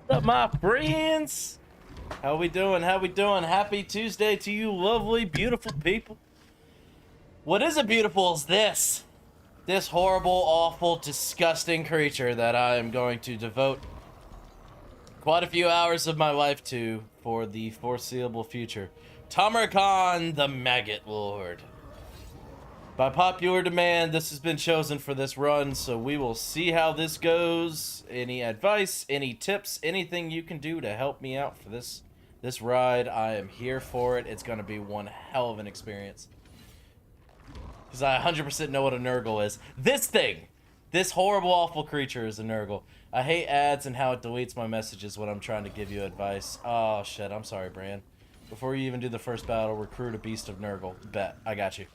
What's up, my friends? How we doing? How we doing? Happy Tuesday to you, lovely, beautiful people. What isn't beautiful is this horrible, awful, disgusting creature that I am going to devote quite a few hours of my life to for the foreseeable future. Tamarkan, the Maggot Lord. By popular demand, this has been chosen for this run, so we will see how this goes. Any advice, any tips, anything you can do to help me out for this ride, I am here for it. It's going to be one hell of an experience. Because I 100% know what a Nurgle is. This horrible, awful creature is a Nurgle. I hate ads and how it deletes my messages when I'm trying to give you advice. Oh, shit, I'm sorry, Bran. Before you even do the first battle, recruit a beast of Nurgle. Bet, I got you.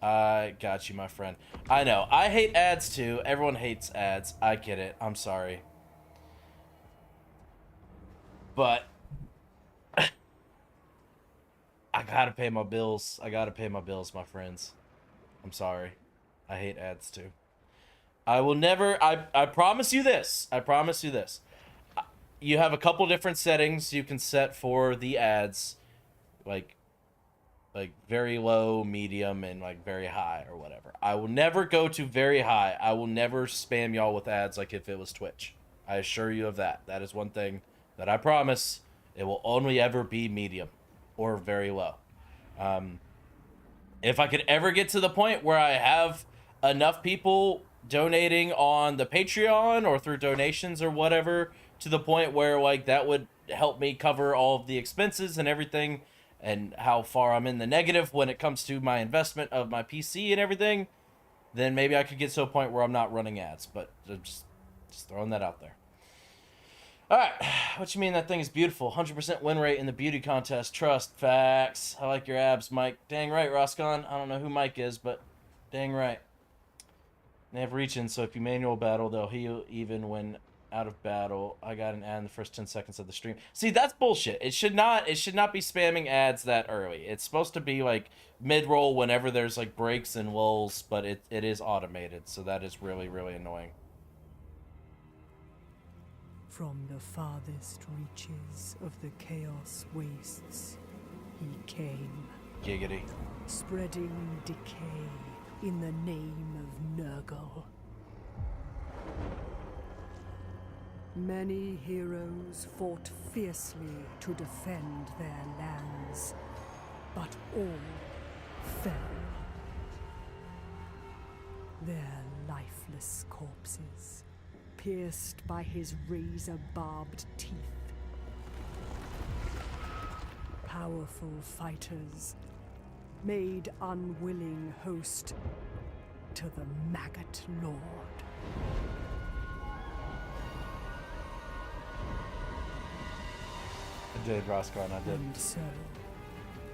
I got you, my friend. I know. I hate ads, too. Everyone hates ads. I get it. I'm sorry. But I gotta pay my bills. I gotta pay my bills, my friends. I'm sorry. I hate ads, too. I will never... I promise you this. I promise you this. You have a couple different settings you can set for the ads. Like very low, medium, and like very high or whatever. I will never go to very high. I will never spam y'all with ads like if it was Twitch. I assure you of that. That is one thing that I promise. It will only ever be medium or very low. If I could ever get to the point where I have enough people donating on the Patreon or through donations or whatever to the point where like that would help me cover all of the expenses and everything and how far I'm in the negative when it comes to my investment of my PC and everything, then maybe I could get to a point where I'm not running ads. But just throwing that out there. All right, what you mean that thing is beautiful? 100% win rate in the beauty contest. Trust. Facts. I like your abs, Mike. Dang right, Roscon. I don't know who Mike is, but dang right. They have reach in, so if you manual battle, they'll heal even when out of battle. I got an ad in the first 10 seconds of the stream. See, that's bullshit. It should not be spamming ads that early. It's supposed to be like mid-roll whenever there's like breaks and lulls, but it is automated, so that is really, really annoying. From the farthest reaches of the Chaos Wastes, he came. Giggity. Spreading decay in the name of Nurgle. Many heroes fought fiercely to defend their lands, but all fell. Their lifeless corpses, pierced by his razor-barbed teeth. Powerful fighters, made unwilling host to the Maggot Lord. I did, Roscon, I did. And so,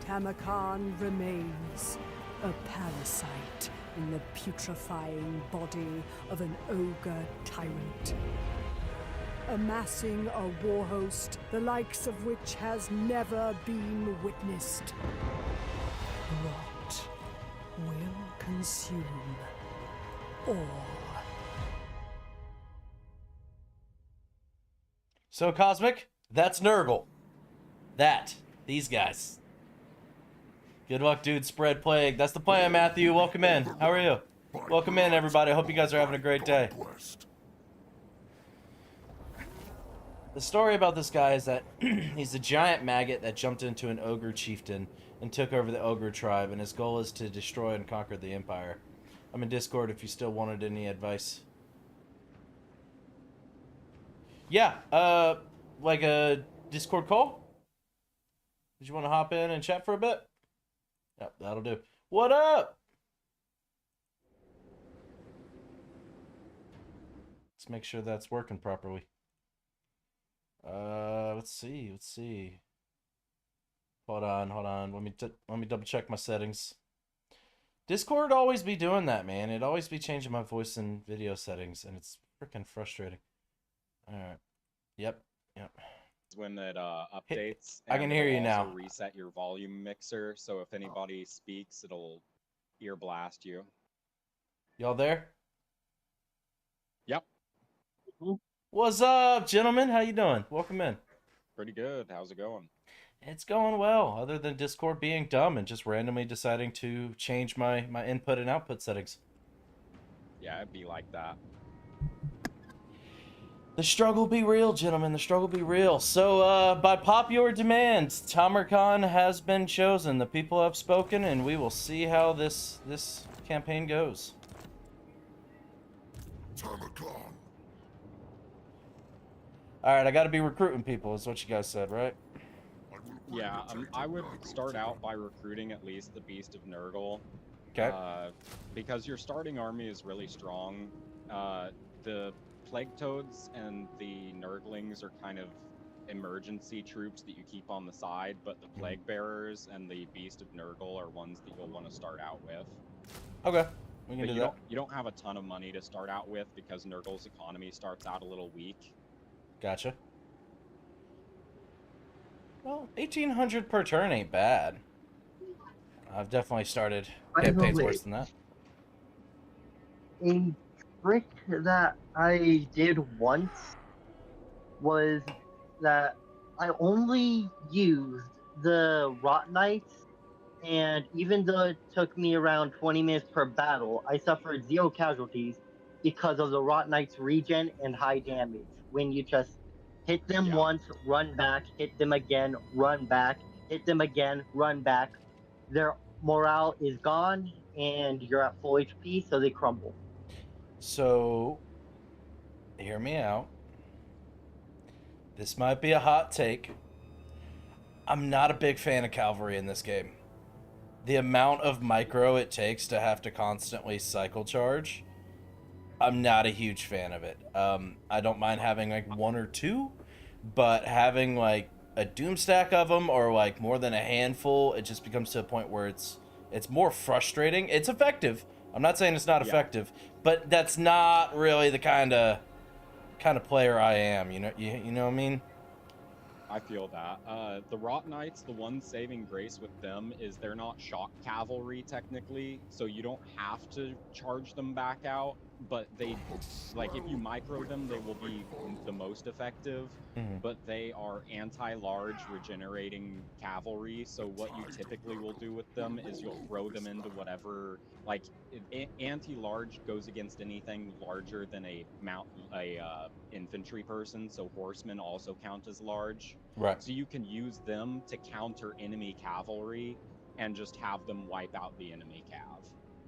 Tamarkan remains a parasite in the putrefying body of an ogre tyrant, amassing a war host the likes of which has never been witnessed. Rot will consume all. So, Cosmic, that's Nurgle. These guys. Good luck, dude. Spread plague. That's the plan, Matthew. Welcome in. How are you? Welcome in, everybody. I hope you guys are having a great day. The story about this guy is that he's a giant maggot that jumped into an ogre chieftain and took over the ogre tribe, and his goal is to destroy and conquer the empire. I'm in Discord if you still wanted any advice. Yeah, like a Discord call? Did you want to hop in and chat for a bit? Yep, that'll do. What up? Let's make sure that's working properly. Let's see. Hold on. Let me double check my settings. Discord always be doing that, man. It always be changing my voice and video settings, and it's freaking frustrating. All right. Yep. When it updates, I can hear you now. Reset your volume mixer, so if anybody speaks, it'll ear blast you. Y'all there? Yep. What's up, gentlemen? How you doing? Welcome in. Pretty good. How's it going? It's going well, other than Discord being dumb and just randomly deciding to change my input and output settings. Yeah, it'd be like that. The struggle be real, gentlemen. The struggle be real. So, by popular demand, TamerCon has been chosen. The people have spoken, and we will see how this campaign goes. All right, I got to be recruiting people, is what you guys said, right? Yeah, I would start out by recruiting at least the Beast of Nurgle. Okay. Because your starting army is really strong. The Plague Toads and the Nurglings are kind of emergency troops that you keep on the side, but the Plague Bearers and the Beast of Nurgle are ones that you'll want to start out with. Okay, we can But do that. you don't have a ton of money to start out with because Nurgle's economy starts out a little weak. Gotcha. Well, 1,800 per turn ain't bad. I've definitely started campaigns worse than that. A trick that I did once was that I only used the Rot Knights, and even though it took me around 20 minutes per battle, I suffered 0 casualties because of the Rot Knights regen and high damage. When you just hit them once, run back, hit them again, run back, hit them again, run back, their morale is gone, and you're at full HP, so they crumble. So, hear me out. This might be a hot take. I'm not a big fan of cavalry in this game. The amount of micro it takes to have to constantly cycle charge, I'm not a huge fan of it. I don't mind having like 1 or 2, but having like a doom stack of them or like more than a handful, it just becomes to a point where it's more frustrating. It's effective. I'm not saying it's not effective, but that's not really the kind of player I am. You know what I mean? I feel that. The Rot Knights, the one saving grace with them is they're not shock cavalry technically, so you don't have to charge them back out, but they, like, if you micro them, they will be the most effective, but they are anti-large regenerating cavalry, so what you typically will do with them is you'll throw them into whatever, like, anti-large goes against anything larger than a infantry person, so horsemen also count as large. Right. So you can use them to counter enemy cavalry and just have them wipe out the enemy cav.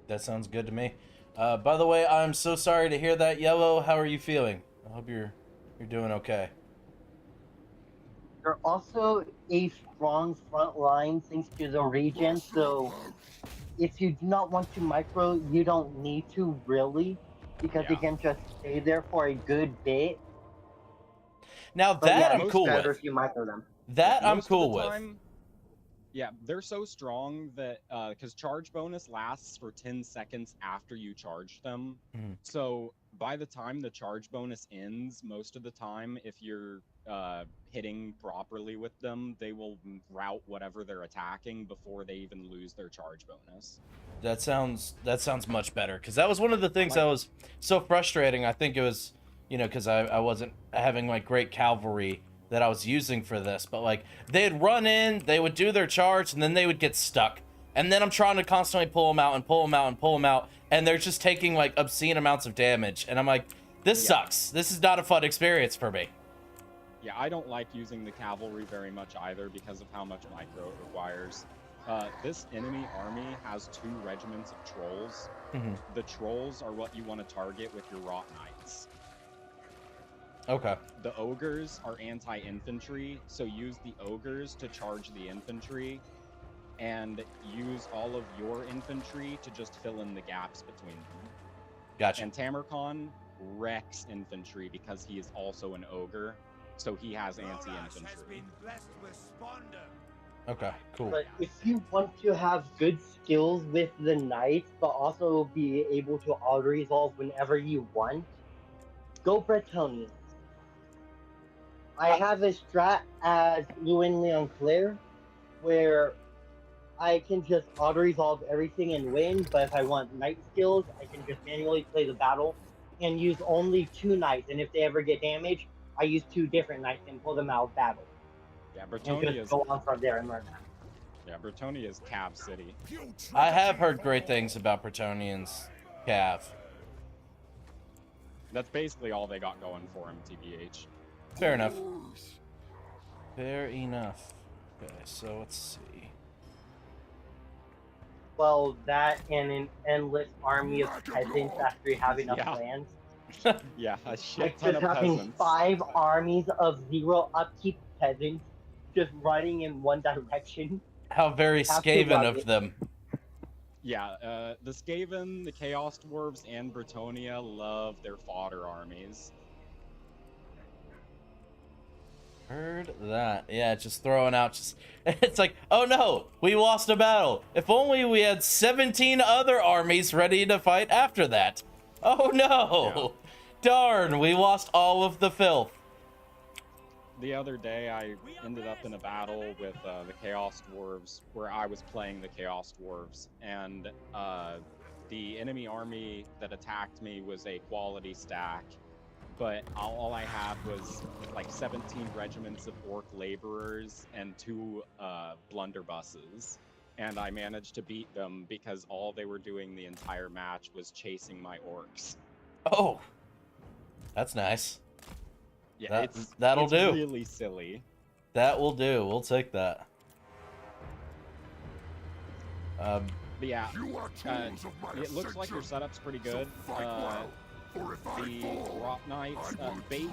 That sounds good to me. By the way, I'm so sorry to hear that, Yellow. How are you feeling? I hope you're doing okay. They're also a strong front line thanks to the regen, so if you do not want to micro, you don't need to really, because they can just stay there for a good bit. Now that I'm cool with. If you micro them. That I'm cool with. Yeah, they're so strong that because charge bonus lasts for 10 seconds after you charge them. So by the time the charge bonus ends, most of the time, if you're hitting properly with them, they will rout whatever they're attacking before they even lose their charge bonus. That sounds much better, because that was one of the things that was so frustrating. I think it was, because I wasn't having like great cavalry that I was using for this, but like they'd run in, they would do their charge, and then they would get stuck, and then I'm trying to constantly pull them out and pull them out and pull them out, and they're just taking like obscene amounts of damage, and I'm like, this sucks. This is not a fun experience for me. Yeah, I don't like using the cavalry very much either because of how much micro it requires. This enemy army has 2 regiments of trolls. The trolls are what you want to target with your Rot Knights. Okay. The ogres are anti-infantry, so use the ogres to charge the infantry, and use all of your infantry to just fill in the gaps between them. Gotcha. And Tamercon wrecks infantry because he is also an ogre, so he has anti-infantry. Okay, cool. But if you want to have good skills with the knights, but also be able to auto-resolve whenever you want, go Bretonians. I have a strat as Luin Leonclair, where I can just auto-resolve everything and win, but if I want knight skills, I can just manually play the battle and use only 2 knights. And if they ever get damaged, I use 2 different knights and pull them out of battle. Yeah, And Bretonia just is go on from there and learn that. yeah, Bretonia is Cav City. I have heard great things about Bretonian's Cav. That's basically all they got going for him, TBH. Fair enough. Fair enough. Okay, so let's see. Well, that and an endless army of peasants after having enough Yeah. lands. Yeah, a shit Like ton just of having peasants. 5 armies of 0 upkeep peasants just running in one direction. How very Have to Skaven love of it. them. Yeah, the Skaven, the Chaos Dwarves, and Bretonia love their fodder armies. Heard that. Yeah, just throwing out just it's like, oh no, we lost a battle. If only we had 17 other armies ready to fight after that. Oh no. Darn, we lost all of the filth. The other day, I ended up in a battle with the Chaos Dwarves, where I was playing the Chaos Dwarves, and the enemy army that attacked me was a quality stack, but all I had was like 17 regiments of orc laborers and 2 blunderbusses, and I managed to beat them because all they were doing the entire match was chasing my orcs. Oh. That's nice. Yeah, That'll it's do. really silly. That will do. We'll take that. But yeah, it looks like your setup's pretty good. The Rot Knights, bait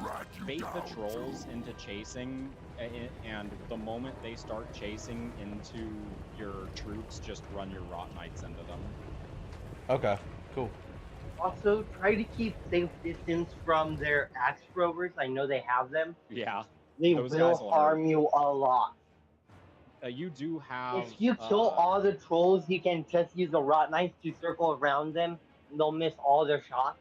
the trolls into chasing, and the moment they start chasing into your troops, just run your Rot Knights into them. Okay, cool. Also, try to keep safe distance from their axe throwers. I know they have them. Yeah, They those will guys will harm you a lot. you do have... If you kill all the trolls, you can just use the rot knife to circle around them, and they'll miss all their shots.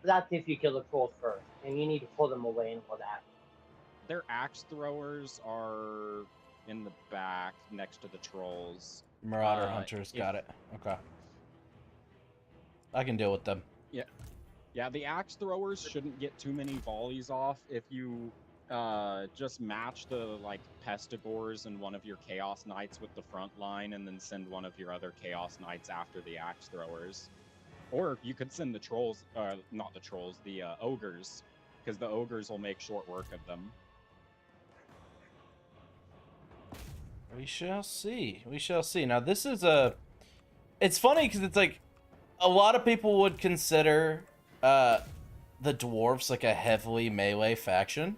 But that's if you kill the trolls first, and you need to pull them away and all that. Their axe throwers are in the back next to the trolls. Marauder Hunters, got it. Okay. I can deal with them. Yeah, the axe throwers shouldn't get too many volleys off if you just match the pestigores and one of your chaos knights with the front line, and then send one of your other chaos knights after the axe throwers. Or you could send the trolls, not the trolls, the ogres, because the ogres will make short work of them. We shall see. We shall see. Now this is a... It's funny because it's like a lot of people would consider the dwarves like a heavily melee faction,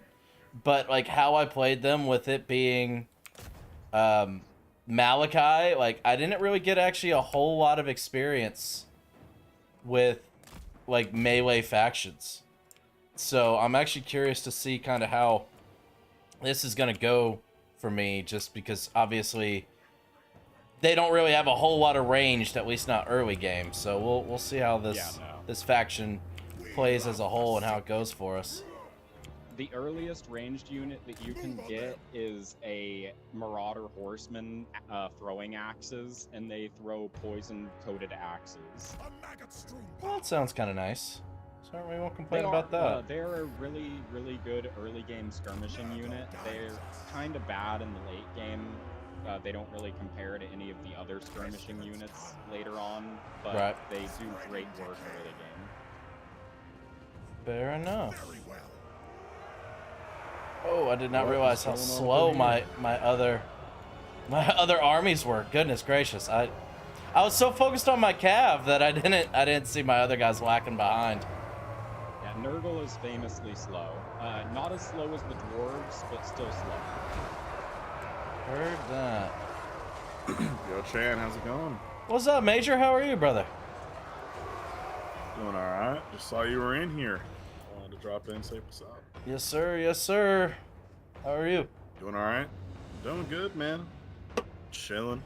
but like how I played them with it being Malachi, like I didn't really get actually a whole lot of experience with like melee factions. So I'm actually curious to see kind of how this is gonna go for me, just because obviously they don't really have a whole lot of ranged, at least not early game. So we'll see how this faction plays as a whole and how it goes for us. The earliest ranged unit that you can get is a Marauder Horseman throwing axes, and they throw poison-coated axes. Well, that sounds kind of nice. Certainly won't complain about that. They're a really, really good early game skirmishing unit. They're kind of bad in the late game. They don't really compare to any of the other skirmishing units later on, but they do great work early game. Fair enough. Oh, I did not realize how slow my other armies were. Goodness gracious, I was so focused on my cav that I didn't see my other guys lacking behind. Yeah, Nurgle is famously slow. Not as slow as the dwarves, but still slow. Heard that. Yo, Chan, how's it going? What's up, Major? How are you, brother? Doing all right. Just saw you were in here. Wanted to drop in and say what's up. Yes, sir. Yes, sir. How are you? Doing all right. Doing good, man. Chilling.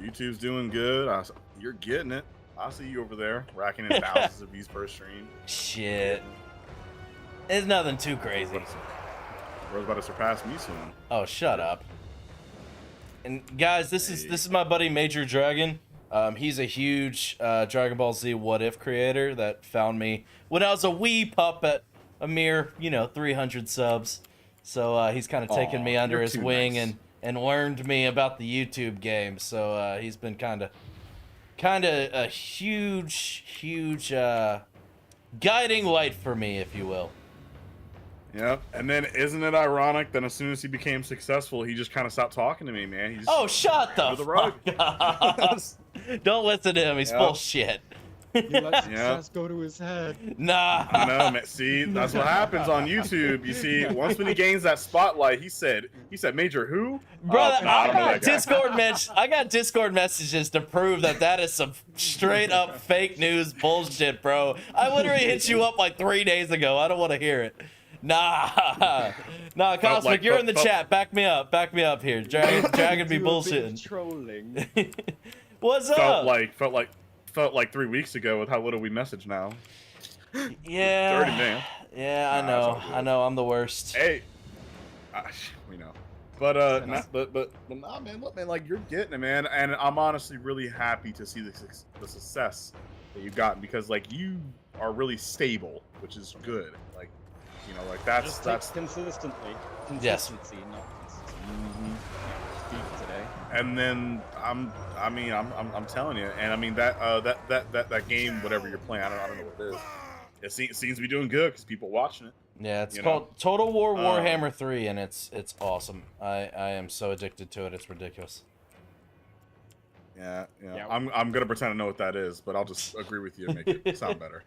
YouTube's doing good. You're getting it. I see you over there racking in thousands of views per stream. Shit. It's nothing too crazy. Bro's about to surpass me soon. Oh, shut up. And guys, this is my buddy Major Dragon. He's a huge Dragon Ball Z What If creator that found me when I was a wee pup at a mere 300 subs. So he's kind of taken me under you're his too wing nice. and learned me about the YouTube game. So he's been kind of a huge guiding light for me, if you will. Yep. And then isn't it ironic that as soon as he became successful, he just kind of stopped talking to me, man? He just Oh, shut the, under the rug. fuck up. Don't listen to him. He's full of shit. He let success go to his head. Nah. I know, man. See, that's what happens on YouTube. You see, once when he gains that spotlight, he said, Major who? Brother, Oh, I I don't know got that guy. I got Discord messages to prove that is some straight up fake news bullshit, bro. I literally hit you up like 3 days ago. I don't want to hear it. Nah, Cosmic, like- you're in the felt- chat. Back me up here. Dragon be Do a bit of bullshitting. trolling. What's Felt up? like 3 weeks ago with how little we message now. Yeah. Dirty man. Yeah, Nah, it's all I good. know. I'm the worst. Hey, we know. But nah, man. Look, man, like you're getting it, man, and I'm honestly really happy to see the success that you've gotten because like you are really stable, which is good. Like, like Just that's consistently. Yes. Consistency, not consistency. Mhm. Speak today. And then I'm telling you, and I mean that game, whatever you're playing, I don't know what it is. It seems to be doing good because people watching it. Yeah, it's you called Total War Um, Warhammer 3, and it's awesome. I am so addicted to it. It's ridiculous. Yeah. Yeah. I'm gonna pretend to know what that is, but I'll just agree with you and make it sound better.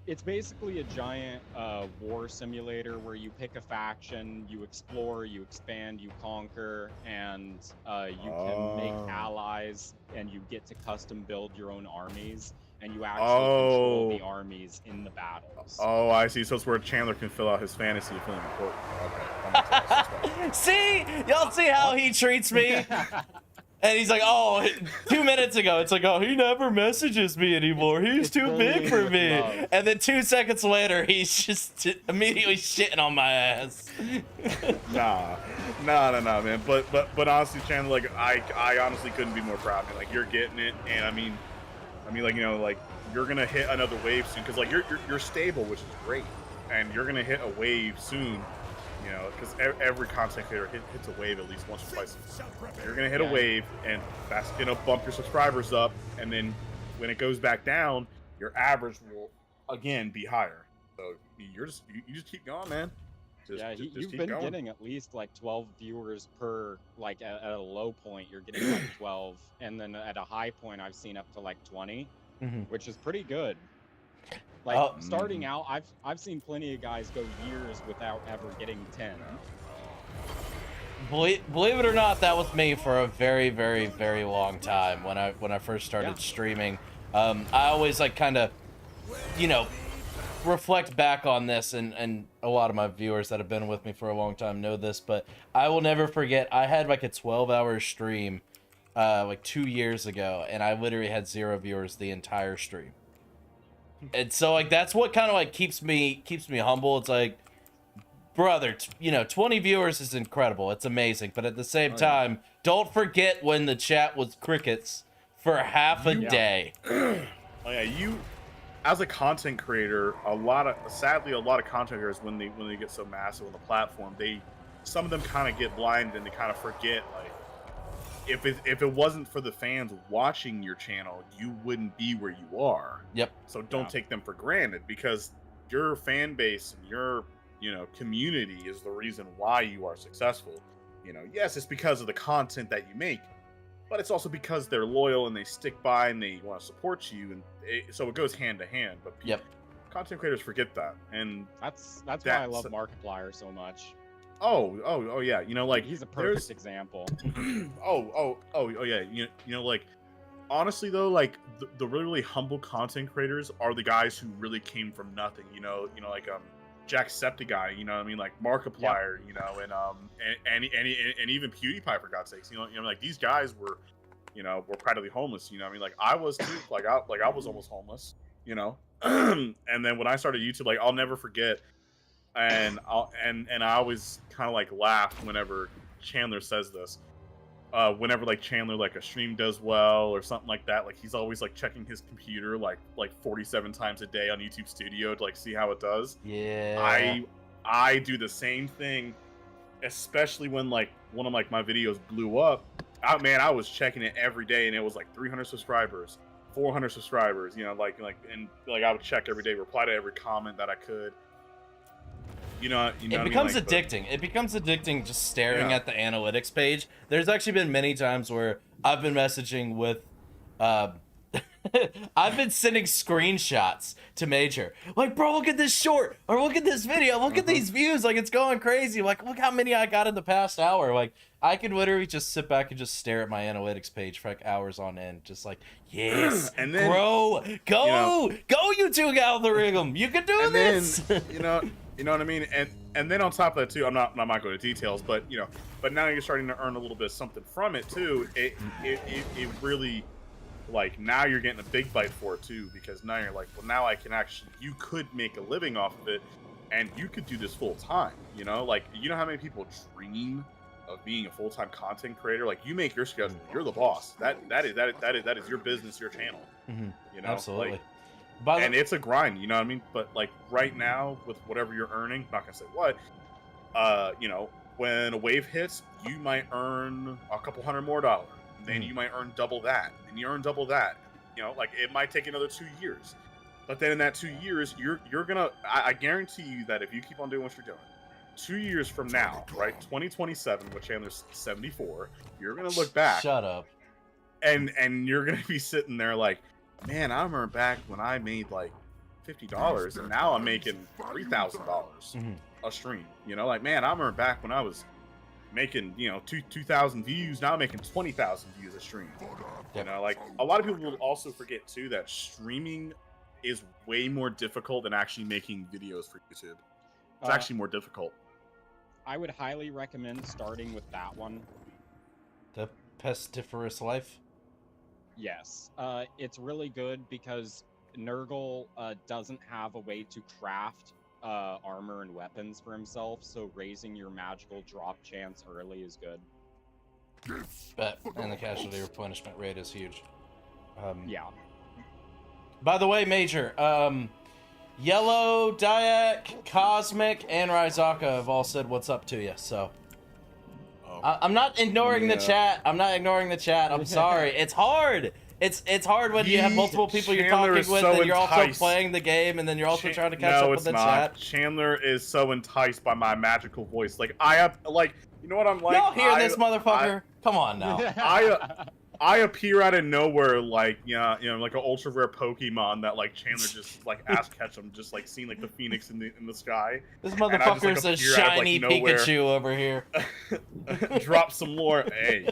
It's basically a giant war simulator where you pick a faction, you explore, you expand, you conquer, and you can make allies, and you get to custom build your own armies, and you actually control the armies in the battles. Oh, I see. So it's where Chandler can fill out his fantasy feeling important. Okay. That makes a lot of sense. See? Y'all see how he treats me? And he's like, oh, 2 minutes ago, it's like, oh, he never messages me anymore. He's It's too big bullying for with me. love. And then 2 seconds later, he's just immediately shitting on my ass. Nah, man. But honestly, Chandler, like I honestly couldn't be more proud. Man. Like you're getting it, and I mean, like like you're gonna hit another wave soon because like you're stable, which is great, and you're gonna hit a wave soon. Because every content creator hits a wave at least once or twice. You're gonna hit a wave, and that's gonna bump your subscribers up, and then when it goes back down, your average will again be higher. So you just keep going, man. Just You've keep been going. getting at least like 12 viewers per, like at a low point, you're getting like 12, and then at a high point, I've seen up to like 20, which is pretty good. Like starting out, I've seen plenty of guys go years without ever getting 10. Believe it or not, that was me for a very, very, very long time when I first started streaming. I always like kind of, reflect back on this, and a lot of my viewers that have been with me for a long time know this, but I will never forget. I had like a 12-hour stream, like 2 years ago, and I literally had 0 viewers the entire stream. And so like that's what kind of like keeps me humble. It's like, brother, 20 viewers is incredible. It's amazing, but at the same time, don't forget when the chat was crickets for half a day. Oh yeah, you as a content creator, sadly a lot of content creators when they get so massive on the platform, some of them kind of get blinded and they kind of forget like if it wasn't for the fans watching your channel, you wouldn't be where you are. Yep. So don't take them for granted because your fan base and your community is the reason why you are successful. Yes, it's because of the content that you make, but it's also because they're loyal and they stick by and they want to support you, and so it goes hand to hand. But content creators forget that, and That's why I love Markiplier so much. Oh yeah, like He's a perfect example. oh yeah, like honestly though, like the really humble content creators are the guys who really came from nothing. Like Jacksepticeye, I mean, like Markiplier, and even PewDiePie for God's sakes, like these guys were practically homeless. I mean, like I was too, like I was almost homeless, and then when I started YouTube, like I'll never forget. And I always kind of like laugh whenever Chandler says this. whenever like Chandler like a stream does well or something like that, like he's always like checking his computer like 47 times a day on YouTube Studio to like see how it does. Yeah. I do the same thing, especially when like one of like my videos blew up. I was checking it every day, and it was like 300 subscribers, 400 subscribers. You know, and I would check every day, reply to every comment that I could. You know It what I mean? becomes Like, addicting. It becomes addicting just staring Yeah. at the analytics page. There's actually been many times where I've been messaging with, I've been sending screenshots to Major. Like, bro, look at this short, or look at this video, look at these views. Like, it's going crazy. Like, look how many I got in the past hour. Like, I could literally just sit back and just stare at my analytics page for like hours on end. Just like, yes, And then, bro, go, you two algorithm. You can do and this. then you know what I mean, and then on top of that too, I'm not going to details, but but now you're starting to earn a little bit of something from it too. It really, like, now you're getting a big bite for it too, because now you're like, well, now you could make a living off of it, and you could do this full time. Like, how many people dream of being a full-time content creator? Like, you make your schedule, you're the boss. That is your business, your channel. Mm-hmm. Absolutely. Like, and it's a grind, you know what I mean? But like right now, with whatever you're earning, not gonna say what, when a wave hits, you might earn a couple $100 more. Then you might earn double that, and you earn double that. Like, it might take another 2 years, but then in that 2 years, you're gonna. I guarantee you that if you keep on doing what you're doing, 2 years from now, right, 2027, when Chandler's 74, you're gonna look back. Shut up. And you're gonna be sitting there like, man, I remember back when I made like $50, and now I'm making $3,000 a stream. Like, man, I remember back when I was making 2,000 views. Now I'm making 20,000 views a stream. Like, a lot of people will also forget too that streaming is way more difficult than actually making videos for YouTube. It's actually more difficult. I would highly recommend starting with that one. The Pestiferous Life? Yes. It's really good because Nurgle doesn't have a way to craft armor and weapons for himself, so raising your magical drop chance early is good. Bet. And the casualty replenishment rate is huge. Yeah. By the way, Major, Yellow, Dyak, Cosmic, and Ryzaka have all said what's up to you, so... I'm not ignoring the chat. I'm sorry. It's hard. It's hard when you have multiple people you're Chandler talking is with, so and you're also enticed. playing the game, and then you're also trying to catch up with the chat. Chandler is so enticed by my magical voice. Like, I have, like, you know what I'm like? Y'all hear this motherfucker? Come on now. I appear out of nowhere, like, like an ultra rare Pokemon that like Chandler just like ass catch him, just like seeing like the phoenix in the sky. This motherfucker's a shiny Pikachu over here. Drop some lore, hey.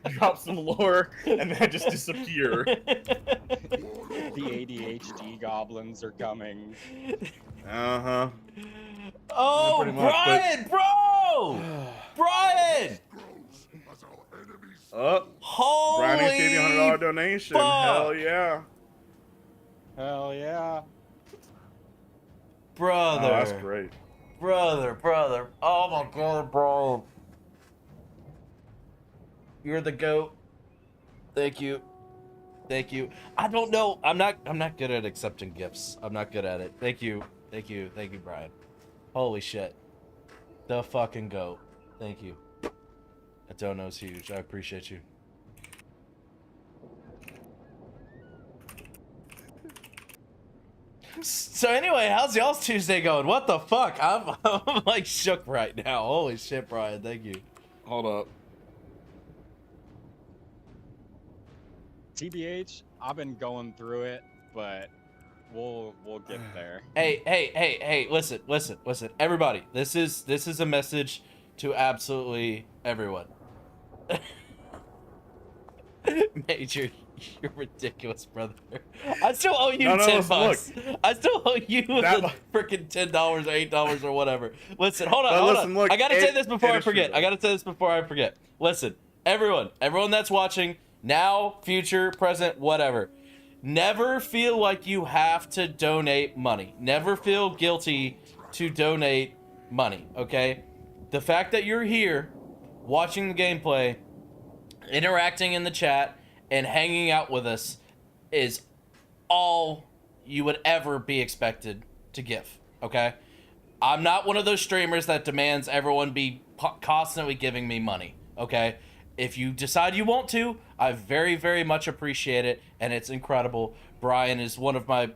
Drop some lore, and then just disappear. The ADHD goblins are coming. Uh-huh. Oh, Pretty much, Brian, bro! Brian! Oh, Holy Brian gave you $100 donation. fuck. Hell yeah. Hell yeah. Brother. Oh, that's great. Brother. Oh my god, bro. You're the GOAT. Thank you. I don't know. I'm not good at accepting gifts. I'm not good at it. Thank you, Brian. Holy shit. The fucking GOAT. Thank you. That dono's huge. I appreciate you. So anyway, how's y'all's Tuesday going? What the fuck? I'm like shook right now. Holy shit, Brian. Thank you. Hold up. TBH, I've been going through it, but we'll get there. Hey, listen. Everybody, this is a message to absolutely everyone. Major, you're ridiculous, brother. I still owe you $10. I still owe you the freaking $10 or $8 or whatever. Listen, hold on. Look, I gotta say this before I forget. Listen, everyone that's watching now, future, present, whatever. Never feel like you have to donate money. Never feel guilty to donate money, okay? The fact that you're here watching the gameplay interacting in the chat and hanging out with us is all you would ever be expected to give, okay? I'm not one of those streamers that demands everyone be constantly giving me money, okay? If you decide you want to, I very, very much appreciate it, and it's incredible. Brian is one of my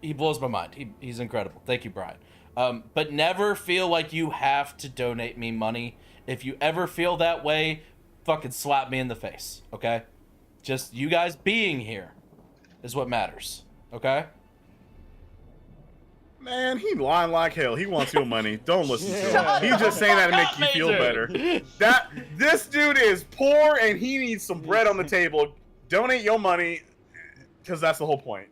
he blows my mind. He's incredible. Thank you, Brian. But never feel like you have to donate me money. If you ever feel that way, fucking slap me in the face, okay? Just you guys being here is what matters, okay? Man, he lying like hell. He wants your money. Don't listen to him. Shut He's just saying that to up, make you feel Major. better. This dude is poor and he needs some bread on the table. Donate your money, because that's the whole point.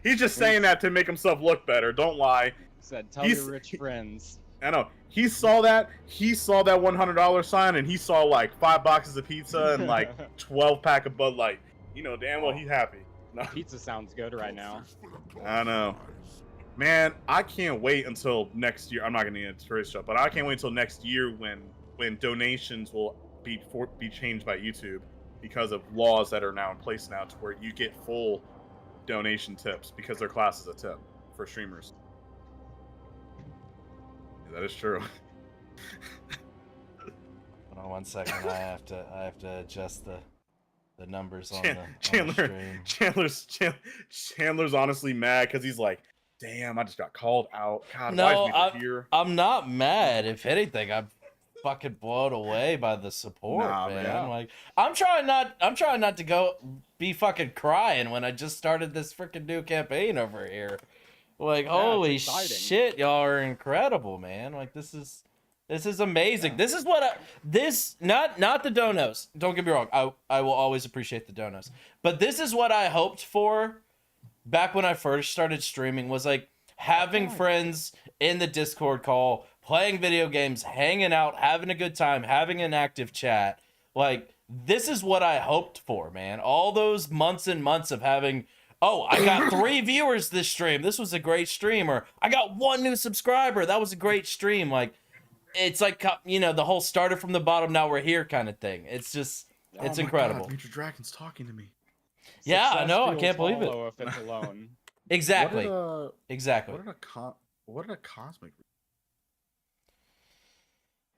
He's just saying that to make himself look better. Don't lie. Said, tell your rich friends. I know. He saw that $100 sign and he saw like 5 boxes of pizza and like 12 pack of Bud Light. You know damn well he's happy. No. Pizza sounds good right now. I know. Man, I can't wait until next year. I'm not gonna get into today's stuff, but I can't wait until next year when donations will be changed by YouTube because of laws that are now in place now to where you get full donation tips because their class is a tip for streamers. That is true. Hold on 1 second. I have to adjust the numbers on the stream. Chandler's honestly mad because he's like, damn, I just got called out. God, No, why is people here? I'm not mad. If anything, I'm fucking blown away by the support, Nah, man. man. Like, I'm trying not to go be fucking crying when I just started this freaking new campaign over here. Like, holy exciting. shit, y'all are incredible, man. Like, this is amazing. Yeah. This is what not the donos. Don't get me wrong. I will always appreciate the donos. But this is what I hoped for back when I first started streaming, was like having friends in the Discord call, playing video games, hanging out, having a good time, having an active chat. Like, this is what I hoped for, man. All those months and months of having, oh, I got 3 viewers this stream. This was a great stream. Or I got 1 new subscriber. That was a great stream. Like, it's like, you know, the whole started from the bottom, now we're here kind of thing. It's just, it's incredible. God, Major Dragon's talking to me. Yeah, Success I know. I feels can't believe it. hollow if it's alone. Exactly. Exactly. What did a cosmic?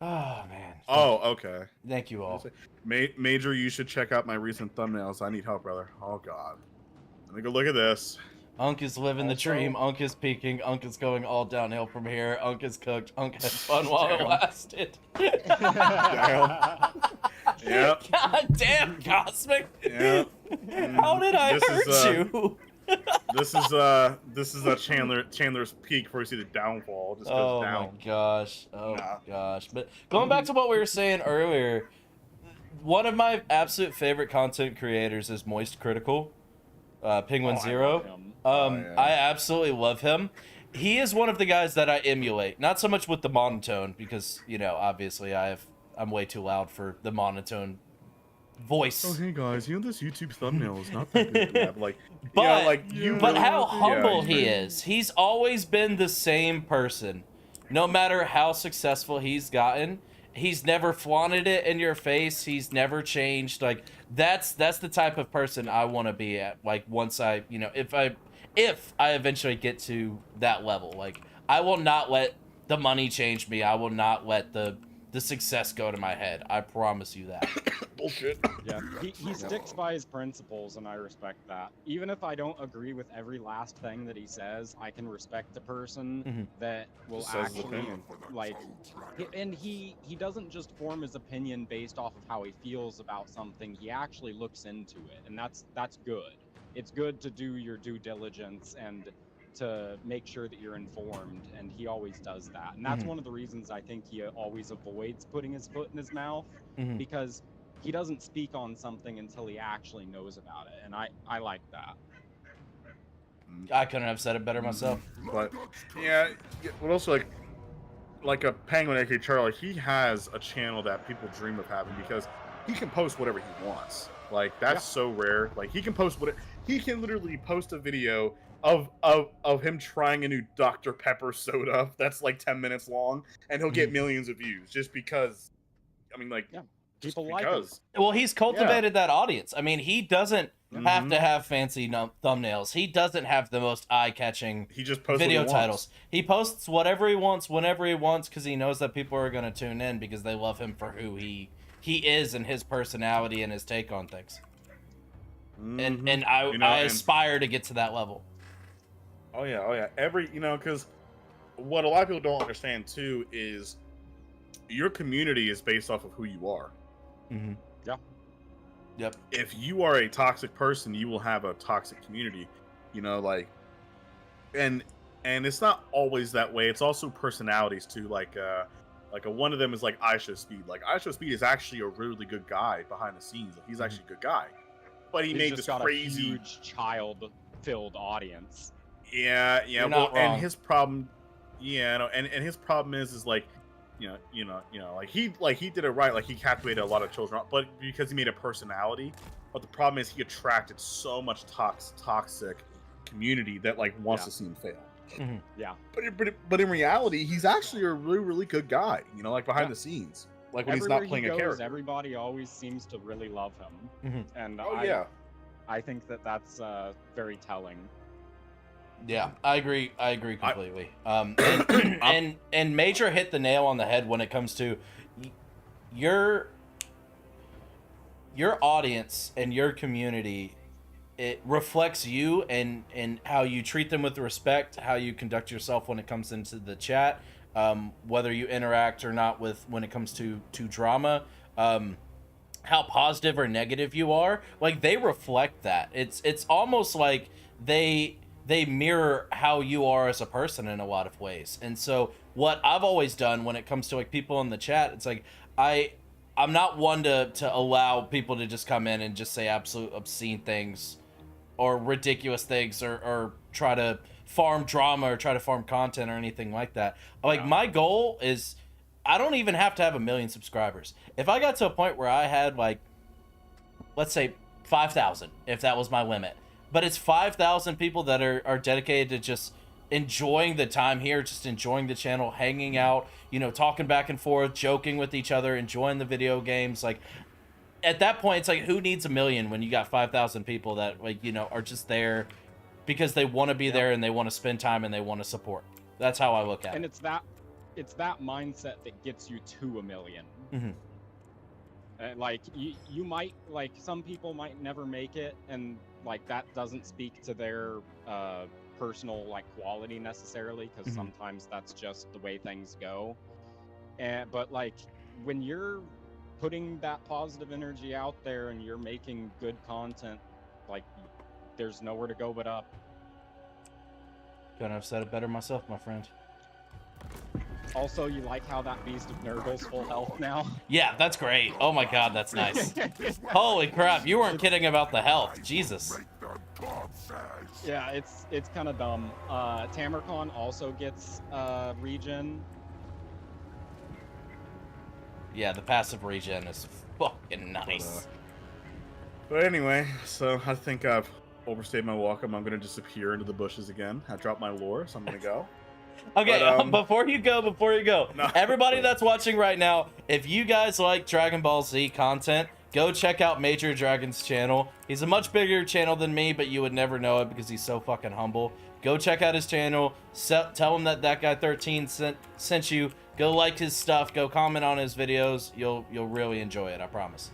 Oh, man. Oh, okay. Thank you all. Major, you should check out my recent thumbnails. I need help, brother. Oh God. Let me go look at this. Unk is living the dream. Unk is peaking. Unk is going all downhill from here. Unk is cooked. Unk had fun while it lasted. Damn. Yep. God damn, Cosmic. Yep. How did I hurt you? This is a Chandler's peak before you see the downfall. Just goes Oh down. my gosh. Oh my gosh. But going back to what we were saying earlier, one of my absolute favorite content creators is Moist Critical, Penguin Zero. I absolutely love him. He is one of the guys that I emulate. Not so much with the monotone, because, you know, obviously I'm way too loud for the monotone voice. Oh hey guys, you know this YouTube thumbnail is not that good. Yeah, but but how humble he is. He's always been the same person. No matter how successful he's gotten, he's never flaunted it in your face. He's never changed. Like, that's the type of person I want to be at. Like, once I, you know, if I eventually get to that level, like, I will not let the money change me. I will not let the success go to my head. I promise you that. Bullshit. Yeah, he sticks by his principles, and I respect that. Even if I don't agree with every last thing that he says, I can respect the person that will actually, like, and he doesn't just form his opinion based off of how he feels about something. He actually looks into it, and that's good. It's good to do your due diligence and to make sure that you're informed, and he always does that. And that's one of the reasons I think he always avoids putting his foot in his mouth, because he doesn't speak on something until he actually knows about it, and I like that. I couldn't have said it better myself. But yeah, what also like a Penguin AK Charlie, he has a channel that people dream of having because he can post whatever he wants. Like, that's so rare. Like, he can post he can literally post a video of him trying a new Dr. Pepper soda that's like 10 minutes long, and he'll get millions of views just because, I mean, like, People like him. Well, he's cultivated that audience. I mean, he doesn't have to have fancy thumbnails. He doesn't have the most eye-catching He just posts video what he titles. wants. He posts whatever he wants, whenever he wants, because he knows that people are going to tune in because they love him for who he is and his personality and his take on things. And I aspire to get to that level. Oh yeah. Because what a lot of people don't understand too is your community is based off of who you are. Mm-hmm. Yeah. Yep. If you are a toxic person, you will have a toxic community. And it's not always that way. It's also personalities too. One of them is like Aisha Speed. Like Aisha Speed is actually a really good guy behind the scenes. Like, he's actually a good guy, but he's made this crazy, a huge child-filled audience. Yeah. You're Well, not wrong. and his problem, and his problem is like, like he did it right. Like he captivated a lot of children, but because he made a personality. But the problem is he attracted so much toxic community that like wants to see him fail. Mm-hmm. Yeah. But in reality, he's actually a really, really good guy. Like behind the scenes, like when Everywhere he's not playing he goes, a character. Everybody always seems to really love him, Mm-hmm. and I think that's very telling. Yeah, I agree completely. And Major hit the nail on the head when it comes to your audience and your community. It reflects you and how you treat them with respect, how you conduct yourself when it comes into the chat, whether you interact or not when it comes to drama, how positive or negative you are. Like, they reflect that. It's almost like they mirror how you are as a person in a lot of ways. And so what I've always done when it comes to like people in the chat, it's like I'm not one to allow people to just come in and just say absolute obscene things or ridiculous things or try to farm drama or try to farm content or anything like that. Like, my goal is I don't even have to have 1 million subscribers. If I got to a point where I had, like, let's say 5,000, if that was my limit, but it's 5,000 people that are dedicated to just enjoying the time here, just enjoying the channel, hanging out, talking back and forth, joking with each other, enjoying the video games. Like, at that point, it's like, who needs 1 million when you got 5,000 people that, like, are just there because they want to be there and they want to spend time and they want to support. That's how I look at it. And it's that mindset that gets you to 1 million. Mm-hmm. Like, you might, like, some people might never make it, and like that doesn't speak to their personal like quality necessarily, because sometimes that's just the way things go. But like, when you're putting that positive energy out there and you're making good content, like, there's nowhere to go but up. Couldn't have said it better myself, my friend. Also, you like how that Beast of Nurgle's full health now? Yeah, that's great. Oh my god, that's nice. Holy crap, you weren't kidding about the health. Jesus. Yeah, it's kind of dumb. Tamercon also gets regen. Yeah, the passive regen is fucking nice. But anyway, so I think I've overstayed my welcome. I'm gonna disappear into the bushes again. I dropped my lore, so I'm gonna go. Okay, But, before you go, No. everybody that's watching right now, if you guys like Dragon Ball Z content, go check out Major Dragon's channel. He's a much bigger channel than me, but you would never know it because he's so fucking humble. Go check out his channel. Tell him that guy 13 sent you. Go like his stuff. Go comment on his videos. You'll really enjoy it. I promise.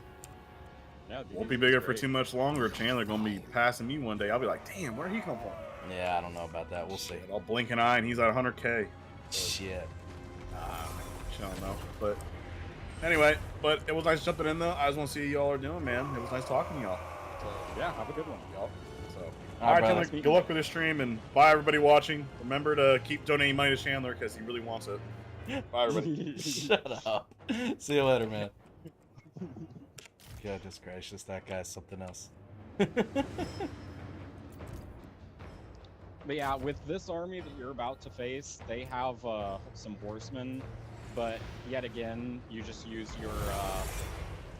Yeah, Won't be bigger for too much longer. Chandler gonna be passing me one day. I'll be like, damn, where'd he come from? Yeah, I don't know about that. We'll see. I'll blink an eye and he's at 100K. Shit. I don't know. But anyway, it was nice jumping in though. I just want to see y'all are doing, man. It was nice talking to y'all. So, yeah, have a good one, y'all. So, All right, Chandler, brother. good luck with the stream and bye everybody watching. Remember to keep donating money to Chandler because he really wants it. Bye everybody. Shut up. See you later, man. Goodness gracious, that guy's something else. But yeah, with this army that you're about to face, they have some horsemen, but yet again, you just use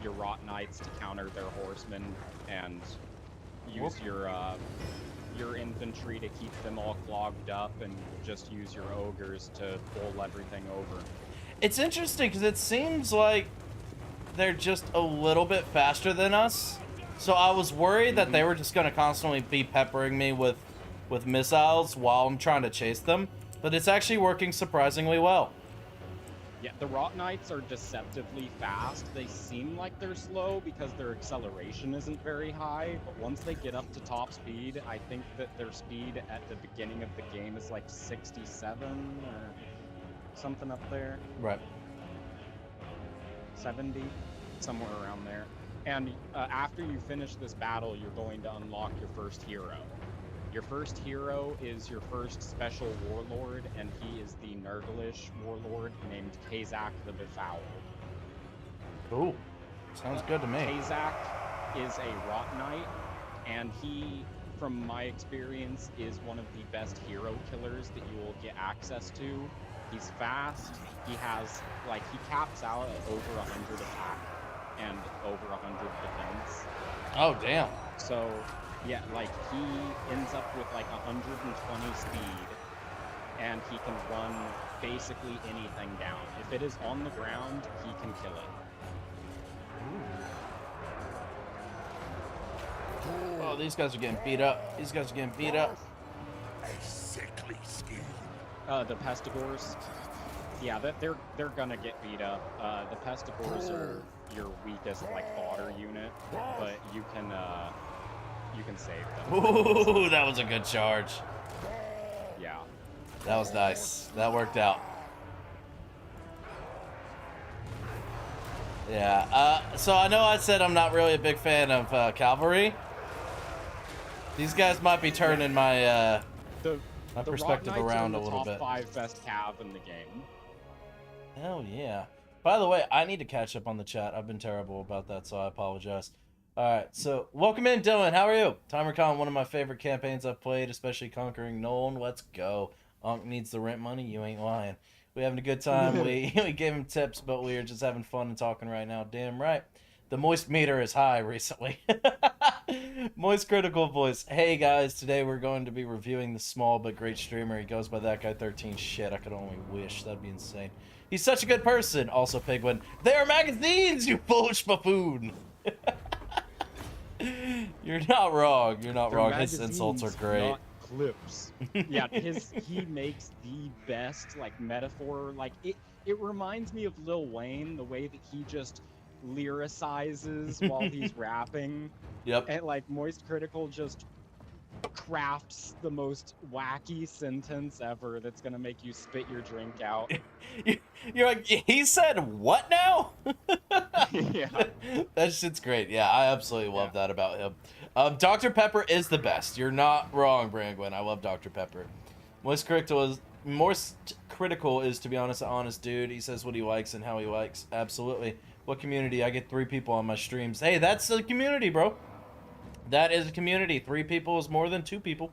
your Rot Knights to counter their horsemen, and use your infantry to keep them all clogged up, and just use your ogres to pull everything over. It's interesting because it seems like they're just a little bit faster than us. So I was worried that they were just gonna constantly be peppering me with missiles while I'm trying to chase them. But it's actually working surprisingly well. Yeah, the Rot Knights are deceptively fast. They seem like they're slow because their acceleration isn't very high, but once they get up to top speed, I think that their speed at the beginning of the game is like 67 or something up there. Right. 70, somewhere around there. And after you finish this battle, you're going to unlock your first hero. Your first hero is your first special warlord, and he is the Nurglish warlord named Kazak the Befouled. Cool. Sounds good to me. Kazak is a Rot Knight, and he, from my experience, is one of the best hero killers that you will get access to. He's fast, he has, like, he caps out at over 100 attack and over 100 defense. Oh, damn. So, yeah, like, he ends up with, like, 120 speed, and he can run basically anything down. If it is on the ground, he can kill it. Oh, these guys are getting beat up. These guys are getting beat up. A sickly skin. The Pestigors, yeah, they're gonna get beat up. The Pestigors are your weakest, like, fodder unit, but you can save them. Ooh, that was a good charge. Yeah. That was nice. That worked out. Yeah, so I know I said I'm not really a big fan of cavalry. These guys might be turning my my perspective around a little bit. Top 5 best cav in the game. Hell yeah. By the way, I need to catch up on the chat. I've been terrible about that, so I apologize. Alright, so welcome in, Dylan. How are you? TimerCon, one of my favorite campaigns I've played, especially conquering Nolan. Let's go. Unc needs the rent money. You ain't lying. We having a good time. we gave him tips, but we are just having fun and talking right now. Damn right. The moist meter is high recently. Moist critical voice. Hey guys, today we're going to be reviewing the small but great streamer. He goes by that guy 13. Shit, I could only wish. That'd be insane. He's such a good person. Also, Pigwin. They are magazines, you foolish buffoon. You're not wrong. You're not wrong. His insults are great. Not clips. Yeah, he makes the best, like, metaphor. Like, it reminds me of Lil Wayne, the way that he just lyricizes while he's rapping. Yep. And, like, Moist Critical just crafts the most wacky sentence ever that's gonna make you spit your drink out. You're like, he said what now? Yeah. That shit's great. Yeah, I absolutely love that about him. Dr. Pepper is the best. You're not wrong, Brangwin. I love Dr. Pepper. Most critical is, to be honest, an honest dude. He says what he likes and how he likes. Absolutely. What community? I get 3 people on my streams. Hey, that's a community, bro. That is a community. 3 people is more than 2 people.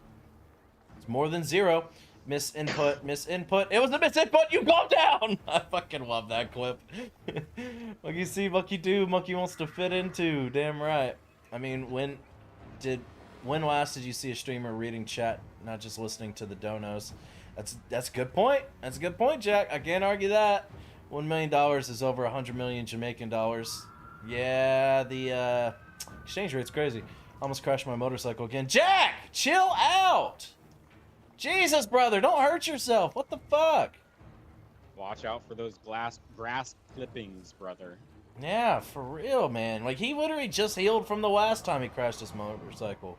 It's more than 0. Misinput. It was a misinput. You go down. I fucking love that clip. Monkey see, monkey do. Monkey wants to fit into. Damn right. I mean, when last did you see a streamer reading chat, not just listening to the donos? That's a good point. That's a good point, Jack. I can't argue that. $1 million is over 100 million Jamaican dollars. Yeah, the exchange rate's crazy. Almost crashed my motorcycle again. Jack, chill out. Jesus, brother, don't hurt yourself. What the fuck? Watch out for those grass clippings, brother. Yeah, for real, man. Like, he literally just healed from the last time he crashed his motorcycle.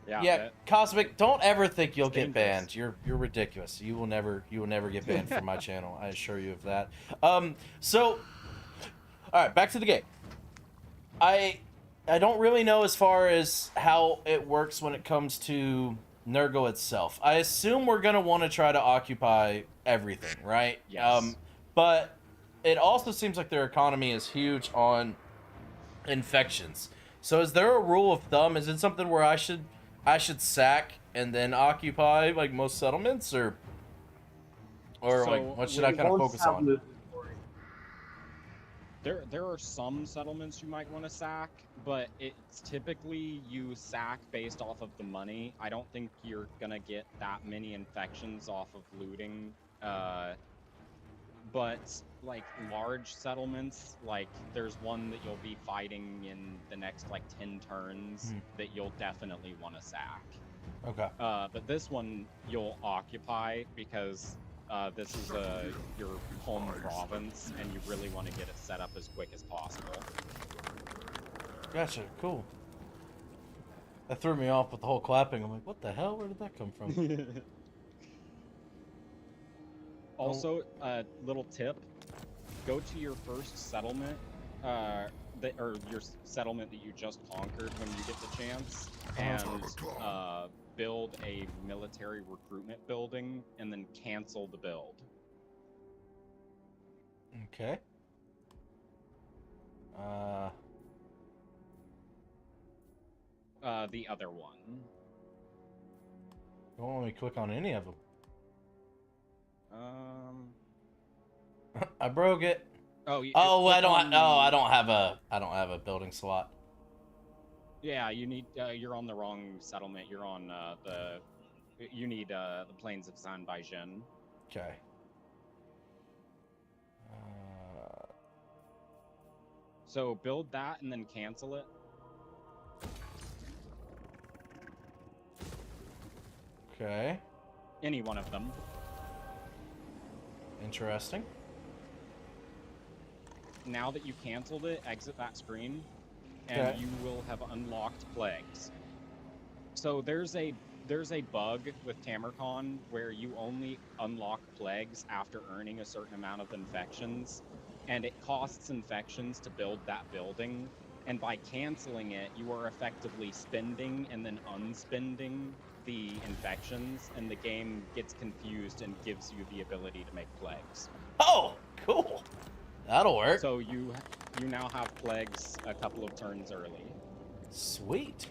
Yeah, Cosmic, don't ever think you'll get banned. You're ridiculous. You will never get banned from my channel. I assure you of that. So, all right, back to the game. I don't really know as far as how it works when it comes to Nurgle itself. I assume we're gonna want to try to occupy everything, right? Yes. But it also seems like their economy is huge on infections. So is there a rule of thumb? Is it something where I should sack and then occupy like most settlements, or like what should I kind of focus on? There are some settlements you might want to sack, but it's typically you sack based off of the money. I don't think you're gonna get that many infections off of looting but like large settlements, like there's one that you'll be fighting in the next like 10 turns that you'll definitely want to sack. Okay. But this one you'll occupy because this is your home province, and you really want to get it set up as quick as possible. Gotcha. Cool. That threw me off with the whole clapping. I'm like, what the hell? Where did that come from? Also, little tip: go to your first settlement, or your settlement that you just conquered when you get the chance, and build a military recruitment building, and then cancel the build. Okay. The other one. Don't let me click on any of them. I broke it. Oh, I don't have a building slot. Yeah, you need. You're on the wrong settlement. You're on You need the plains of San Baijin. Okay. So build that and then cancel it. Okay. Any one of them. Interesting. Now that you canceled it, exit that screen, and you will have unlocked plagues. So there's a bug with Tamarcon where you only unlock plagues after earning a certain amount of infections, and it costs infections to build that building, and by canceling it, you are effectively spending and then unspending the infections, and the game gets confused and gives you the ability to make plagues. Oh, cool. That'll work. So you now have plagues a couple of turns early. Sweet.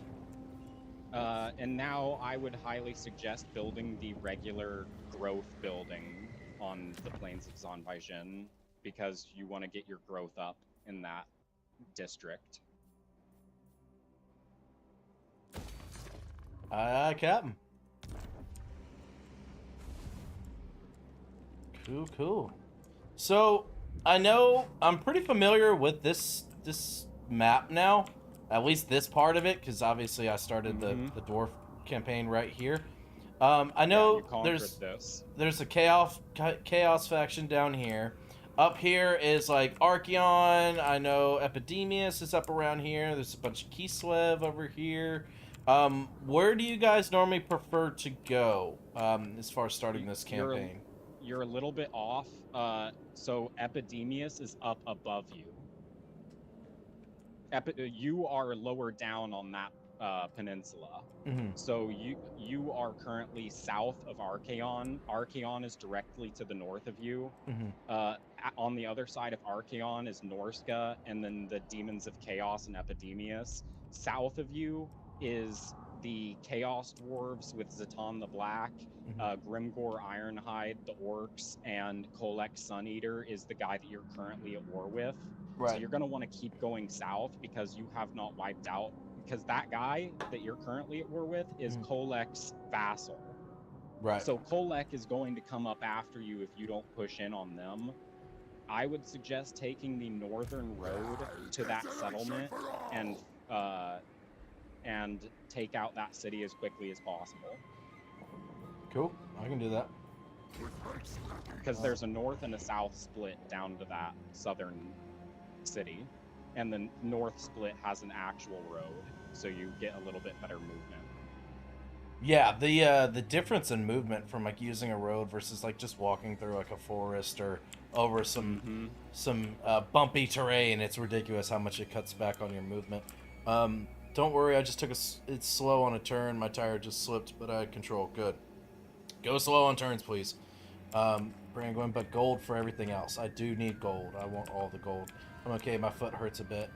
And now I would highly suggest building the regular growth building on the plains of Zanbaijin, because you want to get your growth up in that district. Aye, Captain. Cool. So, I know I'm pretty familiar with this map now, at least this part of it, because obviously I started the dwarf campaign right here. I know there's a chaos faction down here. Up here is like Archeon. I know Epidemius is up around here. There's a bunch of Kislev over here. Where do you guys normally prefer to go as far as starting this campaign? You're a little bit off. So Epidemius is up above you. You are lower down on that peninsula. So you are currently south of Archeon. Archeon is directly to the north of you. On the other side of Archeon is Norska, and then the Demons of Chaos and Epidemius. South of you is the Chaos Dwarves with Zatan the Black, Grimgor Ironhide, the Orcs, and Kolek Suneater is the guy that you're currently at war with. Right. So you're going to want to keep going south because you have not wiped out, because that guy that you're currently at war with is Kolek's vassal. Right. So Kolek is going to come up after you if you don't push in on them. I would suggest taking the northern road to that settlement and take out that city as quickly as possible. Cool. I can do that. Because there's a north and a south split down to that southern city, and the north split has an actual road, so you get a little bit better movement. Yeah, the difference in movement from like using a road versus like just walking through like a forest or over some bumpy terrain, it's ridiculous how much it cuts back on your movement. Don't worry, I just took it's slow on a turn. My tire just slipped, but I had control. Good. Go slow on turns, please. Brangwin, but gold for everything else. I do need gold. I want all the gold. I'm okay. My foot hurts a bit.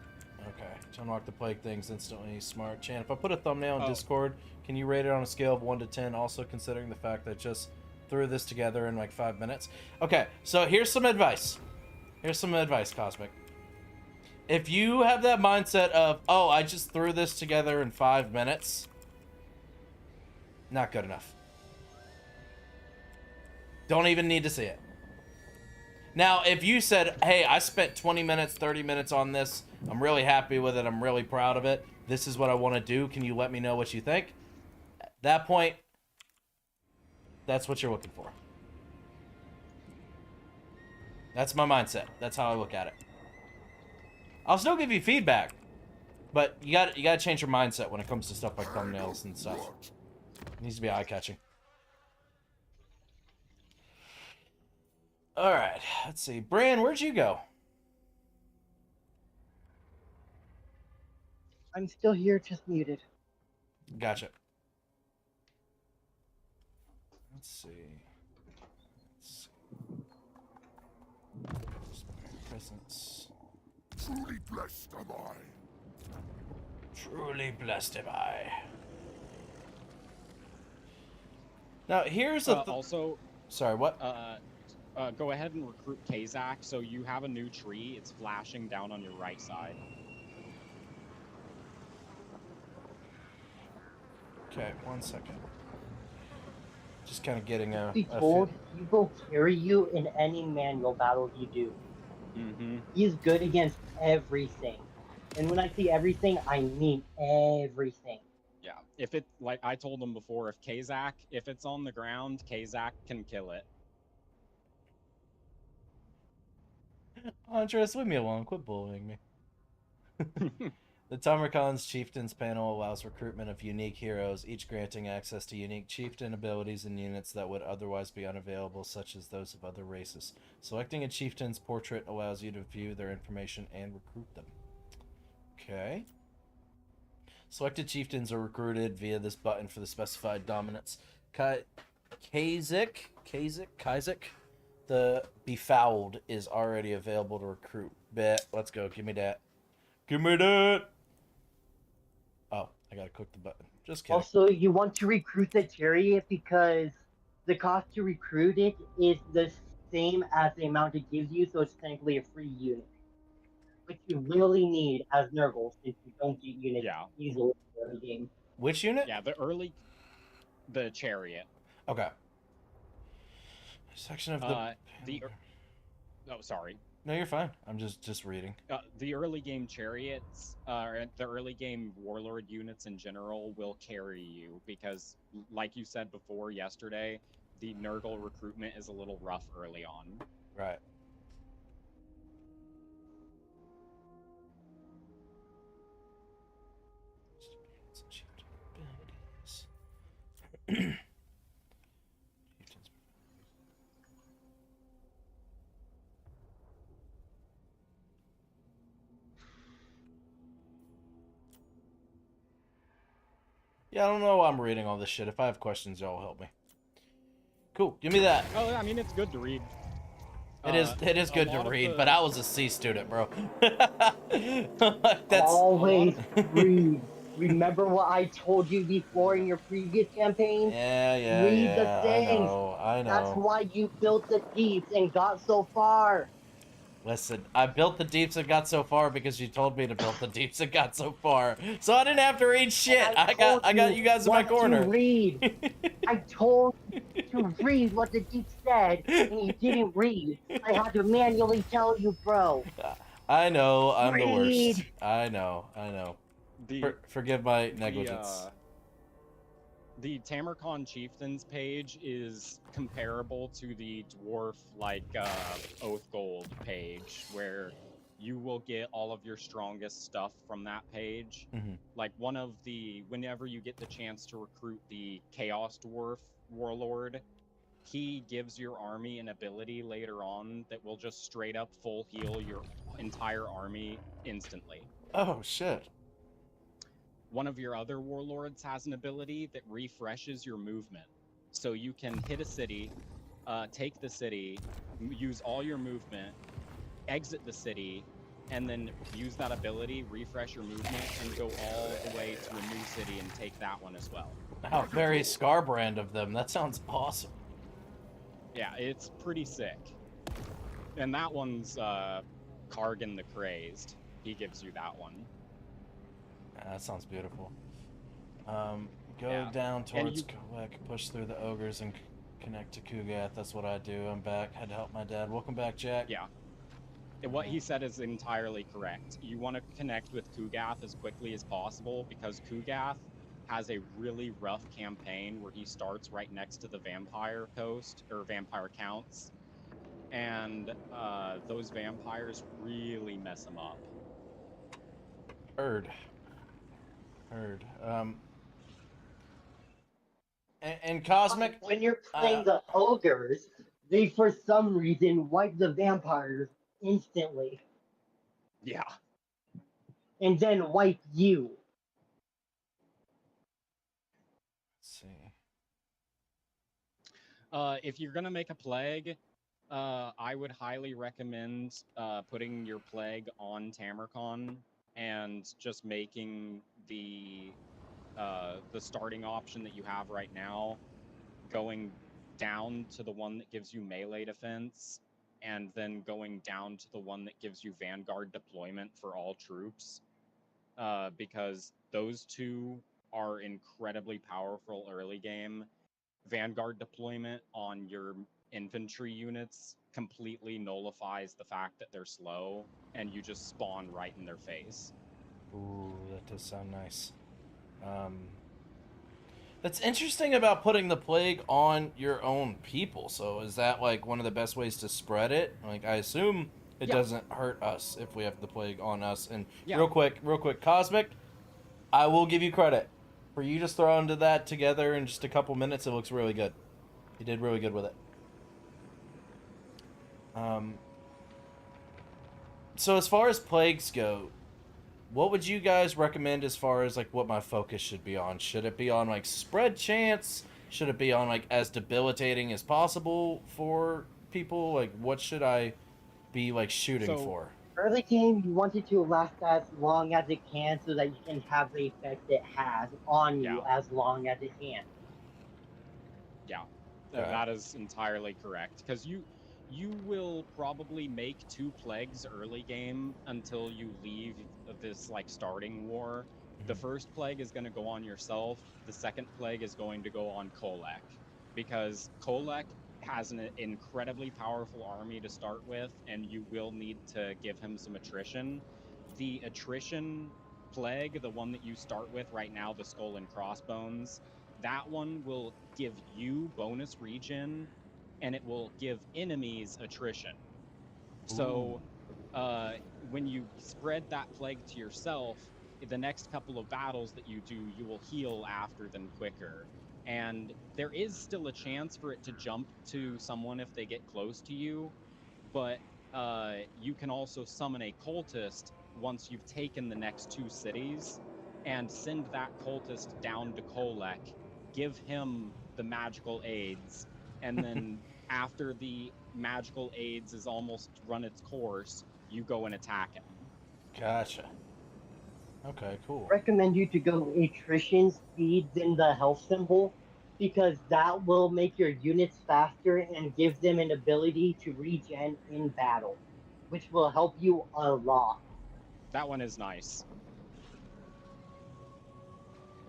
Okay. To unlock the plague things instantly. Smart. Chan, if I put a thumbnail in Discord, can you rate it on a scale of 1 to 10? Also considering the fact that I just threw this together in like 5 minutes. Okay. So here's some advice. Cosmic. If you have that mindset of, oh, I just threw this together in 5 minutes, not good enough. Don't even need to see it. Now, if you said, hey, I spent 20 minutes, 30 minutes on this, I'm really happy with it, I'm really proud of it, this is what I want to do, can you let me know what you think? At that point, that's what you're looking for. That's my mindset. That's how I look at it. I'll still give you feedback, but you gotta change your mindset when it comes to stuff like thumbnails and stuff. It needs to be eye-catching. All right, let's see. Bran, where'd you go? I'm still here, just muted. Gotcha. Let's see. Presence. Truly blessed am I. Truly blessed am I. Now, here's a... Also... Sorry, what? Go ahead and recruit Kazak, so you have a new tree. It's flashing down on your right side. Okay, 1 second. Just kind of getting a... Be told, he will carry you in any manual battle you do. Mm-hmm. He's good against everything. And when I say everything, I mean everything. Yeah, if it, like I told him before, if Kazak, if it's on the ground, Kazak can kill it. Andres, leave me alone. Quit bullying me. The Tamarkon's Chieftains panel allows recruitment of unique heroes, each granting access to unique chieftain abilities and units that would otherwise be unavailable, such as those of other races. Selecting a chieftain's portrait allows you to view their information and recruit them. Okay. Selected chieftains are recruited via this button for the specified dominance. Kazak, the Befouled, is already available to recruit. Bet. Let's go. Give me that. Give me that. Oh, I gotta click the button. Just kidding. Also, you want to recruit the chariot because the cost to recruit it is the same as the amount it gives you, so it's technically a free unit. Which you really need as Nurgle, since you don't get units easily in the game. Which unit? Yeah, the chariot. Okay. Section of Oh, sorry. No, you're fine. I'm just reading. The early game chariots, the early game warlord units in general will carry you because, like you said before yesterday, the Nurgle recruitment is a little rough early on. Right. Yeah, I don't know why I'm reading all this shit. If I have questions, y'all help me. Cool, give me that. Oh, I mean, it's good to read. It is good to read, but I was a C student, bro. That's... Always read. Remember what I told you before in your previous campaign? Yeah, read the things. I know. That's why you built the deeps and got so far. Listen, I built the deeps and got so far because you told me to build the deeps and got so far. So I didn't have to read shit. I got you guys in my corner. To read. I told you to read what the deep said, and you didn't read. I had to manually tell you, bro. I know, I'm the worst. I know. Forgive my negligence. The Tamarkon Chieftains page is comparable to the dwarf Oath Gold page, where you will get all of your strongest stuff from that page. Mm-hmm. Like whenever you get the chance to recruit the Chaos Dwarf Warlord, he gives your army an ability later on that will just straight up full heal your entire army instantly. Oh shit. One of your other warlords has an ability that refreshes your movement. So you can hit a city, take the city, use all your movement, exit the city, and then use that ability, refresh your movement, and go all the way to a new city and take that one as well. How very Scarbrand of them. That sounds awesome. Yeah, it's pretty sick. And that one's Kargan the Crazed. He gives you that one. That sounds beautiful. Go down towards Kolek, push through the ogres, and Connect to Kugath. That's what I do. I'm back. Had to help my dad. Welcome back, Jack. Yeah. And what he said is entirely correct. You want to connect with Kugath as quickly as possible because Kugath has a really rough campaign where he starts right next to the vampire coast or vampire counts, and those vampires really mess him up. Heard. And Cosmic. When you're playing the ogres, they for some reason wipe the vampires instantly Yeah. and then wipe you. Let's see. If you're gonna make a plague, I would highly recommend putting your plague on Tamarcon and just making the starting option that you have right now going down to the one that gives you melee defense, and then going down to the one that gives you Vanguard deployment for all troops, because those two are incredibly powerful early game. Vanguard deployment on your infantry units completely nullifies the fact that they're slow, and you just spawn right in their face. Ooh, that does sound nice. That's interesting about putting the plague on your own people. So is that like one of the best ways to spread it? Like I assume it doesn't hurt us if we have the plague on us. And real quick, Cosmic, I will give you credit for you just throwing that together in just a couple minutes. It looks really good. You did really good with it. So as far as plagues go, what would you guys recommend as far as like what my focus should be on? Should it be on like spread chance? Should it be on like as debilitating as possible for people? Like what should I be like shooting for? Early game, you want it to last as long as it can so that you can have the effect it has on you as long as it can. Yeah, Okay. that is entirely correct. Because you will probably make 2 plagues early game until you leave this like starting war. The first plague is going to go on yourself. The second plague is going to go on Kolek, because Kolek has an incredibly powerful army to start with, and you will need to give him some attrition. The attrition plague, the one that you start with right now, the Skull and Crossbones, that one will give you bonus regen, and it will give enemies attrition. So when you spread that plague to yourself, the next couple of battles that you do, you will heal after them quicker. And there is still a chance for it to jump to someone if they get close to you, but you can also summon a cultist once you've taken the next 2 cities, and send that cultist down to Kolek, give him the magical aids, and then after the magical aids is almost run its course, you go and attack him. Gotcha. Okay, cool. Recommend you to go attrition speed than the health symbol, because that will make your units faster and give them an ability to regen in battle, which will help you a lot. That one is nice.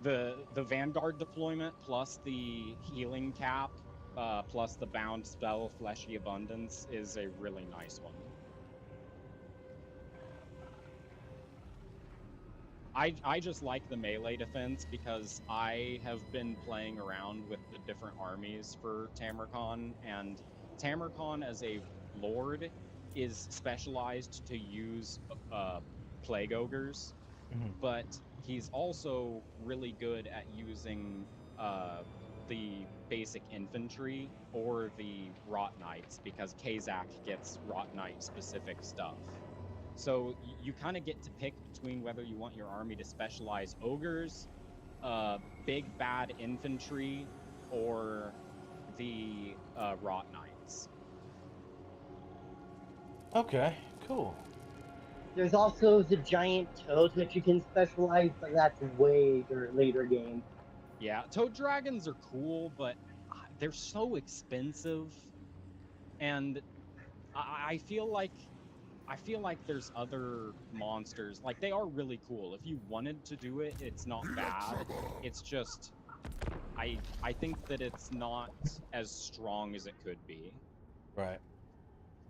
The Vanguard deployment plus the healing cap plus the bound spell Fleshy Abundance is a really nice one. I just like the melee defense because I have been playing around with the different armies for Tamarcon, and Tamarcon as a lord is specialized to use Plague Ogres, but he's also really good at using the basic infantry or the Rot Knights, because Kazak gets Rot Knight specific stuff. So you kind of get to pick between whether you want your army to specialize ogres, big bad infantry, or the Rot Knights. Okay, cool. There's also the giant toads that you can specialize, but that's way later game. Yeah, toad dragons are cool, but they're so expensive, and I feel like there's other monsters. Like, they are really cool. If you wanted to do it, it's not bad. It's just I think that it's not as strong as it could be. Right.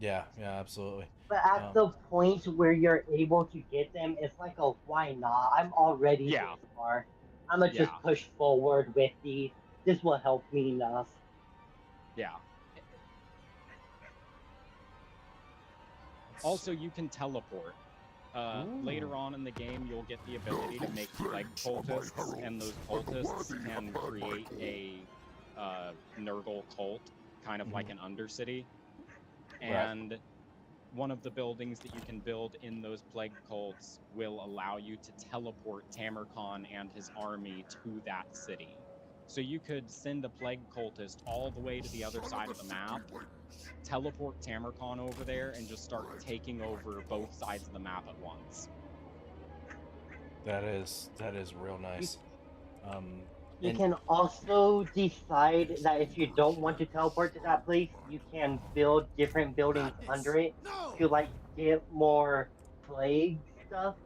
Yeah, absolutely. But at the point where you're able to get them, it's like a why not? I'm already Yeah. this far. I'm gonna just Yeah. push forward with these. This will help me enough. Yeah. Also, you can teleport. Later on in the game, you'll get the ability to make plague cultists, and those cultists can create a Nurgle cult, kind of like an undercity. And one of the buildings that you can build in those plague cults will allow you to teleport Tamarcon and his army to that city. So you could send a plague cultist all the way to the other side of the map, teleport Tamarcon over there, and just start taking over both sides of the map at once. That is real nice. You And- can also decide that if you don't want to teleport to that place, you can build different buildings under it to like get more plague stuff,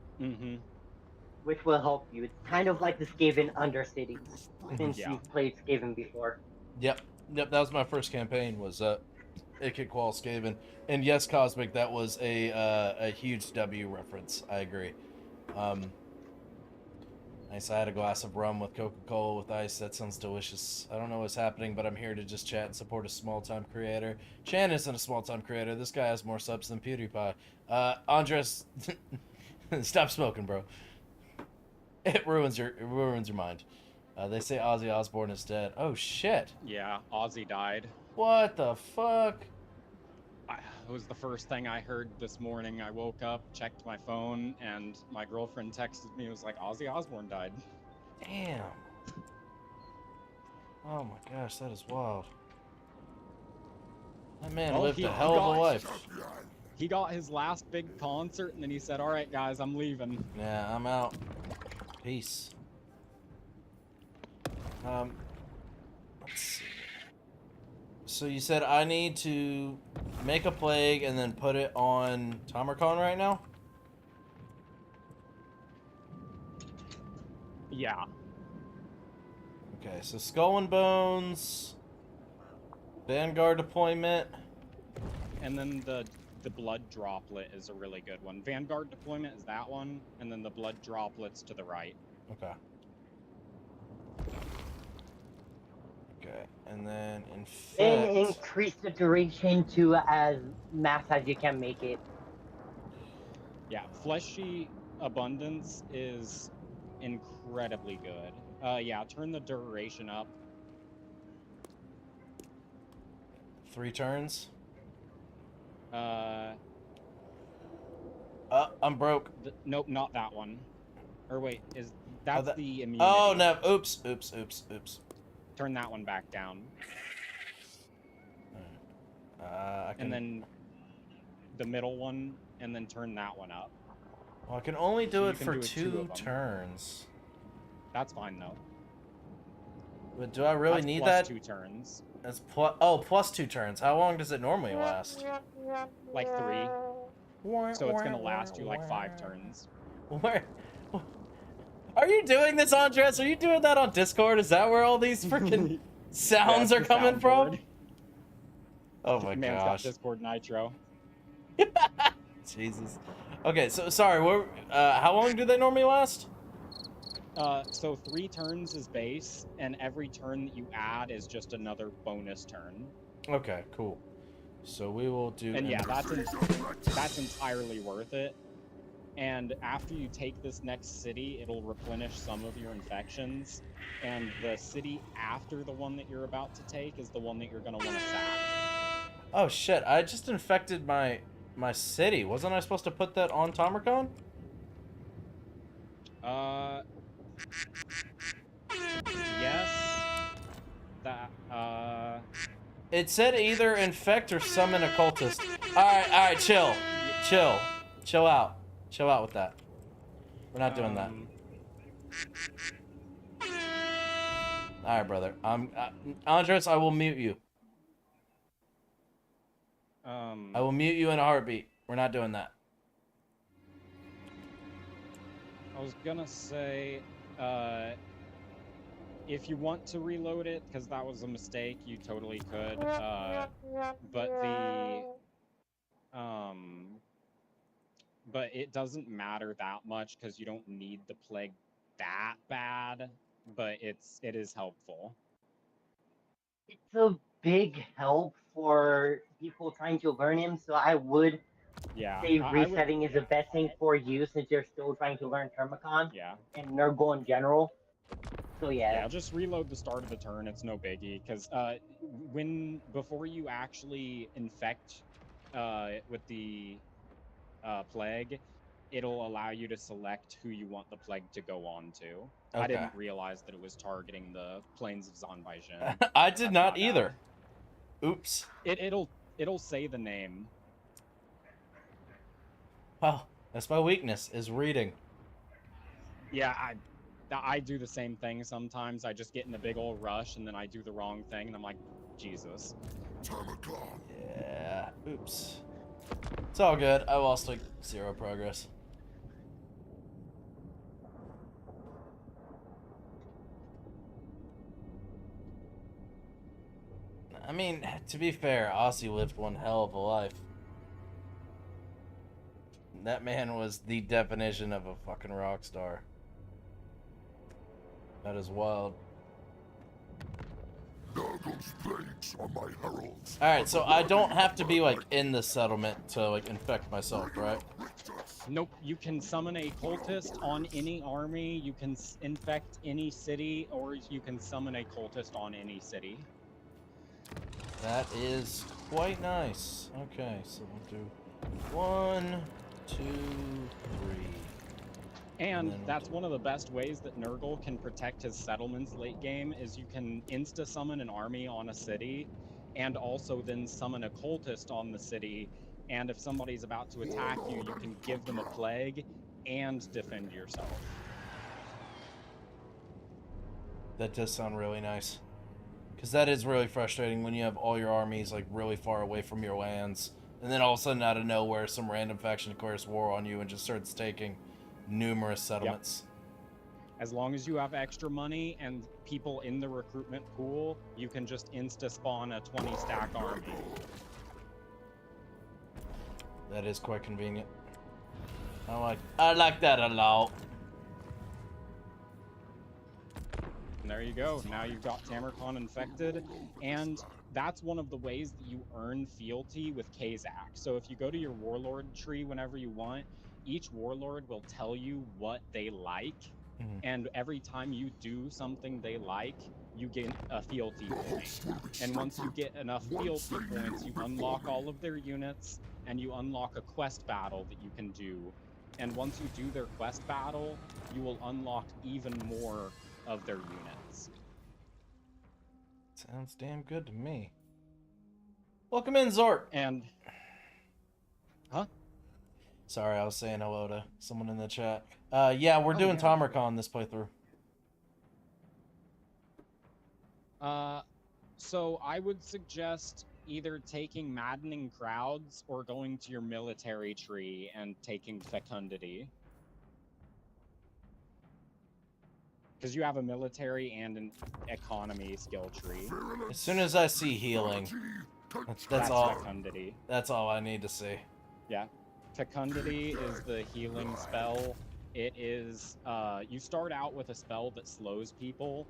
which will help you. It's kind of like the Skaven Undercities, since Yeah. you've played Skaven before. Yep. That was my first campaign. Was Ikit Skaven, and yes, Cosmic. That was a huge W reference. I agree. Nice. I had a glass of rum with Coca-Cola with ice. That sounds delicious. I don't know what's happening, but I'm here to just chat and support a small-time creator. Chan isn't a small-time creator. This guy has more subs than PewDiePie. Andres, stop smoking, bro. It ruins your mind. They say Ozzy Osbourne is dead. Oh shit. Yeah, Ozzy died. What the fuck? It was the first thing I heard this morning. I woke up, checked my phone, and my girlfriend texted me. It was like, Ozzy Osbourne died. Damn. Oh my gosh, that is wild. That man Well, lived he a hell of a got- life. He got his last big concert, and then he said, all right, guys, I'm leaving. Yeah, I'm out. Peace. Let's see. So you said I need to make a plague and then put it on Tamarcon right now? Yeah. Okay, so Skull and Bones, Vanguard deployment. And then the blood droplet is a really good one. Vanguard deployment is that one, and then the blood droplets to the right. Okay. Okay, and then infect. And increase the duration to as max as you can make it. Yeah, Fleshy Abundance is incredibly good. Yeah, turn the duration up. 3 turns. I'm broke. Nope, not that one. Or wait, that's the immunity. Oh no! Oops! Turn that one back down. And then the middle one, and then turn that one up. Well, I can only do So it for do it 2 2 of them. turns. That's fine though. But do I really That's need plus that? 2 turns. That's plus 2 turns. How long does it normally last? Like 3. So it's gonna last you like 5 turns. Where? Are you doing this, Andres? Are you doing that on Discord? Is that where all these freaking sounds Yeah, are it's the coming from? soundboard. Oh my Man's got gosh. Discord Nitro. Jesus. Okay, so sorry. How long do they normally last? So 3 turns is base, and every turn that you add is just another bonus turn. Okay, cool. So we will do. And yeah, that's entirely worth it. And after you take this next city, it'll replenish some of your infections. And the city after the one that you're about to take is the one that you're gonna want to sack. Oh shit! I just infected my city. Wasn't I supposed to put that on Tamarcon? Yes. It said either infect or summon a cultist. All right, chill out with that. We're not doing that. All right, brother. Andres, I will mute you. I will mute you in a heartbeat. We're not doing that. I was gonna say, if you want to reload it, because that was a mistake, you totally could. But but it doesn't matter that much because you don't need the plague that bad. But it is helpful. It's a big help for people trying to learn him, so I would Yeah, say I would. resetting is the best thing for you since you're still trying to learn Termicon Yeah. and Nurgle in general. So Yeah, just reload the start of the turn. It's no biggie because before you actually infect with the plague, it'll allow you to select who you want the plague to go on to. Okay. I didn't realize that it was targeting the plains of Zanbaijin. I did not my bad. either. Oops. It'll say the name. Well, that's my weakness, is reading. Yeah, I do the same thing sometimes. I just get in a big old rush and then I do the wrong thing and I'm like, Jesus. Termicon. Yeah. Oops. It's all good. I lost like 0 progress. I mean, to be fair, Aussie lived one hell of a life. That man was the definition of a fucking rock star. That is wild. Nurgle's plagues are my heralds. Alright, so I don't have to be, like, in the settlement to, like, infect myself, right? Nope, you can summon a cultist on any army, you can infect any city, or you can summon a cultist on any city. That is quite nice. Okay, so we'll do 1, 2, 3. And that's one of the best ways that Nurgle can protect his settlements late game, is you can insta-summon an army on a city, and also then summon a cultist on the city, and if somebody's about to attack you, you can give them a plague and defend yourself. That does sound really nice. Because that is really frustrating when you have all your armies, like, really far away from your lands, and then all of a sudden, out of nowhere, some random faction declares war on you and just starts taking numerous settlements. Yep. As long as you have extra money and people in the recruitment pool, you can just insta-spawn a 20-stack army. That is quite convenient. I like that a lot. And there you go. Now you've got Tamarcon infected, and that's one of the ways that you earn fealty with Kazak. So if you go to your warlord tree whenever you want, each warlord will tell you what they like, and every time you do something they like, you get a fealty point. And once you get enough fealty points, you unlock all of their units, and you unlock a quest battle that you can do. And once you do their quest battle, you will unlock even more of their units. Sounds damn good to me. Welcome in, Zort. And huh? Sorry, I was saying hello to someone in the chat. Yeah, we're doing Tamarcon this playthrough. So I would suggest either taking Maddening Crowds or going to your military tree and taking Fecundity. Because you have a military and an economy skill tree. As soon as I see healing, that's all. Fecundity. That's all I need to see. Yeah. Fecundity is the healing spell. It is, you start out with a spell that slows people.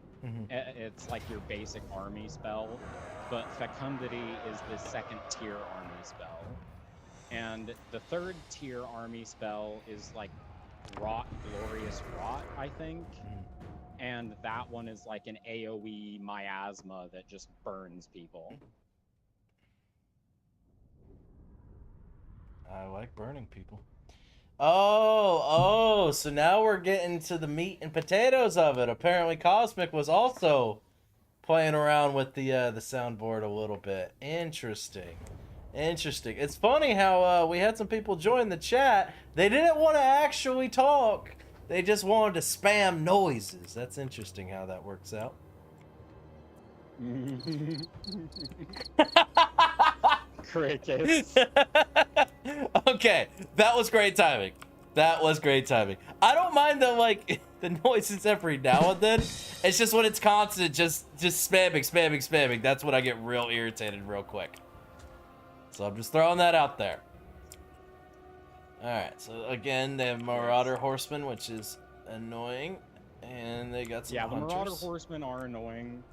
It's like your basic army spell, but Fecundity is the second tier army spell. And the third tier army spell is like Rot, Glorious Rot, I think. And that one is like an AoE miasma that just burns people. I like burning people. Oh, so now we're getting to the meat and potatoes of it. Apparently Cosmic was also playing around with the soundboard a little bit. Interesting. It's funny how we had some people join the chat. They didn't want to actually talk. They just wanted to spam noises. That's interesting how that works out. Crickets. Okay, that was great timing. That was great timing. I don't mind the like the noises every now and then. It's just when it's constant, just spamming. That's when I get real irritated real quick. So I'm just throwing that out there. All right. So again, they have Marauder Horsemen, which is annoying, and they got some Yeah, the hunters. Marauder Horsemen are annoying,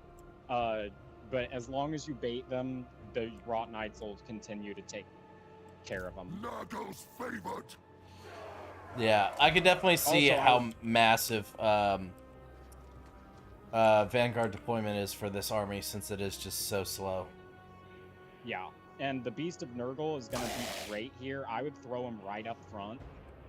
but as long as you bait them, the Rot Knights will continue to take care of them. Nurgle's favored. Yeah, I could definitely see Also, how massive Vanguard deployment is for this army, since it is just so slow. Yeah, and the Beast of Nurgle is going to be great here. I would throw him right up front,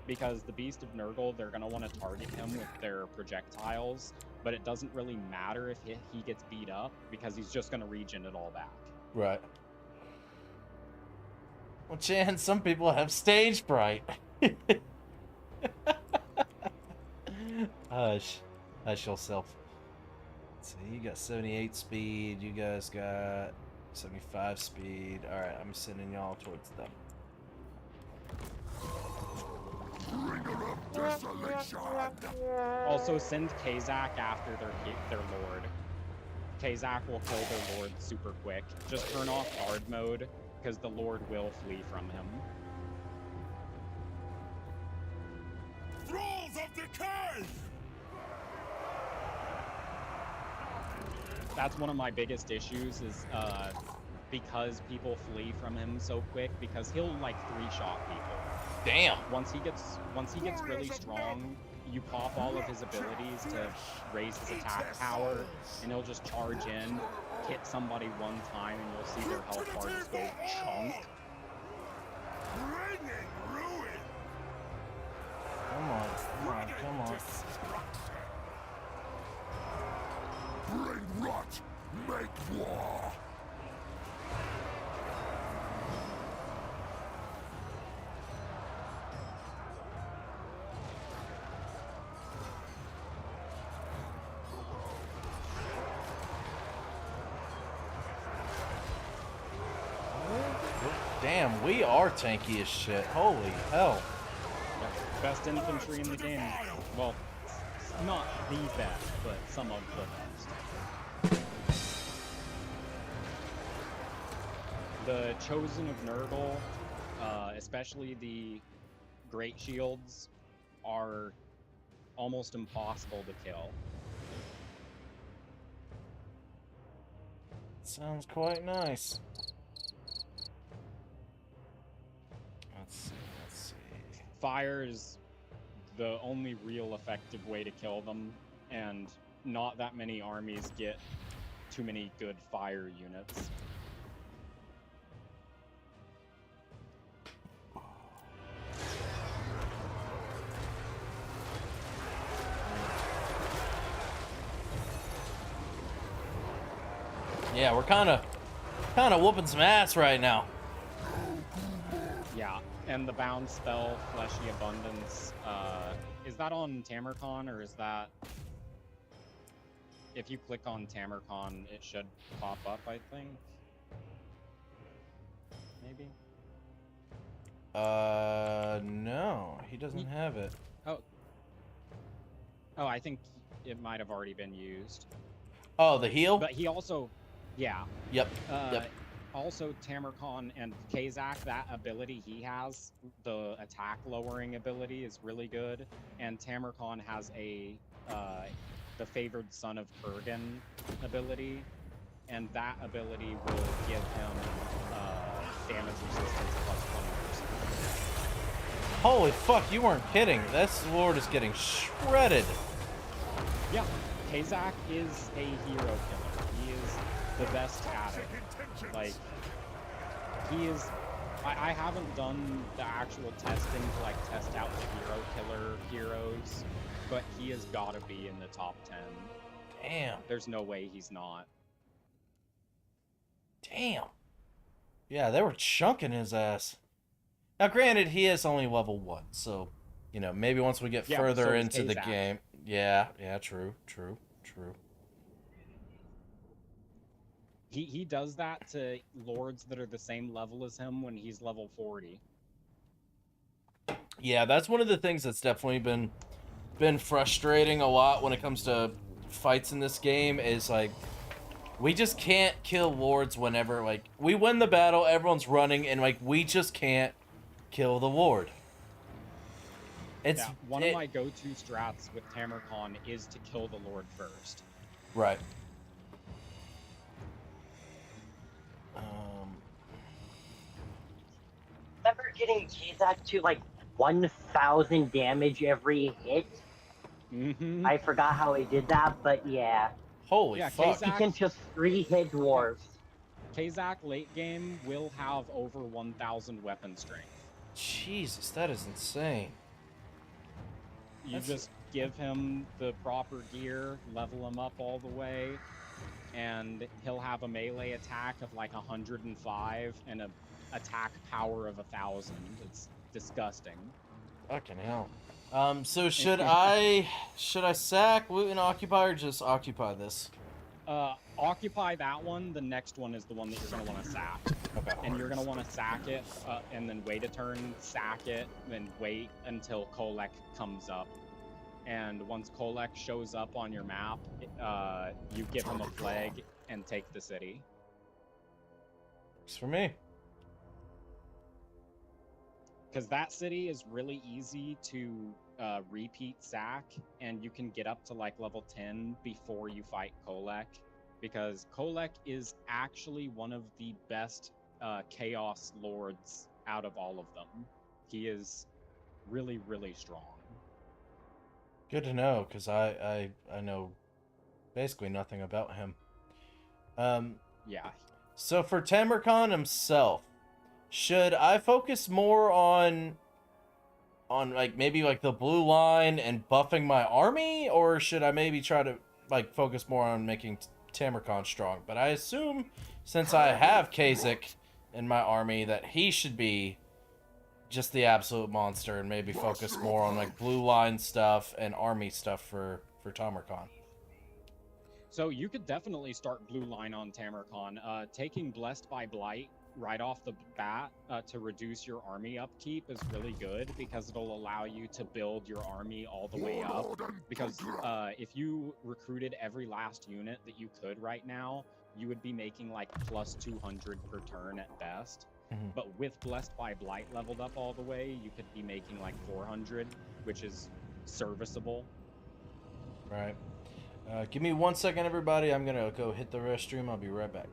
because the Beast of Nurgle, they're going to want to target him with their projectiles, but it doesn't really matter if he gets beat up, because he's just going to regen it all back. Right. Well, Chan, some people have stage fright. Hush yourself. Let's see, you got 78 speed, you guys got 75 speed. Alright, I'm sending y'all towards them. Bringer of desolation. Also, send Kazak after their lord. Kazak will kill their lord super quick. Just turn off guard mode, because the lord will flee from him. Thralls of decay. That's one of my biggest issues, is because people flee from him so quick, because he'll like 3-shot people. Damn. Once he gets really strong, you pop all of his abilities to raise his attack power, and he'll just charge in, hit somebody one time, and you'll see their health bar just go chunk. Bringing ruin. Come on. Bring rot. Make war. Damn, we are tanky as shit. Holy hell. Best infantry in the game. Well, not the best, but some of the best. The Chosen of Nurgle, especially the Great Shields, are almost impossible to kill. Sounds quite nice. Let's see. Fire is the only real effective way to kill them, and not that many armies get too many good fire units. Yeah, we're kind of whooping some ass right now. Yeah, and the bound spell, Fleshy Abundance, is that on Tamarcon, or is that... If you click on Tamarcon, it should pop up, I think? Maybe? No, he doesn't have it. Oh, I think it might have already been used. Oh, the heal? But he also... Yeah. Yep. Also, Tamarcon and Kazak, that ability he has, the attack lowering ability, is really good. And Tamarcon has a the Favored Son of Kurgan ability, and that ability will give him damage resistance plus 20%. Holy fuck, you weren't kidding. This lord is getting shredded. Yeah, Kazak is a hero killer. He is the best at it. Like, he is... I haven't done the actual testing to, like, test out the hero killer heroes, but he has got to be in the top 10. Damn. There's no way he's not. Damn. Yeah, they were chunking his ass. Now, granted, he is only level 1, so, you know, maybe once we get further so is into the Kazak. game. Yeah, true. He does that to lords that are the same level as him when he's level 40. Yeah, that's one of the things that's definitely been frustrating a lot when it comes to fights in this game is like we just can't kill lords whenever like we win the battle, everyone's running, and like we just can't kill the lord. It's Yeah, one of it, my go-to strats with Tamarcon is to kill the Lord first. right. Um, Remember getting Kizak to like 1,000 damage every hit? Mm-hmm. I forgot how he did that, but yeah. holy Yeah, fuck. He can just 3-hit dwarves. Kazak late game will have over 1,000 weapon strength. Jesus, that is insane. You That's just give him the proper gear, level him up all the way, and he'll have a melee attack of like 105 and a attack power of 1,000. It's disgusting. fucking hell. So should I sack, loot, and occupy, or just occupy this? Occupy that one. The next one is the one that you're going to want to sack. Okay. And you're going to want to sack it, and then wait a turn, sack it, then wait until Kolek comes up. And once Kolek shows up on your map, you give him a flag and take the city. Works for me. Because that city is really easy to repeat sack, and you can get up to like level 10 before you fight Kolek. Because Kolek is actually one of the best Chaos Lords out of all of them. He is really, really strong. Good to know, because I know basically nothing about him. Yeah. So for Tamarcon himself, should I focus more on like maybe like the blue line and buffing my army, or should I maybe try to like focus more on making Tamarcon strong? But I assume since I have Kasich in my army that he should be just the absolute monster and maybe focus more on like blue line stuff and army stuff for Tamarcon. So you could definitely start blue line on Tamarcon. Taking Blessed by Blight right off the bat to reduce your army upkeep is really good because it'll allow you to build your army all the way up. Because if you recruited every last unit that you could right now, you would be making like plus 200 per turn at best. Mhm. But with Blessed by Blight leveled up all the way, you could be making like 400, which is serviceable. Right. Give me 1 second, everybody. I'm gonna go hit the restroom. I'll be right back.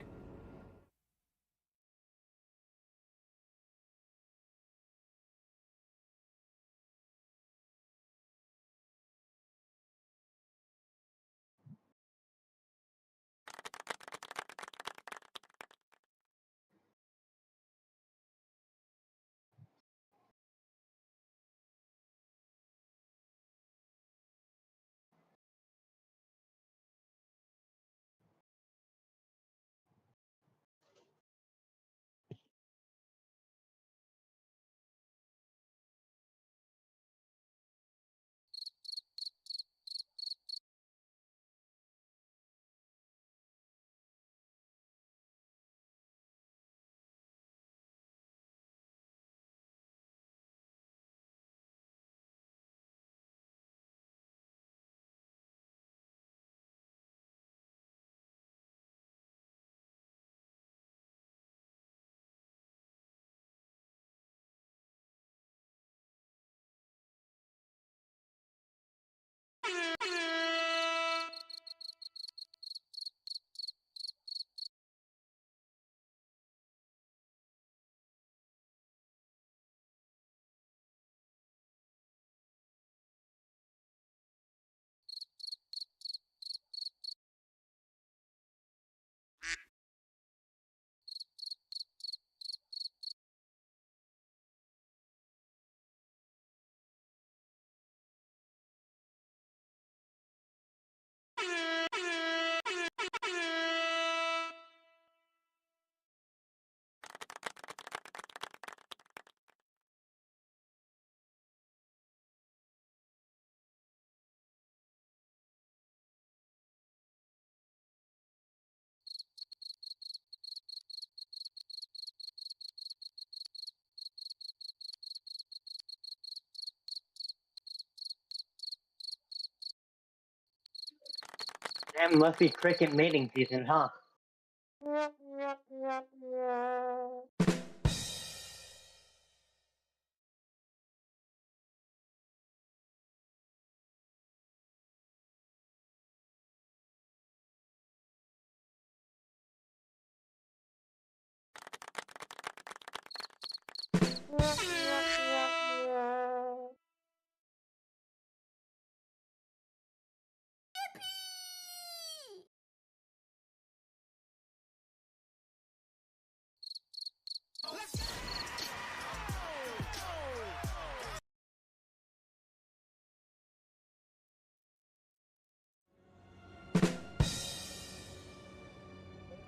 Damn, must be cricket mating season, huh?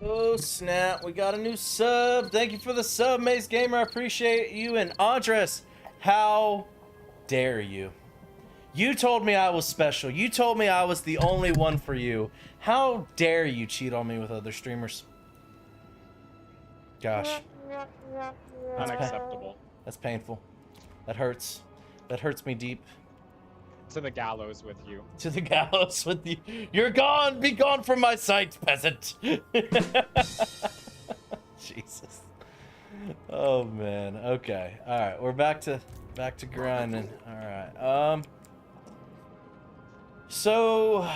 Oh snap, we got a new sub. Thank you for the sub, Maze Gamer. I appreciate you. And Andres, how dare you? You told me I was special. You told me I was the only one for you. How dare you cheat on me with other streamers? Gosh. Unacceptable. That's painful. That hurts. That hurts me deep. To the gallows with you. To the gallows with you. You're gone! Be gone from my sight, peasant! Jesus. Oh man. Okay. Alright, we're back to grinding. Alright. So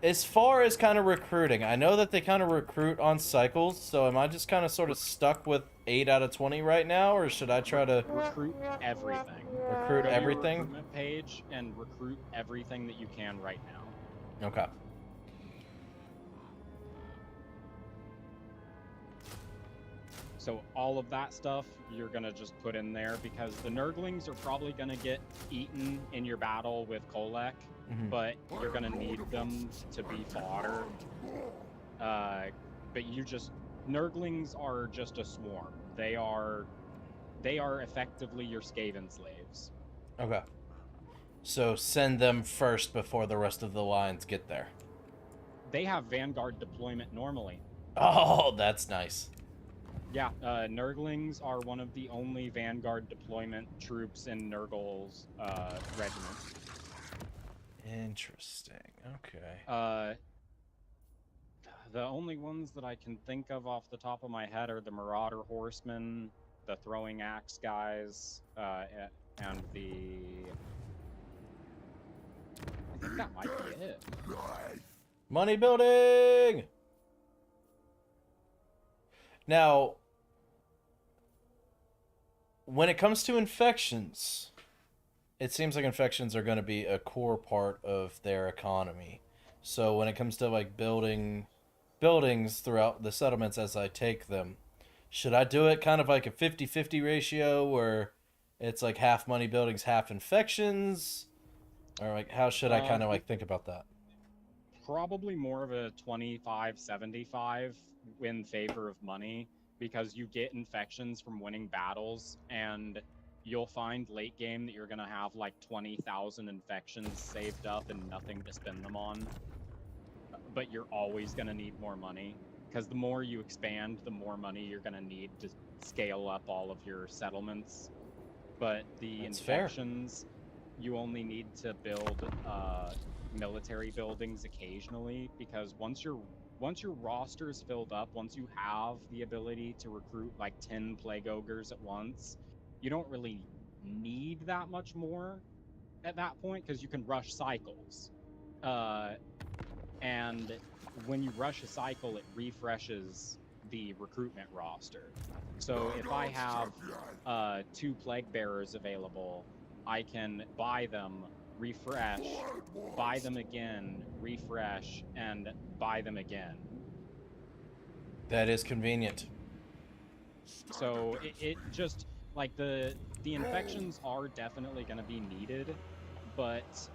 as far as kind of recruiting, I know that they kind of recruit on cycles, so am I just kind of sort of stuck with 8 out of 20 right now, or should I try to Recruit everything. recruit Go to your everything? recruitment page and recruit everything that you can right now. Okay. So all of that stuff you're gonna just put in there because the Nurglings are probably gonna get eaten in your battle with Kolek, but you're gonna need them to be fodder. But Nurglings are just a swarm. They are effectively your Skaven slaves. Okay. So send them first before the rest of the lines get there. They have Vanguard deployment normally. Oh, that's nice. Yeah, Nurglings are one of the only Vanguard deployment troops in Nurgle's regiment. Interesting. Okay. The only ones that I can think of off the top of my head are the Marauder Horsemen, the Throwing Axe guys, and the... I think that might be it. Money building! Now, when it comes to infections, it seems like infections are going to be a core part of their economy. So when it comes to like buildings throughout the settlements as I take them, should I do it kind of like a 50-50 ratio where it's like half money buildings, half infections? Or like how should I kind of like think about that? Probably more of a 25-75 in favor of money because you get infections from winning battles and you'll find late game that you're going to have like 20,000 infections saved up and nothing to spend them on. But you're always going to need more money because the more you expand, the more money you're going to need to scale up all of your settlements. But the That's fair. infections, you only need to build military buildings occasionally because once your roster is filled up, once you have the ability to recruit like 10 plague ogres at once, you don't really need that much more at that point because you can rush cycles. And when you rush a cycle, it refreshes the recruitment roster. So if I have 2 plague bearers available, I can buy them, refresh, buy them again, refresh, and buy them again. That is convenient. So it just like the infections are definitely going to be needed, but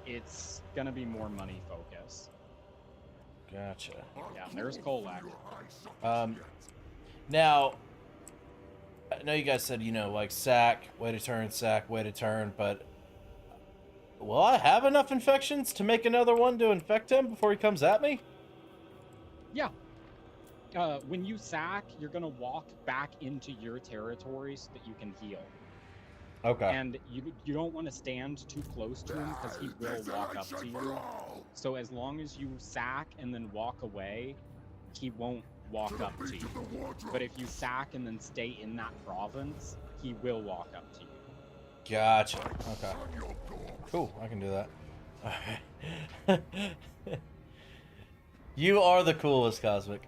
it's going to be more money focus. Gotcha. Yeah, and there's Kolak. Now, I know you guys said, you know, like sack, way to turn, but will I have enough infections to make another one to infect him before he comes at me? Yeah. When you sack, you're going to walk back into your territory so that you can heal. Okay. And you don't want to stand too close to him because he will walk up to you. So as long as you sack and then walk away, he won't walk up to you. But if you sack and then stay in that province, he will walk up to you. Gotcha. Okay. Cool. I can do that. Alright. You are the coolest, Cosmic.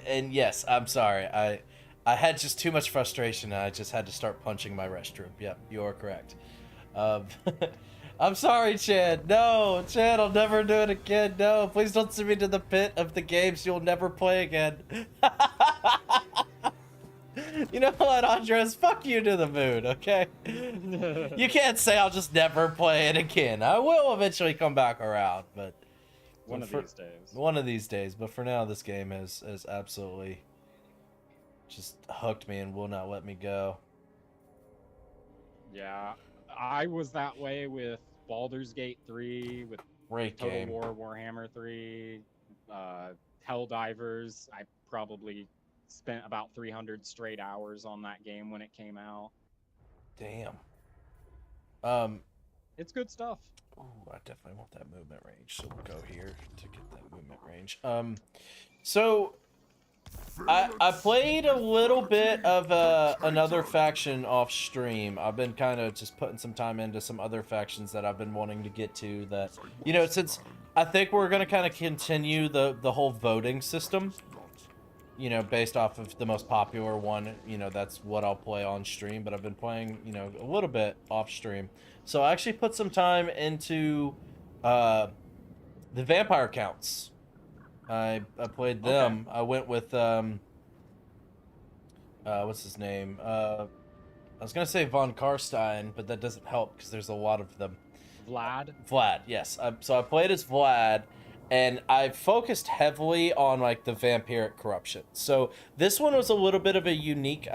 And yes, I'm sorry. I had just too much frustration and I just had to start punching my restroom. Yep, you are correct. I'm sorry, Chad. No, Chad, I'll never do it again. No, please don't send me to the pit of the games you'll never play again. You know what, Andres? Fuck you to the moon, okay? You can't say I'll just never play it again. I will eventually come back around, but... One of these days. One of these days, but for now, this game has absolutely just hooked me and will not let me go. Yeah, I was that way with Baldur's Gate 3, with Great Total game. War Warhammer 3, Helldivers. I probably spent about 300 straight hours on that game when it came out. Damn. It's good stuff. Ooh, I definitely want that movement range, so we'll go here to get that movement range. So I played a little bit of another faction off stream. I've been kind of just putting some time into some other factions that I've been wanting to get to that, you know, since I think we're going to kind of continue the whole voting system, you know, based off of the most popular one, you know, that's what I'll play on stream, but I've been playing, you know, a little bit off stream. So I actually put some time into the vampire counts. I played them. Okay. I went with what's his name? I was gonna say Von Karstein, but that doesn't help because there's a lot of them. Vlad, yes. So I played as Vlad, and I focused heavily on like the vampiric corruption. So this one was a little bit of a unique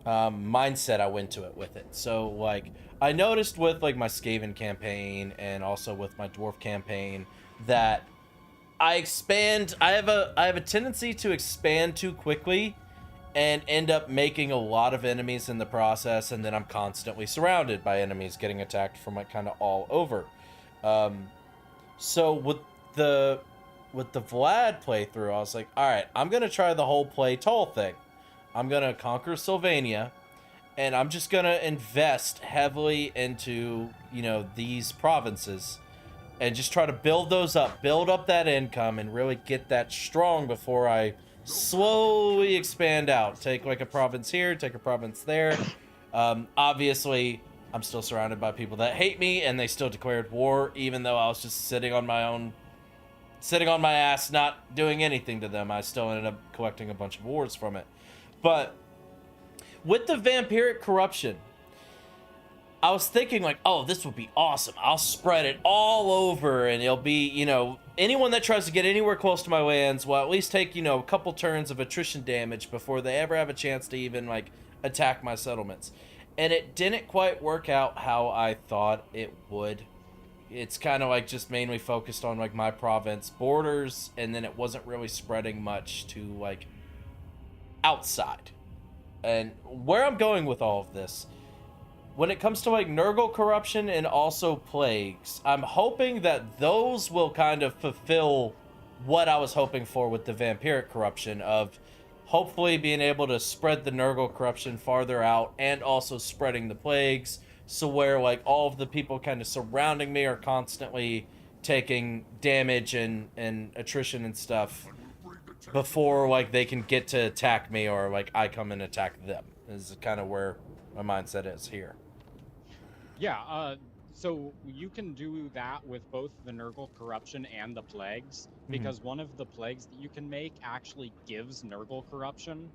mindset I went to it with it. So like I noticed with like my Skaven campaign and also with my dwarf campaign that I have a tendency to expand too quickly and end up making a lot of enemies in the process, and then I'm constantly surrounded by enemies getting attacked from like kind of all over. So with the Vlad playthrough, I was like, all right, I'm gonna try the whole play tall thing. I'm gonna conquer Sylvania, and I'm just gonna invest heavily into, you know, these provinces, and just try to build those up, build up that income, and really get that strong before I slowly expand out. Take like a province here, take a province there. Obviously, I'm still surrounded by people that hate me, and they still declared war, even though I was just sitting on my ass, not doing anything to them. I still ended up collecting a bunch of wars from it. But with the vampiric corruption, I was thinking like, oh, this would be awesome. I'll spread it all over, and it'll be, you know, anyone that tries to get anywhere close to my lands will at least take, you know, a couple turns of attrition damage before they ever have a chance to even like attack my settlements. And it didn't quite work out how I thought it would. It's kind of like just mainly focused on like my province borders, and then it wasn't really spreading much to like outside. And where I'm going with all of this, when it comes to like Nurgle corruption and also plagues, I'm hoping that those will kind of fulfill what I was hoping for with the vampiric corruption, of hopefully being able to spread the Nurgle corruption farther out and also spreading the plagues, so where like all of the people kind of surrounding me are constantly taking damage and attrition and stuff before like they can get to attack me, or like I come and attack them. This is kind of where my mindset is here. Yeah, so you can do that with both the Nurgle corruption and the plagues, because one of the plagues that you can make actually gives Nurgle corruption.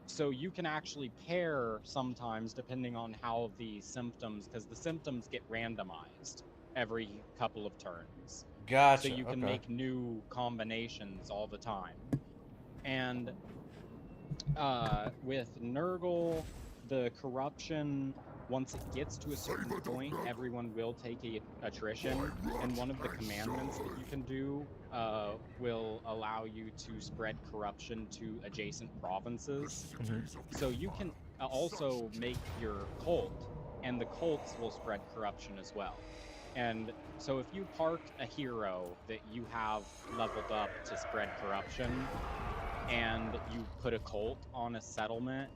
So you can actually pair sometimes, depending on how the symptoms, because the symptoms get randomized every couple of turns. Gotcha. So you can make new combinations all the time. And with Nurgle, the corruption, once it gets to a certain point, everyone will take attrition, and one of the commandments that you can do will allow you to spread corruption to adjacent provinces. So you can also make your cult, and the cults will spread corruption as well. And so if you park a hero that you have leveled up to spread corruption, and you put a cult on a settlement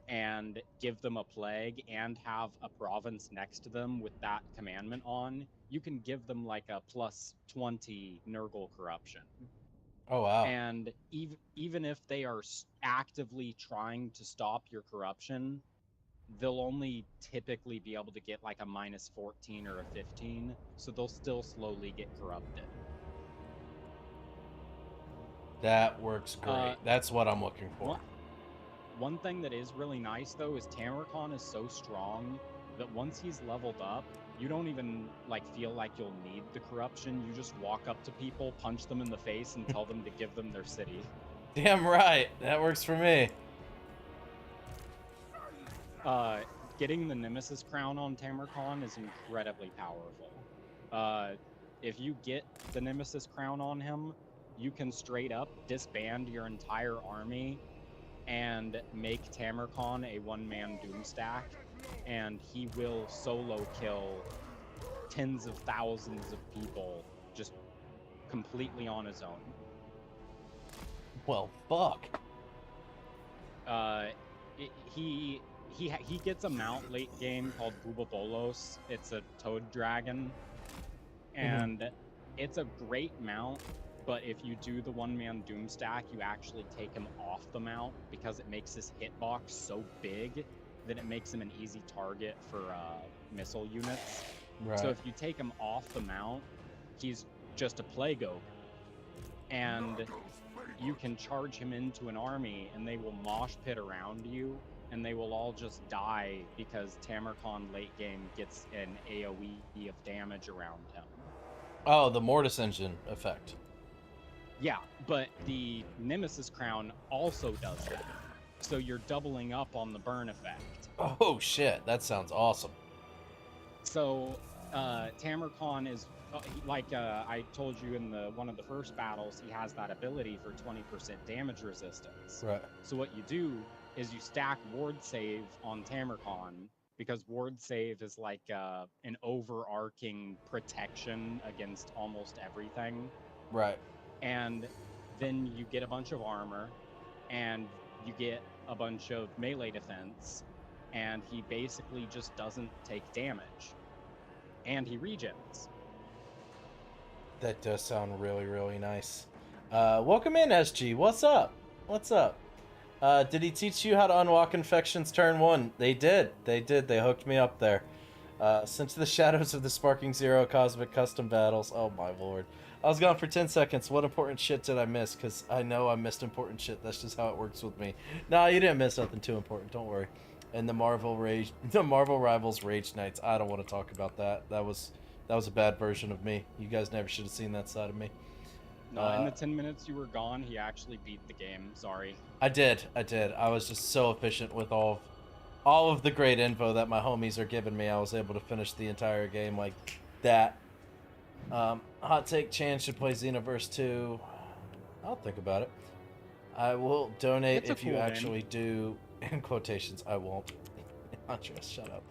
and give them a plague and have a province next to them with that commandment on, you can give them like a plus 20 Nurgle corruption. Oh wow. And even if they are actively trying to stop your corruption, they'll only typically be able to get like a minus 14 or a 15, so they'll still slowly get corrupted. That works great. That's what I'm looking for. One thing that is really nice though is Tamarcon is so strong that once he's leveled up, you don't even like feel like you'll need the corruption. You just walk up to people, punch them in the face, and tell them to give them their city. Damn right. That works for me. Getting the Nemesis crown on Tamarcon is incredibly powerful. If you get the Nemesis crown on him, you can straight up disband your entire army and make Tamarcon a one-man doomstack, and he will solo kill tens of thousands of people just completely on his own. Well, fuck. He gets a mount late game called Bubobolos. It's a toad dragon, and it's a great mount. But if you do the one-man doomstack, you actually take him off the mount because it makes his hitbox so big that it makes him an easy target for missile units. Right. So if you take him off the mount, he's just a plague ogre. And you can charge him into an army and they will mosh pit around you and they will all just die because Tamarcon late game gets an AoE of damage around him. Oh, the Mortis engine effect. Yeah, but the Nemesis crown also does that. So you're doubling up on the burn effect. Oh shit, that sounds awesome. So Tamarcon is like I told you in one of the first battles, he has that ability for 20% damage resistance. Right. So what you do is you stack ward save on Tamarcon, because ward save is like an overarching protection against almost everything. Right. And then you get a bunch of armor, and you get a bunch of melee defense, and he basically just doesn't take damage. And he regens. That does sound really, really nice. Welcome in, SG. What's up? What's up? Did he teach you how to unlock infections turn 1? They did. They did. They hooked me up there. Since the shadows of the Sparking Zero Cosmic Custom Battles. Oh my lord. I was gone for 10 seconds. What important shit did I miss? Because I know I missed important shit. That's just how it works with me. No, you didn't miss nothing too important. Don't worry. And the Marvel Rivals Rage Nights. I don't want to talk about that. That was a bad version of me. You guys never should have seen that side of me. No, in the 10 minutes you were gone, he actually beat the game. Sorry. I did. I was just so efficient with all of the great info that my homies are giving me. I was able to finish the entire game like that. Hot take, Chan should play Xenoverse 2. I'll think about it. I will donate if you actually do. In quotations, I won't. Andres, shut up.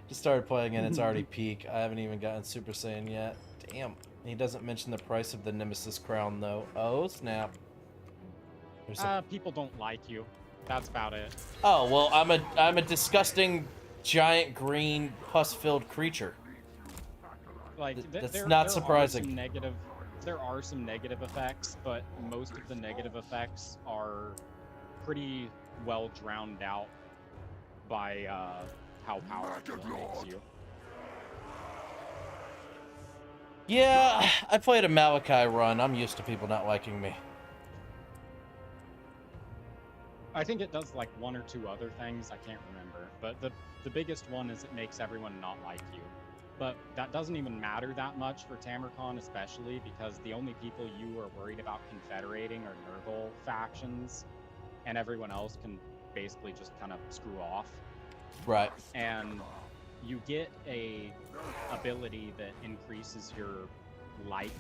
Just started playing and it's already peak. I haven't even gotten Super Saiyan yet. Damn. He doesn't mention the price of the Nemesis crown though. Oh snap. People don't like you. That's about it. Oh well, I'm a disgusting, giant green pus-filled creature. Like that's not surprising. There are some negative effects, but most of the negative effects are pretty well drowned out by how powerful it makes you. Yeah, I played a Malachi run. I'm used to people not liking me. I think it does like one or two other things, I can't remember. But the biggest one is it makes everyone not like you. But that doesn't even matter that much for Tamarcon, especially because the only people you are worried about confederating are Nurgle factions, and everyone else can basically just kind of screw off. Right. And you get a ability that increases your life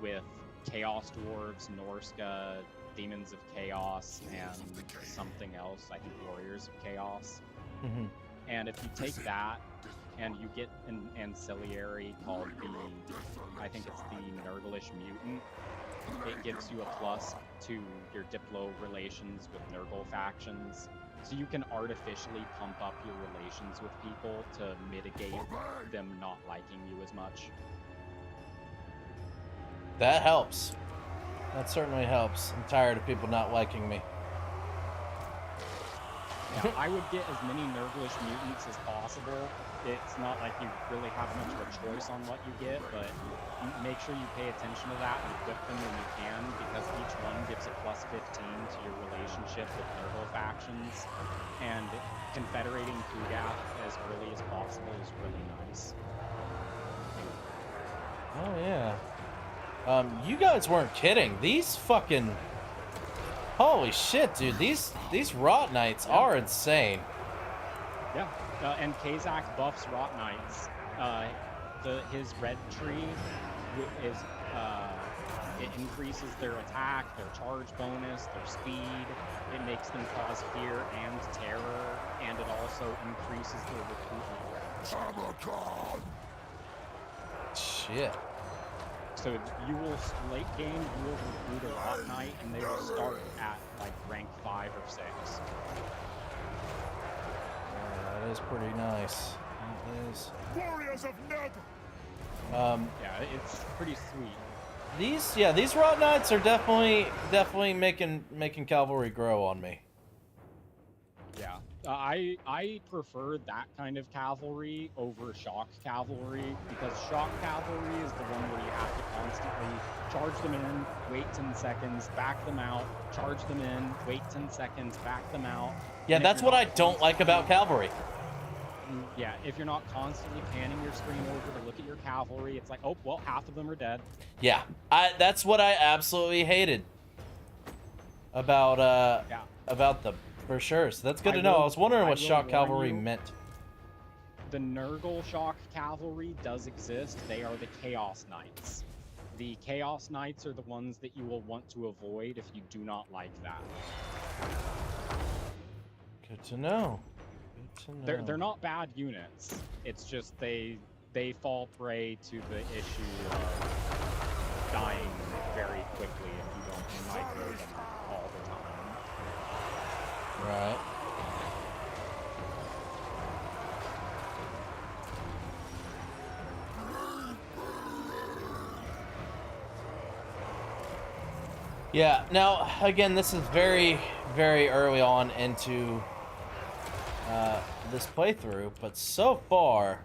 with Chaos Dwarves, Norska, Demons of Chaos and something else. I think Warriors of Chaos. Mhm. And if you take that and you get an ancillary called I think it's the Nurglish Mutant, it gives you a plus to your Diplo relations with Nurgle factions. So you can artificially pump up your relations with people to mitigate them not liking you as much. That helps. That certainly helps. I'm tired of people not liking me. Yeah, I would get as many Nurglish mutants as possible. It's not like you really have much of a choice on what you get, but make sure you pay attention to that and equip them when you can, because each one gives a plus 15 to your relationship with Nurgle factions, and confederating Kugath as early as possible is really nice. Oh yeah. You guys weren't kidding. These fucking holy shit, dude. These Rot Knights are insane. Yeah, and Kazak buffs Rot Knights. His red tree is it increases their attack, their charge bonus, their speed. It makes them cause fear and terror, and it also increases their recruitment. Shit. So you will late game, you will recruit a Rot Knight, and they will start at like rank 5 or 6. That is pretty nice. It is. Warriors of Nurgle! Yeah, it's pretty sweet. These Rot Knights are definitely making cavalry grow on me. Yeah, I prefer that kind of cavalry over shock cavalry, because shock cavalry is the one where you have to constantly charge them in, wait 10 seconds, back them out, charge them in, wait 10 seconds, back them out. Yeah, that's what I don't like about cavalry. Yeah, if you're not constantly panning your screen over to look at your cavalry, it's like, oh, well, half of them are dead. Yeah, that's what I absolutely hated about them, for sure. So that's good to know. I was wondering what shock cavalry meant. The Nurgle shock cavalry does exist. They are the Chaos Knights. The Chaos Knights are the ones that you will want to avoid if you do not like that. Good to know. They're not bad units. It's just they fall prey to the issue of dying very quickly if you don't micro them all the time. Right. Yeah, now, again, this is very, very early on into this playthrough, but so far,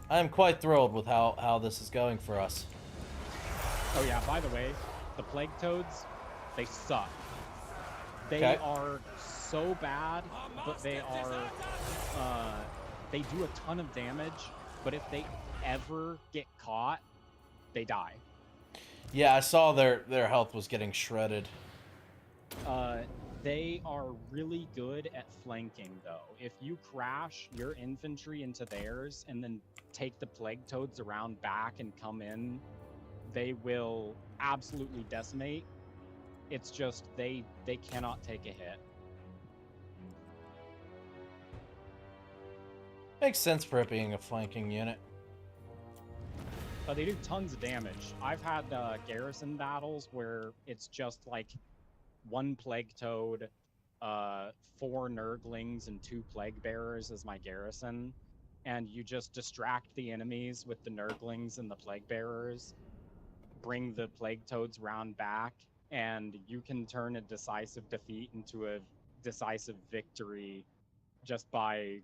I am quite thrilled with how this is going for us. Oh yeah, by the way, the Plague Toads, they suck. They are so bad, but they do a ton of damage, but if they ever get caught, they die. Yeah, I saw their health was getting shredded. They are really good at flanking, though. If you crash your infantry into theirs and then take the Plague Toads around back and come in, they will absolutely decimate. It's just they cannot take a hit. Makes sense for it being a flanking unit. They do tons of damage. I've had garrison battles where it's just like 1 Plague Toad, 4 Nurglings, and 2 Plague Bearers as my garrison, and you just distract the enemies with the Nurglings and the Plague Bearers, bring the Plague Toads round back, and you can turn a decisive defeat into a decisive victory just by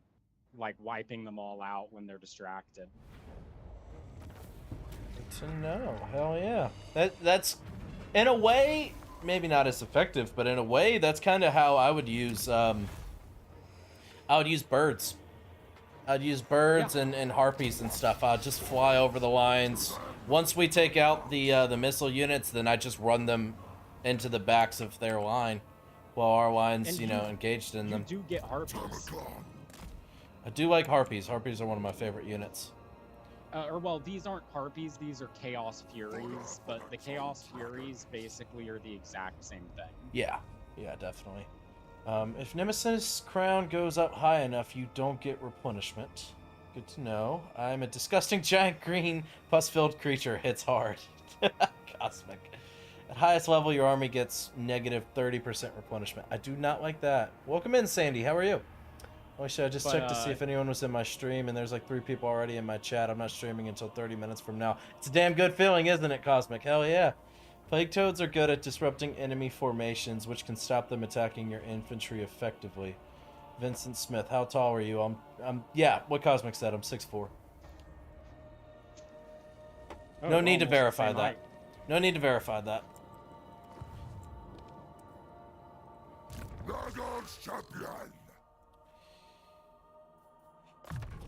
like wiping them all out when they're distracted. Good to know. Hell yeah. That's in a way maybe not as effective, but in a way that's kind of how I would use birds. I'd use birds and harpies and stuff. I'd just fly over the lines. Once we take out the missile units, then I just run them into the backs of their line while our line's, engaged in them. You do get harpies. I do like harpies. Harpies are one of my favorite units. Or well, these aren't harpies, these are Chaos Furies, but the Chaos Furies basically are the exact same thing. Yeah, yeah, definitely. If Nemesis Crown goes up high enough, you don't get replenishment. Good to know. I'm a disgusting giant green pus-filled creature. Hits hard. Cosmic. At highest level, your army gets negative 30% replenishment. I do not like that. Welcome in, Sandy. How are you? Oh shit, I just checked to see if anyone was in my stream, and there's like 3 people already in my chat. I'm not streaming until 30 minutes from now. It's a damn good feeling, isn't it, Cosmic? Hell yeah. Plague Toads are good at disrupting enemy formations, which can stop them attacking your infantry effectively. Vincent Smith, how tall are you? Yeah, what Cosmic said, I'm 6'4". Oh, No we're need to almost the verify same that. height. No need to verify that. Nurgle's champion.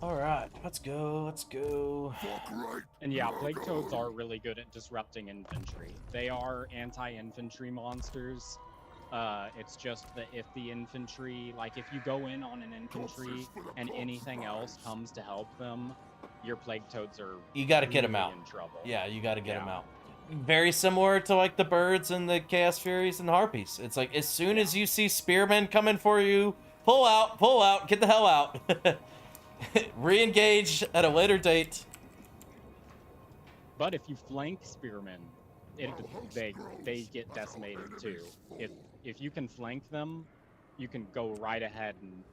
Alright, let's go, let's go. Fuck right. And yeah, Plague Toads are really good at disrupting infantry. They are anti-infantry monsters. It's just that if the infantry, like if you go in on an infantry and anything else comes to help them, your Plague Toads are You gotta get them really out. in trouble. Yeah, you gotta get Yeah. them out. Very similar to like the birds and the Chaos Furies and Harpies. It's like as soon as you see spearmen coming for you, pull out, get the hell out. Re-engage at a later date. But if you flank spearmen, they get decimated too. If you can flank them, you can go right ahead and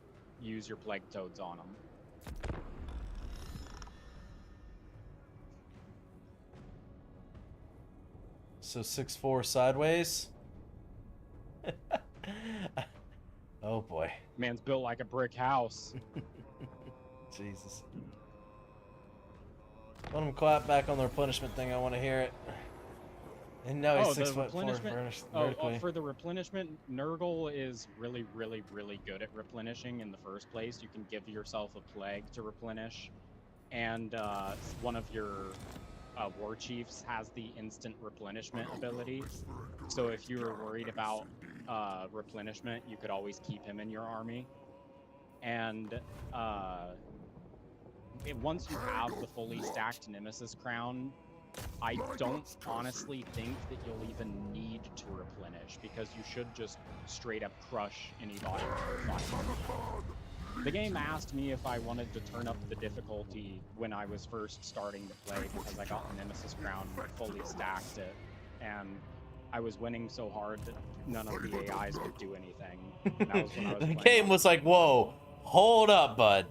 use your Plague Toads on them. So 6'4" sideways. Oh boy. Man's built like a brick house. Jesus. Let him clap back on the replenishment thing. I want to hear it. And now he's 6'4" vertically. For the replenishment, Nurgle is really, really, really good at replenishing in the first place. You can give yourself a plague to replenish. And one of your war chiefs has the instant replenishment ability. So if you were worried about replenishment, you could always keep him in your army. And once you have the fully stacked Nemesis Crown, I don't honestly think that you'll even need to replenish, because you should just straight up crush anybody you're fighting. The game asked me if I wanted to turn up the difficulty when I was first starting to play, because I got the Nemesis Crown fully stacked it, and I was winning so hard that none of the AIs could do anything. And that was when I was The playing game was like, whoa, hold up, bud.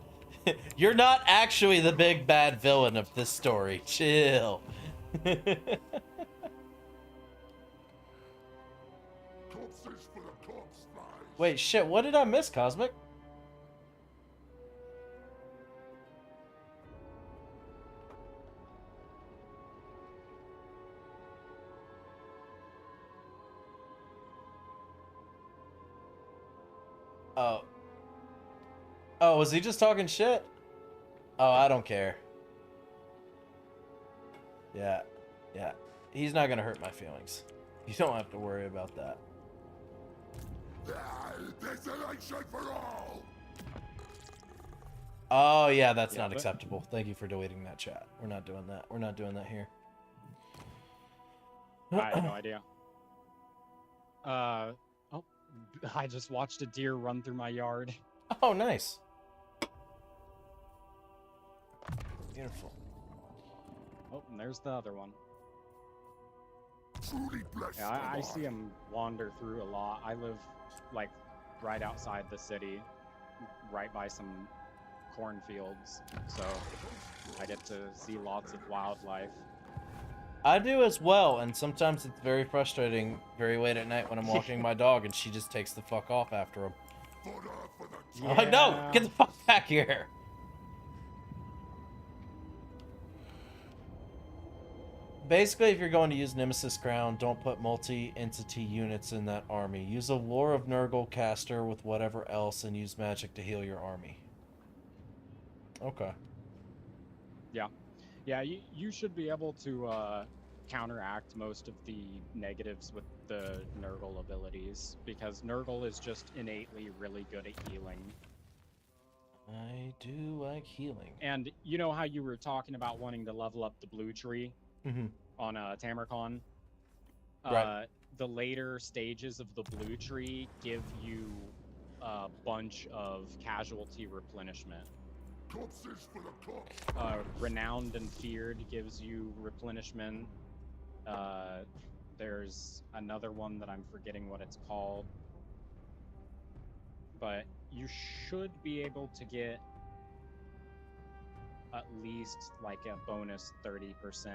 You're not actually the big bad villain of this story. Chill. Wait, shit, what did I miss, Cosmic? Oh. Oh, was he just talking shit? Oh, I don't care. Yeah. Yeah. He's not gonna hurt my feelings. You don't have to worry about that. Desolation for all. Oh, yeah, that's Yeah, not but- acceptable. Thank you for deleting that chat. We're not doing that. We're not doing that here. I have no idea. Oh, I just watched a deer run through my yard. Oh, nice. Beautiful. Oh, and there's the other one. Truly blessed. Yeah, I see him wander through a lot. I live, like, right outside the city, right by some cornfields, so I get to see lots of wildlife. I do as well, and sometimes it's very frustrating very late at night when I'm walking my dog and she just takes the fuck off after him. I'm like, no, get the fuck back here. Basically, if you're going to use Nemesis Crown, don't put multi-entity units in that army. Use a Lore of Nurgle caster with whatever else and use magic to heal your army. Okay. Yeah, you should be able to counteract most of the negatives with the Nurgle abilities, because Nurgle is just innately really good at healing. I do like healing. And you know how you were talking about wanting to level up the blue tree Mm-hmm. on Tamarcon? Right. The later stages of the blue tree give you a bunch of casualty replenishment. Corpses for the cops. Renowned and Feared gives you replenishment. There's another one that I'm forgetting what it's called. But you should be able to get at least like a bonus 30%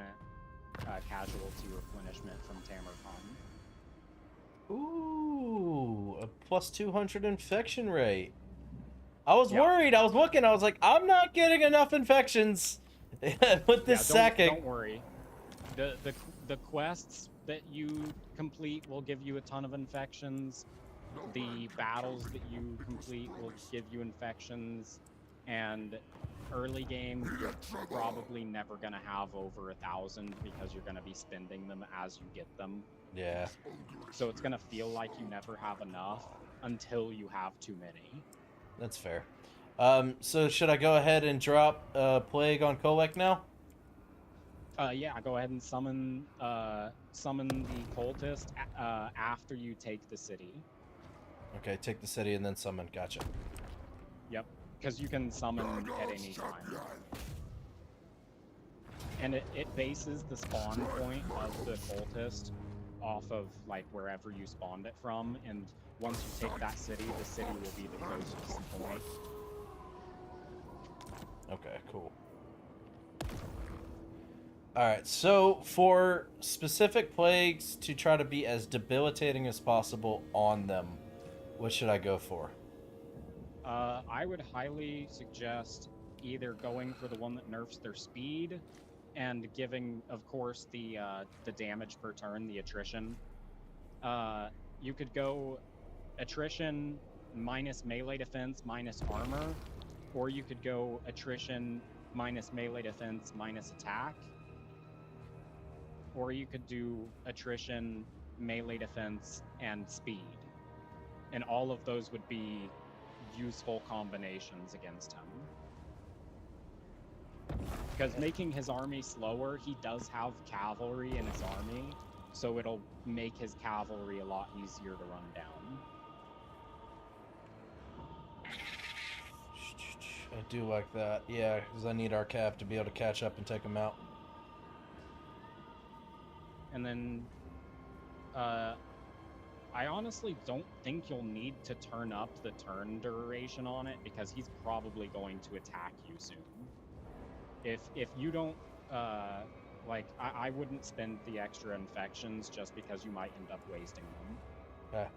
casualty replenishment from Tamarcon. Ooh, a plus 200 infection rate. I was Yeah. worried. I was looking. I was like, I'm not getting enough infections with this sacking. Don't worry. The quests that you complete will give you a ton of infections. The battles that you complete will give you infections, and early game you're probably never gonna have over 1,000 because you're gonna be spending them as you get them. Yeah. So it's gonna feel like you never have enough until you have too many. That's fair. So should I go ahead and drop Plague on Kolek now? Yeah, go ahead and summon the cultist after you take the city. Okay, take the city and then summon. Gotcha. Yep, because you can summon at any time. And it bases the spawn point of the cultist off of like wherever you spawned it from, and once you take that city, the city will be the closest point. Okay, cool. Alright, so for specific plagues to try to be as debilitating as possible on them, what should I go for? I would highly suggest either going for the one that nerfs their speed and giving, of course, the damage per turn, the attrition. You could go attrition minus melee defense minus armor, or you could go attrition minus melee defense minus attack, or you could do attrition, melee defense, and speed. And all of those would be useful combinations against him. Because making his army slower, he does have cavalry in his army, so it'll make his cavalry a lot easier to run down. I do like that. Yeah, because I need our cap to be able to catch up and take him out. And then, I honestly don't think you'll need to turn up the turn duration on it, because he's probably going to attack you soon. If you don't, I wouldn't spend the extra infections just because you might end up wasting them. Okay.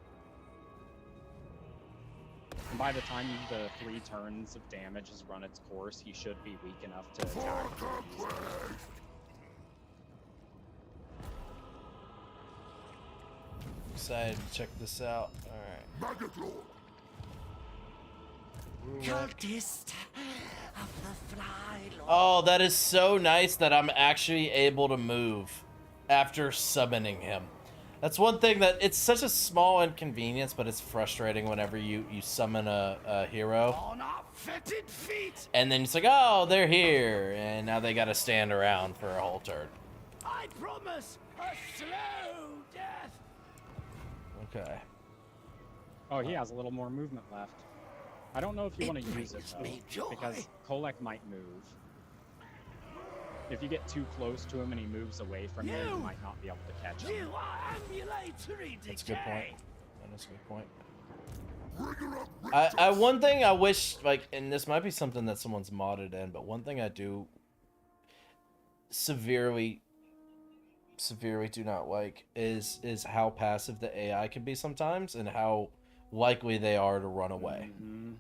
And by the time the 3 turns of damage has run its course, he should be weak enough to attack you easily. Excited to check this out. Alright. Cultist of the Fly Lord. Oh, that is so nice that I'm actually able to move after summoning him. That's one thing that it's such a small inconvenience, but it's frustrating whenever you summon a hero. On our fetid feet. And then it's like, oh, they're here. And now they gotta stand around for a whole turn. I promise a slow death. Okay. Oh, he has a little more movement left. I don't know if you It want to use it, brings though, me joy. because Kolek might move. If you get too close to him and he moves away from you, you might not be able to catch him. You are ambulatory decay. That's a good point. That's a good point. I one thing I wish, like, and this might be something that someone's modded in, but one thing I do severely do not like is how passive the AI can be sometimes, and how likely they are to run away. Mm-hmm.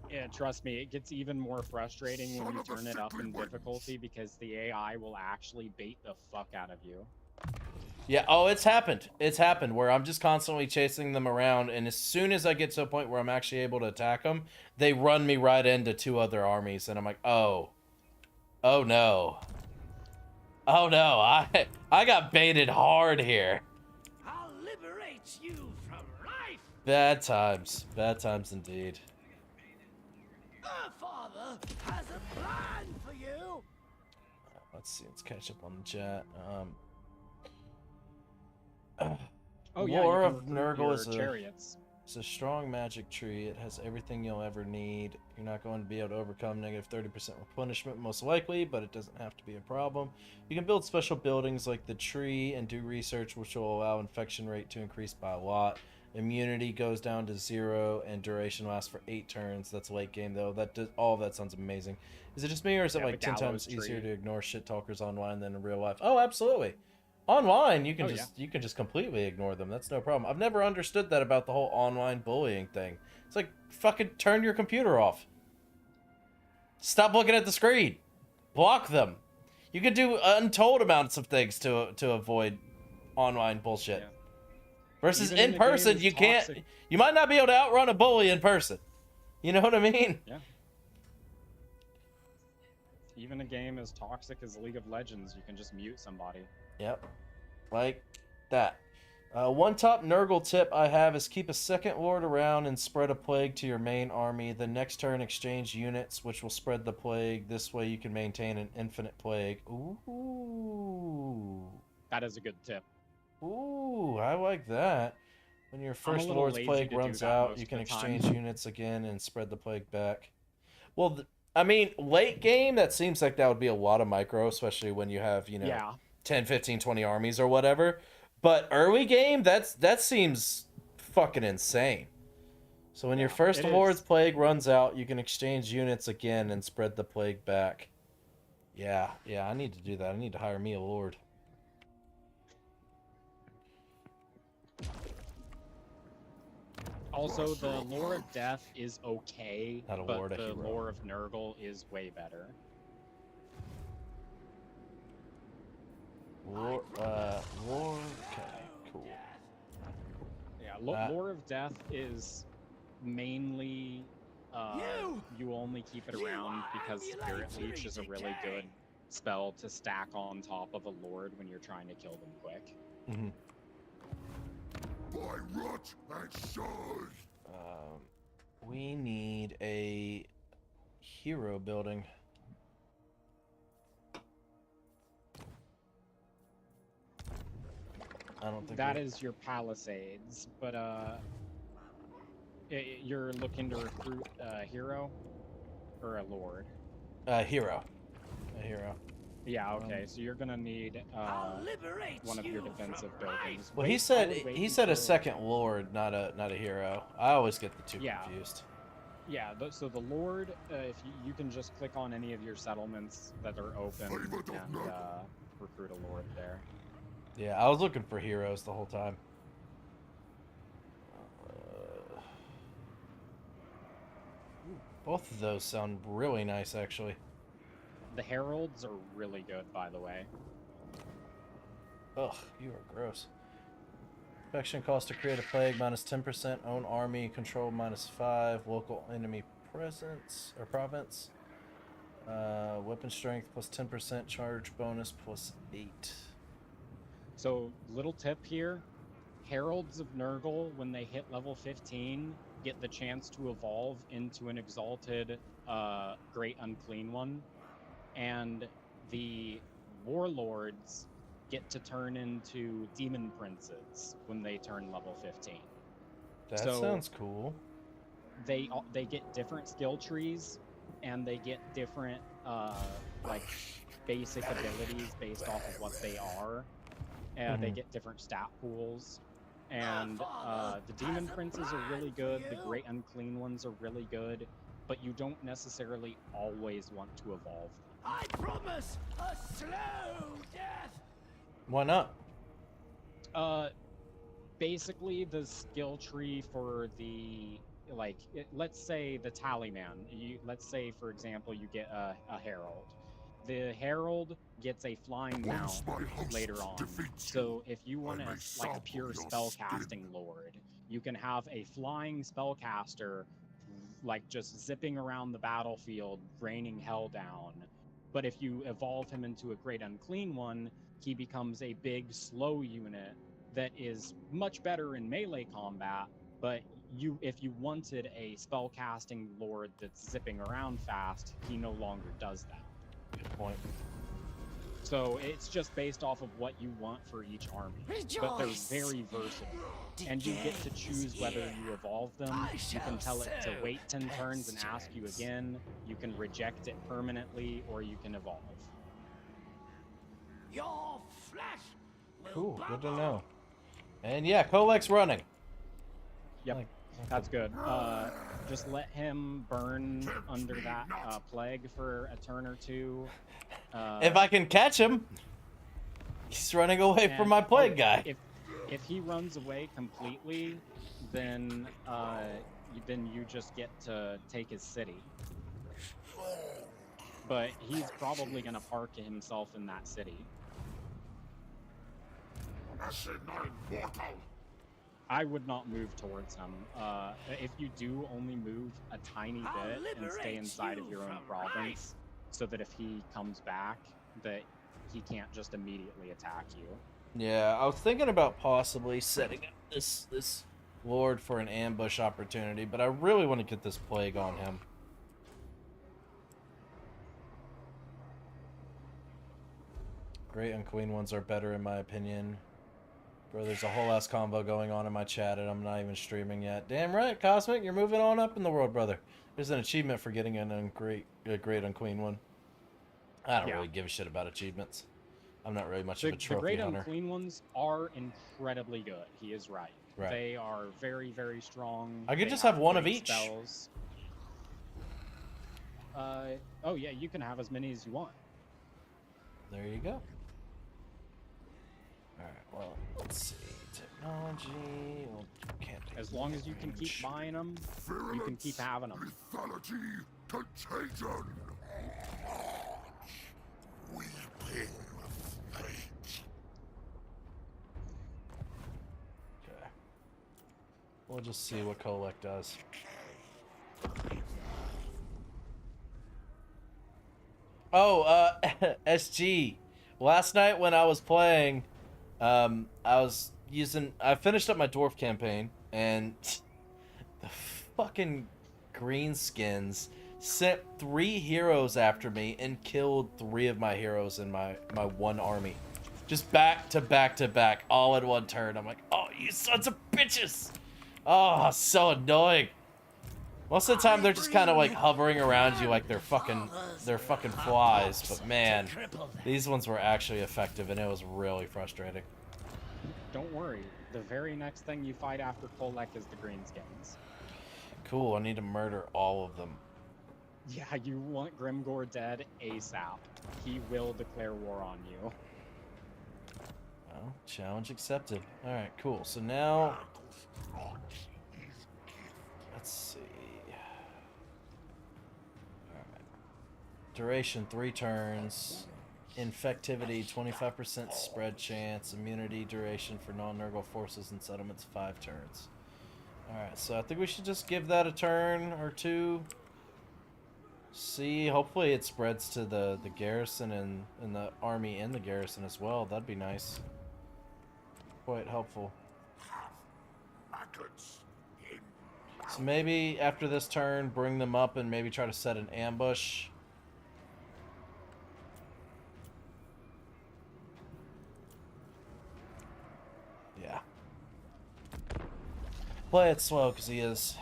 Yeah, trust me, it gets even more frustrating when you turn it up in difficulty, because the AI will actually bait the fuck out of you. Yeah, oh, it's happened. It's happened where I'm just constantly chasing them around, and as soon as I get to a point where I'm actually able to attack them, they run me right into 2 other armies, and I'm like, oh no. Oh no, I got baited hard here. I'll liberate you from life. Bad times indeed. Her father has a plan for you. Let's see. Let's catch up on the chat. Oh yeah, War you of can recruit Nurgle your is chariots. it's a strong magic tree. It has everything you'll ever need. You're not going to be able to overcome negative 30% replenishment, most likely, but it doesn't have to be a problem. You can build special buildings like the tree and do research, which will allow infection rate to increase by a lot. Immunity goes down to 0, and duration lasts for 8 turns. That's late game, though. All of that sounds amazing. Is it just me, or is it Yeah, like the 10 times gallows easier tree. to ignore shit talkers online than in real life? Oh, absolutely. Online, you can Oh, you can just completely ignore them. That's no problem. I've never understood that about the whole online bullying thing. It's like fucking turn your computer off. Stop looking at the screen. Block them. You can do untold amounts of things to avoid online bullshit. Yeah. Versus Even in in a game person, as you can't. toxic- You might not be able to outrun a bully in person. You know what I mean? Yeah. Even a game as toxic as League of Legends, you can just mute somebody. Yep. Like that. One top Nurgle tip I have is keep a second lord around and spread a plague to your main army. The next turn exchange units, which will spread the plague. This way you can maintain an infinite plague. Ooh. That is a good tip. Ooh, I like that. When your first little lord's lazy plague to do runs that out, most you of can the time. exchange units again and spread the plague back. Well, I mean, late game, that seems like that would be a lot of micro, especially when you have, you know, Yeah. 10, 15, 20 armies or whatever. But early game, that seems fucking insane. So when your Yeah, first it lord's is. plague runs out, you can exchange units again and spread the plague back. Yeah, I need to do that. I need to hire me a lord. Also, the lore of death is okay, Not a but lord, a the hero. lore of Nurgle is way better. Lord, okay, cool. Yeah, Uh, lore of death is mainly you only keep it You around are because Spirit Leech is a really decay. good spell to stack on top of a lord when you're trying to kill them quick. mhm. By rot and shine. We need a hero building. I don't think That we... is your Palisades, but you're looking to recruit a hero or a lord. Hero. A hero. Yeah, okay, so you're gonna need I'll liberate one of your you defensive from life. buildings. Well, Wait, he I said would wait he said a until- second lord, not a hero. I always get the two Yeah. confused. Yeah, so the Lord, if you can just click on any of your settlements that are open Favorite of and Nurgle. recruit a Lord there. Yeah, I was looking for heroes the whole time. Both of those sound really nice, actually. The Heralds are really good, by the way. Ugh, you are gross. Infection cost to create a plague minus 10%. Own army control minus 5. Local enemy presence or province. Weapon strength plus 10%. Charge bonus plus 8. So, little tip here. Heralds of Nurgle, when they hit level 15, get the chance to evolve into an exalted Great Unclean One. And the Warlords get to turn into Demon Princes when they turn level 15. That So- sounds cool. They get different skill trees, and they get different like basic abilities based off of what they are. And they Mhm. get different stat pools. And the Demon Princes are really good. The Great Unclean Ones are really good, but you don't necessarily always want to evolve them. I promise a slow death. Why not? Basically the skill tree for the let's say the Tallyman. Let's say for example you get a Herald. The Herald gets a flying Once mount my host later on. defeats So if you want may a sample pure your spellcasting lord, you can have a flying spellcaster like just zipping around the battlefield, raining hell down. But if you evolve him into a Great Unclean One, he becomes a big slow unit that is much better in melee combat, but if you wanted a spellcasting lord that's zipping around fast, he no longer does that. Good point. So it's just based off of what you want for each army. But they're very versatile. And you get to choose whether you evolve them. You can tell it to wait 10 turns and ask you again. You can reject it permanently, or you can evolve. Your flesh will Cool. Good to bubble. know. And yeah, Kolek's running. Yep, Like, that's good. Just let him burn under that plague for a turn or two. If I can catch him, he's running away from my plague guy. If he runs away completely, then you just get to take his city. But he's probably gonna park himself in that city. I would not move towards him. If you do, only move a tiny I'll bit and stay liberate inside of you your own from province, so that if he comes back, that he can't just immediately attack you. Yeah, I was thinking about possibly setting up this lord for an ambush opportunity, but I really want to get this plague on him. Great and queen ones are better in my opinion. Bro, there's a whole ass combo going on in my chat and I'm not even streaming yet. Damn right, Cosmic, you're moving on up in the world, brother. There's an achievement for getting a great unqueen one. I don't really give a shit about achievements. I'm not really much of a trophy The great hunter. unclean ones are incredibly good. He is right. Right. They are very, very strong. I could They just have one of great each. Spells. Oh yeah, you can have as many as you want. There you go. Alright, well, let's see. Technology. Well, can't do As long as you can keep range. buying them, you can keep having them. Lethality, contagion. Weeping fate. Okay. We'll just see what Kolek does. Oh, SG. Last night when I was playing, I finished up my dwarf campaign, and the fucking greenskins sent 3 heroes after me and killed 3 of my heroes in my one army. Just back to back to back, all in one turn. I'm like, oh, you sons of bitches! Oh, so annoying. Most of the time, they're just kind of like hovering around you like they're fucking flies. But man, these ones were actually effective, and it was really frustrating. Don't worry. The very next thing you fight after Kolek is the Greenskins. Cool, I need to murder all of them. Yeah, you want Grimgor dead ASAP. He will declare war on you. Well, challenge accepted. Alright, cool. So now, let's see. Alright. Duration 3 turns. Infectivity 25% spread chance. Immunity duration for non-Nurgle forces and settlements 5 turns. Alright, so I think we should just give that a turn or two. See, hopefully it spreads to the garrison and the army in the garrison as well. That'd be nice. Quite helpful. Maggots in. So maybe after this turn, bring them up and maybe try to set an ambush. Yeah. Play it slow because he is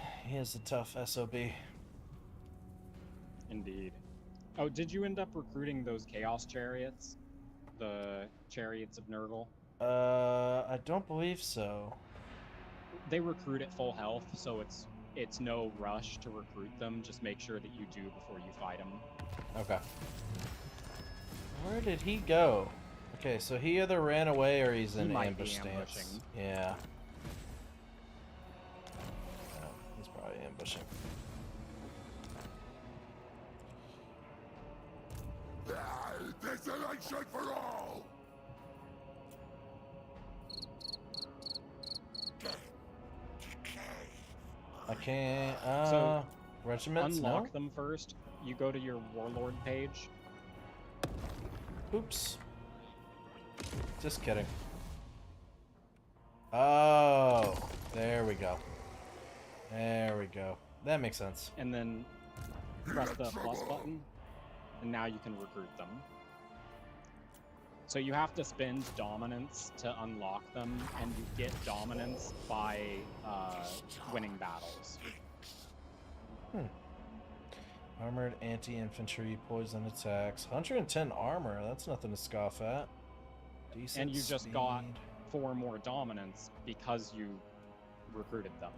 a tough SOB. Indeed. Oh, did you end up recruiting those Chaos Chariots? The Chariots of Nurgle? I don't believe so. They recruit at full health, so it's no rush to recruit them. Just make sure that you do before you fight them. Okay. Where did he go? Okay, so he either ran away or he's He in might ambush be stance. ambushing. Yeah. He's probably ambushing. Desolation for all. I can't. So, Regiments? Unlock No? them first. You go to your Warlord page. Oops. Just kidding. Oh, there we go. There we go. That makes sense. And then press the plus button, and now you can recruit them. So you have to spend dominance to unlock them, and you get dominance by winning battles. Armored anti-infantry, poison attacks, 110 armor. That's nothing to scoff at. Decent And you just speed. got 4 more dominance because you recruited them.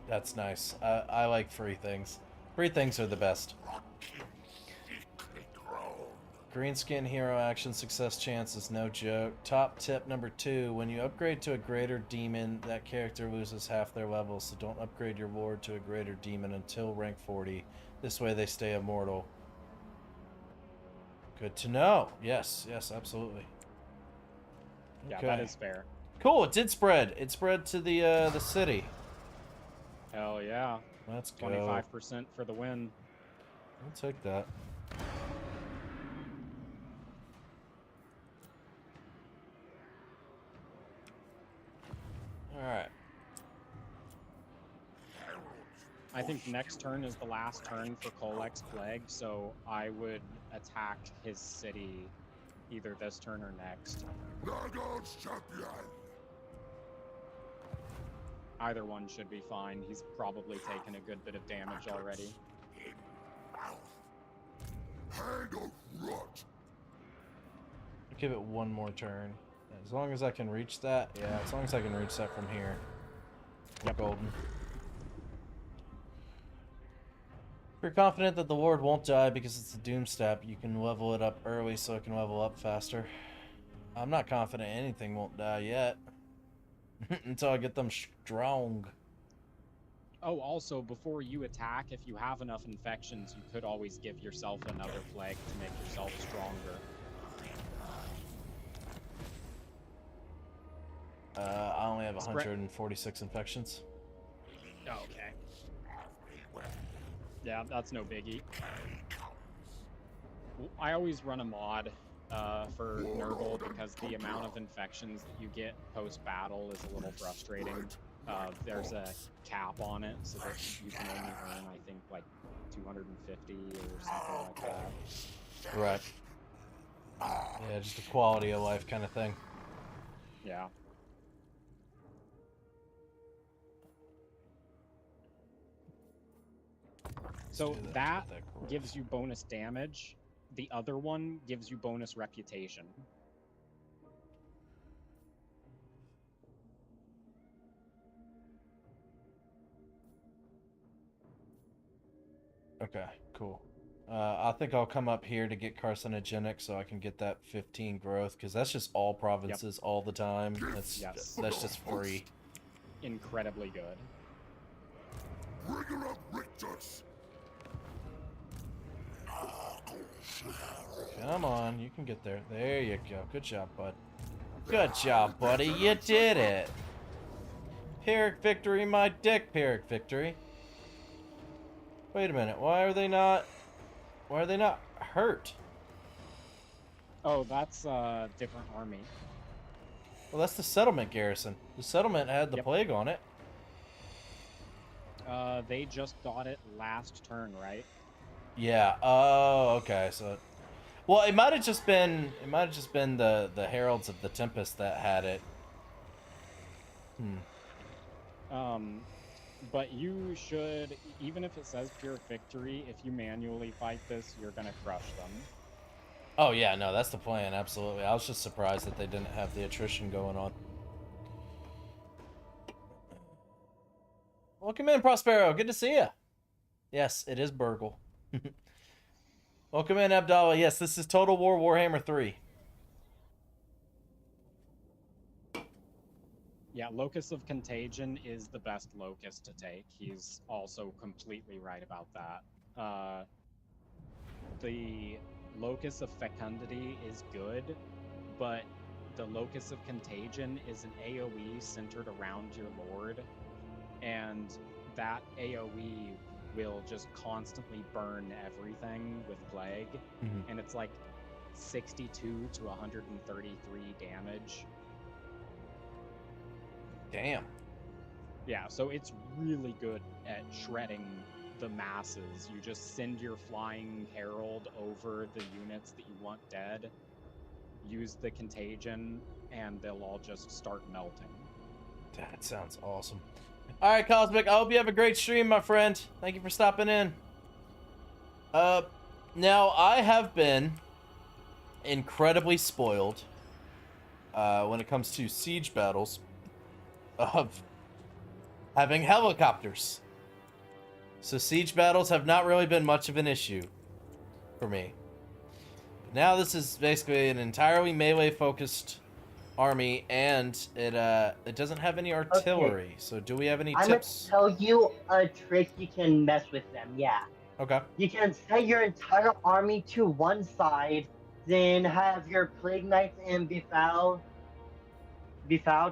That's nice. I like free things. Free things are the best. Greenskin hero action success chance is no joke. Top tip number 2: when you upgrade to a greater demon, that character loses half their level, so don't upgrade your ward to a greater demon until rank 40. This way they stay immortal. Good to know. Yes, absolutely. Yeah, that is fair. Cool, it did spread. It spread to the city. Hell yeah. Let's go. 25% for the win. I'll take that. Alright. I think next turn is the last turn for Kolek's Plague, so I would attack his city either this turn or next. Nurgle's champion. Either one should be fine. He's probably taken a good bit of damage already. Hand of rot. Give it one more turn. As long as I can reach that. Yeah, as long as I can reach that from here. Yep. Golden. If you're confident that the ward won't die because it's a doom step, you can level it up early so it can level up faster. I'm not confident anything won't die yet. Until I get them strong. Oh, also, before you attack, if you have enough infections, you could always give yourself another plague to make yourself stronger. I only have 146 infections. Oh, okay. Yeah, that's no biggie. I always run a mod for Nurgle because the amount of infections that you get post-battle is a little frustrating. There's a cap on it, so that you can only earn, I think, like 250 or something like that. Right. Yeah, just a quality of life kind of thing. Yeah. So that gives you bonus damage. The other one gives you bonus reputation. Okay, cool. I think I'll come up here to get carcinogenic so I can get that 15 growth, because that's just all provinces all the time. That's just free. Incredibly good. Bringer of Rictus. Come on, you can get there. There you go. Good job, bud. Good job, buddy. You did it. Pyrrhic victory, my dick, Pyrrhic victory. Wait a minute. Why are they not hurt? Oh, that's a different army. Well, that's the settlement garrison. The settlement had the plague on it. They just got it last turn, right? Yeah. Oh, okay. So, well, it might have just been the heralds of the Tempest that had it. But you should, even if it says pure victory, if you manually fight this, you're gonna crush them. Oh yeah, no, that's the plan. Absolutely. I was just surprised that they didn't have the attrition going on. Welcome in, Prospero. Good to see you. Yes, it is Burgle. Welcome in, Abdallah. Yes, this is Total War Warhammer 3. Yeah, Locus of Contagion is the best Locus to take. He's also completely right about that. The Locus of Fecundity is good, but the Locus of Contagion is an AoE centered around your lord, and that AoE will just constantly burn everything with Plague, and it's like 62 to 133 damage. Damn. Yeah, so it's really good at shredding the masses. You just send your flying herald over the units that you want dead, use the contagion, and they'll all just start melting. That sounds awesome. All right, Cosmic. I hope you have a great stream, my friend. Thank you for stopping in. Now I have been incredibly spoiled when it comes to siege battles of having helicopters. So siege battles have not really been much of an issue for me. But now this is basically an entirely melee focused army, and it doesn't have any artillery. Okay. So do we have any I'm gonna tips? tell you a trick you can mess with them. Yeah. Okay. You can set your entire army to one side, then have your Plague Knights and Befouled,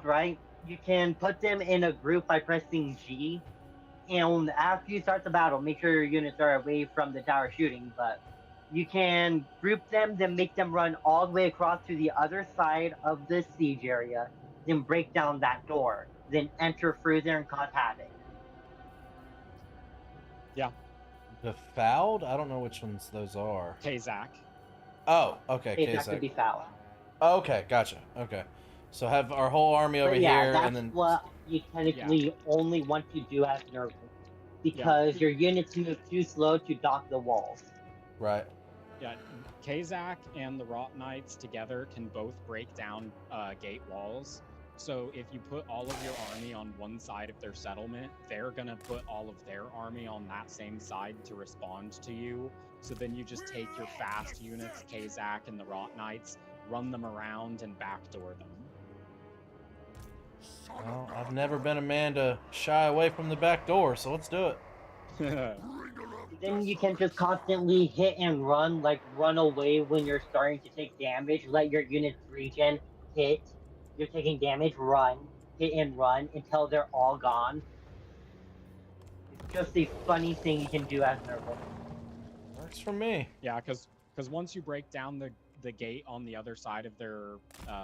right? You can put them in a group by pressing G, and after you start the battle, make sure your units are away from the tower shooting, but you can group them, then make them run all the way across to the other side of the siege area, then break down that door, then enter through there and cause havoc. Yeah, Befouled? I don't know which ones those are. Kazak. Oh, okay, Okay, that Kazak. could be foul. Okay, gotcha. Okay. So have our whole army over But yeah, here, that's and then what you technically only want to do as Nurgle, because your units move too slow to dock the walls. right. Yeah, Kazak and the Rot Knights together can both break down gate walls. So if you put all of your army on one side of their settlement, they're gonna put all of their army on that same side to respond to you. So then you just take your fast units, Kazak and the Rot Knights, run them around and backdoor them. Well, I've never been a man to shy away from the back door, so let's do it. Then you can just constantly hit and run, like run away when you're starting to take damage, let your units regen, hit, you're taking damage, run, hit and run until they're all gone. It's just a funny thing you can do as Nurgle. Works for me. Yeah, because once you break down the gate on the other side of their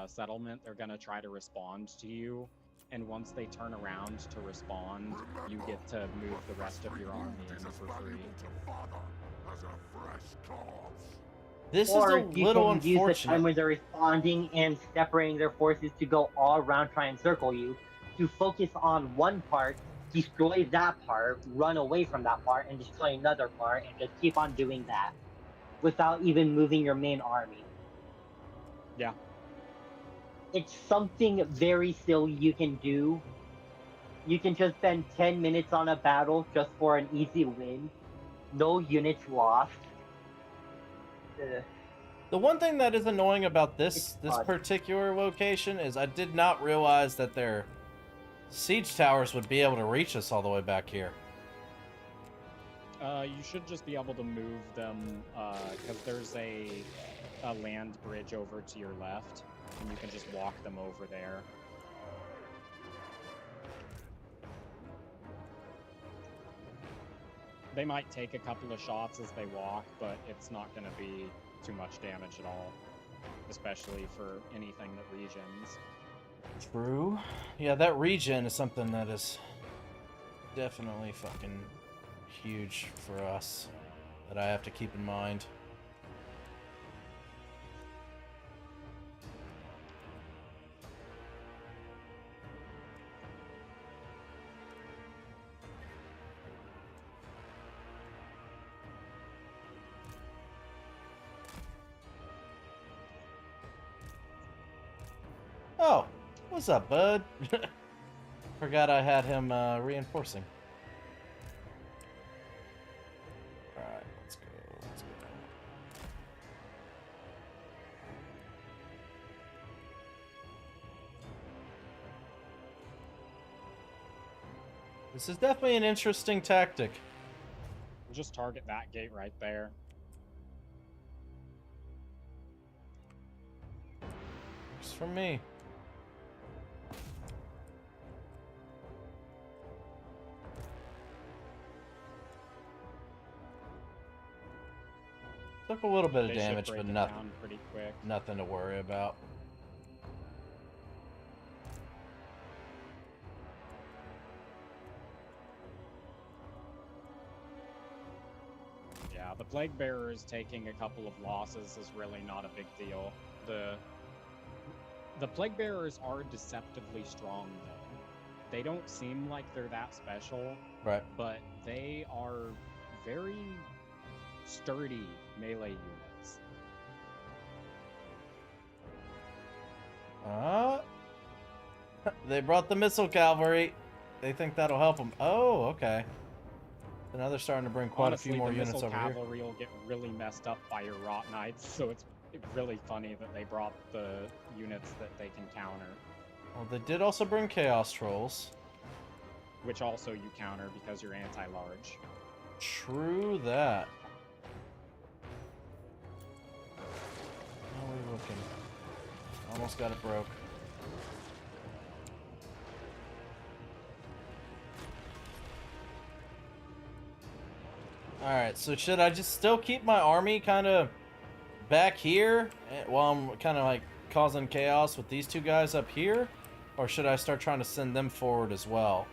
settlement, they're gonna try to respond to you. And once they turn around to respond, you get to move the rest of your army in for free. This Or is a you little can use the time unfortunate. when they're responding and separating their forces to go all around, try and circle you, to focus on one part, destroy that part, run away from that part, and destroy another part, and just keep on doing that without even moving your main army. Yeah. It's something very silly you can do. You can just spend 10 minutes on a battle just for an easy win. No units lost. The one thing that is annoying about this It's odd. particular location is I did not realize that their siege towers would be able to reach us all the way back here. You should just be able to move them because there's a land bridge over to your left, and you can just walk them over there. They might take a couple of shots as they walk, but it's not going to be too much damage at all, especially for anything that regions. True. Yeah, that regen is something that is definitely fucking huge for us that I have to keep in mind. Oh, what's up, bud? Forgot I had him reinforcing. Alright, let's go, let's go. This is definitely an interesting tactic. Just target that gate right there. Works for me. Took a little bit of They should damage, break but it nothing, down pretty quick. nothing to worry about. Yeah, the Plague Bearers taking a couple of losses is really not a big deal. The Plague Bearers are deceptively strong, though. They don't seem like they're that special, Right. but they are very sturdy melee units. They brought the missile cavalry. They think that'll help them. Oh, okay. So now they're starting to bring quite Honestly, a few more the units missile over here. cavalry will get really messed up by your Rot Knights, so it's really funny that they brought the units that they can counter, Well, they did also bring Chaos Trolls. which also you counter because you're anti-large. True that. How are we looking? Almost got it broke. Alright, so should I just still keep my army kind of back here while I'm kind of like causing chaos with these two guys up here? Or should I start trying to send them forward as well?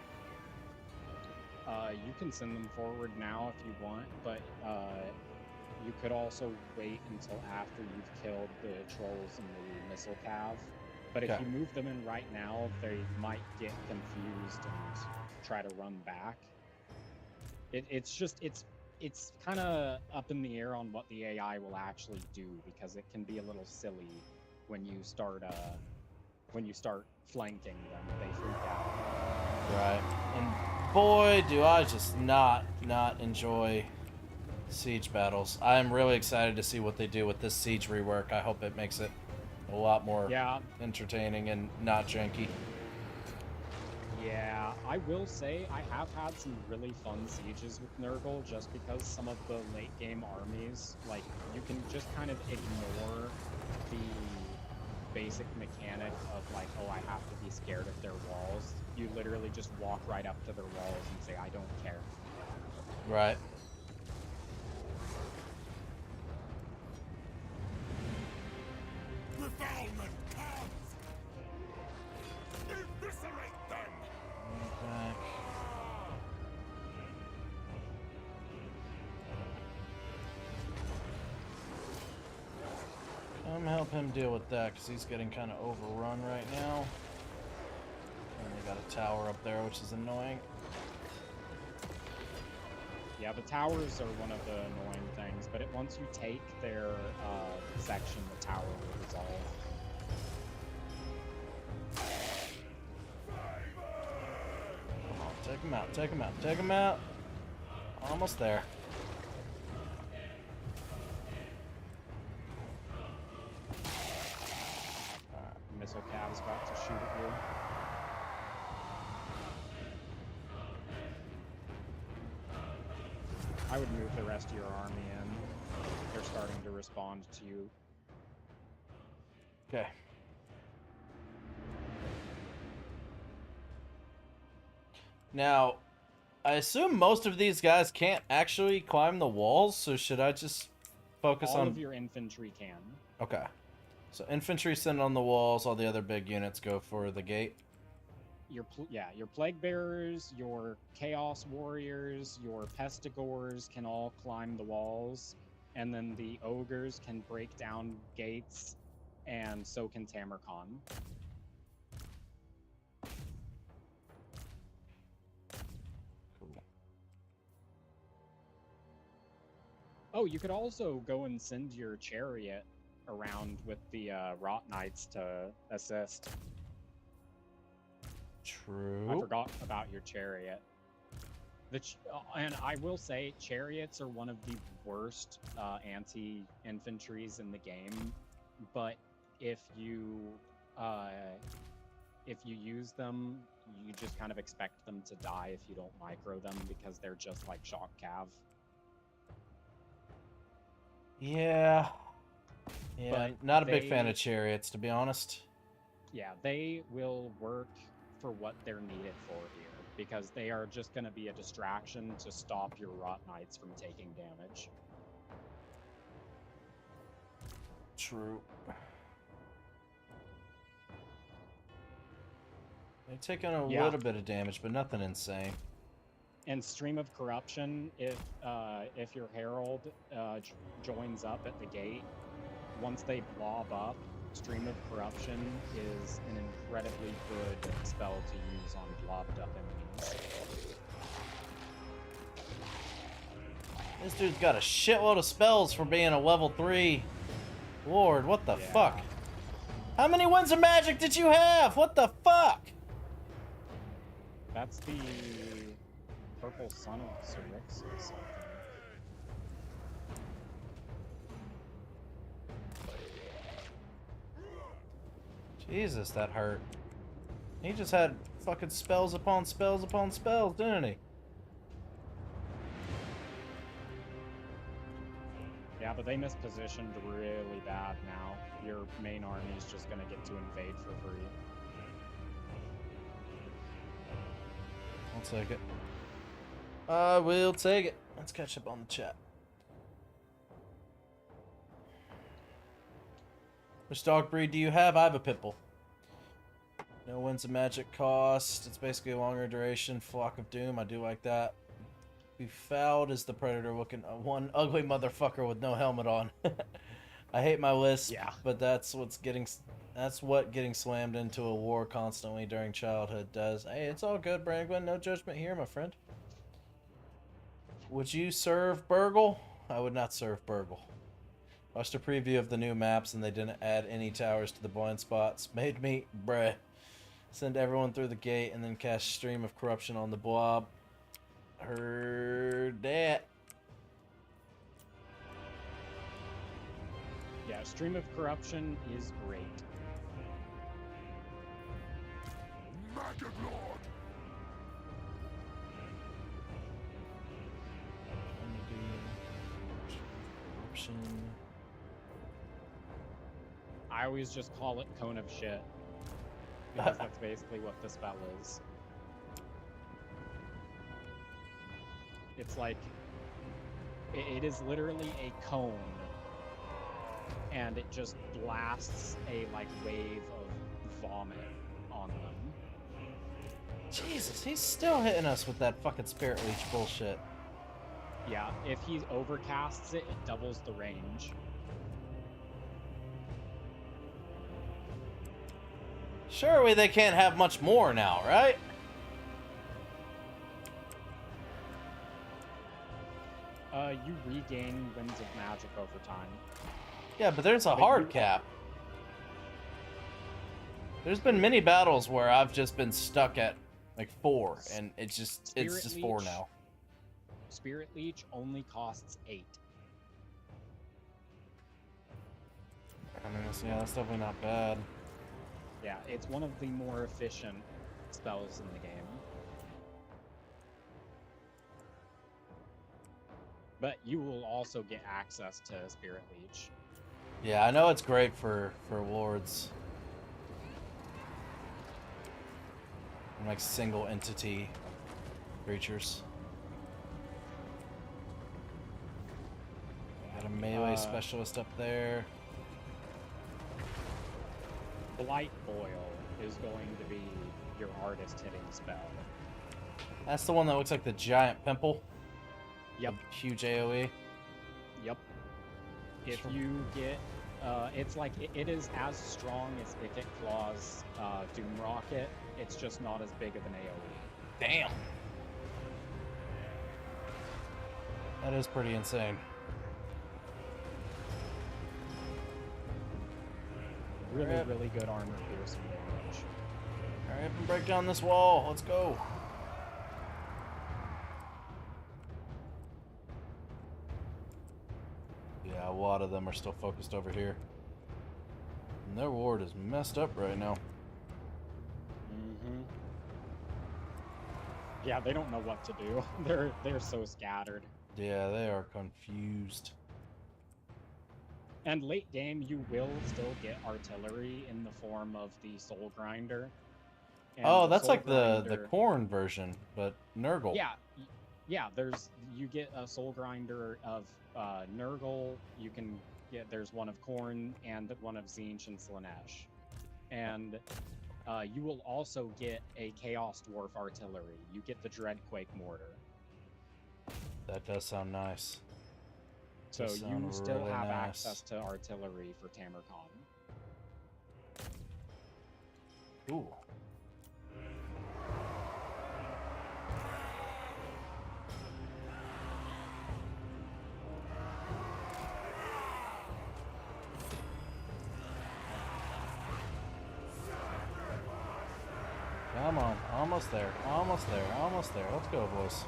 You can send them forward now if you want, but you could also wait until after you've killed the trolls and the missile cav. But if Okay. you move them in right now, they might get confused and try to run back. It's kind of up in the air on what the AI will actually do, because it can be a little silly when you start flanking them. They freak out. Right. And boy, do I just not enjoy siege battles. I'm really excited to see what they do with this siege rework. I hope it makes it a lot more Yeah, entertaining and not janky. yeah. I will say I have had some really fun sieges with Nurgle, just because some of the late game armies, like, you can just kind of ignore the basic mechanic of like, oh, I have to be scared of their walls. You literally just walk right up to their walls and say, I don't care. Right. Defilement comes! Eviscerate them! Back. Come help him deal with that, because he's getting kind of overrun right now. And they got a tower up there, which is annoying. Yeah, the towers are one of the annoying things, but once you take their section, the tower will resolve. Come on, take him out, take him out, take him out. Almost there. Missile cav is about to shoot at you. I would move the rest of your army in. They're starting to respond to you. Okay. Now, I assume most of these guys can't actually climb the walls, so should I just focus All on... of your infantry can. Okay. So infantry send on the walls, all the other big units go for the gate. Your plague bearers, your chaos warriors, your pestigores can all climb the walls, and then the ogres can break down gates, and so can Tamarcon. Cool. Oh, you could also go and send your chariot around with the Rot Knights to assist. True. I forgot about your chariot. And I will say, chariots are one of the worst anti-infantries in the game. But if you use them, you just kind of expect them to die if you don't micro them, because they're just like shock cav. Yeah. Yeah, But not a big fan of chariots, to be honest. Yeah, they will work for what they're needed for here, because they are just going to be a distraction to stop your Rot Knights from taking damage. True. They've taken a Yeah. little bit of damage, but nothing insane. And Stream of Corruption, if your Herald joins up at the gate, once they blob up, Stream of Corruption is an incredibly good spell to use on blobbed up enemies. This dude's got a shitload of spells for being a level 3 Lord. What the fuck? How many Winds of Magic did you have? What the fuck? That's the Purple Sun of Syrinxis. Jesus, that hurt. He just had fucking spells upon spells upon spells, didn't he? Yeah, but they mispositioned really bad now. Your main army is just gonna get to invade for free. I'll take it. I will take it. Let's catch up on the chat. Which dog breed do you have? I have a Pitbull. No Winds of Magic cost. It's basically a longer duration. Flock of Doom. I do like that. Befouled is the predator looking one ugly motherfucker with no helmet on. I hate my list, Yeah. but that's what getting slammed into a war constantly during childhood does. Hey, it's all good, Brangwyn. No judgment here, my friend. Would you serve Burgle? I would not serve Burgle. Watched a preview of the new maps and they didn't add any towers to the blind spots. Made me, bruh. Send everyone through the gate and then cast Stream of Corruption on the blob. Heard that. Yeah, Stream of Corruption is great. Magic Lord! Corruption. I always just call it Cone of Shit. Because that's basically what the spell is. It's like, it is literally a cone, and it just blasts a like wave of vomit on them. Jesus, he's still hitting us with that fucking Spirit Leech bullshit. Yeah, if he overcasts it, it doubles the range. Surely they can't have much more now, right? You regain Winds of Magic over time. Yeah, but there's a But hard you- cap. There's been many battles where I've just been stuck at like 4, and it's just Spirit 4 Leech. now. Spirit Leech only costs 8. I mean, yeah, that's definitely not bad. Yeah, it's one of the more efficient spells in the game. But you will also get access to Spirit Leech. Yeah, I know it's great for lords. And like single entity creatures. Got a melee specialist up there. Blight Boil is going to be your hardest hitting spell. That's the one that looks like the giant pimple. Yep, Huge AoE. yep. If you get, it's like, it is as strong as if it claws Doom Rocket, it's just not as big of an AoE. Damn. That is pretty insane. Really, Yep. really good armor piercing damage. Hurry up and break down this wall. Let's go. Yeah, a lot of them are still focused over here. And their ward is messed up right now. Mm-hmm. Yeah, they don't know what to do. They're so scattered. Yeah, they are confused. And late game, you will still get artillery in the form of the Soul Grinder. And Oh, the that's Soul like the Grinder- corn version, but Nurgle. Yeah, yeah. You get a Soul Grinder of Nurgle. You can get there's one of Korn and one of Tzeentch and Slanesh, and you will also get a Chaos Dwarf artillery. You get the Dreadquake mortar. That does sound nice. So Does you sound still really have nice. access to artillery for Tamarcon. Ooh. Come on, almost there, almost there, almost there. Let's go, boys.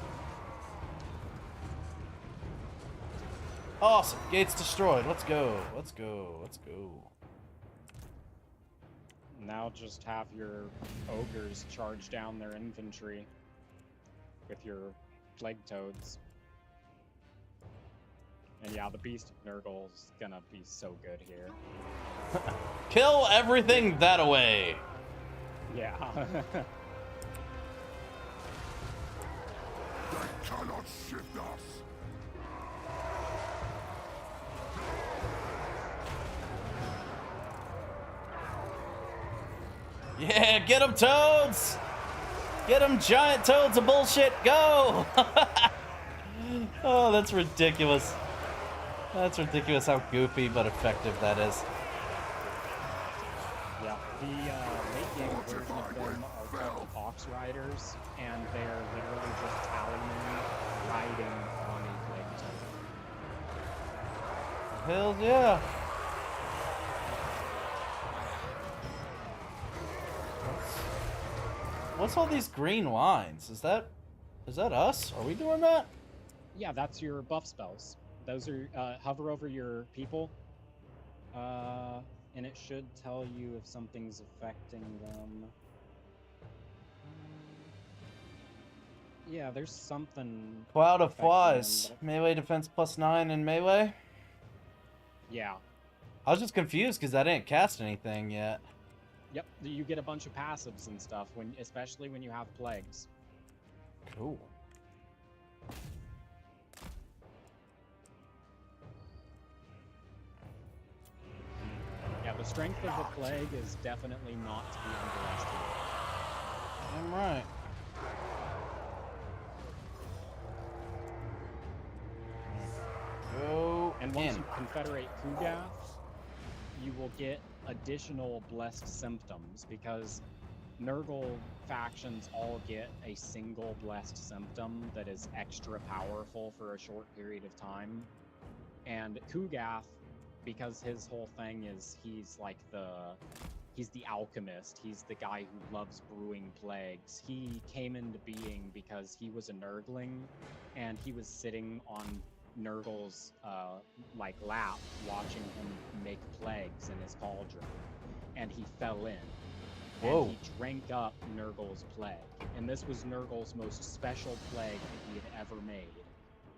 Awesome, gates destroyed. Let's go, let's go, let's go. Now just have your ogres charge down their infantry with your plague toads. And yeah, the Beast of Nurgle is gonna be so good here. Kill everything that away. Yeah. They cannot shift us. Yeah, get them toads! Get them giant toads of bullshit, go! Oh, that's ridiculous. That's ridiculous how goofy but effective that is. Yeah, the late game version of them are called the Fox Riders, and they're literally just Tallymen riding on a plague toad. Hell yeah. What's all these green lines? Is that us? Are we doing that? Yeah, that's your buff spells. Those are hover over your people, and it should tell you if something's affecting them. Yeah, there's something. Cloud of affecting them, Flies. but Melee defense +9 in melee. yeah. I was just confused because I didn't cast anything yet. Yep, you get a bunch of passives and stuff especially when you have plagues. Cool. Yeah, the strength of the plague is definitely not to be underestimated. I'm right. Go And once in. you confederate Kugath, you will get additional blessed symptoms because Nurgle factions all get a single blessed symptom that is extra powerful for a short period of time. And Kugath, because his whole thing is he's the alchemist, he's the guy who loves brewing plagues. He came into being because he was a Nurgling and he was sitting on Nurgle's lap watching him make plagues in his cauldron, and he fell in. Whoa. And he drank up Nurgle's plague, and this was Nurgle's most special plague that he had ever made.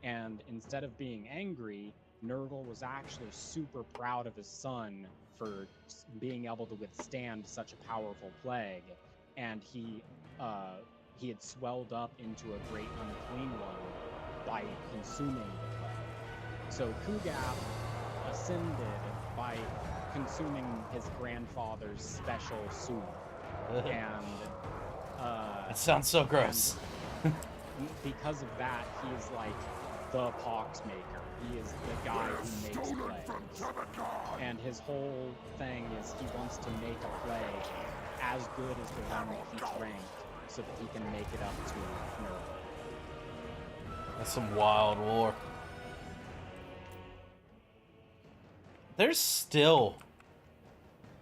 And instead of being angry, Nurgle was actually super proud of his son for being able to withstand such a powerful plague, and he had swelled up into a great unclean one by consuming the plague. So Kugath ascended by consuming his grandfather's special soup, and That sounds so gross. because of that, he's like the pox maker. He is the guy who makes plagues. And his whole thing is he wants to make a plague as good as the one that he drank so that he can make it up to Nurgle. That's some wild war. There's still...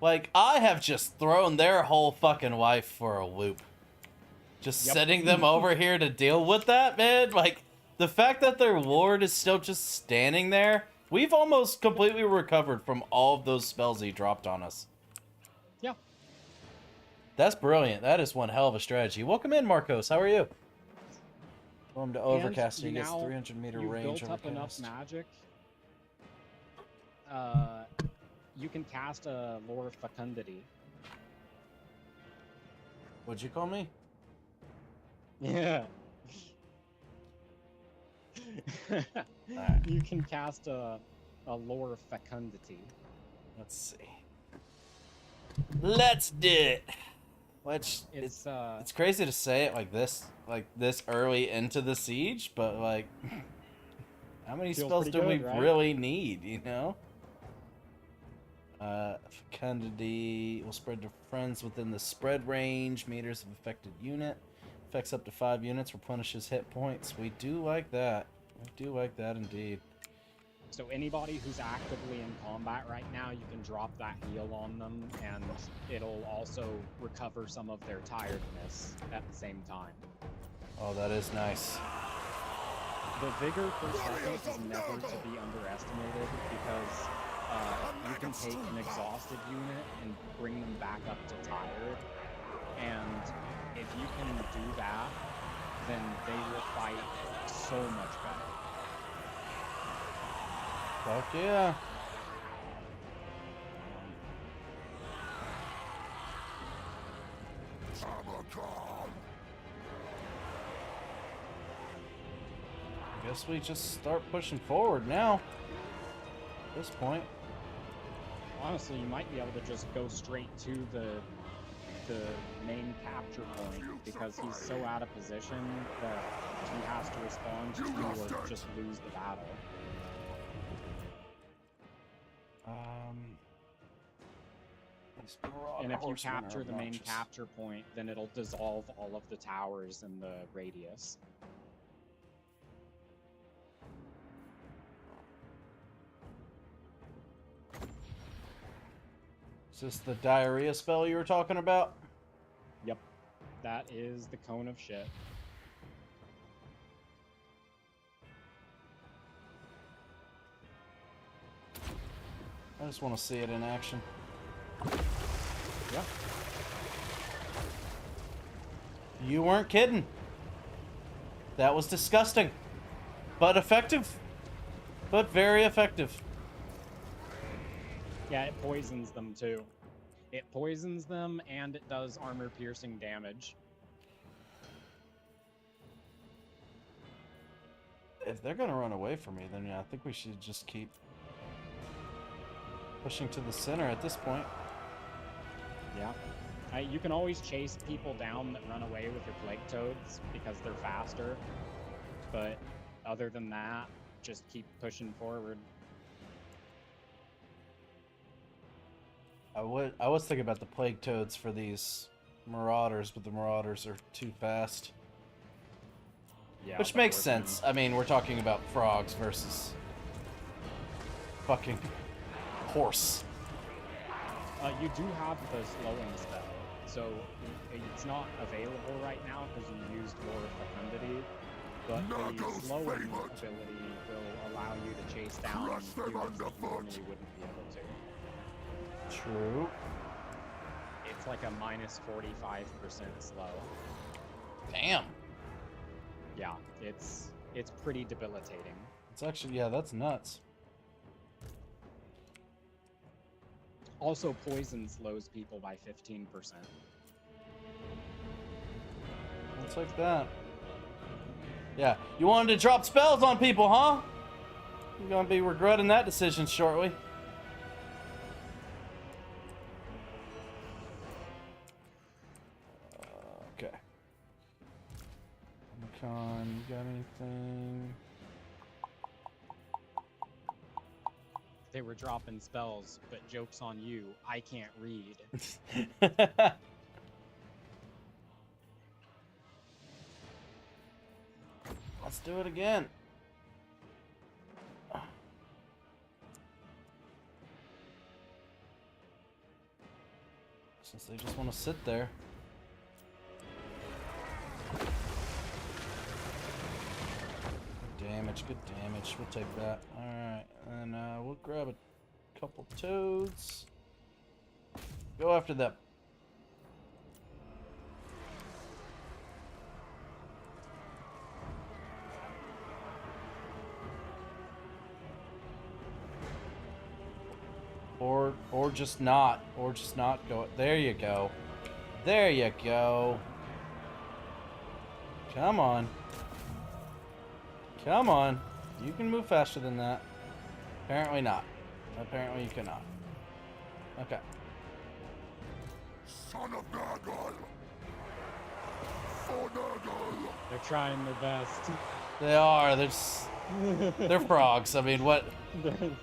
Like, I have just thrown their whole fucking life for a loop. Just Yep. sending them over here to deal with that, man. Like, the fact that their ward is still just standing there, we've almost completely recovered from all of those spells he dropped on us. Yeah. That's brilliant. That is one hell of a strategy. Welcome in, Marcos. How are you? Welcome to Overcast. He gets 300-meter you've range built up enough Overcast. magic. You can cast a Lore of Fecundity. What'd you call me? Yeah. Alright. You can cast a Lore of Fecundity. Let's see. Let's do it. Which It's it's crazy to say it like this early into the siege, but like How many Feels spells pretty do we good, right? really need, you know? Fecundity will spread to friends within the spread range. Meters of affected unit. Affects up to 5 units. Replenishes hit points. We do like that. We do like that indeed. So anybody who's actively in combat right now, you can drop that heal on them, and it'll also recover some of their tiredness at the same time. Oh, that is nice. The vigor per second is never to be underestimated because you can take an exhausted unit and bring them back up to tired, and if you can do that, then they will fight so much better. Fuck yeah. Abacan! Guess we just start pushing forward now. At this point. Honestly, you might be able to just go straight to the main capture point because he's so out of position that he has to respond to you or just lose the battle. These Marauder And if you horsemen are capture the main obnoxious. capture point, then it'll dissolve all of the towers in the radius. Is this the diarrhea spell you were talking about? Yep, that is the cone of shit. I just want to see it in action. Yeah. You weren't kidding. That was disgusting. But effective. But very effective. Yeah, it poisons them too. It poisons them and it does armor-piercing damage. If they're gonna run away from me, then yeah, I think we should just keep pushing to the center at this point. Yeah. You can always chase people down that run away with your plague toads because they're faster. But other than that, just keep pushing forward. I was thinking about the plague toads for these marauders, but the marauders are too fast. Yeah, Which the makes horsemen. sense. I mean, we're talking about frogs versus fucking horse. You do have the slowing spell, so it's not available right now because you used more fecundity, but the Nurgle's slowing favorite. ability will allow you to chase down Crush them units that you underfoot. normally wouldn't be able to. True. It's like a minus 45% slow. Damn. Yeah, it's pretty debilitating. It's actually, yeah, that's nuts. Also, poison slows people by 15%. I'll take that. Yeah, you wanted to drop spells on people, huh? You're gonna be regretting that decision shortly. Okay. Con, you got anything? They were dropping spells, but joke's on you, I can't read. Let's do it again. Since they just want to sit there. Good damage, good damage. We'll take that. Alright, and we'll grab a couple toads. Go after them. Or just not. Or just not go. There you go. There you go. Come on. Come on. You can move faster than that. Apparently not. Apparently you cannot. Okay. Son of Nurgle! For Nurgle! They're trying their best. They are. They're just They're frogs. I mean, what?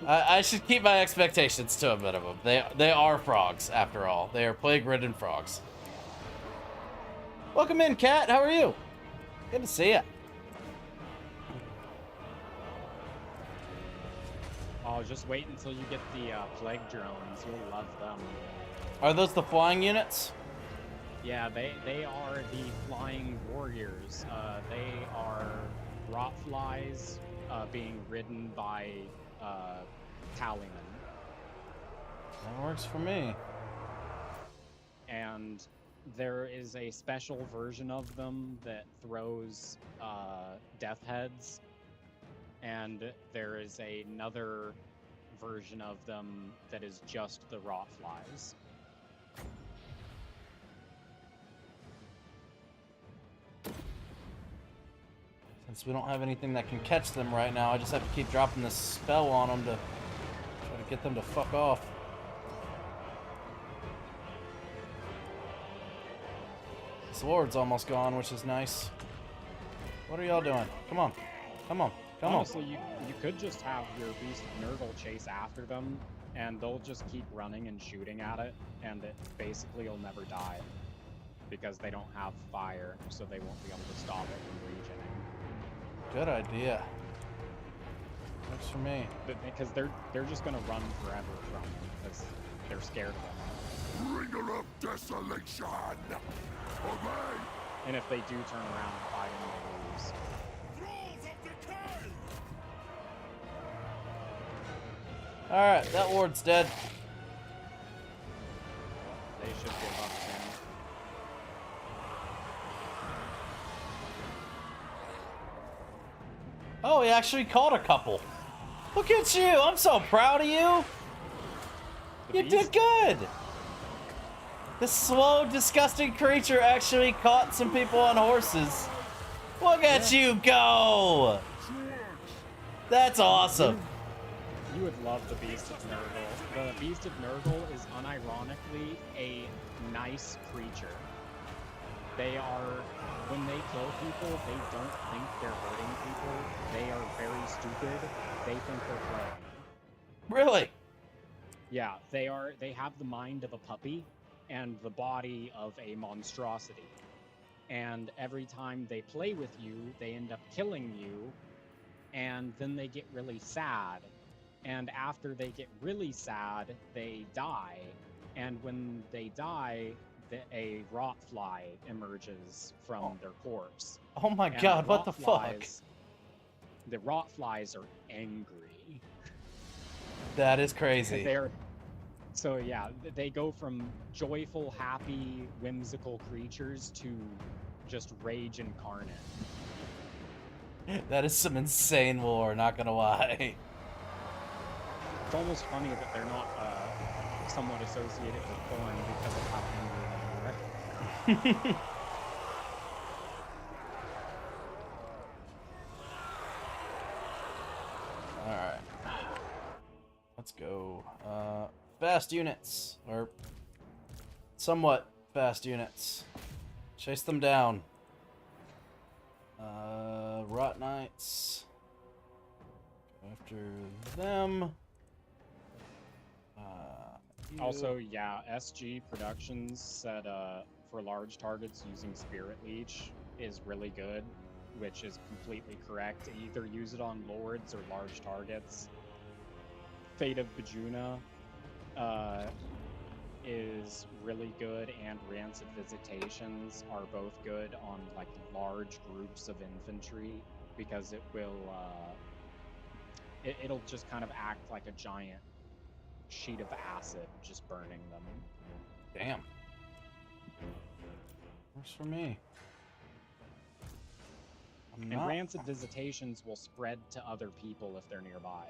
I should keep my expectations to a minimum. They are frogs, after all. They are plague-ridden frogs. Welcome in, Cat. How are you? Good to see ya. Oh, just wait until you get the plague drones. You'll love them. Are those the flying units? Yeah, they are the flying warriors. They are rot flies being ridden by Tallyman. That works for me. And there is a special version of them that throws death heads, and there is another version of them that is just the rot flies. Since we don't have anything that can catch them right now, I just have to keep dropping this spell on them to try to get them to fuck off. This ward's almost gone, which is nice. What are y'all doing? Come on. Come on. Come Honestly, on. you could just have your Beast of Nurgle chase after them, and they'll just keep running and shooting at it, and it basically will never die. Because they don't have fire, so they won't be able to stop it from regening. Good idea. Works for me. Because they're just gonna run forever from them, because they're scared of them. Bringer of desolation! Obey! And if they do turn around and fight them, they lose. Thralls of decay! Alright, that ward's dead. They should give up soon. Oh, he actually caught a couple. Look at you! I'm so proud of you! The You did beast- good! This slow, disgusting creature actually caught some people on horses. Look at you go! That's awesome. You would love the Beast of Nurgle. The Beast of Nurgle is unironically a nice creature. They are, when they kill people, they don't think they're hurting people. They are very stupid. They think they're playing. Really? Yeah, they have the mind of a puppy and the body of a monstrosity. And every time they play with you, they end up killing you, and then they get really sad. And after they get really sad, they die. And when they die, a rot fly emerges from their corpse. Oh my And god, what the fuck? The rot flies are angry. That is crazy. So yeah, they go from joyful, happy, whimsical creatures to just rage incarnate. That is some insane lore, not gonna lie. It's almost funny that they're not somewhat associated with Thorn because of how angry they are. Alright. Let's go. Fast units. Or somewhat fast units. Chase them down. Rot Knights. Go after them. You. Also, yeah, SG Productions said for large targets using Spirit Leech is really good, which is completely correct. Either use it on lords or large targets. Fate of Bajuna is really good, and Rancid Visitations are both good on like large groups of infantry because it will it'll just kind of act like a giant sheet of acid just burning them. Damn. Works for me. And Rancid Visitations will spread to other people if they're nearby.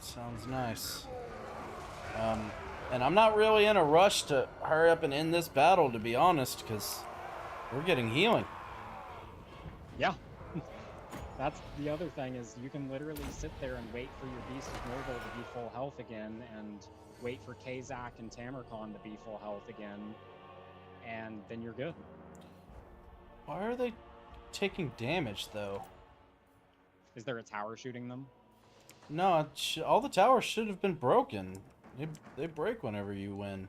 Sounds nice. And I'm not really in a rush to hurry up and end this battle, to be honest, because we're getting healing. Yeah. That's the other thing, is you can literally sit there and wait for your Beast of Nurgle to be full health again, and wait for Kazak and Tamarkon to be full health again, and then you're good. Why are they... taking damage, though. Is there a tower shooting them? No, all the towers should have been broken. They break whenever you win.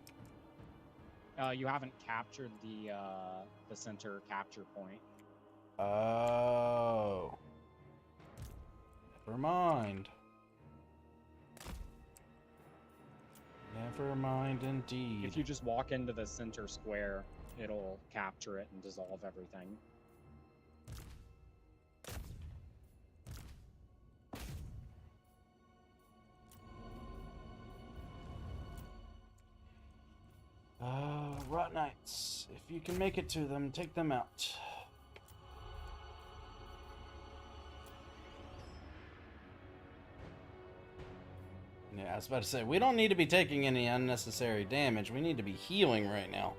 You haven't captured the center capture point. Oh. Never mind. Never mind indeed. If you just walk into the center square, it'll capture it and dissolve everything. Rot Knights. If you can make it to them, take them out. Yeah, I was about to say, we don't need to be taking any unnecessary damage. We need to be healing right now.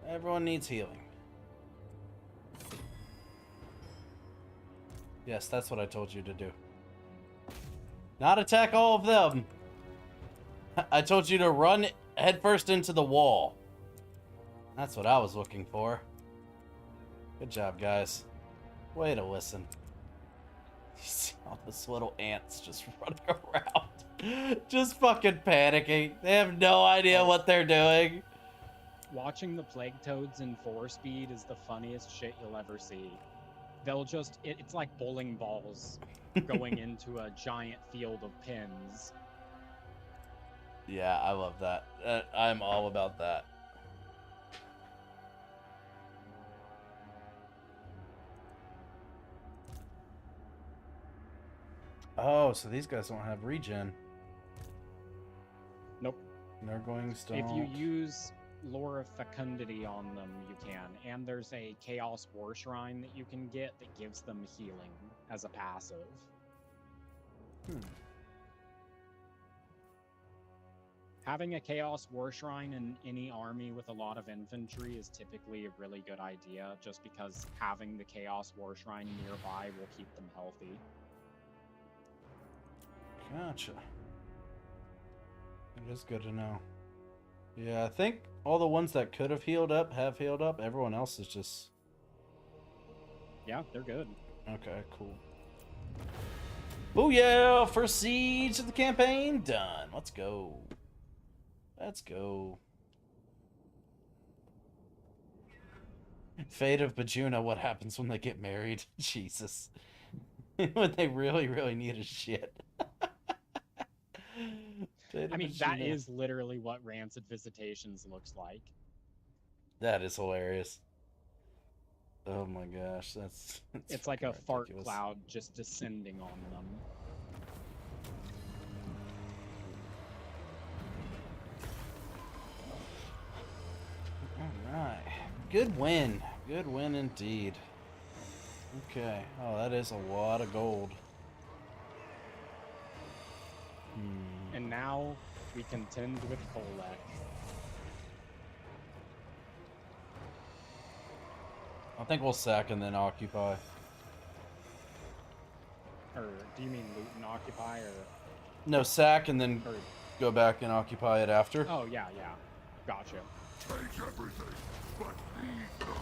Everyone needs healing. Yes, that's what I told you to do. Not attack all of them. I told you to run headfirst into the wall. That's what I was looking for. Good job, guys. Way to listen. You see all those little ants just running around. Just fucking panicking. They have no idea what they're doing. Watching the plague toads in 4-speed is the funniest shit you'll ever see. They'll just, it's like bowling balls going into a giant field of pins. Yeah, I love that. I'm all about that. Oh, so these guys don't have regen. Nope. Nurglings don't. If you use Lore of Fecundity on them, you can. And there's a Chaos War Shrine that you can get that gives them healing as a passive. Having a Chaos War Shrine in any army with a lot of infantry is typically a really good idea, just because having the Chaos War Shrine nearby will keep them healthy. Gotcha. It is good to know. Yeah, I think all the ones that could have healed up have healed up. Everyone else is just... Yeah, they're good. Okay, cool. Booyah! First siege of the campaign done. Let's go. Let's go. Fate of Bajuna, what happens when they get married? Jesus. When they really, really need a shit. I mean, that is literally what Rancid Visitations looks like. That is hilarious. Oh my gosh, that's it's like a fart ridiculous. cloud just descending on them. Alright. Good win. Good win indeed. Okay. Oh, that is a lot of gold. And now we contend with Kolek. I think we'll sack and then occupy. Or do you mean loot and occupy, or? No, sack and then Or... go back and occupy it after. Oh yeah, yeah. Gotcha. Take everything, but leave none of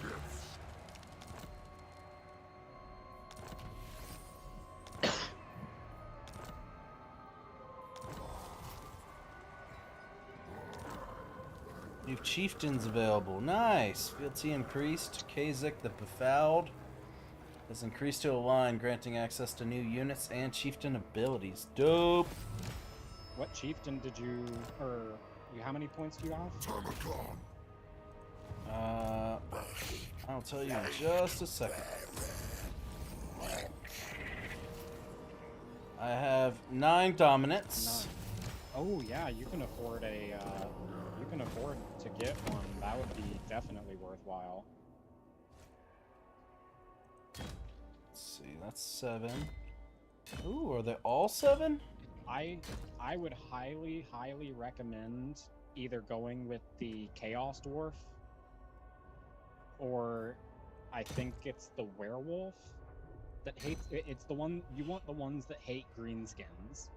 those gifts. You have chieftains available. Nice. Fealty increased. Kazak the Befouled has increased to a line, granting access to new units and chieftain abilities. Dope. What chieftain did you, or how many points do you have? Termicon. I'll tell you in just a second. I have 9 dominance. 9. Oh yeah, you can afford a. You can afford to get one. That would be definitely worthwhile. Let's see, that's 7. Ooh, are they all 7? I would highly recommend either going with the Chaos Dwarf, or I think it's the Werewolf that hates. It's the one you want. The ones that hate greenskins.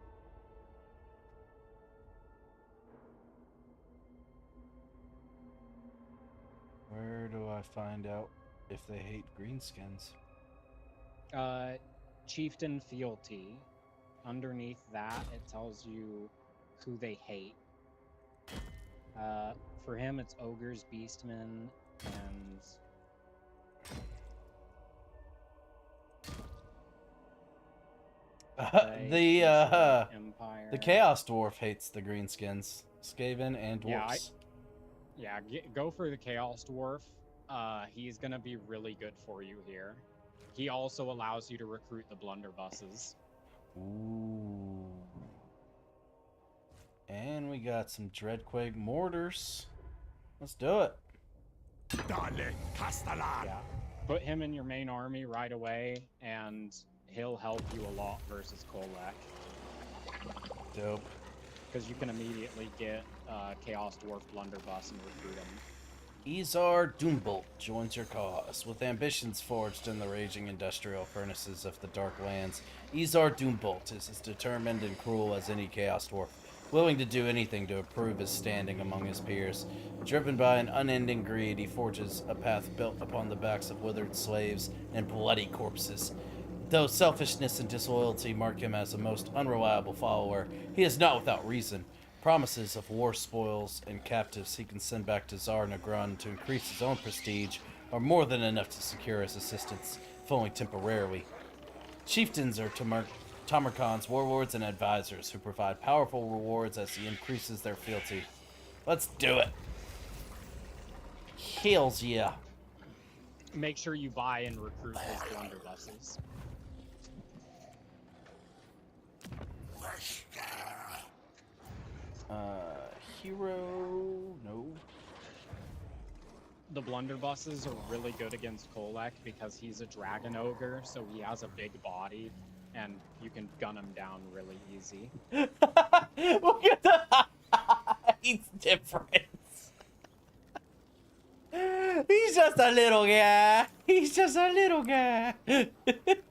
I find out if they hate greenskins? Chieftain fealty. Underneath that, it tells you who they hate. For him, it's ogres, beastmen, and Empire. The Chaos Dwarf hates the greenskins, Skaven and dwarfs. Go for the Chaos Dwarf. He's gonna be really good for you here. He also allows you to recruit the blunderbusses. Ooh. And we got some Dreadquake mortars. Let's do it. Yeah. Put him in your main army right away, and he'll help you a lot versus Kolek. Dope. Because you can immediately get Chaos Dwarf blunderbuss and recruit him. Izar Doombolt joins your cause. With ambitions forged in the raging industrial furnaces of the Dark Lands, Izar Doombolt is as determined and cruel as any Chaos Dwarf, willing to do anything to improve his standing among his peers. Driven by an unending greed, he forges a path built upon the backs of withered slaves and bloody corpses. Though selfishness and disloyalty mark him as a most unreliable follower, he is not without reason. Promises of war spoils and captives he can send back to Tsar Nagrun to increase his own prestige are more than enough to secure his assistance, if only temporarily. Chieftains are Tamarkan's warlords and advisors who provide powerful rewards as he increases their fealty. Let's do it. Hells yeah. Make sure you buy and recruit his blunderbusses. Hero... no. The blunderbusses are really good against Kolek because he's a dragon ogre, so he has a big body, and you can gun him down really easy. Look at the he's different. He's just a little guy. He's just a little guy.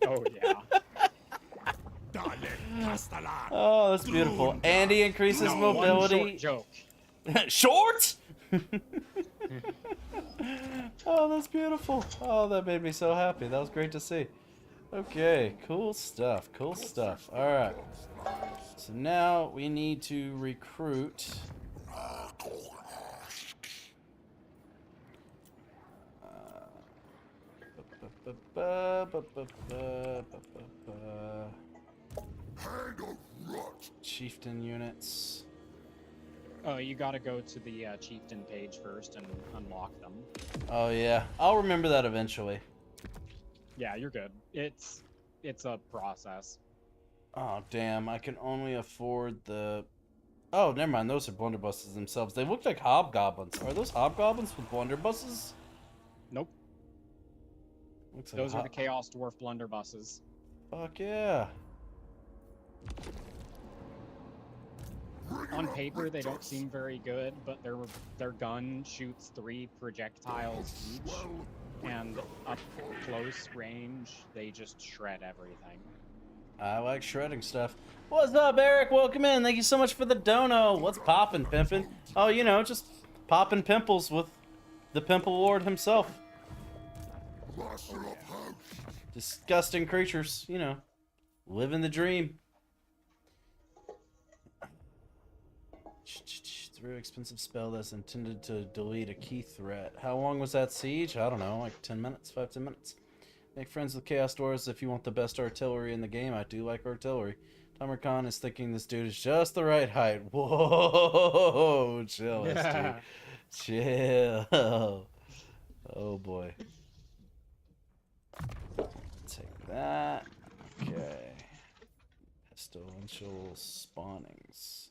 Oh yeah. Oh, that's beautiful. And he increases mobility. Short joke. Short? Oh, that's beautiful. Oh, that made me so happy. That was great to see. Okay, cool stuff. Cool stuff. All right. So now we need to recruit. Chieftain units. Oh, you gotta go to the chieftain page first and unlock them. Oh yeah, I'll remember that eventually. Yeah, you're good. It's a process. Oh damn, I can only afford the... Oh, never mind, those are blunderbusses themselves. They look like hobgoblins. Are those hobgoblins with blunderbusses? Nope. Looks like Those are the Chaos Dwarf blunderbusses. Fuck yeah. On paper, they don't seem very good, but their gun shoots 3 projectiles each, and up close range, they just shred everything. I like shredding stuff. What's up, Eric? Welcome in. Thank you so much for the dono. What's poppin', pimpin'? Oh, you know, just poppin' pimples with the Pimple Lord himself. Disgusting creatures, you know, living the dream. Through expensive spell that's intended to delete a key threat. How long was that siege? I don't know, like 10 minutes, 5-10 minutes. Make friends with Chaos Dwarves if you want the best artillery in the game. I do like artillery. Tamarkan is thinking this dude is just the right height. Whoa, chill, dude. Chill. Oh boy. Take that. Okay. Pestilential spawnings.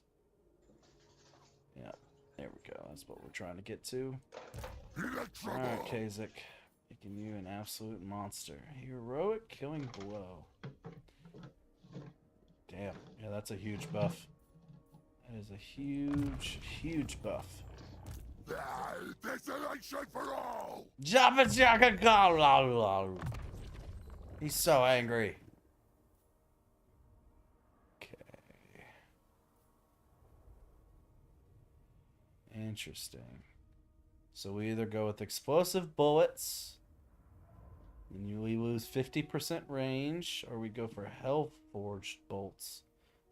Yeah, there we go. That's what we're trying to get to. Alright, Kazik. Making you an absolute monster. Heroic killing blow. Damn. Yeah, that's a huge buff. That is a huge, huge buff. Desolation for all! Jabba Jacka Galalu. He's so angry. Okay. Interesting. So we either go with explosive bullets, and we lose 50% range, or we go for Hellforged bolts.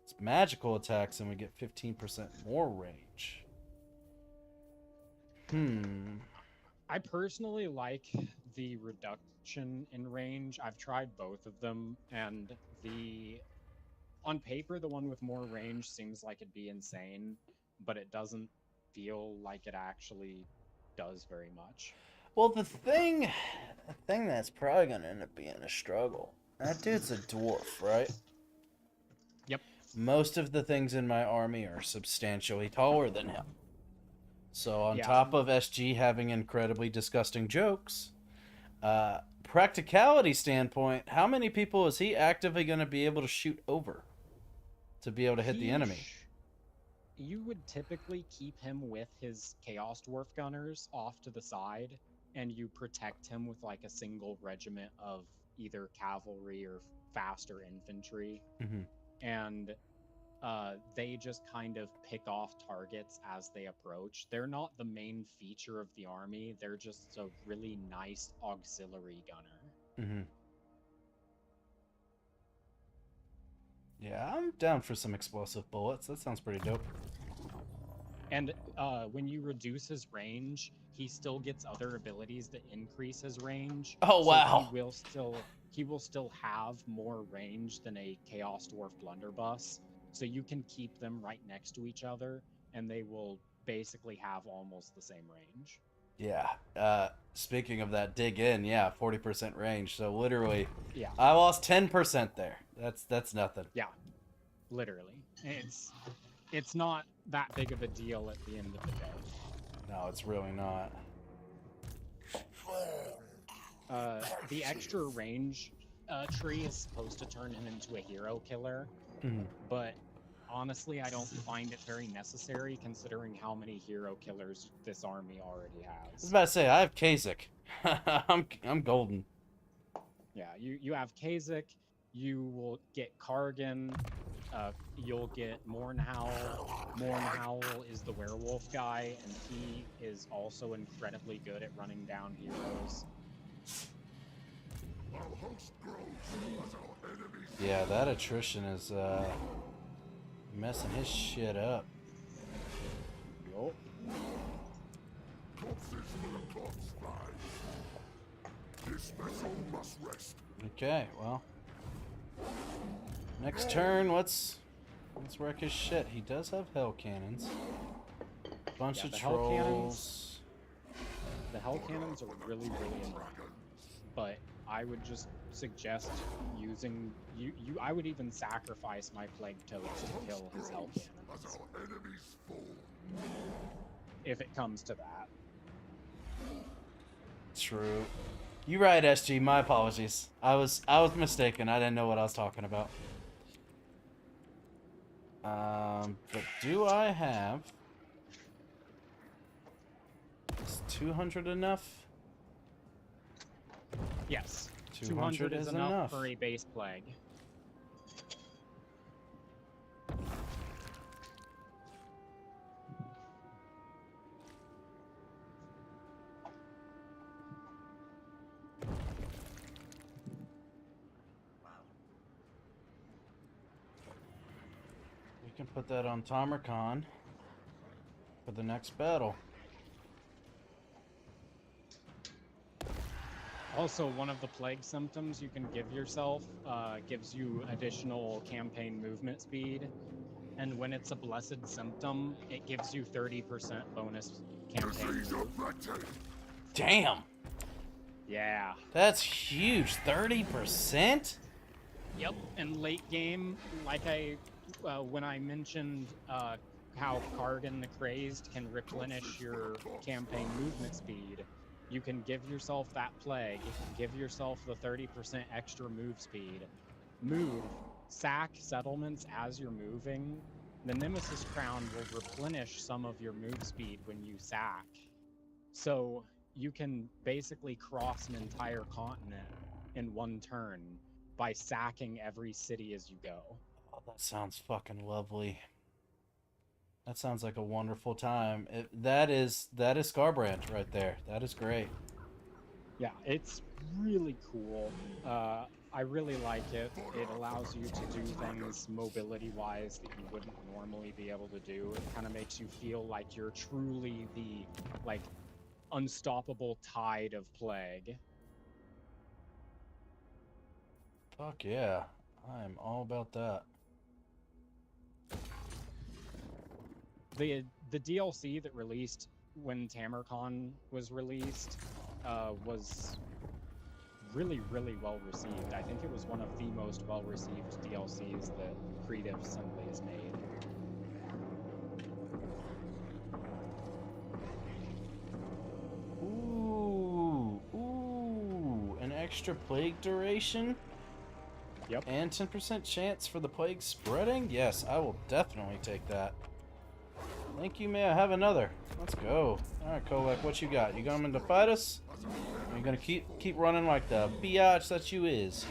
It's magical attacks, and we get 15% more range. I personally like the reduction in range. I've tried both of them, and on paper, the one with more range seems like it'd be insane, but it doesn't feel like it actually does very much. Well, the thing that's probably gonna end up being a struggle. That dude's a dwarf, right? Yep. Most of the things in my army are substantially taller than him. So on Yeah. top of SG having incredibly disgusting jokes, practicality standpoint, how many people is he actively going to be able to shoot over to be able to hit the enemy? You would typically keep him with his Chaos Dwarf gunners off to the side, and you protect him with like a single regiment of either cavalry or faster infantry. Mhm. And they just kind of pick off targets as they approach. They're not the main feature of the army. They're just a really nice auxiliary gunner. Mhm. Yeah, I'm down for some explosive bullets. That sounds pretty dope. And when you reduce his range, he still gets other abilities that increase his range. Oh, wow. He will still have more range than a Chaos Dwarf blunderbuss. So you can keep them right next to each other, and they will basically have almost the same range. Yeah. Speaking of that, dig in. Yeah, 40% range. So literally, Yeah. I lost 10% there. That's nothing. Yeah, literally. It's not that big of a deal at the end of the day. No, it's really not. The extra range tree is supposed to turn him into a hero killer, but honestly, I don't find it very necessary considering how many hero killers this army already I was has. about to say, I have Kasich. I'm golden. Yeah, you have Kasich, you will get Kargan, you'll get Mournhowl. Mournhowl is the werewolf guy, and he is also incredibly good at running down heroes. Our host grows as our enemies. Yeah, that attrition is messing his shit up. Yup. Corpses for the corpse fly. This vessel must rest. Okay, well. Next turn, let's wreck his shit. He does have hell cannons. Bunch Yeah, of the hell trolls. The hell cannons are really, really annoying. But I would just suggest using I would even sacrifice my plague toads to kill his hell As cannons our enemies fall. if it comes to that. True. You right, SG. My apologies. I was mistaken. I didn't know what I was talking about. But do I have... Is 200 enough? Yes, 200 is is enough enough. for a base plague. We can put that on Tamarcon for the next battle. Also, one of the plague symptoms you can give yourself gives you additional campaign movement speed. And when it's a blessed symptom, it gives you 30% bonus campaign Disease move. of Rectate. Damn! Yeah. That's huge. 30%? Yep. And late game, like when I mentioned how Kargan the Crazed can replenish your campaign movement speed, you can give yourself that plague, give yourself the 30% extra move speed, move, sack settlements as you're moving. The Nemesis Crown will replenish some of your move speed when you sack. So you can basically cross an entire continent in one turn by sacking every city as you go. Oh, that sounds fucking lovely. That sounds like a wonderful time. That is Scarbrandt right there. That is great. Yeah, it's really cool. I really like it. It allows you to do things mobility-wise that you wouldn't normally be able to do. It kind of makes you feel like you're truly the, like, unstoppable tide of plague. Fuck yeah. I'm all about that. The DLC that released when TamerCon was released was really, really well received. I think it was one of the most well received DLCs that Creative Assembly has made. Ooh, an extra plague duration? Yep. And 10% chance for the plague spreading? Yes, I will definitely take that. Thank you, may I have another? Let's go. Alright, Kolek, what you got? You coming to fight us? Or you gonna keep running like the biatch that you is?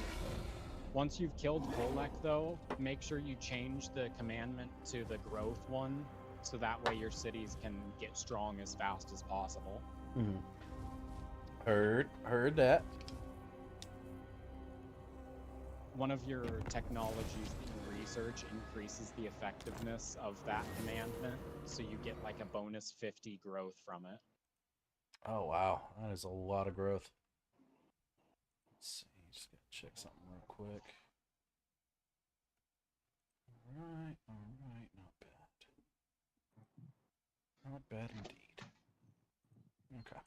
Once you've killed Kolek, though, make sure you change the commandment to the growth one, so that way your cities can get strong as fast as possible. Mm-hmm. Heard that. One of your technologies that you research increases the effectiveness of that commandment, so you get like a bonus 50 growth from it. Oh wow, that is a lot of growth. Let's see, just gotta check something real quick. Alright, not bad. Not bad indeed. Okay.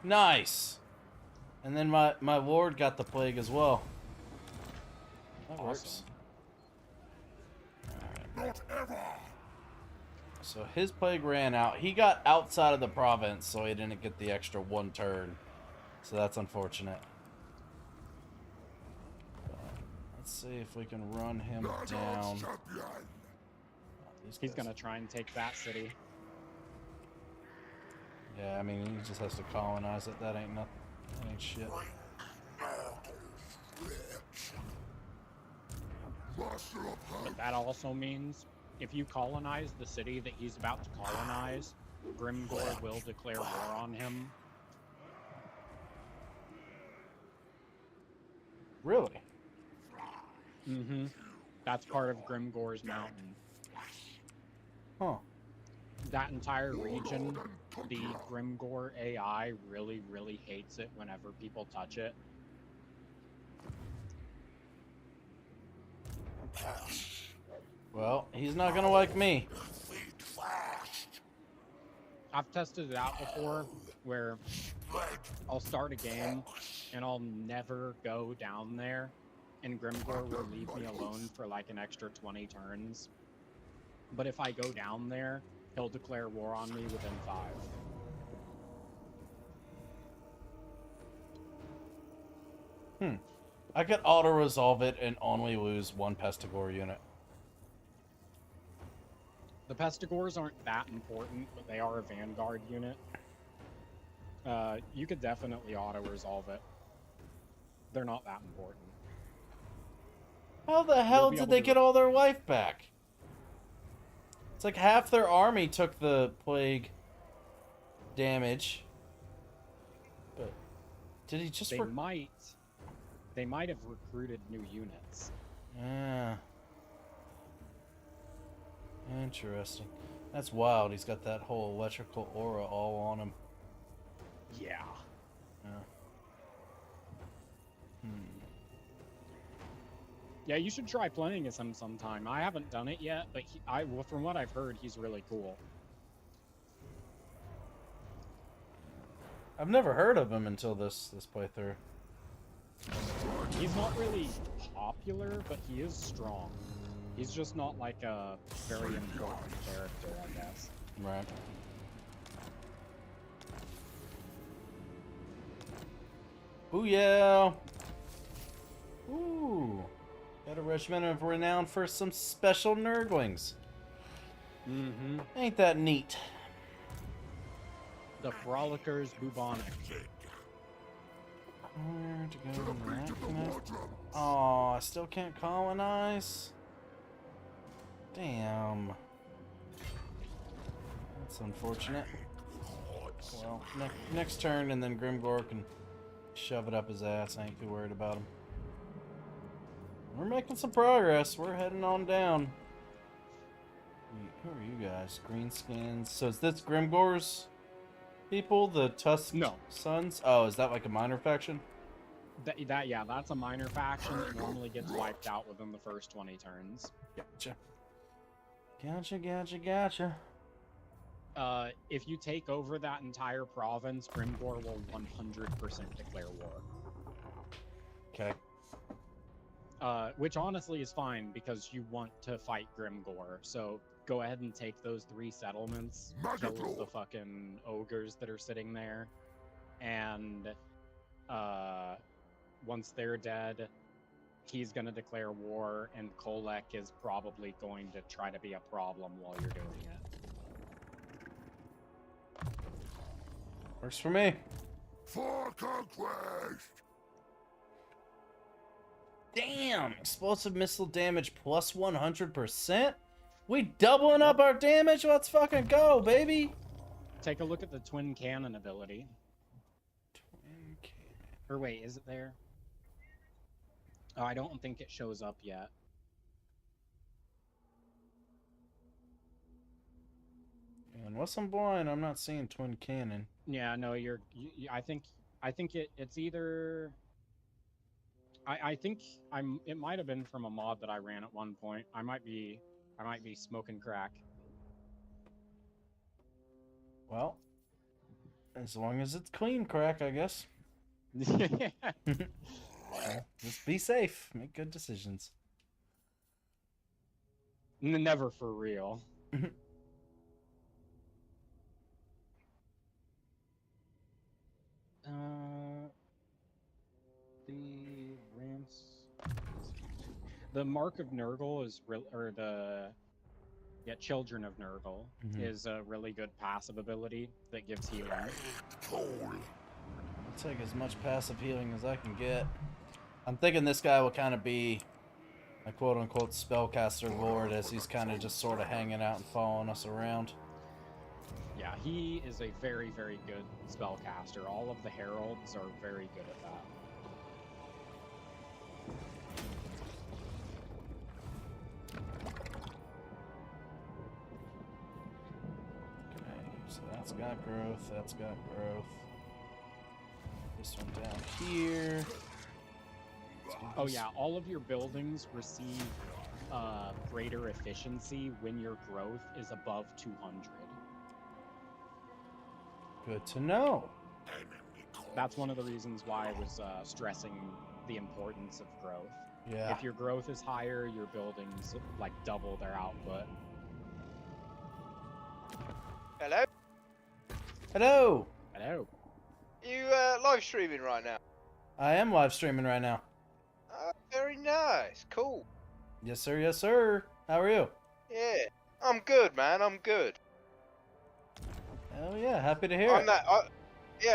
Nice! And then my lord got the plague as well. That works. Not ever! So his plague ran out. He got outside of the province, so he didn't get the extra 1 turn. So that's unfortunate. Let's see if we can run him down. He's gonna try and take that city. Yeah, I mean, he just has to colonize it. That ain't nothing. That ain't shit. But that also means if you colonize the city that he's about to colonize, Grimgor will declare war on him. Really? Mm-hmm. That's part of Grimgor's mountain. Huh. That entire region, the Grimgor AI really, really hates it whenever people touch it. Well, he's not gonna like me. I've tested it out before, where I'll start a game and I'll never go down there, and Grimgor will leave me alone for like an extra 20 turns. But if I go down there, he'll declare war on me within 5. I could auto-resolve it and only lose 1 Pestigore unit. The Pestigores aren't that important, but they are a Vanguard unit. You could definitely auto-resolve it. They're not that important. How the hell did they get all their life back? It's like half their army took the plague damage. But did he just... They might have recruited new units. Yeah. Interesting. That's wild. He's got that whole electrical aura all on him. Yeah. Yeah. Yeah, you should try playing as him sometime. I haven't done it yet, but well, from what I've heard, he's really cool. I've never heard of him until this playthrough. He's not really popular, but he is strong. He's just not like a very important character, I guess. Right. Booyah! Ooh. Got a regiment of renown for some special Nurglings. Mm-hmm. Ain't that neat? The Frolickers Bubonic. Where to go next? Oh, I still can't colonize. Damn. That's unfortunate. Well, next turn, and then Grimgor can shove it up his ass. I ain't too worried about him. We're making some progress. We're heading on down. Who are you guys? Greenskins. So is this Grimgor's people? The Tusk No. Sons? Oh, is that like a minor faction? Yeah, that's a minor faction that normally gets wiped out within the first 20 turns. Gotcha. Gotcha. If you take over that entire province, Grimgor will 100% declare war. Okay. Which honestly is fine because you want to fight Grimgor. So go ahead and take those 3 settlements, kill the fucking ogres that are sitting there, and once they're dead, he's gonna declare war, and Kolek is probably going to try to be a problem while you're doing it. Works for me. For conquest! Damn! Explosive missile damage plus 100%? We doubling up our damage? Let's fucking go, baby! Take a look at the twin cannon ability. Twin cannon. Or wait, is it there? Oh, I don't think it shows up yet. Unless I'm blind, I'm not seeing twin cannon. Yeah, no, I think it's either. I think it might have been from a mod that I ran at one point. I might be smoking crack. Well, as long as it's clean crack, I guess. Just be safe. Make good decisions. Never for real. The ramps. The Mark of Nurgle is Children of Nurgle is a really good passive ability that gives healing. I'll take as much passive healing as I can get. I'm thinking this guy will kind of be a quote-unquote spellcaster lord, as he's kind of just sort of hanging out and following us around. Yeah, he is a very, very good spellcaster. All of the heralds are very good at that. Okay, so that's got growth, that's got growth. This one down here. Oh yeah, all of your buildings receive greater efficiency when your growth is above 200. Good to know. That's one of the reasons why I was stressing the importance of growth. Yeah. If your growth is higher, your buildings like double their output. Hello? Hello! Hello. You live streaming right now? I am live streaming right now. Very nice. Cool. Yes, sir. Yes, sir. How are you? Yeah. I'm good, man. I'm good. Hell yeah. Happy to hear I'm it. that.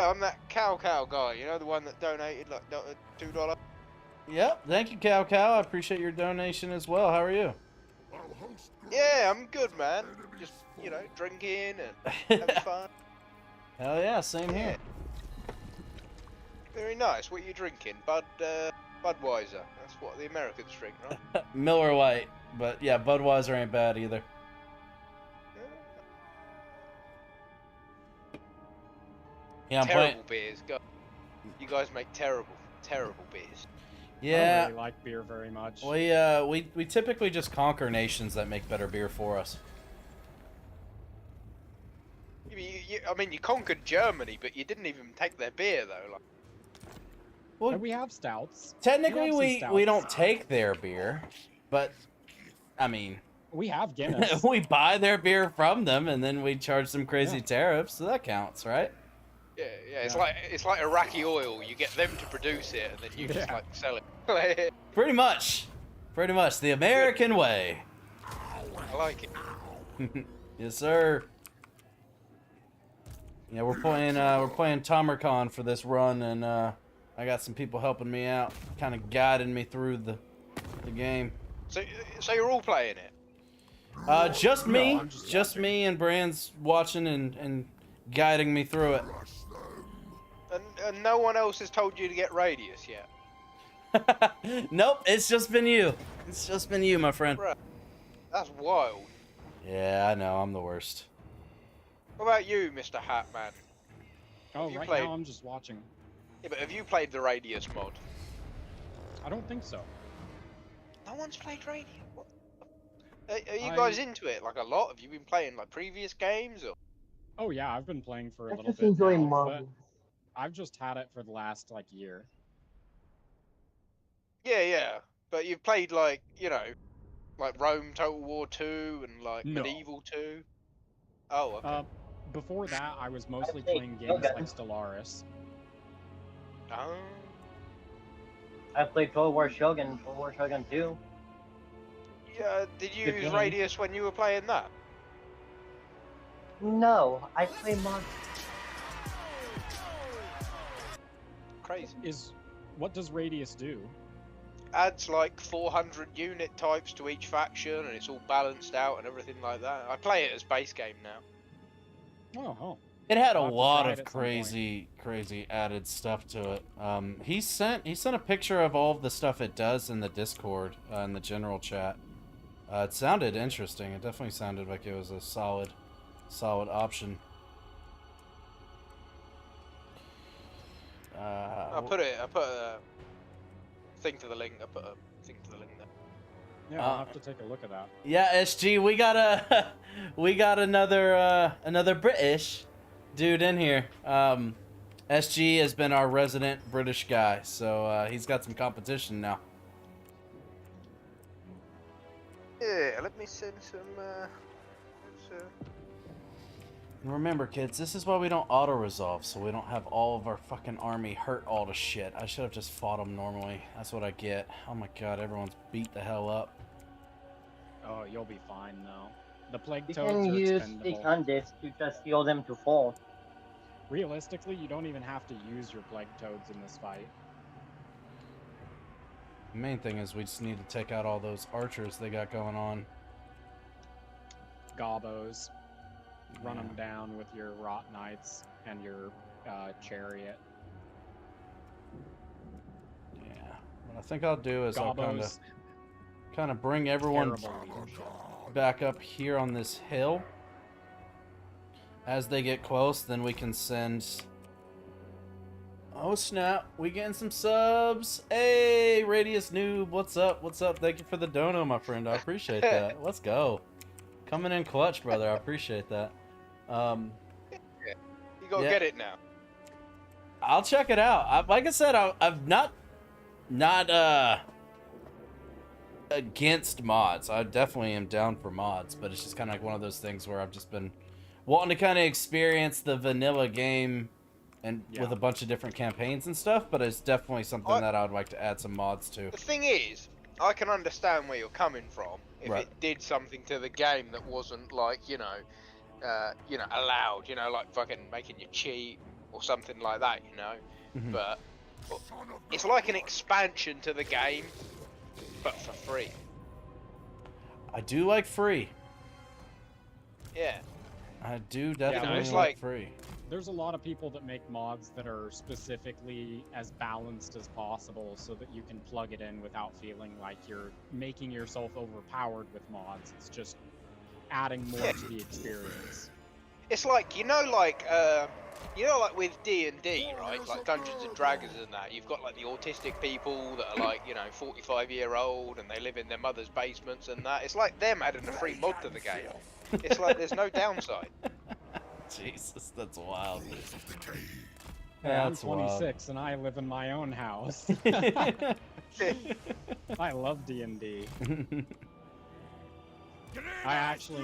I'm that cow guy. You know, the one that donated like $2. Yep. Thank you, Cow. I appreciate your donation as well. How are you? Yeah, I'm good, man. Just drinking and having fun. Hell yeah. Same here. Very nice. What are you drinking? Budweiser. That's what the Americans drink, right? Miller Lite. But yeah, Budweiser ain't bad either. Yeah, I'm terrible playing. beers. You guys make terrible beers. I Yeah. don't really like beer very much. We typically just conquer nations that make better beer for us. I mean, you conquered Germany, but you didn't even take their beer, though. Like, Well, And we have stouts. technically we have some we stouts. don't take their beer, but I mean, We have Guinness. we buy their beer from them and then we charge them crazy Yeah. tariffs, so that counts, right? yeah, it's Yeah. like Iraqi oil. You get them to produce it, and then you just Yeah. like sell it. Pretty much the American way. I like it. Yes, sir. Yeah, we're playing Tamarcon for this run, and I got some people helping me out, kind of guiding me through the game. So you're all playing it? Just No, me, I'm just just watching. me and Brand's watching and guiding me through it. And no one else has told you to get Radius yet? Nope, it's just been you. It's just been you, my friend. Bruh, that's wild. Yeah, I know, I'm the worst. What about you, Mr. Hatman? Oh, you right played- now I'm just watching. Yeah, but have you played the Radius mod? I don't think so. No one's played Radius. What? Are you guys into it like a lot? Have you been playing like previous games or? Oh yeah, I've been playing for a I little just bit enjoy now, Marvel. but I've just had it for the last like year. Yeah. But you've played like, you know, like Rome Total War 2 and like No. Medieval 2. Oh, okay. Before that, I was mostly played playing games Shogun. like Stellaris. Oh. I played Total War Shogun, Total War Shogun 2. Yeah, did you Good use game. Radius when you were playing that? No, I play mods. Crazy. What does Radius do? Adds like 400 unit types to each faction and it's all balanced out and everything like that. I play it as base game now. Oh. It had a I'll have to lot try of it at some point. crazy added stuff to it. He sent a picture of all of the stuff it does in the Discord, in the general chat. It sounded interesting. It definitely sounded like it was a solid option. I put a thing to the link. I put a thing to the link there. Yeah, I'll have to take a look at that. Yeah, SG, we got another British dude in here. SG has been our resident British guy, so he's got some competition now. Yeah, let me send some. And remember, kids, this is why we don't auto-resolve, so we don't have all of our fucking army hurt all to shit. I should have just fought them normally. That's what I get. Oh my god, everyone's beat the hell up. Oh, you'll be fine though. The plague You toads can are use expendable. Secundus to just heal them to full. Realistically, you don't even have to use your plague toads in this fight. The main thing is we just need to take out all those archers they got going on. Gobos. Run Yeah. them down with your Rot Knights and your chariot. Yeah. What I think I'll do is I'll Gobos. kind of bring everyone Terrible leadership. back up here on this hill. As they get close, then we can send... Oh snap, we getting some subs. Hey, Radius Noob, what's up? What's up? Thank you for the dono, my friend. I appreciate that. Let's go. Coming in clutch, brother. I appreciate that. You gotta Yeah. get it now. I'll check it out. Like I said, I've not against mods. I definitely am down for mods, but it's just kind of like one of those things where I've just been wanting to kind of experience the vanilla game and with a bunch of different campaigns and stuff, but it's definitely something that I would like to add some mods to. The thing is, I can understand where you're coming from if Right. it did something to the game that wasn't like, allowed, like fucking making you cheat or something like that, Mhm. But it's like an expansion to the game, but for free. I do like free. Yeah. I do definitely it's like like- free. There's a lot of people that make mods that are specifically as balanced as possible so that you can plug it in without feeling like you're making yourself overpowered with mods. It's just adding more to the experience. It's like, like with D&D, right? Like Dungeons and Dragons and that, you've got like the autistic people that are like, 45-year-old and they live in their mother's basements and that. It's like them adding a free mod to the game. It's like there's no downside. Jesus, that's wild. Yeah, I'm That's wild. 26 and I live in my own house. I love D&D. I actually,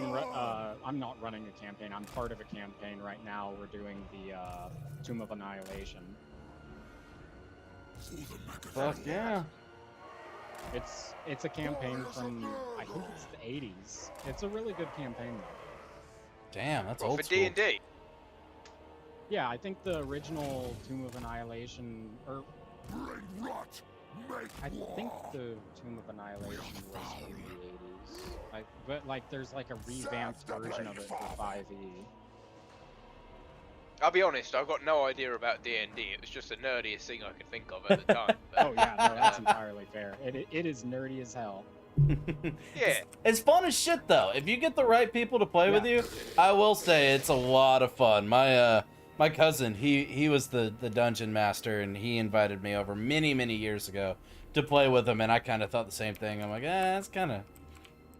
I'm not running a campaign. I'm part of a campaign right now. We're doing the Tomb of Annihilation. Fuck yeah. It's a campaign from, I think it's the 80s. It's a really good campaign though. Damn, that's Well, old for school. D&D. Yeah, I think the original Tomb of Annihilation, or Brain rot. Make I war. think the Tomb of Annihilation was in the 80s. But like, there's like a revamped version of it for 5e. I'll be honest, I've got no idea about D&D. It was just the nerdiest thing I could think of at the time. But, Oh yeah, no, that's entirely fair. It is nerdy as hell. yeah. It's fun as shit though. If you get the right people to play with you, I will say it's a lot of fun. My cousin, he was the dungeon master, and he invited me over many years ago to play with him, and I kind of thought the same thing. I'm like, that's kind of,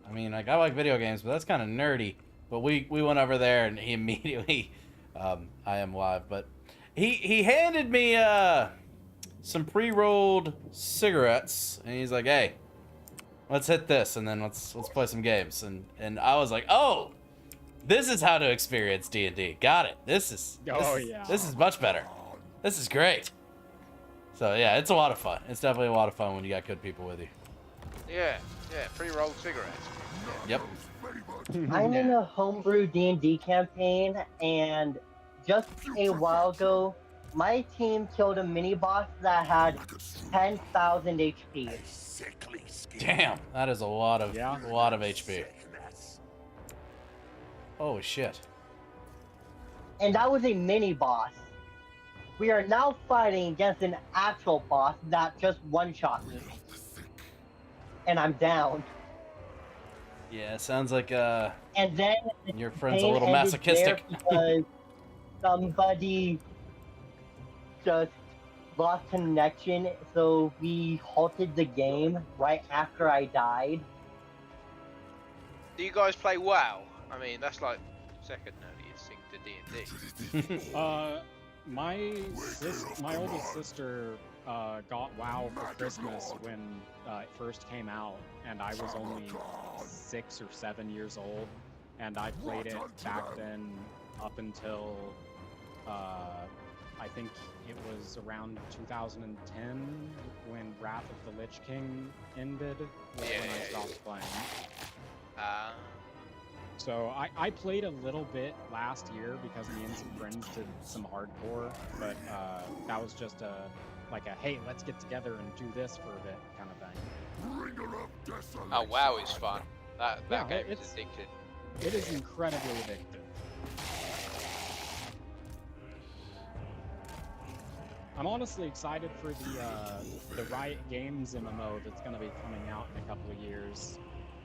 I mean, like I like video games, but that's kind of nerdy. But we went over there, and he immediately, I am live, but he handed me some pre-rolled cigarettes, and he's like, hey, let's hit this, and then let's play some games. And I was like, oh, this is how to experience D&D. Got it. This is much better. This is great. So yeah, it's a lot of fun. It's definitely a lot of fun when you got good people with you. Yeah, pre-rolled cigarettes. Yep. I'm in a homebrew D&D campaign, and just a while ago, my team killed a mini boss that had 10,000 HP. Damn, that is a lot of HP. Holy shit. And that was a mini boss. We are now fighting against an actual boss that just one-shot me. And I'm down. Yeah, it sounds like And then your friend's a little masochistic. Because somebody just lost connection, so we halted the game right after I died. Do you guys play WoW? I mean, that's like second nerdiest thing to D&D. My oldest sister got WoW for Christmas when it first came out, and I was only 6 or 7 years old, and I played it back then up until I think it was around 2010 when Wrath of the Lich King ended, was when I stopped playing. So I played a little bit last year because me and some friends did some hardcore, but that was just a hey, let's get together and do this for a bit kind of thing. Oh, WoW is fun. That game is addicting. It is incredibly addictive. I'm honestly excited for the Riot Games MMO that's going to be coming out in a couple of years.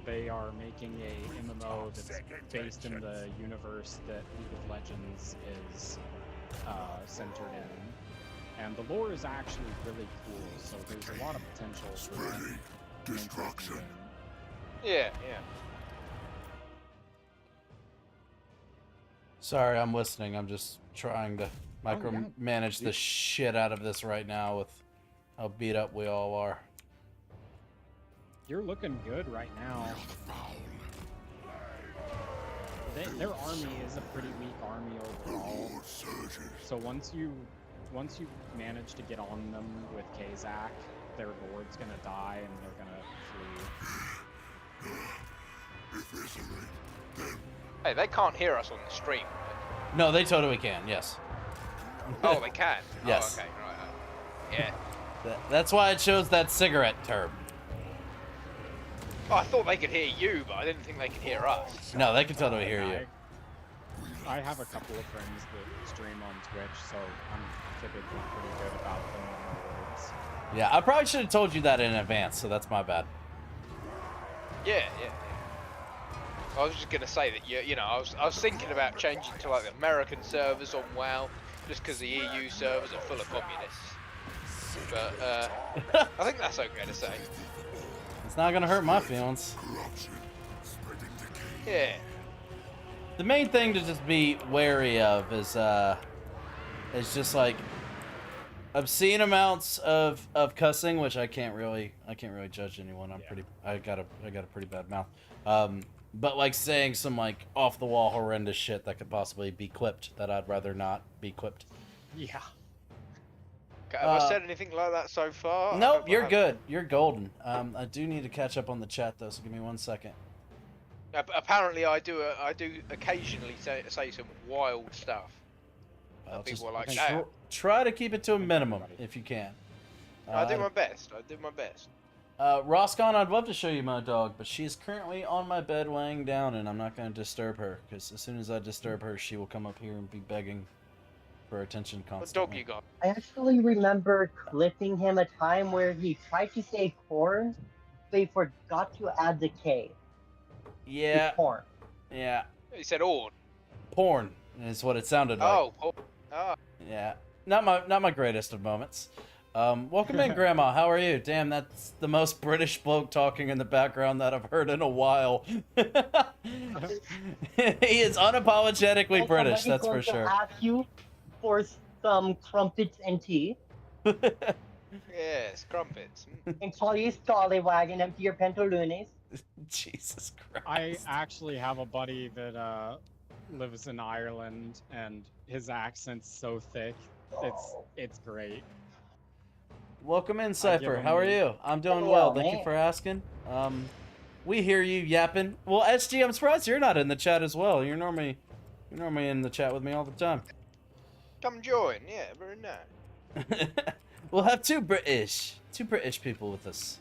They are making a MMO that's based in the universe that League of Legends is centered in. And the lore is actually really cool, so there's a lot of potential for destruction. Yeah. Sorry, I'm listening. I'm just trying to micromanage the shit out of this right now with how beat up we all are. You're looking good right now. Their army is a pretty weak army overall. So once you manage to get on them with Kazak, their lord's gonna die and they're gonna flee. Hey, they can't hear us on the stream. No, they totally can. Yes. Oh, they can. Yes. Oh, okay, right. Yeah. That's why it shows that cigarette term. Oh, I thought they could hear you, but I didn't think they could hear us. No, they can totally hear you. I have a couple of friends that stream on Twitch, so I'm typically pretty good about them and their words. Yeah, I probably should have told you that in advance, so that's my bad. Yeah. I was just gonna say that you know I was thinking about changing to like the American servers on WoW, just because the EU servers are full of communists. But I think that's okay to say. It's not gonna hurt my feelings. Yeah. The main thing to just be wary of is just like obscene amounts of cussing, which I can't really judge anyone. I got a pretty bad mouth. But like saying some like off the wall horrendous shit that could possibly be clipped that I'd rather not be clipped. Yeah. Have I said anything like that so far? Nope, you're good. You're golden. I do need to catch up on the chat though, so give me 1 second. Apparently, I do occasionally say some wild stuff. Well, People just are like, "Damn." try to keep it to a minimum if you can. I do my best. I do my best. Roscon, I'd love to show you my dog, but she is currently on my bed laying down, and I'm not going to disturb her, because as soon as I disturb her, she will come up here and be begging for attention What constantly. dog you got? I actually remember clipping him a time where he tried to say corn, but he forgot to add the K Yeah, to corn. yeah. He said "ord." Porn is what it sounded like. Oh, Yeah, not my greatest of moments. Welcome in, Grandma. How are you? Damn, that's the most British bloke talking in the background that I've heard in a while. He is unapologetically And British, somebody's that's for going to sure. ask you for some crumpets and tea, yes, crumpets. and call you scallywag and empty your pantalones. Jesus Christ. I actually have a buddy that lives in Ireland, and his accent's so thick. It's great. Welcome in, give Cypher. him How are the- you? I'm doing Hello, well. Thank you man. for asking. We hear you yapping. Well, SG, I'm surprised you're not in the chat as well. You're normally in the chat with me all the time. Come join. Yeah, very nice. We'll have two British people with us.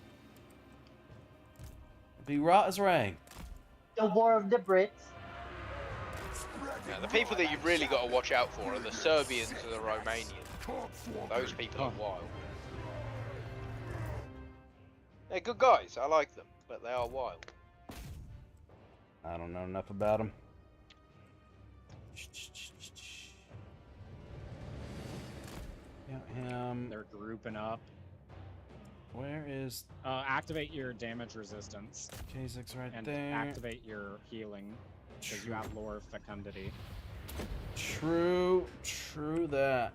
Be rot as rain. The War of the Brits. Now, the people that you've really got to watch out for are the Serbians and the Romanians. Those people are wild. They're good guys. I like them, but they are wild. I don't know enough about them. Got him. They're grouping up. Where is Activate your damage resistance K6 right and there? activate your healing because you have Lore of Fecundity. True that.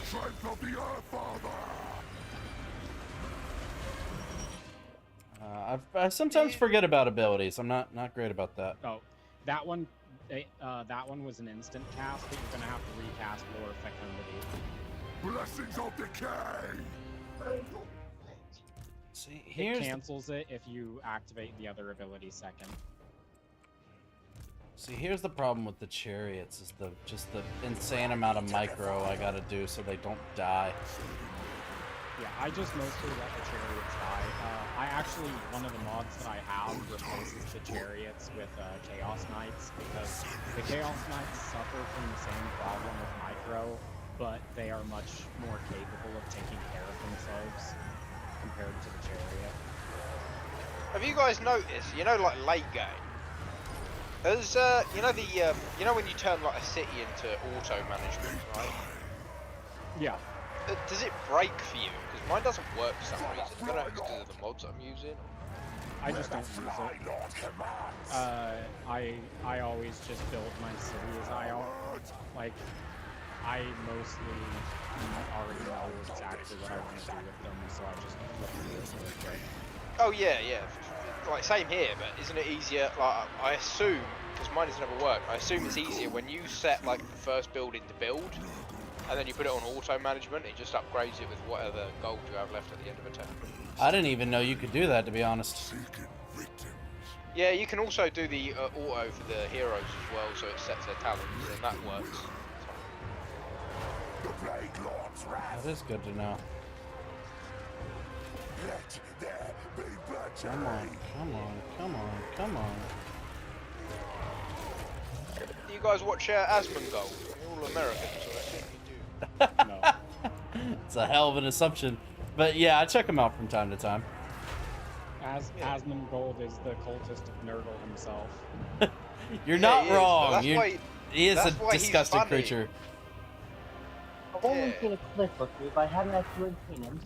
Strength of the Earth Father! I sometimes forget about abilities. I'm not great about that. Oh, that one was an instant cast, but you're gonna have to recast Lore of Fecundity. Blessings of decay! See, It here's cancels it if you activate the other ability second. here's the problem with the chariots is just the insane amount of micro I gotta do so they don't die. Yeah, I just mostly let the chariots die. One of the mods that I have replaces the chariots with Chaos Knights because the Chaos Knights suffer from the same problem with micro, but they are much more capable of taking care of themselves compared to the chariot. Have you guys noticed? You know, like late game. There's you know when you turn like a city into auto management, right? Yeah. Does it break for you? Because mine doesn't work for some reason. I don't know if it's because of the mods I'm using. I just don't use it. I always just build my city as I are. Like, I mostly already know exactly what I want to do with them, so I just flip through really quick. Oh yeah. Like same here, but isn't it easier? Like I assume, because mine has never worked. I assume it's easier when you set like the first building to build, and then you put it on auto management. It just upgrades it with whatever gold you have left at the end of a turn. I didn't even know you could do that, to be honest. Yeah, you can also do the auto for the heroes as well, so it sets their talents, and that works. The Plague Lord's wrath! That is good to know. Let there be Come on, victory! come on. Do you guys watch Asmongold? You're all Americans, so I think you do. No. It's a hell of an assumption. But yeah, I check them out from time to time. Asmongold is the cultist of Nurgle himself. You're Yeah, not he is, but wrong. that's You're- why he is a that's why he's disgusting funny. creature. I've only Yeah. seen a clip of you, but I haven't actually seen him.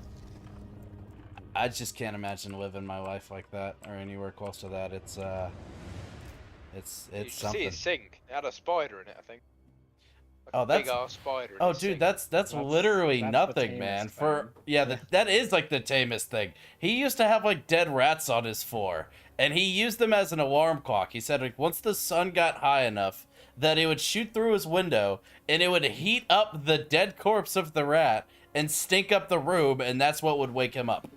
I just can't imagine living my life like that or anywhere close to that. It's You should see something. his sink. It had a spider in it, I think. Like Oh, a that's- big ass spider. in Oh, his dude, sink. that's That's literally the nothing, tamest man. thing. That is like the tamest thing. He used to have like dead rats on his floor, and he used them as an alarm clock. He said like once the sun got high enough that it would shoot through his window and it would heat up the dead corpse of the rat and stink up the room, and that's what would wake him up.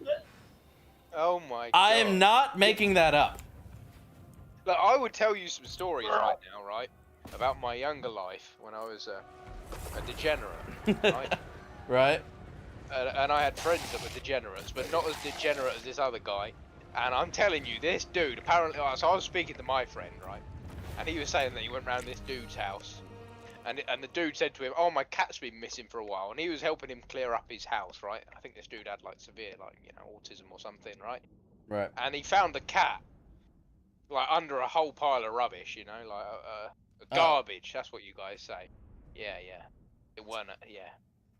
Oh my god. I am not making that up. Look, I would tell you some stories right now, right? About my younger life when I was a degenerate, right? Right? and I had friends that were degenerates, but not as degenerate as this other guy. And I'm telling you, this dude apparently. So I was speaking to my friend, right, and he was saying that he went round this dude's house, and the dude said to him, "Oh, my cat's been missing for a while," and he was helping him clear up his house, right? I think this dude had like severe, like autism or something, right? Right. And he found the cat like under a whole pile of rubbish, like garbage. That's what you guys say. Yeah, yeah. It weren't. Yeah,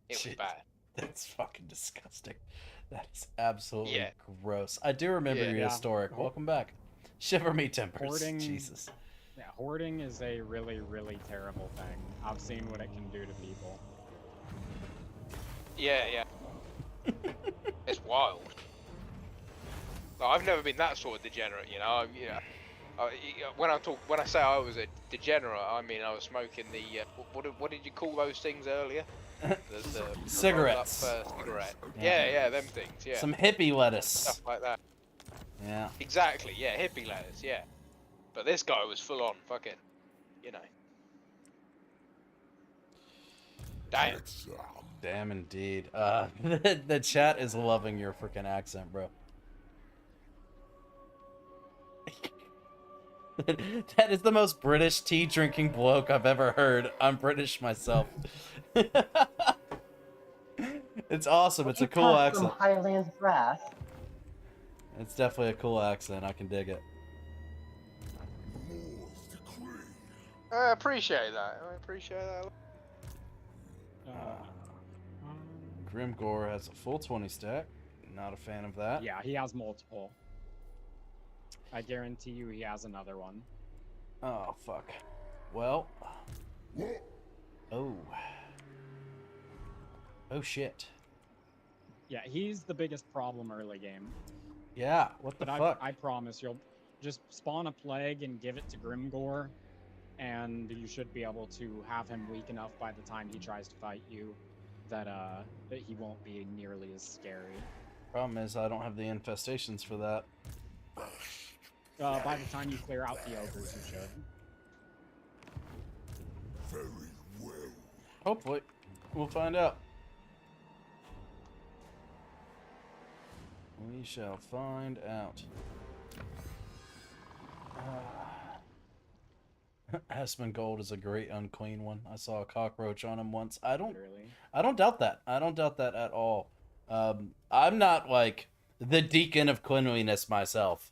it was Shit. bad. That's fucking disgusting. That is absolutely Yeah. gross. I do remember your Yeah. historic. Welcome back. Shiver me timbers. Hoarding- Jesus. Yeah, hoarding is a really, really terrible thing. I've seen what it can do to people. Yeah, yeah. It's wild. Like, I've never been that sort of degenerate, when I say I was a degenerate, I mean I was smoking the what did you call those things earlier? The Cigarettes. rolled up, cigarette. Yeah. Yeah, them things. Yeah. Some hippie lettuce. Stuff like that. Yeah. Exactly. Yeah, hippie lettuce. Yeah. But this guy was full on fucking, Damn. Damn indeed. The chat is loving your freaking accent, bro. That is the most British tea drinking bloke I've ever heard. I'm British myself. It's awesome. It's a cool Cut some accent. Highlands grass. It's definitely a cool accent. I can dig it. Law's decree. I appreciate that. Grimgore has a full 20 stack. Not a fan of that. Yeah, he has multiple. I guarantee you he has another one. Oh, fuck. Well. Oh. Oh, shit. Yeah, he's the biggest problem early game. Yeah, what the But fuck? I promise you'll just spawn a plague and give it to Grimgore, and you should be able to have him weak enough by the time he tries to fight you that he won't be nearly as scary. Problem is, I don't have the infestations for that. By the time you clear out the ogres, you should. Very well. Hopefully. We'll find out. We shall find out. Asmongold is a great unclean one. I saw a cockroach on him once. I don't doubt that. I don't doubt that at all. I'm not like the deacon of cleanliness myself.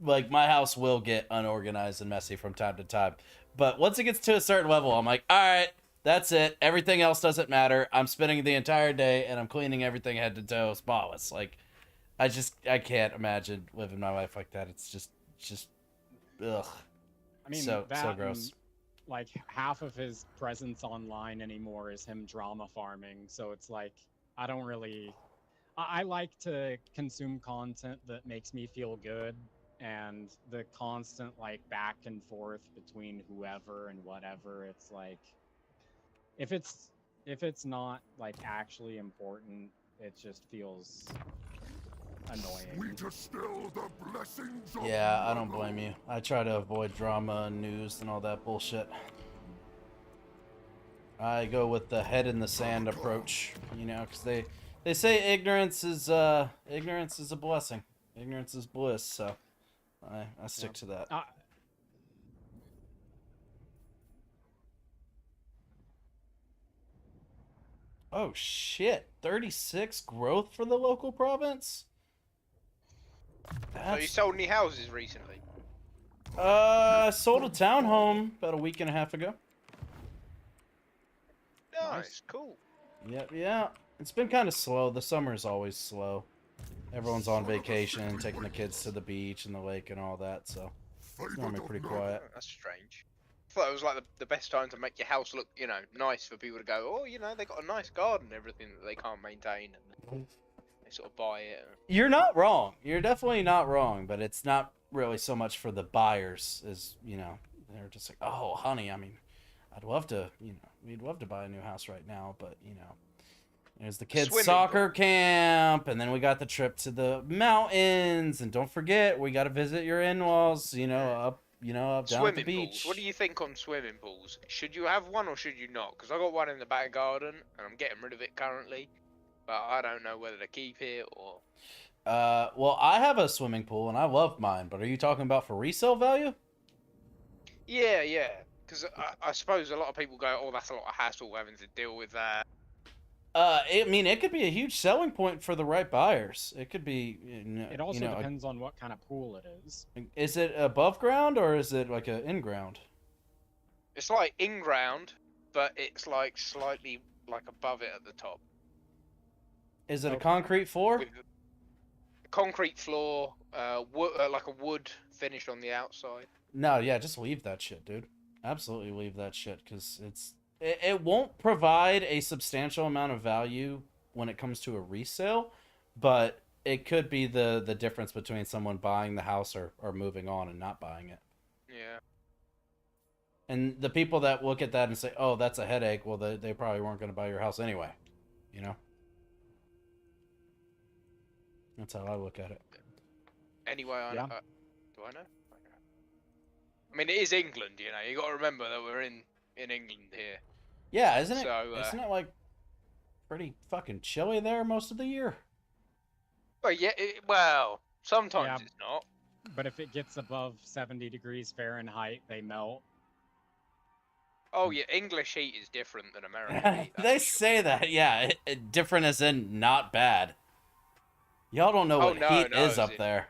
Like, my house will get unorganized and messy from time to time. But once it gets to a certain level, I'm like, all right, that's it. Everything else doesn't matter. I'm spending the entire day and I'm cleaning everything head to toe spotless. Like, I can't imagine living my life like that. It's just ugh. I mean, so that gross. and, like, half of his presence online anymore is him drama farming. So it's like, I don't really... I like to consume content that makes me feel good, and the constant, like, back and forth between whoever and whatever, it's like... If it's not, like, actually important, it just feels annoying. Sweeter still the blessings of Yeah, I don't blame you. I try to avoid drama and news and all that bullshit. I go with the head in the sand approach, because they say ignorance is a blessing. Ignorance is bliss, so I stick to that. Oh shit, 36 growth for the local province? So you sold any houses recently? I sold a townhome about a week and a half ago. Nice, cool. Yep, yeah. It's been kind of slow. The summer's always slow. Everyone's on vacation, taking the kids to the beach and the lake and all that, so it's normally pretty quiet. That's strange. I thought it was like the best time to make your house look, nice for people to go, oh, they got a nice garden and everything that they can't maintain. And they sort of buy it. You're not wrong. You're definitely not wrong, but it's not really so much for the buyers as, they're just like, oh, honey, I mean, I'd love to, we'd love to buy a new house right now, but, there's the kids' Swimming soccer camp, and then we got the trip to the mountains, and don't forget, we got to visit your in-laws, up down at the Swimming beach. pools. What do you think on swimming pools? Should you have one or should you not? Because I got one in the back garden, and I'm getting rid of it currently. but I don't know whether to keep it or. Well, I have a swimming pool and I love mine, but are you talking about for resale value? Yeah, yeah. Because I suppose a lot of people go, "Oh, that's a lot of hassle having to deal with that." I mean, it could be a huge selling point for the right buyers. It could be, It also depends on what kind of pool it is. Is it above ground or is it like a in ground? It's like in ground, but it's like slightly like above it at the top. Is it a Okay. concrete floor? With concrete floor, like a wood finish on the outside. No, yeah, just leave that shit, dude. Absolutely leave that shit, because it won't provide a substantial amount of value when it comes to a resale, but it could be the difference between someone buying the house or moving on and not buying it. Yeah. And the people that look at that and say, oh, that's a headache, well, they probably weren't going to buy your house anyway, you know? That's how I look at it. Anyway, Yeah. Do I know? I mean, it is England, you know. You got to remember that we're in England here. Yeah, isn't it? So, Isn't it like pretty fucking chilly there most of the year? Well, yeah. Well, sometimes Yeah. it's not. But if it gets above 70 degrees Fahrenheit, they melt. Oh yeah, English heat is different than American heat. that's They for sure. say that, yeah. Different as in not bad. Y'all don't know what heat is as up in- there.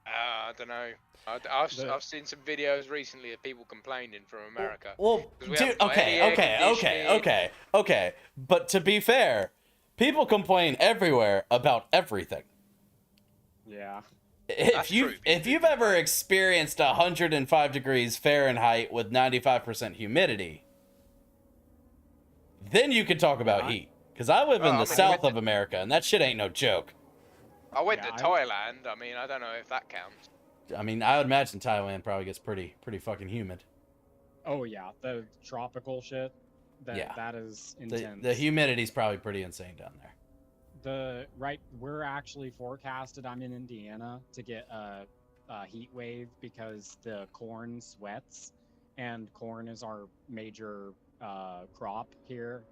I don't know. I've seen some videos recently of people complaining from America. Well, 'Cause we dude, haven't got any air okay. But to be fair, people complain everywhere about everything. Yeah. That's true, If you've ever experienced 105 degrees Fahrenheit with 95% humidity, then you could talk about heat. Because I live in the south of America, and that shit ain't no joke. I went Yeah, to Thailand. I mean, I don't know if that counts. I mean, I would imagine Thailand probably gets pretty fucking humid. Oh yeah, the tropical shit. That is intense. The humidity's probably pretty insane down there. We're actually forecasted. I'm in Indiana to get a heat wave because the corn sweats, and corn is our major crop here.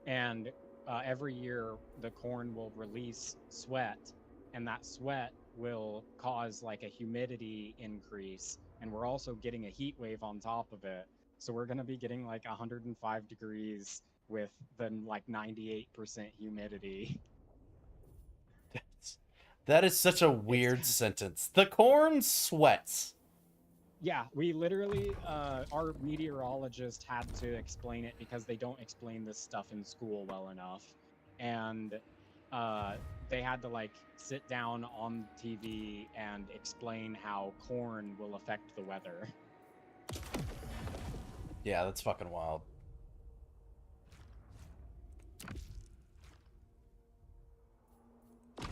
And every year the corn will release sweat, and that sweat will cause like a humidity increase, and we're also getting a heat wave on top of it. So we're gonna be getting like 105 degrees with then like 98% humidity. That is such a weird sentence. The corn sweats. Yeah, we literally, our meteorologist had to explain it because they don't explain this stuff in school well enough. And they had to like sit down on TV and explain how corn will affect the weather. Yeah, that's fucking wild.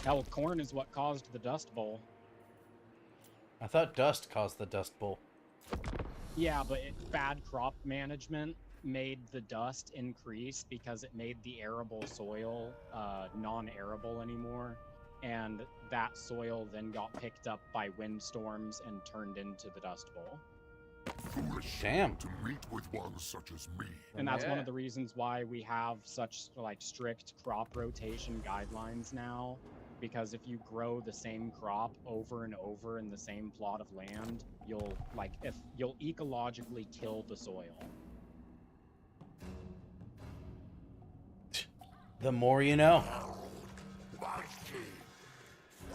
Hell, corn is what caused the Dust Bowl. I thought dust caused the Dust Bowl. Yeah, but bad crop management made the dust increase because it made the arable soil non-arable anymore, and that soil then got picked up by windstorms and turned into the Dust Bowl. Foolish Damn. to meet with one such as me. And that's one Yeah. of the reasons why we have such like strict crop rotation guidelines now, because if you grow the same crop over and over in the same plot of land, you'll ecologically kill the soil. The more you know.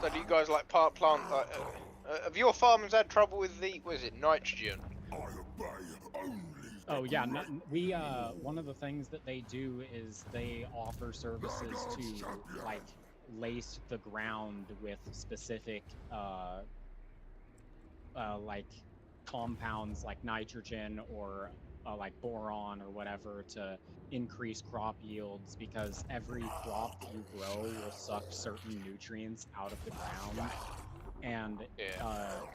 So do you guys like plant? Have your farmers had trouble with the nitrogen? I obey only. Oh yeah, we one of the things that they do is they offer services to like lace the ground with specific like compounds like nitrogen or like boron or whatever to increase crop yields, because every crop that you grow will suck certain nutrients out of the ground, and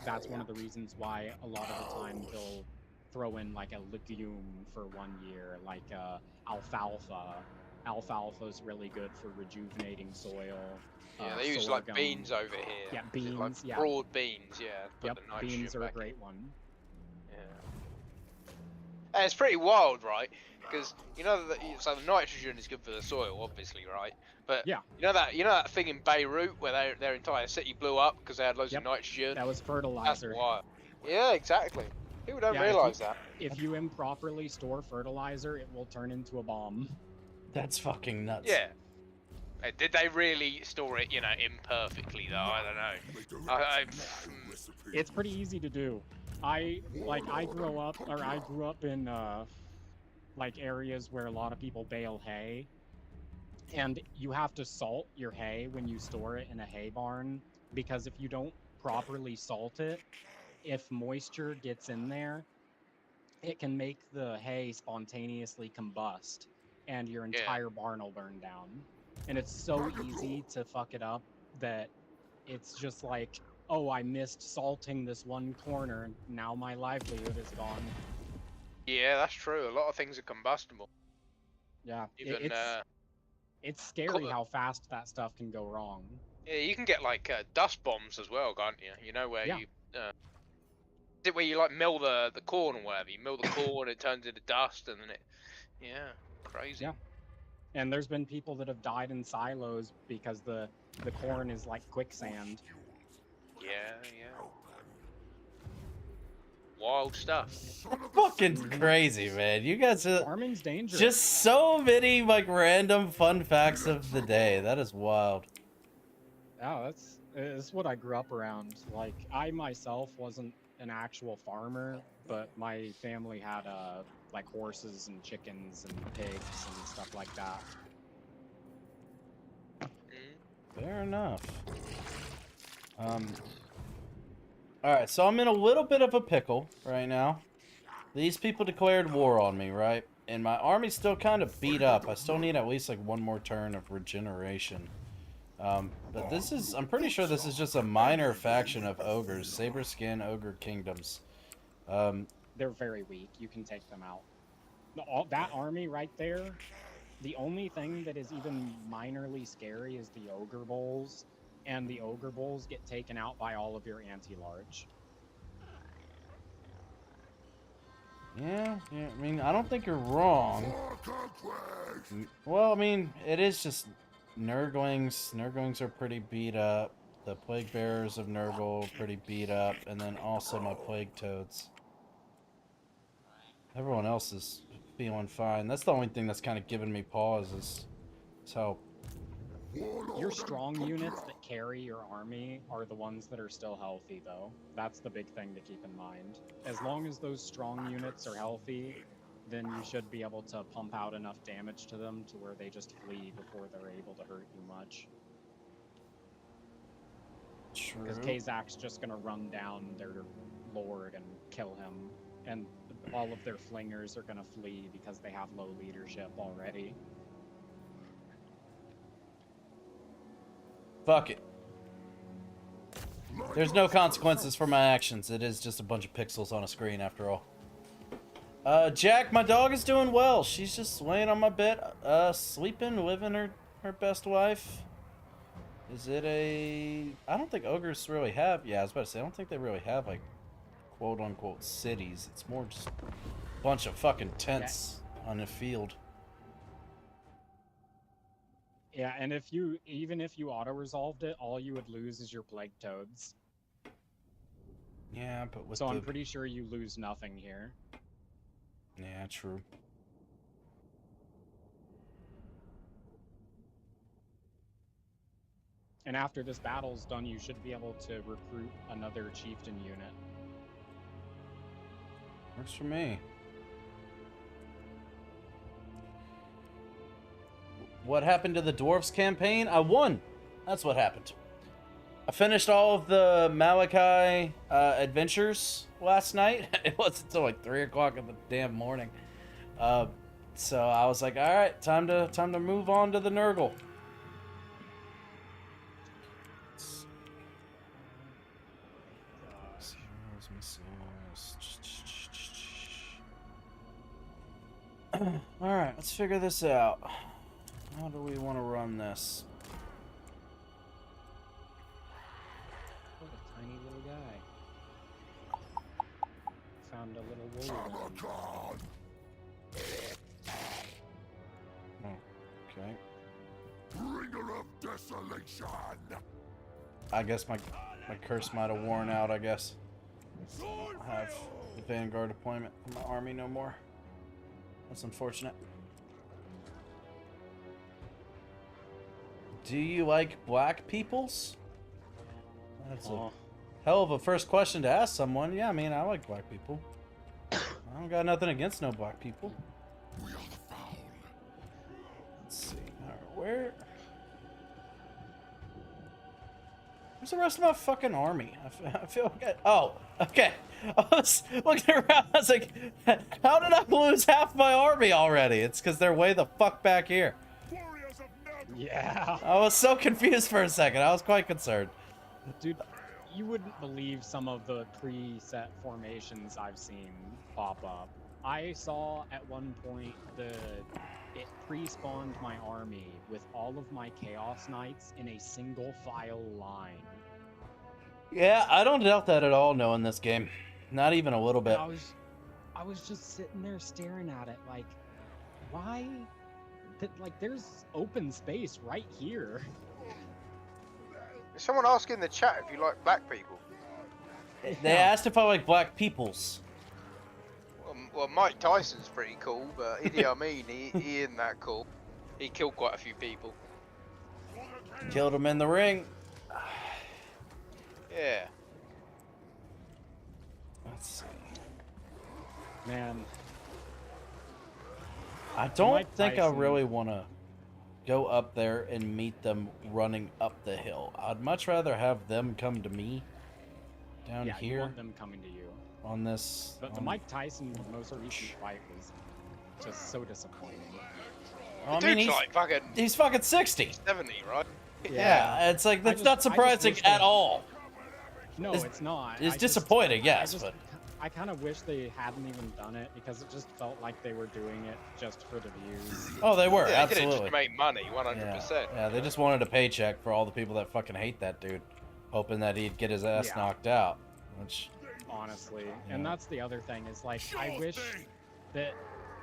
that's one of the reasons why a lot of the time they'll throw in like a legume for 1 year, like alfalfa. Alfalfa is really good for rejuvenating soil. Yeah, they use like sorghum. beans over here. Yeah, Is it like beans, yeah. broad beans, yeah. Put Yep, the nitrogen beans are a back in. great one. Yeah. And it's pretty wild, right? Because you know that so the nitrogen is good for the soil, obviously, right? But Yeah. you know that thing in Beirut where their entire city blew up because they had loads Yep. of nitrogen. That was That's fertilizer. why. Yeah, exactly. People don't Yeah, realize that. if you improperly store fertilizer, it will turn into a bomb. That's fucking nuts. Yeah. Did they really store it, imperfectly though? I don't know. It's pretty easy to do. I grew up in like areas where a lot of people bale hay, and you have to salt your hay when you store it in a hay barn, because if you don't properly salt it, if moisture gets in there, it can make the hay spontaneously combust and your Yeah. entire barn will burn down. And it's so easy to fuck it up that it's just like, oh, I missed salting this one corner, now my livelihood is gone. Yeah, that's true. A lot of things are combustible. Yeah, Even it's scary how fast that stuff can go wrong. yeah, you can get like dust bombs as well, can't you? You know where Yeah. you is it where you like mill the corn or whatever? You mill the corn, it turns into dust, and then crazy. Yeah. And there's been people that have died in silos because the corn is like quicksand. Yeah. Wild stuff. Fucking crazy, man. You guys are Farming's dangerous. just so many like random fun facts of the day. That is wild. Yeah, that's what I grew up around. Like, I myself wasn't an actual farmer, but my family had like horses and chickens and pigs and stuff like that. Fair enough. Alright, so I'm in a little bit of a pickle right now. These people declared war on me, right? And my army's still kind of beat up. I still need at least like one more turn of regeneration. But this is, I'm pretty sure this is just a minor faction of ogres. Saber Skin Ogre Kingdoms. They're very weak. You can take them out. That army right there, the only thing that is even minorly scary is the ogre bowls. And the ogre bowls get taken out by all of your anti-large. Yeah, I mean, I don't think you're wrong. Well, I mean, it is just Nurglings. Nurglings are pretty beat up. The Plague Bearers of Nurgle are pretty beat up. And then also my Plague Toads. Everyone else is feeling fine. That's the only thing that's kind of giving me pause is how... Your strong units that carry your army are the ones that are still healthy, though. That's the big thing to keep in mind. As long as those strong units are healthy, then you should be able to pump out enough damage to them to where they just flee before they're able to hurt you much. Because Kazak's just gonna run down their lord and kill him, and all of their flingers are gonna flee because they have low leadership already. Fuck it. There's no consequences for my actions. It is just a bunch of pixels on a screen after all. Jack, my dog is doing well. She's just laying on my bed, sleeping, living her best life. Is it a... I don't think ogres really have... Yeah, I was about to say, I don't think they really have, like, quote-unquote cities. It's more just a bunch of fucking tents on a field. Yeah, and even if you auto-resolved it, all you would lose is your plague toads. Yeah, but with I'm pretty sure you lose nothing here. Yeah, true. And after this battle's done, you should be able to recruit another chieftain unit. Works for me. What happened to the Dwarves campaign? I won. That's what happened. I finished all of the Malachi adventures last night. It wasn't until like 3 o'clock in the damn morning. So I was like, all right, time to move on to the Nurgle. All right, let's figure this out. How do we want to run this? What a tiny little guy. Found a little woolly one. Okay. Bringer of desolation. I guess my curse might have worn out, I guess. I have the Vanguard deployment in my army no more. That's unfortunate. Do you like black peoples? That's a hell of a first question to ask someone. Yeah, I mean, I like black people. I don't got nothing against no black people. We are the foul. Let's see. All right, where's the rest of my fucking army? I feel like oh, okay. I was looking around. I was like, how did I lose half my army already? It's because they're way the fuck back here. Warriors of Nurgle. Yeah. I was so confused for a second. I was quite concerned. Dude, you wouldn't believe some of the preset formations I've seen pop up. I saw at one point it pre-spawned my army with all of my Chaos Knights in a single file line. Yeah, I don't doubt that at all, knowing this game. Not even a little bit. I was just sitting there staring at it like, why? Like, there's open space right here. There's someone asking in the chat if you like black people. They asked if I like black peoples. Well, Mike Tyson's pretty cool, but Idi Amin, he isn't that cool. He killed quite a few people. Killed him in the ring. Yeah. Let's see. Man, I don't Mike think I Tyson- really want to go up there and meet them running up the hill. I'd much rather have them come to me down yeah, you here want them coming to you. on this. But the on- Mike Tyson most recent fight was just so disappointing. I The mean, dude's like fucking he's fucking 60. 70, right? Yeah, it's like that's not I just surprising wish at they- all. No, It's- it's not. It's disappointing, yes, but I kind of wish they hadn't even done it because it just felt like they were doing it just for the views. oh, they were Yeah, they didn't absolutely. just make money, Yeah, 100%. yeah, they just wanted a paycheck for all the people that fucking hate that dude, hoping that he'd get his ass Yeah. knocked out. Which, Honestly, Yeah. and that's the other thing is like I wish that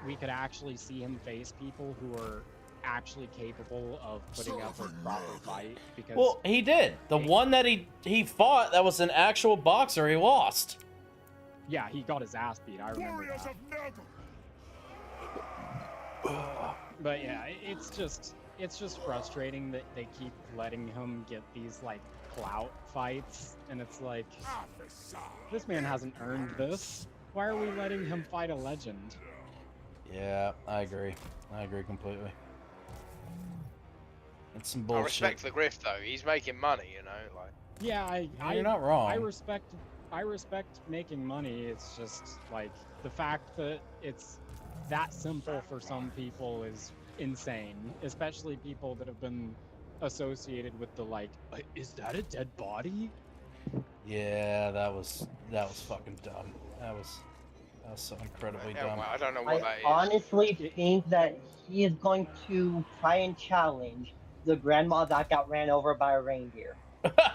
we could actually see him face people who are actually capable of putting up a proper fight because well, he did. The Hey. one that he fought that was an actual boxer, he lost. yeah, he got his ass beat. I remember Warriors that. of Nurgle. But yeah, it's just frustrating that they keep letting him get these like clout fights, and it's like this man hasn't earned this. Why are we letting him fight a legend? Yeah, I agree. I agree completely. It's some I bullshit. respect the grift though. He's making money, you know. Like, Yeah, You're not wrong. I respect making money. It's just like the fact that it's that simple for some people is insane, especially people that have been associated with the like, is that a dead body? Yeah, that was fucking dumb. That was so incredibly yeah, dumb. well, I don't know I what that is. honestly think that he is going to try and challenge the grandma that got ran over by a reindeer.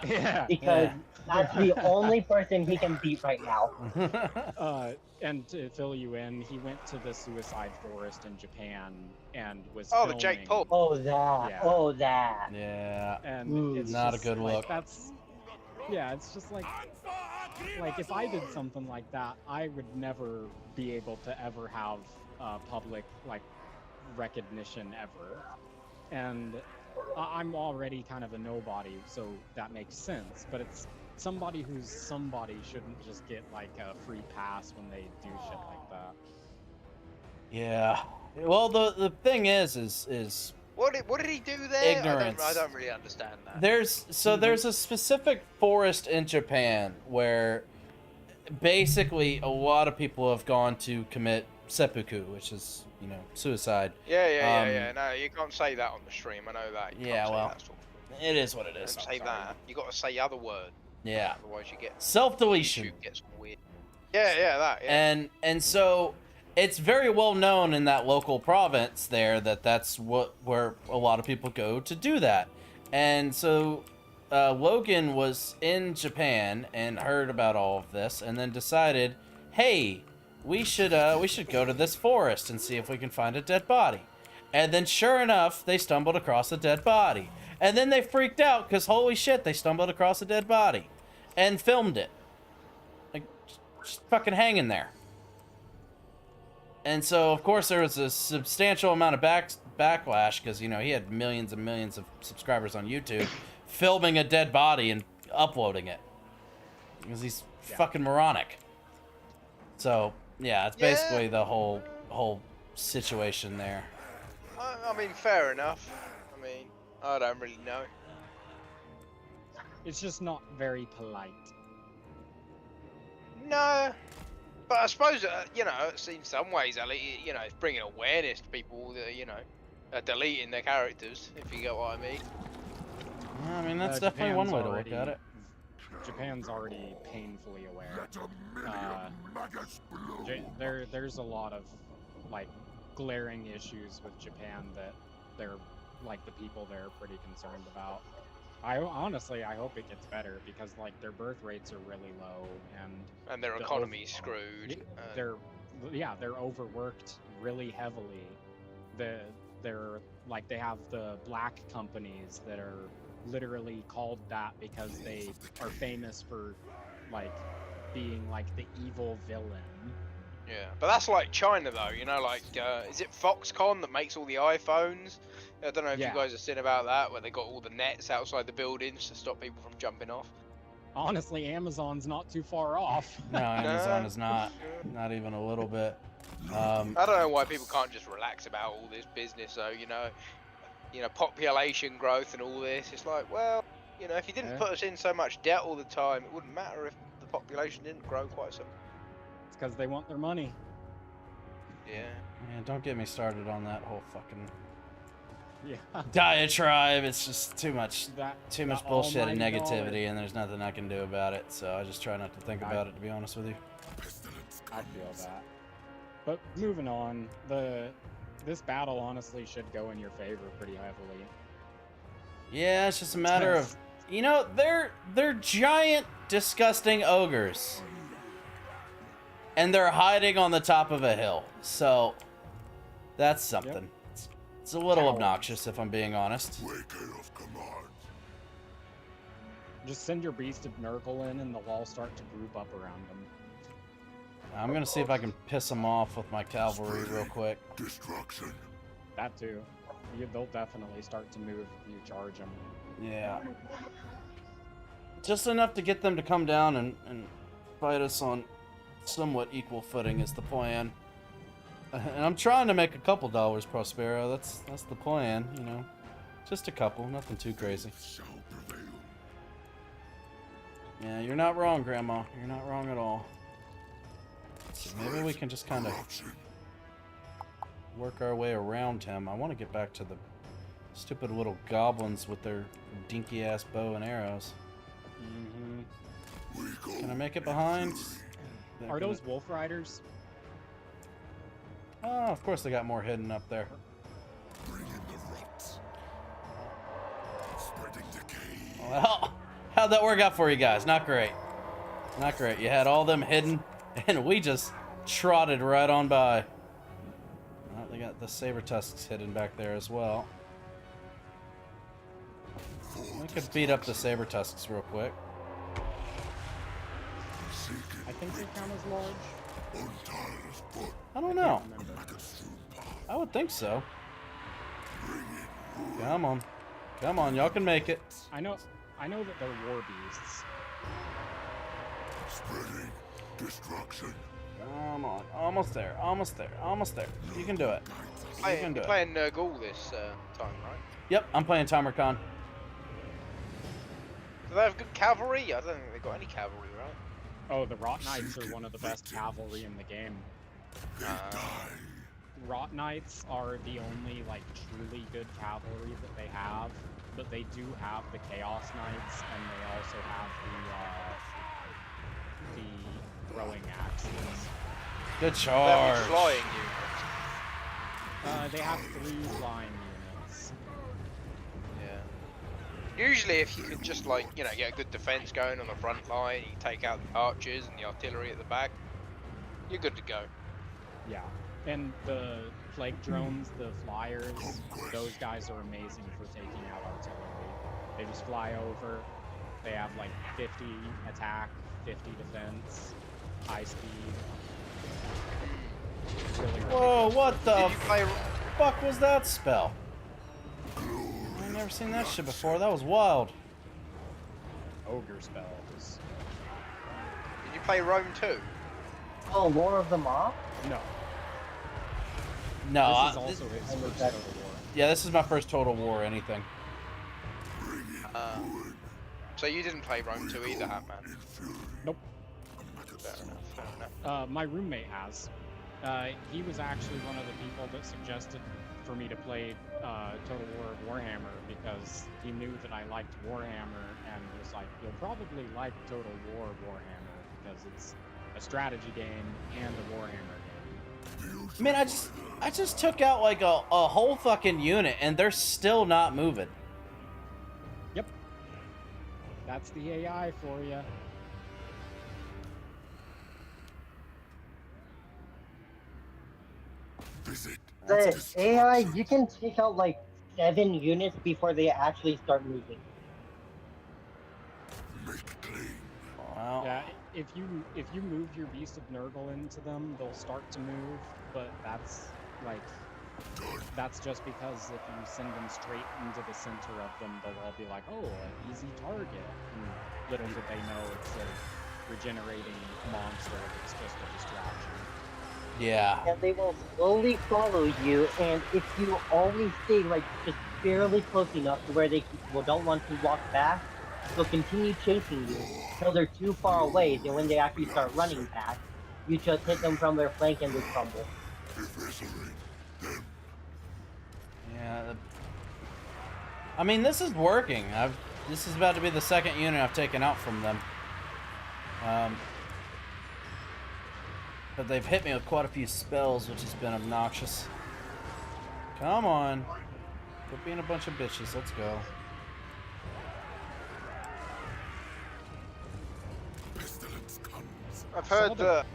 Yeah. Because that's the only person he can beat right now. And to fill you in, he went to the suicide forest in Japan and was Oh, the filming, Jake Paul. Oh, that. Yeah. Oh, that. Yeah. and Ooh. it's Not a just, good like, look. That's yeah, it's just like if I did something like that, I would never be able to ever have public like recognition ever, and I'm already kind of a nobody, so that makes sense. But it's somebody who's somebody shouldn't just get like a free pass when they do shit like that. Yeah. Well, the thing is What did he do there? Ignorance. I don't really understand that. there's a specific forest in Japan where basically a lot of people have gone to commit seppuku, which is, you know, suicide. Yeah. No, you can't say that on the stream. I know that. You Yeah, can't say well, that sort of It is what it thing. is. Don't say that. You got to say other words. Yeah. Otherwise, you get Self-deletion. YouTube gets weird. Yeah, that. Yeah. And so it's very well known in that local province there that that's where a lot of people go to do that. And so Logan was in Japan and heard about all of this and then decided, hey, we should go to this forest and see if we can find a dead body. And then sure enough, they stumbled across a dead body. And then they freaked out because holy shit, they stumbled across a dead body and filmed it. Like, just fucking hanging there. And so, of course, there was a substantial amount of backlash because, you know, he had millions and millions of subscribers on YouTube filming a dead body and uploading it. Because he's fucking moronic. So, yeah, it's basically the whole situation there. I mean, fair enough. I mean, I don't really know. It's just not very polite. No, but I suppose you know, it's in some ways, you know, it's bringing awareness to people that you know are deleting their characters. If you get what I mean. I mean, that's definitely one way to look at it. Japan's already painfully aware. There's a lot of like glaring issues with Japan that they're like the people there are pretty concerned about. I honestly hope it gets better because like their birth rates are really low and their economy's screwed. They're overworked really heavily. They're like they have the black companies that are literally called that because they are famous for like being like the evil villain. Yeah, but that's like China though, you know, like, is it Foxconn that makes all the iPhones? I don't know if you guys have seen about that, where they got all the nets outside the buildings to stop people from jumping off. Honestly, Amazon's not too far off. No, Amazon is not even a little bit. I don't know why people can't just relax about all this business though, you know, population growth and all this. It's like, well, you know, if you didn't put us in so much debt all the time, it wouldn't matter if the population didn't grow quite so much. Because they want their money. Yeah. Man, don't get me started on that whole fucking Yeah. diatribe. It's just too much bullshit and almighty negativity, dollar. and there's nothing I can do about it. So I just try not to think about it, to be honest with you. I feel that. But moving on, this battle honestly should go in your favor pretty heavily. Yeah, it's just a matter of, you know, they're giant, disgusting ogres. And they're hiding on the top of a hill. So, that's something. It's a little obnoxious, if I'm being honest. Just send your beast of Nurgle in and they'll all start to group up around them. I'm gonna see if I can piss them off with my cavalry real quick. Destruction. That too. They'll definitely start to move if you charge them. Yeah. Just enough to get them to come down and fight us on somewhat equal footing is the plan. And I'm trying to make a couple dollars, Prospero. That's the plan, you know. Just a couple, nothing too crazy. Yeah, you're not wrong, Grandma. You're not wrong at all. So maybe we can just kind of work our way around him. I want to get back to the stupid little goblins with their dinky ass bow and arrows. Can I make it behind? Are those wolf riders? Oh, of course they got more hidden up there. Bring in the rots. Spreading decay. Well, how'd that work out for you guys? Not great. Not great. You had all them hidden, and we just trotted right on by. Well, they got the saber tusks hidden back there as well. We could beat up the saber tusks real quick. I think they count as large. I don't know. I would think so. Come on. Come on, y'all can make it. I know that they're war beasts. Spreading destruction. Come on. Almost there. Almost there. Almost there. You can do it. You can do You're it. playing Nurgle this time, right? Yep, I'm playing Tamarkan. Do they have good cavalry? I don't think they've got any cavalry, right? Oh, the Rot Knights are one of the best cavalry in the game. Rot Knights are the only like truly good cavalry that they have, but they do have the Chaos Knights, and they also have the throwing axes. Good They charge. have flying units. They have 3 flying units. Yeah. Usually, if you can just like get a good defense going on the front line, you take out the archers and the artillery at the back, you're good to go. Yeah, and the plague drones, the flyers, those guys are amazing for taking out artillery. They just fly over. They have like 50 attack, 50 defense, high speed. Really, really Whoa, good. what the Did you play? fuck was that spell? I've never seen that shit before. That was wild. Ogre spells. Did you play Rome 2? Oh, Lore of the Mob? No, No, this is also his first Total War. yeah, this is my first Total War or anything. So you didn't play Rome 2 either, Hatman? Nope. Fair enough, fair enough. My roommate has. He was actually one of the people that suggested for me to play Total War of Warhammer because he knew that I liked Warhammer and was like, "You'll probably like Total War of Warhammer because it's a strategy game and a Warhammer game." I mean, I just took out like a whole fucking unit and they're still not moving. Yep. That's the AI for you. Visit. The AI, you can take out like 7 units before they actually start moving. Make claim. Wow. Yeah, if you move your Beast of Nurgle into them, they'll start to move, but that's just because if you send them straight into the center of them, they'll all be like, "Oh, an easy target." And little did they know it's a regenerating monster that's just a distraction. Yeah. And they will slowly follow you, and if you always stay like just barely close enough to where they don't want to walk back, they'll continue chasing you until they're too far away. Then when they actually start running back, you just hit them from their flank and they crumble. Yeah. I mean, this is working. This is about to be the second unit I've taken out from them. But they've hit me with quite a few spells, which has been obnoxious. Come on. Quit being a bunch of bitches. Let's go. Pestilence comes. I've heard that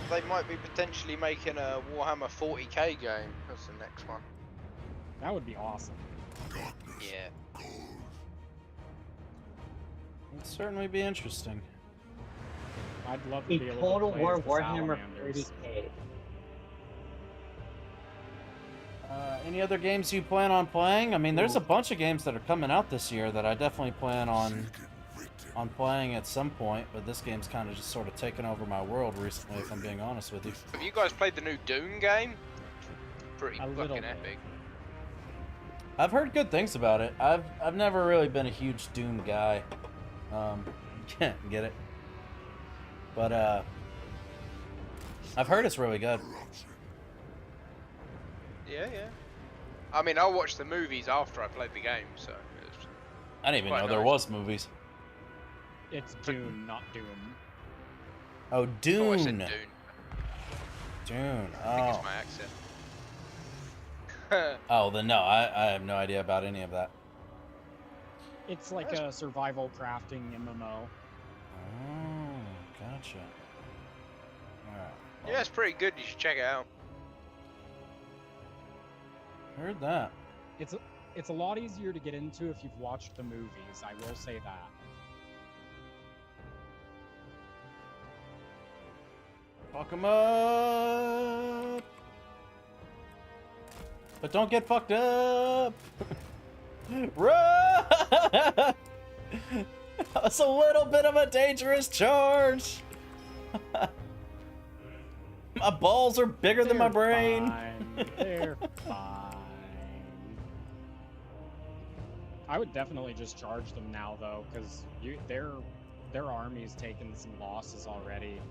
they might be potentially making a Warhammer 40k game. That's the next one. That would be awesome. Yeah. It'd certainly be interesting. I'd love to A be able Total to play War as the Warhammer Salamanders. 30K. Any other games you plan on playing? I mean, there's a bunch of games that are coming out this year that I definitely plan on playing at some point, but this game's kind of just sort of taken over my world recently, if I'm being honest with you. Have you guys played the new Doom game? Pretty A little fucking bit. epic. I've heard good things about it. I've never really been a huge Doom guy. Get it? But I've heard it's really good. Yeah, yeah. I mean, I watched the movies after I played the game, so it's I didn't even Quite know there nice. was movies. It's Dune, not Doom. Oh, Oh, I Dune. said Dune. Dune. I think it's Oh. my accent. Oh, then no, I have no idea about any of that. It's like a survival crafting MMO. Oh, gotcha. Alright. Yeah, it's pretty good. You should check it out. Heard that. It's a lot easier to get into if you've watched the movies. I will say that. Fuck 'em up! But don't get fucked up! Run! That's a little bit of a dangerous charge! My balls are bigger than my They're brain! Fine. They're fine. I would definitely just charge them now, though, because their army's taken some losses already.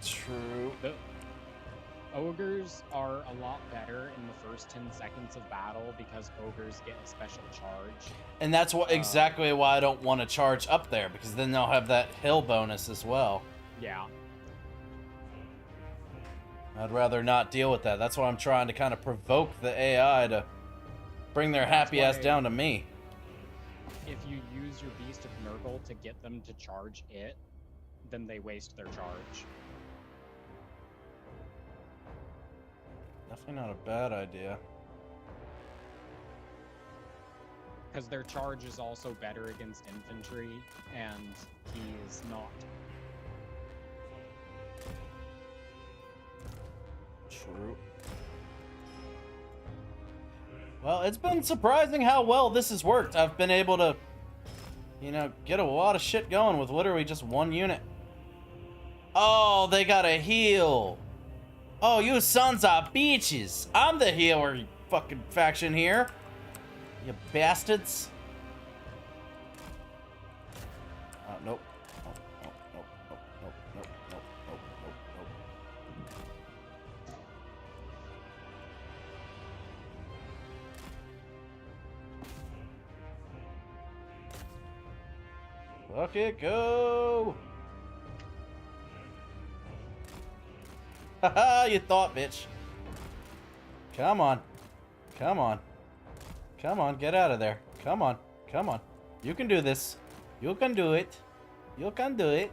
True. The ogres are a lot better in the first 10 seconds of battle because ogres get a special charge. And that's what exactly why I don't want to charge up there, because then they'll have that hill bonus as well. Yeah. I'd rather not deal with that. That's why I'm trying to kind of provoke the AI to bring their happy ass why- down to me. If you use your Beast of Nurgle to get them to charge it, then they waste their charge. Definitely not a bad idea. Because their charge is also better against infantry, and he is not. True. Well, it's been surprising how well this has worked. I've been able to, you know, get a lot of shit going with literally just one unit. Oh, they got a heal. Oh, you sons of bitches. I'm the healer fucking faction here. You bastards. Nope. Nope, nope, nope, nope, nope, nope, nope, nope, nope. Look it go. Haha, you thought, bitch. Come on. Come on. Come on, get out of there. Come on. Come on. You can do this. You can do it. You can do it.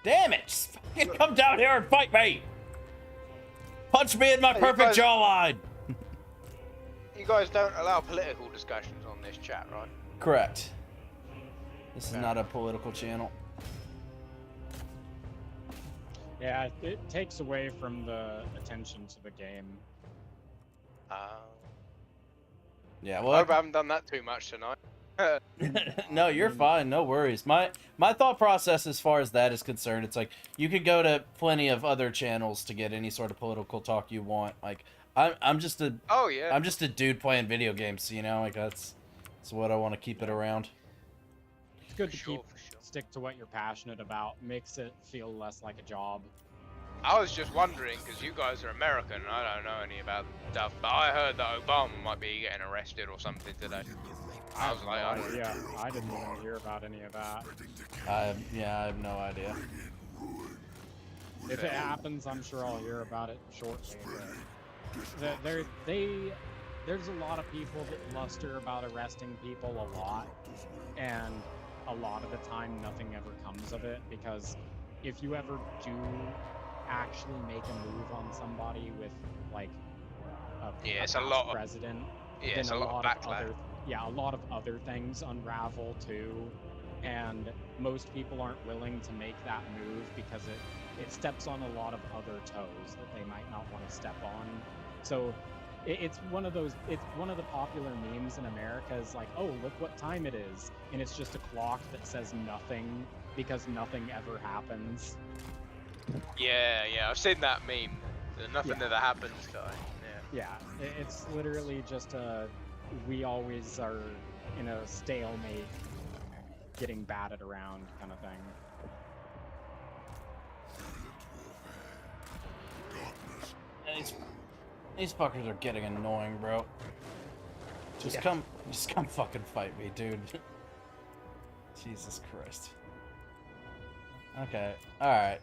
Damn it! Just fucking come down here and fight me! Punch me in my Hey, perfect you guys- jawline! You guys don't allow political discussions on this chat, right? Correct. This is Okay. not a political channel. Yeah, it takes away from the attention to the game. Yeah, I well, hope I haven't done that too much tonight. no, you're fine. No worries. My thought process as far as that is concerned, it's like you could go to plenty of other channels to get any sort of political talk you want. Like I'm just a Oh yeah. I'm just a dude playing video games, you know? Like that's what I want to keep it around. It's good to Sure, keep for sure. stick to what you're passionate about. Makes it feel less like a job. I was just wondering because you guys are American. And I don't know any about stuff, but I heard that Obama might be getting arrested or something today. I was like, I don't know. Yeah, I didn't even hear about any of that. I have no idea. If it happens, I'm sure I'll hear about it shortly. But there's a lot of people that bluster about arresting people a lot, and a lot of the time nothing ever comes of it, because if you ever do actually make a move on somebody with like Yeah, it's a past lot of- president, Yeah, then it's a lot of backlash. a lot of other things unravel too, and most people aren't willing to make that move because it steps on a lot of other toes that they might not want to step on. So it's one of the popular memes in America is like, oh, look what time it is, and it's just a clock that says nothing because nothing ever happens. Yeah, I've seen that meme. There's nothing Yeah. that happens to it. Yeah. Yeah, it's literally just we always are in a stalemate, getting batted around kind of thing. These fuckers are getting annoying, bro. Just come fucking fight me, dude. Jesus Christ. Okay, alright,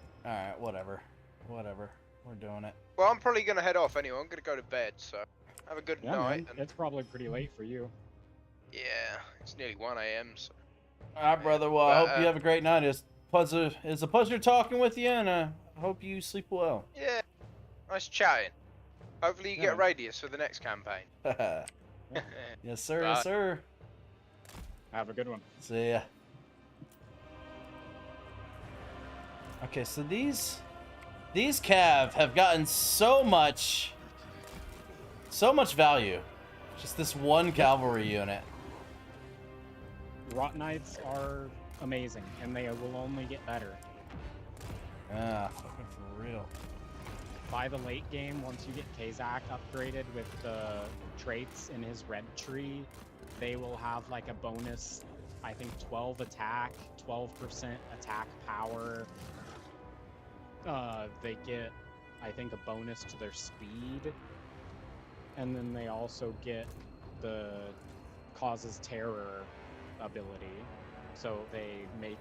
whatever. We're doing it. Well, I'm probably gonna head off anyway. I'm gonna go to bed, so have a good Yeah, night. man, And it's probably pretty late for you. yeah, it's nearly 1 a.m. So Alright, brother, well, I But, hope you have a great night. It's a pleasure talking with you, and I hope you sleep well. yeah, nice chatting. Hopefully you Yeah. get Radius for the next campaign. Yes, sir, Bye. yes, sir. Have a good one. See ya. Okay, so these cav have gotten so much value. Just this one cavalry unit. Rot Knights are amazing, and they will only get better. Ah, fucking for real. By the late game, once you get Kazak upgraded with the traits in his red tree, they will have like a bonus, I think 12 attack, 12% attack power. They get, I think, a bonus to their speed. And then they also get the causes terror ability. So they make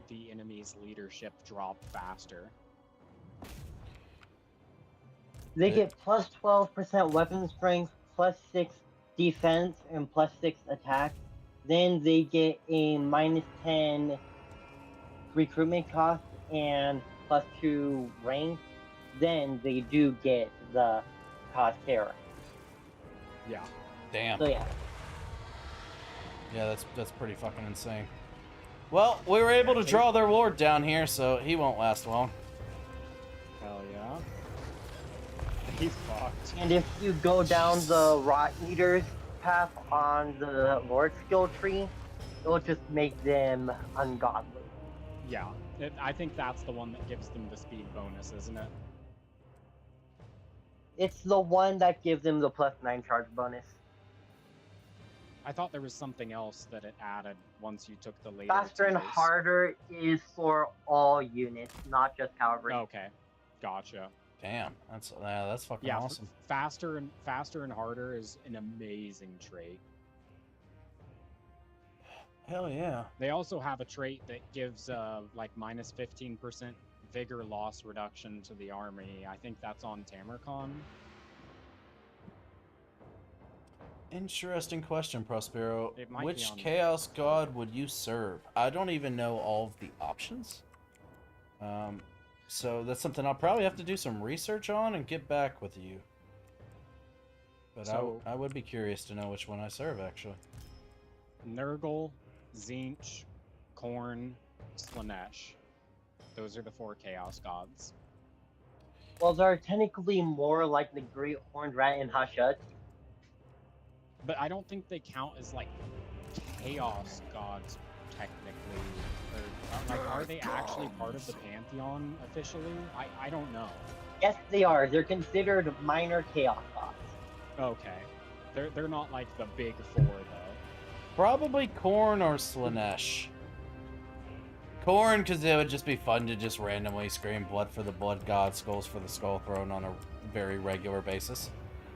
the enemy's leadership drop faster. They get plus 12% weapon strength, plus 6 defense, and plus 6 attack. Then they get a minus 10 recruitment cost and plus 2 rank. then they do get the cause terror. Yeah. Damn. So yeah. Yeah, that's pretty fucking insane. Well, we were able to draw their ward down here, so he won't last long. Hell yeah. He's fucked. And if you go down the Rot Eaters path on the Lord skill tree, it'll just make them ungodly. Yeah. I think that's the one that gives them the speed bonus, isn't it? It's the one that gives them the +9 charge bonus. I thought there was something else that it added once you took the later Faster and tiers. harder is for all units, not just cavalry. Okay. Gotcha. Damn, that's fucking Yeah, awesome. faster and harder is an amazing trait. Hell yeah. They also have a trait that gives like minus 15% vigor loss reduction to the army. I think that's on Tamarcon. Interesting question, Prospero. It might be Which on- Chaos God would you serve? I don't even know all of the options. So that's something I'll probably have to do some research on and get back with you. But So- I would be curious to know which one I serve, actually. Nurgle, Tzeentch, Khorne, Slaanesh. Those are the 4 Chaos Gods. Well, they're technically more like the Great Horned Rat and Hashut. But I don't think they count as like Chaos Gods technically. Or like, are they actually part of the Pantheon officially? I don't know. Yes, they are. They're considered minor chaos gods. Okay. They're not like the big 4 though. Probably Khorne or Slaanesh. Khorne, because it would just be fun to just randomly scream blood for the blood god, skulls for the skull throne on a very regular basis.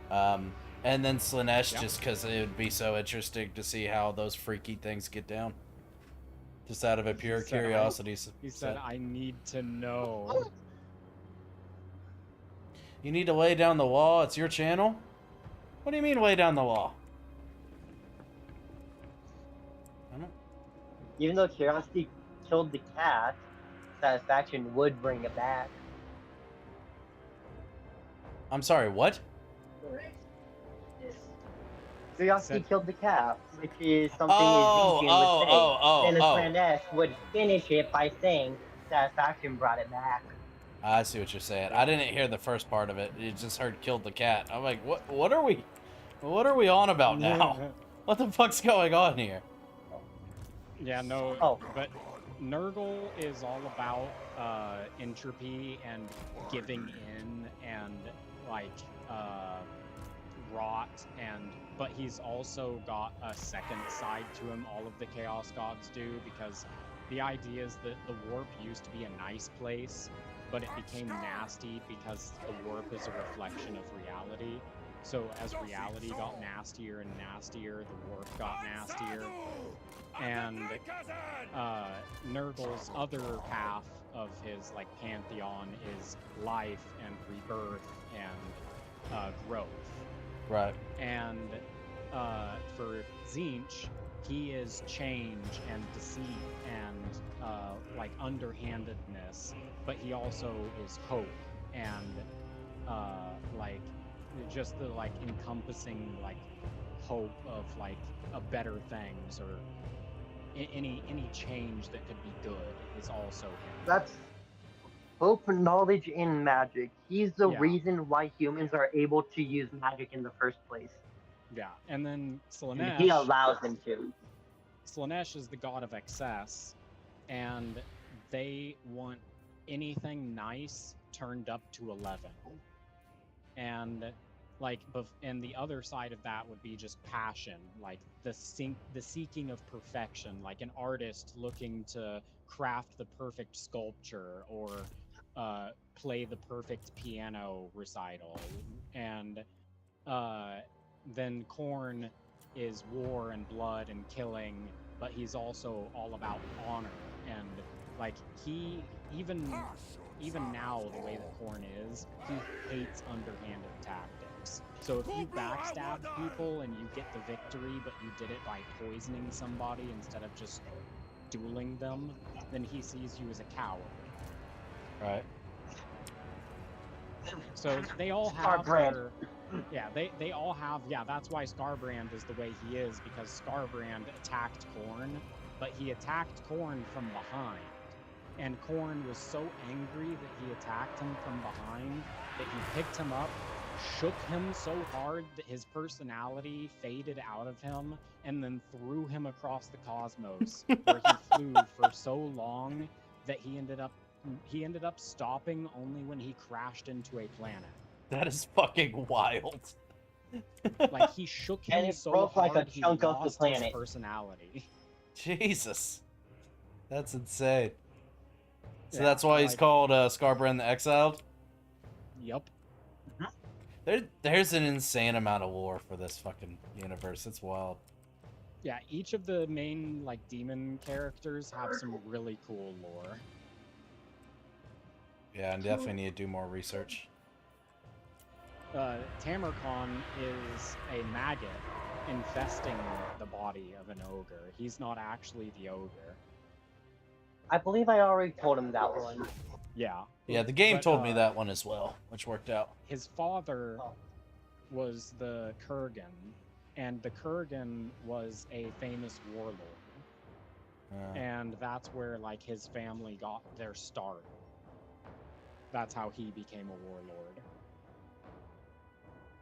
And then Slaanesh, Yeah. just because it would be so interesting to see how those freaky things get down. Just out of a pure said, curiosity. He said, I need to know. You need to lay down the law? It's your channel? What do you mean lay down the law? I don't... Even though curiosity killed the cat, satisfaction would bring it back. I'm sorry, what? Curiosity Said- killed the cat, which is something Oh, Ezekiel would say. And the oh. Slaanesh would finish it by saying satisfaction brought it back. I see what you're saying. I didn't hear the first part of it. You just heard killed the cat. I'm like, what are we on about now? What the fuck's going on here? Yeah, no, Oh. but Nurgle is all about entropy and giving in and like rot, but he's also got a second side to him. All of the Chaos Gods do, because the idea is that the warp used to be a nice place, but it became nasty because the warp is a reflection of reality. So as reality got nastier and nastier, the warp got nastier. And Nurgle's other half of his like pantheon is life and rebirth and growth. Right. And for Tzeentch, he is change and deceit and like underhandedness, but he also is hope and like just the like encompassing like hope of like a better things or any change that could be good is also him. That's hope, knowledge, and magic. He's the Yeah. reason why humans are able to use magic in the first place. Yeah, and then And he Slaanesh. allows them to. Slaanesh is the god of excess, and they want anything nice turned up to 11. And like, and the other side of that would be just passion, like the seeking of perfection, like an artist looking to craft the perfect sculpture or play the perfect piano recital. And then Khorne is war and blood and killing, but he's also all about honor. And like he even now, the way that Khorne is, he hates underhanded tactics. So if you backstab people and you get the victory, but you did it by poisoning somebody instead of just dueling them, then he sees you as a coward. Right. So they all have Starbrand. their, yeah, they all have, yeah, that's why Scarbrand is the way he is, because Scarbrand attacked Khorne, but he attacked Khorne from behind. And Khorne was so angry that he attacked him from behind that he picked him up, shook him so hard that his personality faded out of him, and then threw him across the cosmos, where he flew for so long that he ended up stopping only when he crashed into a planet. That is fucking wild. Like, he shook him And it so broke like hard a he chunk of the lost his planet. personality. Jesus. That's insane. So Yeah, that's why he's like- called Scarbrand the Exiled? Yup. There's an insane amount of lore for this fucking universe. It's wild. Yeah, each of the main, like, demon characters have some really cool lore. Yeah, and definitely need to do more research. Tamarcon is a maggot infesting the body of an ogre. He's not actually the ogre. I believe I already told him that one. Yeah. Yeah, the game But, told me that one as well, which worked out. His father was the Kurgan, and the Kurgan was a famous warlord. And that's where, like, his family got their start. That's how he became a warlord.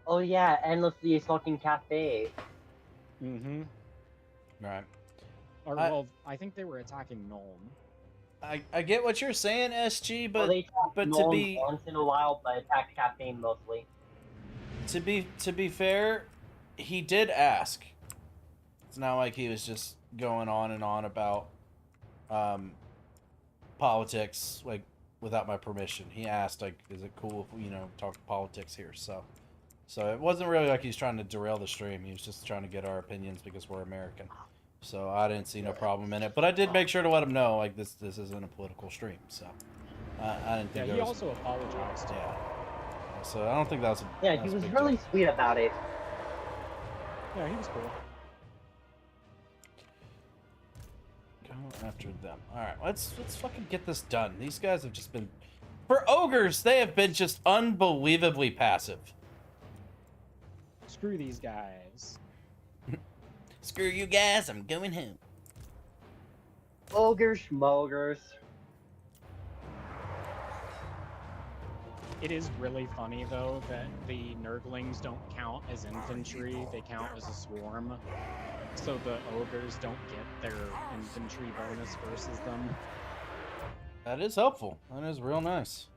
Oh yeah, Endlessly Assaulting Cafe. Mm-hmm. Right. Or, well, I think they were attacking Nuln. I get what you're saying, SG, Well, but they attack but to Nuln be once in a while, but attack Cafe mostly. to be fair, he did ask. It's not like he was just going on and on about politics like without my permission. He asked, like, is it cool if we, talk politics here? So it wasn't really like he's trying to derail the stream. He was just trying to get our opinions because we're American. So I didn't see no problem in it. But I did make sure to let him know, like, this isn't a political stream. So I didn't think Yeah, it he was... also apologized. Yeah. So I don't think that was a... Yeah, that he a was big really deal. sweet about it. Yeah, he was cool. Go after them. Alright, let's fucking get this done. These guys have just been... For ogres, they have been just unbelievably passive. Screw these guys. Screw you guys, I'm going home. Ogres, schmogers. It is really funny, though, that the Nurglings don't count as infantry, they count as a swarm. So the ogres don't get their infantry bonus versus them. That is helpful. That is real nice.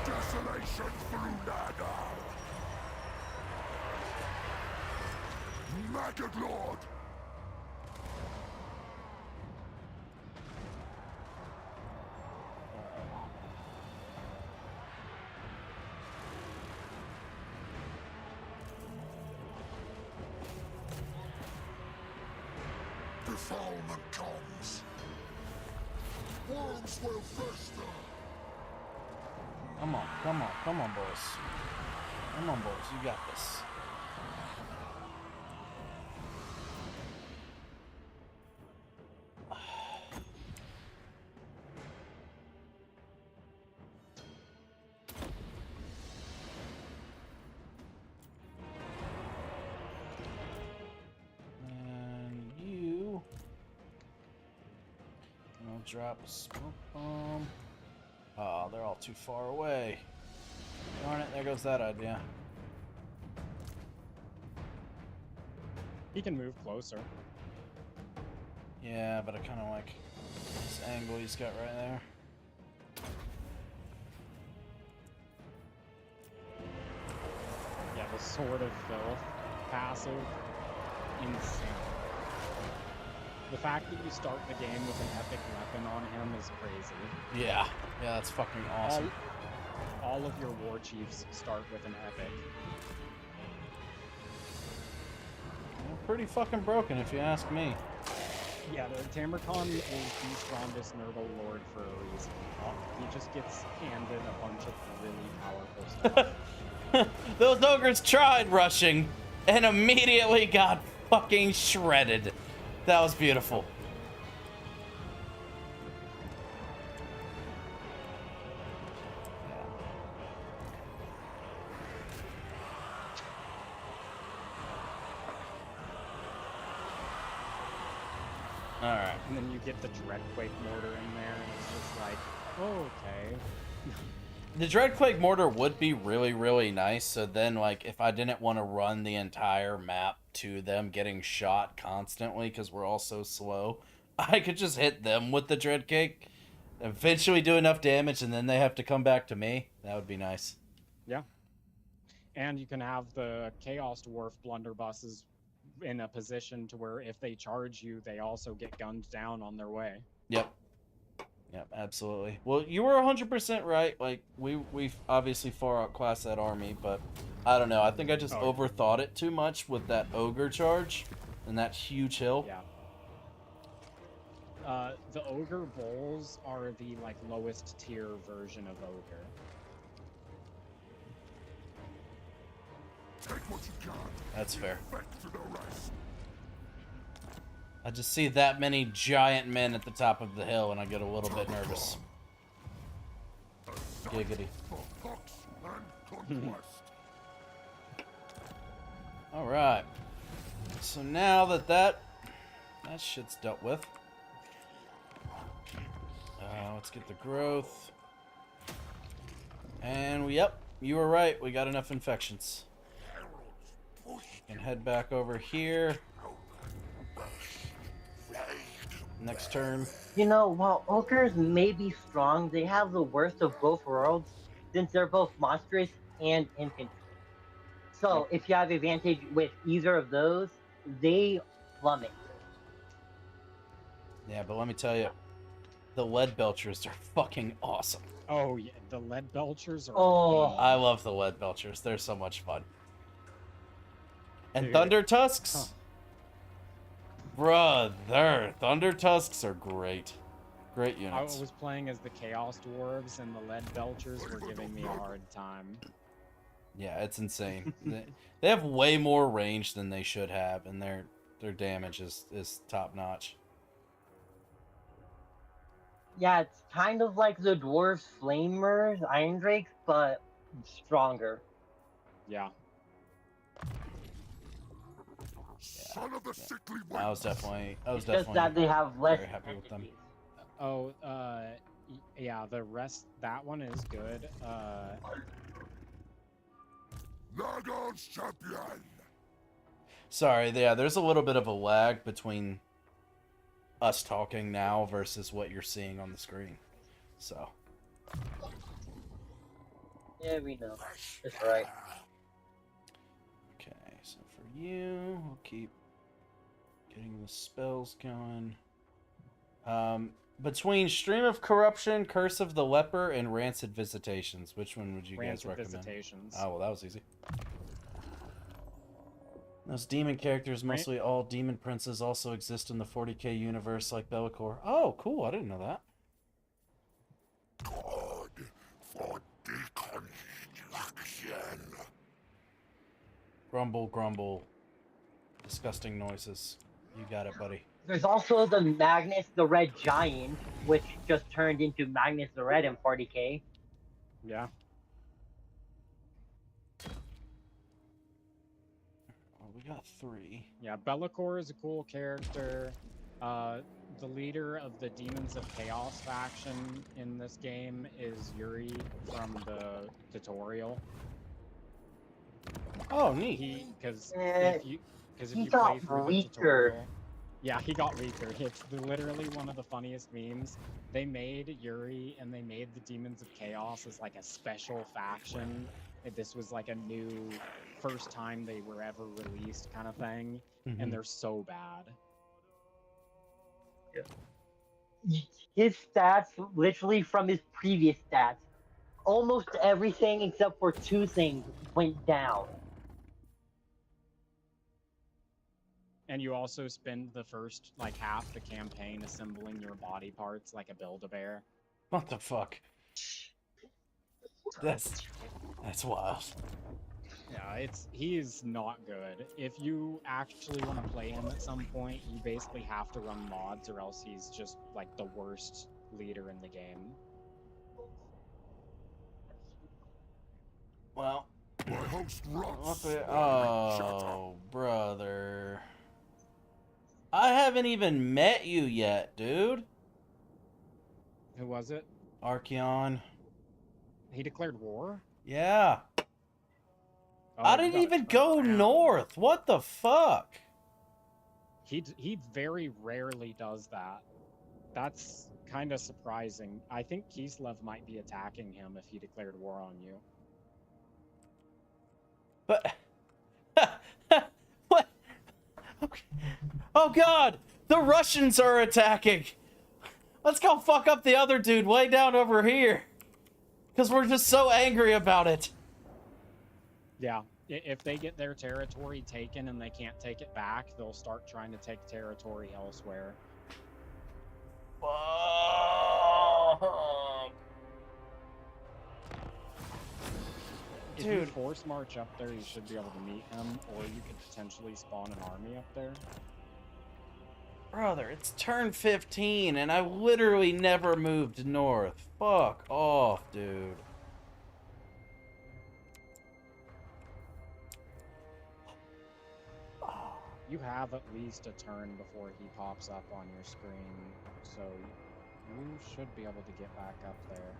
Desolation through Nurgle. Maggot Lord. Defilement comes. Worms will fester. Come on, boys. Come on, boys, you got this. And you... I'll drop a smoke bomb. Oh, they're all too far away. Darn it, there goes that idea. He can move closer. Yeah, but I kind of like this angle he's got right there. Yeah, the Sword of Filth passive. Insane. The fact that you start the game with an epic weapon on him is crazy. Yeah, that's fucking awesome. All of your war chiefs start with an epic. Pretty fucking broken, if you ask me. Yeah, the Tamarcon is the strongest Nurgle Lord for a reason. He just gets handed a bunch of really powerful stuff. Those ogres tried rushing and immediately got fucking shredded. That was beautiful. Alright. And then you get the Dreadquake mortar in there, and it's just like, oh, okay. The Dreadquake mortar would be really, really nice. So then, like, if I didn't want to run the entire map to them getting shot constantly because we're all so slow, I could just hit them with the Dreadquake, eventually do enough damage, and then they have to come back to me. That would be nice. Yeah. And you can have the Chaos Dwarf blunderbusses in a position to where if they charge you, they also get gunned down on their way. Yep. Yep, absolutely. Well, you were 100% right. Like, we obviously far outclassed that army, but I don't know. I think I just overthought it too much with that ogre charge and that huge hill. Yeah. The ogre bowls are the like lowest tier version of ogre. Take what you can. That's fair. Back to the rest. I just see that many giant men at the top of the hill and I get a little bit nervous. Giggity. For pox and conquest. Alright. So now that shit's dealt with. Let's get the growth. And yep, you were right. We got enough infections. And head back over here. Next turn. You know, while ogres may be strong, they have the worst of both worlds, since they're both monstrous and infantry. So if you have advantage with either of those, they plummet. Yeah, but let me tell you, the lead belchers are fucking awesome. Oh yeah, the lead belchers are. Oh. I love the lead belchers. They're so much fun. And Dude. thunder tusks. Huh. Brother, thunder tusks are great. Great I units. was playing as the Chaos Dwarves, and the lead belchers were giving me a hard time. Yeah, it's insane. They have way more range than they should have, and their damage is top notch. Yeah, it's kind of like the dwarves, flamers, iron drakes, but stronger. Yeah. Son of a sickly one. I was definitely Just that they have less very happy with them. entities. Oh, yeah, the rest, that one is good. Nurgle's champion. Sorry, yeah, there's a little bit of a lag between us talking now versus what you're seeing on the screen. So. Yeah, we know. It's right. Okay, so for you, we'll keep getting the spells going. Between Stream of Corruption, Curse of the Leper, and Rancid Visitations, which one would you guys Rancid recommend? Visitations. Oh, well, that was easy. Those demon characters, mostly all demon princes, also exist in the 40k universe like Bellicor. Oh, cool, I didn't know that. God for deconstruction. Grumble, grumble. Disgusting noises. You got it, buddy. There's also the Magnus the Red Giant, which just turned into Magnus the Red in 40k. Yeah. Well, we got 3. Yeah, Bellicor is a cool character. The leader of the Demons of Chaos faction in this game is Yuri from the tutorial. Oh, neat. Because Eh, if he you got play through the weaker. tutorial, yeah, he got weaker. It's literally one of the funniest memes. They made Yuri and they made the Demons of Chaos as like a special faction. This was like a new first time they were ever released kind of thing, and they're so bad. His stats, literally from his previous stats, almost everything except for 2 things went down. And you also spend the first like half the campaign assembling your body parts like a Build-A-Bear. What the fuck? That's wild. Yeah, he's not good. If you actually want to play him at some point, you basically have to run mods, or else he's just like the worst leader in the game. Well, My host rots. oh, brother. I haven't even met you yet, dude. Who was it? Archeon. He declared war? Yeah. Oh, I you didn't gotta even turn go around. north. What the fuck? He very rarely does that. That's kind of surprising. I think Kislev might be attacking him if he declared war on you. But what? Okay. Oh god, the Russians are attacking. Let's go fuck up the other dude way down over here. Because we're just so angry about it. Yeah, if they get their territory taken and they can't take it back, they'll start trying to take territory elsewhere. If you Dude. force march up there, you should be able to meet him, or you could potentially spawn an army up there. Brother, it's turn 15 and I literally never moved north. Fuck off, dude. You have at least a turn before he pops up on your screen, so you should be able to get back up there.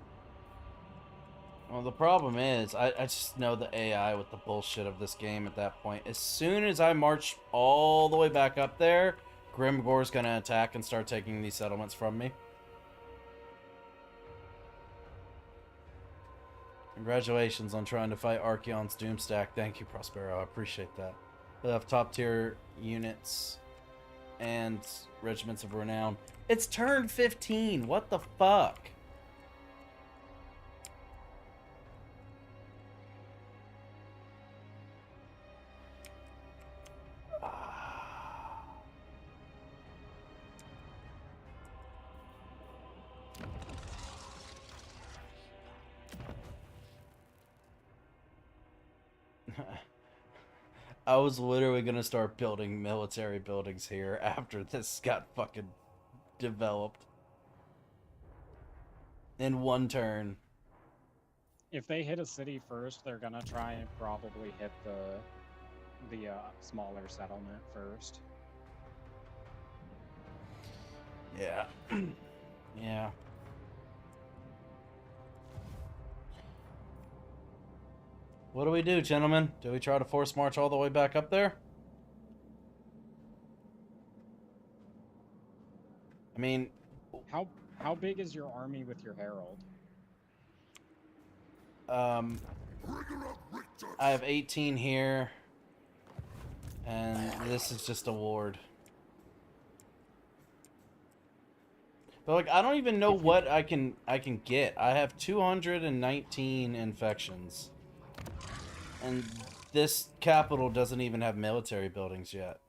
Well, the problem is, I just know the AI with the bullshit of this game at that point. As soon as I march all the way back up there, Grimgor's gonna attack and start taking these settlements from me. Congratulations on trying to fight Archeon's Doomstack. Thank you, Prospero. I appreciate that. They have top tier units and regiments of renown. It's turn 15. What the fuck? I was literally gonna start building military buildings here after this got fucking developed. In one turn. If they hit a city first, they're gonna try and probably hit the smaller settlement first. Yeah. Yeah. What do we do, gentlemen? Do we try to force march all the way back up there? I mean, How big is your army with your herald? I have 18 here, and this is just a ward. But like, I don't even know what I can get. I have 219 infections, and this capital doesn't even have military buildings yet.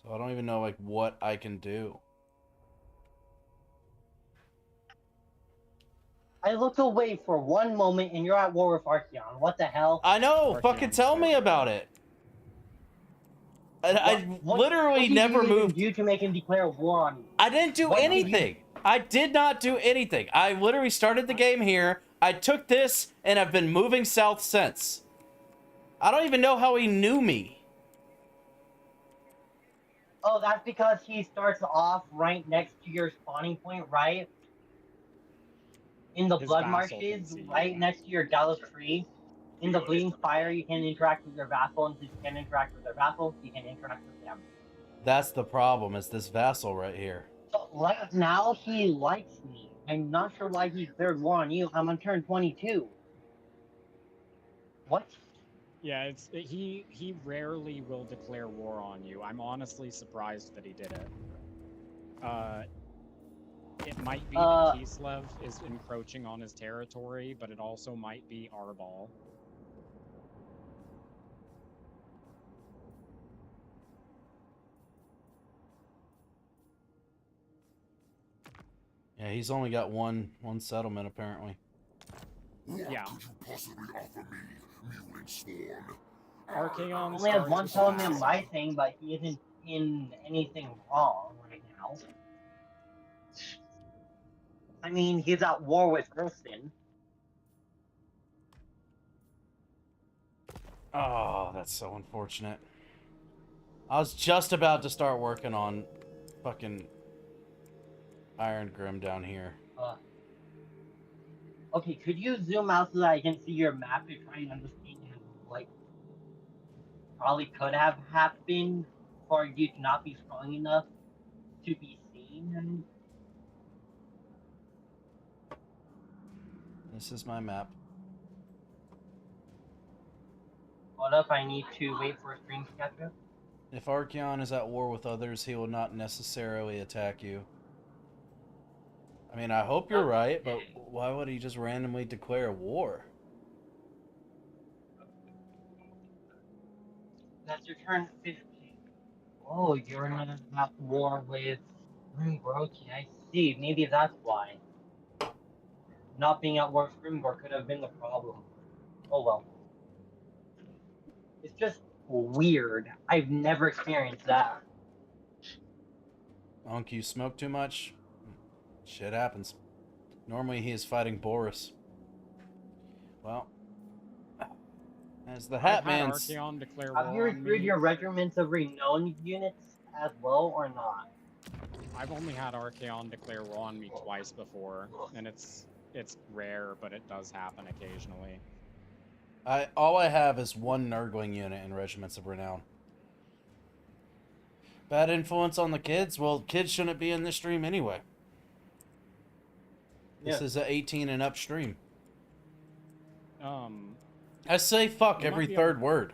So I don't even know like what I can do. I look away for one moment and you're at war with Archeon. What the hell? I know. Archeon Fucking tell me declared about war. it. I literally what never did you moved. do to make him declare war on you? I didn't do What did you- anything. I did not do anything. I literally started the game here. I took this, and I've been moving south since. I don't even know how he knew me. Oh, that's because he starts off right next to your spawning point, right? In the His Blood vassal can Marshes, see you. right next to your Gallus Tree. In the Bleeding Fire, you can interact with your vassal, and since you can interact with their vassal, you can interact with them. That's the problem, is this vassal right here. So right now, he likes me. I'm not sure why he declared war on you. I'm on turn 22. What? Yeah, he rarely will declare war on you. I'm honestly surprised that he did it. It might be that Kislev is encroaching on his territory, but it also might be Arbal. Yeah, he's only got one settlement apparently. What Yeah. could you possibly offer me mutant swarm. Archaon Only has starts one with settlement massive- my thing, but he isn't in anything wrong right now. I mean, he's at war with Thurston. Oh, that's so unfortunate. I was just about to start working on fucking Iron Grim down here. Okay, could you zoom out so that I can see your map to try and understand what probably could have happened for you to not be strong enough to be seen? This is my map. What if I need to wait for a stream to catch up? If Archaon is at war with others, he will not necessarily attack you. I mean, I hope you're right, but why would he just randomly declare war? That's your turn 15. Oh, you're in a war with Grimgor. I see. Maybe that's why. Not being at war with Grimgor could have been the problem. Oh well. It's just weird. I've never experienced that. Unc, you smoke too much? Shit happens. Normally he is fighting Boris. Well, as the Hat I've had Man's... Archaon declare Have you war on recruited me. your regiments of renowned units as well, or not? I've only had Archaon declare war on me twice before, and it's rare, but it does happen occasionally. All I have is one Nurgling unit in Regiments of Renown. Bad influence on the kids? Well, kids shouldn't be in this stream anyway. This is a 18 and up stream. I say fuck every third word.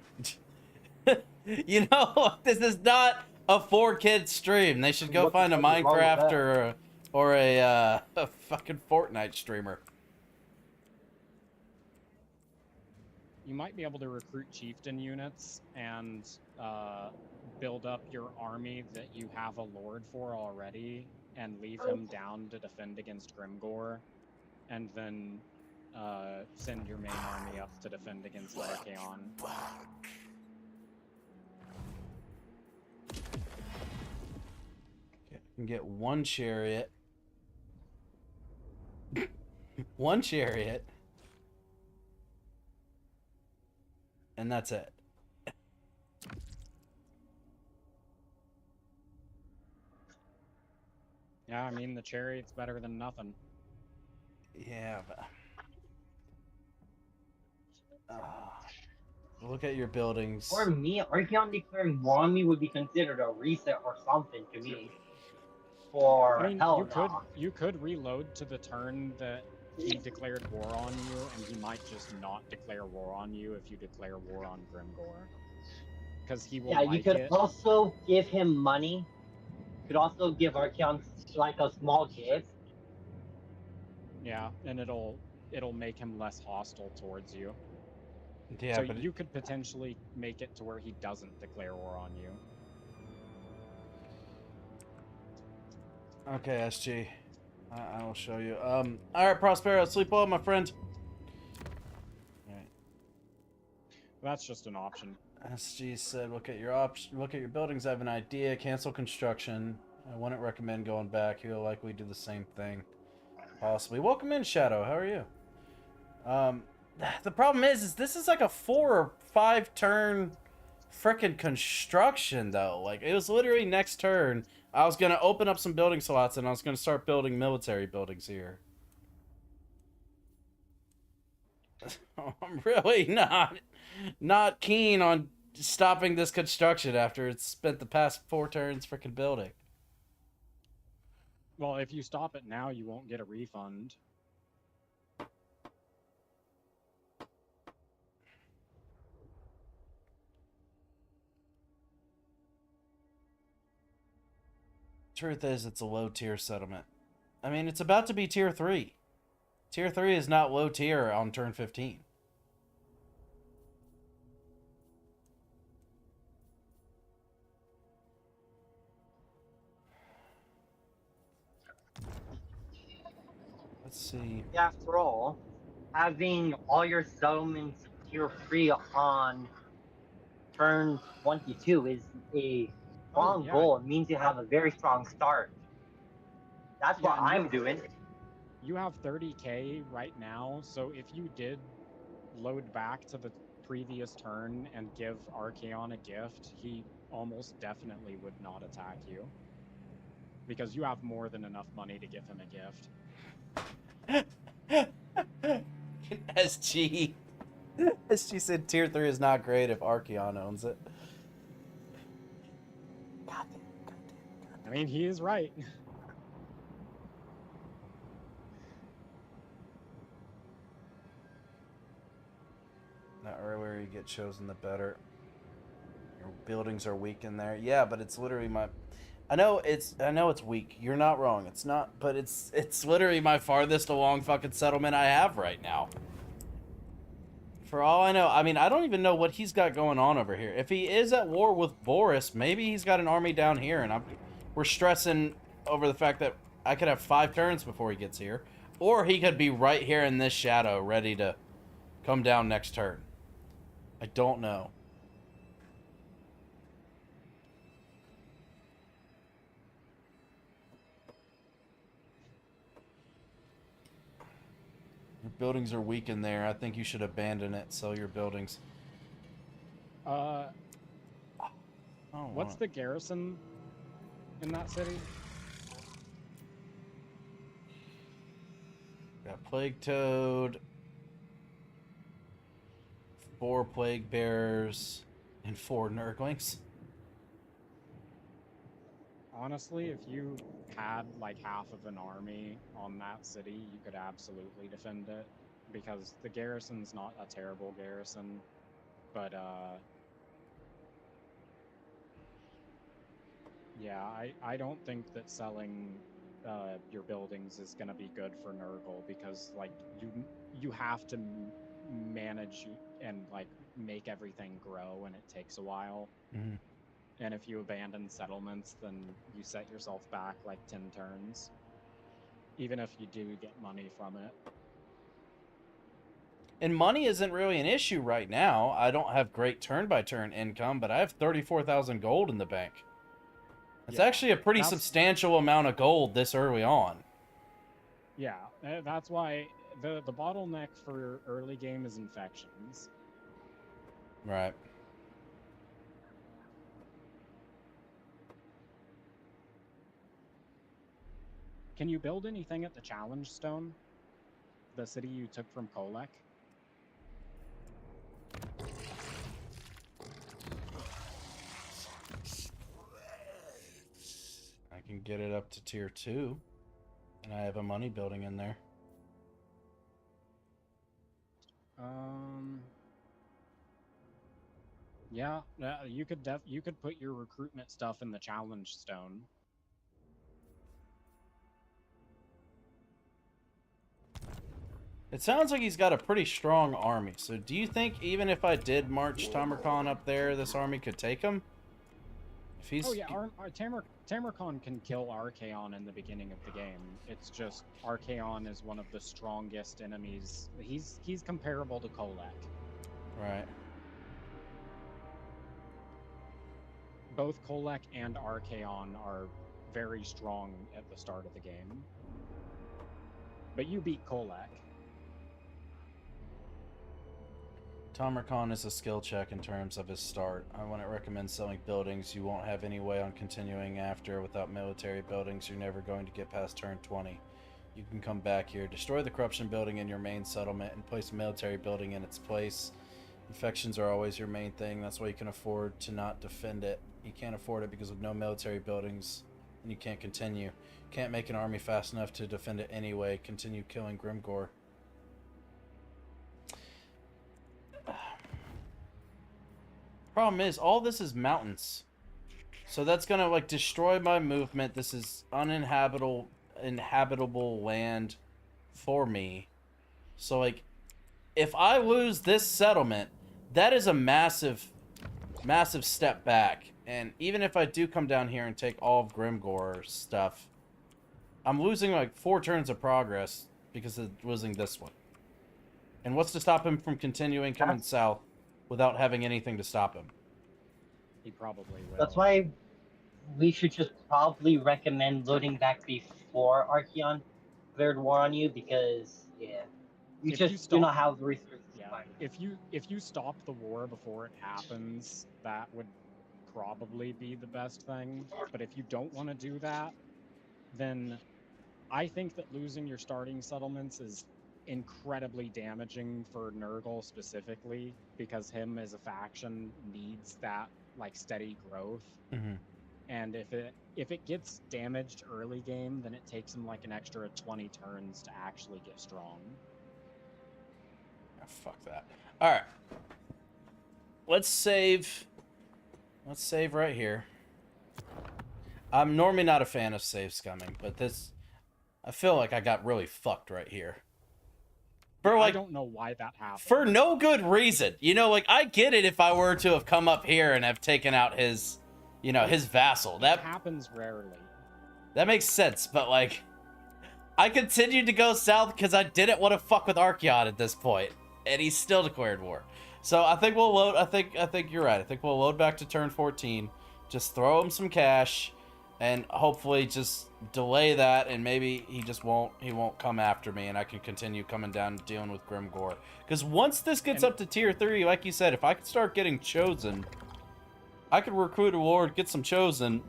You know, this is not a 4-kid stream. They should go find a Minecraft or a fucking Fortnite streamer. You might be able to recruit chieftain units and build up your army that you have a lord for already and leave him down to defend against Grimgor, and then send your main army up to defend against Archaon. Okay, I can get one chariot. One chariot. And that's it. Yeah, I mean, the chariot's better than nothing. Yeah, but... look at your buildings. For me, Archaon declaring war on me would be considered a reset or something to me. For I mean, hell you could reload to the turn that he declared war on you, and he might just not declare war on you if you declare war on Grimgor. Because he will you could also give him money. You could also give Archaon like a small gift. Yeah, and it'll make him less hostile towards you. Yeah, so but you could potentially make it to where he doesn't declare war on you. Okay, SG. I will show you. Alright, Prospero, sleep well, my friend. Alright. That's just an option. SG said, look at your buildings, I have an idea. Cancel construction. I wouldn't recommend going back. He'll likely do the same thing. Possibly. Welcome in, Shadow. How are you? The problem is this is like a 4 or 5 turn frickin' construction, though. Like, it was literally next turn. I was gonna open up some building slots and I was gonna start building military buildings here. I'm really not keen on stopping this construction after it's spent the past 4 turns frickin' building. Well, if you stop it now, you won't get a refund. Truth is, it's a low tier settlement. I mean, it's about to be tier 3. Tier 3 is not low tier on turn 15. Let's see. After all, having all your settlements tier 3 on turn 22 is a strong yeah. goal. It means you have a very strong start. That's Yeah, what and I'm doing. you have 30k right now, so if you did load back to the previous turn and give Archaon a gift, he almost definitely would not attack you. Because you have more than enough money to give him a gift. SG. SG said tier 3 is not great if Archaon owns it. I mean, he is right. The earlier you get chosen, the better. Your buildings are weak in there. Yeah, but it's literally my... I know it's weak. You're not wrong. It's not, but it's literally my farthest along fucking settlement I have right now. For all I know, I mean, I don't even know what he's got going on over here. If he is at war with Boris, maybe he's got an army down here, and we're stressing over the fact that I could have 5 turns before he gets here. Or he could be right here in this shadow, ready to come down next turn. I don't know. Your buildings are weak in there. I think you should abandon it. Sell your buildings. What's the garrison in that city? Got Plague Toad, 4 Plague Bears, and 4 Nurglings. Honestly, if you had like half of an army on that city, you could absolutely defend it. Because the garrison's not a terrible garrison, but yeah, I don't think that selling your buildings is going to be good for Nurgle, because like you have to manage and like make everything grow, and it takes a while. Mm-hmm. And if you abandon settlements, then you set yourself back like 10 turns, even if you do get money from it. And money isn't really an issue right now. I don't have great turn-by-turn income, but I have 34,000 gold in the bank. It's actually a pretty substantial amount of gold this early on. Yeah, that's why the bottleneck for early game is infections. Right. Can you build anything at the Challenge Stone? The city you took from Kolek? I can get it up to tier 2. And I have a money building in there. Yeah, you could put your recruitment stuff in the Challenge Stone. It sounds like he's got a pretty strong army. So do you think even if I did march Tamarkon up there, this army could take him? If he's... Oh yeah, Tamarkon can kill Archaon in the beginning of the game. It's just Archaon is one of the strongest enemies. He's comparable to Kolek. Right. Both Kolek and Archaon are very strong at the start of the game. But you beat Kolek. Tamarkon is a skill check in terms of his start. I wouldn't recommend selling buildings. You won't have any way on continuing after. Without military buildings, you're never going to get past turn 20. You can come back here, destroy the corruption building in your main settlement, and place a military building in its place. Infections are always your main thing. That's why you can afford to not defend it. You can't afford it because of no military buildings, and you can't continue. You can't make an army fast enough to defend it anyway. Continue killing Grimgore. Problem is, all this is mountains. So that's gonna like destroy my movement. This is uninhabitable land for me. So like, if I lose this settlement, that is a massive step back. And even if I do come down here and take all of Grimgore stuff, I'm losing like 4 turns of progress because of losing this one. And what's to stop him from continuing coming That's- south without having anything to stop him? He probably will. That's why we should just probably recommend loading back before Archeon declared war on you, because yeah, you If just you do stop- not have the resources. to Yeah, fight. if you stop the war before it happens, that would probably be the best thing. But if you don't want to do that, then I think that losing your starting settlements is incredibly damaging for Nurgle specifically, because him as a faction needs that like steady growth. Mm-hmm. And if it gets damaged early game, then it takes him like an extra 20 turns to actually get strong. Oh, fuck that. All right. Let's save. Let's save right here. I'm normally not a fan of save scumming, but this, I feel like I got really fucked right here. For I like, don't know why that happened. for no good reason. You know, like, I get it if I were to have come up here and have taken out his, you know, his vassal. That That happens rarely. that makes sense, but like, I continued to go south because I didn't want to fuck with Archeon at this point, and he still declared war. So I think we'll load. I think you're right. I think we'll load back to turn 14. Just throw him some cash, and hopefully just delay that, and maybe he won't come after me, and I can continue coming down and dealing with Grimgore. Because once this gets up to tier 3, like you said, if I could start getting chosen, I could recruit a ward, get some chosen,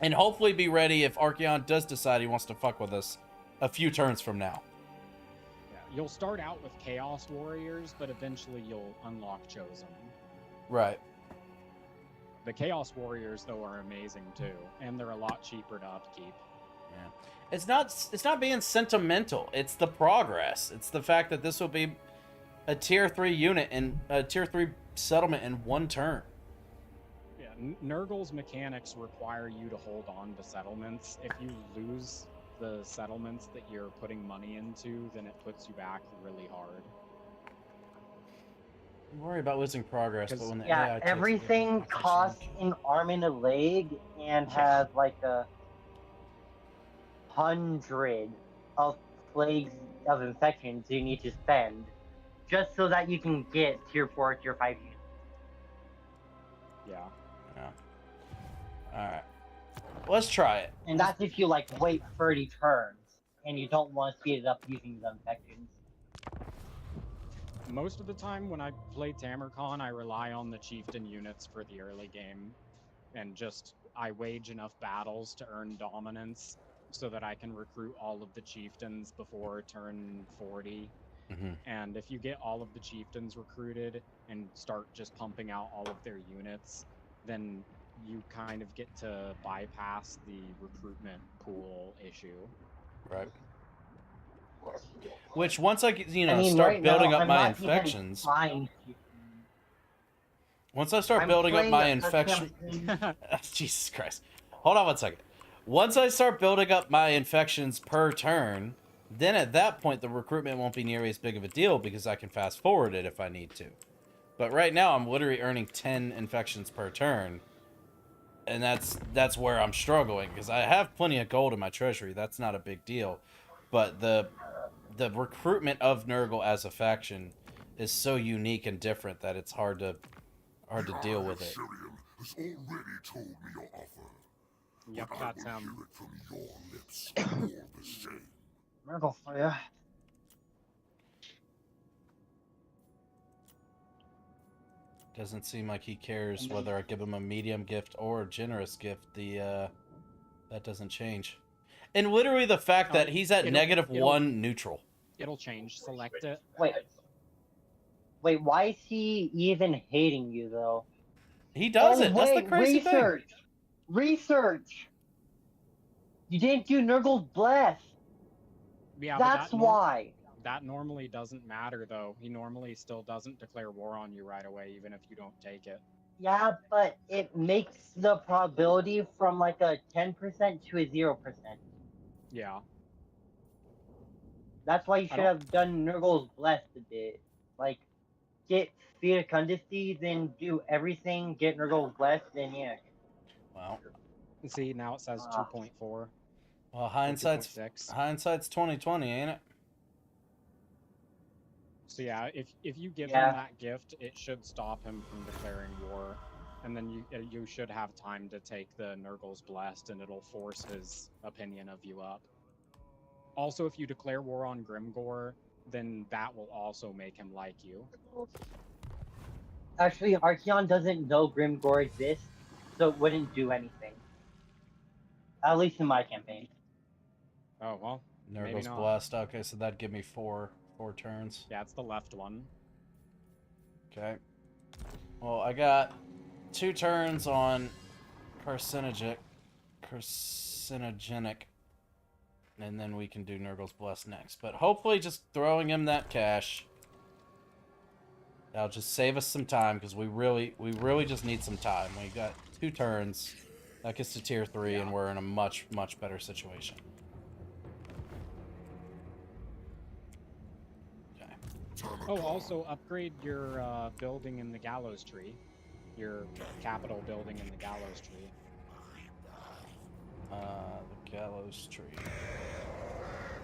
and hopefully be ready if Archeon does decide he wants to fuck with us a few turns from now. Yeah, you'll start out with Chaos Warriors, but eventually you'll unlock Chosen. Right. The Chaos Warriors, though, are amazing too, and they're a lot cheaper to upkeep. Yeah. It's not being sentimental. It's the progress. It's the fact that this will be a tier 3 unit and a tier 3 settlement in one turn. Yeah, Nurgle's mechanics require you to hold on to settlements. If you lose the settlements that you're putting money into, then it puts you back really hard. I worry about losing progress, but when the Yeah, AI takes everything it, costs an arm and a leg, and has like 100 of plagues of infections you need to spend, just so that you can get tier 4, tier 5 units. Yeah. Yeah. All right. Let's try it. And that's if you like wait 30 turns and you don't want to speed it up using the infections. Most of the time when I play Tamarcon, I rely on the chieftain units for the early game, and just I wage enough battles to earn dominance so that I can recruit all of the chieftains before turn 40. Mm-hmm. And if you get all of the chieftains recruited and start just pumping out all of their units, then you kind of get to bypass the recruitment pool issue. Right. Which once I I mean, start right building now, up I'm my not even infections. trying to- Once I start I'm building up playing my a infection. campaign- Jesus Christ. Hold on one second. Once I start building up my infections per turn, then at that point the recruitment won't be nearly as big of a deal because I can fast forward it if I need to. But right now I'm literally earning 10 infections per turn. And that's where I'm struggling because I have plenty of gold in my treasury. That's not a big deal. But the recruitment of Nurgle as a faction is so unique and different that it's hard to deal with it. Shirian has already told me your offer. Yep, but that's I will hear it from your lips more the same. Nurgle for ya. Doesn't seem like he cares whether I give him a medium gift or a generous gift. That doesn't change. And literally the fact that he's at -1 neutral. It'll change. Select it. Wait, why is he even hating you though? He does it. That's the wait, crazy thing. Research. You didn't do Nurgle's Bless. Yeah, That's why. That normally doesn't matter, though. He normally still doesn't declare war on you right away, even if you don't take it. Yeah, but it makes the probability from like a 10% to a 0%. Yeah. That's why you should have done Nurgle's Blessed a bit. Like, get Fecundity, then do everything, get Nurgle's Blessed, then yeah. Wow. See, now it says 2.4. Well, hindsight's 20/20, ain't it? So yeah, if you give Yeah. him that gift, it should stop him from declaring war, and then you should have time to take the Nurgle's Blessed, and it'll force his opinion of you up. Also, if you declare war on Grimgore, then that will also make him like you. Actually, Archeon doesn't know Grimgore exists, so it wouldn't do anything. At least in my campaign. Oh well, maybe Nurgle's not. blessed. Okay, so that'd give me four turns. Yeah, it's the left one. Okay. Well, I got 2 turns on carcinogenic, and then we can do Nurgle's blessed next. But hopefully, just throwing him that cash, that'll just save us some time because we really just need some time. We got 2 turns. That gets to tier 3, and we're in a much better situation. Oh, also upgrade your building in the Gallows Tree. Your capital building in the Gallows Tree. The Gallows Tree.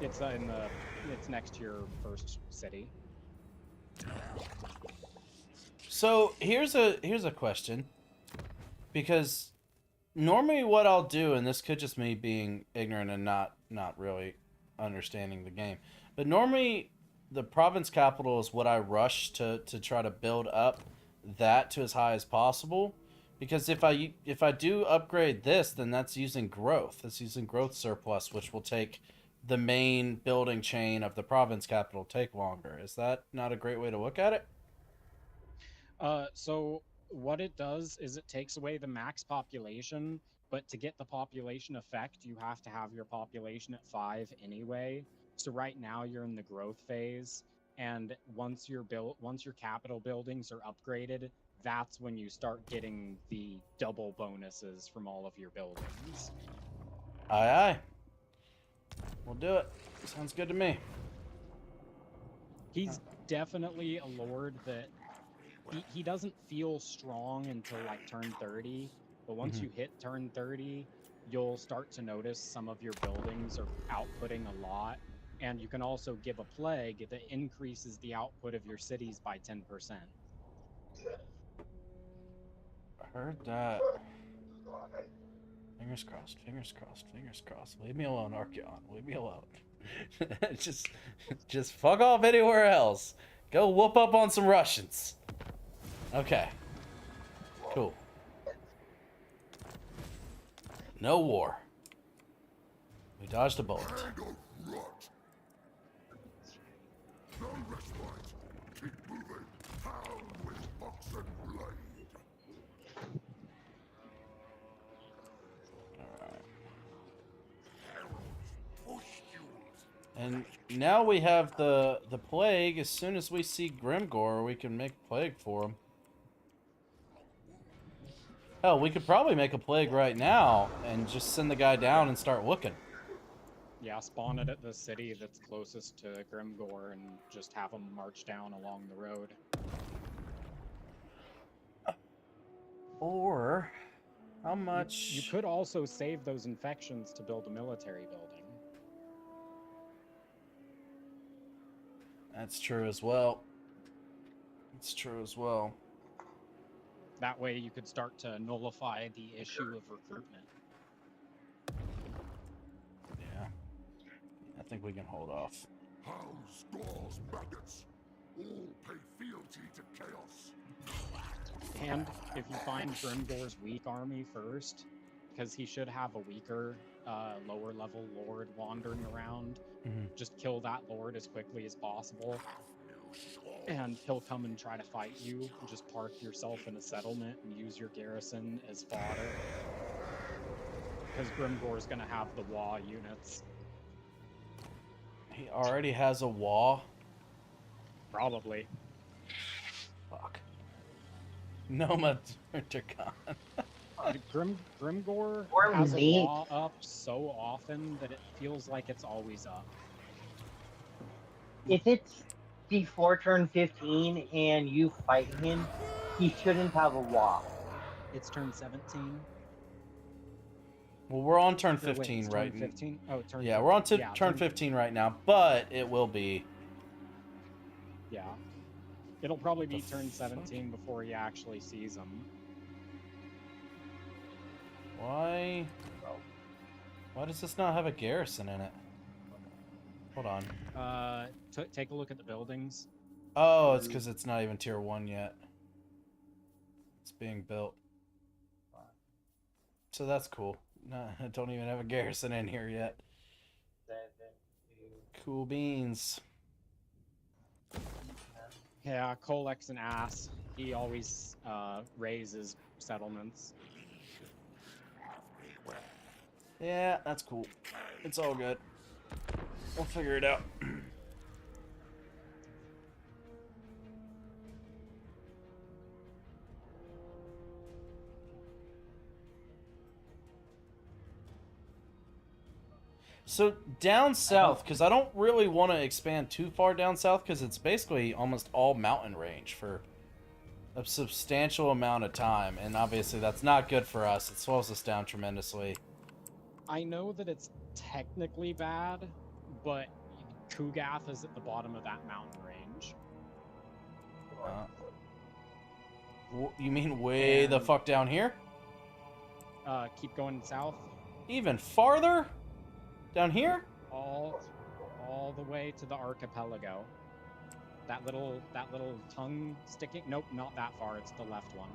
It's it's next to your first city. So here's a question, because normally what I'll do, and this could just me being ignorant and not really understanding the game, but normally the province capital is what I rush to try to build up that to as high as possible, because if I do upgrade this, then that's using growth. That's using growth surplus, which will take the main building chain of the province capital take longer. Is that not a great way to look at it? So what it does is it takes away the max population, but to get the population effect, you have to have your population at 5 anyway. So right now you're in the growth phase, and once your capital buildings are upgraded, that's when you start getting the double bonuses from all of your buildings. Aye, aye. We'll do it. Sounds good to me. He's definitely a lord that he doesn't feel strong until like turn 30, but once you hit turn 30, you'll start to notice some of your buildings are outputting a lot, and you can also give a plague that increases the output of your cities by 10%. Heard that. Fingers crossed, fingers crossed, fingers crossed. Leave me alone, Archeon. Leave me alone. just fuck off anywhere else. Go whoop up on some Russians. Okay. Cool. No war. We dodged a bullet. Hand of rot. No respite. Keep moving. Pound with box and blade. And now we have the plague. As soon as we see Grimgore, we can make plague for him. Hell, we could probably make a plague right now and just send the guy down and start looking. Yeah, spawn it at the city that's closest to Grimgore and just have them march down along the road. Or, how much... You could also save those infections to build a military building. That's true as well. It's true as well. That way you could start to nullify the issue of recruitment. Yeah. I think we can hold off. House, scores, maggots. All pay fealty to chaos. And if you find Grimgore's weak army first, because he should have a weaker, lower level lord wandering around, just kill that lord as quickly as possible. And he'll come and try to fight you. Just park yourself in a settlement and use your garrison as fodder. Because Grimgore's gonna have the Wa units. He already has a Wa? Probably. Fuck. Noma Turkan. Grimgore Or has a me. Wa up so often that it feels like it's always up. If it's before turn 15 and you fight him, he shouldn't have a wall. It's turn 17. Well, we're on turn Or wait, 15 it's right turn 15? Oh, turn Yeah, we're on to 15. Yeah, turn 15 right now, but it will be. Yeah. It'll probably be The turn fuck? 17 before he actually sees them. Why? Why does this not have a garrison in it? Hold on. Take a look at the buildings. Oh, it's because it's not even tier 1 yet. It's being built. So that's cool. No, I don't even have a garrison in here yet. Cool beans. Yeah, Kolek's an ass. He always raises settlements. Yeah, that's cool. It's all good. We'll figure it out. So down south, because I don't really want to expand too far down south, because it's basically almost all mountain range for a substantial amount of time, and obviously that's not good for us. It slows us down tremendously. I know that it's technically bad, but Kugath is at the bottom of that mountain range. You mean way the fuck down here? Keep going south. Even farther? Down here? All the way to the archipelago. That little tongue sticking. Nope, not that far. It's the left one.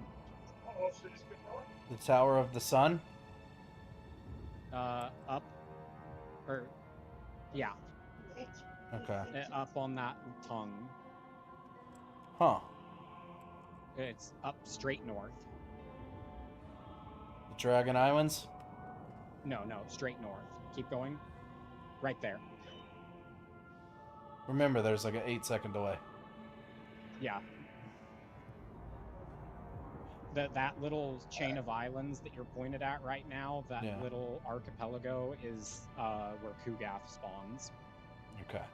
The Tower of the Sun? Up. Or, yeah. Okay. Up on that tongue. Huh. It's up straight north. The Dragon Islands? No, straight north. Keep going. Right there. Remember, there's like an 8-second delay. Yeah. That little chain of islands that you're pointed at right now, that little archipelago is where Kugath spawns. Okay.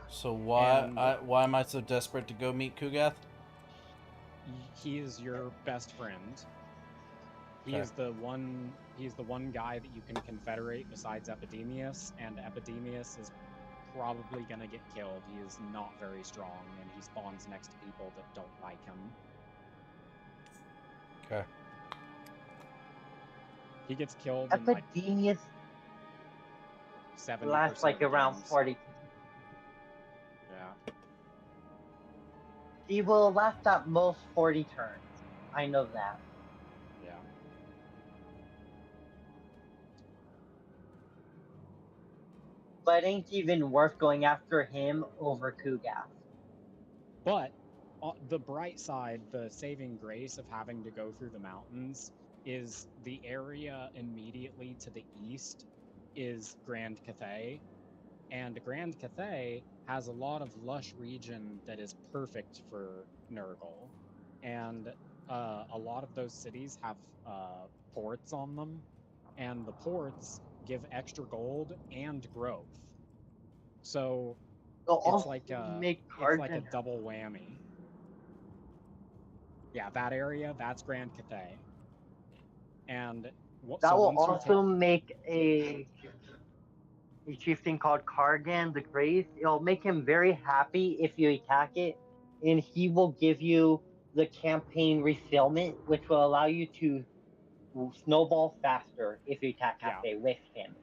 So why am I so desperate to go meet Kugath? He is your best friend. He Okay. is he's the one guy that you can confederate besides Epidemius, and Epidemius is probably gonna get killed. He is not very strong, and he spawns next to people that don't like him. Okay. He gets killed in like Epidemius 70% lasts like of the around games. 40. Yeah. He will last at most 40 turns. I know that. Yeah. But it ain't even worth going after him over Kugath. But the bright side, the saving grace of having to go through the mountains, is the area immediately to the east is Grand Cathay. And Grand Cathay has a lot of lush region that is perfect for Nurgle. And a lot of those cities have ports on them. And the ports give extra gold and growth. So They'll it's also like make it's like a Carden. double whammy. Yeah, that area, that's Grand Cathay. And That so will once you also make a chieftain called Kargan the Great. It'll make him very happy if you attack it, and he will give you the campaign refillment, which will allow you to snowball faster if you attack Cathay with him.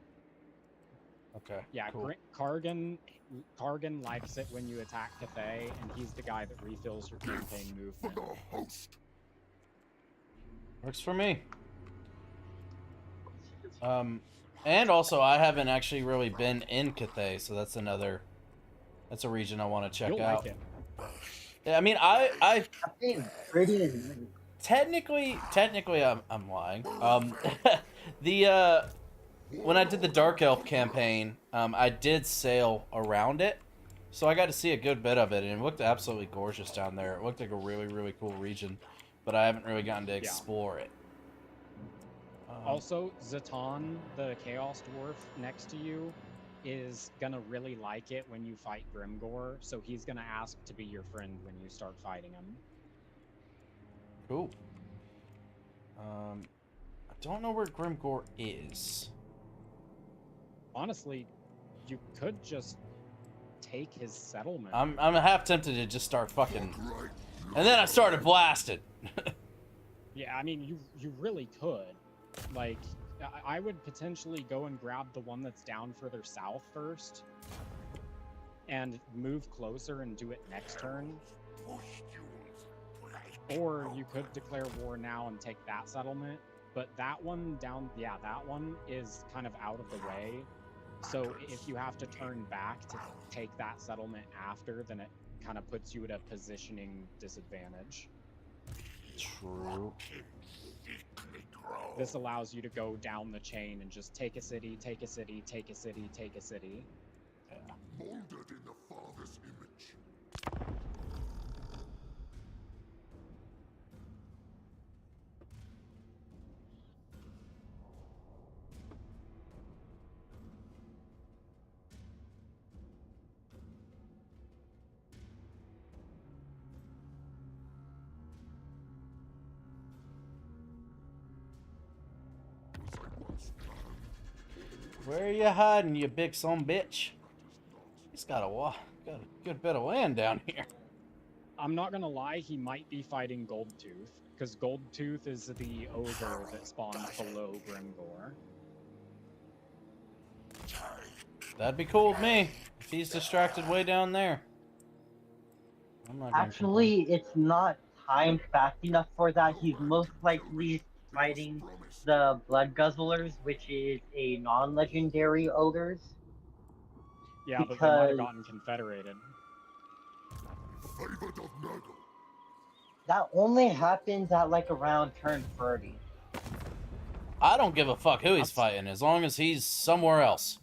Okay. yeah, Cool. Kargan likes it when you attack Cathay, and he's the guy that refills your campaign movement. The host. Works for me. And also I haven't actually really been in Cathay, so that's a region I want to check You'll out. like it. Yeah, I mean, I Cathay's pretty. technically I'm lying. When I did the Dark Elf campaign, I did sail around it, so I got to see a good bit of it, and it looked absolutely gorgeous down there. It looked like a really, really cool region, but I haven't really gotten to explore it. Also, Zatan, the Chaos Dwarf next to you, is gonna really like it when you fight Grimgor, so he's gonna ask to be your friend when you start fighting him. Cool. I don't know where Grimgor is. Honestly, you could just take his settlement. I'm half tempted to just start fucking, Right, and then I started blasting. Yeah, I mean, you really could. Like, I would potentially go and grab the one that's down further south first, and move closer and do it next turn. Or you could declare war now and take that settlement, but that one down, yeah, that one is kind of out of the way. So if you have to turn back to take that settlement after, then it kind of puts you at a positioning disadvantage. True. This allows you to go down the chain and just take a city, take a city, take a city, take a city. Molded in the Father's image. Was I once planned? Where are you hiding, you big son bitch? He's got a good bit of land down here. I'm not gonna lie, he might be fighting Goldtooth, because Goldtooth is the ogre that spawns below Grimgore. That'd be cool with me if he's distracted way down there. I'm not gonna Actually, it's not timed fast enough for that. He's most likely fighting the Blood Guzzlers, which is a non-legendary ogres. Yeah, but they might have Because- gotten confederated. Favored of Nurgle. That only happens at like around turn 30. I don't give a fuck who he's fighting as long as he's somewhere else.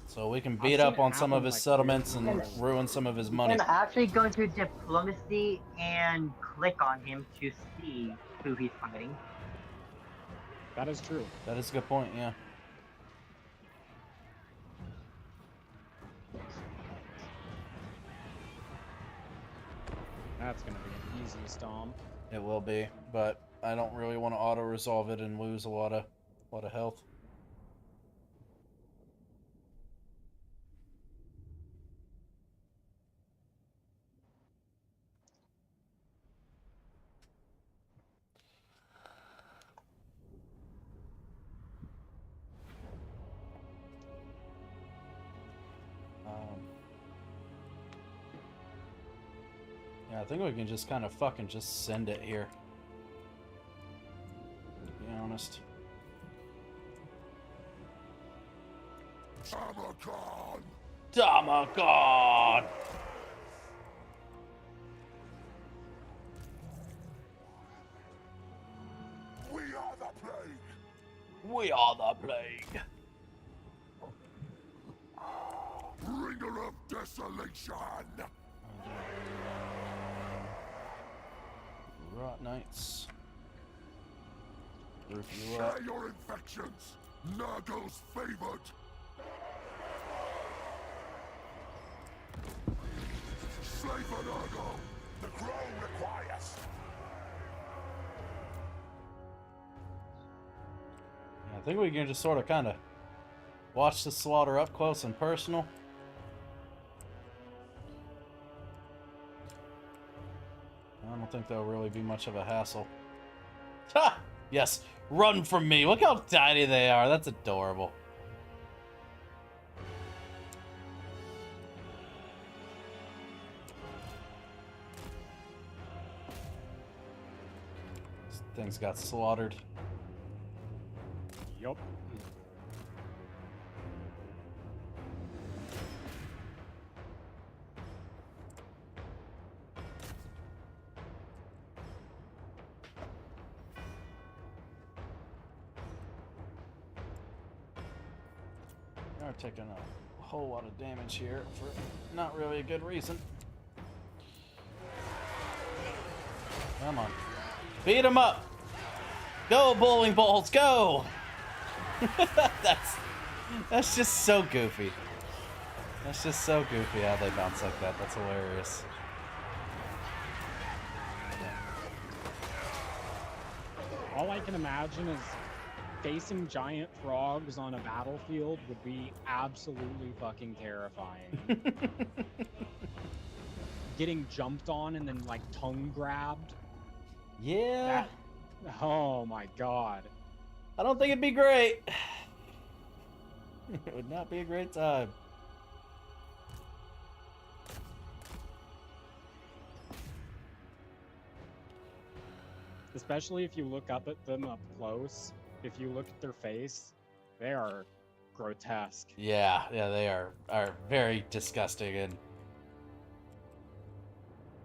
So we can beat seen up it on some of happen, his like, settlements and weird. ruin some of his You money. can actually go into diplomacy and click on him to see who he's fighting. That is true. That is a good point, yeah. That's gonna be an easy stomp. It will be, but I don't really want to auto-resolve it and lose a lot of health. Yeah, I think we can just kind of fucking just send it here. To be honest. Samagon! Damagon! We are the plague! We are the plague. Bringer of desolation! Rot Knights. Group you Share up. your infections! Nurgle's favored! Slay for Nurgle! The crown requires! Yeah, I think we can just sort of kind of watch the slaughter up close and personal. I don't think that'll really be much of a hassle. Ha! Yes, run from me. Look how tiny they are. That's adorable. These things got slaughtered. Yup. They are taking a whole lot of damage here for not really a good reason. Come on. Beat him up! Go, bowling balls, go! That's just so goofy. That's just so goofy how they bounce like that. That's hilarious. All I can imagine is facing giant frogs on a battlefield would be absolutely fucking terrifying. Getting jumped on and then like tongue grabbed. Yeah. Oh my god. I don't think it'd be great. It would not be a great time. Especially if you look up at them up close. If you look at their face, they are grotesque. Yeah, they are very disgusting, and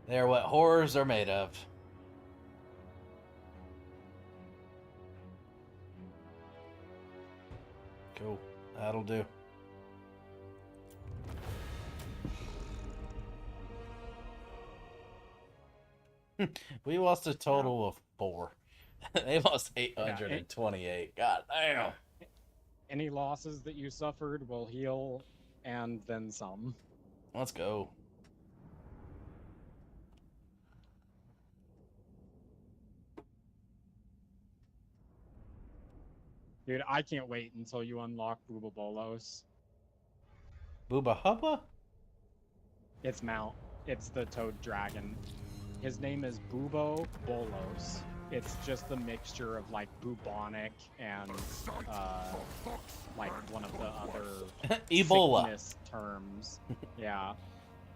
they are what horrors are made of. Cool. That'll do. We lost a total of 4. They lost 828. God damn. Any losses that you suffered will heal, and then some. Let's go. Dude, I can't wait until you unlock Booba Bolos. Booba Hubba? It's Mount. It's the Toad Dragon. His name is Boobo Bolos. It's just the mixture of like bubonic and like one of the other Ebola sickness terms. Yeah.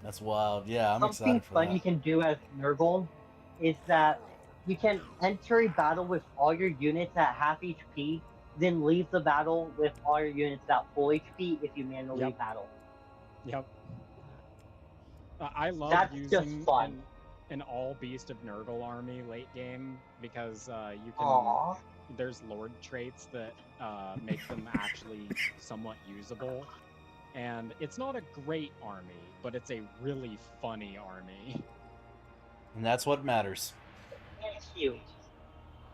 That's wild. Yeah, I'm Something excited for fun that. you can do as Nurgle is that you can enter a battle with all your units at half HP, then leave the battle with all your units at full HP if you manually battle. Yep. I love That's just using fun. an all beast of Nurgle army late game because you can. Aww. There's Lord traits that make them actually somewhat usable, and it's not a great army, but it's a really funny army. And that's what matters. Thank you.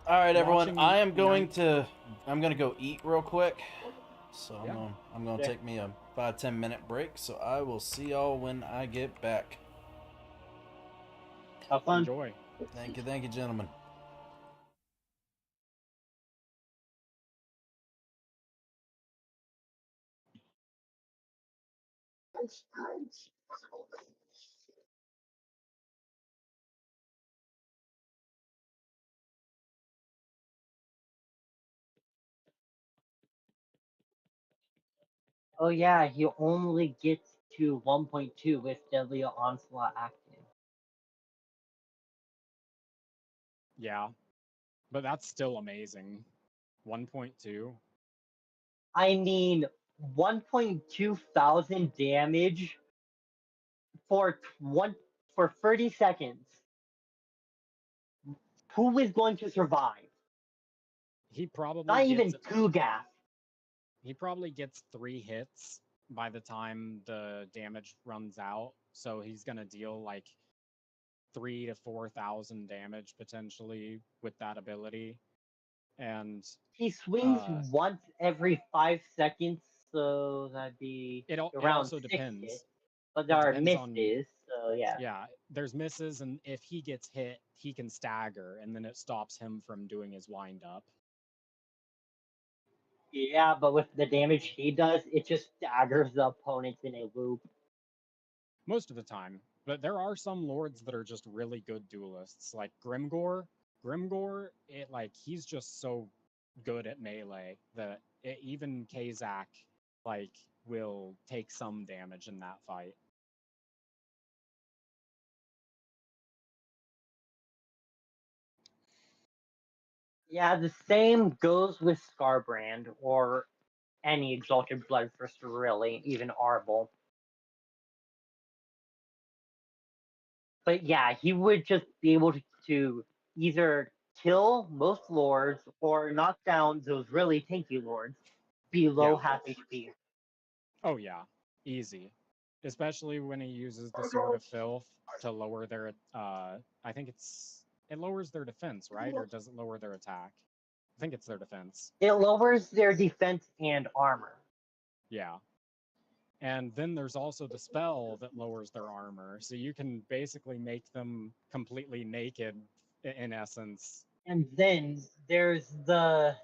All right, everyone. Watching I am going night- to. I'm gonna go eat real quick. So Yeah. I'm gonna Yeah. take me a 5-10 minute break. So I will see y'all when I get back. Have fun. Enjoy. Thank you, gentlemen. Oh yeah, he only gets to 1.2 with Deadly Onslaught active. Yeah, but that's still amazing. 1.2. I mean, 1.2 thousand damage for 30 seconds. Who is going to survive? He probably Not even gets Kugath. he probably gets 3 hits by the time the damage runs out. So he's gonna deal like 3 to 4,000 damage potentially with that ability. And He swings uh, once every 5 seconds, so that'd be it around also 6 depends. hits. But there It are depends on misses, so yeah. yeah. There's misses, and if he gets hit, he can stagger, and then it stops him from doing his wind up. Yeah, but with the damage he does, it just staggers the opponents in a loop. Most of the time. But there are some lords that are just really good duelists, like Grimgor. Grimgor, he's just so good at melee that even Kazak will take some damage in that fight. Yeah, the same goes with Scarbrand or any Exalted Bloodthirster, really, even Arbol. But yeah, he would just be able to either kill most lords or knock down those really tanky lords below Yeah. half HP. Oh yeah, easy. Especially when he uses the Sword of Filth to lower their I think it lowers their defense, right? Or does it lower their attack? I think it's their defense. It lowers their defense and armor. Yeah. And then there's also the spell that lowers their armor. So you can basically make them completely naked in essence. And then there's the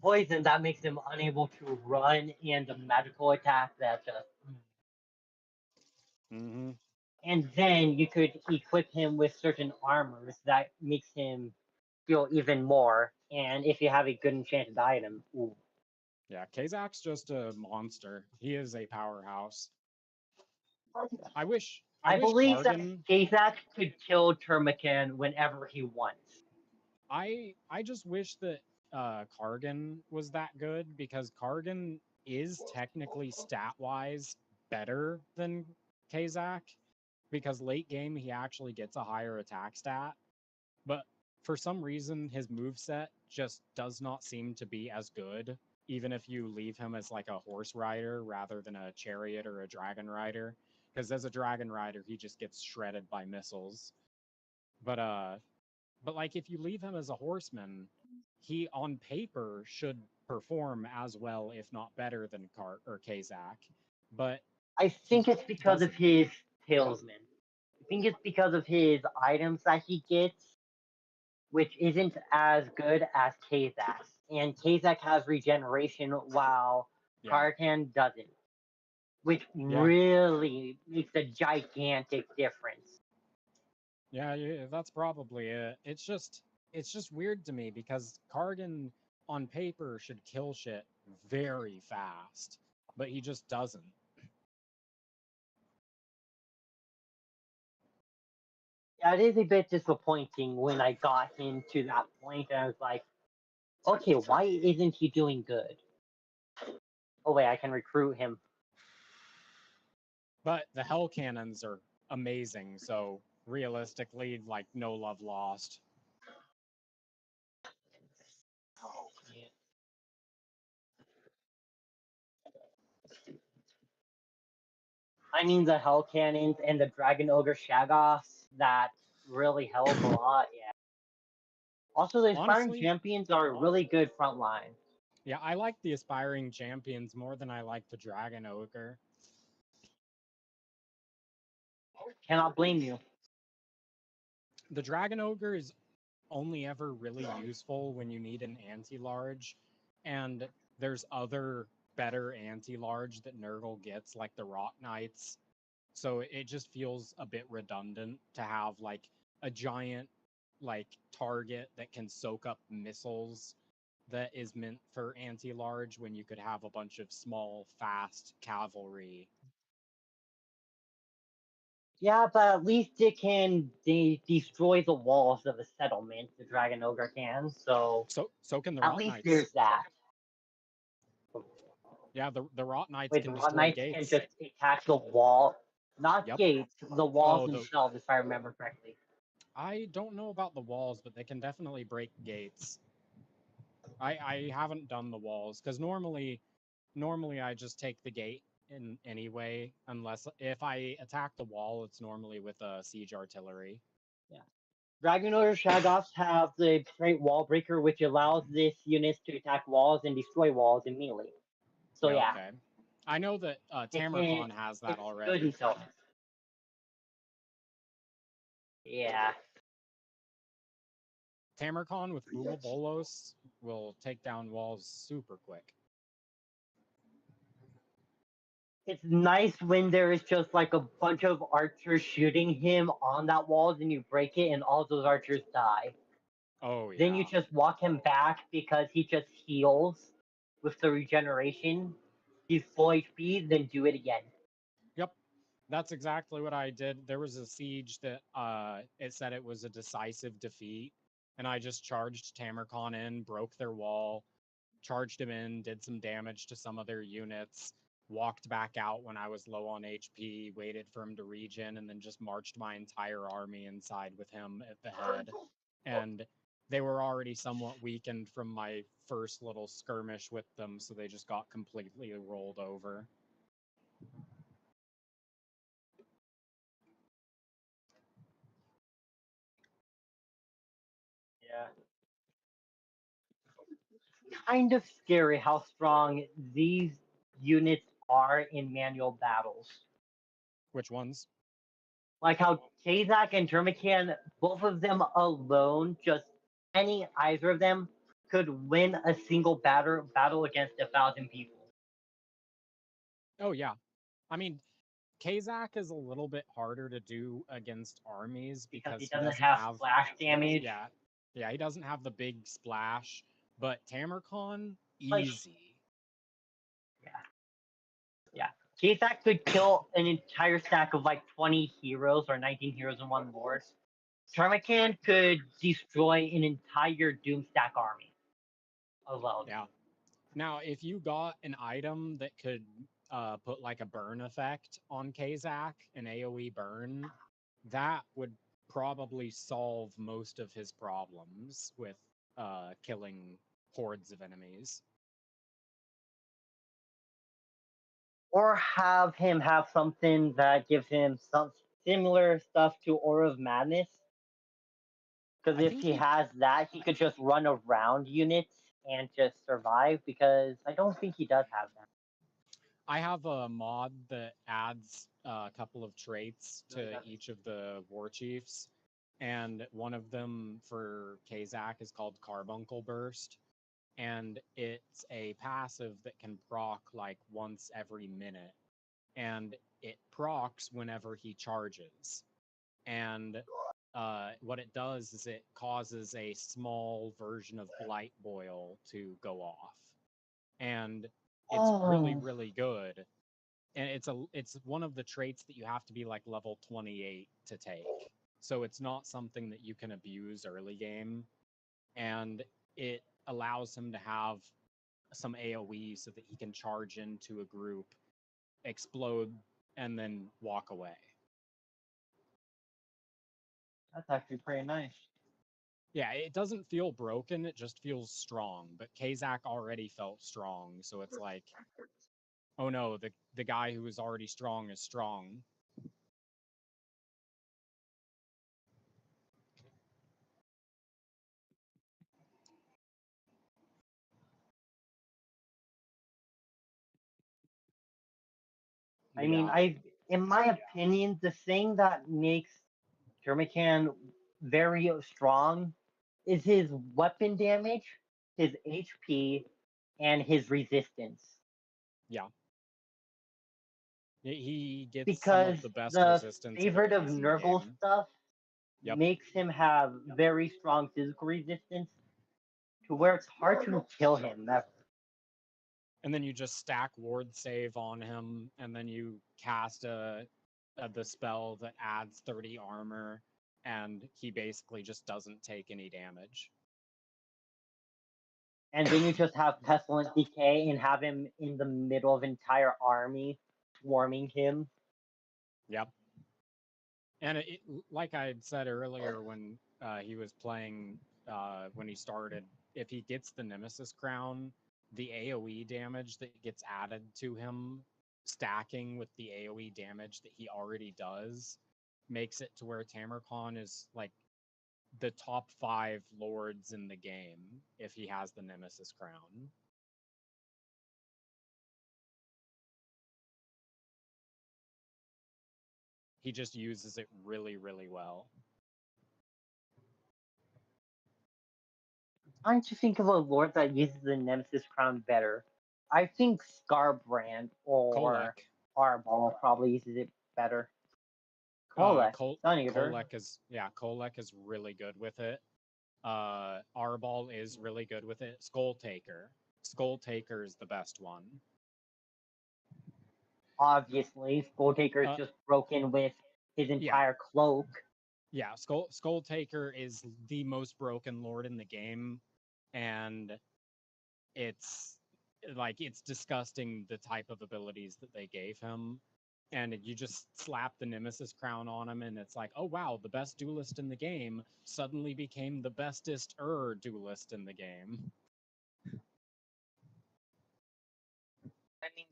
poison that makes him unable to run, and a magical attack that just. Mm-hmm. And then you could equip him with certain armors that makes him feel even more. And if you have a good enchanted item, ooh. Yeah, Kazak's just a monster. He is a powerhouse. I wish I believe that Kargan. Kazak could kill Termacan whenever he wants. I just wish that Kargan was that good, because Kargan is technically stat wise better than Kazak, because late game he actually gets a higher attack stat, but for some reason his moveset just does not seem to be as good, even if you leave him as like a horse rider rather than a chariot or a dragon rider, because as a dragon rider he just gets shredded by missiles. But like if you leave him as a horseman, he on paper should perform as well, if not better than Kazak. But I he think it's because of doesn't. his talesman. I think it's because of his items that he gets, which isn't as good as Kazak. And Kazak has regeneration while Yeah. Karkan doesn't, which Yeah. really makes a gigantic difference. Yeah, that's probably it. It's just weird to me, because Kargan on paper should kill shit very fast, but he just doesn't. Yeah, it is a bit disappointing when I got him to that point and I was like, okay, why isn't he doing good? Oh wait, I can recruit him. But the hell cannons are amazing, so realistically, like, no love lost. Oh, yeah. I mean, the Hell Cannons and the Dragon Ogre Shagoffs, that really help a lot, yeah. Also, the Aspiring Honestly, Champions are a really good front line. yeah, I like the Aspiring Champions more than I like the Dragon Ogre. Cannot blame you. The Dragon Ogre is only ever really useful when you need an anti-large, and there's other better anti-large that Nurgle gets, like the Rock Knights. So it just feels a bit redundant to have like a giant like target that can soak up missiles that is meant for anti-large, when you could have a bunch of small, fast cavalry. Yeah, but at least it can destroy the walls of a settlement, the Dragon Ogre can, so So can the at Rot least Knights. there's that. Yeah, the Rot Knights Wait, can the Rod destroy Knights can gates. just attack the wall, not Yep. gates, the walls Oh, themselves, if I remember correctly. I don't know about the walls, but they can definitely break gates. I haven't done the walls, because normally I just take the gate in anyway, unless if I attack the wall, it's normally with a siege artillery. Yeah. Dragon Ogre Shagoffs have the Great Wall Breaker, which allows this unit to attack walls and destroy walls in melee. So yeah, Okay. I know that it Tamercon has that it's good already. until. Yeah. Tamercon with Booble Bolos will take down walls super quick. It's nice when there is just like a bunch of archers shooting him on that wall, and you break it, and all those archers die. Oh yeah. Then you just walk him back because he just heals with the regeneration. He's full HP, then do it again. Yep. That's exactly what I did. There was a siege that it said it was a decisive defeat, and I just charged Tamercon in, broke their wall, charged him in, did some damage to some of their units, walked back out when I was low on HP, waited for him to regen, and then just marched my entire army inside with him at the head. And they were already somewhat weakened from my first little skirmish with them, so they just got completely rolled over. Yeah. Kind of scary how strong these units are in manual battles. Which ones? Like how Kazak and Termacan, both of them alone, just either of them could win a single battle against 1,000 people. Oh yeah, I mean, Kazak is a little bit harder to do against armies Because he because doesn't have splash damage. yeah, he doesn't have the big splash. But Tamarcon, Like- easy. Yeah. Kazak could kill an entire stack of like 20 heroes or 19 heroes in one lord. Termacan could destroy an entire Doomstack army as well. Yeah. Now, if you got an item that could put like a burn effect on Kazak, an AoE burn, that would probably solve most of his problems with killing hordes of enemies. Or have him have something that gives him some similar stuff to Aura of Madness. Because I if think he has that, he could just run around units and just survive. Because I don't think he does have that. I have a mod that adds a couple of traits to each of the war chiefs, and one of them for Kazak is called Carbuncle Burst, and it's a passive that can proc like once every minute, and it procs whenever he charges. And what it does is it causes a small version of Blight Boil to go off, and it's really, really good. And it's one of the traits that you have to be like level 28 to take. So it's not something that you can abuse early game, and it allows him to have some AoE so that he can charge into a group, explode, and then walk away. That's actually pretty nice. Yeah, it doesn't feel broken, it just feels strong. But Kazak already felt strong, so it's like, oh no, the guy who is already strong is strong. I mean, in my opinion, the thing that makes Termacan very strong is his weapon damage, his HP, and his resistance. Yeah. He gets some Because of the best the resistance favorite of abilities in the Nurgle game. stuff Yep. makes him have very strong physical resistance to where it's hard to kill him. And then you just stack ward save on him, and then you cast the spell that adds 30 armor, and he basically just doesn't take any damage. And then you just have Pestilent Decay and have him in the middle of an entire army swarming him. Yep. And like I had said earlier when he was playing, when he started, if he gets the Nemesis Crown, the AoE damage that gets added to him, stacking with the AoE damage that he already does, makes it to where Tamarcon is like the top 5 lords in the game if he has the Nemesis Crown. He just uses it really, really well. I'm trying to think of a lord that uses the Nemesis Crown better. I think Scarbrand or Kolek. Arbol probably uses it better. Kolek, Kolek is really good with it. Arbol is really good with it. Skull Taker is the best one. Obviously, Skulltaker is just broken with his entire cloak. Yeah, Skull Taker is the most broken lord in the game, and it's disgusting the type of abilities that they gave him. And you just slap the Nemesis Crown on him, and it's like, oh wow, the best duelist in the game suddenly became the bestest duelist in the game. I mean,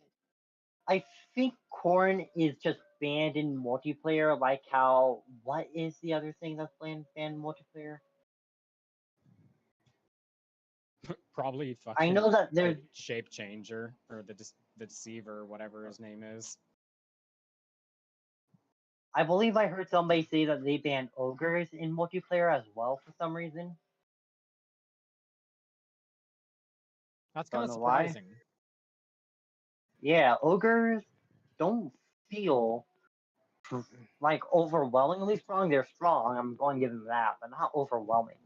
I think Korn is just banned in multiplayer, like how what is the other thing that's banned in multiplayer? Probably fucking. I know that there's Shape Changer or the Deceiver, whatever his name is. I believe I heard somebody say that they banned ogres in multiplayer as well for some reason. That's Don't kind of know why. surprising. Yeah, ogres don't feel like overwhelmingly strong. They're strong. I'm going to give them that, but not overwhelming.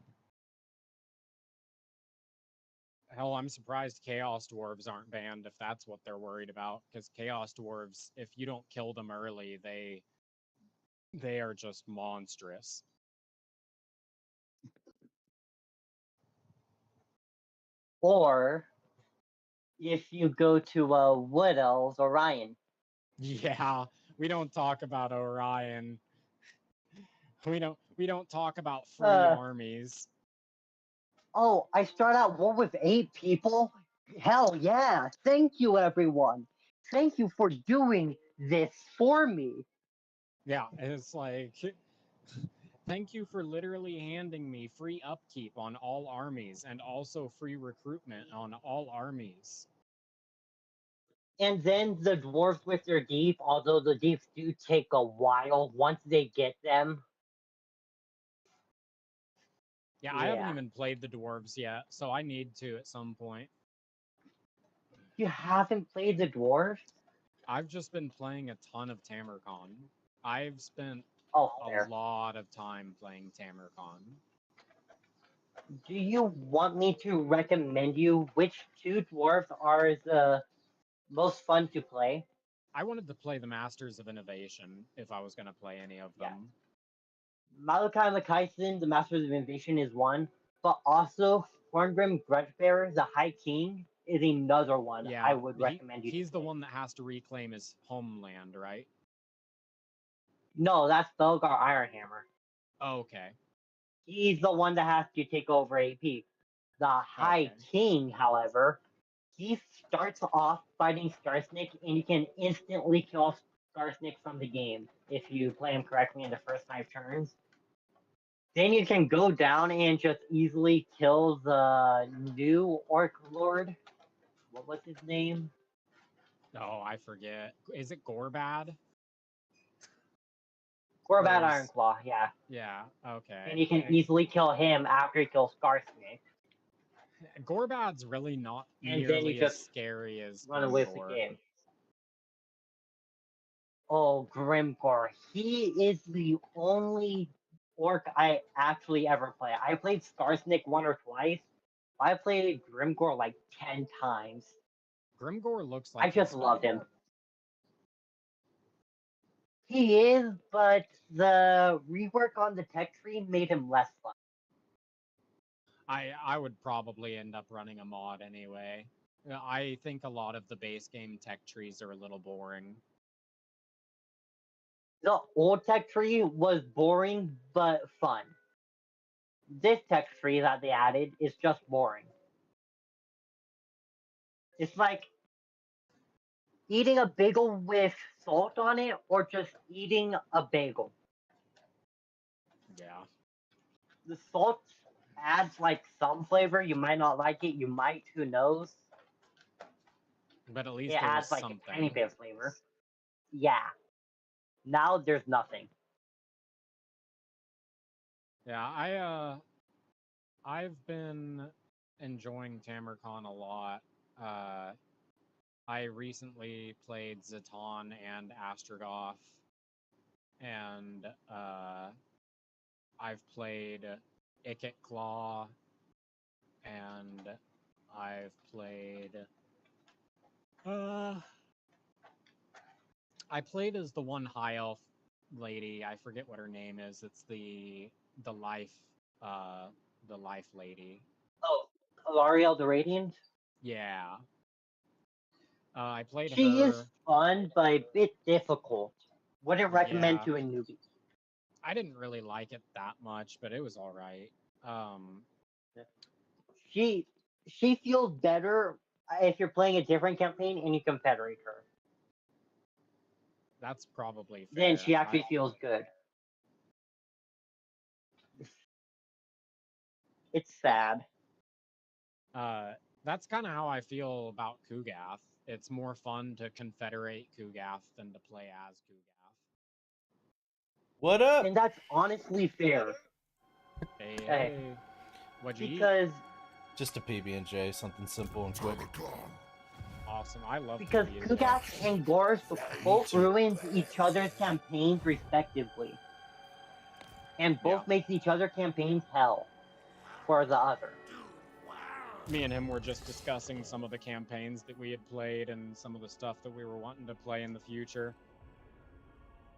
Hell, I'm surprised Chaos Dwarves aren't banned if that's what they're worried about. Because Chaos Dwarves, if you don't kill them early, they are just monstrous. Or if you go to Wood Elves, Orion. Yeah, we don't talk about Orion. We don't talk about free Uh, armies. oh, I start out war with 8 people? Hell yeah! Thank you, everyone! Thank you for doing this for me! Yeah, it's like thank you for literally handing me free upkeep on all armies and also free recruitment on all armies. And then the dwarves with their deep, although the deeps do take a while once they get them. Yeah, I haven't Yeah. even played the dwarves yet, so I need to at some point. You haven't played the dwarves? I've just been playing a ton of Tamarcon. I've spent Oh, a fair. lot of time playing Tamarcon. Do you want me to recommend you which 2 dwarves are the most fun to play? I wanted to play the Masters of Innovation if I was going to play any of Yeah. them. Malachi Makaisen, the Masters of Invasion, is one, but also Thorngrim Grudgebearer, the High King, is another one I Yeah, would recommend you to he's the play. one that has to reclaim his homeland, right? No, that's Belgar Ironhammer. Oh, okay. He's the one that has to take over AP. The High Okay. King, however, he starts off fighting Starsnake, and you can instantly kill Starsnake from the game if you play him correctly in the first 5 turns. Then you can go down and just easily kill the new Orc Lord. What was his name? Oh, I forget. Is it Gorbad? Gorbat Or is... Ironclaw, yeah. Yeah, okay. And you can easily kill him after you kill Starsnake. Gorbad's really not And then you nearly as just scary as run away with the Grimgor. game. Oh, Grimgor. He is the only orc I actually ever play. I played Starsnake 1 or twice. I played Grimgor like 10 times. Grimgor looks like I just he's loved fun. him. He is, but the rework on the tech tree made him less fun. I would probably end up running a mod anyway. I think a lot of the base game tech trees are a little boring. The old tech tree was boring but fun. This tech tree that they added is just boring. It's like eating a bagel with salt on it or just eating a bagel. Yeah. The salt adds like some flavor. You might not like it. You might. Who knows? But at least It there was adds like something. a tiny bit of flavor. Yeah. Now there's nothing. Yeah, I've been enjoying Tamarcon a lot. I recently played Zaton and Astrogoth, and I've played Ikit Claw, and I've played. I played as the one high elf lady. I forget what her name is. It's the life, the life lady. Oh, Alariel the Radiant? Yeah. I played She her. is fun, but a bit difficult. Wouldn't recommend Yeah. to a newbie. I didn't really like it that much, but it was all right. She feels better if you're playing a different campaign and you confederate her. That's probably fair. Then she actually feels good. It's sad. That's kind of how I feel about Kugath. It's more fun to confederate Kugath than to play as Kugath. What up? And that's honestly fair. Hey, what'd you eat? Because Just a PB&J, something simple and quick. Awesome. I love Because PB&J. Kugas and Gorst both ruins each other's campaigns respectively. And both Yeah. makes each other campaigns hell for the other. Me and him were just discussing some of the campaigns that we had played and some of the stuff that we were wanting to play in the future.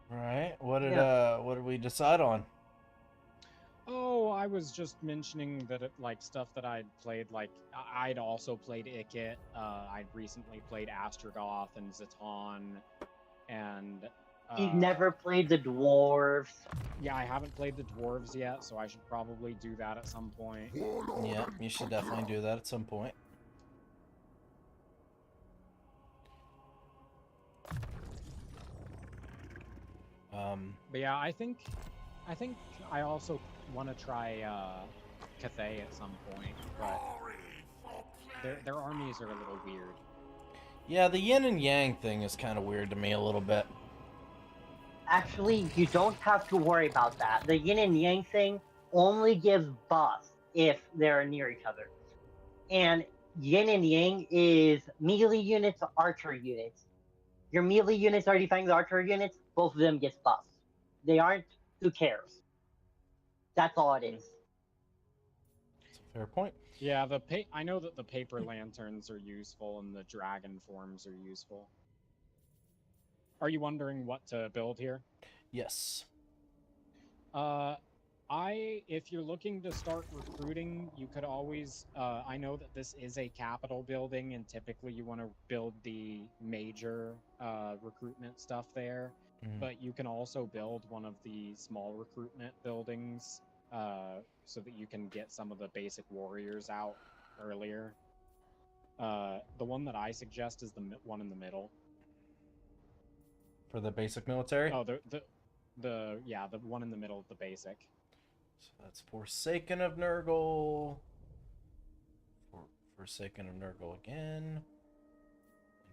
Right. What did Yeah. what did we decide on? Oh, I was just mentioning that like stuff that I'd played, like I'd also played Ikit. I'd recently played Astrogoth and Zaton, and He's never played the dwarves. yeah, I haven't played the dwarves yet, so I should probably do that at some point. Yeah, you should definitely do that at some point. But yeah, I think I also want to try Cathay at some point, but their armies are a little weird. Yeah, the yin and yang thing is kind of weird to me a little bit. Actually, you don't have to worry about that. The yin and yang thing only gives buffs if they're near each other. And yin and yang is melee units, archery units. Your melee units are defending the archery units, both of them gets buffs. They aren't, who cares? That's all it is. That's a fair point. Yeah, I know that the paper lanterns are useful and the dragon forms are useful. Are you wondering what to build here? Yes. If you're looking to start recruiting, you could always, I know that this is a capital building, and typically you want to build the major recruitment stuff there, but you can also build one of the small recruitment buildings so that you can get some of the basic warriors out earlier. The one that I suggest is the one in the middle. For the basic military? Oh, the one in the middle of the basic. So that's Forsaken of Nurgle. Forsaken of Nurgle again.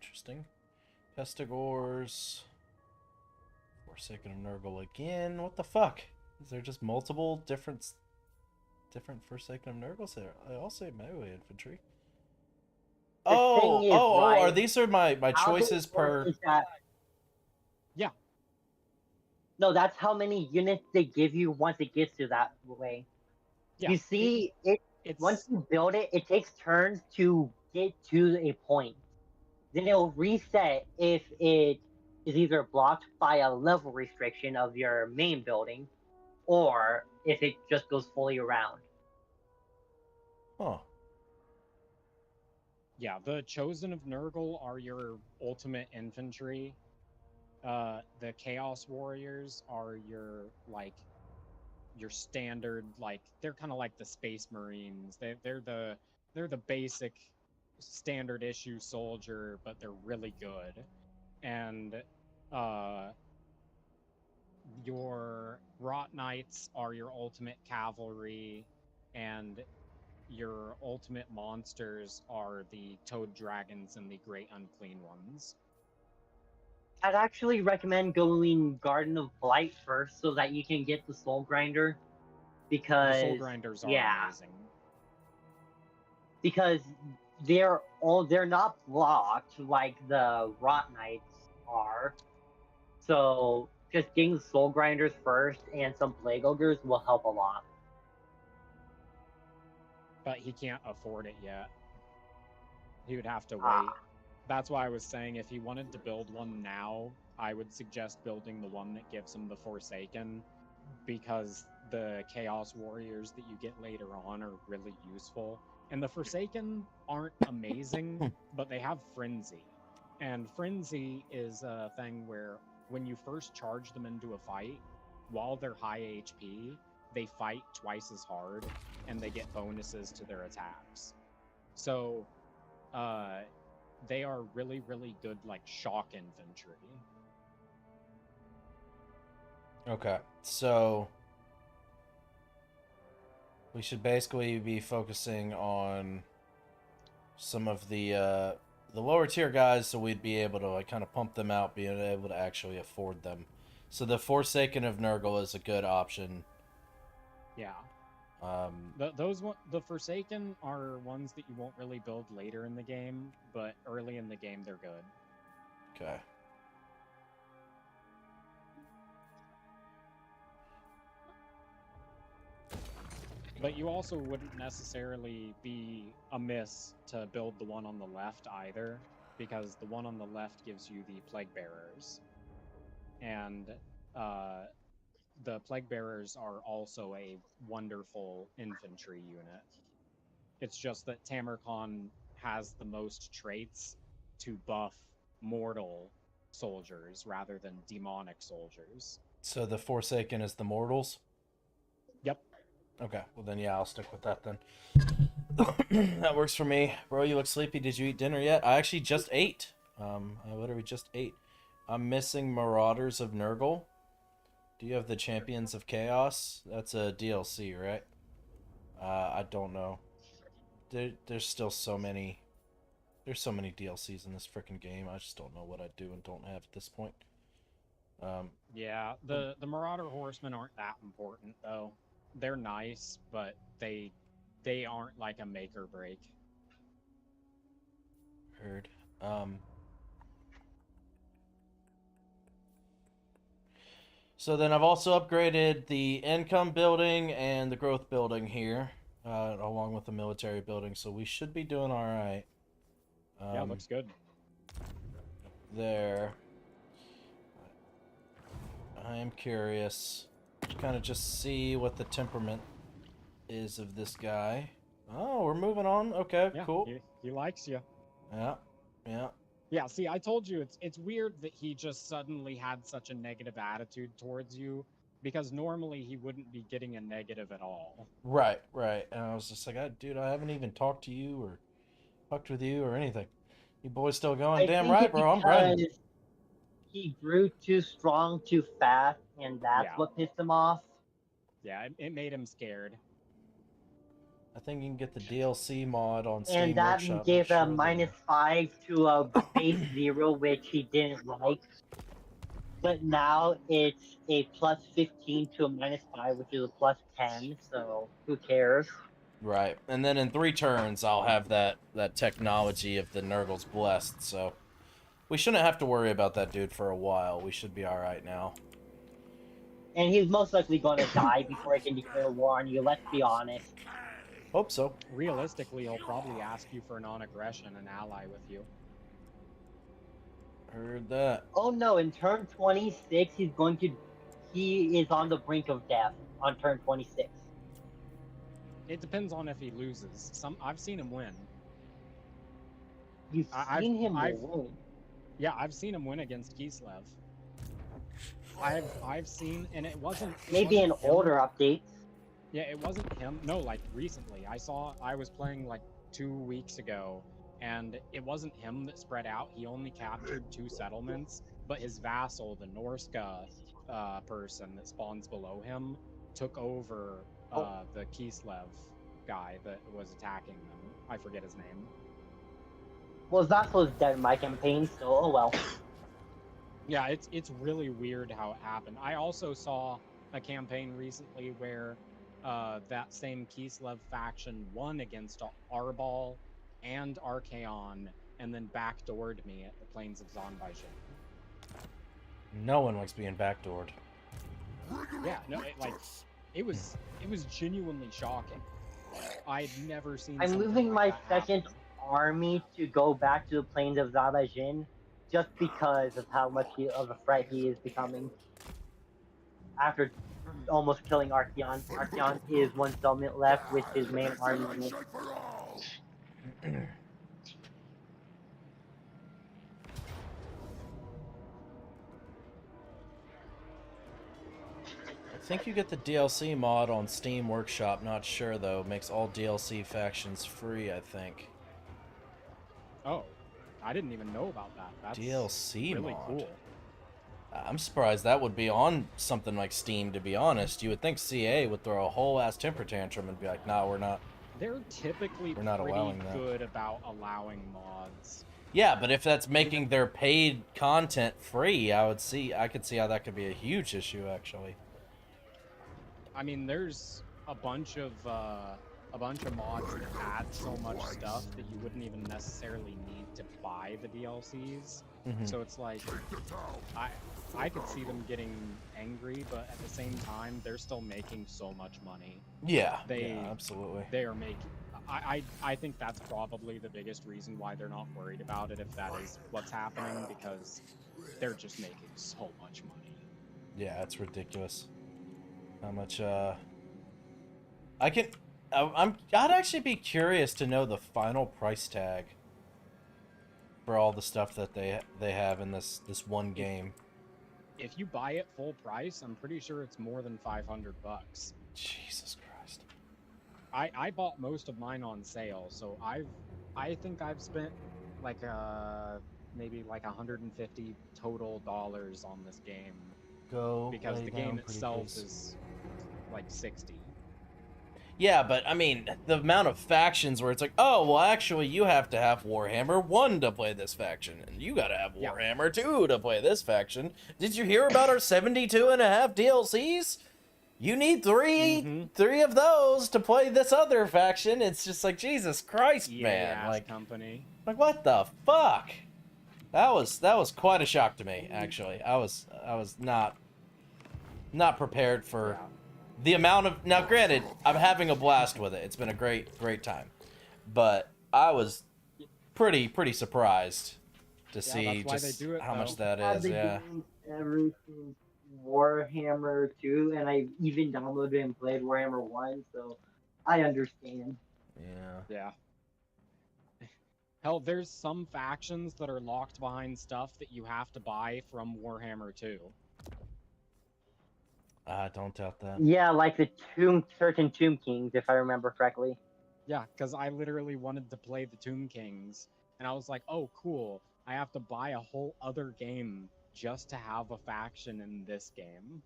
Interesting. Pestigors. Forsaken of Nurgle again. What the fuck? Is there just multiple different Forsaken of Nurgles there? I also melee infantry. Are these are my choices per... Yeah. No, that's how many units they give you once it gets to that way. Yeah. You see, once you build it, it takes turns to get to a point. Then it'll reset if it is either blocked by a level restriction of your main building, or if it just goes fully around. Huh. Yeah, the Chosen of Nurgle are your ultimate infantry. The Chaos Warriors are your standard, they're kind of like the Space Marines. They're the basic standard issue soldier, but they're really good. And your Rot Knights are your ultimate cavalry, and your ultimate monsters are the Toad Dragons and the Great Unclean Ones. I'd actually recommend going Garden of Blight first so that you can get the Soul Grinder. Because the Soul Grinders are amazing. Because they're not blocked like the Rot Knights are. So just getting the Soul Grinders first and some Plague Ogres will help a lot. But he can't afford it yet. He would have to wait. That's why I was saying if he wanted to build one now, I would suggest building the one that gives him the Forsaken, because the Chaos Warriors that you get later on are really useful. And the Forsaken aren't amazing, but they have Frenzy. And Frenzy is a thing where when you first charge them into a fight, while they're high HP, they fight twice as hard, and they get bonuses to their attacks. So, they are really, really good, shock infantry. Okay, so we should basically be focusing on some of the lower tier guys, so we'd be able to kind of pump them out, being able to actually afford them. So the Forsaken of Nurgle is a good option. Yeah. The Forsaken are ones that you won't really build later in the game, but early in the game they're good. Okay. But you also wouldn't necessarily be amiss to build the one on the left either, because the one on the left gives you the Plague Bearers. And the Plague Bearers are also a wonderful infantry unit. It's just that Tamarcon has the most traits to buff mortal soldiers rather than demonic soldiers. So the Forsaken is the mortals? Yep. Okay, well then yeah, I'll stick with that then. That works for me. Bro, you look sleepy. Did you eat dinner yet? I actually just ate. I literally just ate. I'm missing Marauders of Nurgle. Do you have the Champions of Chaos? That's a DLC, right? I don't know. There's still so many. There's so many DLCs in this freaking game. I just don't know what I do and don't have at this point. Yeah, the Marauder Horsemen aren't that important though. They're nice, but they aren't like a make or break. Heard. So then I've also upgraded the income building and the growth building here, along with the military building. So we should be doing all right. Yeah, looks good. There. I am curious. Kind of just see what the temperament is of this guy. Oh, we're moving on. Okay, Yeah, cool. He likes you. Yeah, yeah. Yeah, see, I told you it's weird that he just suddenly had such a negative attitude towards you, because normally he wouldn't be getting a negative at all. Right, right. And I was just like, dude, I haven't even talked to you or fucked with you or anything. You boys still going? I Damn think right, it's bro. I'm grinding. because he grew too strong too fast, and that's Yeah. what pissed him off. Yeah, it made him scared. I think you can get the DLC mod on Steam And that Workshop. gave Not a sure, -5 to a base 0, which he didn't like. But now it's a +15 to a -5, which is a +10. So who cares? Right, and then in 3 turns, I'll have that technology of the Nurgle's Blessed, so we shouldn't have to worry about that dude for a while. We should be alright now. And he's most likely going to die before he can declare war on you, let's be honest. Hope so. Realistically, he'll probably ask you for non-aggression and ally with you. Heard that. Oh no, in turn 26, he is on the brink of death on turn 26. It depends on if he loses. I've seen him win. You've seen him win? Yeah, I've seen him win against Kislev. I've seen, and it wasn't. Maybe in older updates. Yeah, it wasn't him. No, like recently. I was playing like 2 weeks ago, and it wasn't him that spread out. He only captured 2 settlements, but his vassal, the Norska person that spawns below him, took over the Kislev guy that was attacking them. I forget his name. Well, his vassal is dead in my campaign, so oh well. Yeah, it's really weird how it happened. I also saw a campaign recently where that same Kislev faction won against Arbal and Archaon, and then backdoored me at the Plains of Zonbaijin. No one likes being backdoored. Yeah, no, it was genuinely shocking. I'd never seen. I'm something moving like my that second happen. army to go back to the Plains of Zabajin, just because of how much of a threat he is becoming. After almost killing Archaon. Archaon is 1 settlement left with his main army. I think you get the DLC mod on Steam Workshop. Not sure though. Makes all DLC factions free, I think. Oh, I didn't even know about that. That's DLC really mod. cool. I'm surprised that would be on something like Steam, to be honest. You would think CA would throw a whole ass temper tantrum and be like, nah, we're not. They're typically We're not pretty allowing that. good about allowing mods. Yeah, but if that's making their paid content free, I could see how that could be a huge issue, actually. I mean, there's a bunch of mods that add so much stuff that you wouldn't even necessarily need to buy the DLCs. Mhm. So it's like I could see them getting angry, but at the same time, they're still making so much money. Yeah, They yeah, absolutely. They are making. I think that's probably the biggest reason why they're not worried about it, if that is what's happening, because they're just making so much money. Yeah, it's ridiculous. How much? I'd actually be curious to know the final price tag for all the stuff that they have in this one game. If you buy it full price, I'm pretty sure it's more than $500. Jesus Christ. I bought most of mine on sale, so I think I've spent like maybe like 150 total dollars on this game, Go because lay the down, game pretty itself please. is like 60. Yeah, but I mean, the amount of factions where it's like, oh, well, actually, you have to have Warhammer 1 to play this faction, and you gotta have Yeah. Warhammer 2 to play this faction. Did you hear about our 72 and a half DLCs? You need three of those to play this other faction. It's just like, Jesus Christ, man. Like, company. what the fuck? That was quite a shock to me, actually. I was not prepared for the amount of. Now, granted, I'm having a blast with it. It's been a great time, but I was pretty surprised to see that's why just they do it, how much though. that Had is. the Yeah. games ever since Warhammer 2, and I even downloaded and played Warhammer 1, so I understand. Yeah. Yeah. Hell, there's some factions that are locked behind stuff that you have to buy from Warhammer 2. Don't doubt that. Yeah, like the certain Tomb Kings, if I remember correctly. Yeah, because I literally wanted to play the Tomb Kings, and I was like, oh, cool. I have to buy a whole other game just to have a faction in this game.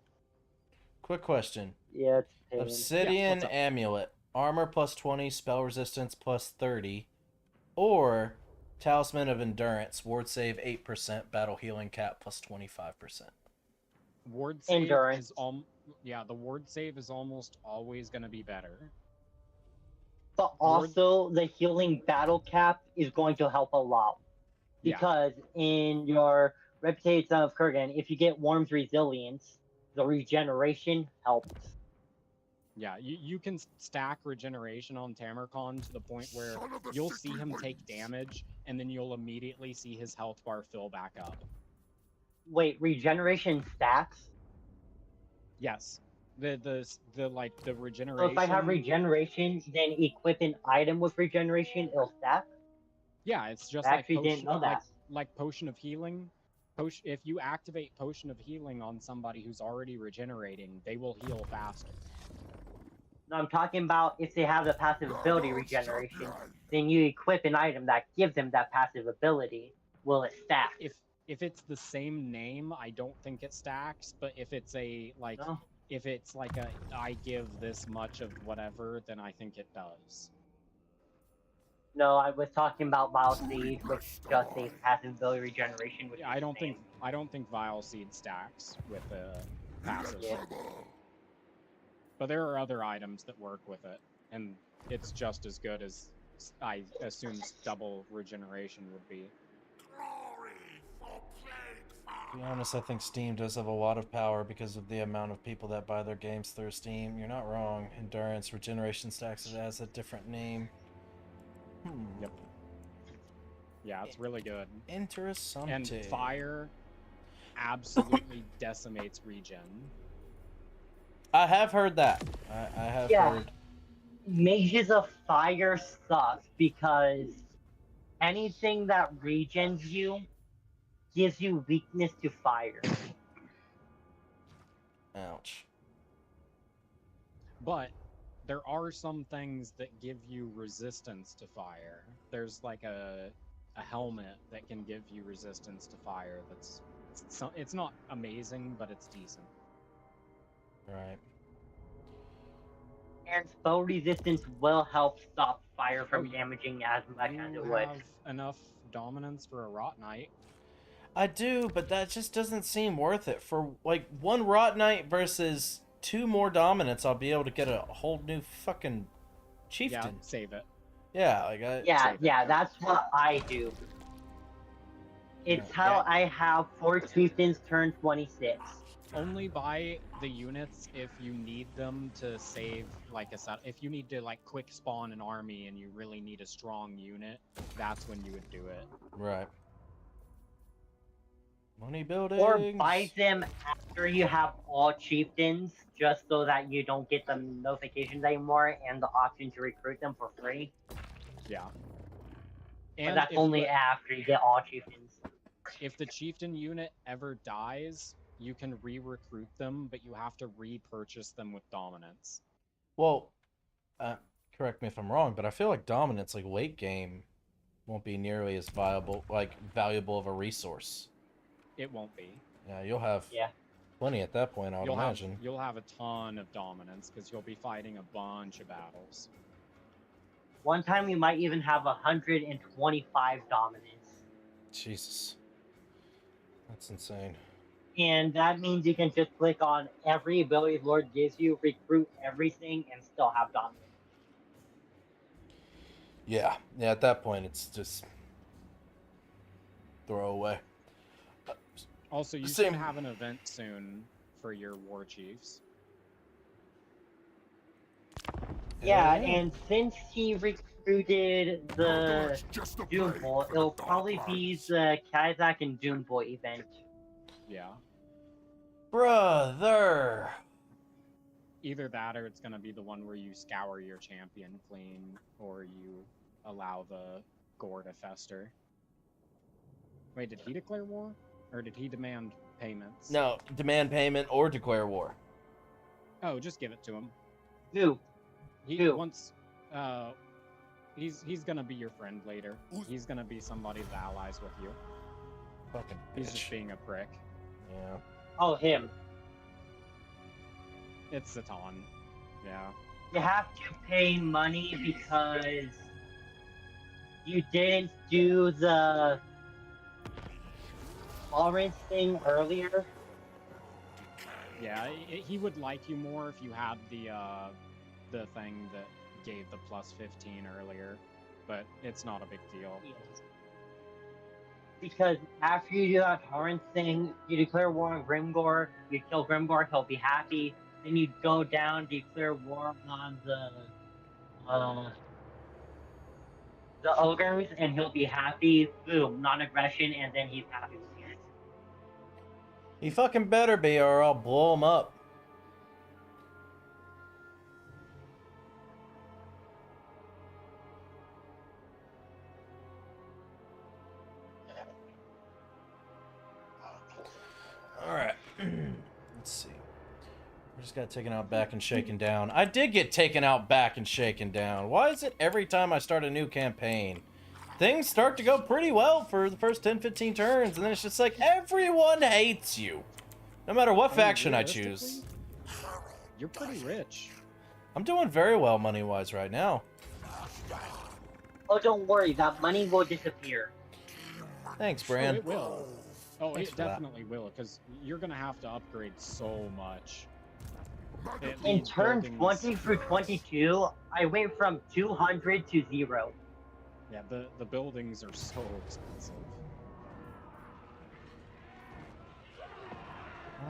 Quick question. Yeah, it's a pain. Obsidian what's up? Amulet. Armor plus 20, spell resistance plus 30. Or Talisman of Endurance. Ward save 8%, battle healing cap plus 25%. Ward save Endurance. is the ward save is almost always going to be better. But also, the healing battle cap is going to help a lot. Because in your Reputation of Kurgan, if you get Worm's Resilience, the regeneration helps. Yeah, you can stack regeneration on Tamarcon to the point where you'll see him take damage, and then you'll immediately see his health bar fill back up. Wait, regeneration stacks? Yes. The regeneration. So if I have regeneration, then equip an item with regeneration, it'll stack? Yeah, it's just I like actually didn't know that. like Potion of Healing. If you activate Potion of Healing on somebody who's already regenerating, they will heal faster. No, I'm talking about if they have the passive ability regeneration, then you equip an item that gives them that passive ability. Will it stack? If it's the same name, I don't think it stacks. But if it's if it's like a I give this much of whatever, then I think it does. No, I was talking about Vile Seed, which just a passive ability regeneration. Which I don't think Vile Seed stacks with the passive. Yeah. But there are other items that work with it, and it's just as good as I assume double regeneration would be. To be honest, I think Steam does have a lot of power because of the amount of people that buy their games through Steam. You're not wrong. Endurance, regeneration stacks, it has a different name. Yep. Yeah, it's really good. Interessante. And fire absolutely decimates regen. I have heard that. I have heard. Mages of Fire suck because anything that regens you gives you weakness to fire. Ouch. But there are some things that give you resistance to fire. There's like a helmet that can give you resistance to fire. It's not amazing, but it's decent. Right. And spell resistance will help stop fire from damaging as much as it would. Have enough dominance for a Rot Knight. I do, but that just doesn't seem worth it. For like one Rot Knight versus 2 more dominance, I'll be able to get a whole new fucking Yeah, chieftain. save it. Yeah, like Yeah, that's what I do. It's how I have 4 chieftains turn 26. Only buy the units if you need them to save like a set. If you need to like quick spawn an army and you really need a strong unit, that's when you would do it. Right. Money buildings. Or buy them after you have all chieftains, just so that you don't get the notifications anymore and the option to recruit them for free. Yeah. But And that's only after you get all chieftains. if the chieftain unit ever dies, you can re-recruit them, but you have to repurchase them with dominance. Well, correct me if I'm wrong, but I feel like dominance, like late game, won't be nearly as valuable of a resource. It won't be. Yeah, you'll have plenty at that point, I would imagine. You'll have a ton of dominance because you'll be fighting a bunch of battles. One time we might even have 125 dominance. Jesus. That's insane. And that means you can just click on every ability the Lord gives you, recruit everything, and still have dominance. Yeah, at that point, it's just throw away. Also, you should have an event soon for your war chiefs. Yeah, and since he recruited the Doom Boy, it'll probably be the Kazakh and Doom Boy event. Yeah. Brother! Either that or it's going to be the one where you scour your champion clean, or you allow the gore to fester. Wait, did he declare war? Or did he demand payments? No, demand payment or declare war. Oh, just give it to him. Who? Once, he's gonna be your friend later. He's gonna be somebody that allies with you. Fucking bitch. He's just being a prick. Yeah. Oh, him. It's Satan. Yeah. You have to pay money because you didn't do the tolerance thing earlier. Yeah, he would like you more if you had the thing that gave the plus 15 earlier, but it's not a big deal. Yes. Because after you do that tolerance thing, you declare war on Grimgor, you kill Grimgor, he'll be happy. Then you go down, declare war on the ogres, and he'll be happy. Boom, non-aggression, and then he's happy with you. He fucking better be, or I'll blow him up. Alright. Let's see. I just got taken out back and shaken down. I did get taken out back and shaken down. Why is it every time I start a new campaign, things start to go pretty well for the first 10-15 turns, and then it's just like everyone hates you. No matter what faction I choose. You're pretty rich. I'm doing very well money-wise right now. Oh, don't worry, that money will disappear. Thanks, Oh, Bran. it will. Oh, Thanks it for that. definitely will, because you're gonna have to upgrade so much. In turn 20 through 22, I went from 200 to 0. Yeah, the buildings are so expensive.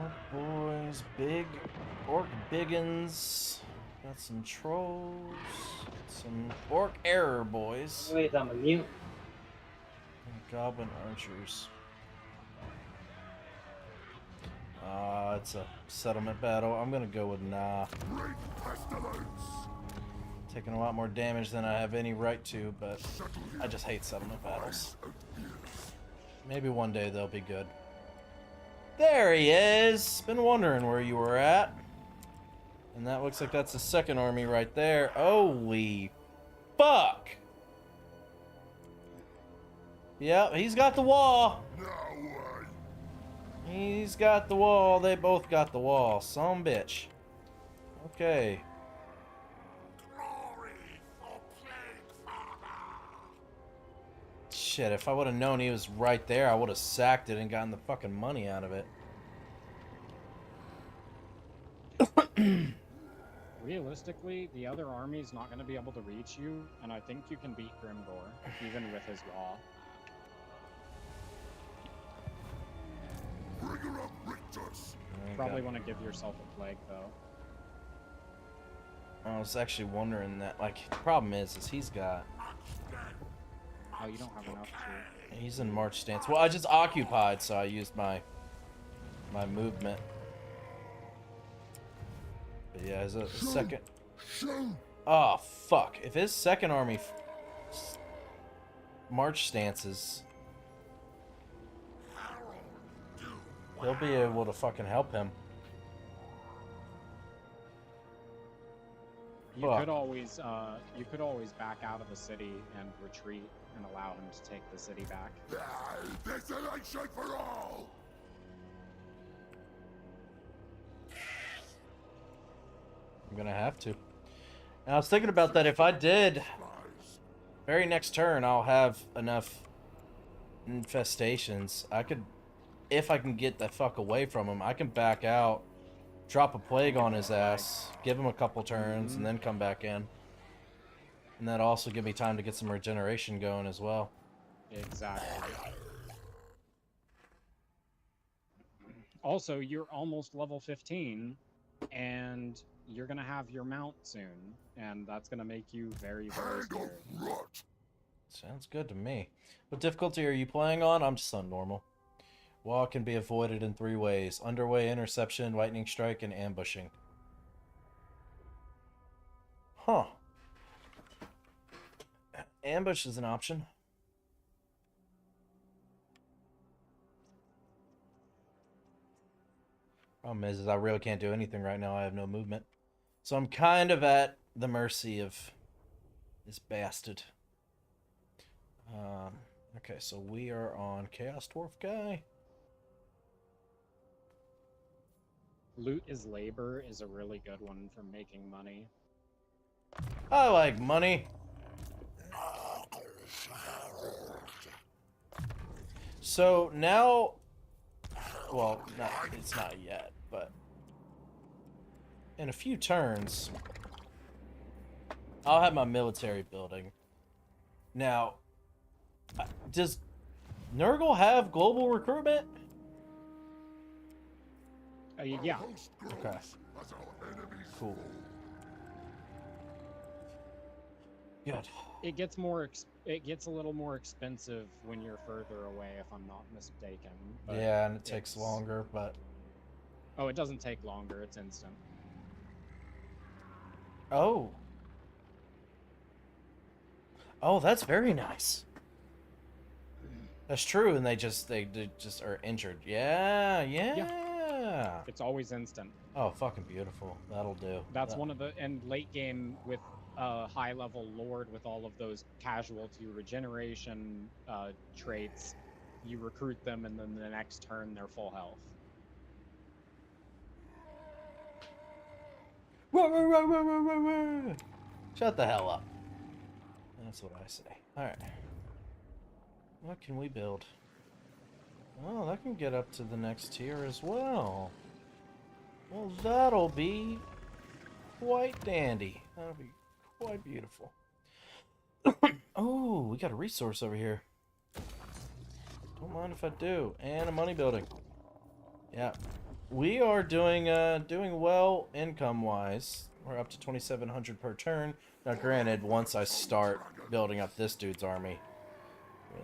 Oh boys, big orc biggins. Got some trolls, some orc error boys, Wait, I'm a mute. and goblin archers. It's a settlement battle. I'm gonna go with nah. Great pestilence! Taking a lot more damage than I have any right to, but I just hate settlement battles. Maybe one day they'll be good. There he is! Been wondering where you were at. And that looks like that's the second army right there. Holy fuck! Yep, he's got the wall. No way! He's got the wall. They both got the wall. Some bitch. Okay. Glory for Plague Father! Shit, if I would have known he was right there, I would have sacked it and gotten the fucking money out of it. realistically, the other army's not going to be able to reach you, and I think you can beat Grimgor, even with his law. Bring her up, Rictus! Probably want to give yourself a plague, though. I was actually wondering that. Like, the problem is he's got. Oh, you don't have enough to. He's in March stance. Well, I just occupied, so I used my movement. But yeah, his second. Oh fuck! If his second army March stances, he'll be able to fucking help him. You Fuck. you could always back out of the city and retreat and allow him to take the city back. Desolation for all! I'm gonna have to. And I was thinking about that. If I did, very next turn, I'll have enough infestations. I could, if I can get the fuck away from him, I can back out, drop a plague on his ass, give him a couple turns, and then come back in. And that'll also give me time to get some regeneration going as well. Exactly. Also, you're almost level 15, and you're gonna have your mount soon, and that's gonna make you very, very scared. Sounds good to me. What difficulty are you playing on? I'm just on normal. Wall can be avoided in 3 ways: underway, interception, lightning strike, and ambushing. Huh. Ambush is an option. Problem is I really can't do anything right now. I have no movement. So I'm kind of at the mercy of this bastard. Okay, so we are on Chaos Dwarf guy. Loot is labor is a really good one for making money. I like money. So now, well, it's not yet, but in a few turns, I'll have my military building. Now, does Nurgle have global recruitment? Yeah. Okay. Cool. Good. It gets a little more expensive when you're further away, if I'm not mistaken. But Yeah, and it takes longer, but... Oh, it doesn't take longer. It's instant. Oh. Oh, that's very nice. That's true, and they just are injured. Yeah. It's always instant. Oh, fucking beautiful. That'll do. That's one of the late game with high level lord with all of those casualty regeneration traits. You recruit them, and then the next turn they're full health. Shut the hell up. That's what I say. Alright. What can we build? Oh, that can get up to the next tier as well. Well, that'll be quite dandy. That'll be quite beautiful. Oh, we got a resource over here. Don't mind if I do. And a money building. Yeah. We are doing well income-wise. We're up to 2,700 per turn. Now, granted, once I start building up this dude's army,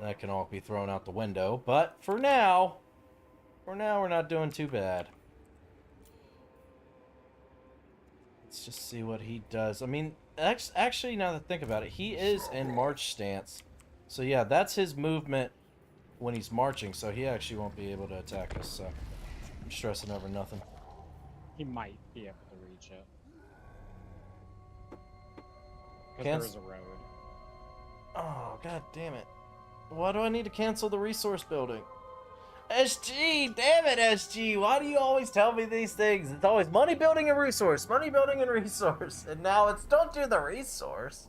that can all be thrown out the window. But for now, we're not doing too bad. Let's just see what he does. I mean, actually, now that I think about it, he is in march stance. So yeah, that's his movement when he's marching. So he actually won't be able to attack us. So I'm stressing over nothing. He might be able to reach it. Because there is a road. Oh, god damn it. Why do I need to cancel the resource building? SG! Damn it, SG! Why do you always tell me these things? It's always money building and resource, money building and resource. And now it's don't do the resource.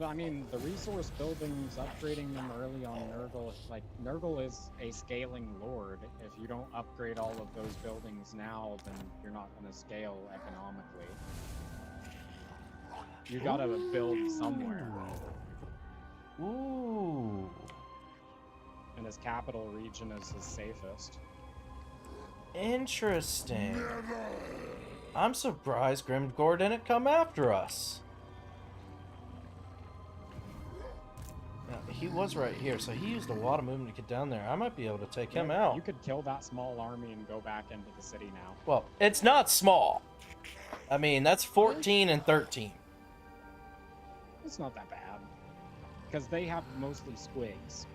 I mean, the resource buildings, upgrading them early on Nurgle, like, Nurgle is a scaling lord. If you don't upgrade all of those buildings now, then you're not going to scale economically. You gotta build somewhere. Ooh. And his capital region is his safest. Interesting. I'm surprised Grimgor didn't come after us. Now, he was right here, so he used a lot of movement to get down there. I might be able to take him out. You could kill that small army and go back into the city now. Well, it's not small. I mean, that's 14 and 13. It's not that bad. Because they have mostly squigs.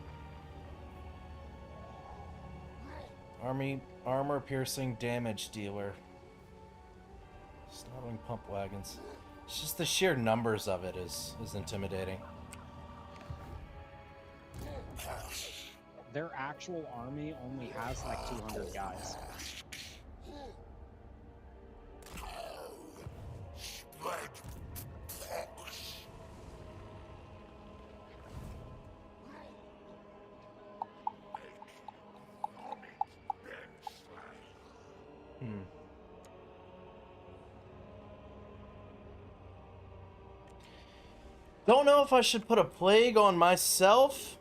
Armor piercing damage dealer. Startling pump wagons. It's just the sheer numbers of it is intimidating. Their actual army only has like 200 guys. Don't know if I should put a plague on myself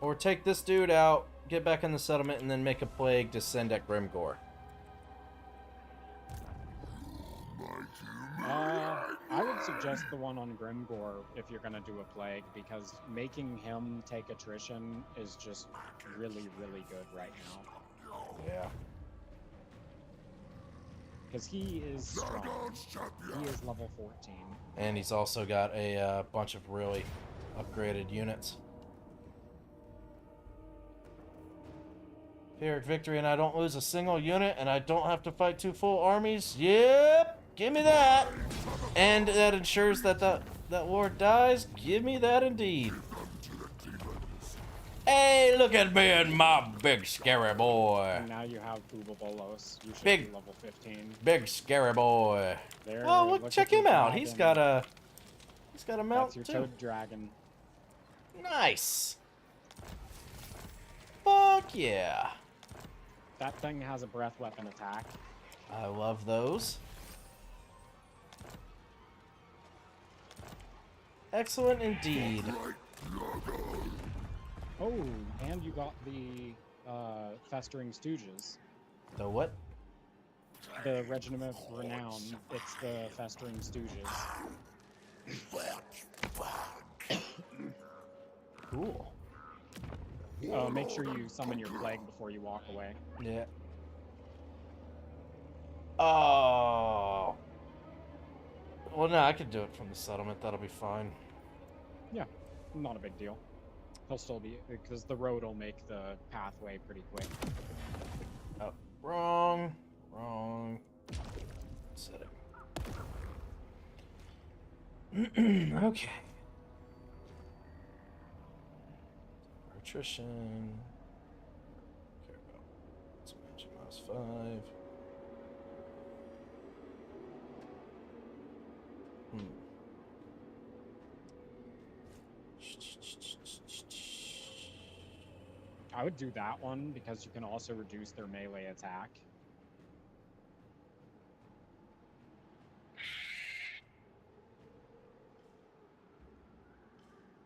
or take this dude out, get back in the settlement, and then make a plague to send at Grimgor. I would suggest the one on Grimgor if you're gonna do a plague, because making him take attrition is just really, really good right now. Yeah. Because he is strong. He is level 14. And he's also got a bunch of really upgraded units. Pyrrhic victory, and I don't lose a single unit, and I don't have to fight 2 full armies. Yep, give me that. And that ensures that that lord dies. Give me that indeed. Hey, look at me and my big scary boy. And now you have Bubobolos. You should Big- be level 15. Big scary boy. There, Oh, look, check at your him out. dragon. He's got a mount That's your too. toad dragon. Nice. Fuck yeah. That thing has a breath weapon attack. I love those. Excellent indeed. Oh, and you got the Festering Stooges. The what? The Regiment of Renown. It's the Festering Stooges. Cool. Make sure you summon your plague before you walk away. Yeah. Oh. Well, no, I could do it from the settlement. That'll be fine. Yeah, not a big deal. He'll still be, because the road will make the pathway pretty quick. Oh, wrong. Setting. Okay. Attrition. Care about expansion -5. I would do that one because you can also reduce their melee attack.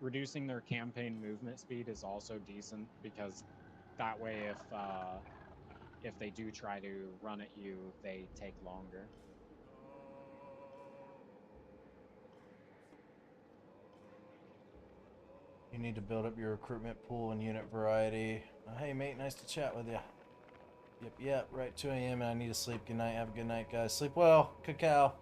Reducing their campaign movement speed is also decent because that way if they do try to run at you, they take longer. You need to build up your recruitment pool and unit variety. Hey, mate, nice to chat with you. Yep, right, 2 a.m. and I need to sleep. Good night. Have a good night, guys. Sleep well. Cacao.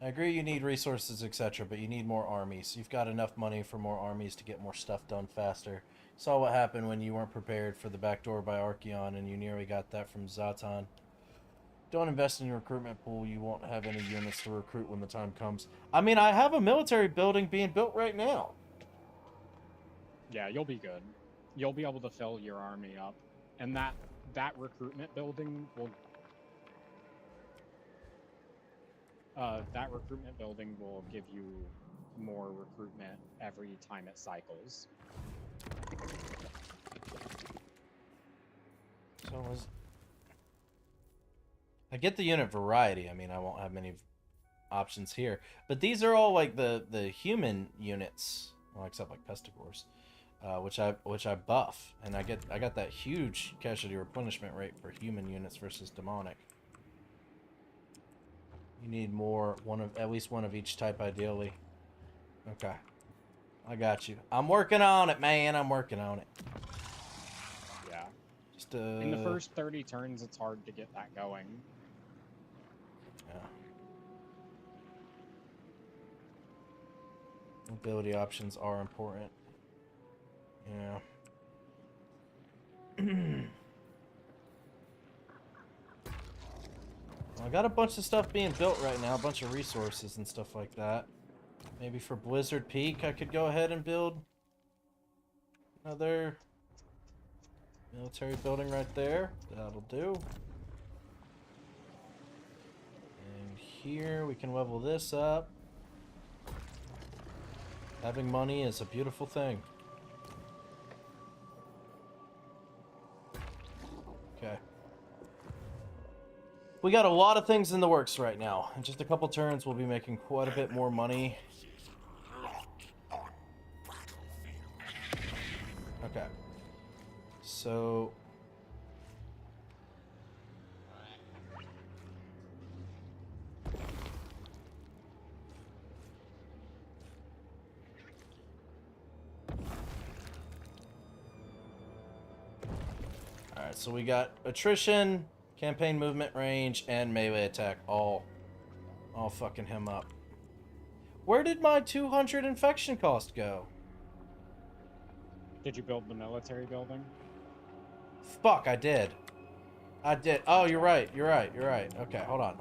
I agree you need resources, etc., but you need more armies. You've got enough money for more armies to get more stuff done faster. Saw what happened when you weren't prepared for the backdoor by Archeon, and you nearly got that from Zatan. Don't invest in your recruitment pool. You won't have any units to recruit when the time comes. I mean, I have a military building being built right now. Yeah, you'll be good. You'll be able to fill your army up. And that recruitment building will give you more recruitment every time it cycles. So I get the unit variety. I mean, I won't have many options here, but these are all like the human units, well, except like pestigores, which I buff, and I got that huge casualty replenishment rate for human units versus demonic. You need more, at least one of each type, ideally. Okay, I got you. I'm working on it, man. I'm working on it. Yeah. Just In the first 30 turns, it's hard to get that going. Yeah. Mobility options are important. Yeah. I got a bunch of stuff being built right now, a bunch of resources and stuff like that. Maybe for Blizzard Peak, I could go ahead and build another military building right there. That'll do. And here we can level this up. Having money is a beautiful thing. Okay. We got a lot of things in the works right now. In just a couple turns, we'll be making quite a bit more money. Okay. So... Alright, so we got attrition, campaign movement range, and melee attack all fucking him up. Where did my 200 infection cost go? Did you build the military building? Fuck, I did. Oh, you're right. Okay, hold on.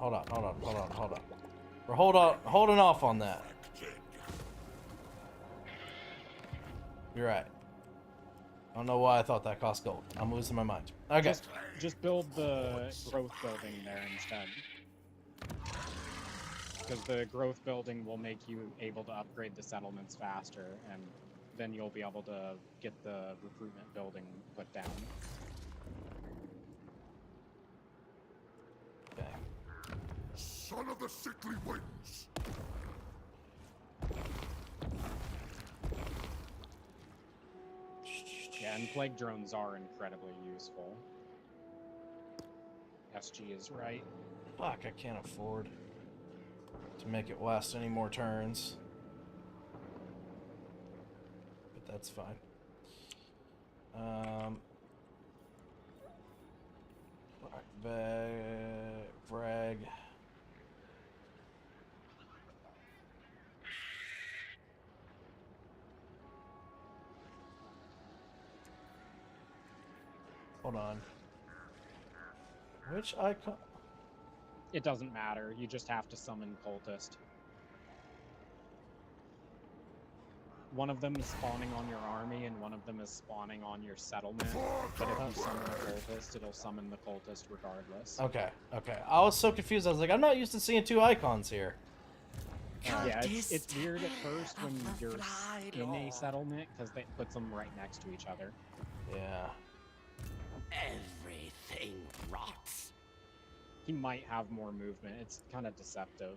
We're holding off on that. You're right. I don't know why I thought that cost gold. I'm losing my mind. Okay. Just build the growth building there instead. Because the growth building will make you able to upgrade the settlements faster, and then you'll be able to get the recruitment building put down. Okay. Son of the sickly winds! Yeah, and plague drones are incredibly useful. SG is right. Fuck, I can't afford to make it last any more turns. But that's fine. Frag. Hold on. Which icon? It doesn't matter, you just have to summon cultist. One of them is spawning on your army, and one of them is spawning on your settlement. But if you summon a cultist, it'll summon the cultist regardless. Okay. I was so confused. I was like, I'm not used to seeing two icons here. Yeah, it's weird at first when you're in a settlement, because it puts them right next to each other. Yeah. Everything rots. He might have more movement. It's kind of deceptive.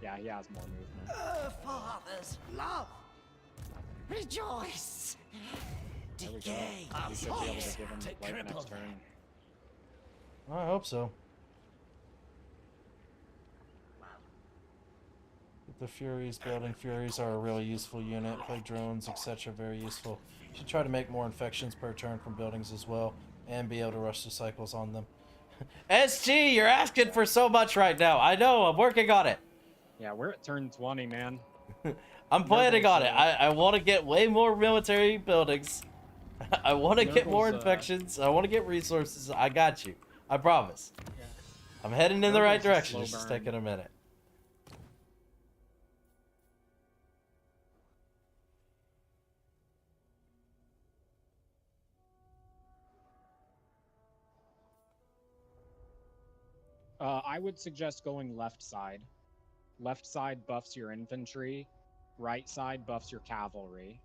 Yeah, he has more movement. Father's love. Rejoice. There we go. Decay. We should be able to give him like next turn. I hope so. The Furies, building Furies are a really useful unit. Plague drones, etc. Very useful. Should try to make more infections per turn from buildings as well, and be able to rush the cycles on them. SG, you're asking for so much right now. I know, I'm working on it. Yeah, we're at turn 20, man. I'm planning on it. I want to get way more military buildings. I want to get more infections. I want to get resources. I got you. I promise. Yeah. I'm heading in the right Nurgle's a direction. slow It's just burn. taking a minute. I would suggest going left side. Left side buffs your infantry. Right side buffs your cavalry.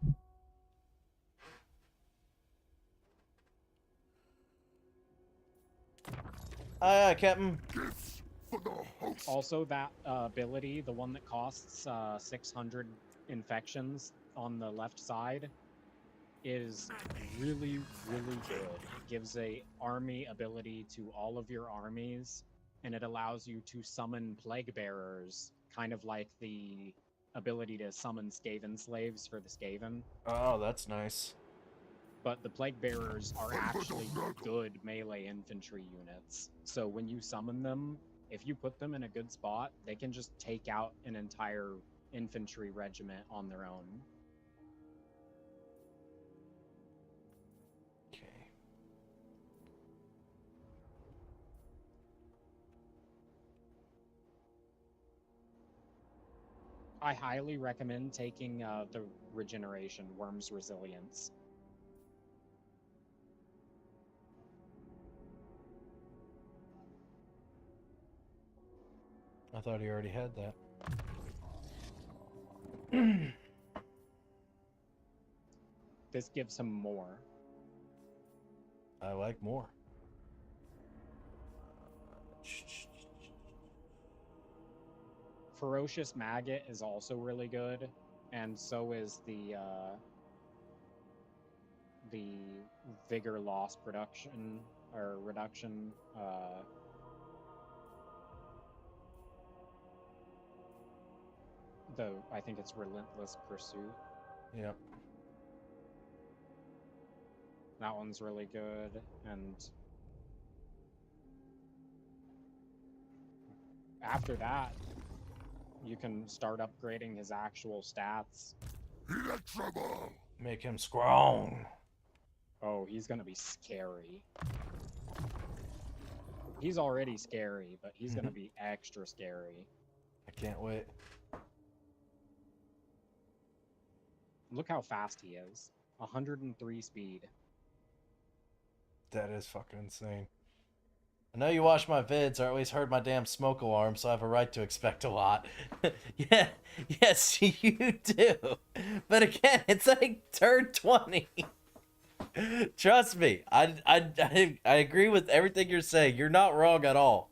Aye, aye, Captain. Gifts for the host. Also, that ability, the one that costs 600 infections on the left side, is really, really good. It gives a army ability to all of your armies, and it allows you to summon plague bearers, kind of like the ability to summon Skaven slaves for the Skaven. Oh, that's nice. But the plague bearers are actually good melee infantry units. So when you summon them, if you put them in a good spot, they can just take out an entire infantry regiment on their own. Okay. I highly recommend taking the regeneration, Worm's Resilience. I thought he already had that. This gives him more. I like more. Ferocious Maggot is also really good, and so is the Vigor Loss production or reduction. I think it's Relentless Pursuit. Yep. That one's really good, and after that, you can start upgrading his actual stats. Electrable. Make him strong. Oh, he's gonna be scary. He's already scary, but he's gonna be extra scary. I can't wait. Look how fast he is. 103 speed. That is fucking insane. I know you watch my vids, or at least heard my damn smoke alarm, so I have a right to expect a lot. Yeah, yes, you do. But again, it's like turn 20. Trust me, I agree with everything you're saying. You're not wrong at all.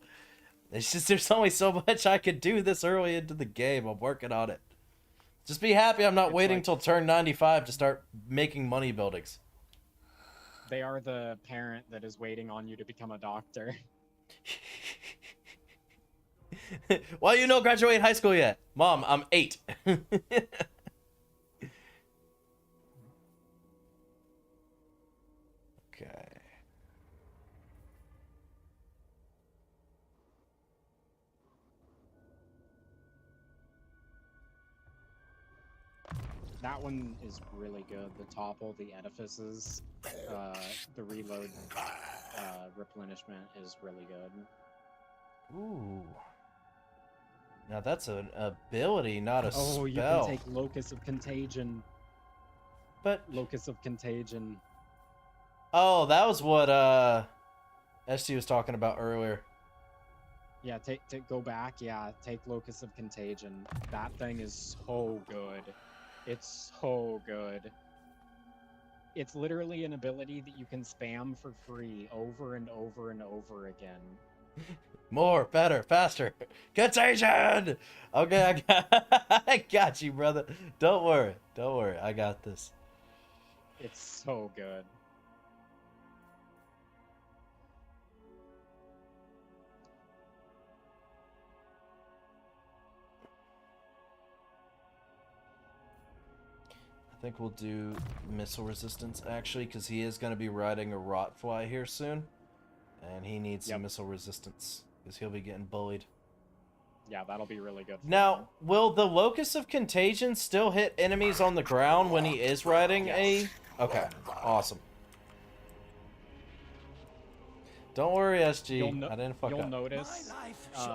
It's just there's only so much I could do this early into the game. I'm working on it. Just be happy I'm not waiting till turn 95 to start making money buildings. They are the parent that is waiting on you to become a doctor. Why you no graduate high school yet? Mom, I'm 8. Okay. That one is really good. The topple, the edifices, the reload replenishment is really good. Ooh. Now that's an ability, not a spell. Oh, you can take Locus of Contagion. But Locus of Contagion. oh, that was what ST was talking about earlier. Yeah, go back. Yeah, take Locus of Contagion. That thing is so good. It's so good. It's literally an ability that you can spam for free over and over and over again. More, better, faster. Contagion! Okay, I got you, brother. Don't worry. Don't worry. I got this. It's so good. I think we'll do missile resistance, actually, because he is going to be riding a Rotfly here soon. And he needs some missile resistance, because he'll be getting bullied. Yeah, that'll be really good. Now, will the Locus of Contagion still hit enemies on the ground when he is riding a... Okay, awesome. Don't worry, SG. I didn't fuck up. You'll notice,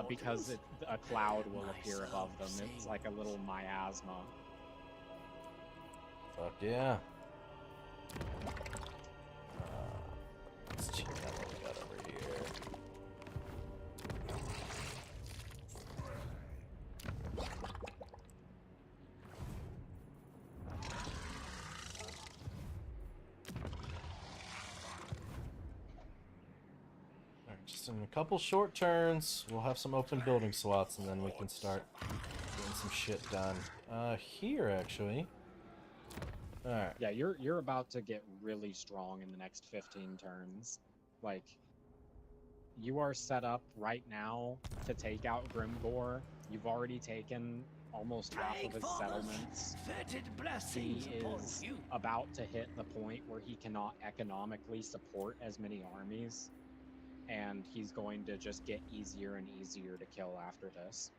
because a cloud will appear above them. It's like a little miasma. Fuck yeah. Let's check out what we got over here. Alright, just in a couple short turns, we'll have some open building slots, and then we can start getting some shit done. Here, actually. Alright. Yeah, you're about to get really strong in the next 15 turns. Like, you are set up right now to take out Grimgore. You've already taken almost half of his settlements. He is about to hit the point where he cannot economically support as many armies, and he's going to just get easier and easier to kill after this.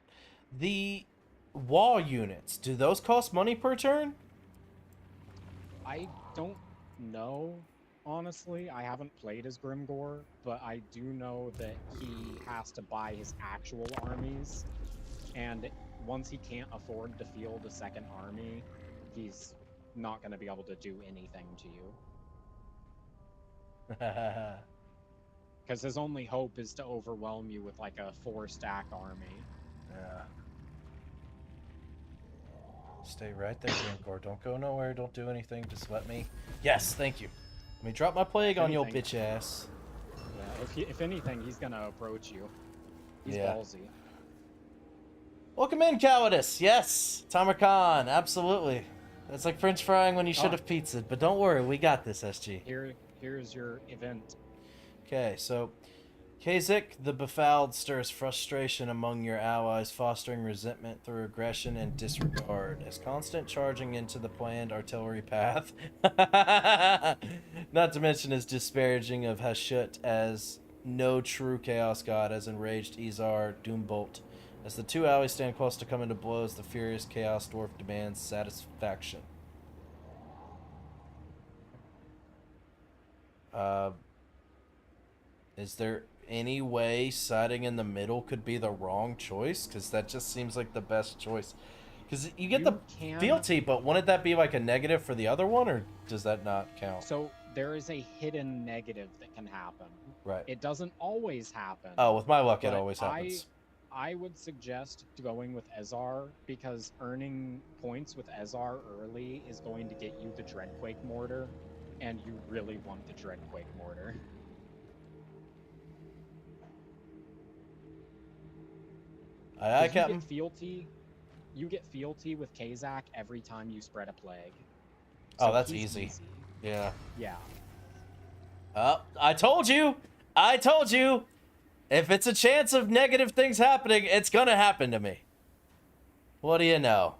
The wall units, do those cost money per turn? I don't know, honestly. I haven't played as Grimgore, but I do know that he has to buy his actual armies, and once he can't afford to field a second army, he's not going to be able to do anything to you. Because his only hope is to overwhelm you with like a 4-stack army. Yeah. Stay right there, Grimgore. Don't go nowhere. Don't do anything. Just let me... Yes, thank you. Let me drop my plague on your bitch ass. Yeah, if anything, he's going to approach you. He's ballsy. Welcome in, Cowardice. Yes, Tamer Khan. Absolutely. That's like French frying when you should have pizza. But don't worry, we got this, SG. Here's your event. Okay, so Kazik the Befouled stirs frustration among your allies, fostering resentment through aggression and disregard. As constant charging into the planned artillery path, not to mention his disparaging of Hashut as no true Chaos God, as enraged Izar Doombolt. As the two allies stand close to come into blows, the furious Chaos Dwarf demands satisfaction. Is there any way siding in the middle could be the wrong choice? Because that just seems like the best choice. Because you get the fealty, but wouldn't that be like a negative for the other one, or does that not count? So there is a hidden negative that can happen. Right. It doesn't always happen. Oh, with my luck, it always happens. I would suggest going with Ezar, because earning points with Ezar early is going to get you the Dreadquake Mortar, and you really want the Dreadquake Mortar. Captain. You get fealty with Kazak every time you spread a plague. So that's easy. Yeah. Yeah. I told you! I told you! If it's a chance of negative things happening, it's gonna happen to me. What do you know?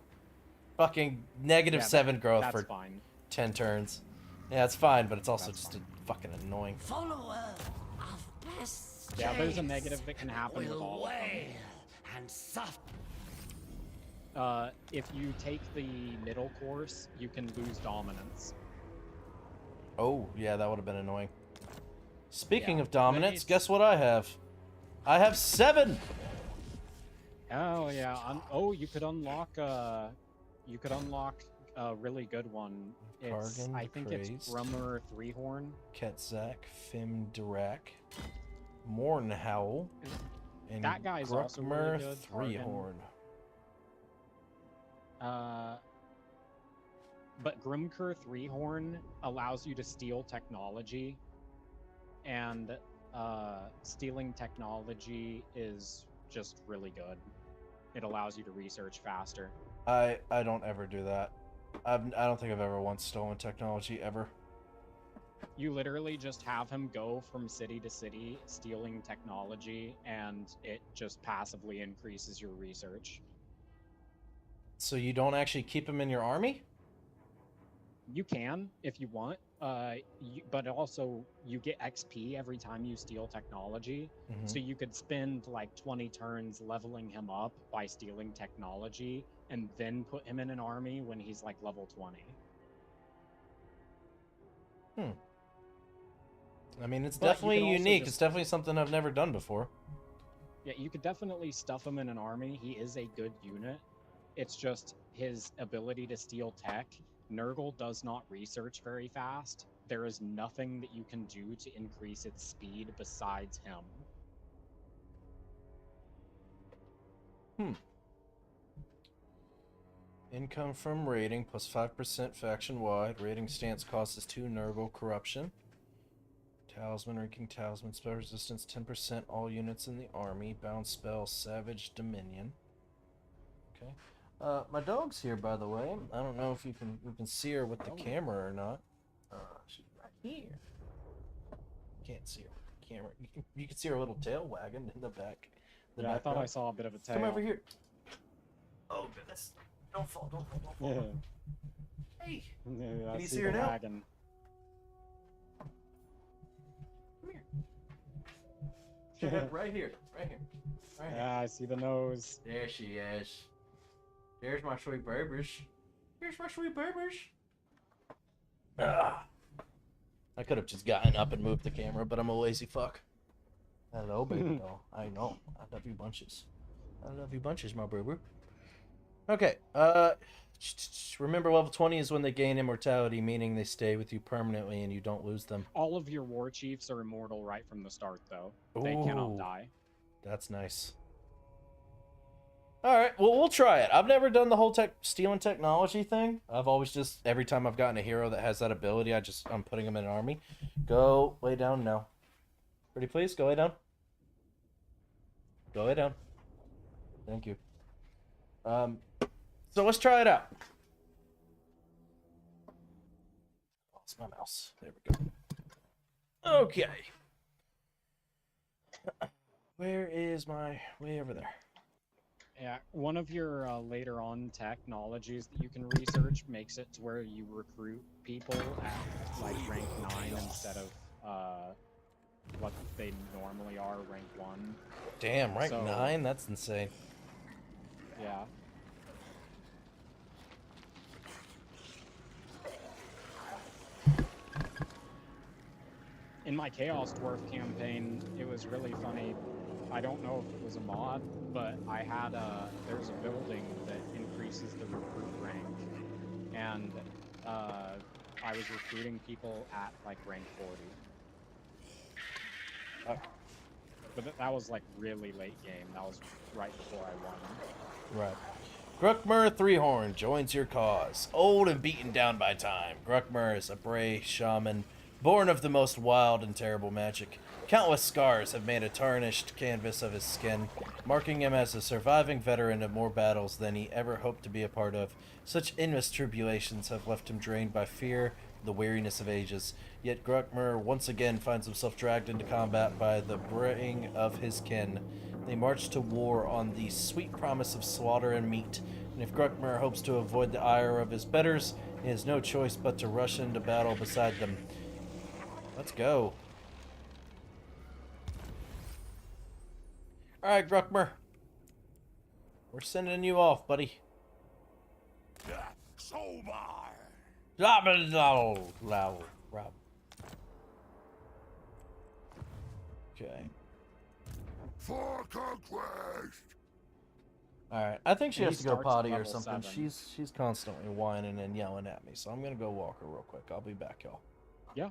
Fucking -7 growth for fine. 10 turns. Yeah, it's fine, but it's also just fucking annoying. Follower of best. Yeah, there's a negative that can happen with all of them. And soft. If you take the middle course, you can lose dominance. Oh, yeah, that would have been annoying. Speaking of dominance, guess what I have? I have 7! Oh, yeah. You could unlock a really good one. Kargan, I think it's Grummer Threehorn. Ketzak, Fimdirak, Mornhowl, and that guy's also really good. Threehorn. But Grimker Threehorn allows you to steal technology, and stealing technology is just really good. It allows you to research faster. I don't ever do that. I don't think I've ever once stolen technology, ever. You literally just have him go from city to city stealing technology, and it just passively increases your research. So you don't actually keep him in your army? You can, if you want, but also you get XP every time you steal technology. Mm-hmm. So you could spend like 20 turns leveling him up by stealing technology, and then put him in an army when he's like level 20. I mean, it's definitely unique. It's definitely something I've never done before. Yeah, you could definitely stuff him in an army. He is a good unit. It's just his ability to steal tech. Nurgle does not research very fast. There is nothing that you can do to increase its speed besides him. Income from raiding plus 5% faction-wide. Raiding stance cost is 2 Nurgle corruption. Talisman, Reeking Talisman, spell resistance 10%, all units in the army, bounce spell, Savage Dominion. Okay. My dog's here, by the way. I don't know if you can see her with the camera or not. She's right here. Can't see her with the camera. You can see her little tail wagging in the back. Yeah, I thought I saw a bit of a tail. Come over here. Oh goodness! Don't fall! Don't fall! Don't fall! Hey! Yeah, Can you see her now? wagon. Come here. Check out right here. Right here. Right here. Yeah, I see the nose. There she is. There's my sweet babies. Here's my sweet babies. Ah. I could have just gotten up and moved the camera, but I'm a lazy fuck. Hello, baby doll. I know. I love you bunches. I love you bunches, my baby. Okay. Remember, level 20 is when they gain immortality, meaning they stay with you permanently and you don't lose them. All of your war chiefs are immortal right from the start, though. They cannot die. That's nice. Alright, well, we'll try it. I've never done the whole stealing technology thing. I've always just, every time I've gotten a hero that has that ability, I'm putting them in an army. Go lay down now. Pretty please, go lay down. Go lay down. Thank you. So let's try it out. Oh, it's my mouse. There we go. Okay. Where is my... way over there. Yeah, one of your later on technologies that you can research makes it to where you recruit people at like rank 9 instead of what they normally are, rank 1. Damn, rank 9? That's insane. Yeah. In my Chaos Dwarf campaign, it was really funny. I don't know if it was a mod, but I had there's a building that increases the recruit rank, and I was recruiting people at like rank 40. But that was like really late game. That was right before I won. Right. Gruckmer Threehorn joins your cause. Old and beaten down by time, Gruckmer is a brave shaman, born of the most wild and terrible magic. Countless scars have made a tarnished canvas of his skin, marking him as a surviving veteran of more battles than he ever hoped to be a part of. Such endless tribulations have left him drained by fear, the weariness of ages. Yet Gruckmer once again finds himself dragged into combat by the braying of his kin. They march to war on the sweet promise of slaughter and meat, and if Gruckmer hopes to avoid the ire of his betters, he has no choice but to rush into battle beside them. Let's go. Alright, Gruckmer. We're sending you off, buddy. Okay. For conquest. Alright, I think she has to go starts at potty or level something. 7. She's constantly whining and yelling at me, so I'm gonna go walk her real quick. I'll be back, y'all. Yeah.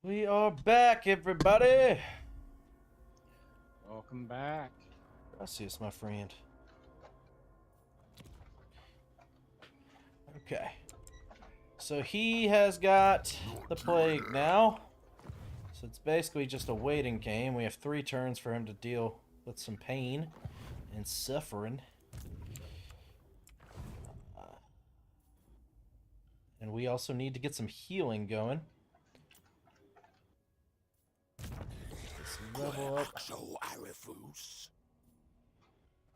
We are back, everybody. Welcome back. Gracias, my friend. Okay. So he has got the plague now. So it's basically just a waiting game. We have 3 turns for him to deal with some pain and suffering. And we also need to get some healing going. Let's level up.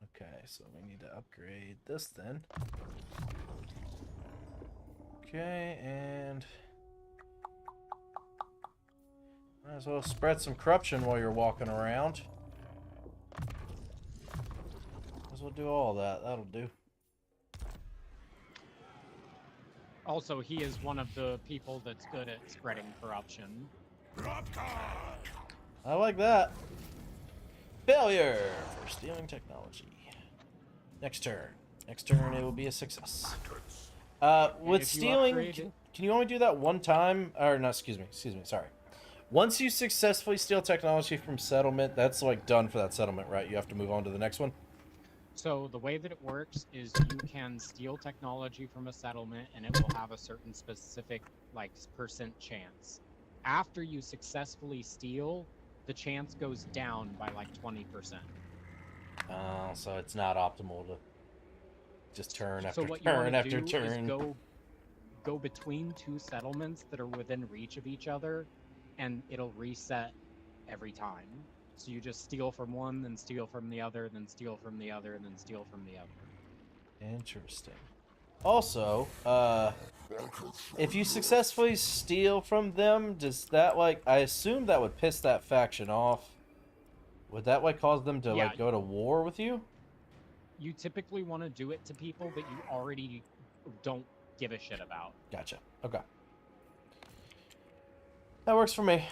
Okay, so we need to upgrade this then. Okay, and might as well spread some corruption while you're walking around. Might as well do all that. That'll do. Also, he is one of the people that's good at spreading corruption. I like that. Failure for stealing technology. Next turn. Next turn it will be a success. With stealing, can you only do that one time? Or no, excuse me, sorry. Once you successfully steal technology from settlement, that's like done for that settlement, right? You have to move on to the next one? So the way that it works is you can steal technology from a settlement and it will have a certain specific like percent chance. After you successfully steal, the chance goes down by like 20%. Oh, so it's not optimal to just turn after So what you turn want to after do turn. is go between 2 settlements that are within reach of each other, and it'll reset every time. So you just steal from one, then steal from the other, then steal from the other, and then steal from the other. Interesting. Also, if you successfully steal from them, does that like, I assume that would piss that faction off. Would that like cause them to like go to war with you? You typically want to do it to people that you already don't give a shit about. Gotcha. Okay. That works for me.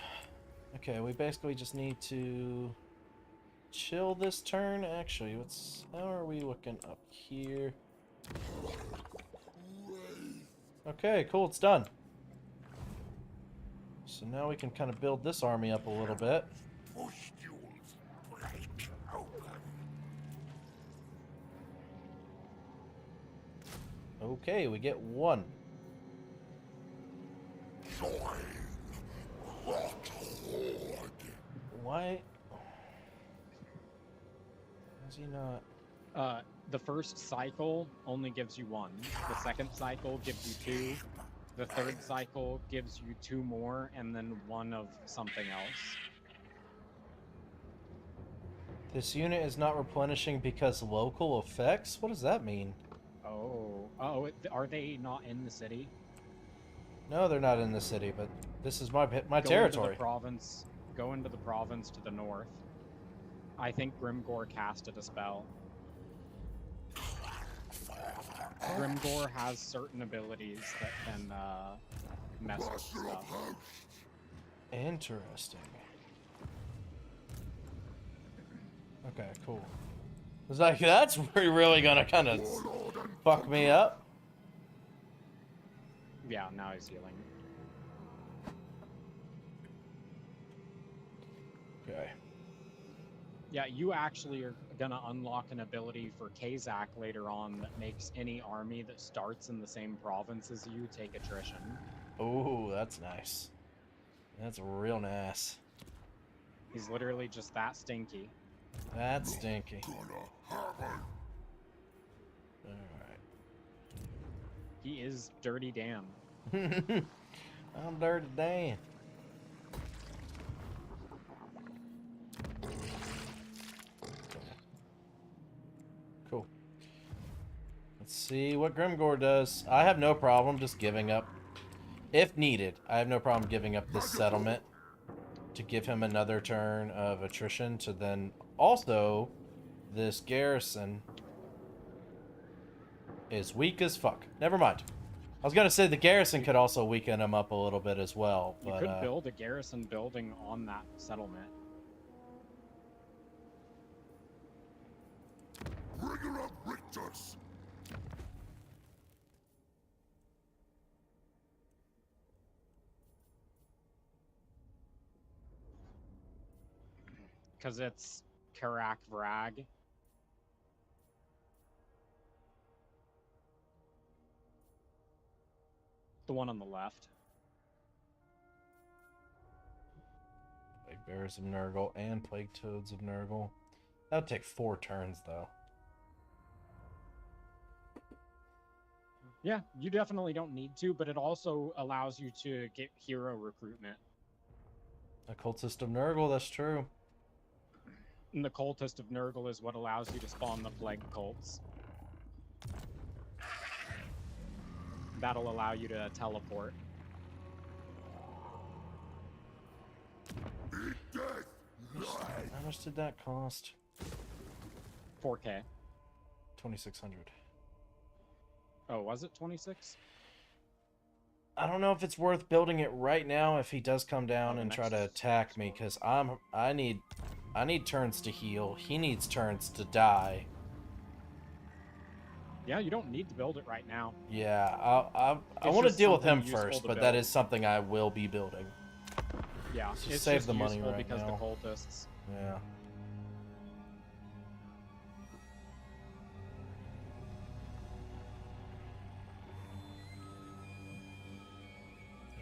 Okay, we basically just need to chill this turn. Actually, how are we looking up here? Okay, cool, it's done. So now we can kind of build this army up a little bit. Okay, we get 1. Why? Is he not? The first cycle only gives you 1. The second cycle gives you 2. The third cycle gives you 2 more, and then 1 of something else. This unit is not replenishing because local effects? What does that mean? Oh, are they not in the city? No, they're not in the city, but this is my Go territory. Into the province. Go into the province to the north. I think Grimgore casted a spell. Grimgore has certain abilities that can mess with stuff. Interesting. Okay, cool. It's like, that's really gonna kind of fuck me up. Yeah, now he's healing. Okay. Yeah, you actually are gonna unlock an ability for Kazak later on that makes any army that starts in the same province as you take attrition. Oh, that's nice. That's real nice. He's literally just that stinky. That's stinky. Gonna Alright. He is Dirty Dan. I'm Dirty Dan. Cool. Let's see what Grimgore does. I have no problem just giving up. If needed, I have no problem giving up this settlement to give him another turn of attrition to then also this garrison is weak as fuck. Never mind. I was gonna say the garrison could also weaken him up a little bit as well, but You could build a garrison building on that settlement. bring her up, Rictus. because it's Karak Vrag. The one on the left. Plague Bears of Nurgle and Plague Toads of Nurgle. That would take 4 turns, though. Yeah, you definitely don't need to, but it also allows you to get hero recruitment. A Cultist of Nurgle, that's true. And the Cultist of Nurgle is what allows you to spawn the Plague Cults. That'll allow you to teleport. How much did that cost? 4K. 2,600. Oh, was it 26? I don't know if it's worth building it right now if he does come down Oh, and try next to attack me, because I need turns to heal. He needs turns to die. Yeah, you don't need to build it right now. Yeah, I It's want to just deal with something him useful first, to but build. that is something I will be building. Yeah, Just it's save just the money useful right because now. the cultists. Yeah.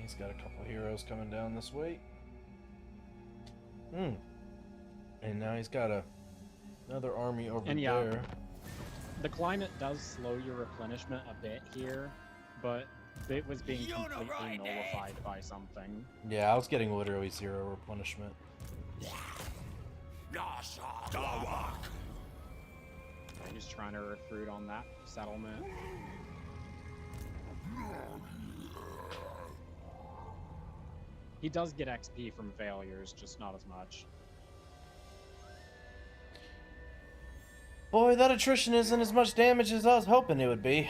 He's got a couple heroes coming down this way. And now he's got another army over And yeah, there. the climate does slow your replenishment a bit here, but it was being completely nullified by something. Yeah, I was getting literally 0 replenishment. Yeah, he's trying to recruit on that settlement. He does get XP from failures, just not as much. Boy, that attrition isn't as much damage as I was hoping it would be.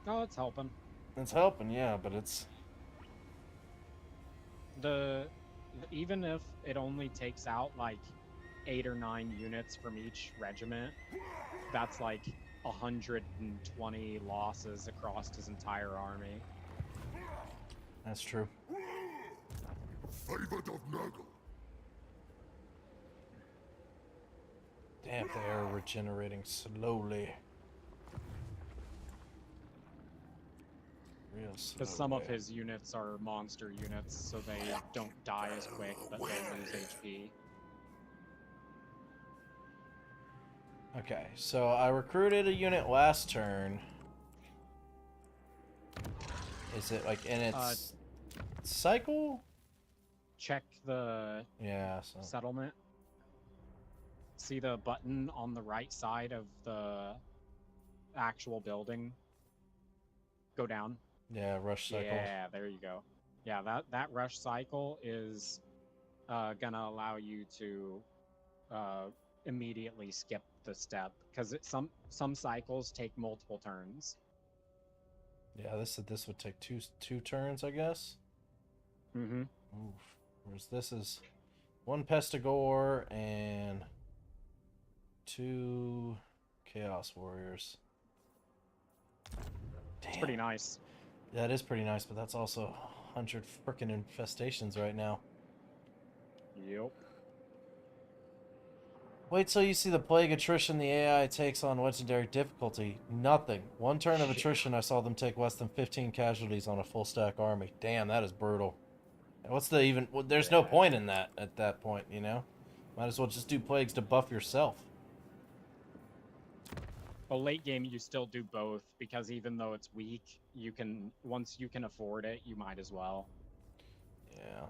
Oh, it's helping. It's helping, yeah, but it's... Even if it only takes out like 8 or 9 units from each regiment, that's like 120 losses across his entire army. That's true. Favored of Nurgle. Damn, they are regenerating slowly. Real slowly. Because some of his units are monster units, so they don't die as quick, but they lose HP. Okay, so I recruited a unit last turn. Is it like in its cycle? Check the Yeah, so... settlement. See the button on the right side of the actual building? Go down. Yeah, rush cycle. Yeah, there you go. Yeah, that rush cycle is gonna allow you to immediately skip the step, because some cycles take multiple turns. Yeah, this would take two turns, I guess. Mm-hmm. Oof. Whereas this is 1 Pestigore and 2 Chaos Warriors. It's pretty nice. That is pretty nice, but that's also 100 frickin' infestations right now. Yep. Wait till you see the plague attrition the AI takes on legendary difficulty. Nothing. 1 turn of attrition, I saw them take less than 15 casualties on a full stack army. Damn, that is brutal. What's the even... Well, there's no point in that at that point, you know? Might as well just do plagues to buff yourself. Well, late game you still do both, because even though it's weak, you can, once you can afford it, you might as well. Yeah.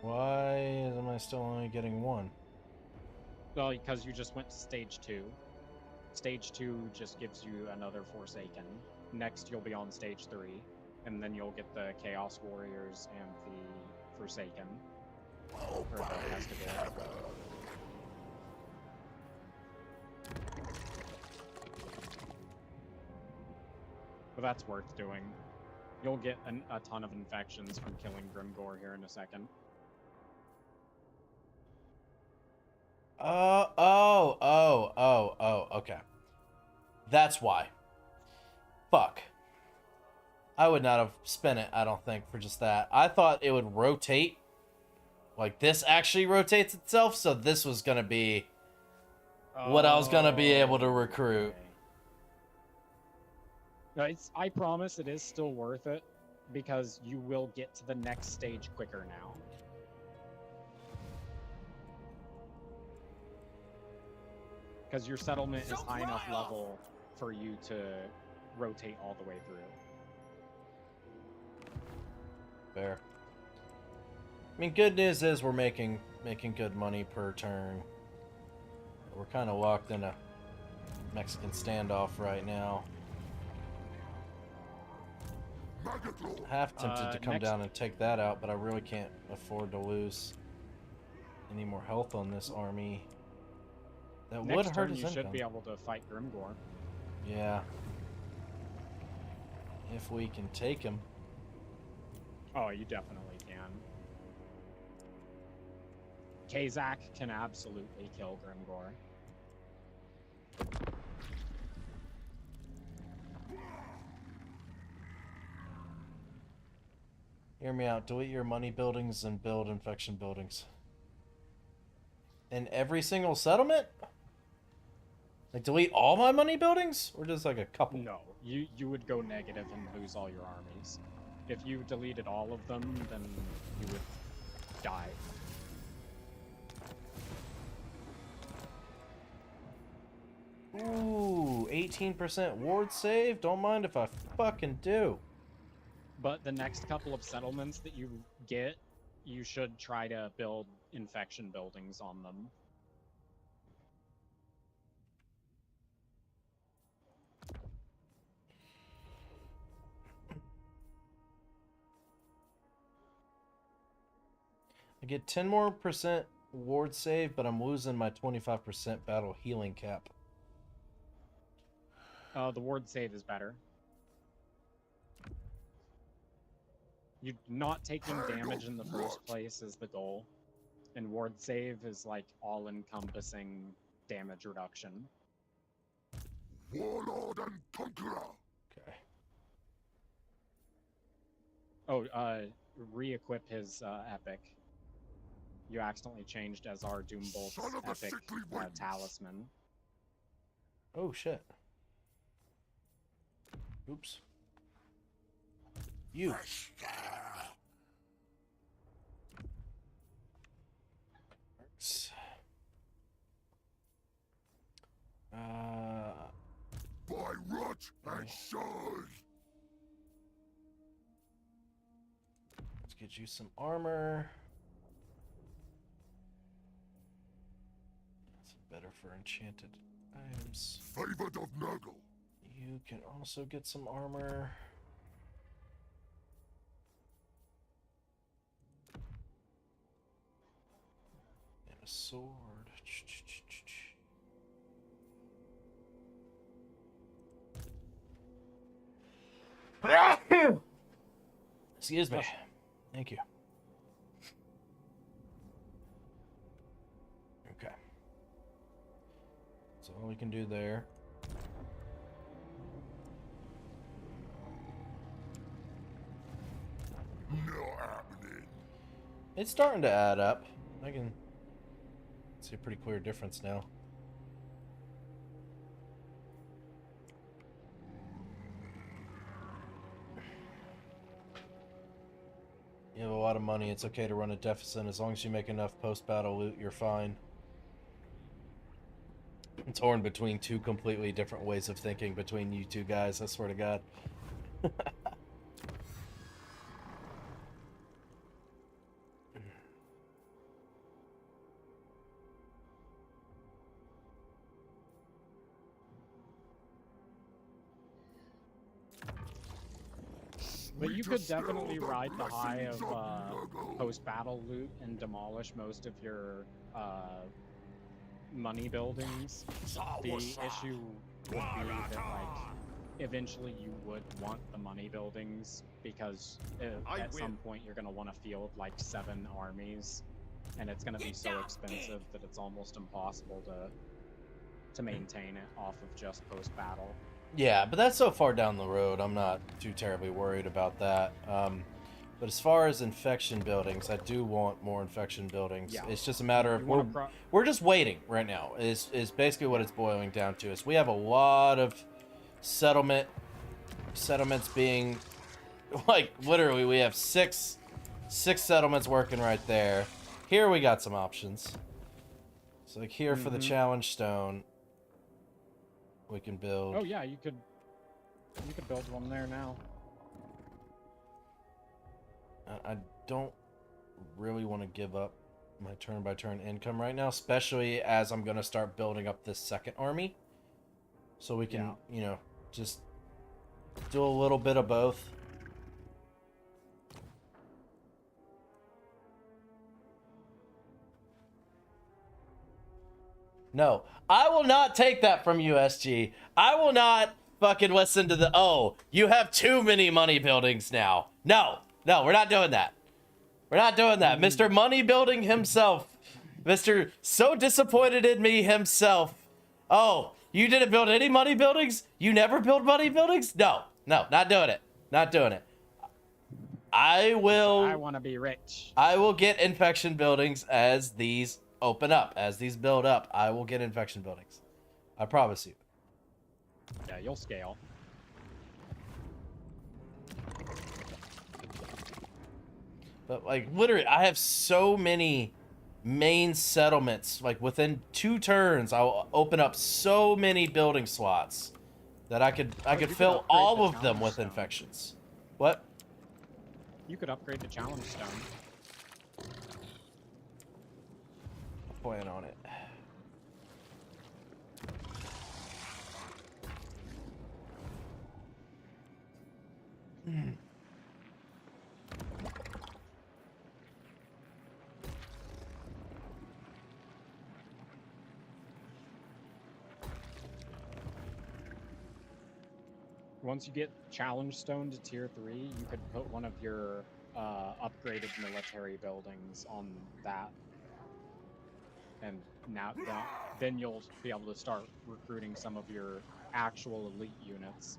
Why am I still only getting 1? Well, because you just went to stage 2. Stage 2 just gives you another Forsaken. Next, you'll be on stage 3, and then you'll get the Chaos Warriors and the Forsaken. Or the Pestigore. But that's worth doing. You'll get a ton of infections from killing Grimgore here in a second. Okay. That's why. Fuck. I would not have spent it, I don't think, for just that. I thought it would rotate. Like, this actually rotates itself, so this was gonna be what I was gonna be able to recruit. Okay. No, I promise it is still worth it, because you will get to the next stage quicker now. Because your settlement is high enough level for you to rotate all the way through. Fair. I mean, good news is we're making good money per turn. We're kind of locked in a Mexican standoff right now. Half tempted to come down and take that out, but I really can't afford to lose any more health on this army. That would hurt his you income. should be able to fight Grimgore. Yeah. If we can take him. Oh, you definitely can. Kazak can absolutely kill Grimgore. Hear me out. Delete your money buildings and build infection buildings. In every single settlement? Like, delete all my money buildings? Or just like a couple? No, you would go negative and lose all your armies. If you deleted all of them, then you would die. Ooh, 18% ward save? Don't mind if I fucking do. But the next couple of settlements that you get, you should try to build infection buildings on them. I get 10% more ward save, but I'm losing my 25% battle healing cap. The ward save is better. You not taking damage in the first place is the goal, and ward save is like all-encompassing damage reduction. Warlord and Conqueror. Okay. Oh, re-equip his epic. You accidentally changed as our Doombolt's Son of a epic sickly wings. talisman. Oh, shit. Oops. You. By rot and sword. Let's get you some armor. That's better for enchanted items. Favored of Nurgle. You can also get some armor. And a sword. Excuse me. Thank you. Okay. That's all we can do there. No happening. It's starting to add up. I can see a pretty clear difference now. You have a lot of money. It's okay to run a deficit. As long as you make enough post-battle loot, you're fine. I'm torn between two completely different ways of thinking between you two guys, I swear to God. But you could definitely the ride the high blessings of Nurgle. post-battle loot and demolish most of your money buildings. The issue would be that, like, eventually you would want the money buildings because at some point you're going to want to field like 7 armies, and it's going to be so expensive that it's almost impossible to maintain it off of just post-battle. Yeah, but that's so far down the road. I'm not too terribly worried about that. But as far as infection buildings, I do want more infection buildings. Yeah. it's just a matter You of wanna we're just waiting right now. Is basically what it's boiling down to. Is we have a lot of settlements being like literally we have six settlements working right there. Here we got some options. So like here for the challenge stone, we can build. Oh yeah, you could build one there now. I don't really want to give up my turn-by-turn income right now, especially as I'm going to start building up this second army. So we can, you know, just do a little bit of both. No, I will not take that from USG. I will not fucking listen to the, oh, you have too many money buildings now. No, we're not doing that. We're not doing that. Mr. Money Building himself. Mr. So disappointed in me himself. Oh, you didn't build any money buildings? You never build money buildings? No, not doing it. Not doing it. I want to be rich. I will get infection buildings as these open up, as these build up. I will get infection buildings. I promise you. Yeah, you'll scale. But like literally, I have so many main settlements. Like within 2 turns, I'll open up so many building slots that I could fill all of them with infections. What? You could upgrade the challenge stone. Plan on it. Once you get challenge stone to tier 3, you could put one of your upgraded military buildings on that. And then you'll be able to start recruiting some of your actual elite units.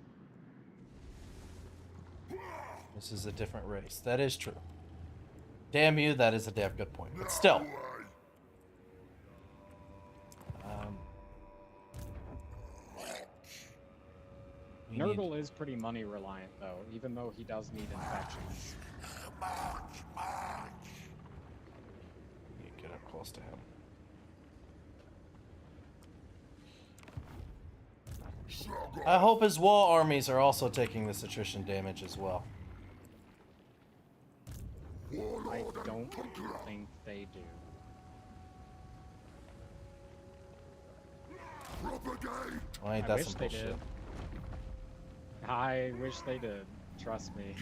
This is a different race. That is true. Damn you, that is a damn good point. But still. Nurgle is pretty money reliant though, even though he does need infections. You get up close to him. I hope his wall armies are also taking this attrition damage as well. I don't think they do. Well, ain't I that wish some they bullshit? did. I wish they did. Trust me.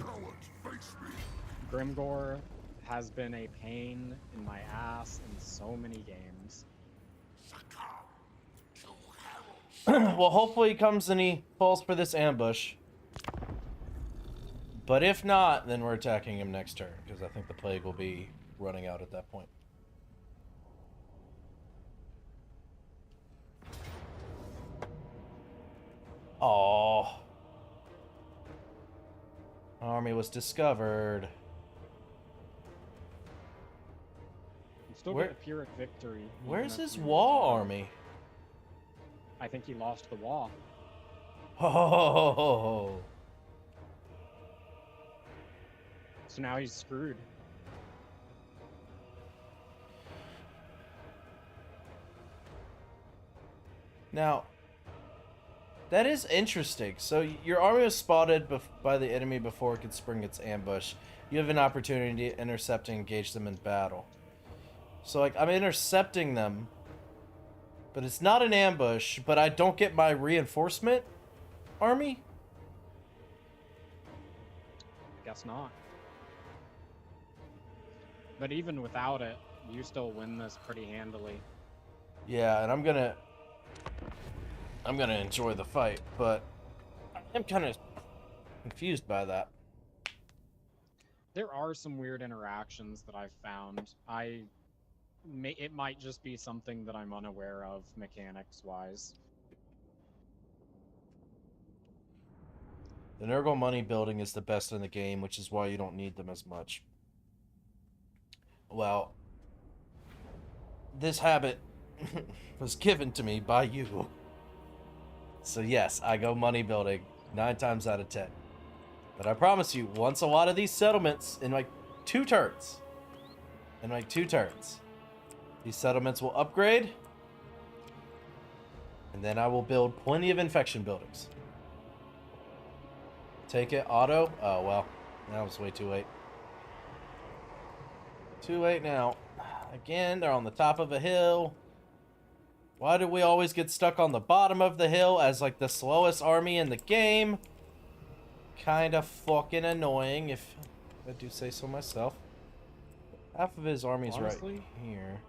Grimgore has been a pain in my ass in so many games. Well, hopefully he comes and he falls for this ambush. But if not, then we're attacking him next turn, because I think the plague will be running out at that point. Oh, army was discovered. You still Where- get a Pyrrhic victory. Where's even if his you- wall army? I think he lost the wall. Oh, So now he's screwed. now that is interesting. So your army was spotted by the enemy before it could spring its ambush. You have an opportunity to intercept and engage them in battle. So like I'm intercepting them, but it's not an ambush, but I don't get my reinforcement army? Guess not. But even without it, you still win this pretty handily. Yeah, and I'm gonna enjoy the fight, but I'm kind of confused by that. There are some weird interactions that I've found. It might just be something that I'm unaware of mechanics-wise. The Nurgle money building is the best in the game, which is why you don't need them as much. Well, this habit was given to me by you. So yes, I go money building 9 times out of 10. But I promise you, once a lot of these settlements, in like 2 turns, these settlements will upgrade, and then I will build plenty of infection buildings. Take it, auto? Oh, well, that was way too late. Too late now. Again, they're on the top of a hill. Why do we always get stuck on the bottom of the hill as like the slowest army in the game? Kind of fucking annoying, if I do say so myself. Half of his army's Honestly, right here.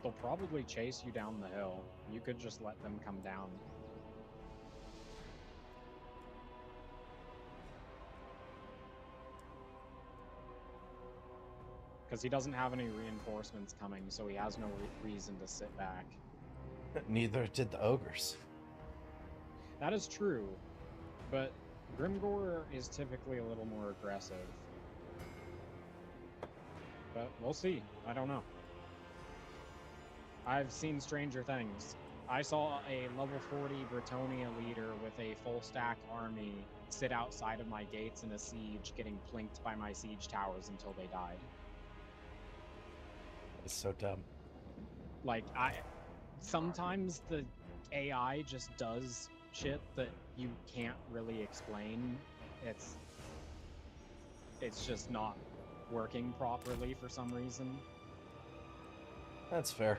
they'll probably chase you down the hill. You could just let them come down. Because he doesn't have any reinforcements coming, so he has no reason to sit back. Neither did the ogres. That is true, but Grimgor is typically a little more aggressive. But we'll see. I don't know. I've seen stranger things. I saw a level 40 Bretonia leader with a full stack army sit outside of my gates in a siege, getting plinked by my siege towers until they died. It's so dumb. Like, sometimes the AI just does shit that you can't really explain. It's just not working properly for some reason. That's fair.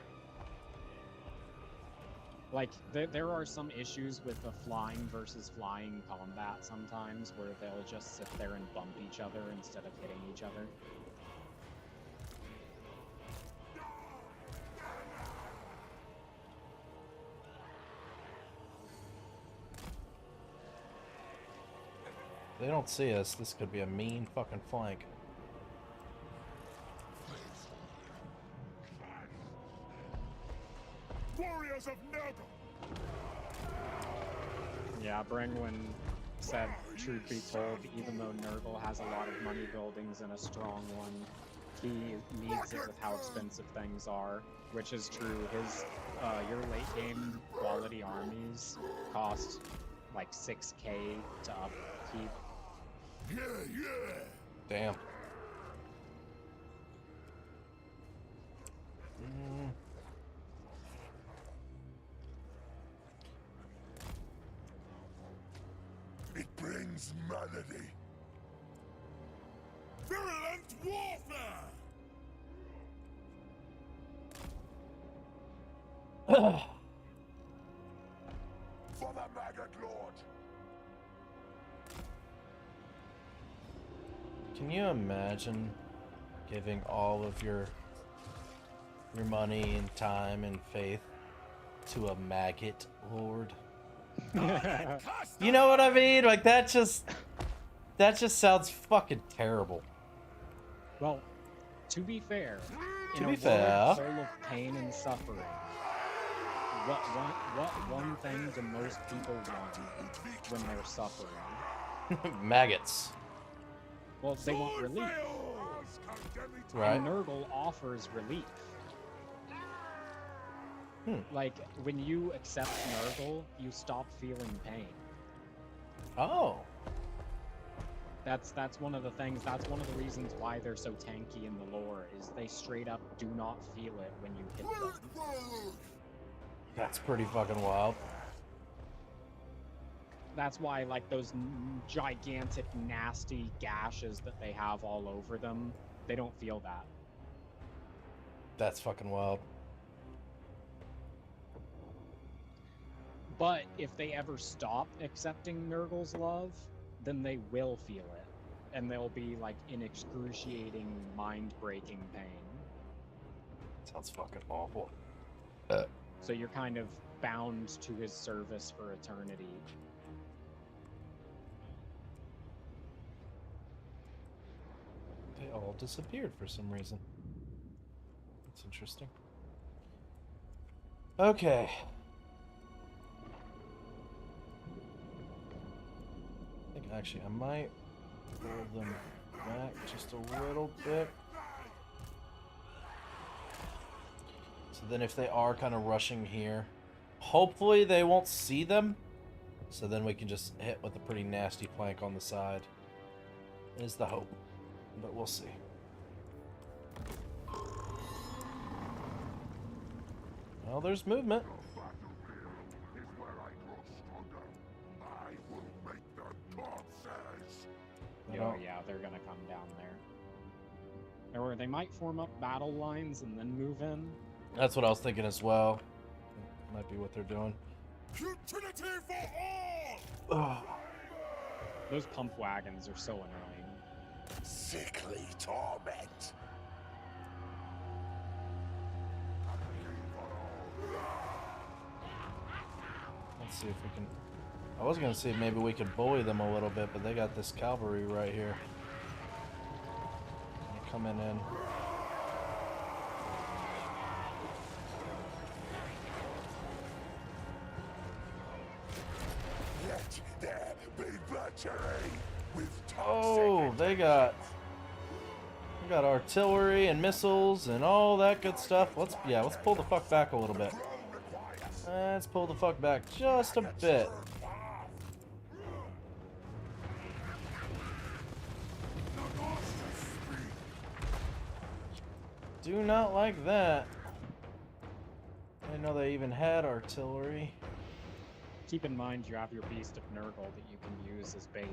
Like, there are some issues with the flying versus flying combat sometimes, where they'll just sit there and bump each other instead of hitting each other. If they don't see us, this could be a mean fucking flank. Warriors of Nurgle! Yeah, Brengwin said, truth be told, even though Nurgle has a lot of money buildings and a strong one, he needs it with how expensive things are, which is true. Your late game quality armies cost like 6k to upkeep. Yeah, yeah! Damn. It brings malady. Virulent warfare! For the Maggot Lord! Can you imagine giving all of your money and time and faith to a maggot lord? You know what I mean? Like that just sounds fucking terrible. Well, to be fair, in To a be fair. world full of pain and suffering, what one thing do most people want when they're suffering? Maggots. Well, they want relief. Right. And Nurgle offers relief. Like, when you accept Nurgle, you stop feeling pain. Oh. That's one of the things, that's one of the reasons why they're so tanky in the lore, is they straight up do not feel it when you hit them. That's pretty fucking wild. That's why, like, those gigantic, nasty gashes that they have all over them, they don't feel that. That's fucking wild. But if they ever stop accepting Nurgle's love, then they will feel it. And they'll be, like, in excruciating, mind-breaking pain. Sounds fucking awful. So you're kind of bound to his service for eternity. They all disappeared for some reason. That's interesting. Okay. I think actually I might pull them back just a little bit. So then if they are kind of rushing here, hopefully they won't see them. So then we can just hit with a pretty nasty flank on the side. Is the hope. But we'll see. Well, there's movement. The battlefield is where I grow stronger. I will make the corpses. Oh yeah, they're gonna come down there. Or they might form up battle lines and then move in. That's what I was thinking as well. Might be what they're doing. Futility for all! Ugh. Those pump wagons are so annoying. Sickly torment. Let's see if we can... I was going to see if maybe we could bully them a little bit, but they got this cavalry right here. Coming in. Let there be butchery with Oh, they got artillery and missiles and all that good stuff. Let's pull the fuck back a little bit. Let's pull the fuck back just a bit. Do not like that. I didn't know they even had artillery. Keep in mind you have your Beast of Nurgle that you can use as bait.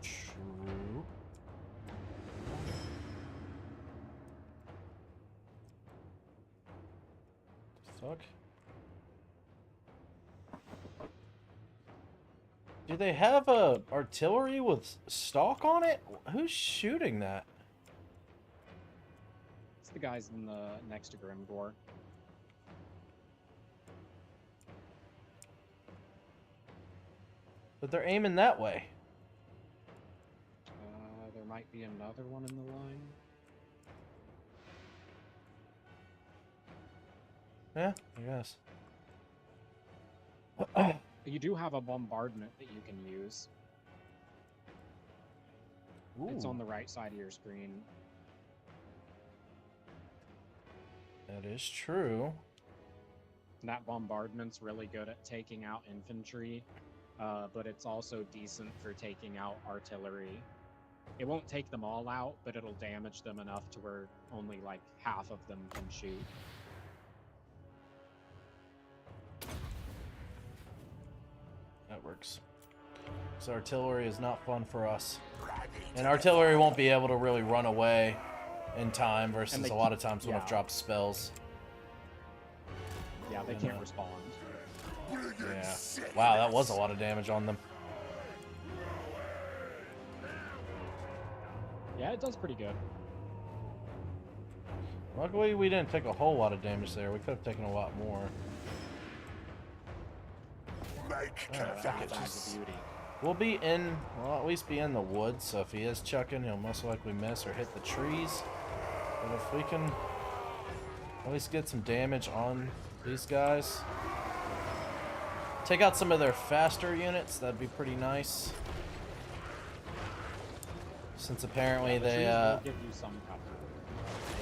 True. Fuck. Do they have a artillery with stock on it? Who's shooting that? It's the guys in the next to Grimgor. But they're aiming that way. There might be another one in the line. Yeah, I guess. You do have a bombardment that you can use. It's on Ooh, the right side of your screen. that is true. And that bombardment's really good at taking out infantry, but it's also decent for taking out artillery. It won't take them all out, but it'll damage them enough to where only like half of them can shoot. That works. So artillery is not fun for us. And artillery won't be able to really run away in time versus they a lot of times when it yeah. drops spells. Yeah, they You can't know. respond. Yeah. Wow, that was a lot of damage on them. Yeah, it does pretty good. Luckily, we didn't take a whole lot of damage there. We could have taken a lot more. Make Alright, fuck it. That's a beauty. We'll be in, well, at least be in the woods, so if he is chucking, he'll most likely miss or hit the trees. But if we can at least get some damage on these guys, take out some of their faster units, that'd be pretty nice. Since apparently The they, trees will give you some cover.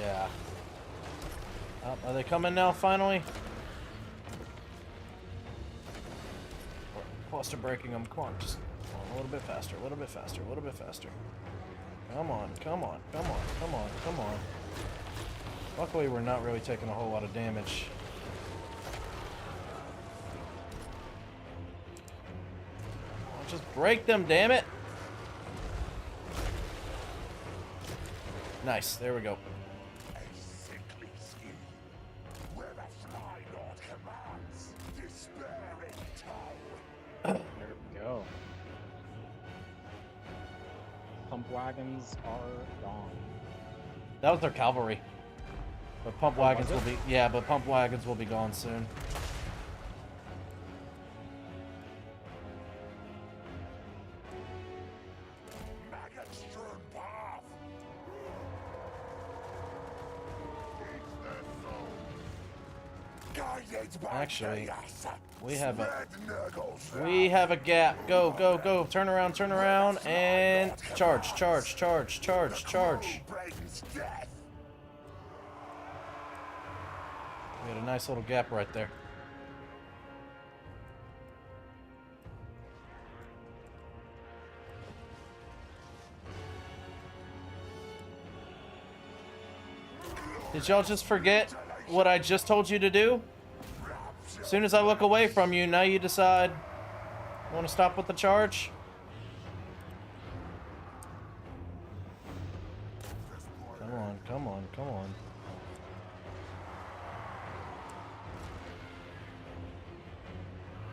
yeah. Oh, are they coming now, finally? We're cluster breaking them. Come on, just come on, a little bit faster, a little bit faster, a little bit faster. Come on, come on, come on, come on, come on. Luckily, we're not really taking a whole lot of damage. Oh, just break them, damn it! Nice, there we go. a sickly scheme where the Sky Lord commands despair in tow. There we go. Pump wagons are gone. That was their cavalry. But pump Oh, wagons was will it? be, yeah, but pump wagons will be gone soon. Actually, we have a gap. Go, go, go. Turn around, and charge, charge, charge, charge, charge. We had a nice little gap right there. Did y'all just forget what I just told you to do? As soon as I look away from you, now you decide you want to stop with the charge? Come on, come on, come on.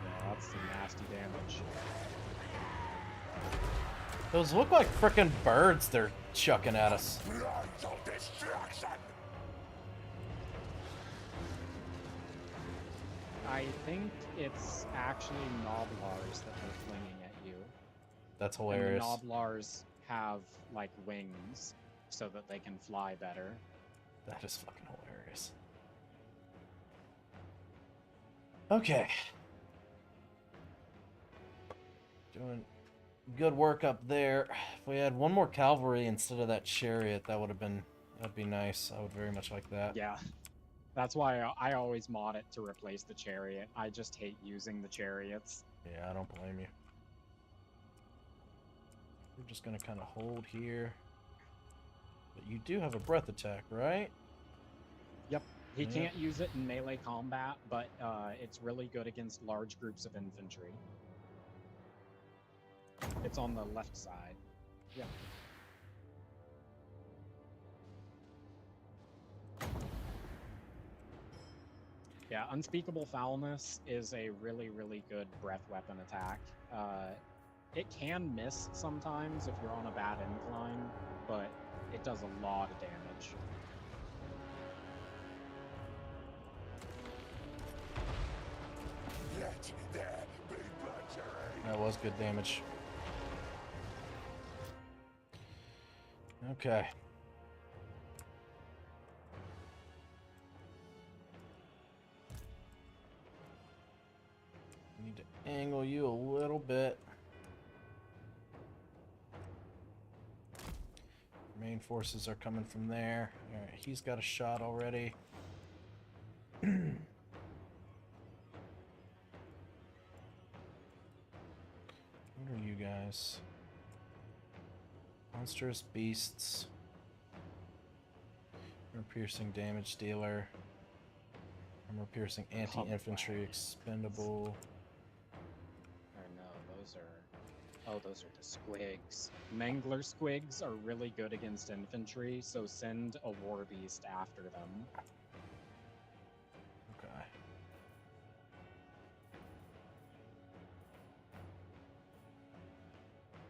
Yeah, that's some nasty damage. Those look like frickin' birds they're chucking at us. I think it's actually Noblars that they're flinging at you. That's And hilarious. the Noblars have, like, wings so that they can fly better. That is fucking hilarious. Okay. Doing good work up there. If we had one more cavalry instead of that chariot, that'd be nice. I would very much like that. Yeah. That's why I always mod it to replace the chariot. I just hate using the chariots. Yeah, I don't blame you. We're just gonna kind of hold here. But you do have a breath attack, right? Yep. He Yeah. can't use it in melee combat, but it's really good against large groups of infantry. It's on the left side. Yeah. Yeah, Unspeakable Foulness is a really, really good breath weapon attack. It can miss sometimes if you're on a bad incline, but it does a lot of damage. That was good damage. Okay. Need to angle you a little bit. Main forces are coming from there. Alright, he's got a shot already. What are you guys? Monstrous beasts. Armor piercing damage dealer. Armor piercing anti-infantry expendable. Or no, those are... Oh, those are the squigs. Mangler squigs are really good against infantry, so send a war beast after them. Okay.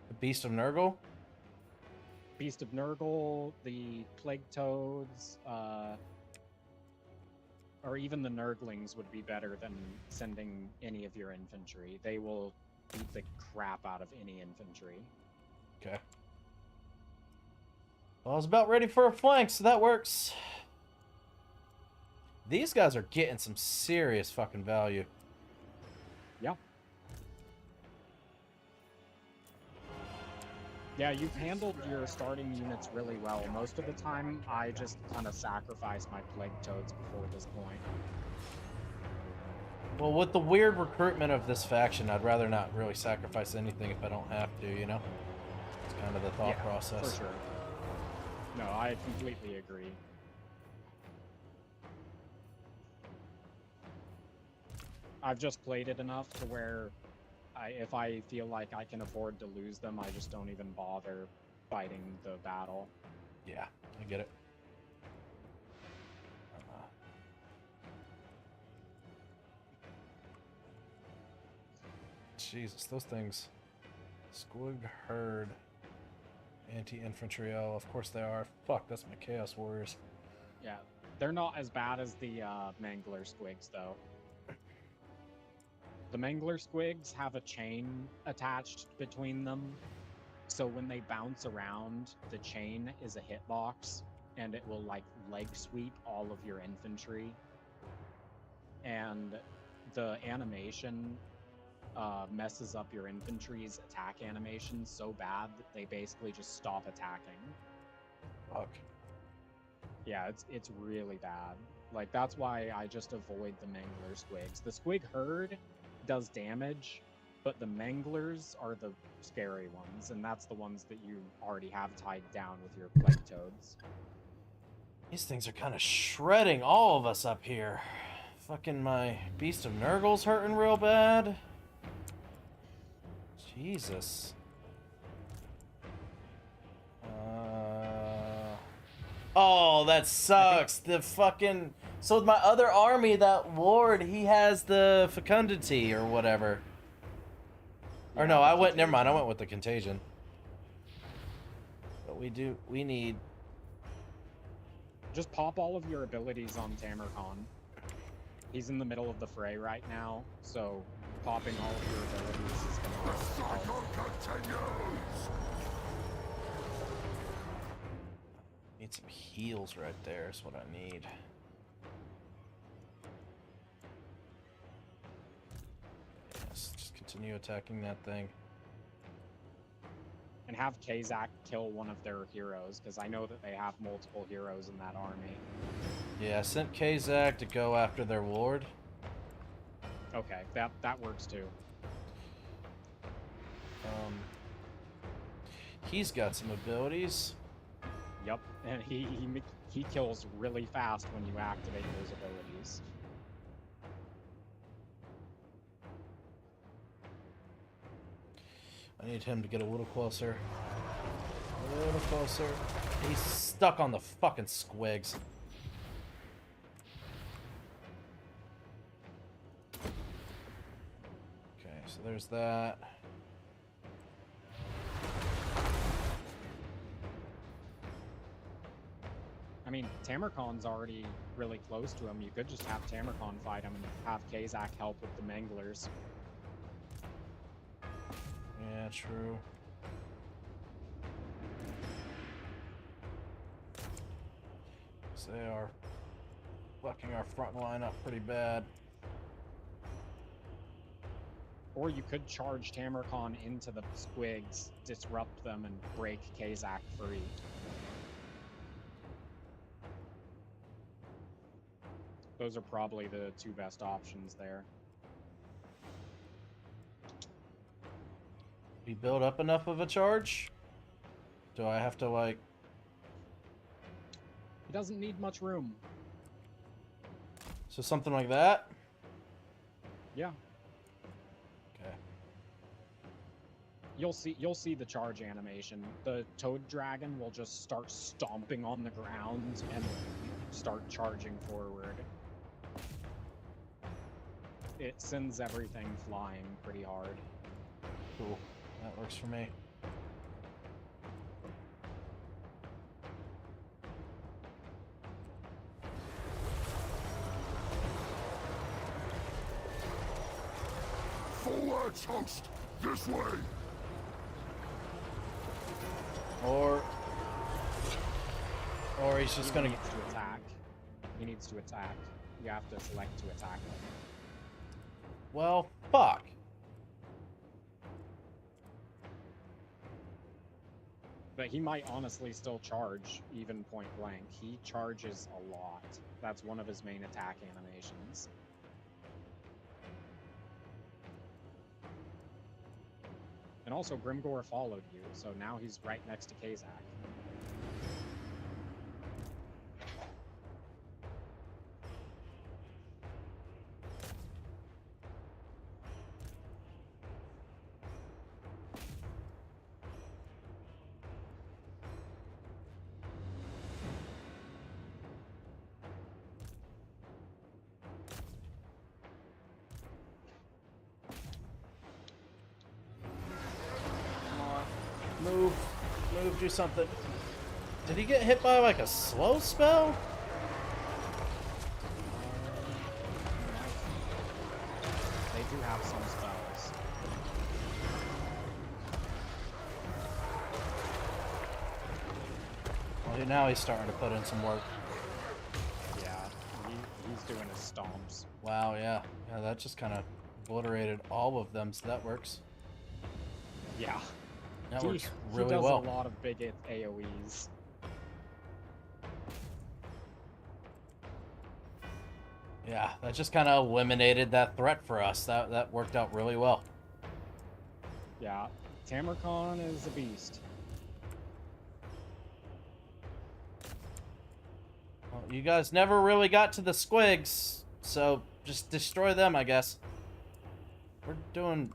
The Beast of Nurgle? Beast of Nurgle, the Plague Toads, or even the Nurglings would be better than sending any of your infantry. They will beat the crap out of any infantry. Okay. Well, I was about ready for a flank, so that works. These guys are getting some serious fucking value. Yeah. Yeah, you've handled your starting units really well. Most of the time, I just kind of sacrifice my Plague Toads before this point. Well, with the weird recruitment of this faction, I'd rather not really sacrifice anything if I don't have to, you know? It's kind of the thought process. For sure. No, I completely agree. I've just played it enough to where if I feel like I can afford to lose them, I just don't even bother fighting the battle. Yeah, I get it. Jesus, those things. Squigged herd. Anti-infantry. Oh, of course they are. Fuck, that's my Chaos Warriors. Yeah, they're not as bad as the Mangler squigs, though. The Mangler squigs have a chain attached between them, so when they bounce around, the chain is a hitbox, and it will, like, leg sweep all of your infantry. and the animation messes up your infantry's attack animation so bad that they basically just stop attacking. Fuck. Yeah, it's really bad. Like, that's why I just avoid the Mangler squigs. The squig herd does damage, but the Manglers are the scary ones, and that's the ones that you already have tied down with your plague toads. These things are kind of shredding all of us up here. Fucking my Beast of Nurgle's hurting real bad. Jesus. Oh, that sucks. The fucking... So my other army, that lord, he has the fecundity or whatever. Or no, I went... Never mind, I went with the contagion. But we need... Just pop all of your abilities on Tamercon. He's in the middle of the fray right now, so popping all of your abilities is gonna Cycle help. continues! Need some heals right there is what I need. Yes, just continue attacking that thing. And have Kazak kill one of their heroes, because I know that they have multiple heroes in that army. Yeah, I sent Kazak to go after their lord. Okay, that works too. He's got some abilities. Yep, and he kills really fast when you activate those abilities. I need him to get a little closer. A little closer. He's stuck on the fucking squigs. Okay, so there's that. I mean, Tamercon's already really close to him. You could just have Tamercon fight him and have Kazak help with the Manglers. Yeah, true. So they are fucking our front line up pretty bad. Or you could charge Tamercon into the squigs, disrupt them, and break Kazak free. Those are probably the two best options there. We build up enough of a charge? Do I have to, like... He doesn't need much room. So something like that? Yeah. Okay. You'll see the charge animation. The Toad Dragon will just start stomping on the ground and start charging forward. It sends everything flying pretty hard. Cool. That works for me. Full Edge host, this way! Or he's just gonna... He needs to attack. He needs to attack. You have to select to attack him. Well, fuck. But he might honestly still charge, even point blank. He charges a lot. That's one of his main attack animations. And also, Grimgor followed you, so now he's right next to Kazak. Move. Move, do something. Did he get hit by like a slow spell? They do have some spells. Well, now he's starting to put in some work. Yeah, he's doing his stomps. Wow, yeah. Yeah, that just kind of obliterated all of them, so that works. Yeah. That works he really does well. a lot of big AoEs. Yeah, that just kind of eliminated that threat for us. That worked out really well. Yeah. Tamarcon is a beast. Well, you guys never really got to the squigs, so just destroy them, I guess. We're doing...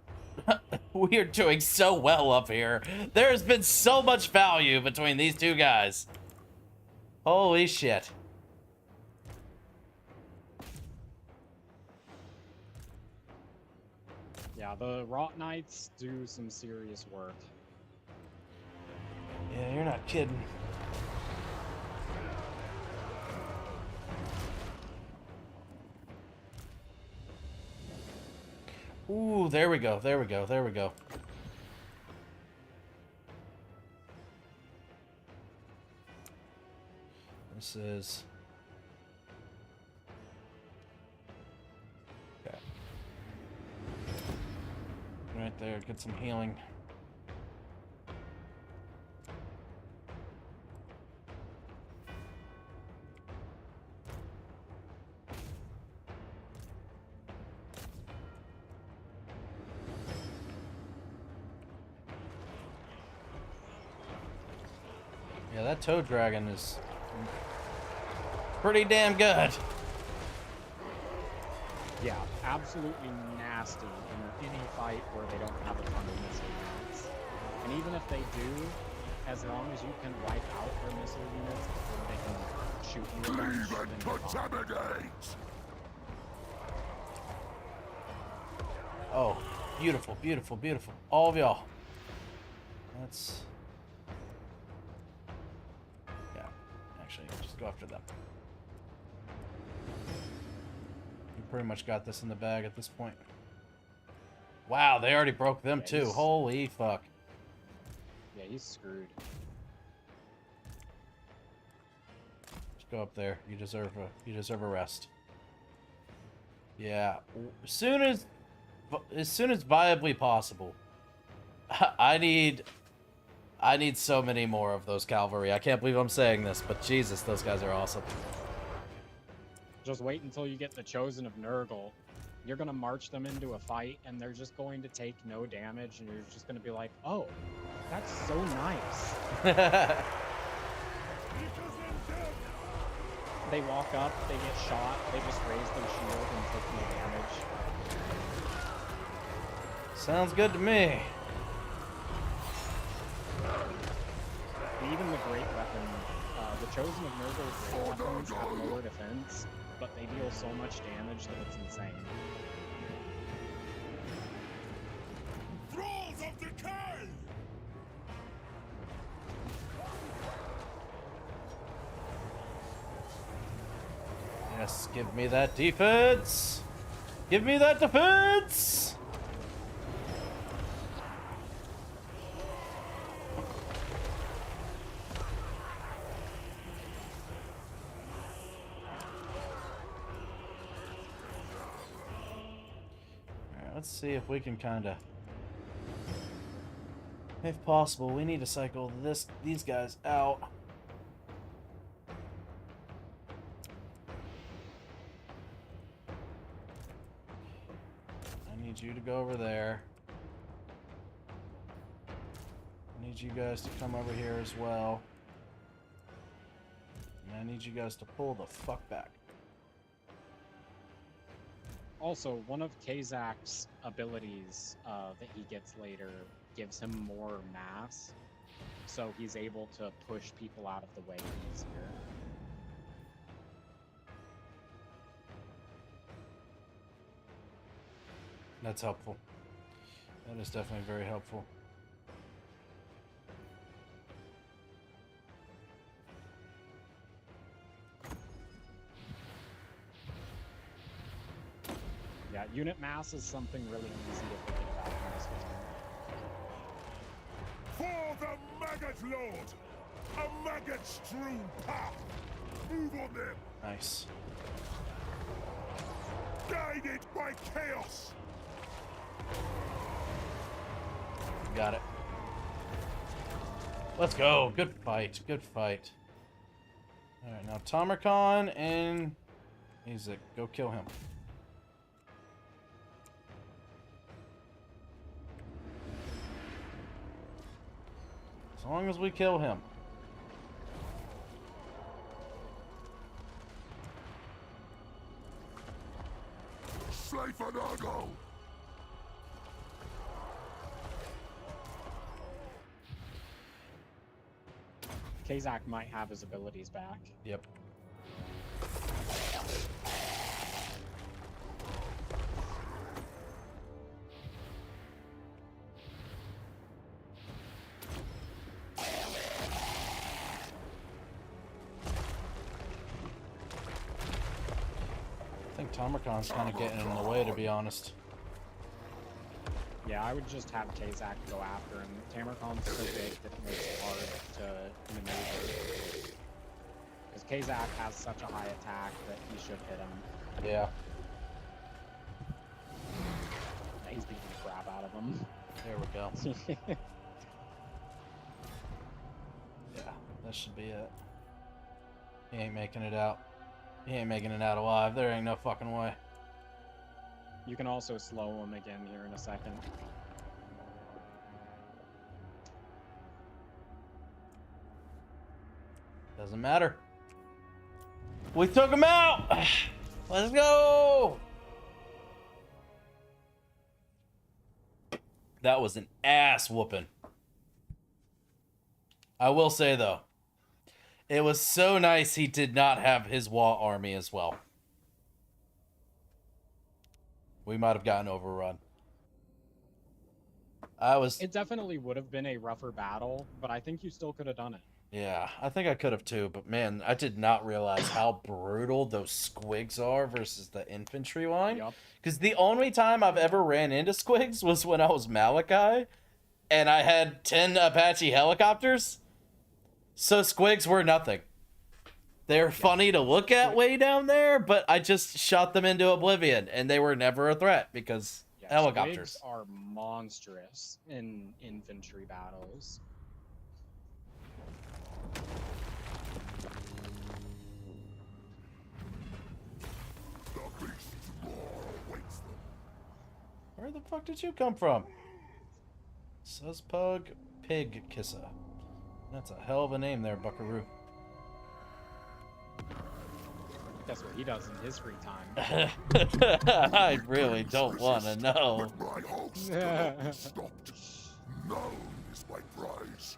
we are doing so well up here. There has been so much value between these two guys. Holy shit. Yeah, the Rot Knights do some serious work. Yeah, you're not kidding. Ooh, there we go, there we go, there we go. This is... okay. Right there, get some healing. Yeah, that toad dragon is pretty damn good. Yeah, absolutely nasty in any fight where they don't have a ton of missile units. And even if they do, as long as you can wipe out their missile units before they can shoot you a bunch, Leave then and you're fine. contaminate! Oh, beautiful, beautiful, beautiful. All of y'all. That's... yeah, actually, just go after them. You pretty much got this in the bag at this point. Wow, they already broke them too. Yes. Holy fuck. Yeah, he's screwed. Just go up there. You deserve a rest. Yeah, as soon as viably possible. I need so many more of those cavalry. I can't believe I'm saying this, but Jesus, those guys are awesome. Just wait until you get the Chosen of Nurgle. You're gonna march them into a fight, and they're just going to take no damage, and you're just gonna be like, oh, that's so nice. They walk up, they get shot, they just raise their shield and take no damage. Sounds good to me. Even the great weapon, the Chosen of Nurgle's great weapons have lower defense, but they deal so much damage that it's insane. Thralls of Decay! Yes, give me that defense. Give me that defense. Alright, let's see if we can kind of... if possible, we need to cycle these guys out. I need you to go over there. I need you guys to come over here as well. And I need you guys to pull the fuck back. Also, one of Kazak's abilities that he gets later gives him more mass, so he's able to push people out of the way easier. That's helpful. That is definitely very helpful. Yeah, unit mass is something really easy to forget about in this game. For the Maggot Lord! A maggot-strewn path! Move on them! Nice. Guided by chaos. Got it. Let's go. Good fight. Good fight. Alright, now Tamarcon and Music. Go kill him. As long as we kill him. Slay for Nurgle. Kazak might have his abilities back. Yep. I think Tamarcon's kind of getting in the way, to be honest. Yeah, I would just have Kazak go after him. Tamarcon's so big that it makes it hard to maneuver. Because Kazak has such a high attack that he should hit him. Yeah. Yeah, he's beating the crap out of him. There we go. Yeah, that should be it. He ain't making it out. He ain't making it out alive. There ain't no fucking way. You can also slow him again here in a second. Doesn't matter. We took him out! Let's go! That was an ass whooping. I will say, though, it was so nice he did not have his Wa army as well. We might have gotten overrun. It definitely would have been a rougher battle, but I think you still could have done it. Yeah, I think I could have too, but man, I did not realize how brutal those squigs are versus the infantry line. Because the only time I've ever ran into squigs was when I was Malachi, and I had 10 Apache helicopters. So squigs were nothing. They're funny to look at way down there, but I just shot them into oblivion, and they were never a threat because helicopters. Squigs are monstrous in infantry battles. Where the fuck did you come from? Suspug Pig Kisser. That's a hell of a name there, Buckaroo. That's what he does in his free time. I really don't want to know.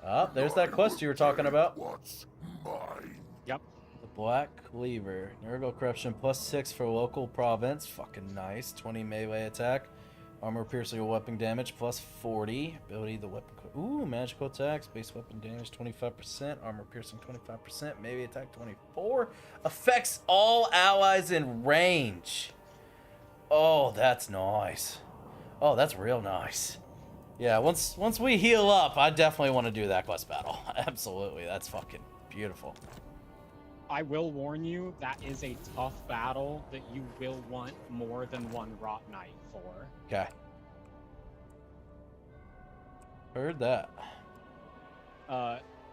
Oh, there's that quest you were talking about. Yep. The Black Cleaver. Nurgle Corruption +6 for local province. Fucking nice. 20 melee attack. Armor piercing weapon damage +40. Ability the weapon. Ooh, magical attacks. Base weapon damage 25%. Armor piercing 25%. Melee attack 24. Affects all allies in range. Oh, that's nice. Oh, that's real nice. Yeah, once we heal up, I definitely want to do that quest battle. Absolutely, that's fucking beautiful. I will warn you, that is a tough battle that you will want more than one Rot Knight for. Okay. Heard that.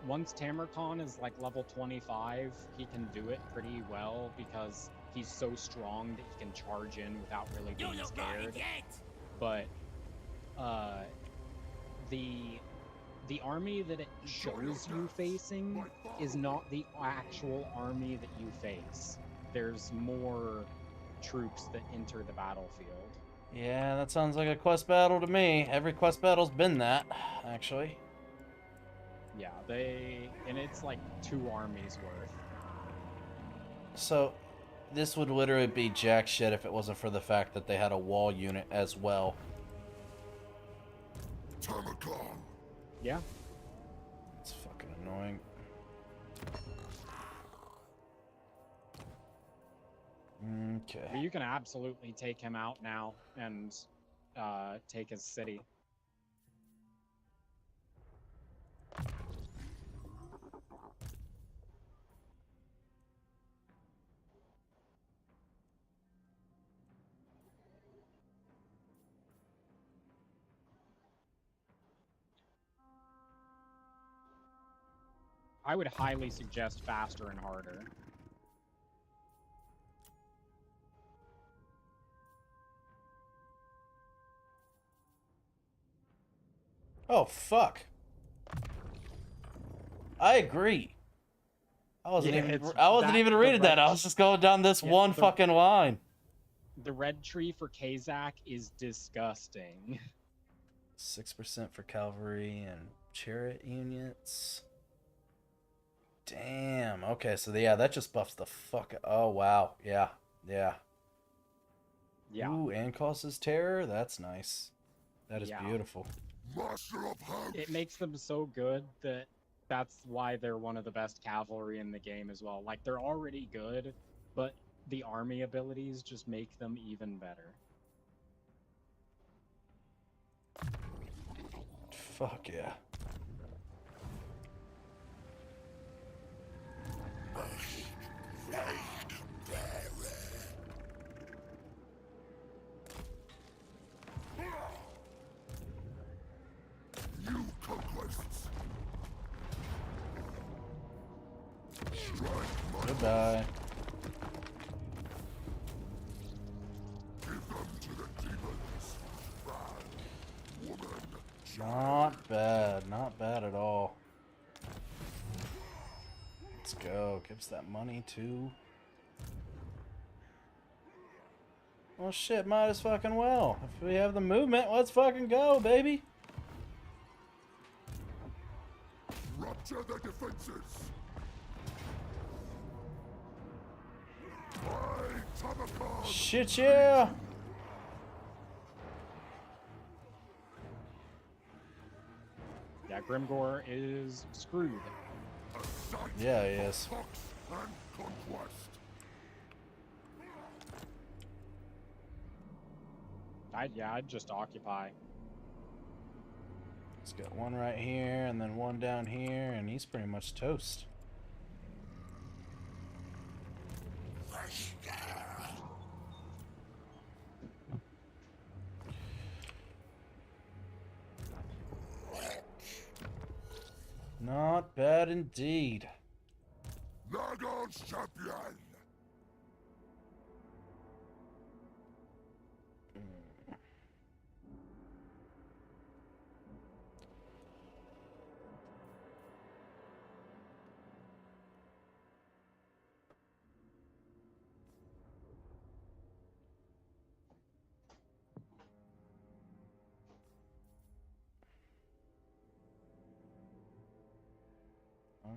Once Tamarcon is like level 25, he can do it pretty well because he's so strong that he can charge in without really being scared. But the army that it shows you facing is not the actual army that you face. There's more troops that enter the battlefield. Yeah, that sounds like a quest battle to me. Every quest battle's been that, actually. Yeah, and it's like 2 armies worth. So, this would literally be jack shit if it wasn't for the fact that they had a wall unit as well. Yeah. It's fucking annoying. Okay. But you can absolutely take him out now and take his city. I would highly suggest faster and harder. Oh, fuck. I agree. I wasn't even reading that. I was just going down this one fucking line. The red tree for Kazak is disgusting. 6% for cavalry and chariot units. Damn. Okay, so yeah, that just buffs the fuck. Oh wow. Yeah. Yeah. Yeah. Ooh, and causes terror. That's nice. That is beautiful. Master of House. It makes them so good that that's why they're one of the best cavalry in the game as well. Like, they're already good, but the army abilities just make them even better. Fuck yeah. New conquests. Goodbye. Give them to the demons. Man, woman, Not bad. Not bad at all. Let's go. Gives that money too. Well, shit, might as fucking well. If we have the movement, let's fucking go, baby. rupture the defenses. By Tamakon. Shit, yeah. Yeah, Grimgor is screwed. Yeah, he is. Fox and conquest. I'd just occupy. He's got one right here and then one down here, and he's pretty much toast. Not bad indeed. Nurgle's champion.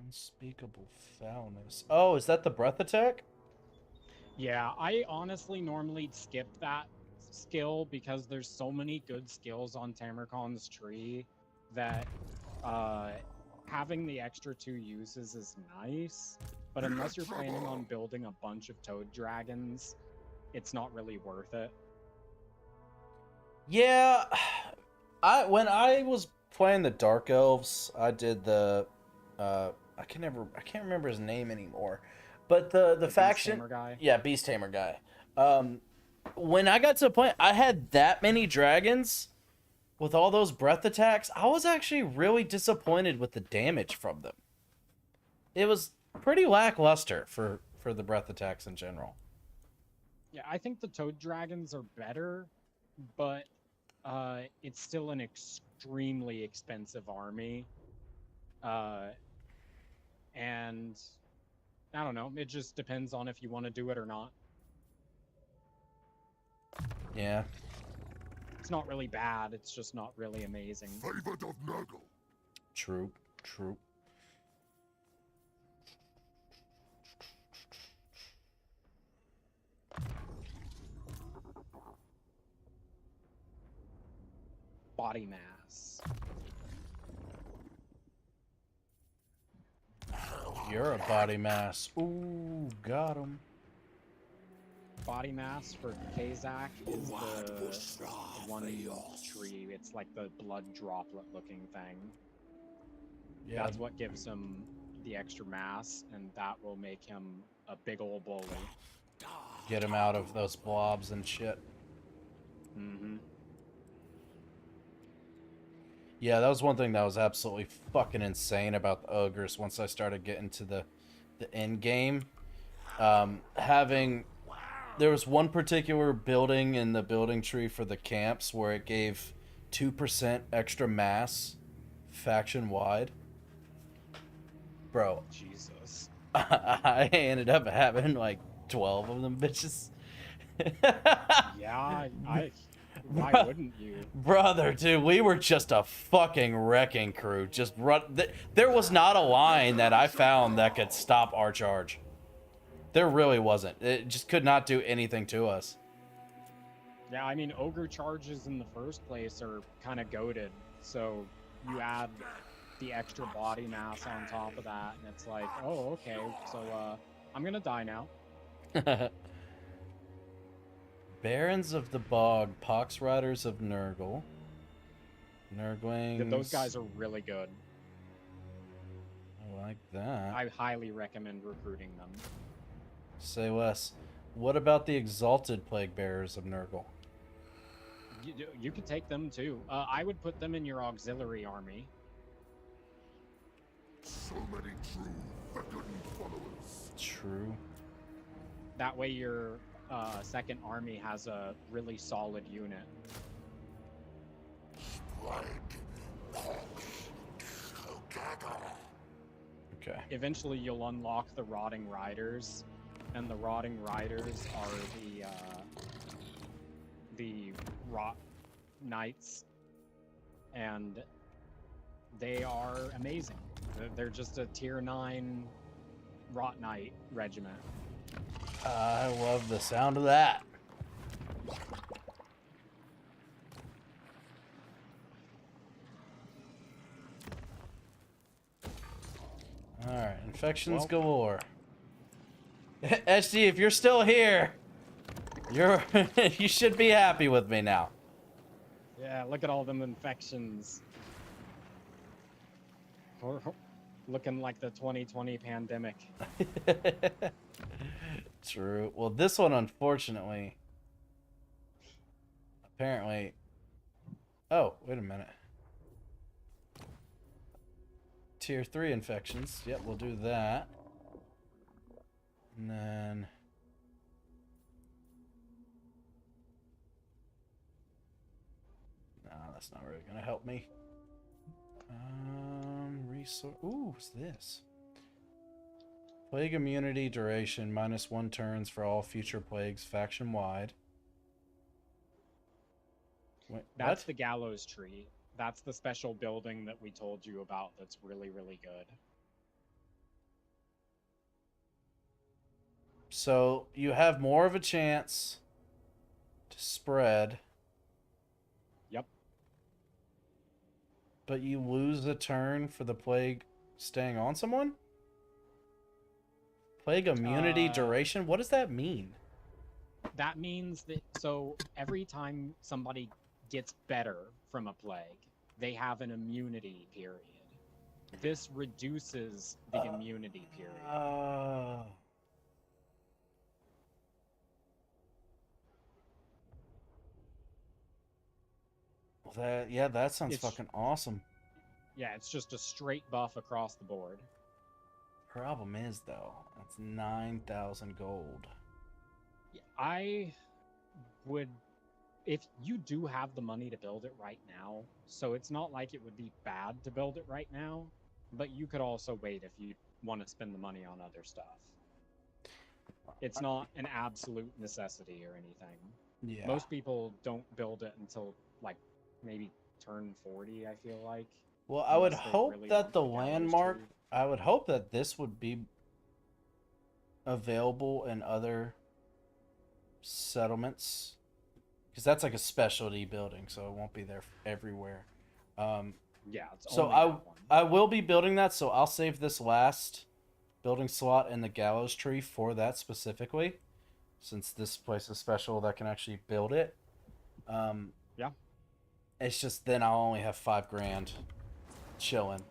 Unspeakable foulness. Oh, is that the breath attack? Yeah, I honestly normally skip that skill because there's so many good skills on Tamarkon's tree that having the extra 2 uses is nice, but unless you're planning on building a bunch of toad dragons, it's not really worth it. Yeah, when I was playing the Dark Elves, I did the I can't remember his name anymore, but the faction, Beast Tamer guy? yeah, Beast Tamer guy. When I got to the point, I had that many dragons with all those breath attacks. I was actually really disappointed with the damage from them. It was pretty lackluster for the breath attacks in general. Yeah, I think the toad dragons are better, but it's still an extremely expensive army. And I don't know, it just depends on if you want to do it or not. Yeah. It's not really bad, it's just not really amazing. Favored of Nurgle. True. True. Body mass. You're a body mass. Ooh, got him. Body mass for Kazak is the one tree. It's like the blood droplet looking thing. Yeah. That's what gives him the extra mass, and that will make him a big old bully. Get him out of those blobs and shit. Mm-hmm. Yeah, that was one thing that was absolutely fucking insane about the ogres once I started getting to the end game. There was one particular building in the building tree for the camps where it gave 2% extra mass faction wide. Bro, Jesus. I ended up having like 12 of them bitches. Yeah, why wouldn't you? Brother, dude, we were just a fucking wrecking crew. Just run. There was not a line that I found that could stop our charge. There really wasn't. It just could not do anything to us. Yeah, I mean, ogre charges in the first place are kind of goated. So you add the extra body mass on top of that, and it's like, oh, okay, so I'm gonna die now. Barons of the Bog, Pox Riders of Nurgle. Nurglings. Yeah, those guys are really good. I like that. I highly recommend recruiting them. Say less. What about the Exalted Plague Bearers of Nurgle? You could take them too. I would put them in your auxiliary army. So many true Verdant followers. True. That way your second army has a really solid unit. Spread pox together. Okay. Eventually you'll unlock the Rotting Riders, and the Rotting Riders are the Rot Knights, and they are amazing. They're just a tier 9 Rot Knight regiment. I love the sound of that. Alright, infections galore. SG, if you're still here, you should be happy with me now. Yeah, look at all them infections. Looking like the 2020 pandemic. True. Well, this one, unfortunately, apparently... Oh, wait a minute. Tier 3 infections. Yep, we'll do that. And then... No, that's not really going to help me. Resource... Ooh, what's this? Plague immunity duration, -1 turns for all future plagues, faction-wide. Wait, That's what? the Gallows Tree. That's the special building that we told you about that's really, really good. So, you have more of a chance to spread. Yep. But you lose a turn for the plague staying on someone? Plague immunity duration? What does that mean? That means that, so every time somebody gets better from a plague, they have an immunity period. This reduces the immunity period. Oh. Well, that sounds fucking awesome. Yeah, it's just a straight buff across the board. Problem is, though, that's 9,000 gold. I would, if you do have the money to build it right now, so it's not like it would be bad to build it right now, but you could also wait if you want to spend the money on other stuff. It's not an absolute necessity or anything. Yeah. Most people don't build it until, like, maybe turn 40, I feel like. Well, I would unless they hope really that want the Gallows landmark... Tree. I would hope that this would be available in other settlements. Because that's like a specialty building, so it won't be there everywhere. Yeah, it's so only that one. I will be building that, so I'll save this last building slot in the Gallows Tree for that specifically. Since this place is special that can actually build it. Yeah. It's just then I'll only have 5 grand chilling.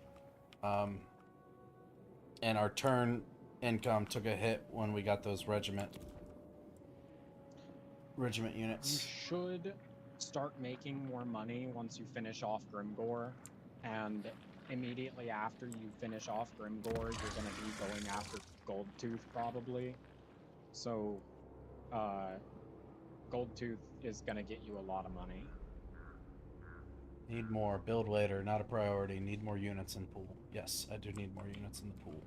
And our turn income took a hit when we got those regiment You units. should start making more money once you finish off Grimgore. and immediately after you finish off Grimgore, you're gonna be going after Goldtooth probably. So, Goldtooth is gonna get you a lot of money. Need more. Build later. Not a priority. Need more units in pool. Yes, I do need more units in the pool.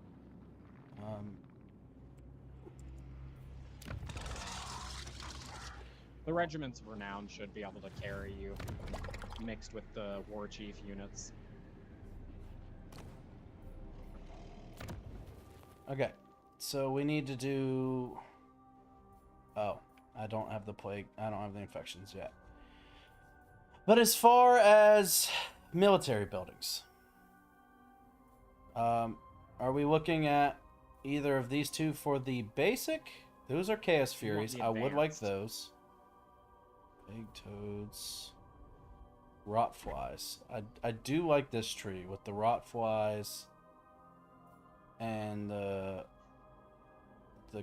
The Regiments of Renown should be able to carry you, mixed with the War Chief units. Okay, so we need to do... Oh, I don't have the plague. I don't have the infections yet. But as far as military buildings, are we looking at either of these two for the basic? Those are Chaos You want Furies. the I would like advanced. those. Big toads. Rot flies. I do like this tree with the rot flies and the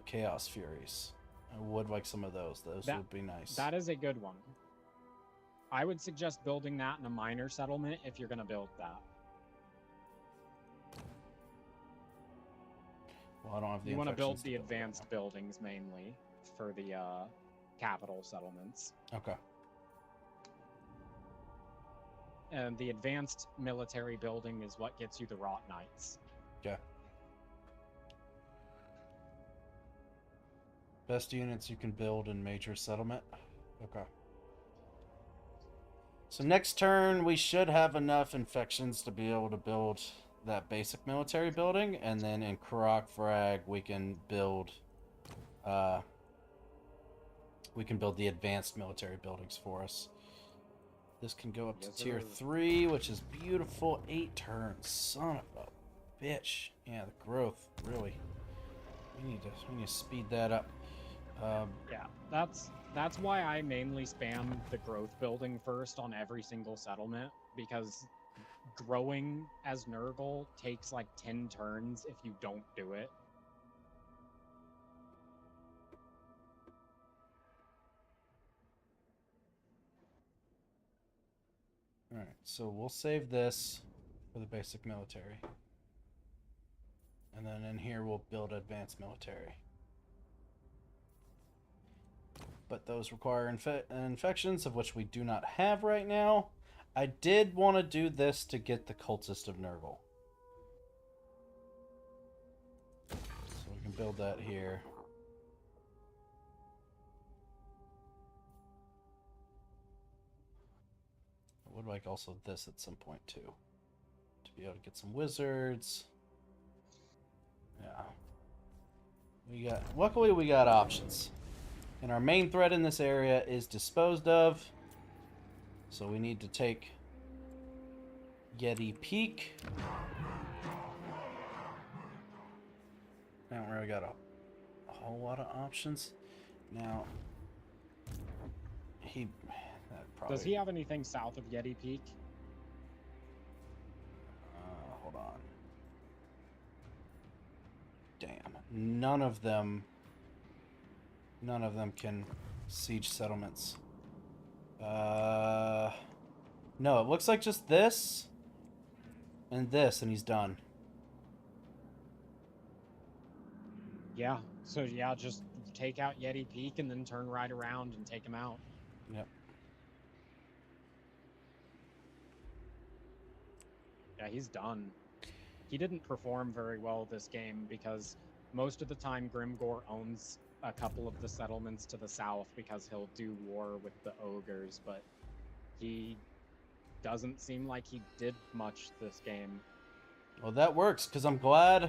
Chaos Furies. I would like some of those. Those would be nice. That is a good one. I would suggest building that in a minor settlement if you're going to build that. Well, I don't have the You want to build infections the build right advanced buildings mainly for the capital settlements. now. Okay. And the advanced military building is what gets you the Rot Knights. Okay. Best units you can build in major settlement. Okay. So next turn, we should have enough infections to be able to build that basic military building, and then in Karak Frag we can build the advanced military buildings for us. This can go up to Yes, tier sir. 3, which is beautiful. 8 turns. Son of a bitch. Yeah, the growth, really. We need to speed that up. Yeah, that's why I mainly spam the growth building first on every single settlement, because growing as Nurgle takes like 10 turns if you don't do it. Alright, so we'll save this for the basic military. And then in here we'll build advanced military. But those require infections, of which we do not have right now. I did want to do this to get the Cultist of Nurgle. So we can build that here. I would like also this at some point too. To be able to get some wizards. Yeah. Luckily we got options. And our main threat in this area is disposed of. So we need to take Yeti Peak. Now we already got a whole lot of options. Now, Does he have anything south of Yeti Peak? Hold on. Damn. None of them can siege settlements. No, it looks like just this and this, and he's done. Yeah, so yeah, just take out Yeti Peak and then turn right around and take him out. Yep. Yeah, he's done. He didn't perform very well this game because most of the time Grimgore owns a couple of the settlements to the south because he'll do war with the ogres, but he doesn't seem like he did much this game. Well, that works, because I'm glad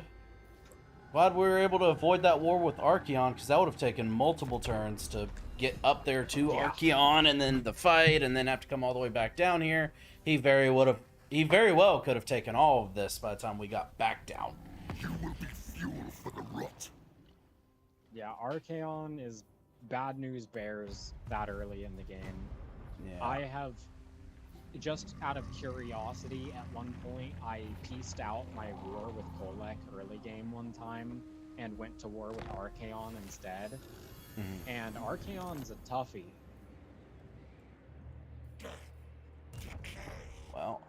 we were able to avoid that war with Archeon, because that would have taken multiple turns to get up there to Archeon, and then the fight, and then have to come all the way back down here. He very well could have taken all of this by the time we got back down. You will be fuel for the rot. Yeah, Archeon is bad news bears that early in the game. Yeah. I have, just out of curiosity, at one point, I pieced out my war with Kolek early game one time and went to war with Archeon instead. Mhm. And Archeon's a toughie. Well,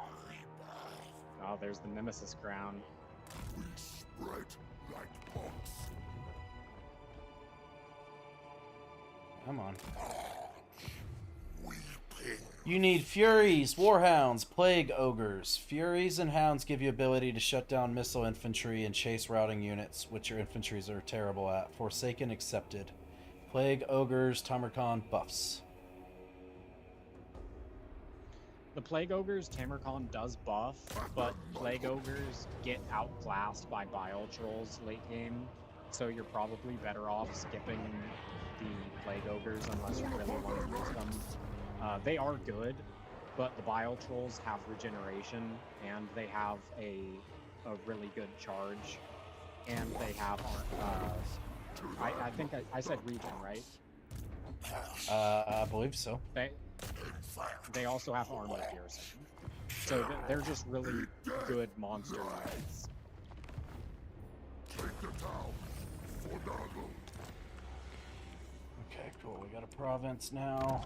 Oh, there's the Nemesis crown. We spread like pox. Come on. Weeping. You need Furies, Warhounds, Plague Ogres. Furies and Hounds give you ability to shut down missile infantry and chase routing units, which your infantries are terrible at. Forsaken accepted. Plague Ogres, Tamarcon buffs. The Plague Ogres, Tamarcon does buff, but Plague Ogres get outclassed by Bile Trolls late game, so you're probably better off skipping the Plague Ogres unless you really want to use them. They are good, but the Bile Trolls have regeneration, and they have a really good charge, and they have, I think I said regen, right? I believe so. They also have armor piercing. So they're just really good monster units. Take the town for Nurgle. Okay, cool. We got a province now.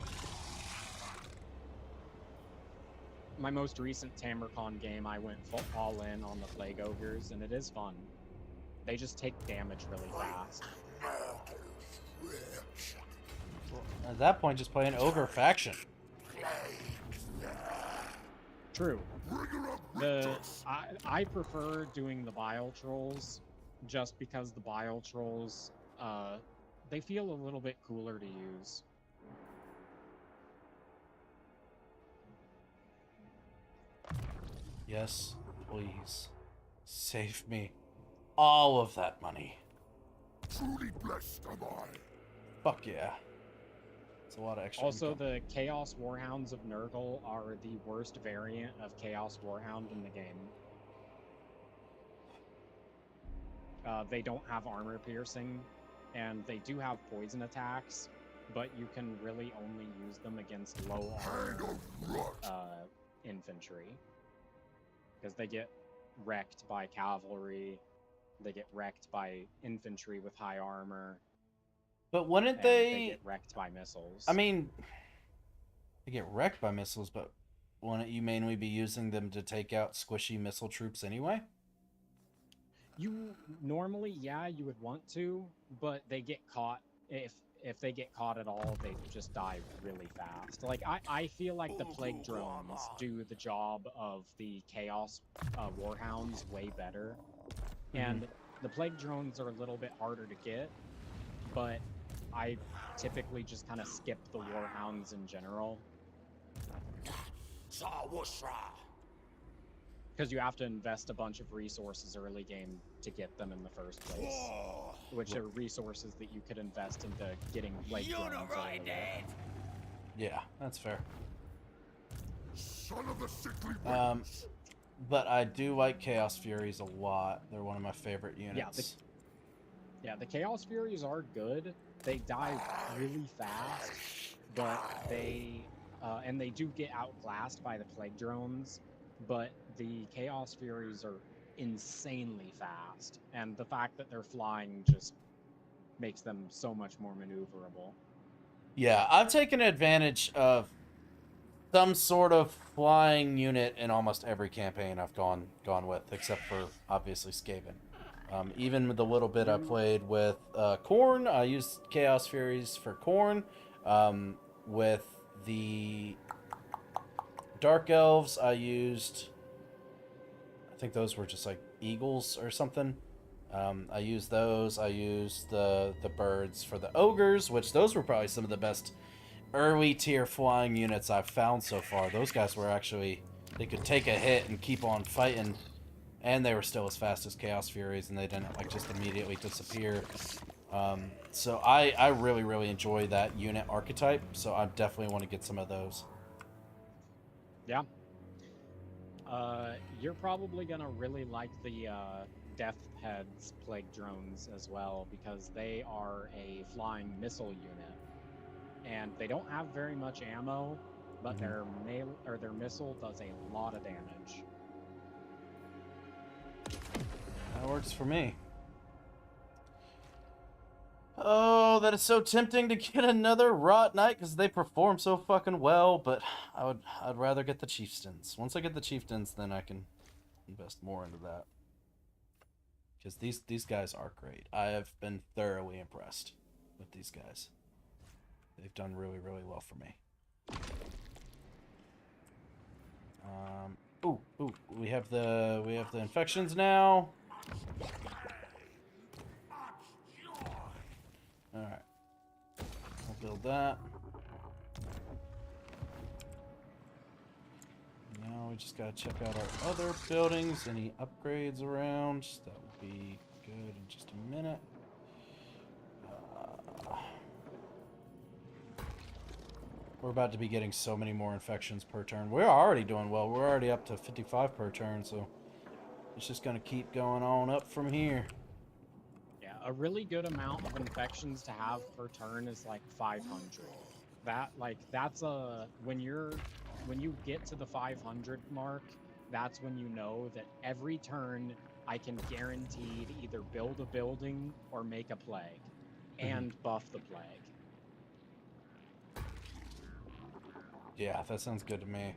My most recent Tamarcon game, I went all in on the Plague Ogres, and it is fun. They just take damage really fast. At that point, just play an ogre faction. True. I prefer doing the Bile Trolls, just because the Bile Trolls, they feel a little bit cooler to use. Yes, please. Save me all of that money. Truly blessed am I. Fuck yeah. It's a lot of extra Also, income. the Chaos Warhounds of Nurgle are the worst variant of Chaos Warhound in the game. They don't have armor piercing, and they do have poison attacks, but you can really only use them against low armor infantry. Because they get wrecked by cavalry, they get wrecked by infantry with high armor. But wouldn't they get wrecked by missiles. I mean, they get wrecked by missiles, but wouldn't you mainly be using them to take out squishy missile troops anyway? You normally, yeah, you would want to, but they get caught. If they get caught at all, they just die really fast. Like, I feel like the Plague Drones do the job of the Chaos Warhounds way better. And the Plague Drones are a little bit harder to get, but I typically just kind of skip the Warhounds in general. Because you have to invest a bunch of resources early game to get them in the first place. Which are resources that you could invest into getting Plague Drones earlier. Yeah, that's fair. Son of the sickly But I do like Chaos Furies a lot. They're one of my favorite units. Yeah, the Chaos Furies are good. They die really fast, but they do get outclassed by the Plague Drones. But the Chaos Furies are insanely fast, and the fact that they're flying just makes them so much more maneuverable. Yeah, I've taken advantage of some sort of flying unit in almost every campaign I've gone with, except for obviously Skaven. Even with the little bit I played with Khorne, I used Chaos Furies for Khorne. With the Dark Elves, I think those were just like eagles or something. I used those. I used the birds for the ogres, which those were probably some of the best early tier flying units I've found so far. Those guys were actually, they could take a hit and keep on fighting, and they were still as fast as Chaos Furies, and they didn't like just immediately disappear. So I really, really enjoy that unit archetype, so I definitely want to get some of those. Yeah. You're probably gonna really like the Death Heads Plague Drones as well, because they are a flying missile unit, and they don't have very much ammo, but their missile does a lot of damage. That works for me. Oh, that is so tempting to get another Rot Knight because they perform so fucking well, but I'd rather get the Chieftains. Once I get the Chieftains, then I can invest more into that. Because these guys are great. I have been thoroughly impressed with these guys. They've done really, really well for me. Ooh, we have the infections now. Alright. I'll build that. Now we just gotta check out our other buildings. Any upgrades around? That will be good in just a minute. We're about to be getting so many more infections per turn. We're already doing well. We're already up to 55 per turn, so it's just gonna keep going on up from here. Yeah, a really good amount of infections to have per turn is like 500. That's when you get to the 500 mark, that's when you know that every turn I can guaranteed either build a building or make a plague and buff the plague. Yeah, that sounds good to me.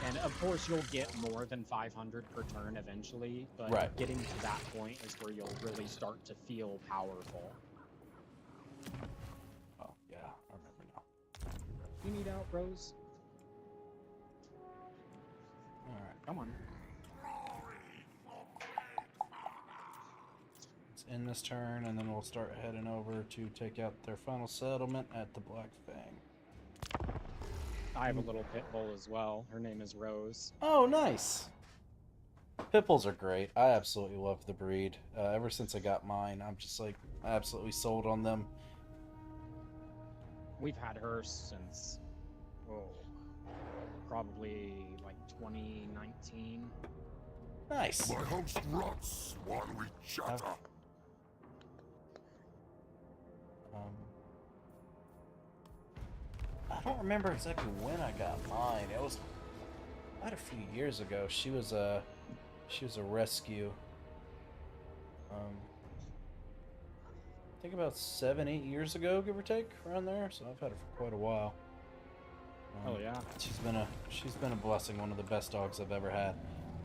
And of course you'll get more than 500 per turn eventually, but right. Getting to that point is where you'll really start to feel powerful. Oh, yeah, I remember now. You need out, Rose? Alright. Come on. Let's end this turn, and then we'll start heading over to take out their final settlement at the Black Fang. I have a little pit bull as well. Her name is Rose. Oh, nice. Pit bulls are great. I absolutely love the breed. Ever since I got mine, I'm just like absolutely sold on them. We've had her since, probably like 2019. Nice. My host rots while we chatter. I don't remember exactly when I got mine. It was quite a few years ago. She was a rescue. I think about 7-8 years ago, give or take, around there. So I've had her for quite a while. Oh yeah. She's been a blessing. One of the best dogs I've ever had.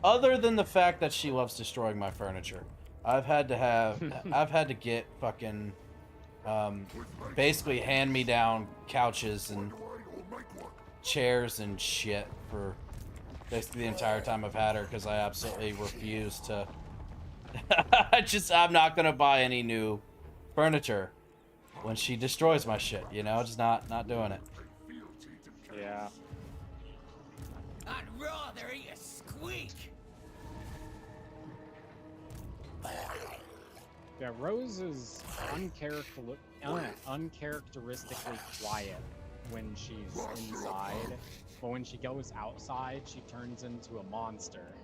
Other than the fact that she loves destroying my furniture, I've had to get fucking basically hand-me-down couches and chairs and shit for basically the entire time I've had her, because I absolutely refuse to. I'm not gonna buy any new furniture when she destroys my shit. You know, just not doing it. Yeah. I'd rather eat a squeak. Yeah, Rose is uncharacteristically quiet when she's inside, but when she goes outside, she turns into a monster.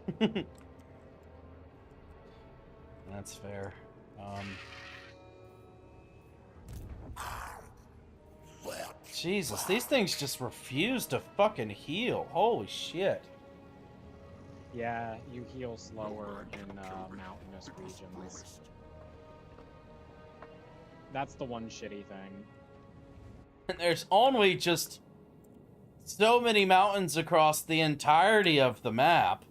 That's fair. Jesus, these things just refuse to fucking heal. Holy shit. Yeah, you heal slower in mountainous regions. That's the one shitty thing. And there's only just so many mountains across the entirety of the map.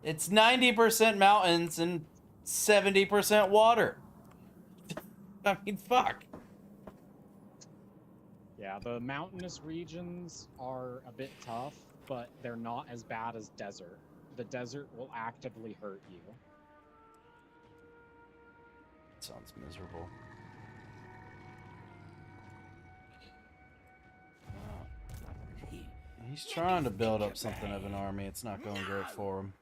It's 90% mountains and 70% water. I mean, fuck. Yeah, the mountainous regions are a bit tough, but they're not as bad as desert. The desert will actively hurt you. Sounds miserable. He's trying to build up something of an army. It's not going great for him.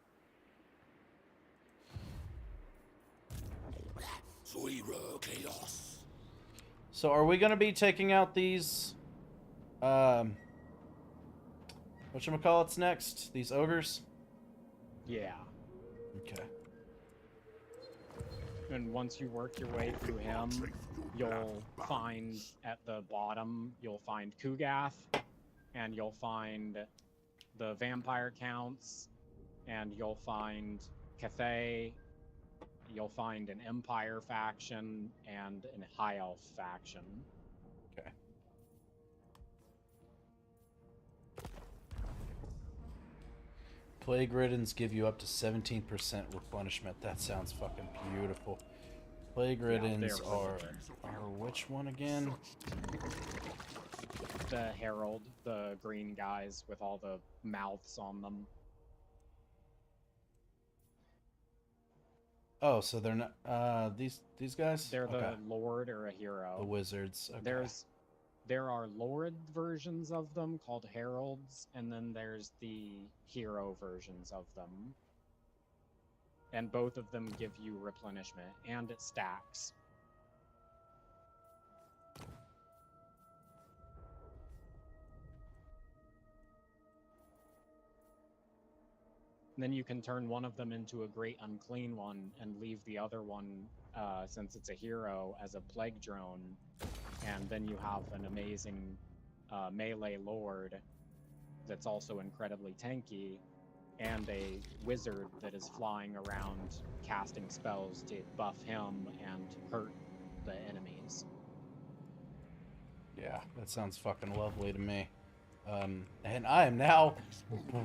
So are we going to be taking out these, whatchamacallits next? These ogres? Yeah. Okay. And once you work your way through him, you'll find at the bottom, you'll find Kugath, and you'll find the vampire counts, and you'll find Cathay, you'll find an Empire faction, and a High Elf faction. Okay. Plague Riddens give you up to 17% replenishment. That sounds fucking beautiful. Plague Riddens they're really are which one again? The Herald, the green guys with all the mouths on them. Oh, so they're not these guys? They're Okay. the Lord or a hero. The wizards. Okay. There are Lord versions of them called Heralds, and then there's the hero versions of them. And both of them give you replenishment, and it stacks. And then you can turn one of them into a great unclean one and leave the other one, since it's a hero, as a plague drone. And then you have an amazing melee lord that's also incredibly tanky, and a wizard that is flying around casting spells to buff him and hurt the enemies. Yeah, that sounds fucking lovely to me. And I am now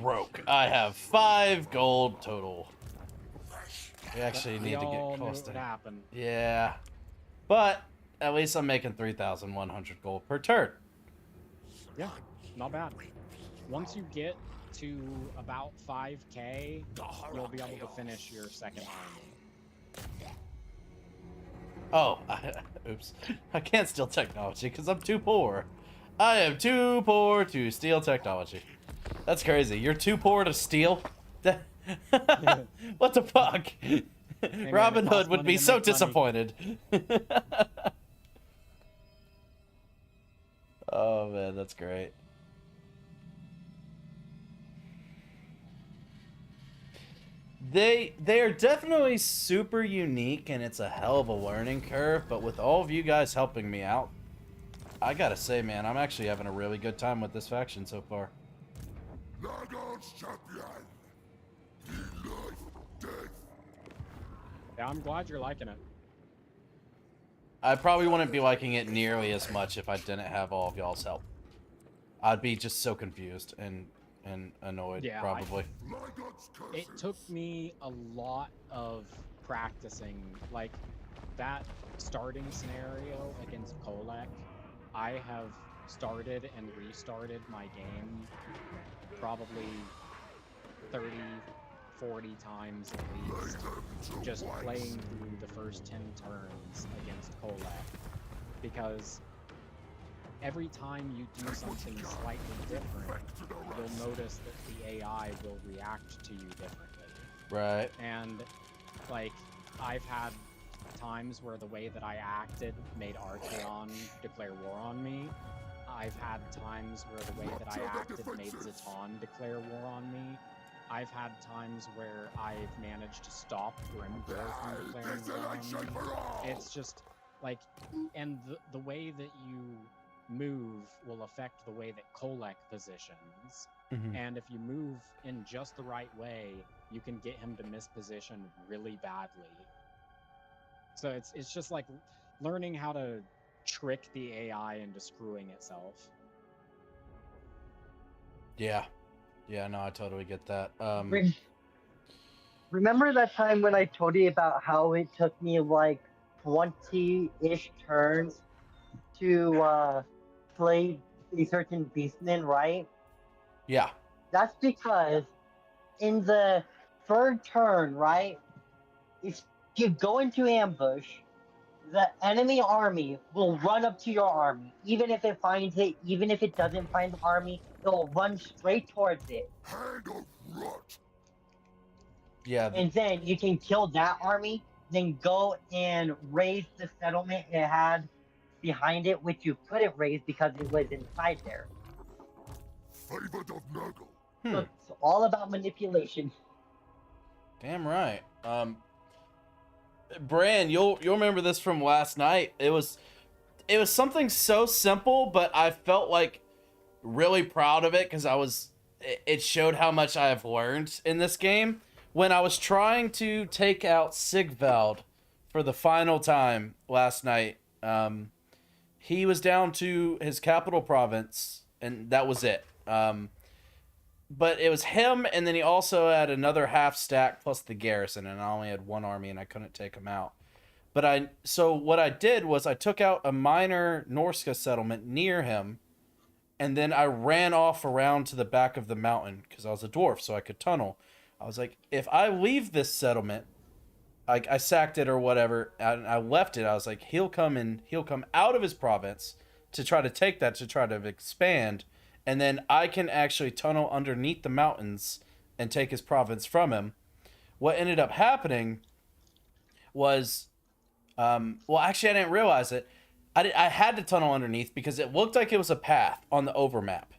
broke. I have 5 gold total. We actually need to get close to. Happen. Yeah, but at least I'm making 3,100 gold per turn. Yeah, not bad. Once you get to about 5k, you'll be able to finish your second army. Oh, oops. I can't steal technology because I'm too poor. I am too poor to steal technology. That's crazy. You're too poor to steal? What the fuck? Hey, Robin man, Hood would be so disappointed. Oh man, that's great. They are definitely super unique, and it's a hell of a learning curve, but with all of you guys helping me out, I gotta say, man, I'm actually having a really good time with this faction so far. Nurgle's champion. He life, death. Yeah, I'm glad you're liking it. I probably wouldn't be liking it nearly as much if I didn't have all of y'all's help. I'd be just so confused and annoyed, Yeah, probably. It took me a lot of practicing, like that starting scenario against Kolek. I have started and restarted my game probably 30, 40 times at least, just playing through the first 10 turns against Kolek, because every time you do something slightly different, you'll notice that the AI will react to you differently. Right. And, like, I've had times where the way that I acted made Archeon declare war on me. I've had times where the way that I acted made Zaton declare war on me. I've had times where I've managed to stop Grimgor from declaring war on me. It's just, like, and the way that you move will affect the way that Kolek positions. Mhm. And if you move in just the right way, you can get him to misposition really badly. So it's just like learning how to trick the AI into screwing itself. Yeah. Yeah, no, I totally get that. Remember that time when I told you about how it took me like 20-ish turns to play a certain beastman, right? Yeah. That's because in the third turn, right, if you go into ambush, the enemy army will run up to your army. Even if it finds it, even if it doesn't find the army, it will run straight towards it. Hand of rot. Yeah. And then you can kill that army, then go and raise the settlement it had behind it, which you couldn't raise because it was inside there. Favored of Nurgle. So it's all about manipulation. Damn right. Bran, you'll remember this from last night. It was something so simple, but I felt like really proud of it because it showed how much I have learned in this game. When I was trying to take out Sigvald for the final time last night, he was down to his capital province, and that was it. but it was him, and then he also had another half stack plus the garrison, and I only had one army, and I couldn't take him out. So what I did was I took out a minor Norska settlement near him, and then I ran off around to the back of the mountain because I was a dwarf, so I could tunnel. I was like, if I leave this settlement, I sacked it or whatever, and I left it. I was like, he'll come out of his province to try to take that, to try to expand, and then I can actually tunnel underneath the mountains and take his province from him. What ended up happening was, well, actually, I didn't realize it. I had to tunnel underneath because it looked like it was a path on the overmap,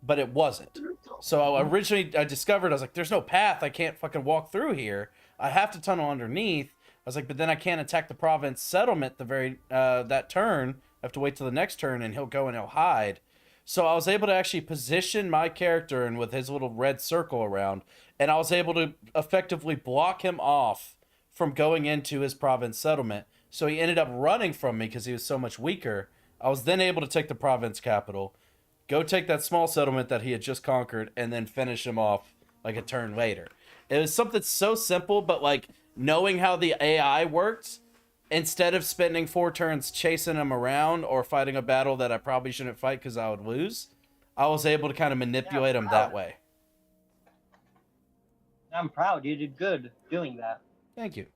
but it wasn't. So I discovered, I was like, there's no path. I can't fucking walk through here. I have to tunnel underneath. I was like, but then I can't attack the province settlement that turn. I have to wait till the next turn, and he'll go and he'll hide. So I was able to actually position my character and with his little red circle around, and I was able to effectively block him off from going into his province settlement. So he ended up running from me because he was so much weaker. I was then able to take the province capital, go take that small settlement that he had just conquered, and then finish him off like a turn later. It was something so simple, but like knowing how the AI works, instead of spending 4 turns chasing him around or fighting a battle that I probably shouldn't fight because I would lose, I was able to kind of manipulate him that way. I'm proud. You did good doing that. Thank you.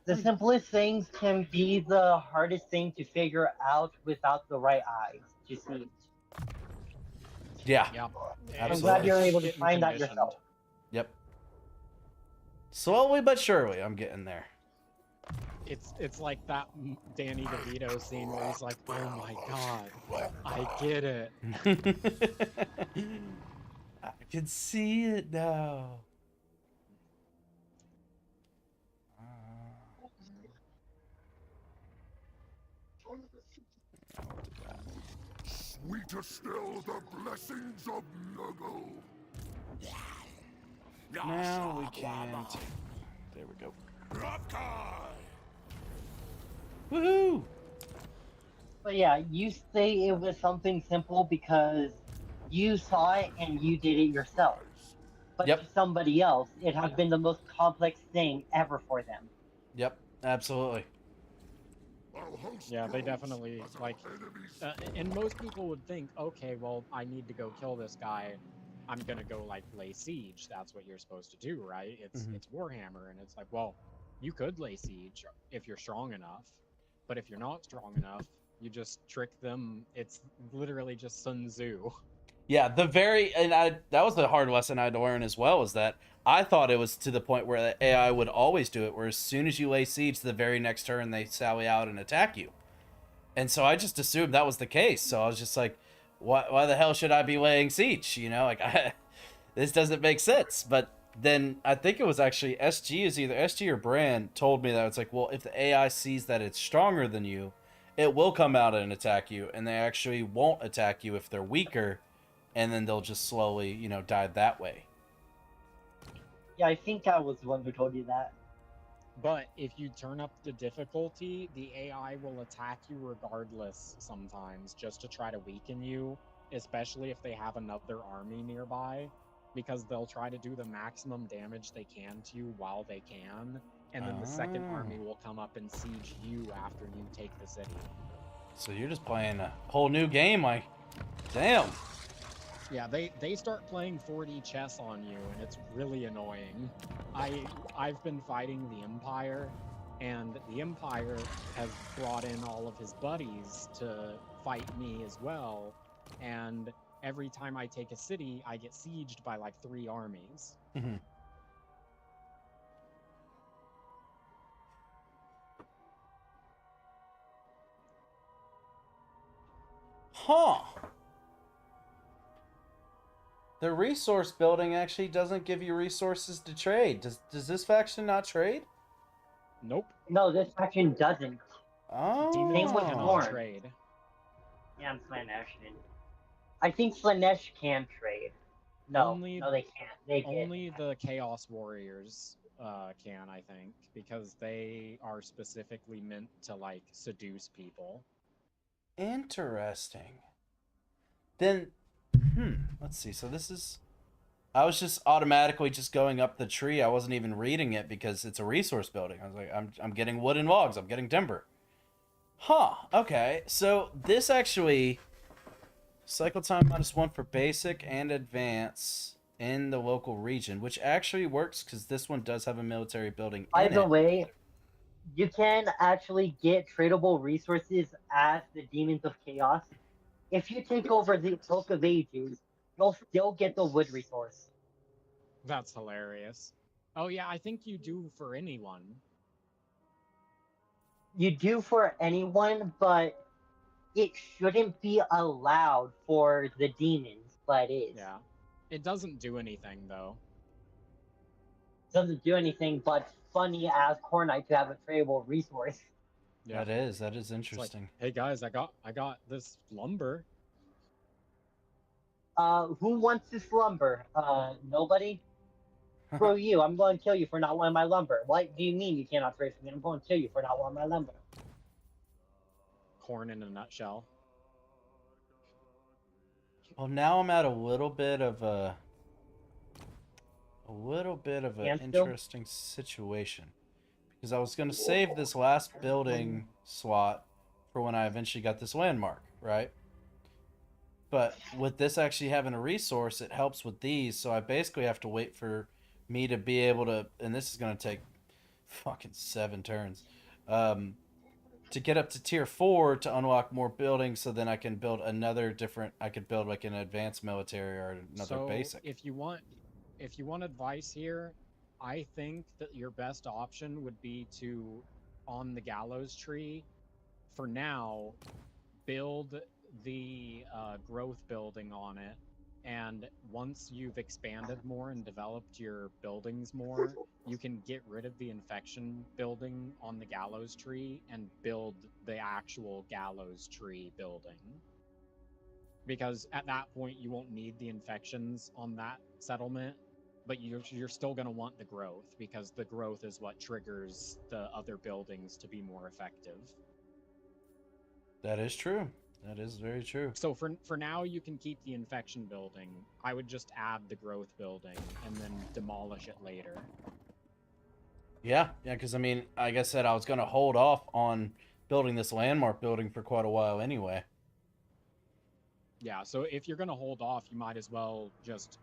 The simplest things can be the hardest thing to figure out without the right eyes to see. Yeah. Yeah. I'm glad you're able to find that yourself. Yep. Slowly but surely, I'm getting there. It's like that Danny DeVito scene where he's like, "Oh my god, I get it." I can see it now. Sweeter still the blessings of Nurgle. Now we can. There we go. Woohoo! But yeah, you say it was something simple because you saw it and you did it yourself. But Yep. to somebody else, it has been the most complex thing ever for them. Yep, absolutely. Yeah, they definitely like, and most people would think, okay, well, I need to go kill this guy. I'm gonna go like lay siege. That's what you're supposed to do, right? It's Warhammer, and it's like, well, you could lay siege if you're strong enough, but if you're not strong enough, you just trick them. It's literally just Sun Tzu. Yeah, that was the hard lesson I had to learn as well, is that I thought it was to the point where the AI would always do it, where as soon as you lay siege, the very next turn they sally out and attack you. And so I just assumed that was the case. So I was just like, why the hell should I be laying siege? You know, like this doesn't make sense. But then I think it was actually either SG or Brand told me that it's like, well, if the AI sees that it's stronger than you, it will come out and attack you, and they actually won't attack you if they're weaker, and then they'll just slowly, die that way. Yeah, I think I was the one who told you that. But if you turn up the difficulty, the AI will attack you regardless sometimes, just to try to weaken you, especially if they have another army nearby, because they'll try to do the maximum damage they can to you while they can, and then the second army will come up and siege you after you take the city. So you're just playing a whole new game, like, damn. Yeah, they start playing 4D chess on you, and it's really annoying. I've been fighting the Empire, and the Empire has brought in all of his buddies to fight me as well, and every time I take a city, I get sieged by like 3 armies. Mm-hmm. Huh. The resource building actually doesn't give you resources to trade. Does this faction not trade? Nope. No, this faction doesn't. Oh. Demons with cannot Horn. trade. Yeah, and Slanesh did. I think Slanesh can trade. No, they can't. They can. Only the Chaos Warriors can, I think, because they are specifically meant to like seduce people. Interesting. Then, let's see. So this is... I was just automatically just going up the tree. I wasn't even reading it because it's a resource building. I was like, I'm getting wood and logs. I'm getting timber. Huh. Okay. So this actually... Cycle time -1 for basic and advance in the local region, which actually works because this one does have a military building By in the it. way, you can actually get tradable resources as the Demons of Chaos. If you take over the Book of Ages, you'll still get the wood resource. That's hilarious. Oh yeah, I think you do for anyone. You do for anyone, but it shouldn't be allowed for the demons, but it is. Yeah. It doesn't do anything though. Doesn't do anything but funny as Cornite to have a tradable resource. Yeah. That is It's like, interesting. hey guys, I got this lumber. Who wants this lumber? Nobody? Screw you, I'm going to kill you for not wanting my lumber. What do you mean you cannot trade for me? I'm going to kill you for not wanting my lumber. Corn in a nutshell. Well, now I'm at a little bit of an Standstill? interesting situation because I was going to save this last building slot for when I eventually got this landmark, right? But with this actually having a resource, it helps with these, so I basically have to wait for me to be able to, and this is going to take fucking 7 turns, to get up to tier 4 to unlock more buildings, so then I can build another different, I could build like an advanced military or another So basic. if you want advice here, I think that your best option would be to, on the gallows tree, for now, build the growth building on it, and once you've expanded more and developed your buildings more, you can get rid of the infection building on the gallows tree and build the actual gallows tree building. Because at that point you won't need the infections on that settlement, but you're still going to want the growth, because the growth is what triggers the other buildings to be more effective. That is true. That is very true. So for now, you can keep the infection building. I would just add the growth building and then demolish it later. Yeah, because I mean, like I said, I was going to hold off on building this landmark building for quite a while anyway. Yeah, so if you're going to hold off, you might as well just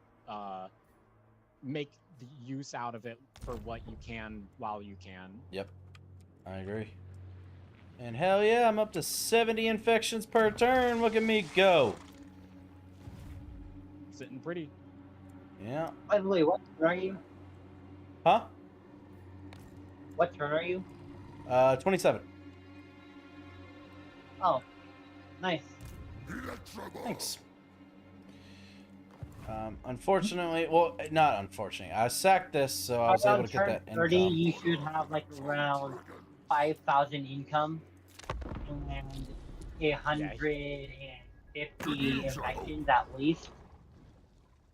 make the use out of it for what you can while you can. Yep, I agree. And hell yeah, I'm up to 70 infections per turn. Look at me go. Sitting pretty. Yeah. By the way, what turn are you? Huh? What turn are you? 27. Oh, nice. Thanks. Unfortunately, well, not unfortunately, I sacked this, so I was able to get that income. 30, you should have like around 5,000 income and 150 infections at least.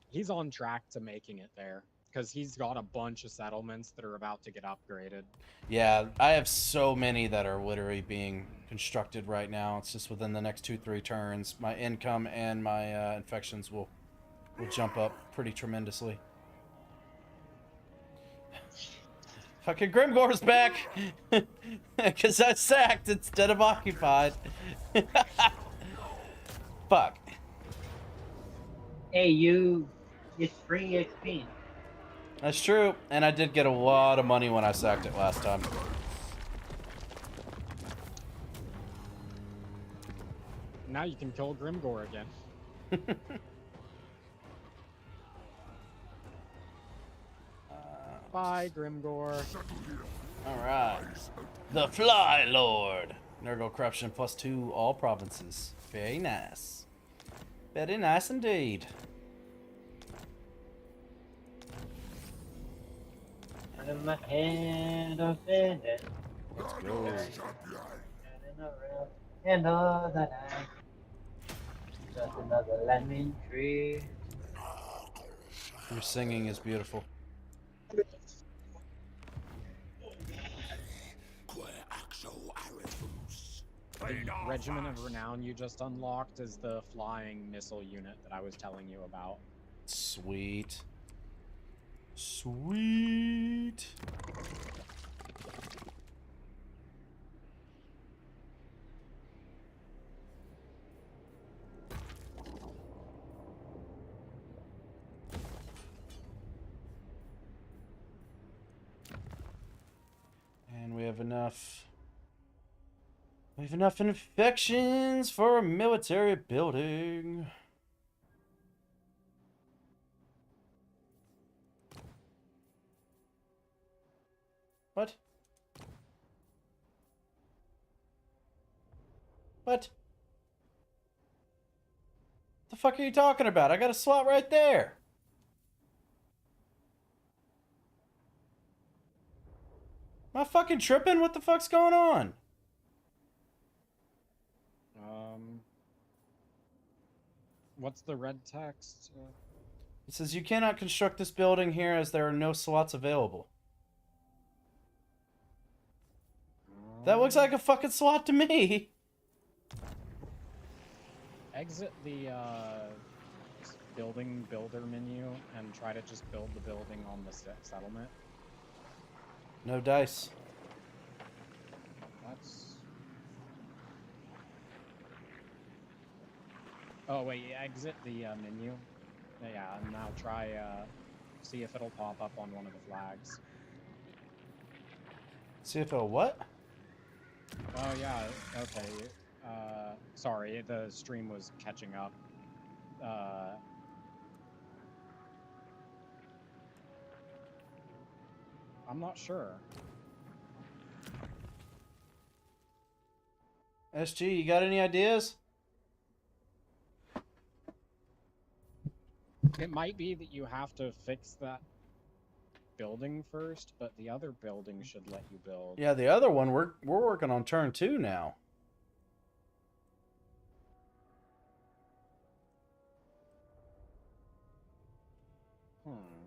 He's on track to making it there, because he's got a bunch of settlements that are about to get upgraded. Yeah, I have so many that are literally being constructed right now. It's just within the next 2-3 turns, my income and my infections will jump up pretty tremendously. Fucking Grimgore's back! Because I sacked instead of occupied. Fuck. Hey, it's free XP. That's true, and I did get a lot of money when I sacked it last time. Now you can kill Grimgore again. Bye, Grimgore. Alright. The Fly Lord. Nurgle corruption +2 all provinces. Very nice. Very nice indeed. I'm ahead of it. Let's go. Another night. Just another lemon tree. Your singing is beautiful. The Regiment of Renown you just unlocked is the flying missile unit that I was telling you about. Sweet. Sweet. And we have enough. We have enough infections for a military building. What? What? The fuck are you talking about? I got a slot right there. Am I fucking tripping? What the fuck's going on? What's the red text? It says you cannot construct this building here as there are no slots available. That looks like a fucking slot to me. Exit the building builder menu and try to just build the building on the settlement. No dice. That's... Oh wait, exit the menu. Yeah, and now try see if it'll pop up on one of the flags. See if it'll what? Oh yeah, okay. Sorry, the stream was catching up. I'm not sure. SG, you got any ideas? It might be that you have to fix that building first, but the other building should let you build. Yeah, the other one we're working on turn 2 now.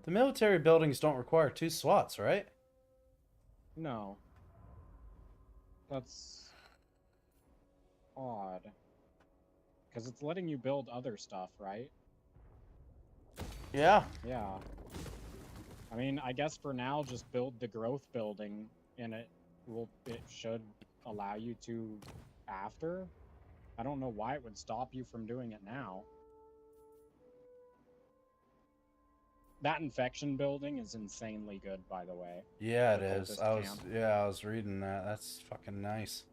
The military buildings don't require 2 slots, right? No. That's odd. Because it's letting you build other stuff, right? Yeah. Yeah. I mean, I guess for now, just build the growth building, and it should allow you to after. I don't know why it would stop you from doing it now. That infection building is insanely good, by the way. Yeah, it The is. cultist I was reading that. That's fucking nice.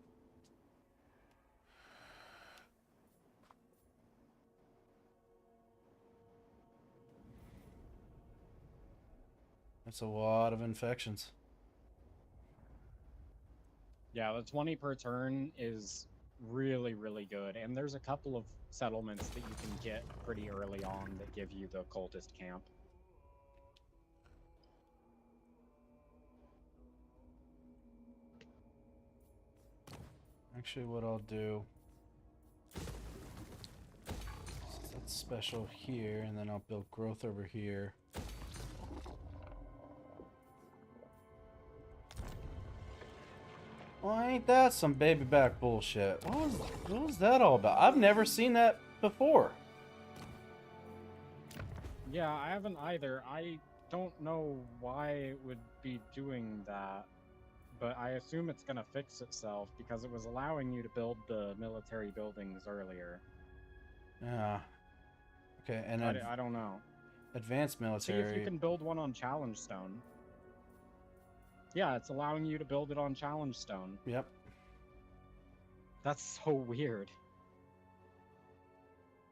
That's a lot of infections. Yeah, the 20 per turn is really, really good. And there's a couple of settlements that you can get pretty early on that give you the cultist camp. Actually, what I'll do... That's special here, and then I'll build growth over here. Well, ain't that some baby back bullshit? What was that all about? I've never seen that before. Yeah, I haven't either. I don't know why it would be doing that, but I assume it's gonna fix itself because it was allowing you to build the military buildings earlier. Yeah. Okay, and I don't know. advanced See military. if you can build one on Challenge Stone. Yeah, it's allowing you to build it on Challenge Stone. Yep. That's so weird.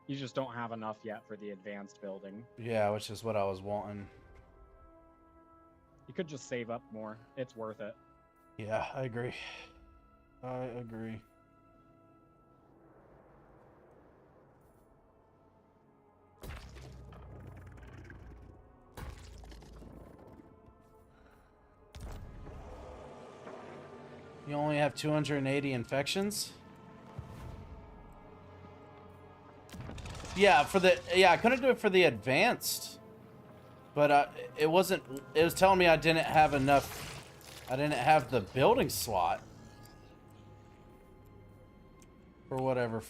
You just don't have enough yet for the advanced building. Yeah, which is what I was wanting. You could just save up more. It's worth it. Yeah, I agree. I agree. You only have 280 infections? Yeah, I couldn't do it for the advanced. But it was telling me I didn't have enough. I didn't have the building slot. for whatever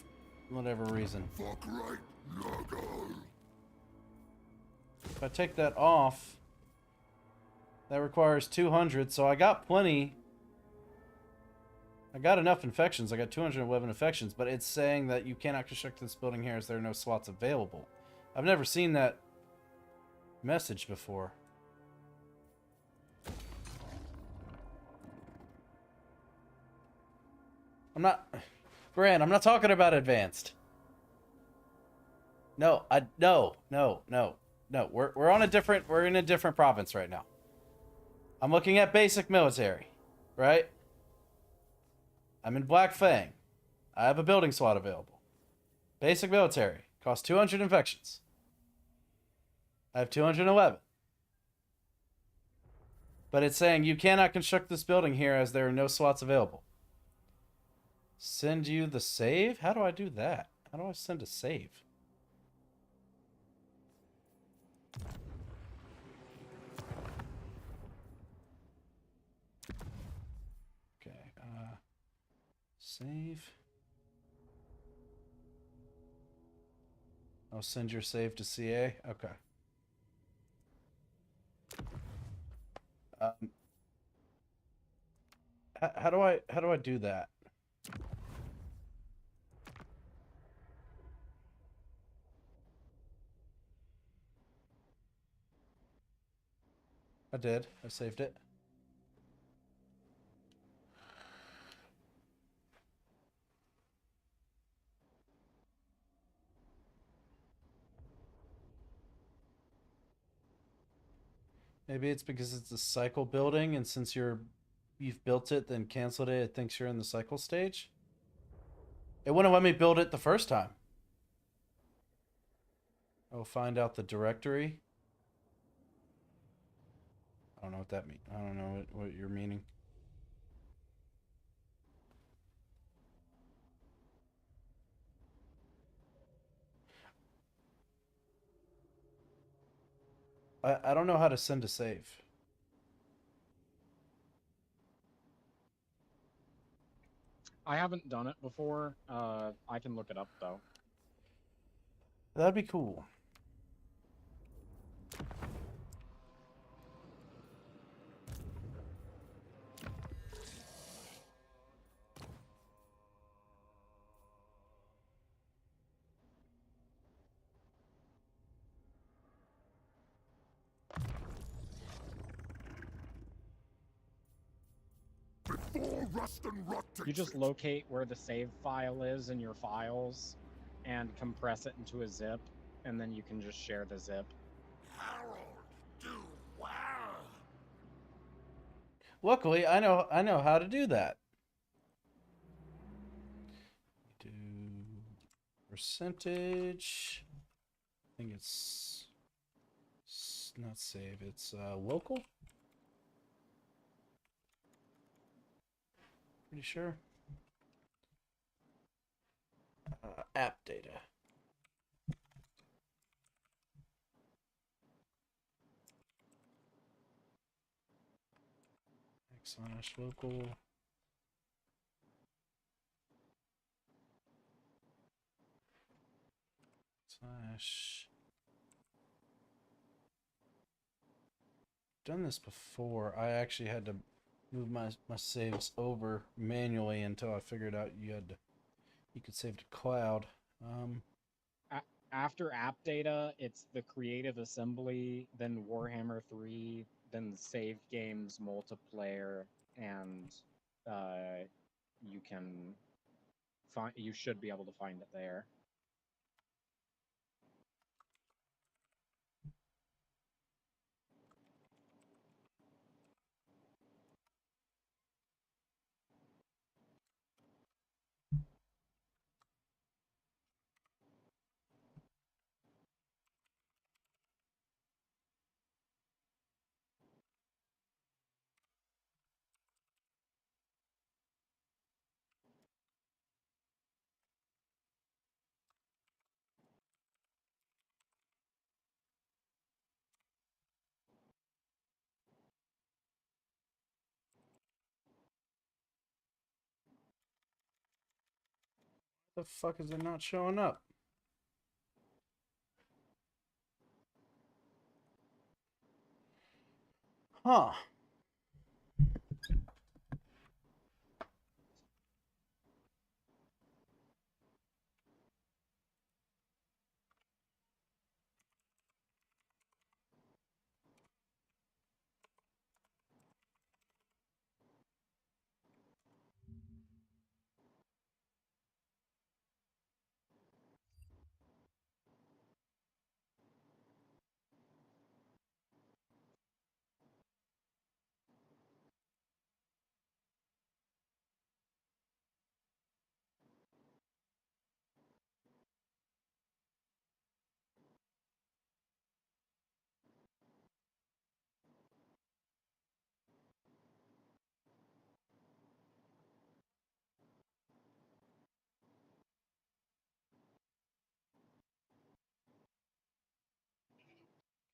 reason. Fuck right, Nurgle. If I take that off, that requires 200, so I got plenty. I got enough infections. I got 211 infections, but it's saying that you cannot construct this building here as there are no slots available. I've never seen that message before. I'm not... Brand, I'm not talking about advanced. No, no. We're on a different... We're in a different province right now. I'm looking at basic military, right? I'm in Black Fang. I have a building slot available. Basic military. Costs 200 infections. I have 211. But it's saying you cannot construct this building here as there are no slots available. Send you the save? How do I do that? How do I send a save? Okay, save. I'll send your save to CA. Okay. How do I do that? I did. I saved it. Maybe it's because it's a cycle building, and since you've built it, then canceled it, it thinks you're in the cycle stage. It wouldn't let me build it the first time. I'll find out the directory. I don't know what that means. I don't know what you're meaning. I don't know how to send a save. I haven't done it before. I can look it up though. That'd be cool. Before rust and rot You takes just it. locate where the save file is in your files and compress it into a zip, and then you can just share the zip. Harold, do well. Luckily, I know how to do that. Do percentage. I think it's not save. It's local. Pretty sure. App data. /local. / Done this before. I actually had to move my saves over manually until I figured out you could save to cloud. After app data, it's the creative assembly, then Warhammer 3, then the save games multiplayer, and you can find. You should be able to find it there. The fuck is it not showing up? Huh.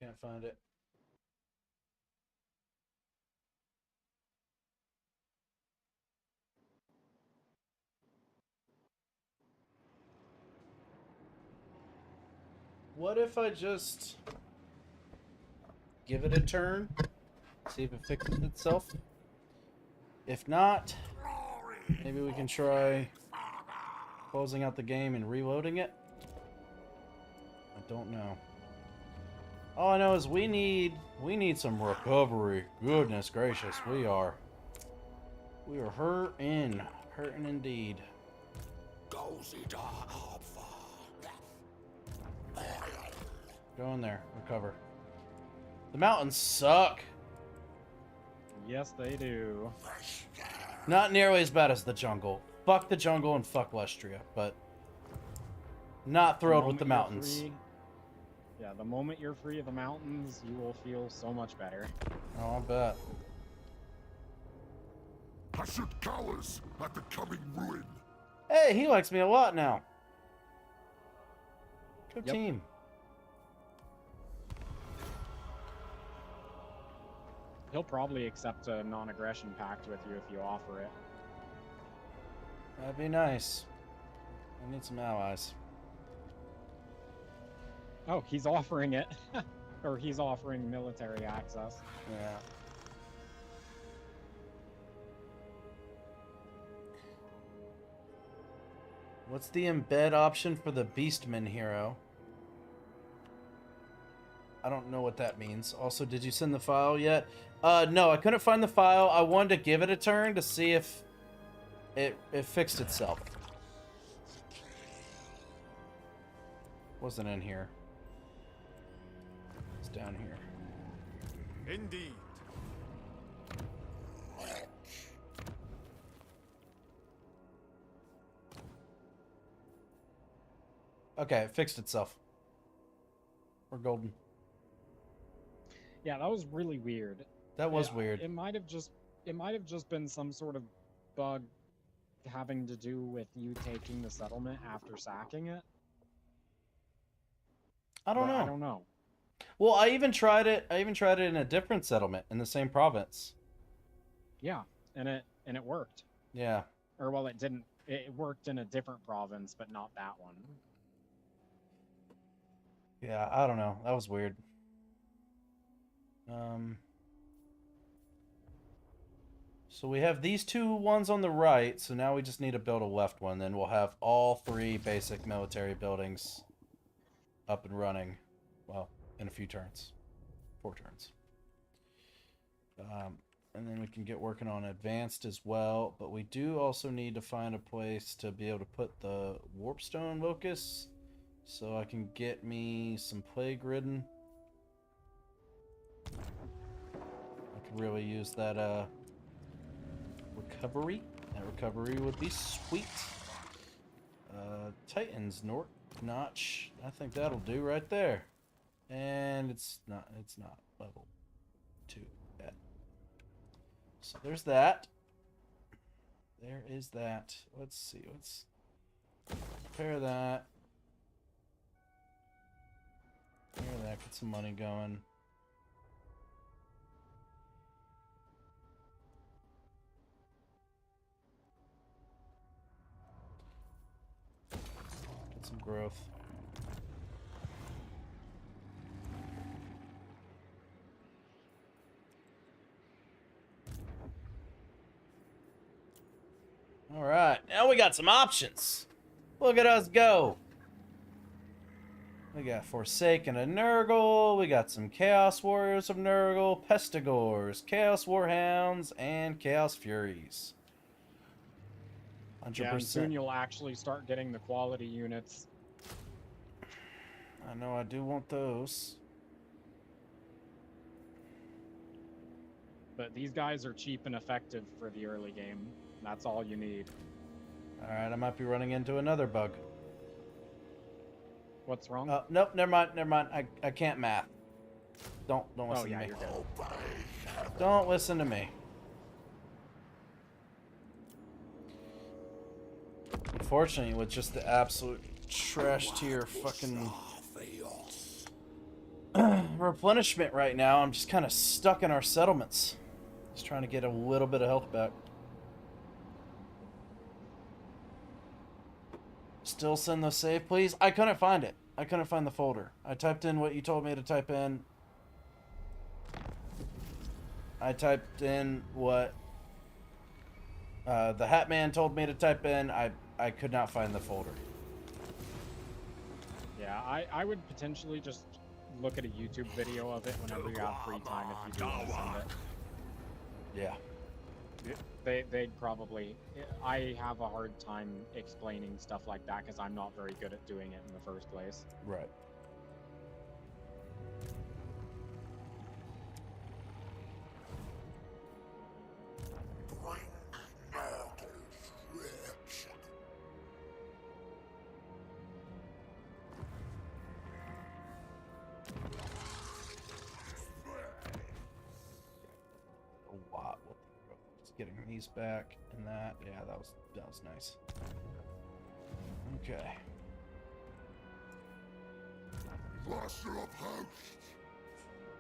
Can't find it. What if I just give it a turn? See if it fixes itself? If not, maybe we can try closing out the game and reloading it? I don't know. All I know is we need some recovery. Goodness gracious, we are hurting indeed. Go in there, recover. The mountains suck. Yes, they do. Not nearly as bad as the jungle. Fuck the jungle and fuck Lestria, but not thrilled with the mountains. Yeah, the moment you're free of the mountains, you will feel so much better. Oh, I bet. I should callous at the coming ruin. Hey, he likes me a lot now. Good Yep. team. He'll probably accept a non-aggression pact with you if you offer it. That'd be nice. I need some allies. Oh, he's offering it. Or he's offering military access. Yeah. What's the embed option for the Beastman hero? I don't know what that means. Also, did you send the file yet? No, I couldn't find the file. I wanted to give it a turn to see if it fixed itself. Wasn't in here. It's down here. Indeed. Okay, it fixed itself. We're golden. Yeah, that was really weird. That was weird. It might have just been some sort of bug having to do with you taking the settlement after sacking it. I don't But know. I don't know. Well, I even tried it in a different settlement in the same province. Yeah, and it worked. Yeah. Or well, it didn't. It worked in a different province, but not that one. Yeah, I don't know. That was weird. So we have these two ones on the right, so now we just need to build a left one, then we'll have all three basic military buildings up and running. Well, in a few turns. 4 turns. And then we can get working on advanced as well, but we do also need to find a place to be able to put the warpstone locus, so I can get me some plague ridden. I could really use that recovery. That recovery would be sweet. Titan's notch. I think that'll do right there. And it's not level 2 yet. So there's that. There is that. Let's see. Let's repair that. Repair that. Get some money going. growth. All right, now we got some options. Look at us go. We got Forsaken of Nurgle, we got some Chaos Warriors of Nurgle, Pestigors, Chaos Warhounds, and Chaos Furies. 100%. Yeah, and soon you'll actually start getting the quality units. I know I do want those. But these guys are cheap and effective for the early game. That's all you need. Alright, I might be running into another bug. What's wrong? Nope, never mind. I can't math. Don't listen to me. You're good. Don't listen to me. Unfortunately, with just the absolute trash tier fucking replenishment right now, I'm just kind of stuck in our settlements. Just trying to get a little bit of health back. Still send the save, please? I couldn't find it. I couldn't find the folder. I typed in what you told me to type in. I typed in what the Hat Man told me to type in. I could not find the folder. Yeah, I would potentially just look at a YouTube video of it whenever you have free time if you do want to send it. Yeah. They'd probably... I have a hard time explaining stuff like that because I'm not very good at doing it in the first place. Right. A lot. Just getting these back and that. Yeah, that was nice. Okay. Master of hosts.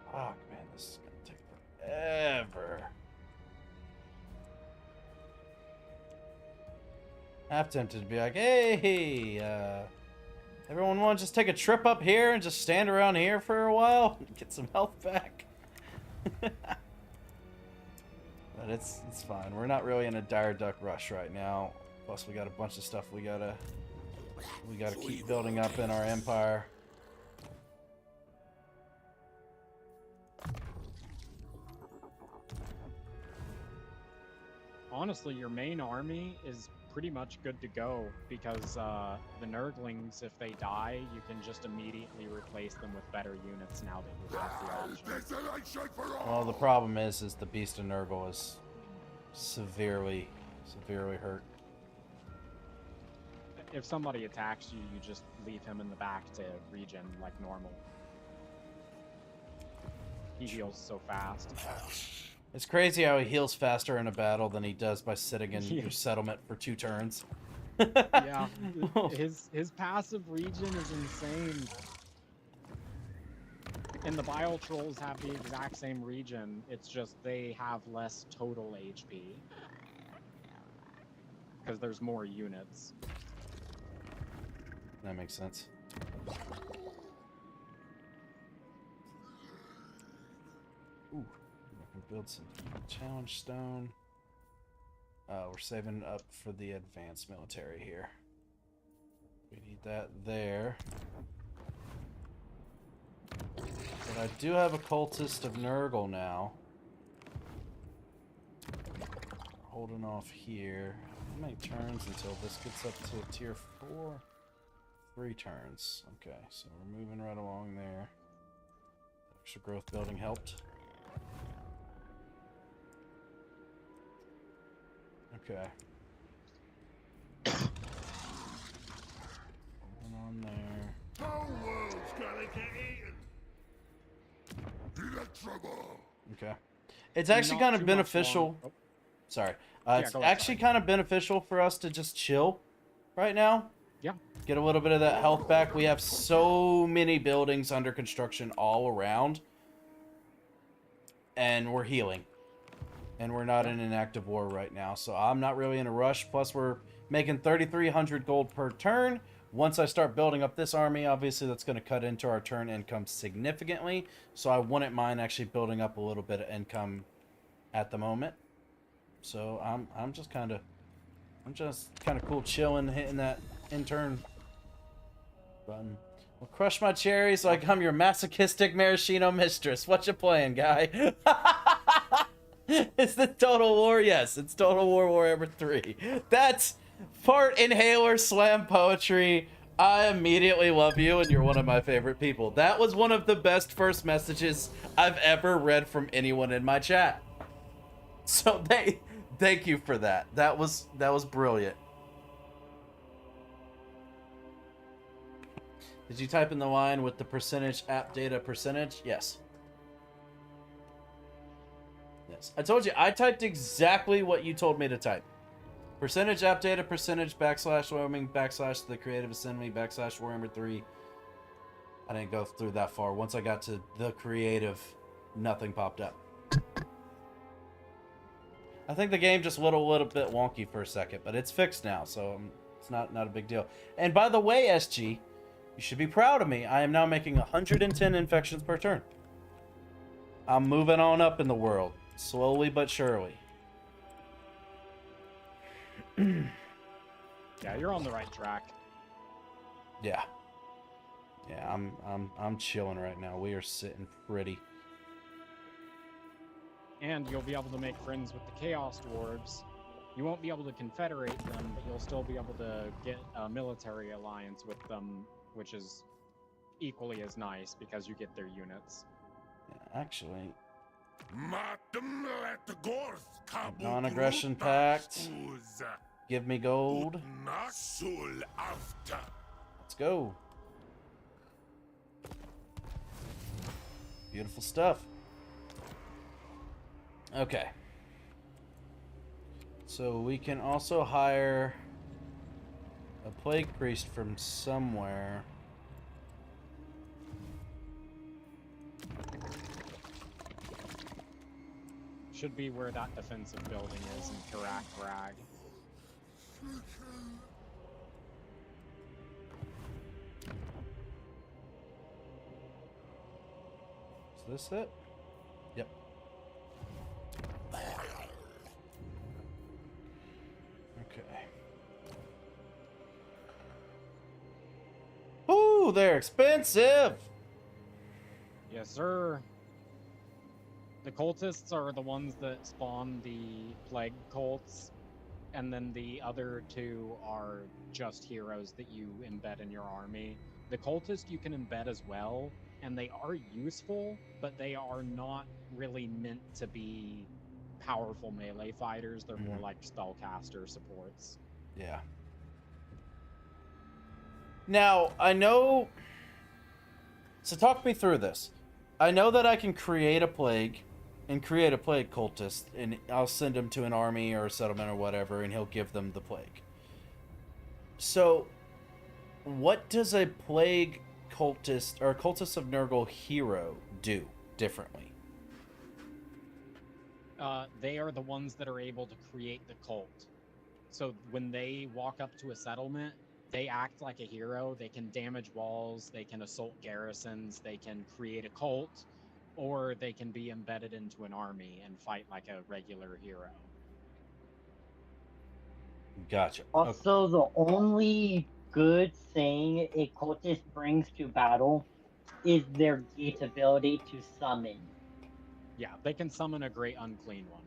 Fuck, man, this is gonna take forever. Half tempted to be like, hey, everyone want to just take a trip up here and just stand around here for a while and get some health back? But it's fine. We're not really in a dire duck rush right now. Plus, we got a bunch of stuff we gotta keep building up in our empire. Honestly, your main army is pretty much good to go because the Nurglings, if they die, you can just immediately replace them with better units now that you have the option. Well, the problem is the Beast of Nurgle is severely hurt. If somebody attacks you, you just leave him in the back to regen like normal. He heals so fast. It's crazy how he heals faster in a battle than he does by sitting in your settlement for 2 turns. Yeah, his passive regen is insane. And the Bile Trolls have the exact same regen, it's just they have less total HP. Because there's more units. That makes sense. Ooh, I can build some challenge stone. We're saving up for the advanced military here. We need that there. But I do have a cultist of Nurgle now. Holding off here. How many turns until this gets up to tier 4? 3 turns. Okay, so we're moving right along there. Extra growth building helped. Okay. Moving on there. Whole world's gonna get eaten. You're in trouble. Okay. It's actually kind of beneficial. Oh. Sorry. Yeah, It's go ahead, actually kind of beneficial for us to just chill right now. Yeah. Get a little bit of that health back. We have so many buildings under construction all around. And we're healing. And we're not in an active war right now. So I'm not really in a rush. Plus, we're making 3,300 gold per turn, Once I start building up this army, obviously that's going to cut into our turn income significantly. So I wouldn't mind actually building up a little bit of income at the moment. So I'm just kind of cool chilling, hitting that in turn button. Well, crush my cherries like I'm your masochistic maraschino mistress. What you playing, guy? Is the Total War? Yes, it's Total War Warhammer 3. That's part inhaler slam poetry. I immediately love you, and you're one of my favorite people. That was one of the best first messages I've ever read from anyone in my chat. So thank you for that. That was brilliant. Did you type in the line with the percentage app data percentage? Yes. Yes. I told you, I typed exactly what you told me to type. Percentage app data percentage backslash Wyoming backslash the creative assembly backslash Warhammer 3. I didn't go through that far. Once I got to the creative, nothing popped up. I think the game just went a little bit wonky for a second, but it's fixed now, so it's not a big deal. And by the way, SG, you should be proud of me. I am now making 110 infections per turn. I'm moving on up in the world, slowly but surely. Yeah, you're on the right track. Yeah. Yeah, I'm chilling right now. We are sitting pretty. And you'll be able to make friends with the Chaos Dwarves. You won't be able to confederate them, but you'll still be able to get a military alliance with them, which is equally as nice because you get their units. Yeah, actually, Matem non-aggression pact. Give me gold. Let's go. Beautiful stuff. Okay. So we can also hire a plague priest from somewhere. Should be where that defensive building is in Karak Brag. Is this it? Yep. Okay. Ooh, they're expensive! Yes, sir. The cultists are the ones that spawn the plague cults, and then the other two are just heroes that you embed in your army. The cultist you can embed as well, and they are useful, but they are not really meant to be powerful melee fighters. They're more like spellcaster supports. Yeah. Now, I know... So talk me through this. I know that I can create a plague and create a plague cultist, and I'll send him to an army or a settlement or whatever, and he'll give them the plague. So, what does a plague cultist or a cultist of Nurgle hero do differently? They are the ones that are able to create the cult. So when they walk up to a settlement, they act like a hero. They can damage walls, they can assault garrisons, they can create a cult, or they can be embedded into an army and fight like a regular hero. Gotcha. Also, the only good thing a cultist brings to battle is their gate ability to summon. Yeah, they can summon a great unclean one.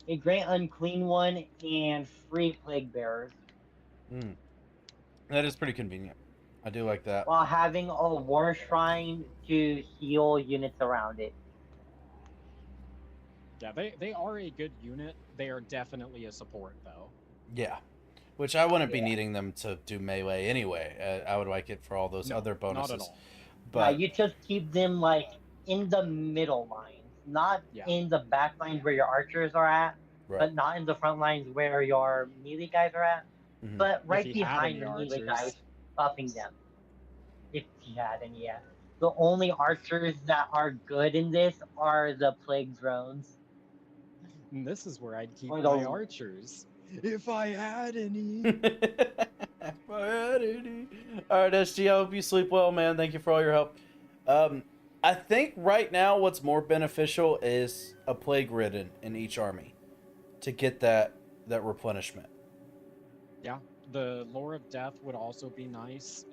A great unclean one and free plague bearers. That is pretty convenient. I do like that. While having a war shrine to heal units around it. Yeah, they are a good unit. They are definitely a support, though. Yeah. Which I wouldn't be needing them to do melee anyway. I would like it for all those other bonuses. Not at all. But you just keep them like in the middle lines, not in the back lines where your archers are at, but not in the front lines where your melee guys are at, but right behind your melee guys, buffing them. If you had any, yeah. The only archers that are good in this are the plague drones. And this is where I'd keep my archers. If I had any. my head, Edie. All right, SG, I hope you sleep well, man. Thank you for all your help. I think right now what's more beneficial is a plague ridden in each army to get that replenishment. Yeah, the Lore of Death would also be nice.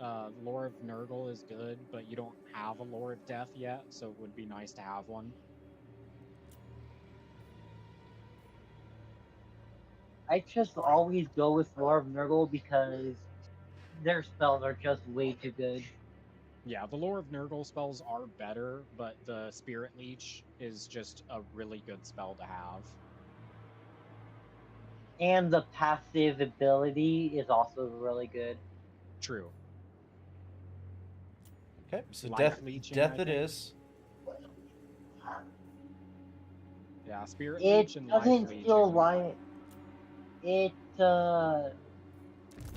Lore of Nurgle is good, but you don't have a Lore of Death yet, so it would be nice to have one. I just always go with Lore of Nurgle because their spells are just way too good. Yeah, the Lore of Nurgle spells are better, but the Spirit Leech is just a really good spell to have. And the passive ability is also really good. True. Okay, so Life leeching, death I it think. is. Yeah, Spirit It Leech and Life doesn't Leeching. feel like it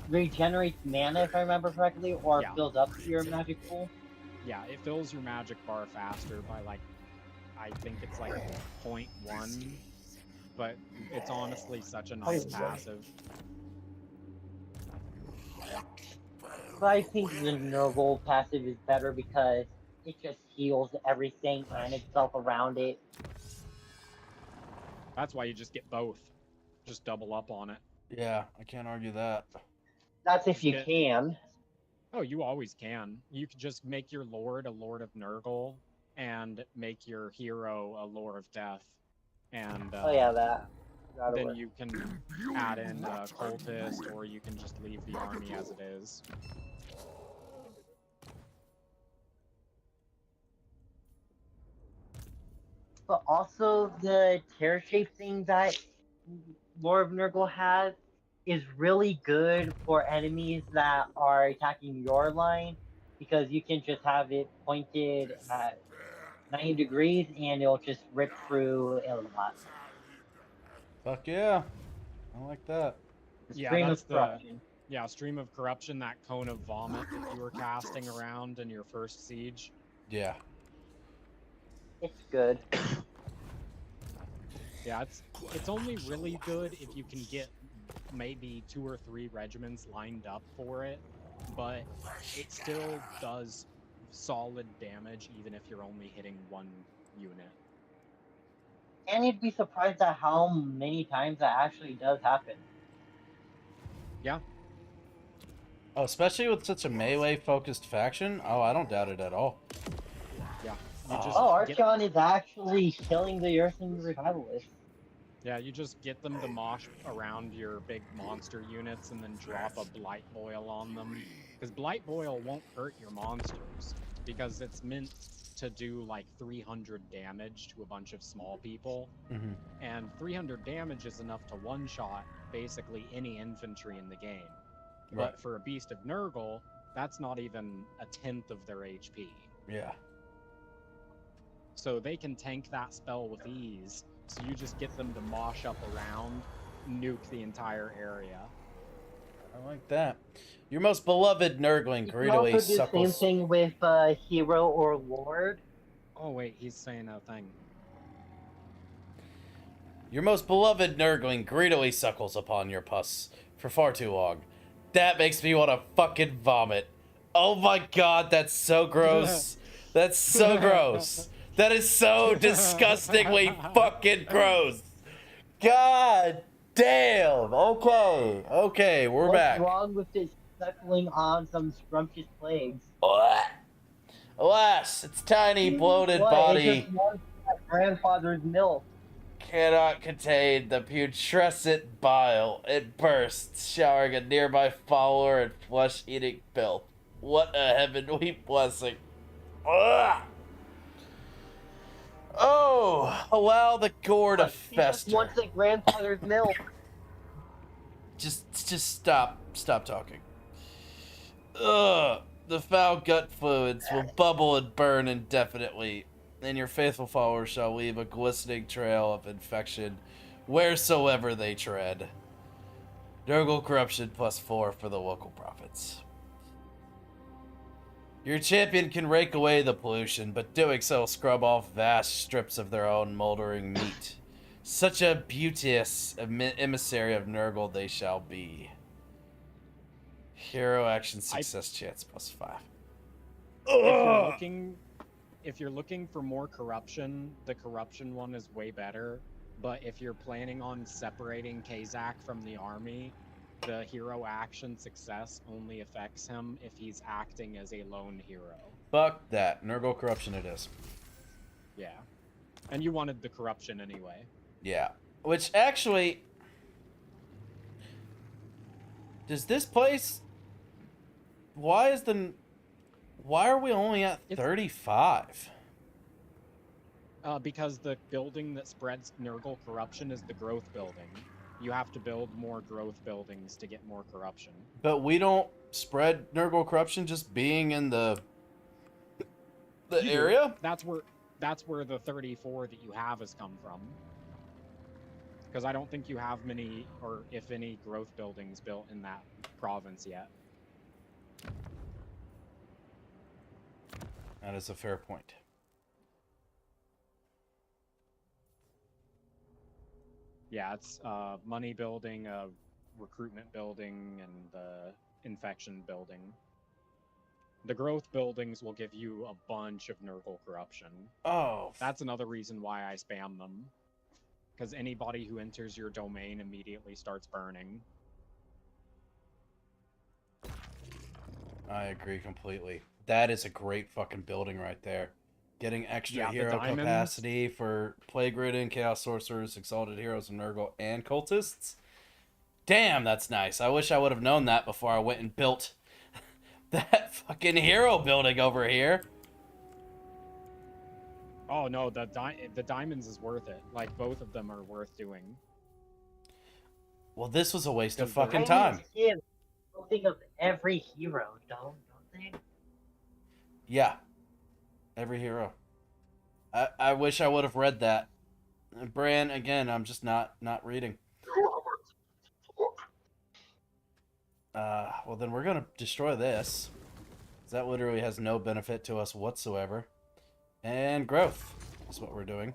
regenerates mana, if I remember correctly, or Yeah. fills up your magic pool. Yeah, it fills your magic bar faster by like, I think it's like 0.1, but it's honestly such a nice passive. But I think the Nurgle passive is better because it just heals everything and itself around it. That's why you just get both. Just double up on it. Yeah, I can't argue that. That's if Just you get- can. Oh, you always can. You could just make your Lord a Lord of Nurgle and make your hero a Lord of Death. And Oh yeah, that. That'll then work. you can add in a cultist, or you can just leave the army as it is. But also the tear shape thing that Lord of Nurgle has is really good for enemies that are attacking your line because you can just have it pointed at 90 degrees and it'll just rip through a lot. Fuck yeah, I like that. Yeah, Stream that's of corruption. Stream of Corruption, that cone of vomit that you were casting around in your first siege. Yeah. It's good. Yeah, it's only really good if you can get maybe 2 or 3 regiments lined up for it, but it still does solid damage even if you're only hitting 1 unit. And you'd be surprised at how many times that actually does happen. Yeah. Oh, especially with such a melee-focused faction? Oh, I don't doubt it at all. Yeah. You just Oh, get, Archeon is actually killing the Earthen Revivalists. yeah, you just get them to mosh around your big monster units and then drop a Blight Boil on them. Because Blight Boil won't hurt your monsters, because it's meant to do like 300 damage to a bunch of small people. Mm-hmm. And 300 damage is enough to one-shot basically any infantry in the game. Right. But for a Beast of Nurgle, that's not even a 10th of their HP. Yeah. So they can tank that spell with ease, so you just get them to mosh up around, nuke the entire area. I like that. Your most beloved Nurgling You can greedily also do the same suckles. thing with Hero or Lord. Oh wait, he's saying a thing. Your most beloved Nurgling greedily suckles upon your pus for far too long. That makes me want to fucking vomit. Oh my god, that's so gross. That's so gross. That is so disgustingly fucking gross. God damn. Okay. Okay, we're back. What's wrong with this suckling on some scrumptious plagues? Alas, its tiny bloated What? body It just wants my grandfather's milk. cannot contain the putrescent bile. It bursts, showering a nearby follower in flesh-eating filth. What a heavenly blessing. Ugh. Oh, allow the gore to He just fester. wants a grandfather's milk. Just stop talking. Ugh, the foul gut fluids will bubble and burn indefinitely, and your faithful followers shall leave a glistening trail of infection wheresoever they tread. Nurgle corruption +4 for the local prophets. Your champion can rake away the pollution, but doing so will scrub off vast strips of their own moldering meat. Such a beauteous emissary of Nurgle they shall be. Hero action success chance +5. If you're looking for more corruption, the corruption one is way better. But if you're planning on separating Kazak from the army, the hero action success only affects him if he's acting as a lone hero. Fuck that. Nurgle corruption it is. Yeah. And you wanted the corruption anyway. Yeah. Which actually... Does this place... Why are we only at 35? Because the building that spreads Nurgle corruption is the growth building. You have to build more growth buildings to get more corruption. But we don't spread Nurgle corruption just being in the area? That's where the 34 that you have has come from. Because I don't think you have many, or if any, growth buildings built in that province yet. That is a fair point. Yeah, it's money building, recruitment building, and infection building. The growth buildings will give you a bunch of Nurgle corruption. Oh. That's another reason why I spam them. Because anybody who enters your domain immediately starts burning. I agree completely. That is a great fucking building right there. Getting extra Yeah, the hero diamonds. capacity for Plague Ridden, Chaos Sorcerers, Exalted Heroes of Nurgle, and Cultists. Damn, that's nice. I wish I would have known that before I went and built that fucking hero building over here. Oh no, the diamonds is worth it. Like, both of them are worth doing. Well, this was a waste of Because they're- fucking time. Kids think of every hero, don't they? Yeah. Every hero. I wish I would have read that. Bran, again, I'm just not reading. Well, then we're going to destroy this. That literally has no benefit to us whatsoever. And growth is what we're doing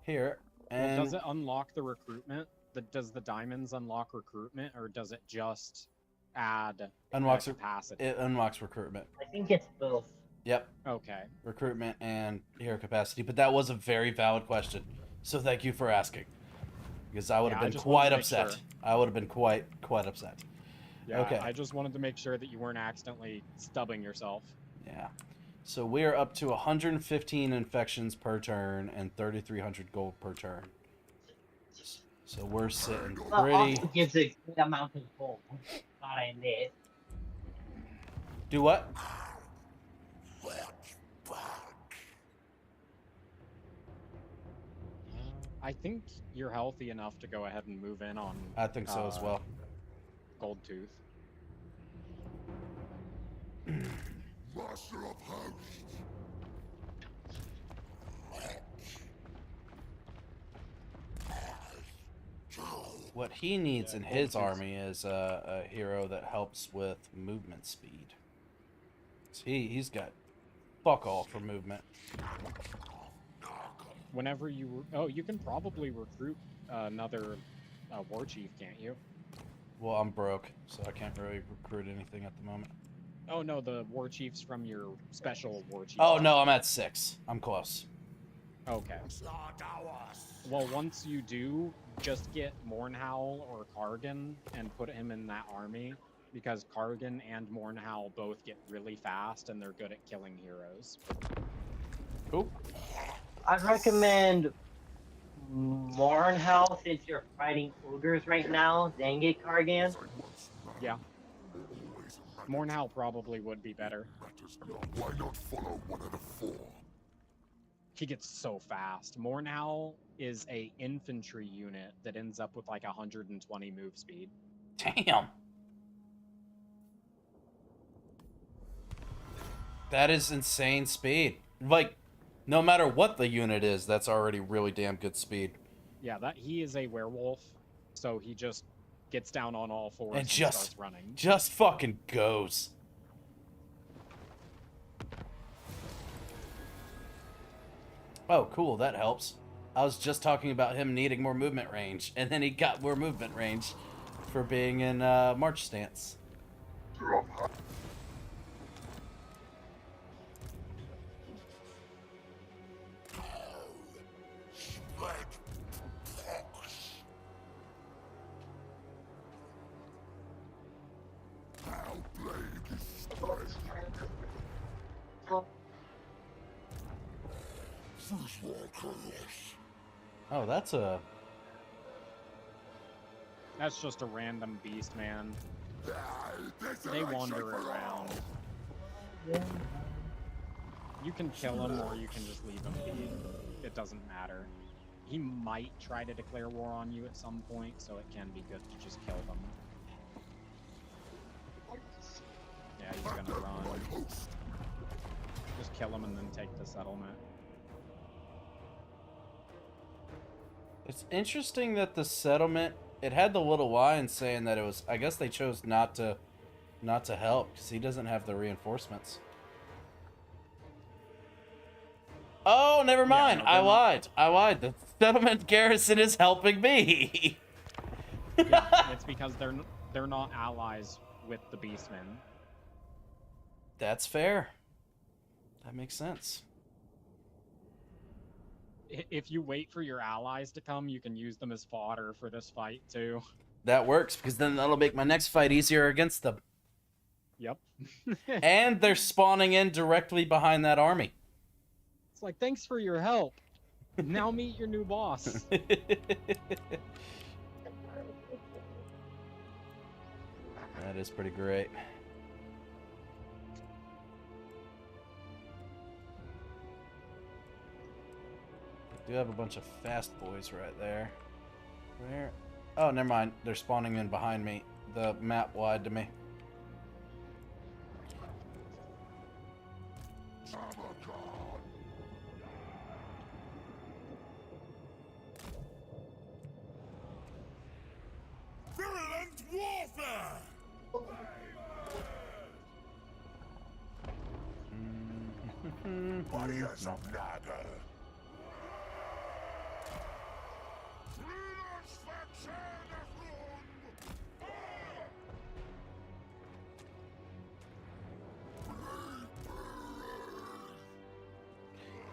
here. And Well, does it unlock the recruitment? Does the diamonds unlock recruitment, or does it just add unlocks capacity? It unlocks recruitment. I think it's both. Yep. Okay. Recruitment and hero capacity. But that was a very valid question. So thank you for asking. Because I would have I been just wanted quite to make upset. sure. I would have been quite upset. Yeah, Okay. I just wanted to make sure that you weren't accidentally stubbing yourself. Yeah. So we are up to 115 infections per turn and 3,300 gold per turn. So we're sitting Well, pretty... also gives a good amount of gold. Not in it. Do what? I think you're healthy enough to go ahead and move in on. I think so as well. Gold Tooth. Master of Hosts. What he needs Yeah, in gold his tooth. army is a hero that helps with movement speed. So he's got fuck all for movement. Whenever you you can probably recruit another war chief, can't you? Well, I'm broke, so I can't really recruit anything at the moment. Oh no, the war chiefs from your special war chief. Oh no, I'm at 6. I'm close. Okay. Well, once you do, just get Mornhowl or Kargan and put him in that army, because Kargan and Mornhowl both get really fast and they're good at killing heroes. Cool. I'd recommend Mornhowl since you're fighting ogres right now, then get Kargan. Yeah. Mornhowl probably would be better. Why not follow one of the four? He gets so fast. Mornhowl is a infantry unit that ends up with like 120 move speed. Damn. That is insane speed. Like, no matter what the unit is, that's already really damn good speed. Yeah, he is a werewolf, so he just gets down on all fours and just starts running. Just fucking goes. Oh, cool. That helps. I was just talking about him needing more movement range, and then he got more movement range for being in march stance. Oh, that's a... That's just a random beast, man. They wander around. You can kill him or you can just leave him be. It doesn't matter. He might try to declare war on you at some point, so it can be good to just kill them. Yeah, he's gonna run. Just kill him and then take the settlement. It's interesting that the settlement, it had the little line saying that it was, I guess they chose not to help because he doesn't have the reinforcements. Oh, never mind. Yeah, no, I lied. The settlement garrison is helping me. Yeah, it's because they're not allies with the beastmen. That's fair. That makes sense. If you wait for your allies to come, you can use them as fodder for this fight too. That works because then that'll make my next fight easier against them. Yep. And they're spawning in directly behind that army. It's like, thanks for your help. Now meet your new boss. That is pretty great. I do have a bunch of fast boys right there. Where? Oh, never mind. They're spawning in behind me. The map lied to me. Virulent warfare! Warriors of Nurgle!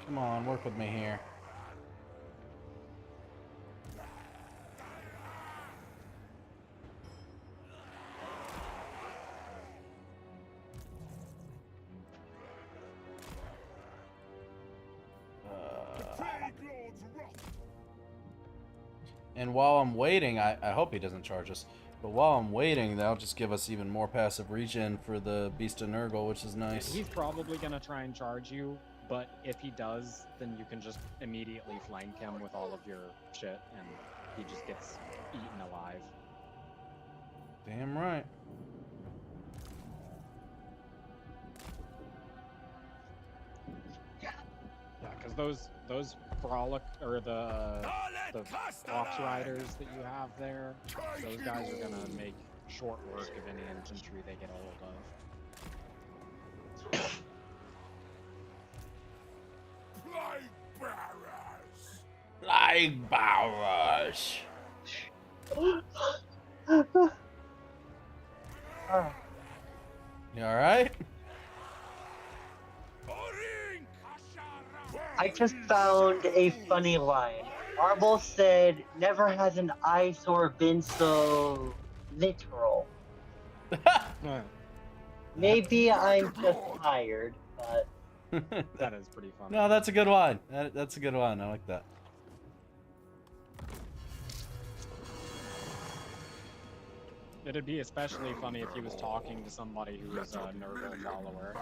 Come on, work with me here. And while I'm waiting, I hope he doesn't charge us. But while I'm waiting, that'll just give us even more passive regen for the Beast of Nurgle, which is nice. He's probably gonna try and charge you, but if he does, then you can just immediately flank him with all of your shit, and he just gets eaten alive. Damn right. Yeah, because those frolic or the fox riders that you have there, those guys are gonna make short work of any infantry they get a hold of. Like Barras. You alright? I just found a funny line. Arbol said, "Never has an eyesore been so literal." Maybe I'm just tired, but That is pretty funny. No, that's a good one. That's a good one. I like that. It'd be especially funny if he was talking to somebody who was a Nurgle follower.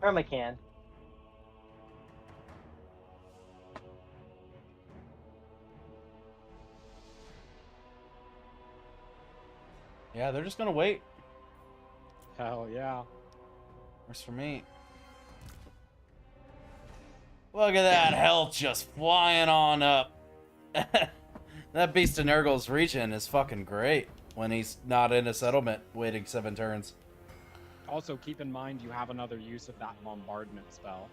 Permacan. Yeah, they're just gonna wait. Hell yeah. Works for me. Look at that health just flying on up. That Beast of Nurgle's regen is fucking great when he's not in a settlement waiting 7 turns. Also, keep in mind you have another use of that bombardment spell.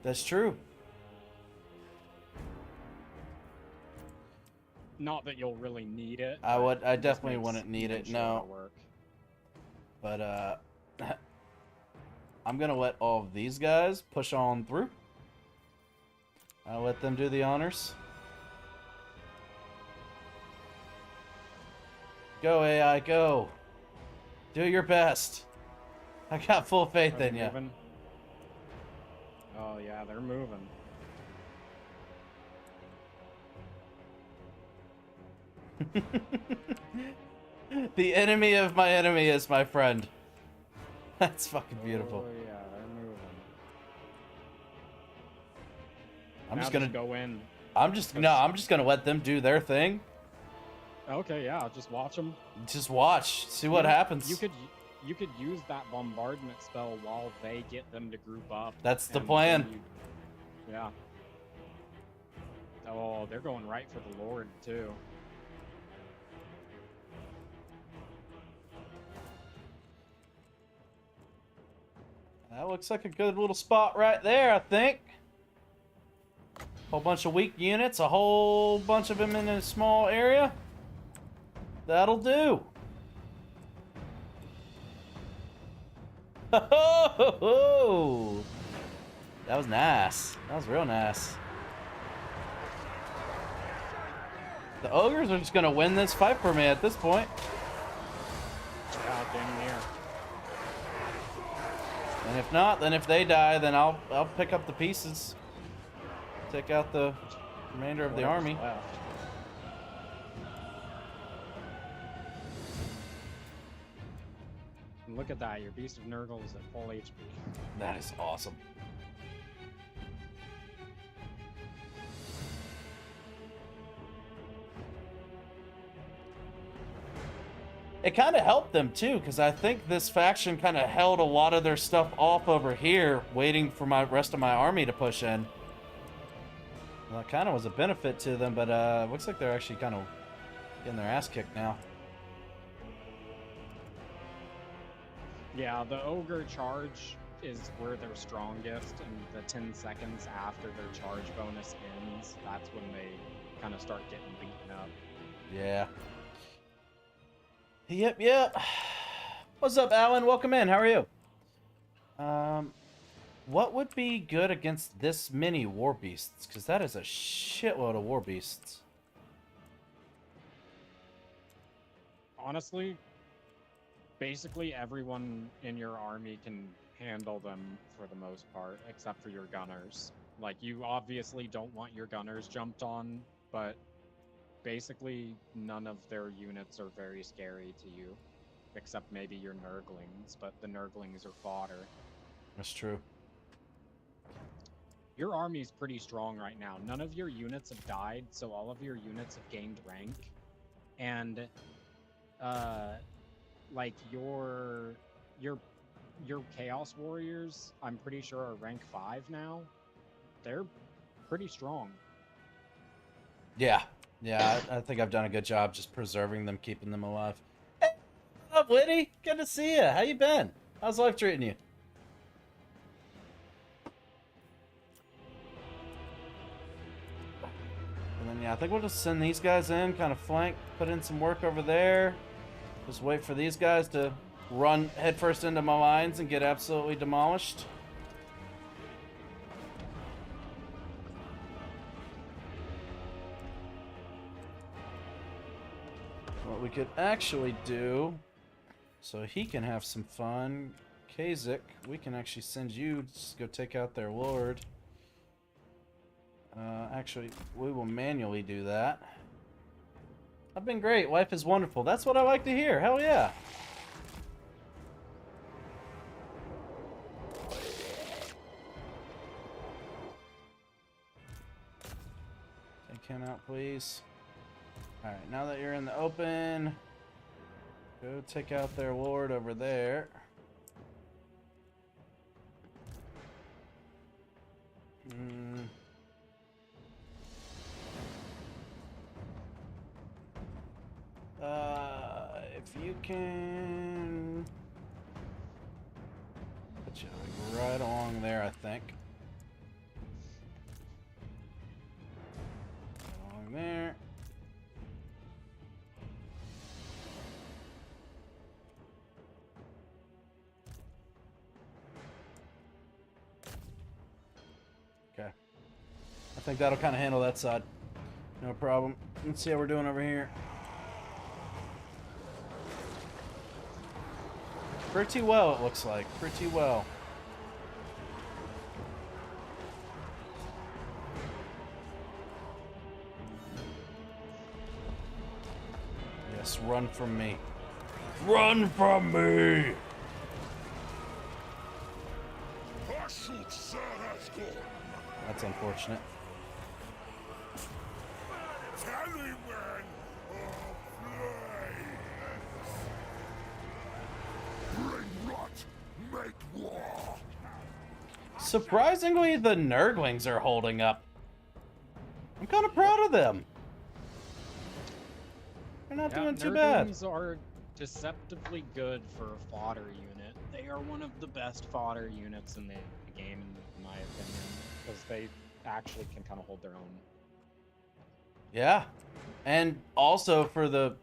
That's true. Not that you'll really need it. I but I it just definitely makes wouldn't need even it, shorter no. work. But I'm gonna let all of these guys push on through. I'll let them do the honors. Go AI, go. Do your best. I got full faith Are they in you. moving? Oh yeah, they're moving. The enemy of my enemy is my friend. That's fucking beautiful. Oh yeah, they're moving. I'm Now just gonna go in. I'm just gonna let them do their thing. Okay, yeah, just watch them. Just watch, see what happens. You could use that bombardment spell while they get them to group up. That's the and plan. then yeah. Oh, they're going right for the Lord too. That looks like a good little spot right there, I think. Whole bunch of weak units, a whole bunch of them in a small area. That'll do. Ho-ho-ho-ho! That was nice. That was real nice. The ogres are just gonna win this fight for me at this point. Yeah, damn near. And if not, then if they die, then I'll pick up the pieces. Take out the remainder of the Whatever's army. left. And look at that, your Beast of Nurgle is at full HP. That is awesome. It kind of helped them too, because I think this faction kind of held a lot of their stuff off over here, waiting for my rest of my army to push in. Well, it kind of was a benefit to them, but looks like they're actually kind of getting their ass kicked now. Yeah, the ogre charge is where they're strongest, and the 10 seconds after their charge bonus ends, that's when they kind of start getting beaten up. Yeah. Yep. What's up, Alan? Welcome in. How are you? What would be good against this many war beasts? Because that is a shitload of war beasts. Honestly, basically everyone in your army can handle them for the most part, except for your gunners. Like, you obviously don't want your gunners jumped on, but basically none of their units are very scary to you, except maybe your Nurglings, but the Nurglings are fodder. That's true. Your army's pretty strong right now. None of your units have died, so all of your units have gained rank. And like your Chaos Warriors, I'm pretty sure are rank 5 now. They're pretty strong. Yeah, I think I've done a good job just preserving them, keeping them alive. Hey, what's up, Whitty? Good to see you. How you been? How's life treating you? And then, yeah, I think we'll just send these guys in, kind of flank, put in some work over there. Just wait for these guys to run headfirst into my lines and get absolutely demolished. What we could actually do, so he can have some fun, Kazik, we can actually send you to just go take out their lord. Actually, we will manually do that. I've been great. Life is wonderful. That's what I like to hear. Hell yeah. Take him out, please. Alright, now that you're in the open, go take out their lord over there. If you can put you right along there, I think. Right along there. Okay. I think that'll kind of handle that side. No problem. Let's see how we're doing over here. Pretty well, it looks like. Pretty well. Yes, run from me. Run from me! That's unfortunate. Surprisingly, the Nurglings are holding up. I'm kind of proud of them. They're not doing too bad. Nurglings are deceptively good for a fodder unit. They are one of the best fodder units in the game, in my opinion, because they actually can kind of hold their own. Yeah. And also for the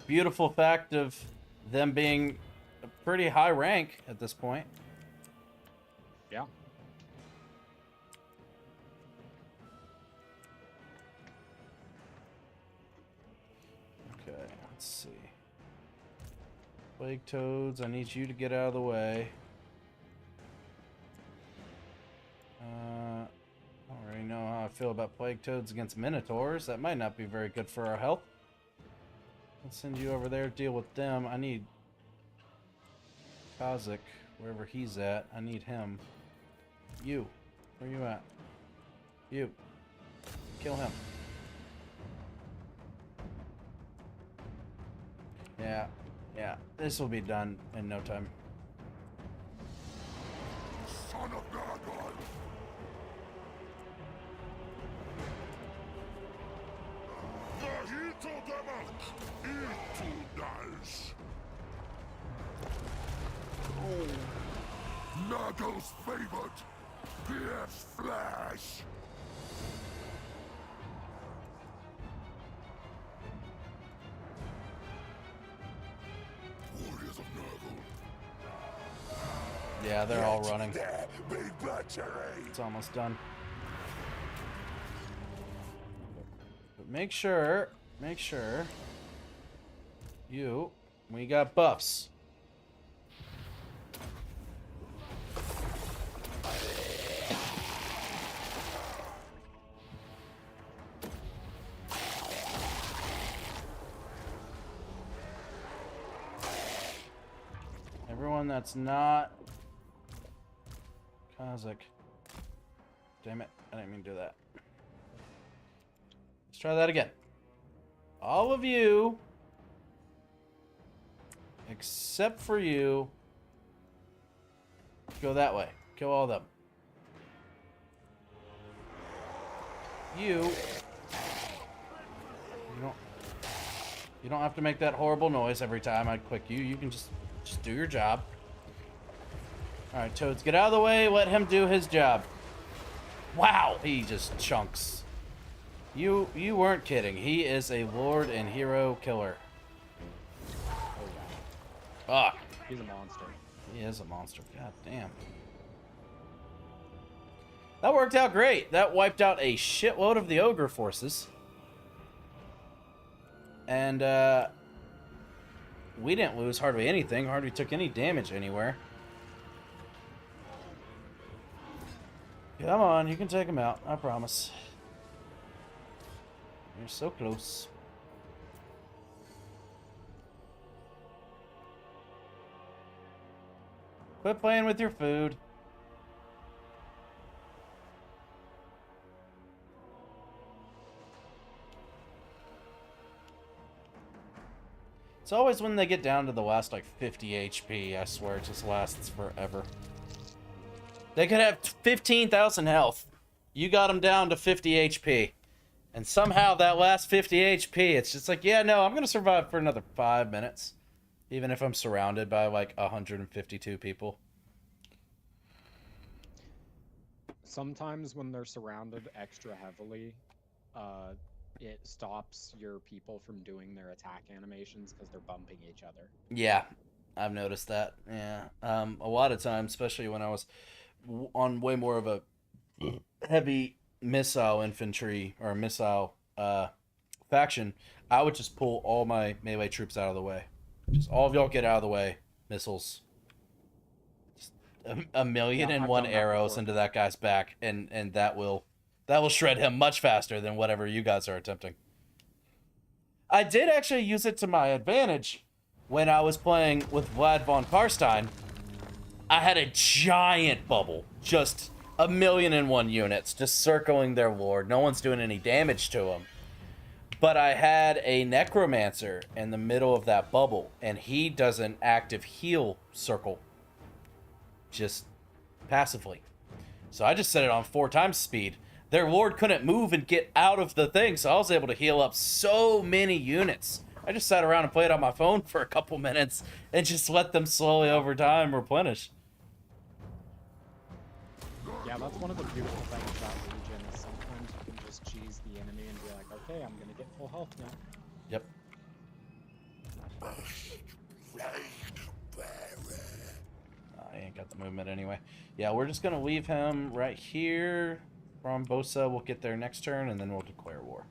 beautiful fact of them being a pretty high rank at this point. Yeah. Okay, let's see. Plague Toads, I need you to get out of the way. I don't really know how I feel about Plague Toads against Minotaurs. That might not be very good for our health. Let's send you over there to deal with them. I need Kazik, wherever he's at. I need him. You. Where you at? You. Kill him. Yeah. Yeah. This will be done in no time. Son of Nurgle! The heat of the monk! It too does! Oh! Nurgle's favorite! Pierce flesh! Warriors of Nurgle! Yeah, they're all running. There be butchery! It's almost done. But make sure, we got buffs. Everyone that's not Kazik. Damn it, I didn't mean to do that. Let's try that again. All of you, except for you, go that way. Kill all of them. You don't have to make that horrible noise every time I click you. You can just do your job. All right, Toads, get out of the way. Let him do his job. Wow, he just chunks. You weren't kidding. He is a lord and hero killer. Fuck. He's a monster. He is a monster. God damn. That worked out great. That wiped out a shitload of the ogre forces. And we didn't lose hardly anything. Hardly took any damage anywhere. Come on, you can take him out. I promise. You're so close. Quit playing with your food. It's always when they get down to the last, like, 50 HP, I swear, it just lasts forever. They could have 15,000 health. You got them down to 50 HP. And somehow that last 50 HP, it's just like, yeah, no, I'm going to survive for another 5 minutes. Even if I'm surrounded by, like, 152 people. Sometimes when they're surrounded extra heavily, it stops your people from doing their attack animations because they're bumping each other. Yeah, I've noticed that. Yeah, a lot of times, especially when I was on way more of a heavy missile infantry or missile faction, I would just pull all my melee troops out of the way. Just all of y'all get out of the way. Missiles, a million Yeah, and I've one done that arrows before. into that guy's back, and that will shred him much faster than whatever you guys are attempting. I did actually use it to my advantage when I was playing with Vlad von Karstein. I had a giant bubble, just a million and one units, just circling their lord. No one's doing any damage to him. But I had a necromancer in the middle of that bubble, and he does an active heal circle, just passively. So I just set it on 4 times speed. Their lord couldn't move and get out of the thing, so I was able to heal up so many units. I just sat around and played on my phone for a couple minutes and just let them slowly over time replenish. Yeah, that's one of the beautiful things about Legion is sometimes you can just cheese the enemy and be like, okay, I'm gonna get full health now. Yep. I ain't got the movement anyway. Yeah, we're just gonna leave him right here. Brombosa will get there next turn, and then we'll declare war.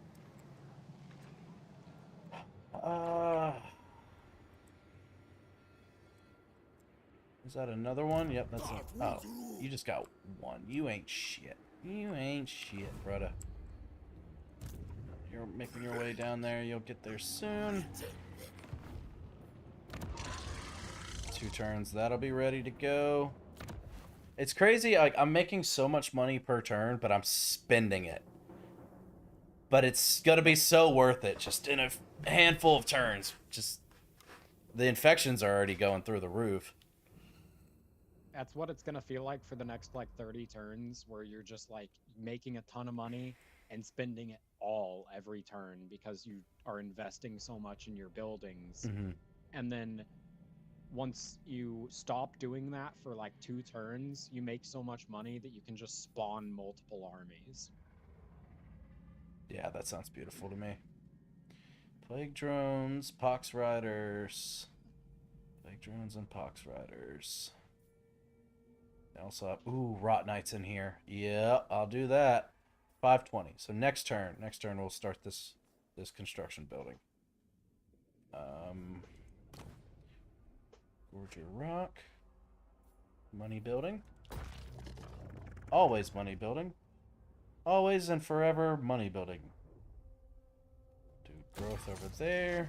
Is that another one? Yep, that's a... Oh, you just got one. You ain't shit. You ain't shit, brother. You're making your way down there. You'll get there soon. 2 turns. That'll be ready to go. It's crazy. Like, I'm making so much money per turn, but I'm spending it. But it's gonna be so worth it. Just in a handful of turns. Just... The infections are already going through the roof. That's what it's gonna feel like for the next like 30 turns, where you're just like making a ton of money and spending it all every turn because you are investing so much in your buildings. Mm-hmm. And then once you stop doing that for like 2 turns, you make so much money that you can just spawn multiple armies. Yeah, that sounds beautiful to me. Plague drones, pox riders. Plague drones and pox riders. I also have, ooh, rot knights in here. Yeah, I'll do that. 520. So next turn we'll start this construction building. Gorger rock. Money building. Always money building. Always and forever money building. Do growth over there.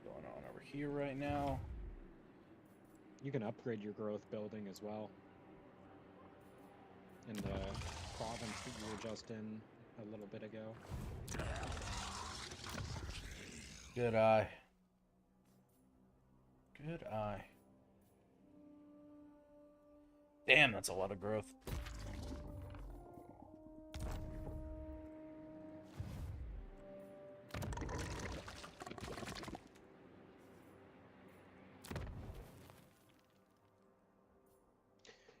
Going on over here right now. You can upgrade your growth building as well. In the province that you were just in a little bit ago. Good eye. Good eye. Damn, that's a lot of growth.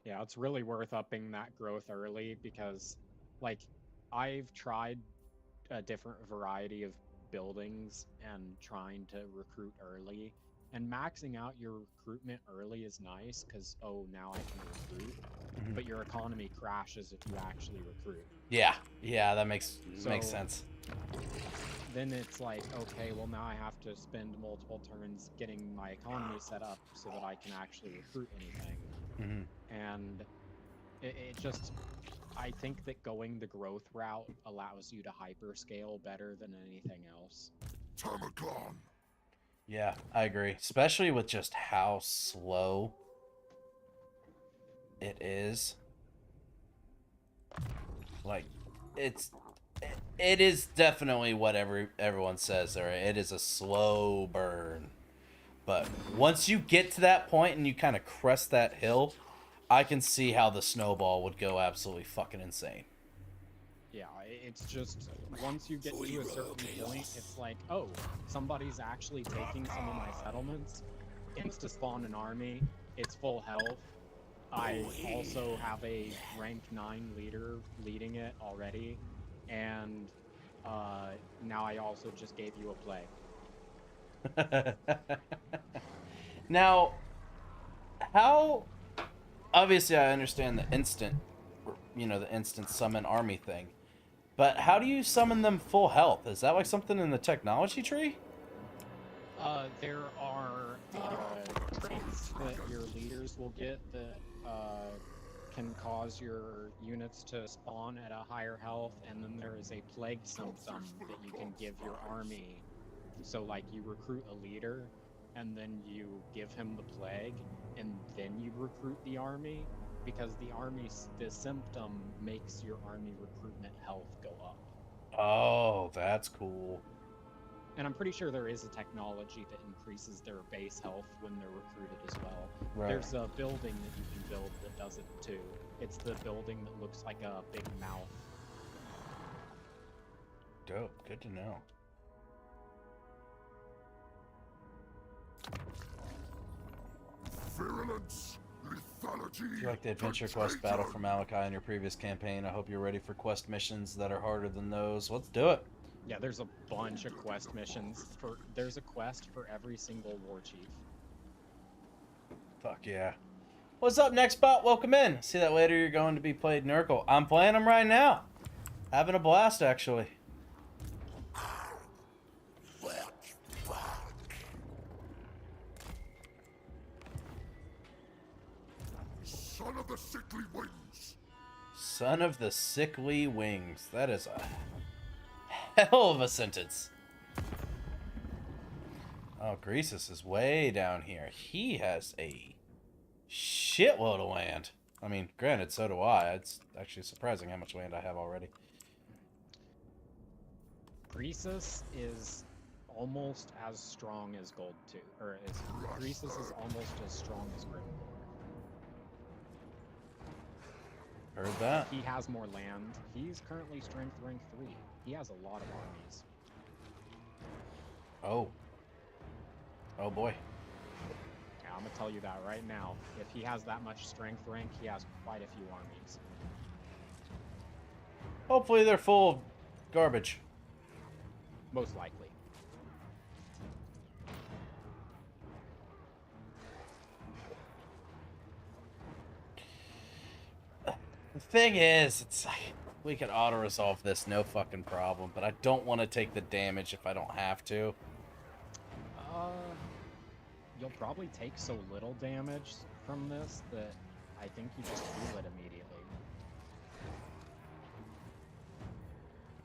Yeah, it's really worth upping that growth early because, like, I've tried a different variety of buildings and trying to recruit early. And maxing out your recruitment early is nice because, oh, now I can recruit. Mm-hmm. But your economy crashes if you actually recruit. Yeah, that makes sense. Then it's like, okay, well, now I have to spend multiple turns getting my economy set up so that I can actually recruit anything. Mm-hmm. And it just, I think that going the growth route allows you to hyperscale better than anything else. Tamacon. Yeah, I agree. Especially with just how slow it is. Like, it is definitely what everyone says there. It is a slow burn. But once you get to that point and you kind of crest that hill, I can see how the snowball would go absolutely fucking insane. Yeah, it's just, once you get to a certain point, it's like, oh, somebody's actually taking some of my settlements. Insta spawn an army, it's full health. I also have a rank 9 leader leading it already, and now I also just gave you a play. Now, how... Obviously, I understand the instant summon army thing. But how do you summon them full health? Is that like something in the technology tree? There are traits that your leaders will get that can cause your units to spawn at a higher health, and then there is a plague symptom that you can give your army. So, like, you recruit a leader, and then you give him the plague, and then you recruit the army, because the symptom makes your army recruitment health go up. Oh, that's cool. And I'm pretty sure there is a technology that increases their base health when they're recruited as well. Right. There's a building that you can build that does it too. It's the building that looks like a big mouth. Dope. Good to know. Virulence, lethality. If you like the adventure quest battle for Malachi in your previous campaign, I hope you're ready for quest missions that are harder than those. Let's do it. Yeah, there's a bunch of quest missions. There's a quest for every single war chief. Fuck yeah. What's up, next bot? Welcome in. See that later you're going to be played Nurgle. I'm playing them right now. Having a blast, actually. Son of the sickly wings. Son of the sickly wings. That is a hell of a sentence. Oh, Greasus is way down here. He has a shitload of land. I mean, granted, so do I. It's actually surprising how much land I have already. Greasus is almost as strong as Goldtooth, or Greasus is almost as strong as Grimgor. Heard that. He has more land. He's currently strength rank 3. He has a lot of armies. Oh. Oh boy. Yeah, I'm gonna tell you that right now. If he has that much strength rank, he has quite a few armies. Hopefully they're full of garbage. Most likely. The thing is, it's like, we can auto-resolve this, no fucking problem, but I don't want to take the damage if I don't have to. You'll probably take so little damage from this that I think you just heal it immediately.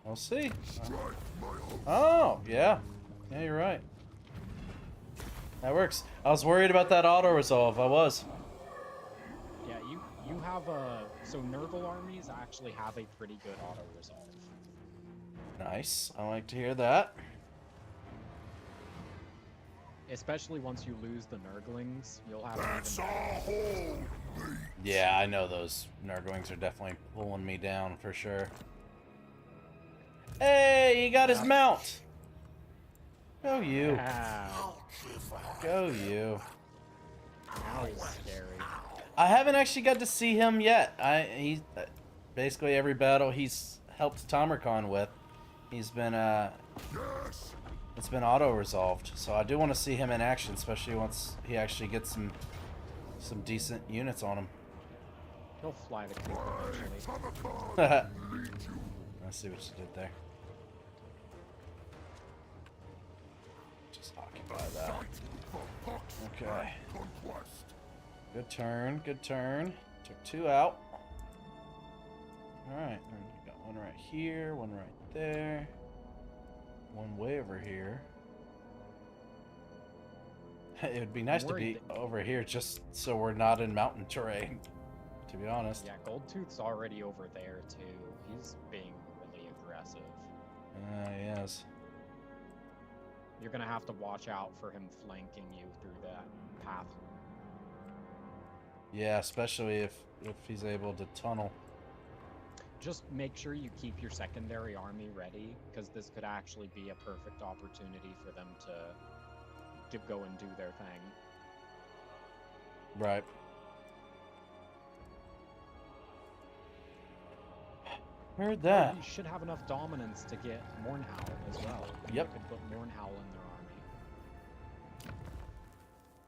We'll see. Strike my host. Oh, yeah. Yeah, you're right. That works. I was worried about that auto-resolve. I was. Yeah, you have a... So Nurgle armies actually have a pretty good auto-resolve. Nice. I like to hear that. Especially once you lose the Nurglings, you'll have That's a even... whole meat. Yeah, I know those Nurglings are definitely pulling me down for sure. Hey, he got his mount. Go you. Yeah, Go you. now he's scary. I haven't actually got to see him yet. He's basically every battle he's helped Tamarcon with, he's been Yes. it's been auto resolved. So I do want to see him in action, especially once he actually gets some decent units on him. He'll fly the coop eventually. Tamakon, lead you. I see what you did there. Just occupy that. Fight for Pox Okay. and conquest. Good turn, good turn. Took 2 out. Alright, then you got one right here, one right there. One way over here. It would be nice to be over here just so we're not in mountain terrain, to be honest. Yeah, Goldtooth's already over there too. He's being really aggressive. He is. You're gonna have to watch out for him flanking you through that path. Yeah, especially if he's able to tunnel. Just make sure you keep your secondary army ready, because this could actually be a perfect opportunity for them to go and do their thing. Right. Heard that. You should have enough dominance to get Mornhowl as well. Yep. You could put Mornhowl in their army.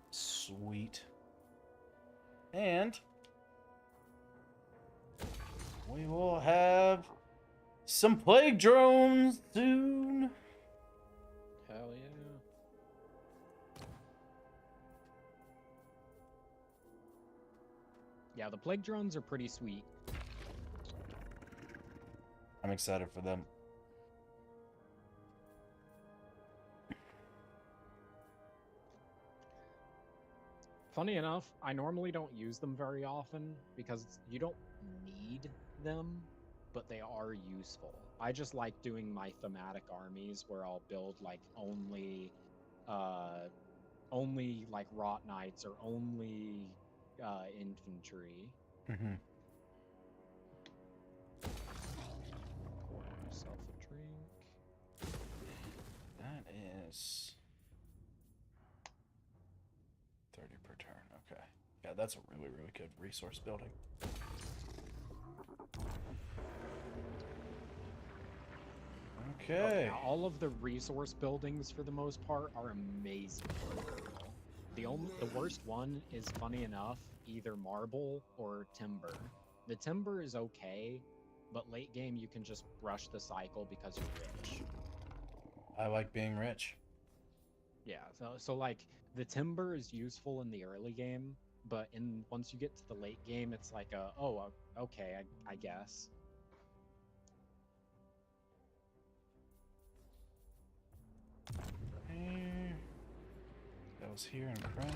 Sweet. And we will have Some plague drones soon. Hell yeah. Yeah, the plague drones are pretty sweet. I'm excited for them. Funny enough, I normally don't use them very often because you don't need them, but they are useful. I just like doing my thematic armies where I'll build like only like rot knights or only infantry. Mm-hmm. Pour myself a drink. That is 30 per turn. Okay. Yeah, that's a really, really good resource building. Okay. Yeah, all of the resource buildings for the most part are amazing. The worst one is, funny enough, either marble or timber. The timber is okay, but late game you can just rush the cycle because you're rich. I like being rich. Yeah, so like the timber is useful in the early game, but once you get to the late game, it's like okay, I guess. That was here in crack.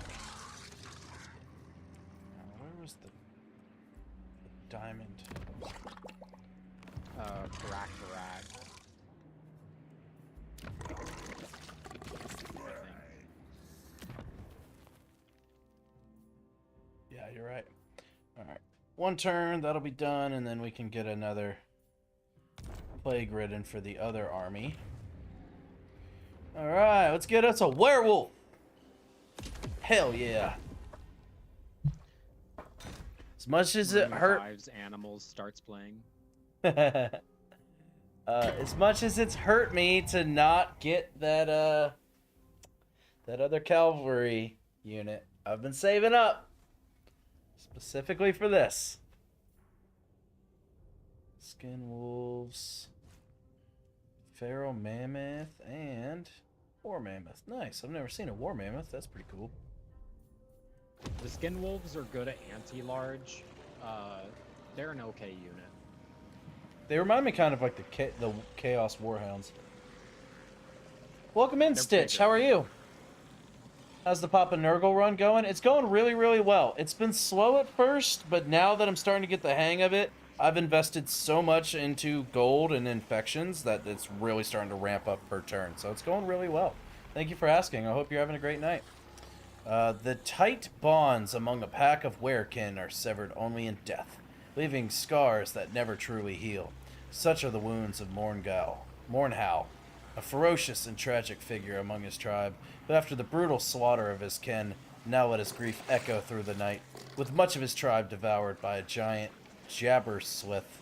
Now, where was the diamond? Crack. Yeah, you're right. Alright. One turn, that'll be done, and then we can get another plague ridden for the other army. Alright, let's get us a werewolf! Hell yeah. As much as it hurt... Animals starts playing. As much as it's hurt me to not get that, that other cavalry unit, I've been saving up. Specifically for this. Skin wolves. Pharaoh mammoth and war mammoth. Nice. I've never seen a war mammoth. That's pretty cool. The skin wolves are good at anti-large. They're an okay unit. They remind me kind of like the Chaos Warhounds. Welcome in, They're Stitch. bigger. How are you? How's the Papa Nurgle run going? It's going really, really well. It's been slow at first, but now that I'm starting to get the hang of it, I've invested so much into gold and infections that it's really starting to ramp up per turn. So it's going really well. Thank you for asking. I hope you're having a great night. The tight bonds among a pack of werekin are severed only in death, leaving scars that never truly heal. Such are the wounds of Mornhow, a ferocious and tragic figure among his tribe, but after the brutal slaughter of his kin, now let his grief echo through the night, with much of his tribe devoured by a giant jabberslith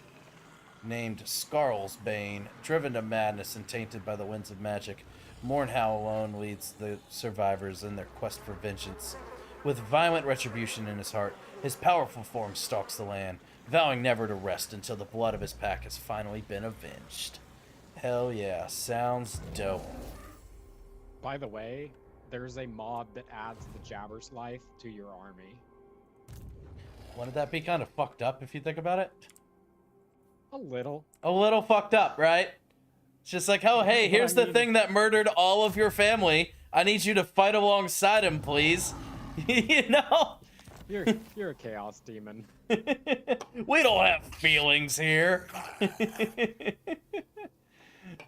named Scarl's Bane, driven to madness and tainted by the winds of magic. Mornhow alone leads the survivors in their quest for vengeance. With violent retribution in his heart, his powerful form stalks the land, vowing never to rest until the blood of his pack has finally been avenged. Hell yeah, sounds dope. By the way, there's a mod that adds the Jabber's Life to your army. Wouldn't that be kind of fucked up if you think about it? A little. A little fucked up, right? It's just like, oh, hey, here's the thing that murdered all of your family. I need you to fight alongside him, please. You know? You're a chaos demon. We don't have feelings here.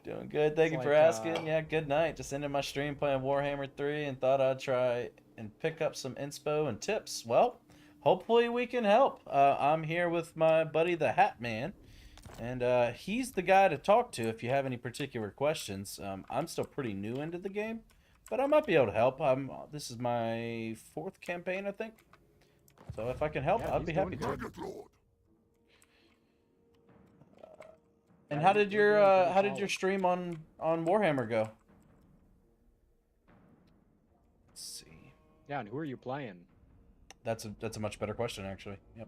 Doing good. Thank you for asking. Yeah, good night. Just ended my stream playing Warhammer 3 and thought I'd try and pick up some inspo and tips. Well, hopefully we can help. I'm here with my buddy the Hat Man, and he's the guy to talk to if you have any particular questions. I'm still pretty new into the game, but I might be able to help. This is my 4th campaign, I think. So if I can help, Yeah, I'd be happy to. Target Lord. And how did your stream on Warhammer go? Let's see. Yeah, and who are you playing? That's a much better question, actually. Yep.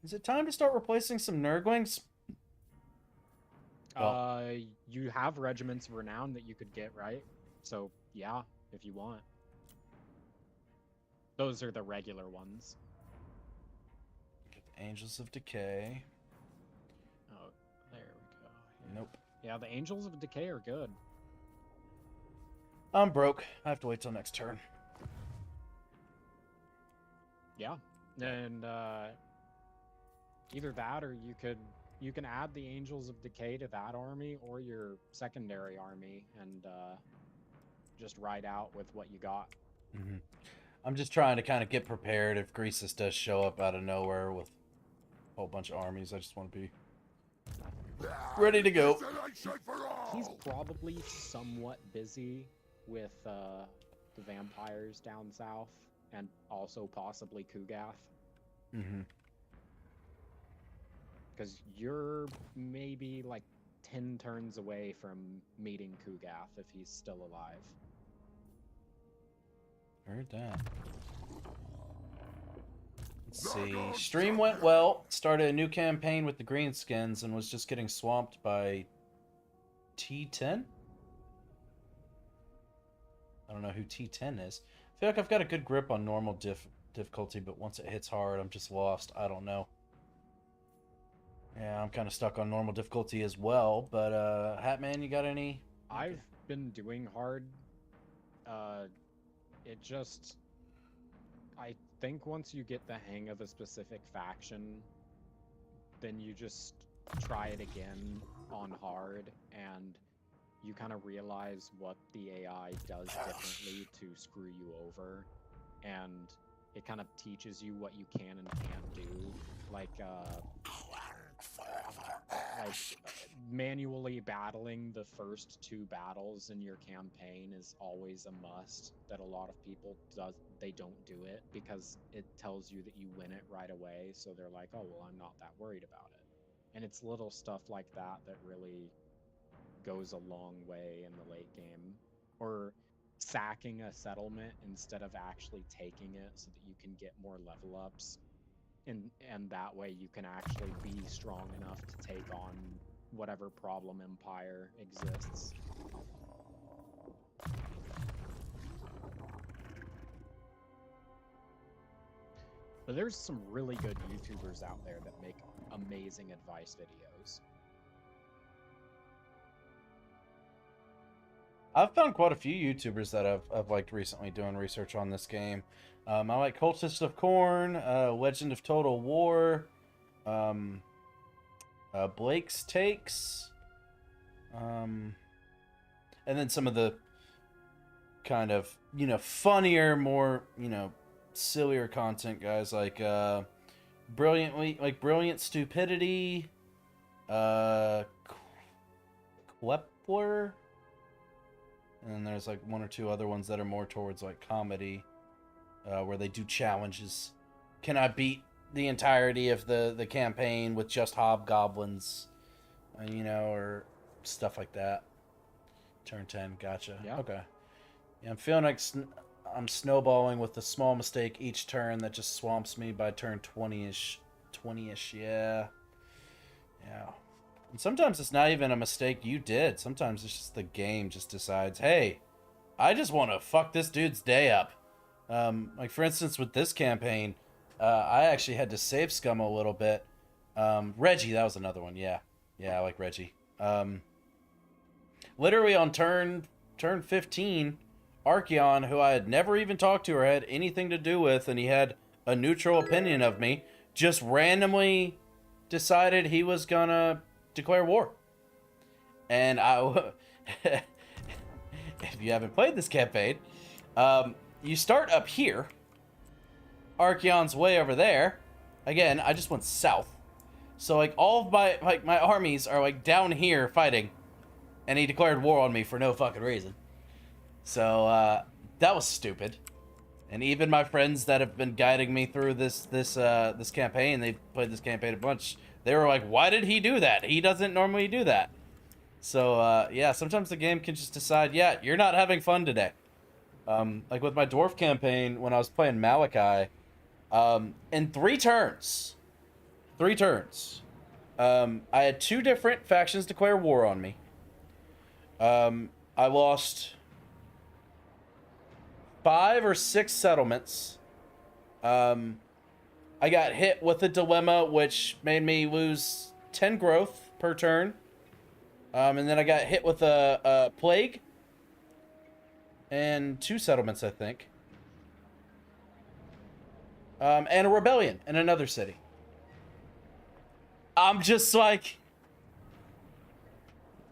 Is it time to start replacing some Nurglings? You have Regiments of Renown that you could get, right? So, yeah, if you want. Those are the regular ones. Get the Angels of Decay. Oh, there we go. Yeah. Nope. Yeah, the Angels of Decay are good. I'm broke. I have to wait till next turn. Yeah, and either that or you can add the Angels of Decay to that army or your secondary army and just ride out with what you got. Mm-hmm. I'm just trying to kind of get prepared if Greasus does show up out of nowhere with a whole bunch of armies. I just want to be ready to go. He's probably somewhat busy with the vampires down south and also possibly Kugath. Mm-hmm. Because you're maybe like 10 turns away from meeting Kugath if he's still alive. Heard that. Let's see. Stream went well. Started a new campaign with the Greenskins and was just getting swamped by T10? I don't know who T10 is. I feel like I've got a good grip on normal difficulty, but once it hits hard, I'm just lost. I don't know. Yeah, I'm kind of stuck on normal difficulty as well, but Hatman, you got any? I've been doing hard. I think once you get the hang of a specific faction, then you just try it again on hard, and you kind of realize what the AI does differently to screw you over, and it kind of teaches you what you can and can't do. Like manually battling the first 2 battles in your campaign is always a must. That a lot of people they don't do it because it tells you that you win it right away, so they're like, oh well, I'm not that worried about it. And it's little stuff like that that really goes a long way in the late game. Or sacking a settlement instead of actually taking it so that you can get more level ups. And that way you can actually be strong enough to take on whatever problem empire exists. But there's some really good YouTubers out there that make amazing advice videos. I've found quite a few YouTubers that I've liked recently doing research on this game. I like Cultist of Corn, Legend of Total War, Blake's Takes, and then some of the kind of, funnier, more, sillier content guys like Brilliant Stupidity, Quepler, and then there's like 1 or 2 other ones that are more towards like comedy, where they do challenges. Can I beat the entirety of the campaign with just hobgoblins, or stuff like that. Turn 10, gotcha. Yeah. Okay. Yeah, I'm feeling like I'm snowballing with a small mistake each turn that just swamps me by turn 20-ish, yeah. Yeah. And sometimes it's not even a mistake you did. Sometimes it's just the game just decides, hey, I just want to fuck this dude's day up. Like, for instance, with this campaign, I actually had to save scum a little bit. Reggie, that was another one, yeah. Yeah, I like Reggie. Literally on turn 15, Archeon, who I had never even talked to or had anything to do with, and he had a neutral opinion of me, just randomly decided he was gonna declare war. And if you haven't played this campaign, you start up here. Archeon's way over there. Again, I just went south. So like all of my armies are like down here fighting, and he declared war on me for no fucking reason. So that was stupid. And even my friends that have been guiding me through this campaign, they've played this campaign a bunch. They were like, "Why did he do that? He doesn't normally do that." So yeah, sometimes the game can just decide, yeah, you're not having fun today. Like with my dwarf campaign, when I was playing Malachi, In 3 turns, I had 2 different factions declare war on me. I lost 5 or 6 settlements. I got hit with a dilemma, which made me lose 10 growth per turn. And then I got hit with a plague and 2 settlements, I think. And a rebellion in another city. I'm just like,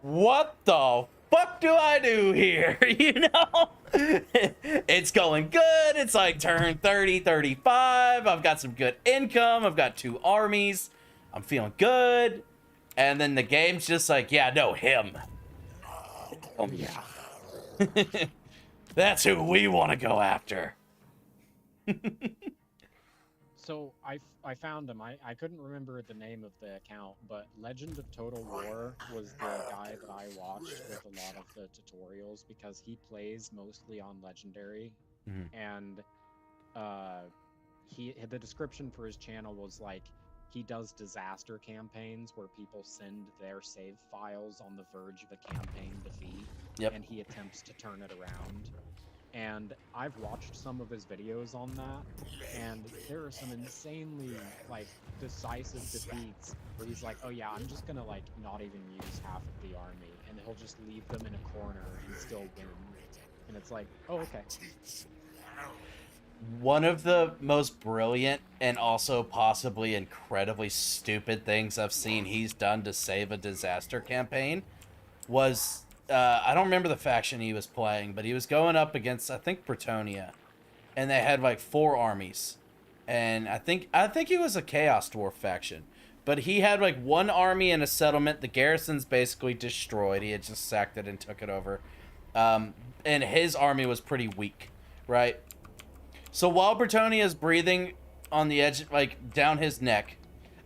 what the fuck do I do here? You know? It's going good. It's like turn 30, 35. I've got some good income. I've got 2 armies. I'm feeling good. And then the game's just like, yeah, no, him. Oh, yeah. That's who we want to go after. So I found him. I couldn't remember the name of the account, but Legend of Total War was the guy that I watched with a lot of the tutorials because he plays mostly on Legendary, and the description for his channel was like he does disaster campaigns where people send their save files on the verge of a campaign defeat, and he attempts to turn it around. And I've watched some of his videos on that, and there are some insanely, like, decisive defeats where he's like, oh yeah, I'm just gonna, like, not even use half of the army, and he'll just leave them in a corner and still win. And it's like, oh, okay. One of the most brilliant and also possibly incredibly stupid things I've seen he's done to save a disaster campaign was... I don't remember the faction he was playing, but he was going up against, I think, Bretonia, and they had like 4 armies, and I think he was a Chaos Dwarf faction, but he had like 1 army in a settlement. The garrison's basically destroyed. He had just sacked it and took it over, and his army was pretty weak, right? So while Bretonia is breathing on the edge, like down his neck,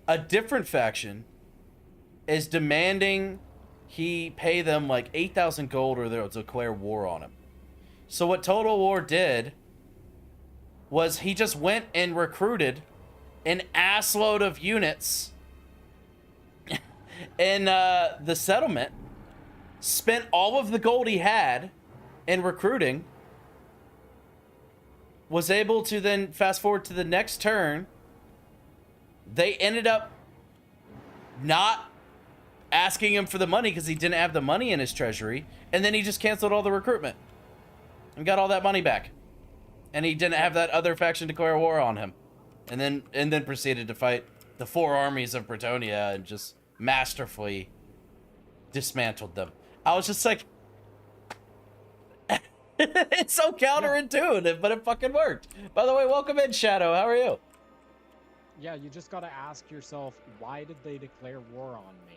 a different faction is demanding he pay them like 8,000 gold or they'll declare war on him. So what Total War did was he just went and recruited an assload of units in the settlement, spent all of the gold he had in recruiting, was able to then fast forward to the next turn. They ended up not asking him for the money because he didn't have the money in his treasury, and then he just canceled all the recruitment and got all that money back, and he didn't have that other faction declare war on him, and then proceeded to fight the 4 armies of Bretonia and just masterfully dismantled them. I was just like, it's so counterintuitive, but it fucking worked. By the way, welcome in, Shadow. How are you? Yeah, you just gotta ask yourself, why did they declare war on me?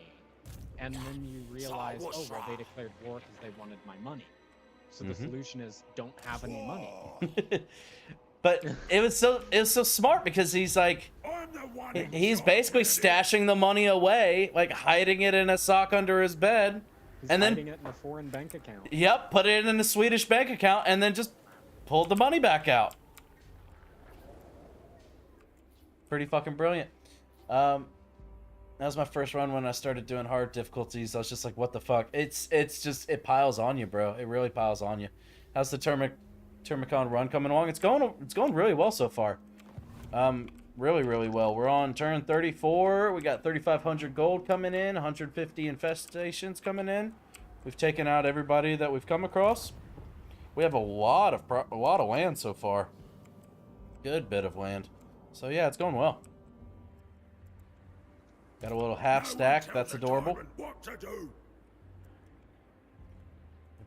And then you realize, oh, well, they declared war because they wanted my money. So the solution is, don't have any money. But it was so smart because he's like, he's basically stashing the money away, like hiding it in a sock under his bed, He's hiding it in a foreign bank account. Yep, put it in a Swedish bank account, and then just pulled the money back out. Pretty fucking brilliant. That was my first run when I started doing hard difficulties. I was just like, what the fuck? It's just, it piles on you, bro. It really piles on you. How's the Termicon run coming along? It's going really well so far. Really, really well. We're on turn 34. We got 3,500 gold coming in, 150 infestations coming in. We've taken out everybody that we've come across. We have a lot of land so far. Good bit of land. So yeah, it's going well. Got a little half stack. That's adorable. We'll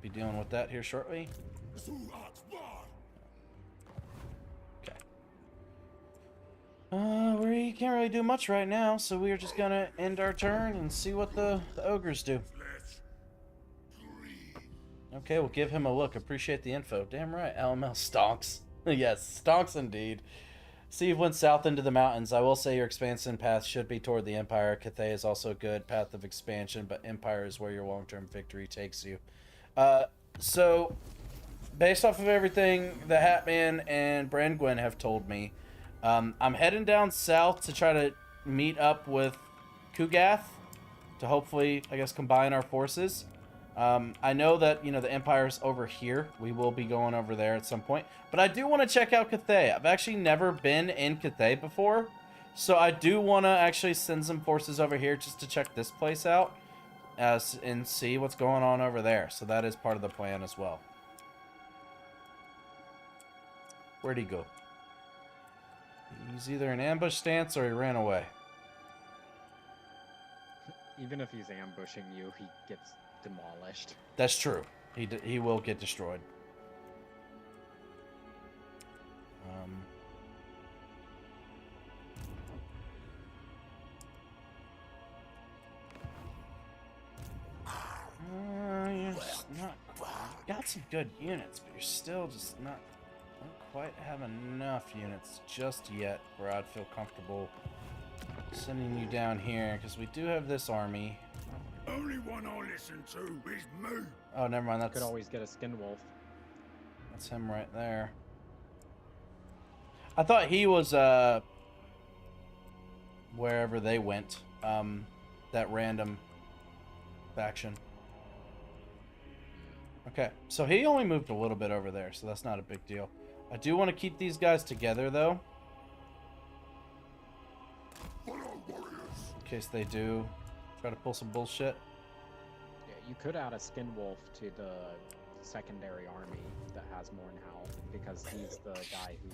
be dealing with that here shortly. Okay. We can't really do much right now, so we are just gonna end our turn and see what the ogres do. Okay, we'll give him a look. Appreciate the info. Damn right, LML stonks. Yes, stonks indeed. Steve went south into the mountains. I will say your expansion path should be toward the Empire. Cathay is also a good path of expansion, but Empire is where your long-term victory takes you. So, based off of everything the Hatman and Brandgwen have told me, I'm heading down south to try to meet up with Kugath to hopefully, I guess, combine our forces. I know that, you know, the Empire's over here. We will be going over there at some point. But I do want to check out Cathay. I've actually never been in Cathay before. So I do want to actually send some forces over here just to check this place out and see what's going on over there. So that is part of the plan as well. Where'd he go? He's either in ambush stance or he ran away. Even if he's ambushing you, he gets demolished. That's true. He will get destroyed. You're just not got some good units, but you're still just not don't quite have enough units just yet where I'd feel comfortable sending you down here, because we do have this army. Only one I listen to is me. Oh, never mind. You That's could always get a skin wolf. That's him right there. I thought he was wherever they went. That random faction. Okay, so he only moved a little bit over there, so that's not a big deal. I do want to keep these guys together, though, in case they do try to pull some bullshit. Yeah, you could add a skin wolf to the secondary army that has more in health, because he's the guy who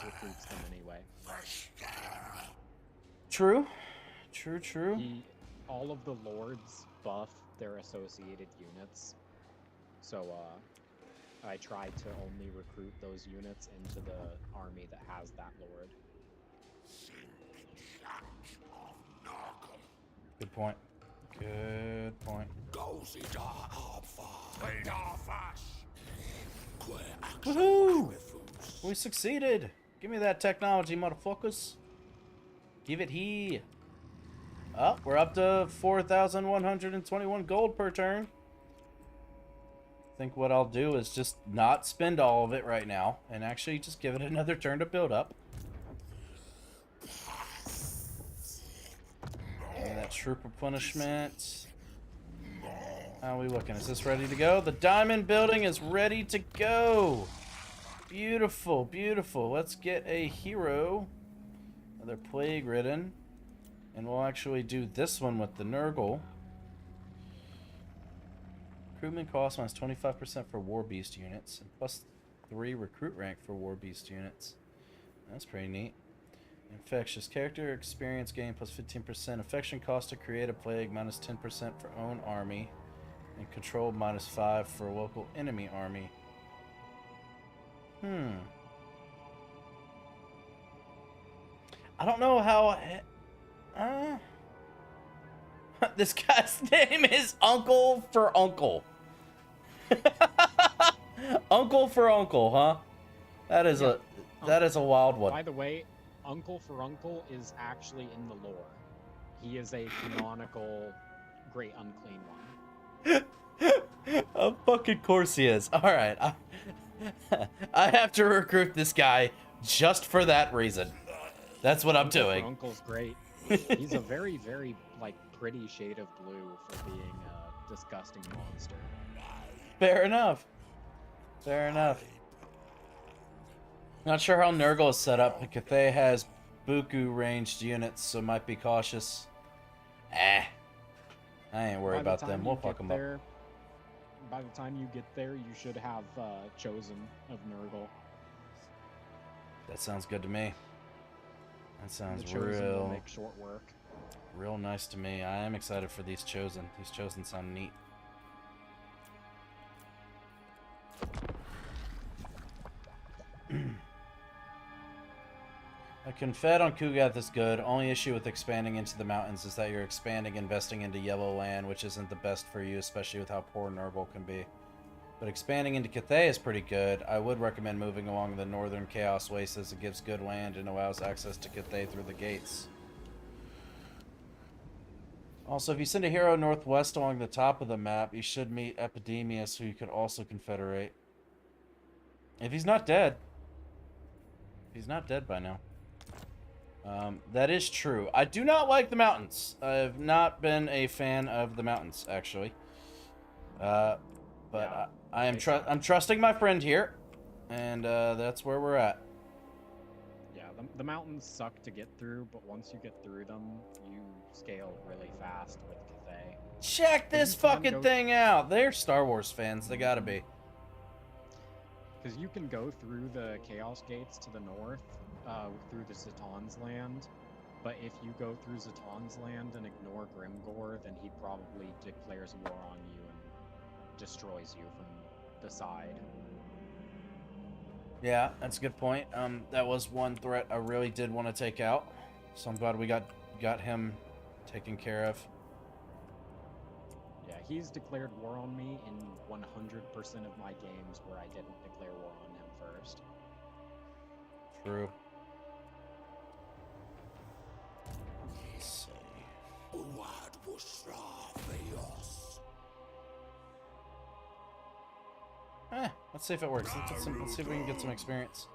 recruits them anyway. True. True. All of the lords buff their associated units, so I try to only recruit those units into the army that has that lord. Good point. Good point. Woohoo! We succeeded! Give me that technology, motherfuckers. Give it here. Oh, we're up to 4,121 gold per turn. I think what I'll do is just not spend all of it right now and actually just give it another turn to build up. And that troop replenishment. How are we looking? Is this ready to go? The diamond building is ready to go. Beautiful, beautiful. Let's get a hero. Another plague ridden. And we'll actually do this one with the Nurgle. Recruitment cost minus 25% for War Beast units. And plus 3 recruit rank for War Beast units. That's pretty neat. Infectious character experience gain plus 15%. Affection cost to create a plague minus 10% for own army. And control minus 5 for local enemy army. I don't know how... this guy's name is Uncle for Uncle. Uncle for Uncle, huh? That is a wild one. By the way, Uncle for Uncle is actually in the lore. He is a canonical Great Unclean One. Of fucking course he is. All right, I have to recruit this guy just for that reason. That's what I'm doing. Uncle's great. He's a very, very pretty shade of blue for being a disgusting monster. Fair enough. Fair enough. Not sure how Nurgle is set up, but Cathay has buku ranged units, so might be cautious. I ain't worried about them. We'll fuck them up. By the time you get there, you should have chosen of Nurgle. That sounds good to me. That sounds The chosen will real, make short work. real nice to me. I am excited for these chosen. These chosen sound neat. A Confed on Kugath is good. Only issue with expanding into the mountains is that you're investing into yellow land, which isn't the best for you, especially with how poor Nurgle can be. But expanding into Cathay is pretty good. I would recommend moving along the northern Chaos Waste, as it gives good land and allows access to Cathay through the gates. Also, if you send a hero northwest along the top of the map, you should meet Epidemius, who you could also confederate. If he's not dead. If he's not dead by now. That is true. I do not like the mountains. I've not been a fan of the mountains, actually. But Yeah, I'm they suck. trusting my friend here, and that's where we're at. Yeah, the mountains suck to get through, but once you get through them, you scale really fast with Cathay. Check this you can fucking go- thing out. They're Star Wars fans. They gotta be. Because you can go through the Chaos Gates to the north, through the Zatan's land, but if you go through Zatan's land and ignore Grimgor, then he probably declares war on you and destroys you from the side. Yeah, that's a good point. That was one threat I really did want to take out, so I'm glad we got him taken care of. Yeah, he's declared war on me in 100% of my games where I didn't declare war on him first. True. Let's see. Let's see if it works. Let's see if we can get some experience.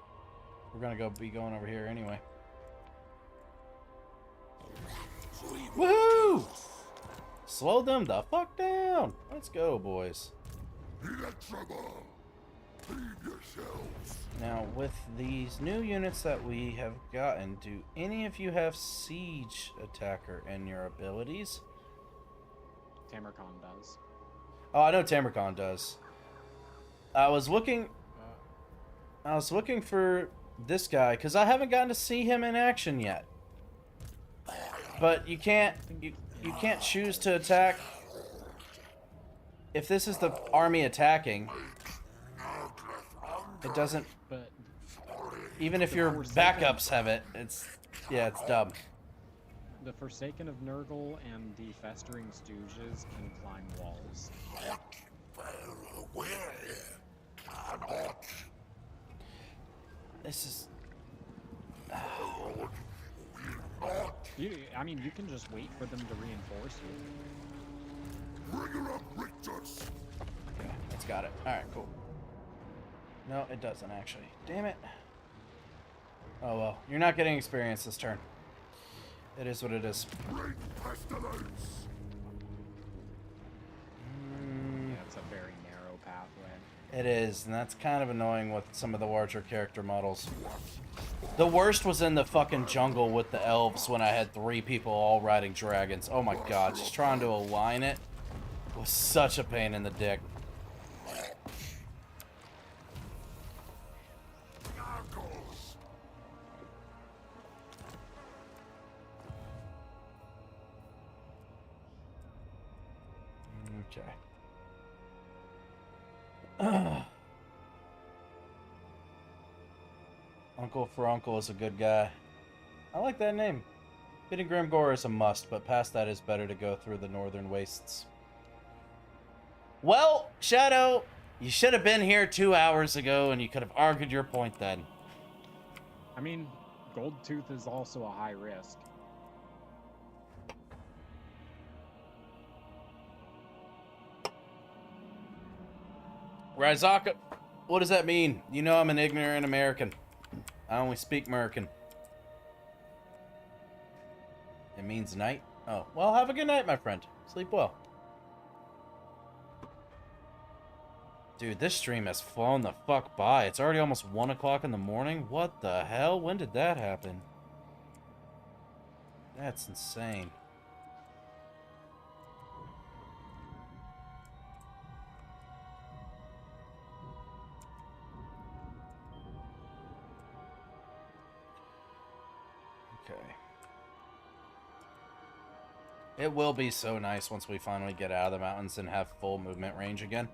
We're gonna be going over here anyway. Woohoo! Slow them the fuck down. Let's go, boys. Now, with these new units that we have gotten, do any of you have siege attacker in your abilities? Tamarcon does. Oh, I know Tamarcon does. I was looking for this guy because I haven't gotten to see him in action yet. But you can't choose to attack if this is the army attacking. It doesn't. But Even if your backups have it, it's dumb. the Forsaken of Nurgle and the Festering Stooges can climb walls. This is. I mean, you can just wait for them to reinforce you. Okay, it's got it. Alright, cool. No, it doesn't actually. Damn it. Oh well. You're not getting experience this turn. It is what it is. Yeah, it's a very narrow pathway. It is, and that's kind of annoying with some of the larger character models. The worst was in the fucking jungle with the elves when I had 3 people all riding dragons. Oh my god, just trying to align it was such a pain in the dick. Okay. Uncle for Uncle is a good guy. I like that name. Getting Grimgor is a must, but past that is better to go through the northern wastes. Well, Shadow, you should have been here 2 hours ago and you could have argued your point then. I mean, Goldtooth is also a high risk. Ryzaka, what does that mean? You know I'm an ignorant American. I only speak American. It means night? Oh, well, have a good night, my friend. Sleep well. Dude, this stream has flown the fuck by. It's already almost 1 o'clock in the morning. What the hell? When did that happen? That's insane. Okay. It will be so nice once we finally get out of the mountains and have full movement range again.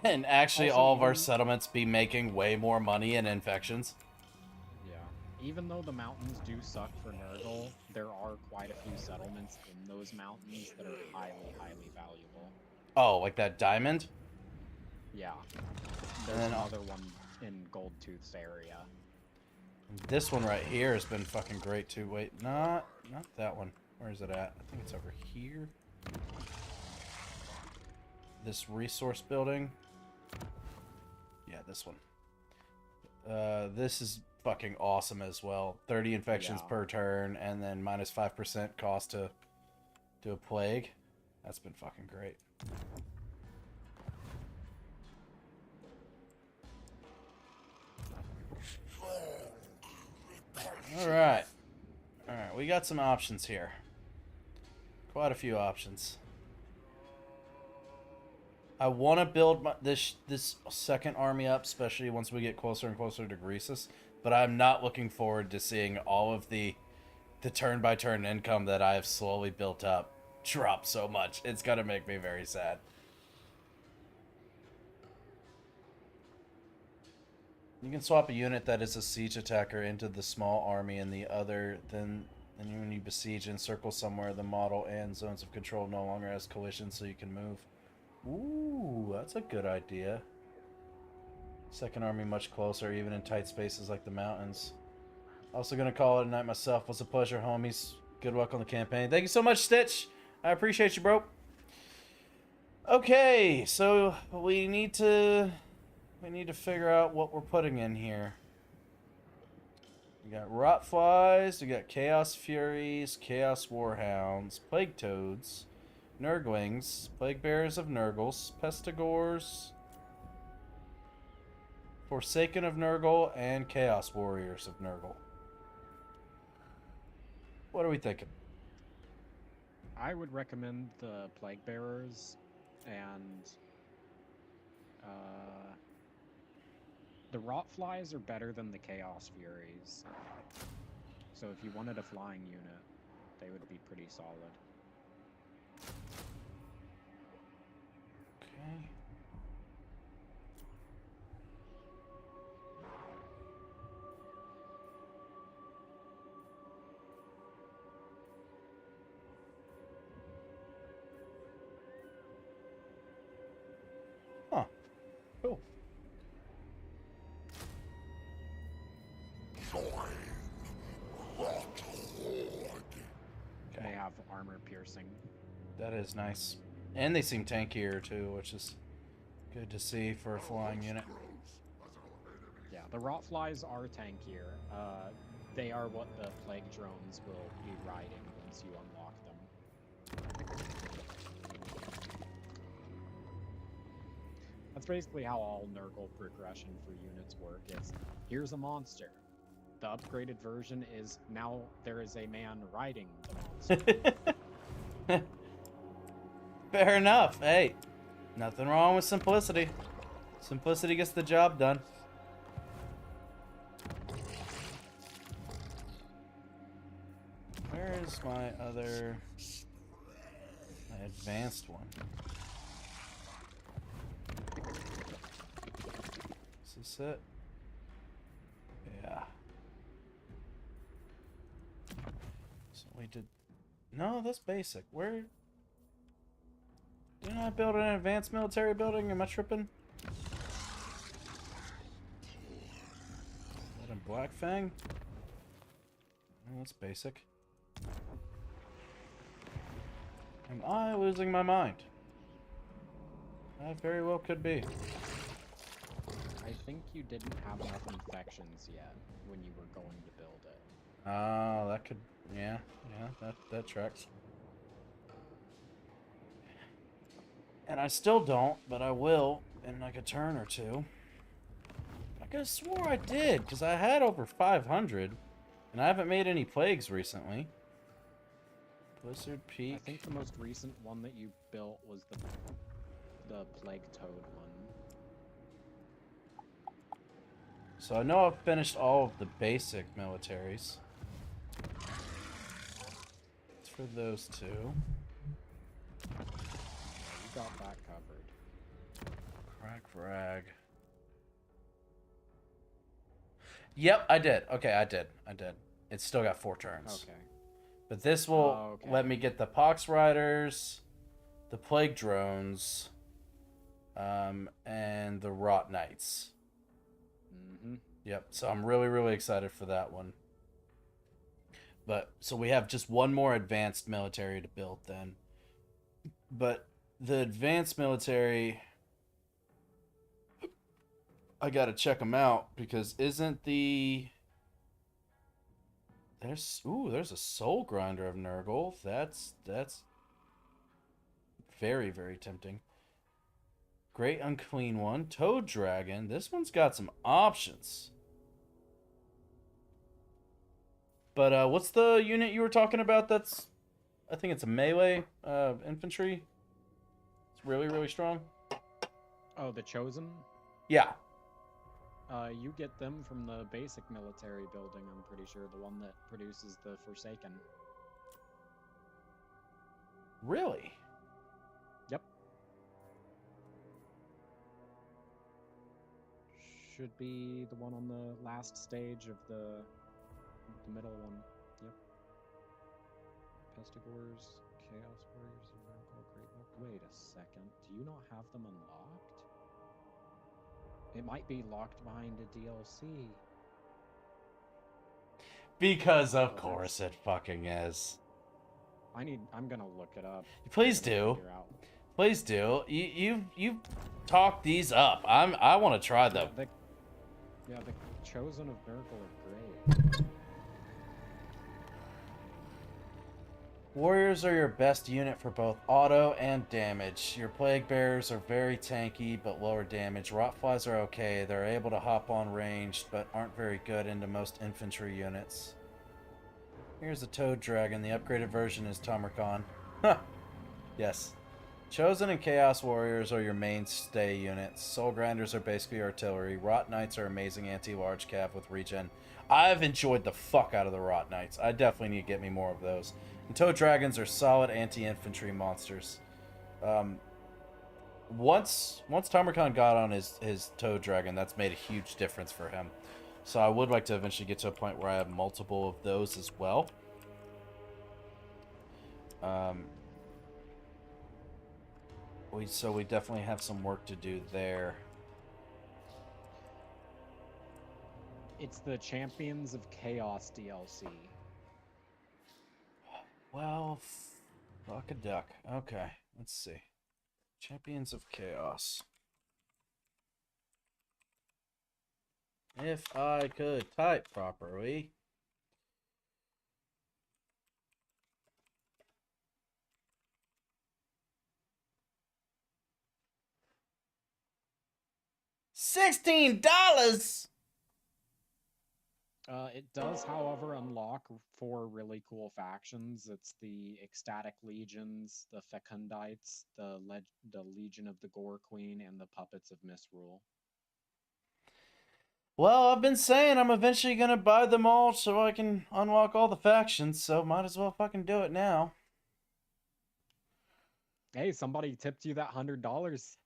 And actually Also, all of our even- settlements be making way more money in infections. Yeah. Even though the mountains do suck for Nurgle, there are quite a few settlements in those mountains that are highly, highly valuable. Oh, like that diamond? Yeah. There's then another one in Goldtooth's area. This one right here has been fucking great too. Wait, not that one. Where is it at? I think it's over here. This resource building. Yeah, this one. This is fucking awesome as well. 30 infections Yeah. per turn, and then minus 5% cost to do a plague. That's been fucking great. Alright. Alright, we got some options here. Quite a few options. I want to build this second army up, especially once we get closer and closer to Greasus. But I'm not looking forward to seeing all of the turn-by-turn income that I have slowly built up drop so much. It's gonna make me very sad. You can swap a unit that is a siege attacker into the small army and the other. Then when you besiege and circle somewhere, the model and zones of control no longer has collision, so you can move. Ooh, that's a good idea. Second army much closer, even in tight spaces like the mountains. Also gonna call it a night myself. Was a pleasure, homies. Good luck on the campaign. Thank you so much, Stitch. I appreciate you, bro. Okay, so we need to figure out what we're putting in here. We got rot flies, we got chaos furies, chaos warhounds, plague toads, Nurglings, Plague Bearers of Nurgles, Pestigores, Forsaken of Nurgle, and Chaos Warriors of Nurgle. What are we thinking? I would recommend the Plague Bearers and the Rot Flies are better than the Chaos Furies. So if you wanted a flying unit, they would be pretty solid. Okay. Huh. Cool. They have armor piercing. That is nice. And they seem tankier too, which is good to see for a flying unit. Yeah, the Rot Flies are tankier. They are what the Plague Drones will be riding once you unlock them. That's basically how all Nurgle progression for units work. It's, here's a monster. The upgraded version is now there is a man riding the monster. Fair enough. Hey, nothing wrong with simplicity. Simplicity gets the job done. Where is my advanced one? Is this it? Yeah. So we did... No, that's basic. Where... Didn't I build an advanced military building? Am I tripping? What in Black Fang? Oh, that's basic. Am I losing my mind? I very well could be. I think you didn't have enough infections yet when you were going to build it. Oh, that could... Yeah, that tracks. And I still don't, but I will in like a turn or two. I could have swore I did, because I had over 500, and I haven't made any plagues recently. Blizzard Peak. I think the most recent one that you built was the Plague Toad one. So I know I've finished all of the basic militaries. It's for those two. Yeah, you got that covered. Crack frag. Yep, I did. Okay, I did. It's still got 4 turns. Okay. But this will let me get the Pox Riders, the Plague Drones, and the Rot Knights. Mm-hmm. Yep, so I'm really, really excited for that one. But, so we have just one more advanced military to build then. But the advanced military, I gotta check them out, because isn't the There's a soul grinder of Nurgle. That's very, very tempting. Great Unclean One. Toad Dragon. This one's got some options. But what's the unit you were talking about that's... I think it's a melee infantry. It's really, really strong. Oh, the Chosen? Yeah. You get them from the basic military building, I'm pretty sure. The one that produces the Forsaken. Really? Yep. Should be the one on the last stage of the middle one. Yep. Pestigores, Chaos Warriors, and Nurgle Great Look. Wait a second. Do you not have them unlocked? It might be locked behind a DLC. Because of course it fucking is. I'm gonna look it up. Please do. Please do. You've talked these up. I want to try them. Yeah, the Chosen of Nurgle are great. Warriors are your best unit for both auto and damage. Your Plague Bearers are very tanky, but lower damage. Rotflies are okay. They're able to hop on ranged, but aren't very good into most infantry units. Here's a Toad Dragon. The upgraded version is Tamarkan. Huh. Yes. Chosen and Chaos Warriors are your mainstay units. Soul Grinders are basically artillery. Rot Knights are amazing anti-large cav with regen. I've enjoyed the fuck out of the Rot Knights. I definitely need to get me more of those. And Toad Dragons are solid anti-infantry monsters. Once Tamarkan got on his Toad Dragon, that's made a huge difference for him. So I would like to eventually get to a point where I have multiple of those as well. So we definitely have some work to do there. It's the Champions of Chaos DLC. Well, fuck a duck. Okay, let's see. Champions of Chaos. If I could type properly. $16. It does, however, unlock 4 really cool factions. It's the Ecstatic Legions, the Fecundites, the Legion of the Gore Queen, and the Puppets of Misrule. Well, I've been saying I'm eventually gonna buy them all so I can unlock all the factions, so might as well fucking do it now. Hey, somebody tipped you that $100.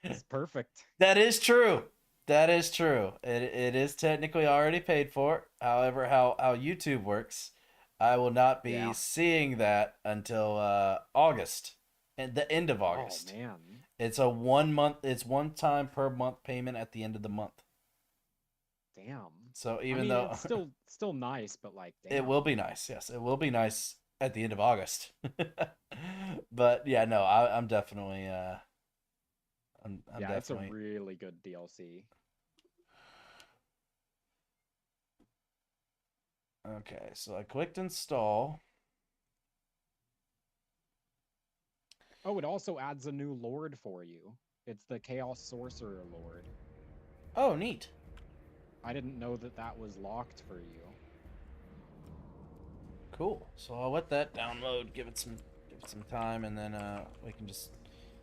It's perfect. That is true. That is true. It is technically already paid for. However, how YouTube works, I will not be seeing that until August, at the end of August. Oh man, it's a 1 month. It's one time per month payment at the end of the month. Damn. So even though it's still nice, but like, damn. It will be nice. Yes, it will be nice at the end of August. But yeah, no, I'm definitely. I'm definitely... it's a really good DLC. Okay, so I clicked install. Oh, it also adds a new lord for you. It's the Chaos Sorcerer Lord. Oh, neat. I didn't know that was locked for you. Cool. So I'll let that download, give it some time, and then we can just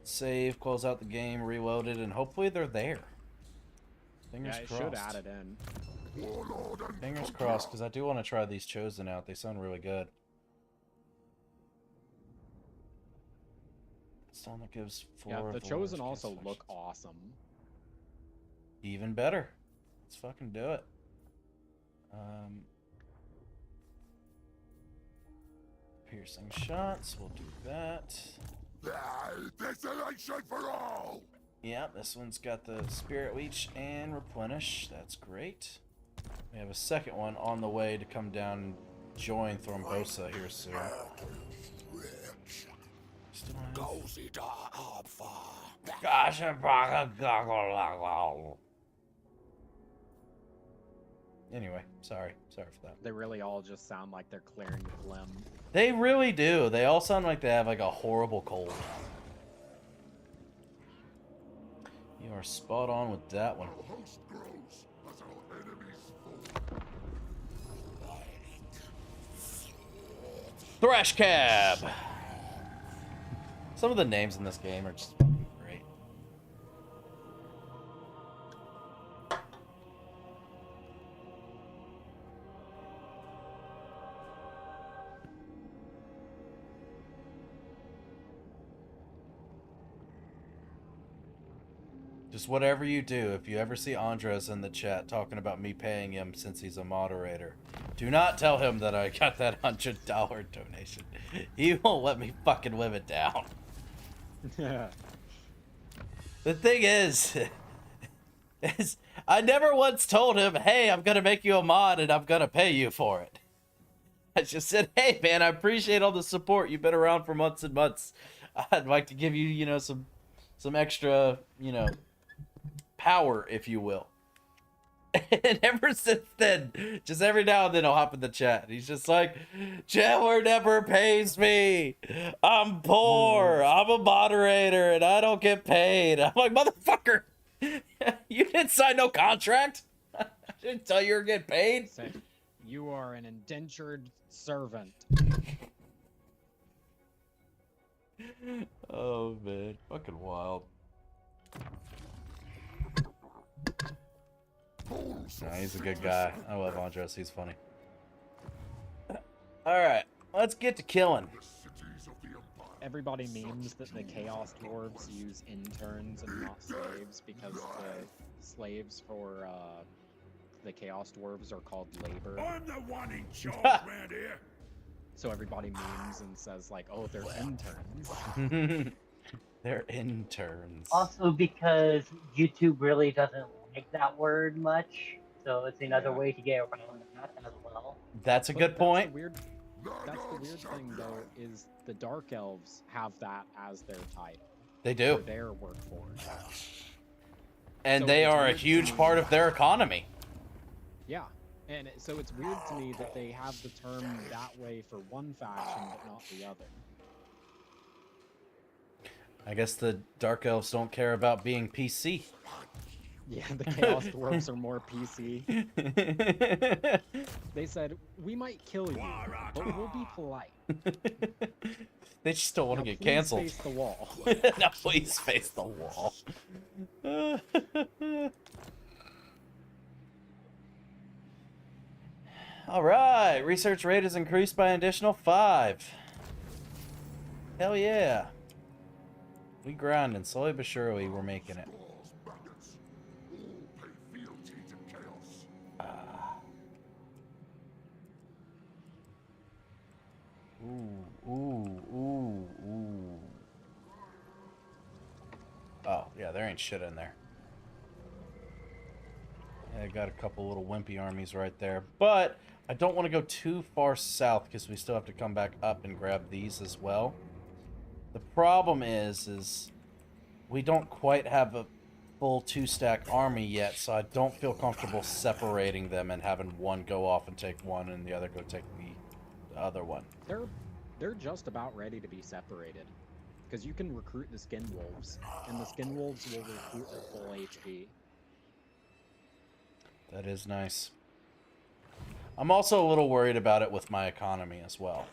save, close out the game, reload it, and hopefully they're there. Fingers crossed. Should add it in. Fingers crossed, because I do want to try these Chosen out. They sound really good. It's the one that gives 4 Yeah, of the Chosen also look awesome. Even better. Let's fucking do it. Piercing shots, we'll do that. Desolation for all! Yeah, this one's got the Spirit Leech and Replenish. That's great. We have a second one on the way to come down and join Thrombosa here soon. Anyway, sorry for that. They really all just sound like they're clearing the phlegm. They really do. They all sound like they have like a horrible cold. You are spot on with that one. Our host grows as our enemies fall. Thrash Cab. Some of the names in this game are just fucking great. Just whatever you do, if you ever see Andres in the chat talking about me paying him since he's a moderator, do not tell him that I got that $100 donation. He won't let me fucking live it down. The thing is I never once told him, hey, I'm gonna make you a mod and I'm gonna pay you for it. I just said, hey man, I appreciate all the support. You've been around for months and months. I'd like to give you, you know, some extra, you know, power, if you will. And ever since then, just every now and then I'll hop in the chat. He's just like, Chandler never pays me. I'm poor. I'm a moderator and I don't get paid. I'm like, motherfucker, you didn't sign no contract. I didn't tell you were getting paid. Say, you are an indentured servant. Oh man, fucking wild. Nah, he's a good guy. I love Andres. He's funny. Alright, let's get to killing. Everybody memes that the Chaos Dwarves use interns and not slaves because the slaves for the Chaos Dwarves are called labor. I'm the one in charge around here. So everybody memes and says like, oh, they're interns. They're interns. Also because YouTube really doesn't like that word much, so it's another way to get around that as well. That's a good point. That's the weird thing though, is the Dark Elves have that as their title. They do. For their workforce. And So they it's are a weird to huge me part of their economy. Yeah, and so it's weird to me that they have the term that way for one faction but not the other. I guess the Dark Elves don't care about being PC. Yeah, the Chaos Dwarves are more PC. They said, we might kill you, but we'll be polite. They just don't want to Now get please canceled. face the wall. Now please face the wall. Alright, research rate is increased by an additional 5. Hell yeah. We grinding, slowly but surely we're making it. Ooh. Oh, yeah, there ain't shit in there. Yeah, I got a couple little wimpy armies right there. But I don't want to go too far south because we still have to come back up and grab these as well. The problem is we don't quite have a full 2-stack army yet, so I don't feel comfortable separating them and having one go off and take one and the other go take the other one. They're just about ready to be separated. Because you can recruit the Skin Wolves, and the Skin Wolves will recruit at full HP. That is nice. I'm also a little worried about it with my economy as well.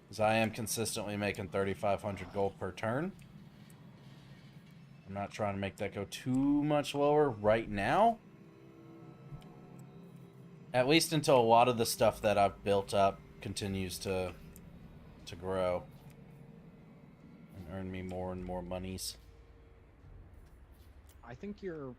Because I am consistently making 3,500 gold per turn. I'm not trying to make that go too much lower right now. At least until a lot of the stuff that I've built up continues to grow. And earn me more and more monies. I think you're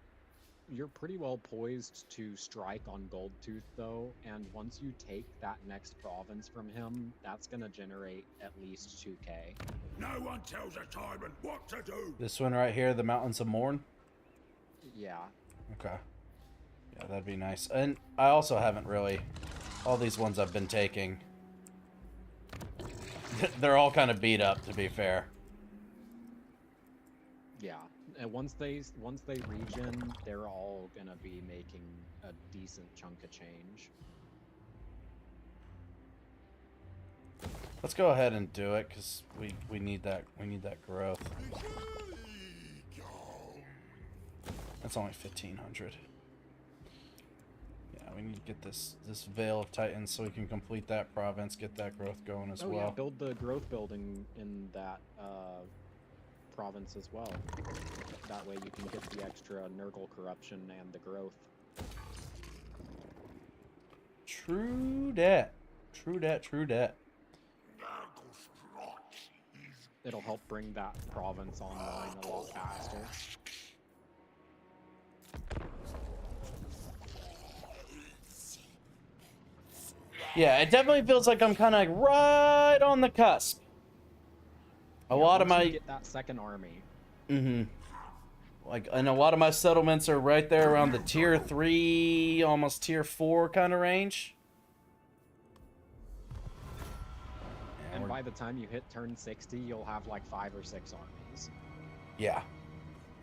pretty well poised to strike on Goldtooth though, and once you take that next province from him, that's gonna generate at least 2k. No one tells a tyrant what to do. This one right here, the Mountains of Morn? Yeah. Okay. Yeah, that'd be nice. And I also haven't really... All these ones I've been taking... They're all kind of beat up, to be fair. Yeah. And once they regen, they're all gonna be making a decent chunk of change. Let's go ahead and do it because we need that growth. That's only 1,500. Yeah, we need to get this Veil of Titans so we can complete that province, get that growth going as well. Yeah, build the growth building in that province as well. That way you can get the extra Nurgle corruption and the growth. True dat. True dat, true dat. It'll help bring that province online a lot faster. Yeah, it definitely feels like I'm kind of right on the cusp. A lot of Once my you get that second army. Like, and a lot of my settlements are right there around the tier 3, almost tier 4 kind of range. And by the time you hit turn 60, you'll have like 5 or 6 armies. Yeah.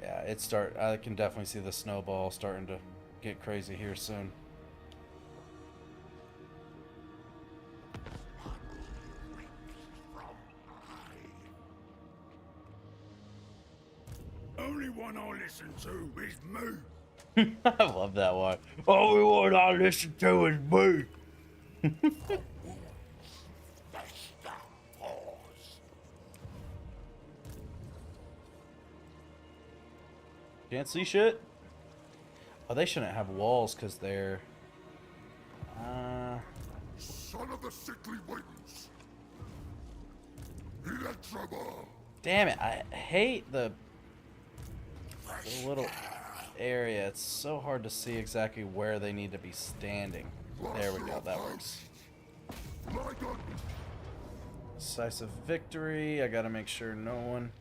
Yeah, I can definitely see the snowball starting to get crazy here soon. Only one I listen to is me. I love that one. Only one I listen to is me. Can't see shit? Oh, they shouldn't have walls because they're... Son of the sickly winds. He had trouble. Damn it, I hate the little area. It's so hard to see exactly where they need to be standing. There we go, that works. Decisive victory. I gotta make sure no one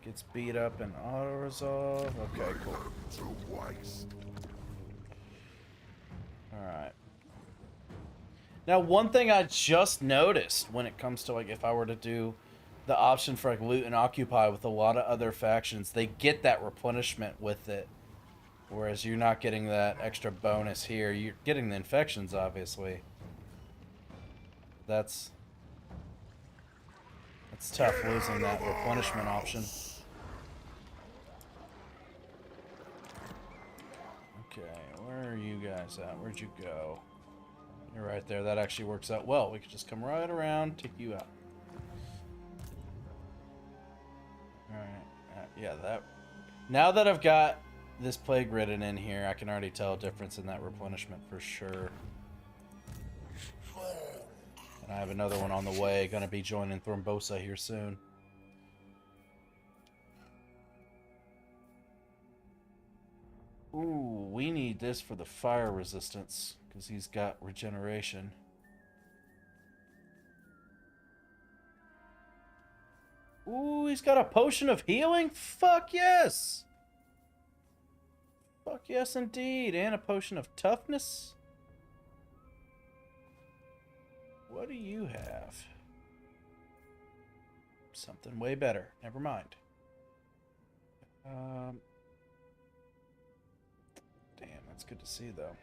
gets beat up and auto-resolve. Okay, cool. Alright. Now, one thing I just noticed when it comes to, like, if I were to do the option for, like, loot and occupy with a lot of other factions, they get that replenishment with it. Whereas you're not getting that extra bonus here. You're getting the infections, obviously. That's tough, losing that replenishment option. Okay, where are you guys at? Where'd you go? You're right there. That actually works out well. We could just come right around, take you out. Alright, yeah, that... Now that I've got this plague ridden in here, I can already tell a difference in that replenishment for sure. And I have another one on the way, gonna be joining Thrombosa here soon. Ooh, we need this for the fire resistance, because he's got regeneration. Ooh, he's got a potion of healing? Fuck yes! Fuck yes indeed, and a potion of toughness? What do you have? Something way better. Never mind. Damn, that's good to see, though.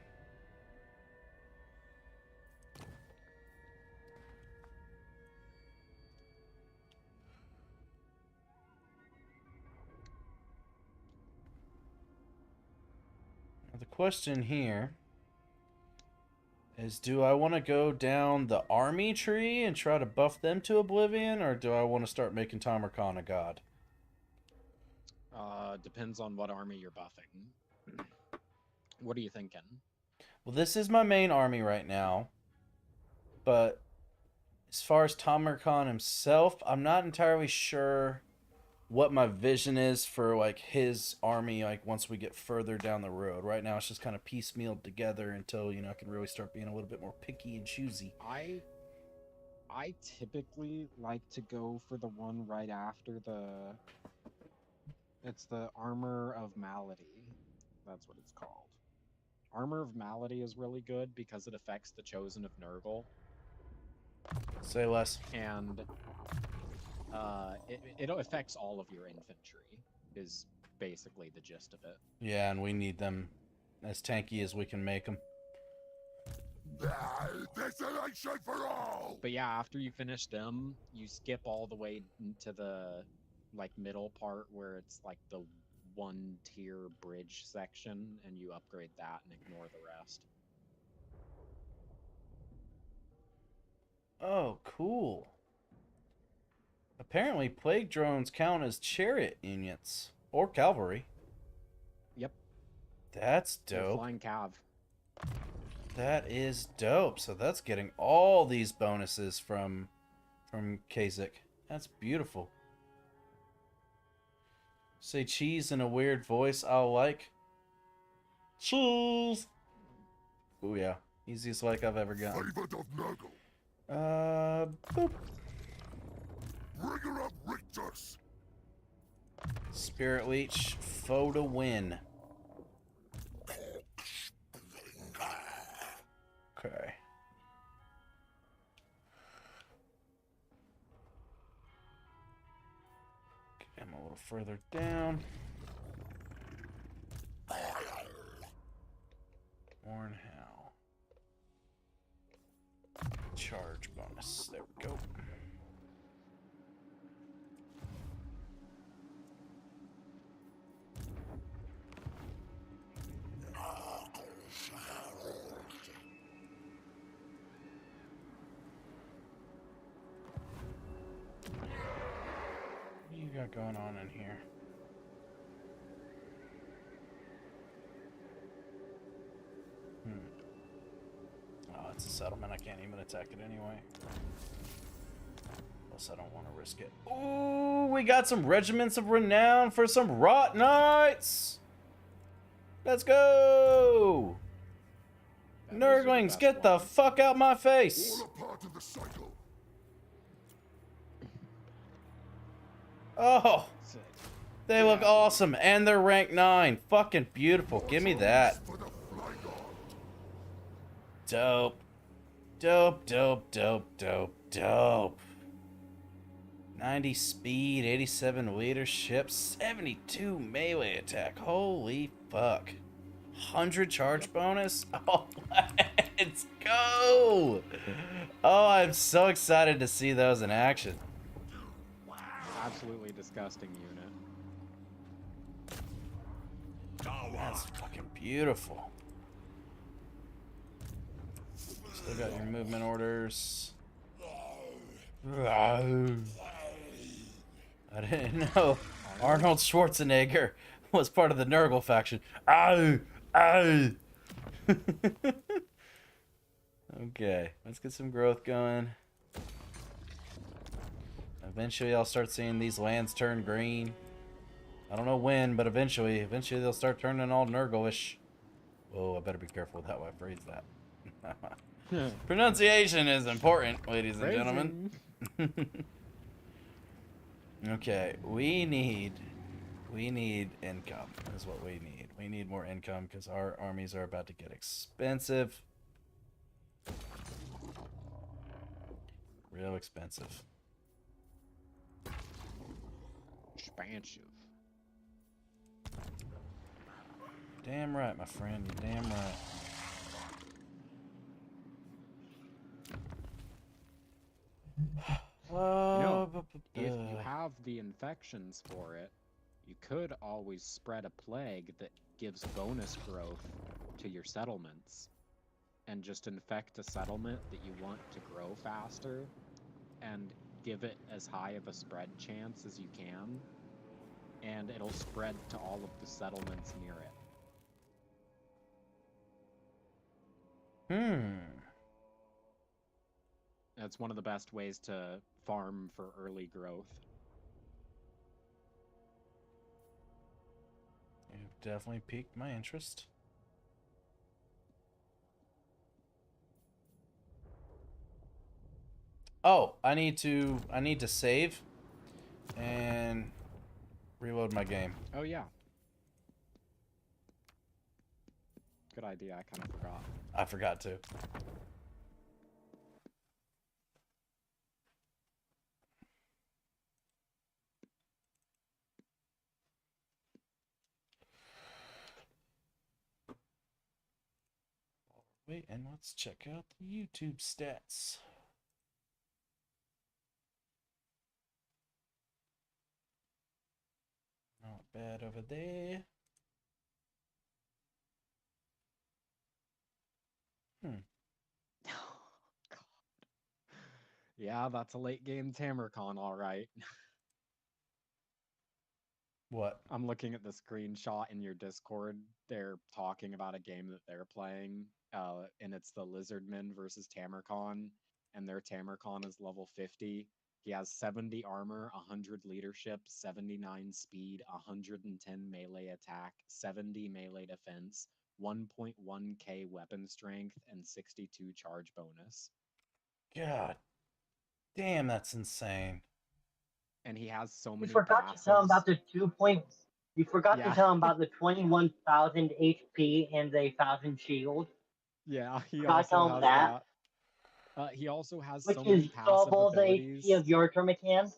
Now, the question here is, do I want to go down the army tree and try to buff them to oblivion, or do I want to start making Tamarkan a god? Depends on what army you're buffing. What are you thinking? Well, this is my main army right now, but as far as Tamarkan himself, I'm not entirely sure what my vision is for, like, his army, like, once we get further down the road. Right now, it's just kind of piecemealed together until, you know, I can really start being a little bit more picky and choosy. I typically like to go for the one right after it's the Armor of Malady. That's what it's called. Armor of Malady is really good because it affects the Chosen of Nurgle. Say less. And it affects all of your infantry. is basically the gist of it. Yeah, and we need them as tanky as we can make them. Desolation for all! But yeah, after you finish them, you skip all the way into the like middle part where it's like the 1-tier bridge section, and you upgrade that and ignore the rest. Oh, cool. Apparently, plague drones count as chariot units or cavalry. Yep. That's They're dope. flying cav. That is dope. So that's getting all these bonuses from Kasich. That's beautiful. Say cheese in a weird voice I'll like. Cheese. Oh yeah, easiest like I've ever gotten. Favorite of Nurgle, Boop. bringer of Rictus. Spirit Leech, foe to win. Okay. Get him a little further down. Warnhow. Charge bonus. There we go. What do you got going on in here? Oh, it's a settlement. I can't even attack it anyway. Plus, I don't want to risk it. Ooh, we got some regiments of renown for some Rot Knights! Let's go! Those are the Nurglings, best get the ones. fuck out my face! All a part of the cycle. Oh, they look awesome, and they're rank 9. Fucking beautiful. Give me that. For the Flygon. Dope. Dope, dope, dope, dope, dope. 90 speed, 87 leadership, 72 melee attack. Holy fuck. 100 charge bonus? Oh, let's go! Oh, I'm so excited to see those in action. Absolutely disgusting unit. That's fucking beautiful. Still got your movement orders. I didn't know Arnold Schwarzenegger was part of the Nurgle faction. Okay, let's get some growth going. Eventually I'll start seeing these lands turn green. I don't know when, but eventually they'll start turning all Nurgle-ish. Whoa, I better be careful with how I phrase that. Pronunciation is important, ladies and gentlemen. Okay, we need income is what we need. We need more income because our armies are about to get expensive. Real expensive. Expansive. Damn right, my friend. You're damn right. If you have the infections for it, you could always spread a plague that gives bonus growth to your settlements, and just infect a settlement that you want to grow faster, and give it as high of a spread chance as you can, and it'll spread to all of the settlements near it. That's one of the best ways to farm for early growth. You've definitely piqued my interest. Oh, I need to save and reload my game. Oh yeah. Good idea, I kind of forgot. I forgot to. Wait, and let's check out the YouTube stats. Not bad over there. Yeah, that's a late game Tamercon, all right. What? I'm looking at the screenshot in your Discord. They're talking about a game that they're playing, and it's the Lizardmen versus Tamercon, and their Tamercon is level 50. He has 70 armor, 100 leadership, 79 speed, 110 melee attack, 70 melee defense, 1.1k weapon strength, and 62 charge bonus. God damn, that's insane. And he has so You many forgot to tell him about passives. the 2 points. You forgot to Yeah. tell him about the 21,000 HP and the 1,000 shield. Yeah, he Forgot to also tell him has that. that. He also has Which so is many passive double the abilities. HP of your Termican.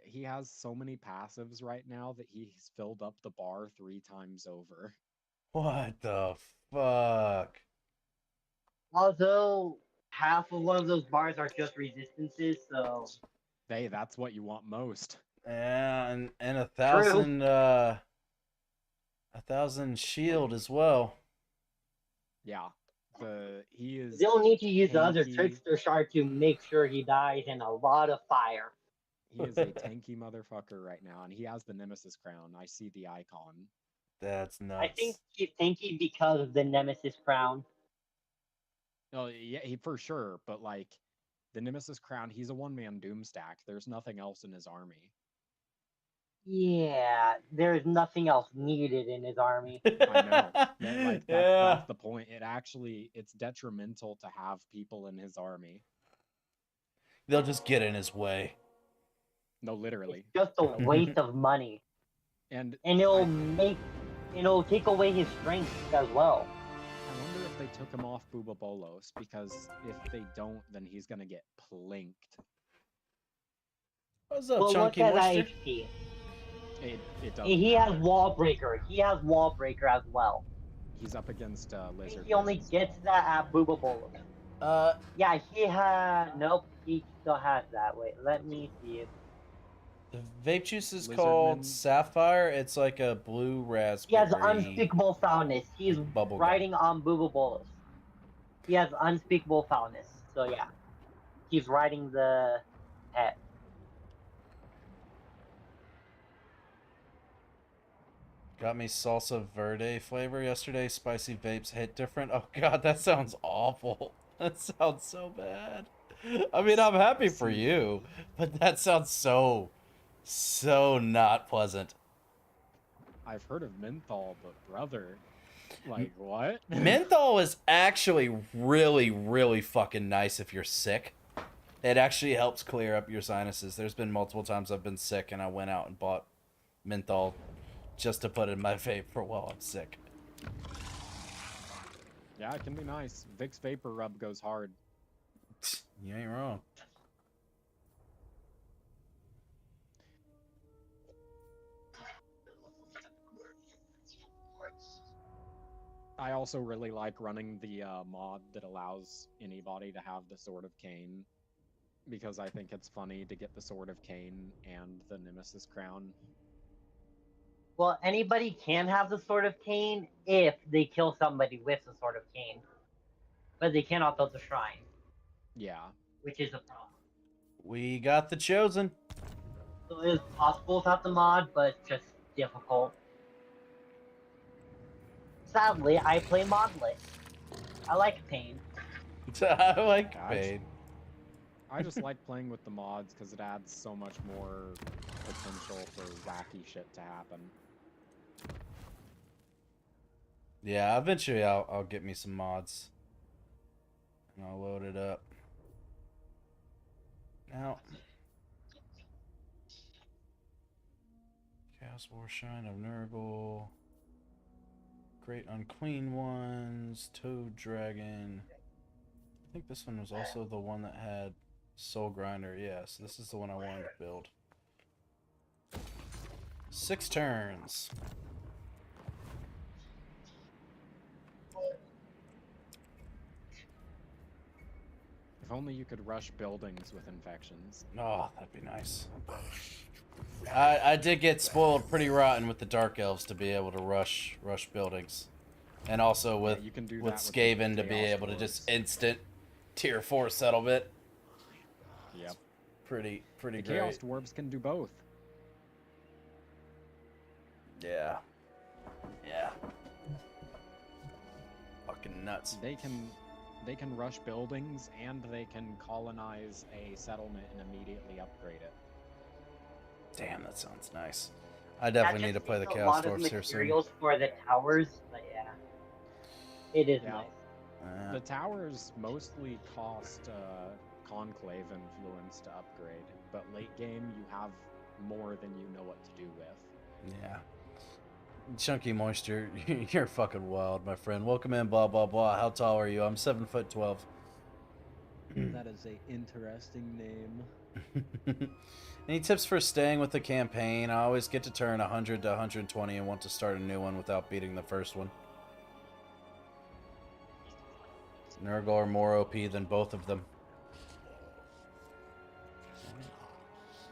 He has so many passives right now that he's filled up the bar 3 times over. What the fuck? Although half of one of those bars are just resistances, so Hey, that's what you want most. Yeah, and a True. thousand shield as well. Yeah. He is they'll need to use the other tanky. trickster shard to make sure he dies in a lot of fire. He is a tanky motherfucker right now, and he has the Nemesis crown. I see the icon. That's nuts. I think he's tanky because of the Nemesis crown. Oh yeah, he for sure, but like the Nemesis crown, he's a one-man doom stack. There's nothing else in his army. Yeah, there's nothing else needed in his army. I know. That's Yeah. the point. It's detrimental to have people in his army. They'll just get in his way. No, literally. It's just a waste of money. And it'll take away his strength as well. I wonder if they took him off Booba Bolos, because if they don't, then he's gonna get plinked. What's up, Well, Chunky look at that Moisture? HP. It does. He has Wall Breaker. He has Wall Breaker as well. He's up against Lizard. He only gets that at Booba Bolos. Yeah, he had. Nope, he still has that. Wait, let me see if. The vape juice is Lizardman. called Sapphire. It's like a blue He raspberry. has Unspeakable Foulness. He's Bubble riding on Booba Bolos. He has Unspeakable Foulness. So yeah, he's riding the head. Got me salsa verde flavor yesterday. Spicy vapes hit different. Oh god, that sounds awful. That sounds so bad. I mean, I'm happy for you, but that sounds so not pleasant. I've heard of menthol, but brother, like what? Menthol is actually really fucking nice if you're sick. It actually helps clear up your sinuses. There's been multiple times I've been sick and I went out and bought menthol just to put in my vape for while I'm sick. Yeah, it can be nice. Vicks Vapor Rub goes hard. You ain't wrong. I also really like running the mod that allows anybody to have the Sword of Cain, because I think it's funny to get the Sword of Cain and the Nemesis crown. Well, anybody can have the Sword of Cain if they kill somebody with the Sword of Cain. But they cannot build the shrine. Yeah. Which is a problem. We got the chosen. So it is possible without the mod, but it's just difficult. Sadly, I play modless. I like pain. I like pain. I just like playing with the mods because it adds so much more potential for wacky shit to happen. Yeah, eventually I'll get me some mods. And I'll load it up. Now, Chaos War Shrine of Nurgle. Great Unclean Ones. Toad Dragon. I think this one was also the one that had Soul Grinder. Yes, this is the one I wanted to build. 6 turns. If only you could rush buildings with infections. Oh, that'd be nice. I did get spoiled pretty rotten with the Dark Elves to be able to rush buildings. And also with, you can do with that with the Skaven to be Chaos able to Dwarves. just instant tier 4 settlement. Yep. Pretty The great. Chaos Dwarves can do both. Yeah. Yeah. Fucking nuts. They can rush buildings and they can colonize a settlement and immediately upgrade it. Damn, that sounds nice. I definitely need to play the That just Chaos takes a lot of Dwarfs here soon. materials for the towers, but yeah, it is Yeah. nice. The towers mostly cost Conclave influence to upgrade, but late game you have more than you know what to do with. Yeah. Chunky Moisture, you're fucking wild, my friend. Welcome in, blah, blah, blah. How tall are you? I'm 7'12". That is a interesting name. Any tips for staying with the campaign? I always get to turn 100 to 120 and want to start a new one without beating the first one. Nurgle are more OP than both of them.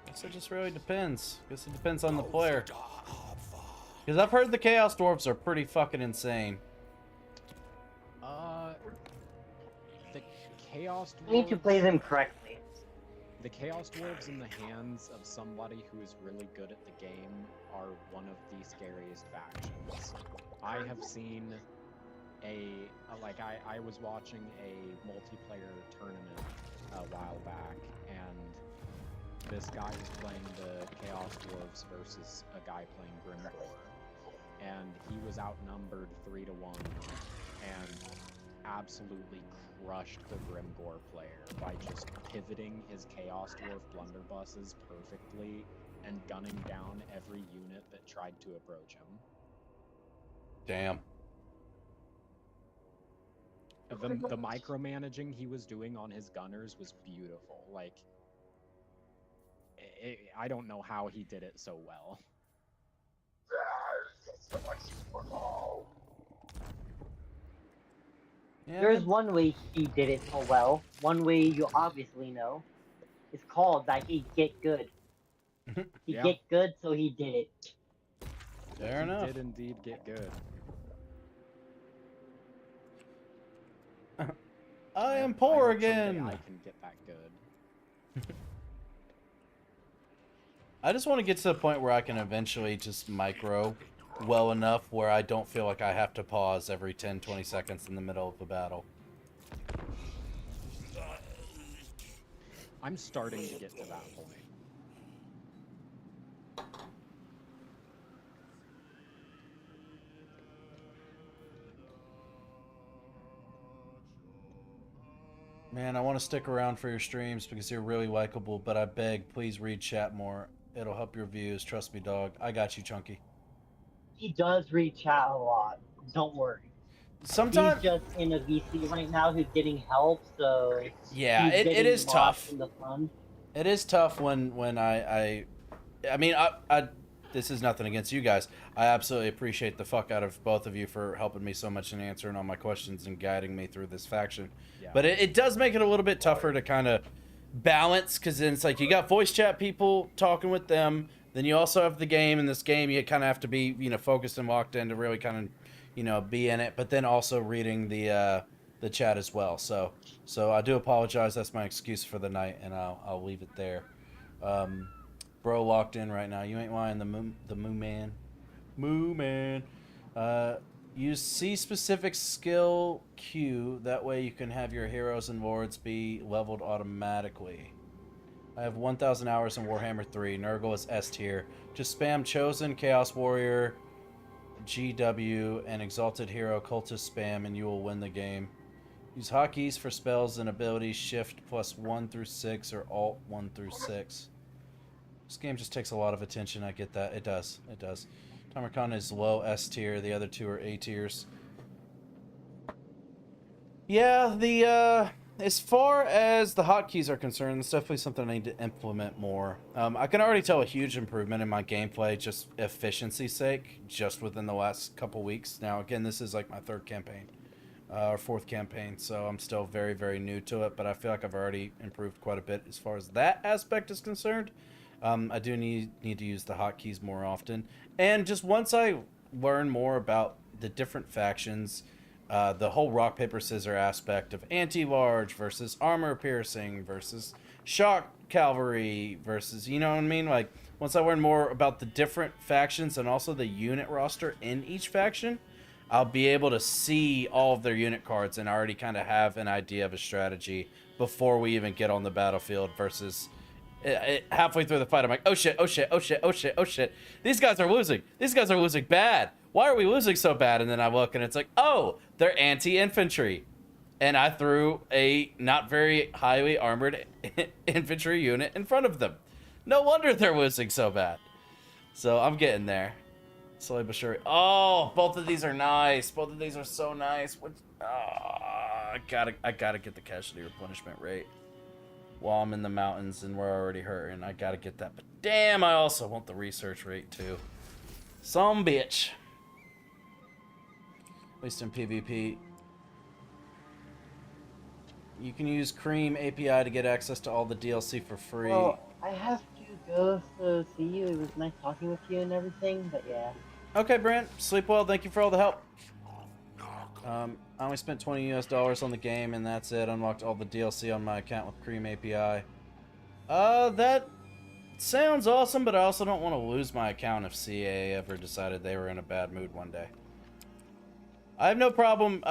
Guess it just really depends. Guess it depends on the player. Because I've heard the Chaos Dwarves are pretty fucking insane. The Chaos Dwarves... You need to play them correctly. The Chaos Dwarves in the hands of somebody who is really good at the game are one of the scariest factions. I have seen I was watching a multiplayer tournament a while back, and this guy was playing the Chaos Dwarves versus a guy playing Grimgore, and he was outnumbered 3-1, and absolutely crushed the Grimgore player by just pivoting his Chaos Dwarf blunderbusses perfectly and gunning down every unit that tried to approach him. Damn. The micromanaging he was doing on his gunners was beautiful. Like, I don't know how he did it so well. Yeah, There's one way he did it so well. One way you obviously know. It's called that he get good. He Yeah. get good, so he did it. Fair He enough. did indeed get good. I am hope poor someday again. I can get that good. I just want to get to the point where I can eventually just micro well enough where I don't feel like I have to pause every 10-20 seconds in the middle of a battle. I'm starting to get to that point. Man, I want to stick around for your streams because you're really likable, but I beg, please read chat more. It'll help your views. Trust me, dog. I got you, Chunky. He does read chat a lot. Don't worry. Sometimes, He's just in a VC right now who's getting help, so yeah, he's it getting is lost tough. in the fun. It is tough when I mean, I this is nothing against you guys. I absolutely appreciate the fuck out of both of you for helping me so much and answering all my questions and guiding me through this faction. Yeah. But it does make it a little bit tougher to kind of balance, because then it's like you got voice chat people talking with them, then you also have the game. In this game, you kind of have to be, you know, focused and locked in to really kind of, you know, be in it, but then also reading the chat as well. So I do apologize. That's my excuse for the night, and I'll leave it there. Bro locked in right now. You ain't lying, the moo man. Moo man. Use C-specific skill Q. That way you can have your heroes and lords be leveled automatically. I have 1,000 hours in Warhammer 3. Nurgle is S tier. Just spam Chosen, Chaos Warrior, GW, and Exalted Hero Cultist spam, and you will win the game. Use hotkeys for spells and abilities. Shift plus 1 through 6 or Alt 1 through 6. This game just takes a lot of attention. I get that. It does. It does. Tamarkon is low S tier. The other two are A tiers. Yeah, as far as the hotkeys are concerned, it's definitely something I need to implement more. I can already tell a huge improvement in my gameplay, just efficiency's sake, just within the last couple weeks. Now, again, this is like my third campaign. our 4th campaign, so I'm still very, very new to it, but I feel like I've already improved quite a bit as far as that aspect is concerned. I do need to use the hotkeys more often, and just once I learn more about the different factions, the whole rock paper scissors aspect of anti-large versus armor piercing versus shock cavalry versus, you know what I mean, like once I learn more about the different factions and also the unit roster in each faction, I'll be able to see all of their unit cards and already kind of have an idea of a strategy before we even get on the battlefield versus halfway through the fight, I'm like, oh shit, oh shit, oh shit, oh shit, oh shit. These guys are losing. These guys are losing bad. Why are we losing so bad? And then I look and it's like, oh, they're anti-infantry. And I threw a not very highly armored infantry unit in front of them. No wonder they're losing so bad. So I'm getting there. Slowly but surely. Oh, both of these are nice. Both of these are so nice. I gotta get the casualty replenishment rate while I'm in the mountains and we're already hurting. I gotta get that. But damn, I also want the research rate too. Some bitch. At least in PvP. You can use Cream API to get access to all the DLC for free. Well, I have to go, so see you. It was nice talking with you and everything, but yeah. Okay, Brent. Sleep well. Thank you for all the help. I only spent $20 US on the game, and that's it. Unlocked all the DLC on my account with Cream API. That sounds awesome, but I also don't want to lose my account if CA ever decided they were in a bad mood one day. I have no problem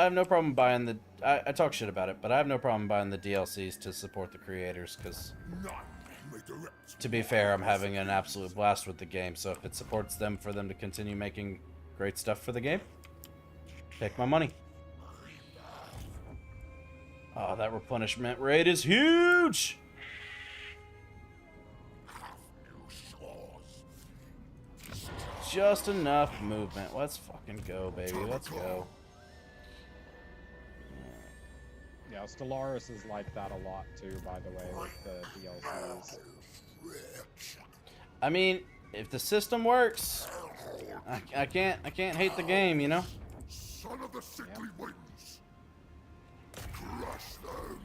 buying the... I talk shit about it, but I have no problem buying the DLCs to support the creators, because... to be fair, I'm having an absolute blast with the game, so if it supports them for them to continue making great stuff for the game, take my money. Oh, that replenishment rate is huge! Just enough movement. Let's fucking go, baby. Let's go. Yeah, Stellaris is like that a lot too, by the way, with the DLCs. I mean, if the system works, I can't hate the game, you know? Son of the sickly winds. Crush them.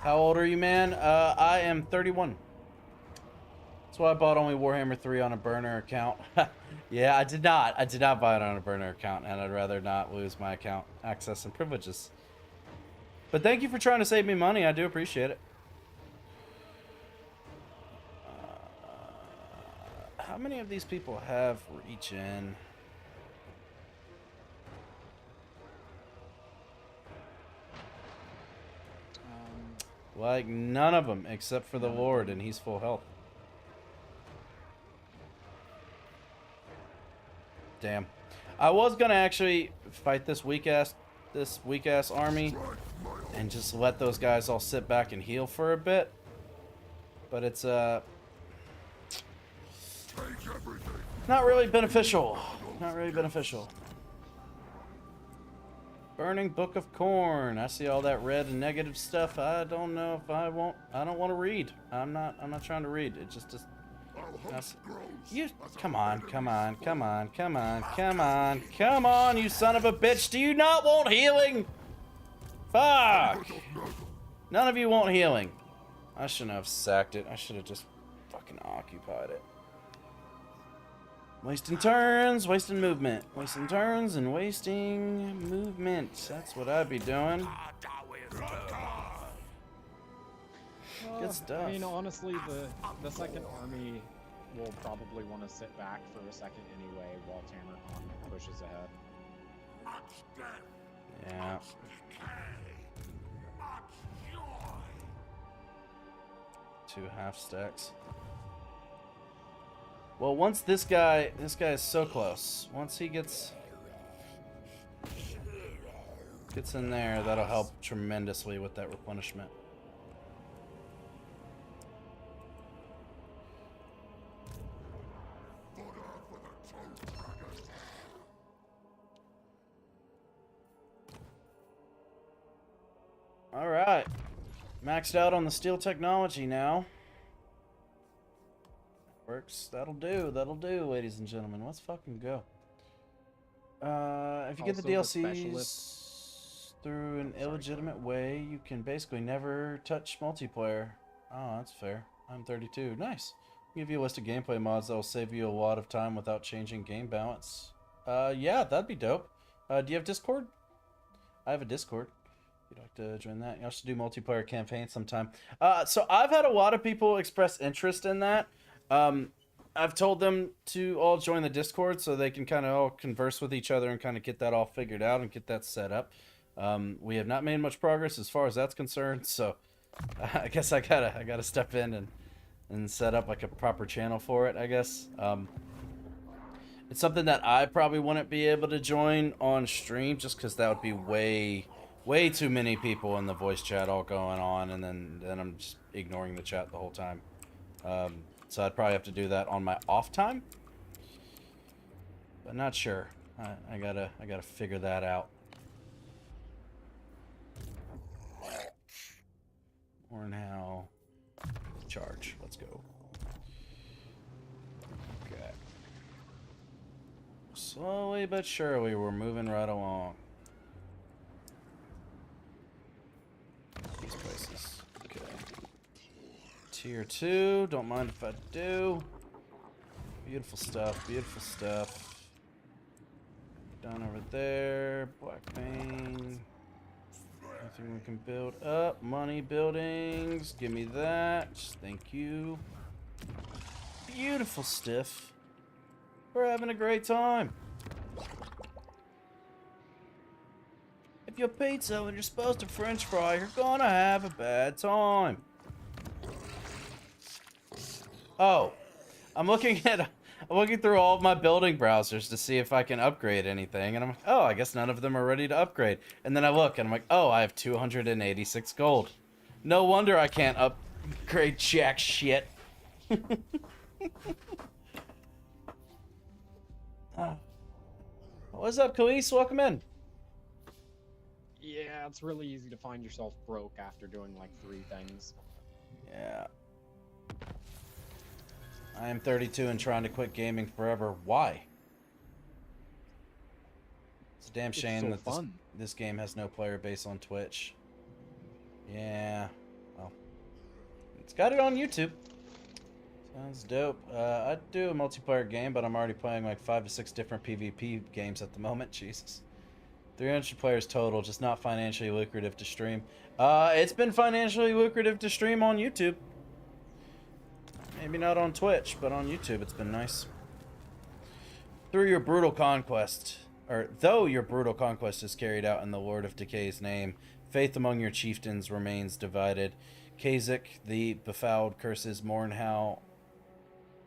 How old are you, man? I am 31. That's why I bought only Warhammer 3 on a burner account. Yeah, I did not. I did not buy it on a burner account, and I'd rather not lose my account access and privileges. But thank you for trying to save me money. I do appreciate it. How many of these people have reach in? Like, none of them, except for the Lord, and he's full health. Damn. I was gonna actually fight this weak ass army and just let those guys all sit back and heal for a bit. But it's not really beneficial. Not really beneficial. Burning Book of Corn. I see all that red and negative stuff. I don't know if I won't. I don't want to read. I'm not trying to read. It just you come on, come on, come on, come on, come on, come on, you son of a bitch. Do you not want healing? Fuck. None of you want healing. I shouldn't have sacked it. I should have just fucking occupied it. Wasting turns, wasting movement. Wasting turns and wasting movement. That's what I'd be doing. Good stuff. I mean, honestly, the second army will probably want to sit back for a second anyway while Tamercon pushes ahead. Yeah. 2 half stacks. Well, once this guy is so close. Once he gets in there, that'll help tremendously with that replenishment. All right. Maxed out on the steel technology now. We're works. That'll do. That'll do, ladies and gentlemen. Let's fucking go. If you get the Also, the DLCs through an illegitimate way, you can basically never touch multiplayer. Oh, that's fair. I'm 32. Nice. I'll give you a list of gameplay mods that will save you a lot of time without changing game balance. Yeah, that'd be dope. Do you have Discord? I have a Discord. If you'd like to join that, you should do multiplayer campaigns sometime. So I've had a lot of people express interest in that. I've told them to all join the Discord so they can kind of all converse with each other and kind of get that all figured out and get that set up. We have not made much progress as far as that's concerned, so I guess I gotta step in and set up like a proper channel for it, I guess. It's something that I probably wouldn't be able to join on stream just because that would be way too many people in the voice chat all going on, and then I'm just ignoring the chat the whole time. So I'd probably have to do that on my off time, but not sure. I gotta figure that out. Or now charge. Let's go. Okay. Slowly but surely, we're moving right along. These places. Okay. Tier 2. Don't mind if I do. Beautiful stuff. Beautiful stuff. Down over there. Black vein. Anything we can build up. Money buildings. Give me that. Thank you. Beautiful stuff. We're having a great time. If you're pizza when you're supposed to French fry, you're gonna have a bad time. Oh, I'm looking through all of my building browsers to see if I can upgrade anything, and I'm like, oh, I guess none of them are ready to upgrade. And then I look, and I'm like, oh, I have 286 gold. No wonder I can't upgrade jack shit. What's up, Khalees? Welcome in. Yeah, it's really easy to find yourself broke after doing like 3 things. Yeah. I am 32 and trying to quit gaming forever. Why? It's a damn shame that this game has no player base on Twitch. Yeah. Well, it's got it on YouTube. Sounds dope. I'd do a multiplayer game, but I'm already playing like 5 to 6 different PvP games at the moment. Jesus. 300 players total, just not financially lucrative to stream. It's been financially lucrative to stream on YouTube. Maybe not on Twitch, but on YouTube it's been nice. Though your brutal conquest is carried out in the Lord of Decay's name, faith among your chieftains remains divided. Kha'Zix the Befouled curses Mornhow.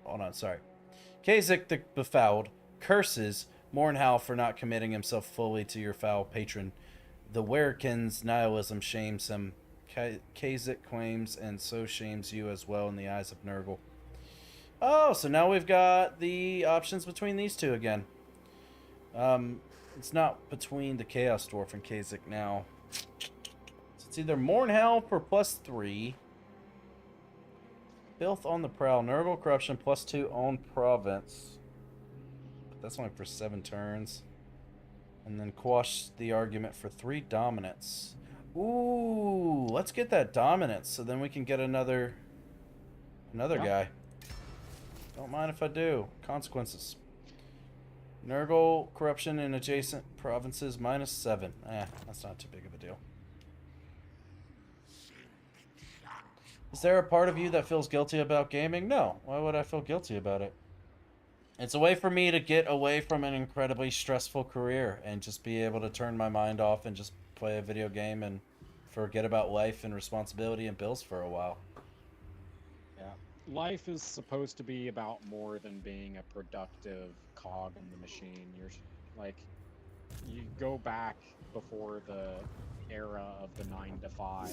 Kha'Zix the Befouled curses Mornhow for not committing himself fully to your foul patron. The Werekin's nihilism shames him. Kha'Zix claims and so shames you as well in the eyes of Nurgle. Oh, so now we've got the options between these two again. It's not between the Chaos Dwarf and Kha'Zix now. So it's either Mornhow for +3. Filth on the Prowl. Nurgle Corruption +2 on Province. But that's only for 7 turns. And then Quash the Argument for 3 Dominance. Ooh, let's get that Dominance so then we can get another guy. Don't mind if I do. Consequences. Nurgle Corruption in adjacent provinces -7. That's not too big of a deal. Is there a part of you that feels guilty about gaming? No. Why would I feel guilty about it? It's a way for me to get away from an incredibly stressful career and just be able to turn my mind off and just play a video game and forget about life and responsibility and bills for a while. Yeah. Life is supposed to be about more than being a productive cog in the machine. You're like, you go back before the era of the 9 to 5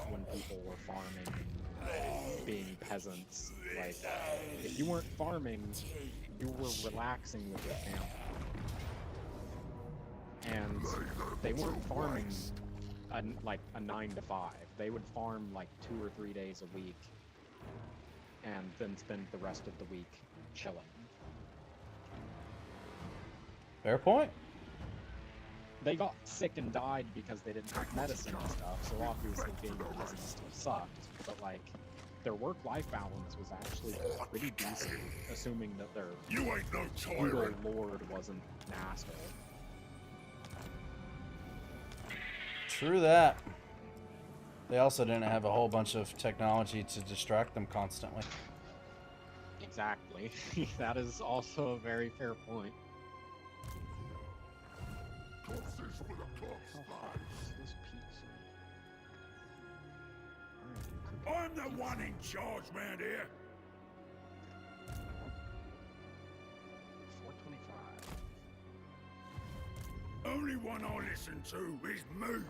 when people were farming and being peasants. Like, if you weren't farming, you were relaxing with your family. And they weren't farming like a 9 to 5. They would farm like 2 or 3 days a week. and then spend the rest of the week chilling. Fair point. They got sick and died because they didn't have medicine and stuff, so obviously being a peasant still sucked. But like, their work-life balance was actually pretty decent, assuming that their You ain't no feudal tyrant. lord wasn't an asshole. True that. They also didn't have a whole bunch of technology to distract them constantly. Exactly. That is also a very fair point. Corpses for the corpse How hot slaves. is this pizza? Alright, I'm the one in charge, man, here. 425. Only one I listen to is me.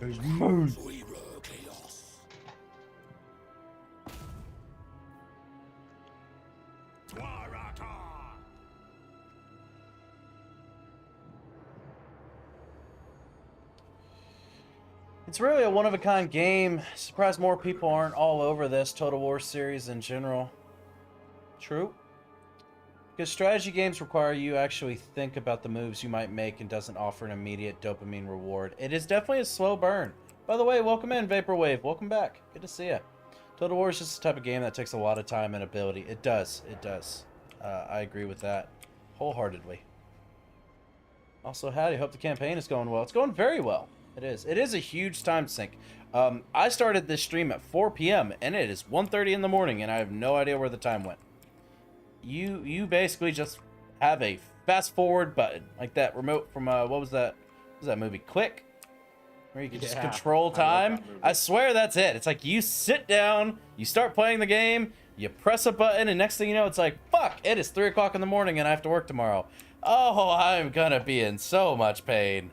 There's moon. Zero chaos. Twarata. It's really a one-of-a-kind game. Surprised more people aren't all over this Total War series in general. True. Because strategy games require you actually think about the moves you might make and doesn't offer an immediate dopamine reward. It is definitely a slow burn. By the way, welcome in, Vaporwave. Welcome back. Good to see you. Total War is just the type of game that takes a lot of time and ability. It does. It does. I agree with that wholeheartedly. Also, howdy. Hope the campaign is going well. It's going very well. It is. It is a huge time sink. I started this stream at 4 p.m. and it is 1:30 in the morning, and I have no idea where the time went. You basically just have a fast forward button like that remote from what was that? What was that movie? Click, where you can just Yeah, control I love time. that movie. I swear that's it. It's like you sit down, you start playing the game, you press a button, and next thing you know, it's like, fuck! It is 3 o'clock in the morning, and I have to work tomorrow. Oh, I'm gonna be in so much pain.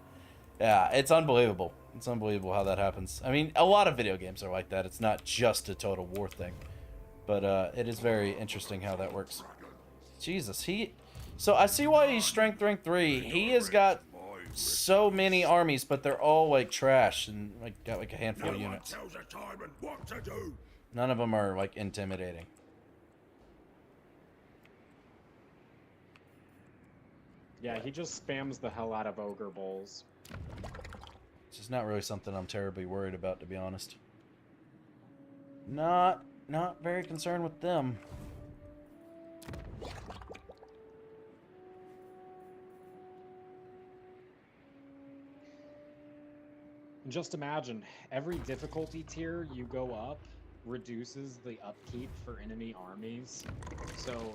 Yeah, it's unbelievable. It's unbelievable how that happens. I mean, a lot of video games are like that. It's not just a Total War thing. But it is very interesting how that works. Jesus, so I see why he's strength rank 3. He has got so many armies, but they're all like trash and like got like a handful No of one units. tells a tyrant what to do. None of them are like intimidating. Yeah, he just spams the hell out of ogre bowls. It's just not really something I'm terribly worried about, to be honest. Not very concerned with them. Just imagine, every difficulty tier you go up reduces the upkeep for enemy armies. So,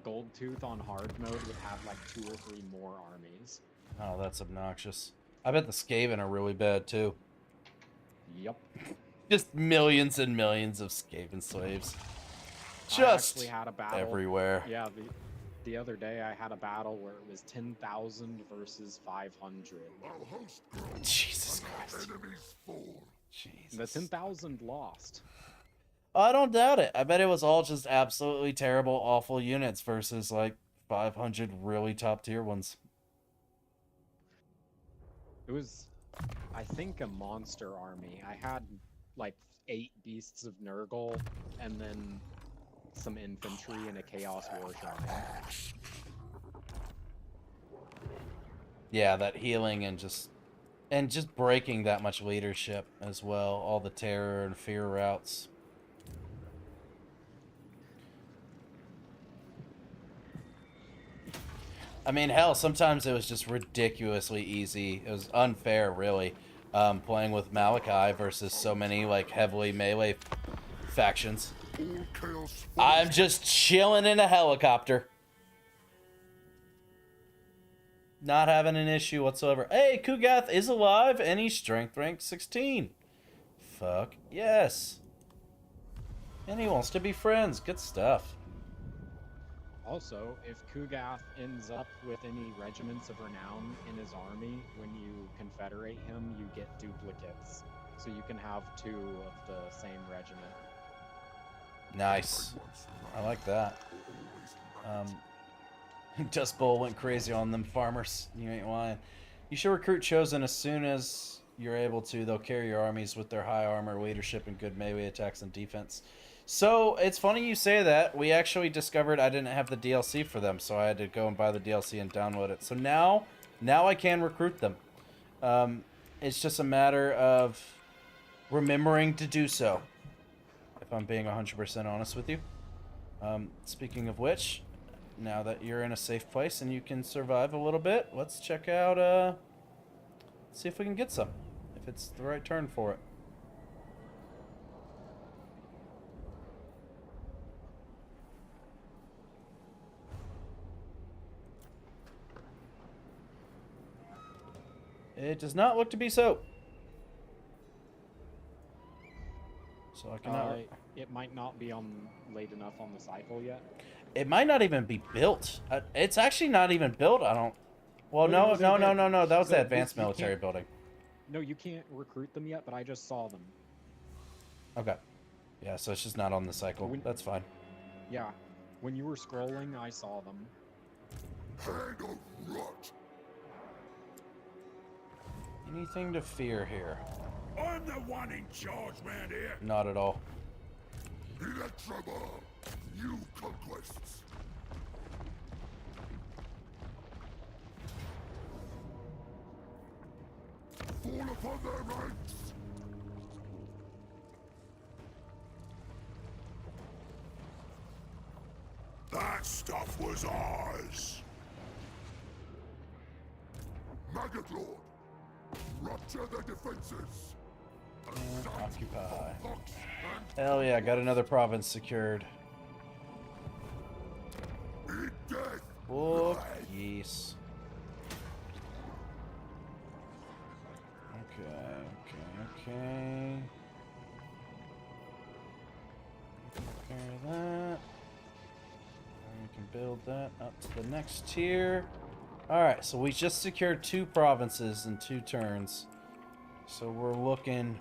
Goldtooth on hard mode would have like 2 or 3 more armies. Oh, that's obnoxious. I bet the Skaven are really bad, too. Yep. Just millions and millions of Skaven slaves. I Just actually had a battle everywhere. Yeah, the other day I had a battle where it was 10,000 versus 500. I'll host growth Jesus when our Christ. enemies fall. Jesus. The 10,000 lost. I don't doubt it. I bet it was all just absolutely terrible, awful units versus like 500 really top tier ones. It was, I think, a monster army. I had like 8 beasts of Nurgle and then some infantry and a Chaos War Shrine. Yeah, that healing and just breaking that much leadership as well. All the terror and fear routes. I mean, hell, sometimes it was just ridiculously easy. It was unfair, really, playing with Malachi versus so many, like, heavily melee factions. All chaos I'm just chilling in a helicopter. Not having an issue whatsoever. Hey, Kugath is alive, and he's strength rank 16. Fuck yes. And he wants to be friends. Good stuff. Also, if Kugath ends up with any regiments of renown in his army, when you confederate him, you get duplicates. So you can have 2 of the same regiment. Nice. I like that. Dust Bowl went crazy on them farmers. You ain't lying. You should recruit Chosen as soon as you're able to. They'll carry your armies with their high armor, leadership, and good melee attacks and defense. So it's funny you say that. We actually discovered I didn't have the DLC for them, so I had to go and buy the DLC and download it. So now I can recruit them. It's just a matter of remembering to do so, if I'm being 100% honest with you. Speaking of which, now that you're in a safe place and you can survive a little bit, let's check out, see if we can get some, if it's the right turn for it. It does not look to be so. So I cannot... It might not be on late enough on the cycle yet. It might not even be built. It's actually not even built, I don't... Well, no. That was the advanced military building. No, you can't recruit them yet, but I just saw them. Okay. Yeah, so it's just not on the cycle. That's fine. Yeah. When you were scrolling, I saw them. Hand of rot. Anything to fear here? I'm the one in charge, man, here. Not at all. Electraball. New conquests. Fall upon their ranks. That stuff was ours. Maggot Lord. Rupture their defenses. And occupy. Hell yeah, got another province secured. Eat death. Oh, yes. Okay. Repair that. And we can build that up to the next tier. Alright, so we just secured 2 provinces in 2 turns. So we're looking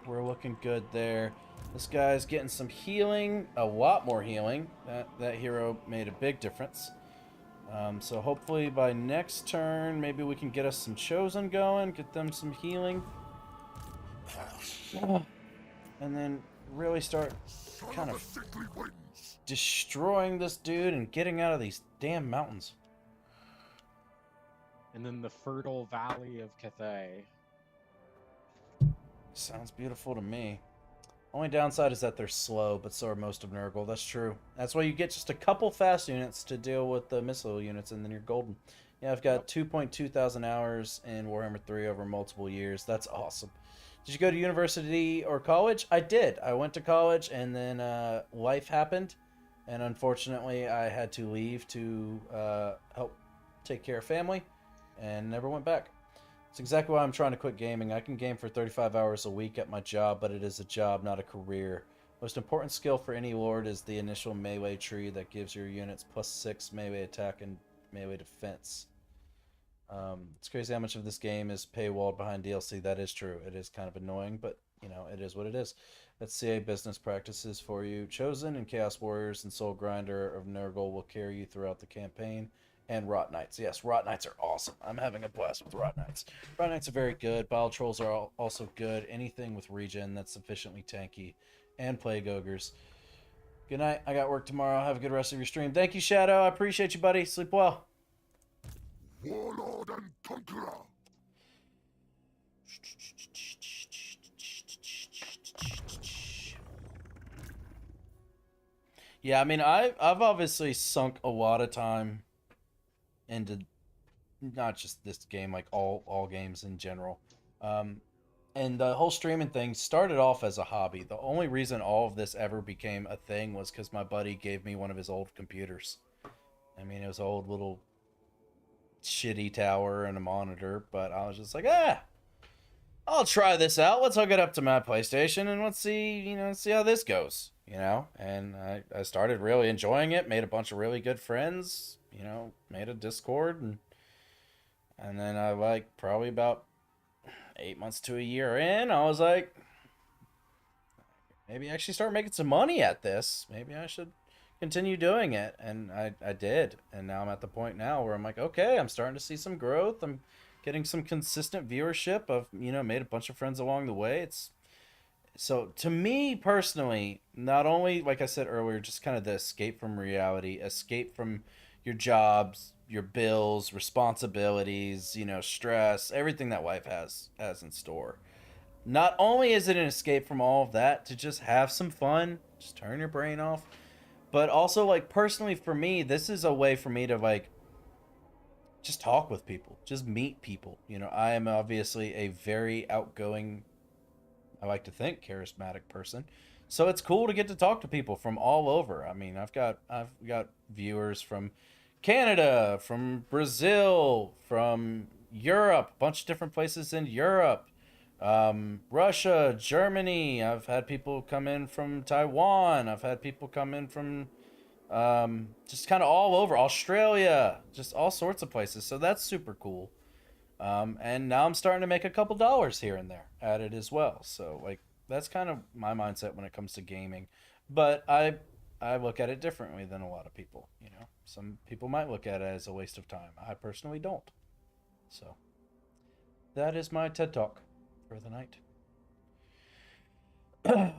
good there. This guy's getting some healing, a lot more healing. That hero made a big difference. So hopefully by next turn, maybe we can get us some Chosen going, get them some healing. And then really start kind of destroying this dude and getting out of these damn mountains. And then the fertile valley of Cathay. Sounds beautiful to me. Only downside is that they're slow, but so are most of Nurgle. That's true. That's why you get just a couple fast units to deal with the missile units, and then you're golden. Yeah, I've got 2.2 thousand hours in Warhammer 3 over multiple years. That's awesome. Did you go to university or college? I did. I went to college, and then life happened, and unfortunately I had to leave to help take care of family, and never went back. It's exactly why I'm trying to quit gaming. I can game for 35 hours a week at my job, but it is a job, not a career. Most important skill for any lord is the initial melee tree that gives your units +6 melee attack and melee defense. It's crazy how much of this game is paywalled behind DLC. That is true. It is kind of annoying, but you know, it is what it is. That's CA business practices for you. Chosen and Chaos Warriors and Soul Grinder of Nurgle will carry you throughout the campaign. And Rot Knights. Yes, Rot Knights are awesome. I'm having a blast with Rot Knights. Rot Knights are very good. Bile Trolls are also good. Anything with regen that's sufficiently tanky. And Plague Ogres. Good night. I got work tomorrow. Have a good rest of your stream. Thank you, Shadow. I appreciate you, buddy. Sleep well. Warlord and Conqueror. Yeah, I mean, I've obviously sunk a lot of time into not just this game, like all games in general. And the whole streaming thing started off as a hobby. The only reason all of this ever became a thing was because my buddy gave me one of his old computers. I mean, it was an old little shitty tower and a monitor, but I was just like, I'll try this out. Let's hook it up to my PlayStation and let's see, see how this goes, And I started really enjoying it, made a bunch of really good friends, made a Discord, and then I probably about 8 months to a year in, I was like, maybe I actually start making some money at this. Maybe I should continue doing it, and I did, and now I'm at the point now where I'm like, okay, I'm starting to see some growth. I'm getting some consistent viewership. I've, you know, made a bunch of friends along the way. It's so to me personally, not only like I said earlier, just kind of the escape from reality, escape from your jobs, your bills, responsibilities, you know, stress, everything that life has in store. Not only is it an escape from all of that to just have some fun, just turn your brain off, but also like personally for me, this is a way for me to like just talk with people, just meet people. You know, I am obviously a very outgoing, I like to think, charismatic person. So it's cool to get to talk to people from all over. I mean, I've got viewers from Canada, from Brazil, from Europe, a bunch of different places in Europe, Russia, Germany. I've had people come in from Taiwan. I've had people come in from just kind of all over Australia, just all sorts of places. So that's super cool. And now I'm starting to make a couple dollars here and there at it as well. So like that's kind of my mindset when it comes to gaming. But I look at it differently than a lot of people. You know, some people might look at it as a waste of time. I personally don't. So that is my TED Talk for the night.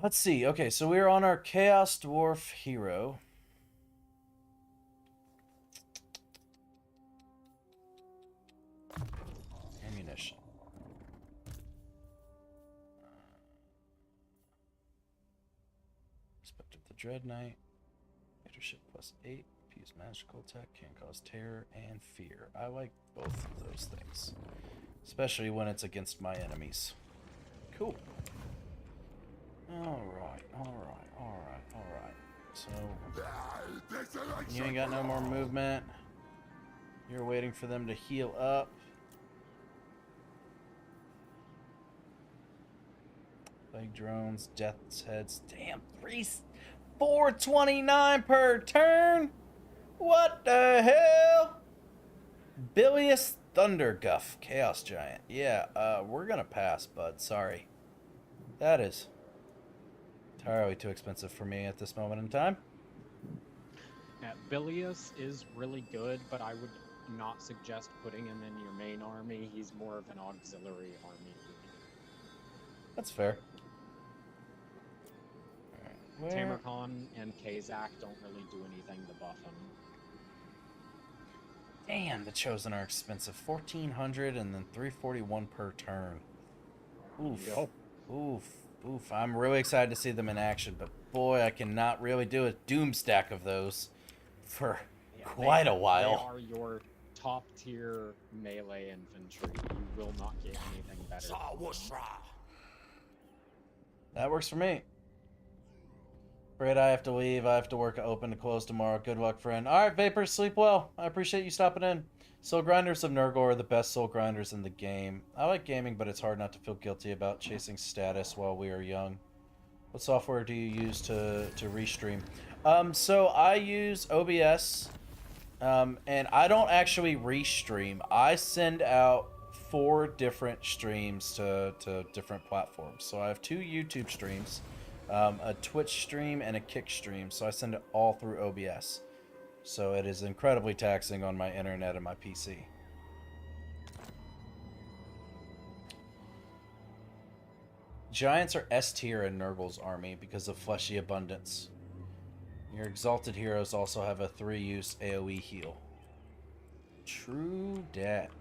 Let's see. Okay, so we're on our Chaos Dwarf hero. Ammunition. Respect of the Dread Knight. Leadership +8. Fuse magical attack. Can cause terror and fear. I like both of those things. Especially when it's against my enemies. Cool. Alright. So, you ain't got no more movement. You're waiting for them to heal up. Plague drones, death's heads. Damn, 429 per turn? What the hell? Bilious Thunderguff, Chaos Giant. Yeah, we're gonna pass, bud. Sorry. That is entirely too expensive for me at this moment in time. Yeah, Bilious is really good, but I would not suggest putting him in your main army. He's more of an auxiliary army. That's fair. Alright, Tamarcon and Kazak don't really do anything to buff him. Damn, the Chosen are expensive. 1,400 and then 341 per turn. Oof. Yep. Oof. I'm really excited to see them in action, but boy, I cannot really do a doom stack of those for quite a while. They are your top tier melee infantry. You will not get anything better. That works for me. Afraid I have to leave. I have to work open to close tomorrow. Good luck, friend. Alright, Vapors, sleep well. I appreciate you stopping in. Soul Grinders of Nurgle are the best soul grinders in the game. I like gaming, but it's hard not to feel guilty about chasing status while we are young. What software do you use to restream? So I use OBS, and I don't actually restream. I send out 4 different streams to different platforms. So I have 2 YouTube streams, a Twitch stream, and a Kick stream. So I send it all through OBS. So it is incredibly taxing on my internet and my PC. Giants are S tier in Nurgle's army because of fleshy abundance. Your exalted heroes also have a 3-use AoE heal. True dat.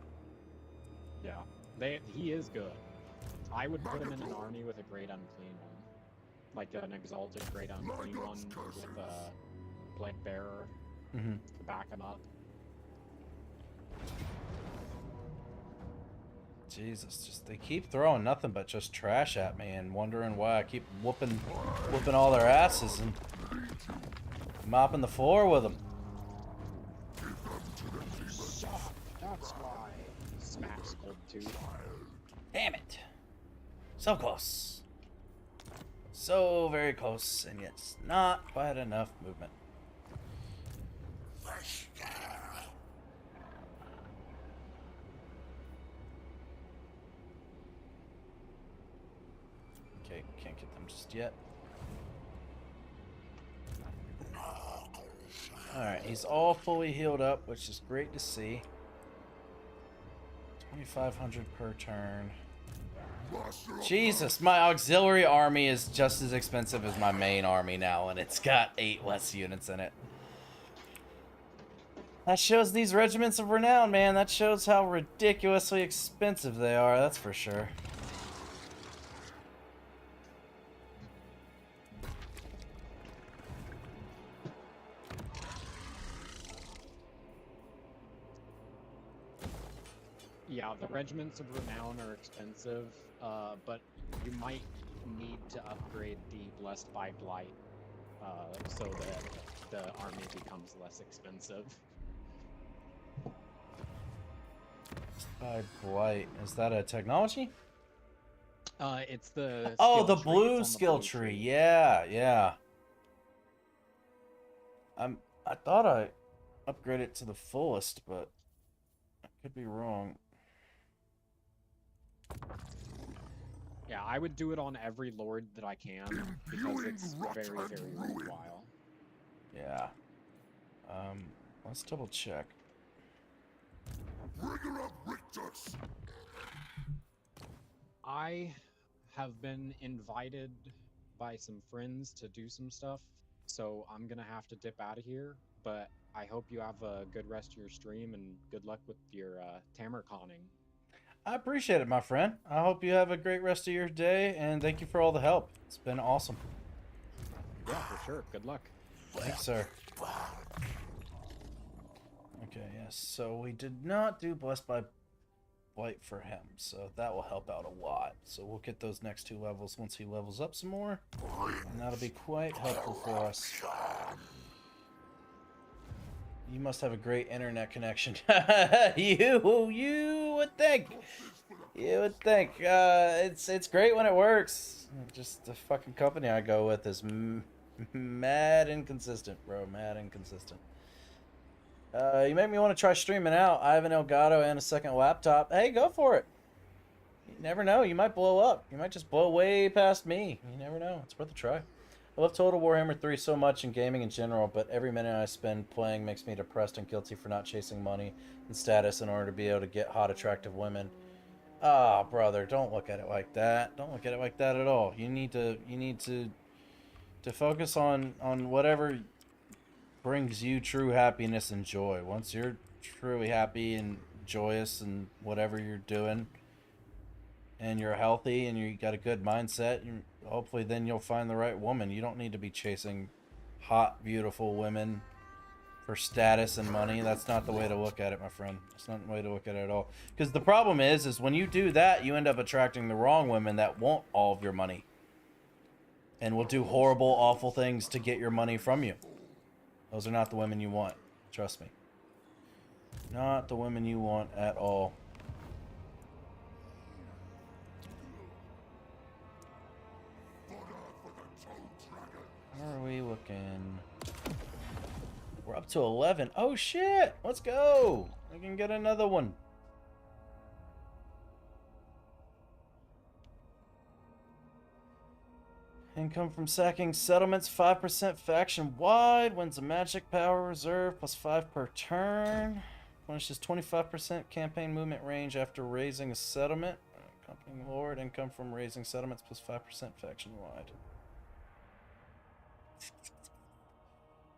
Yeah, he is good. I would put him in an army with a Great Unclean one. Like an exalted Great Unclean one with a Plague Bearer to back him up. Jesus, just they keep throwing nothing but just trash at me and wondering why I keep whooping all their asses and mopping the floor with them. That's why. Smash Cold 2. Damn it. So close. So very close, and yet not quite enough movement. Okay, can't get them just yet. Alright, he's all fully healed up, which is great to see. 2,500 per turn. Jesus, my auxiliary army is just as expensive as my main army now, and it's got 8 less units in it. That shows these regiments of renown, man. That shows how ridiculously expensive they are, that's for sure. Yeah, the regiments of renown are expensive, but you might need to upgrade the Blessed by Blight so that the army becomes less expensive. By Blight. Is that a technology? It's the Oh, skill the tree. blue It's on the skill blue tree. Yeah, yeah. I thought I upgraded it to the fullest, but I could be wrong. Yeah, I would do it on every lord that I can because it's very, very worthwhile. Yeah. Let's double check. I have been invited by some friends to do some stuff, so I'm gonna have to dip out of here, but I hope you have a good rest of your stream and good luck with your Tamerconning. I appreciate it, my friend. I hope you have a great rest of your day, and thank you for all the help. It's been awesome. Yeah, for sure. Good luck. Thanks, sir. Okay, yes. So we did not do Blessed by Blight for him, so that will help out a lot. So we'll get those next 2 levels once he levels up some more, and that'll be quite helpful for us. You must have a great internet connection. You would think. You would think. It's great when it works. Just the fucking company I go with is mad inconsistent, bro. Mad inconsistent. You made me want to try streaming out. I have an Elgato and a second laptop. Hey, go for it. You never know. You might blow up. You might just blow way past me. You never know. It's worth a try. I love Total Warhammer 3 so much in gaming in general, but every minute I spend playing makes me depressed and guilty for not chasing money and status in order to be able to get hot, attractive women. Ah, brother, don't look at it like that. Don't look at it like that at all. You need to focus on whatever brings you true happiness and joy. Once you're truly happy and joyous and whatever you're doing, and you're healthy and you got a good mindset, hopefully then you'll find the right woman. You don't need to be chasing hot, beautiful women for status and money. That's not the way to look at it, my friend. That's not the way to look at it at all. Because the problem is when you do that, you end up attracting the wrong women that want all of your money and will do horrible, awful things to get your money from you. Those are not the women you want. Trust me. Not the women you want at all. How are we looking? We're up to 11. Oh shit! Let's go! We can get another one. Income from sacking settlements, 5% faction wide. Wins a magic power reserve, plus 5 per turn. Punishes 25% campaign movement range after raising a settlement. Accompanying lord, income from raising settlements, plus 5% faction wide.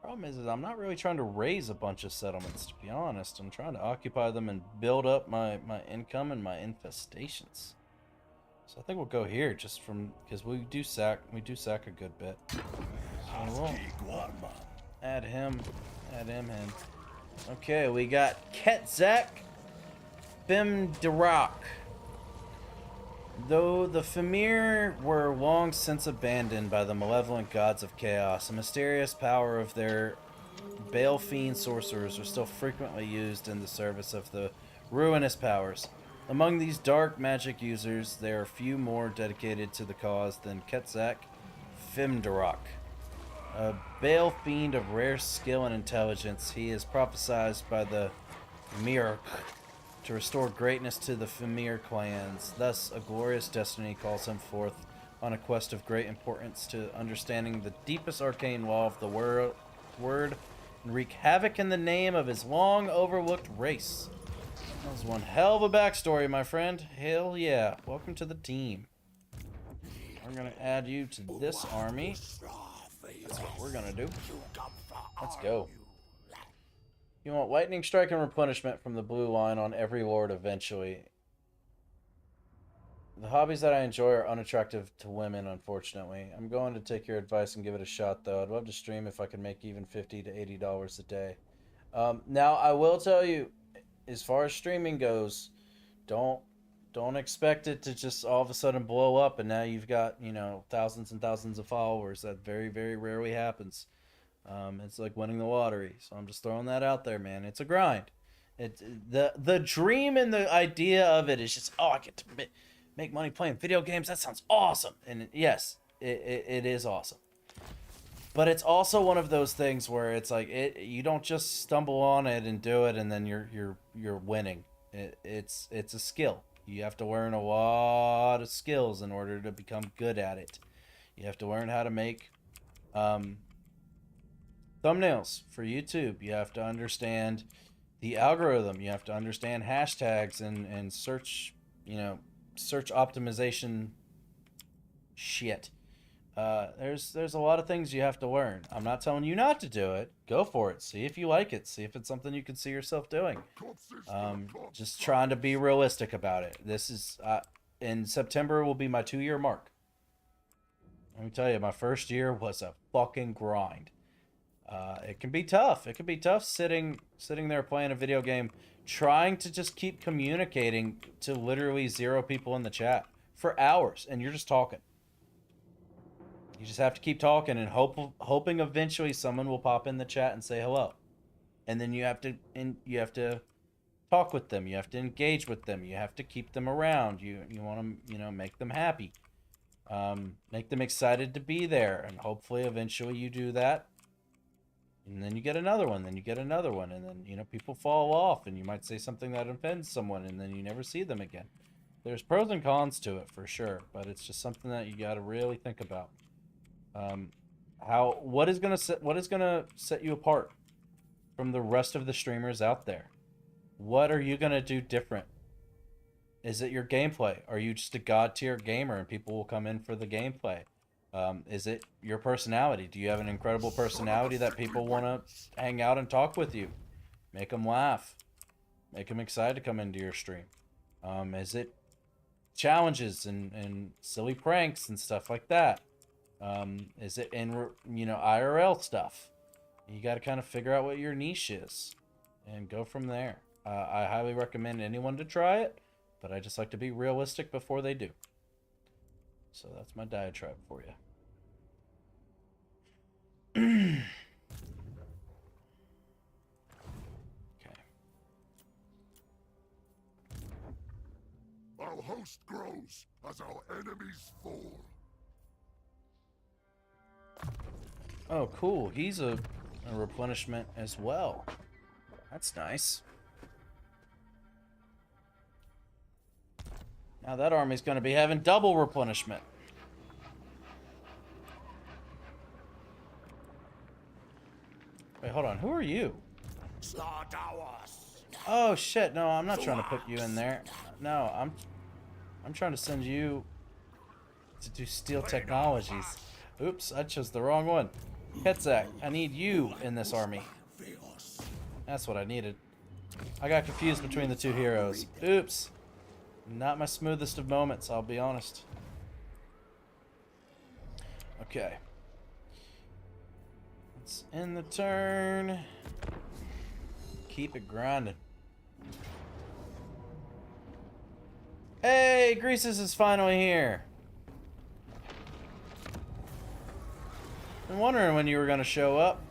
Problem is I'm not really trying to raise a bunch of settlements, to be honest. I'm trying to occupy them and build up my income and my infestations. So I think we'll go here just from because we do sack a good bit. So we'll add him in. Okay, we got Ketzak Bimdarak. Though the Famir were long since abandoned by the malevolent gods of chaos, the mysterious power of their Bale Fiend sorcerers are still frequently used in the service of the ruinous powers. Among these dark magic users, there are few more dedicated to the cause than Ketzak Fimdarak. A Bale Fiend of rare skill and intelligence, he is prophesied by the Mirk to restore greatness to the Famir clans. Thus, a glorious destiny calls him forth on a quest of great importance to understanding the deepest arcane law of the word and wreak havoc in the name of his long overlooked race. That was one hell of a backstory, my friend. Hell yeah. Welcome to the team. We're gonna add you to this army. That's what we're gonna do. Let's go. You want lightning strike and replenishment from the blue line on every lord eventually. The hobbies that I enjoy are unattractive to women, unfortunately. I'm going to take your advice and give it a shot, though. I'd love to stream if I could make even $50 to $80 a day. Now, I will tell you, as far as streaming goes, don't expect it to just all of a sudden blow up and now you've got, you know, thousands and thousands of followers. That very, very rarely happens. It's like winning the lottery. So I'm just throwing that out there, man. It's a grind. The dream and the idea of it is just, oh, I get to make money playing video games. That sounds awesome. And yes, it is awesome. But it's also one of those things where it's like you don't just stumble on it and do it and then you're winning. It's a skill. You have to learn a lot of skills in order to become good at it. You have to learn how to make thumbnails for YouTube. You have to understand the algorithm. You have to understand hashtags and search, search optimization shit. There's a lot of things you have to learn. I'm not telling you not to do it. Go for it. See if you like it. See if it's something you can see yourself doing. Just trying to be realistic about it. This is in September will be my 2-year mark. Let me tell you, my first year was a fucking grind. It can be tough. It can be tough sitting there playing a video game, trying to just keep communicating to literally 0 people in the chat for hours, and you're just talking. You just have to keep talking and hoping eventually someone will pop in the chat and say hello. And then you have to talk with them. You have to engage with them. You have to keep them around. You want to make them happy. Make them excited to be there, and hopefully eventually you do that. And then you get another one, then you get another one, and then people fall off and you might say something that offends someone and then you never see them again. There's pros and cons to it for sure, but it's just something that you got to really think about. What is gonna set you apart from the rest of the streamers out there? What are you gonna do different? Is it your gameplay? Are you just a god tier gamer and people will come in for the gameplay? Is it your personality? Do you have an incredible personality that people want to hang out and talk with you? Make them laugh. Make them excited to come into your stream. Is it challenges and silly pranks and stuff like that? Is it in IRL stuff? You got to kind of figure out what your niche is and go from there. I highly recommend anyone to try it, but I just like to be realistic before they do. So that's my diatribe for you. Okay. Our host grows as our enemies fall. Oh, cool. He's a replenishment as well. That's nice. Now that army's going to be having double replenishment. Wait, hold on. Who are you? Oh shit! No, I'm not trying to put you in there. No, I'm trying to send you to do Steel Technologies. Oops, I chose the wrong one. Hetzak, I need you in this army. That's what I needed. I got confused between the two heroes. Oops. Not my smoothest of moments, I'll be honest. Okay. Let's end the turn. Keep it grinding. Hey, Greases is finally here. Been wondering when you were gonna show up.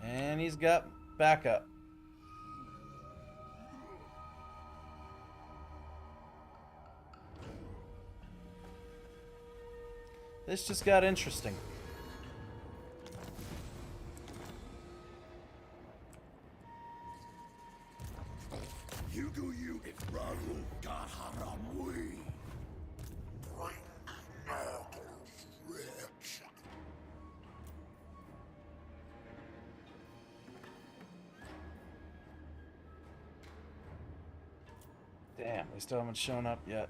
And he's got backup. This just got interesting. You do you, Nurgle Gaharamui. Bring Nurgle's rich. Damn, they still haven't shown up yet.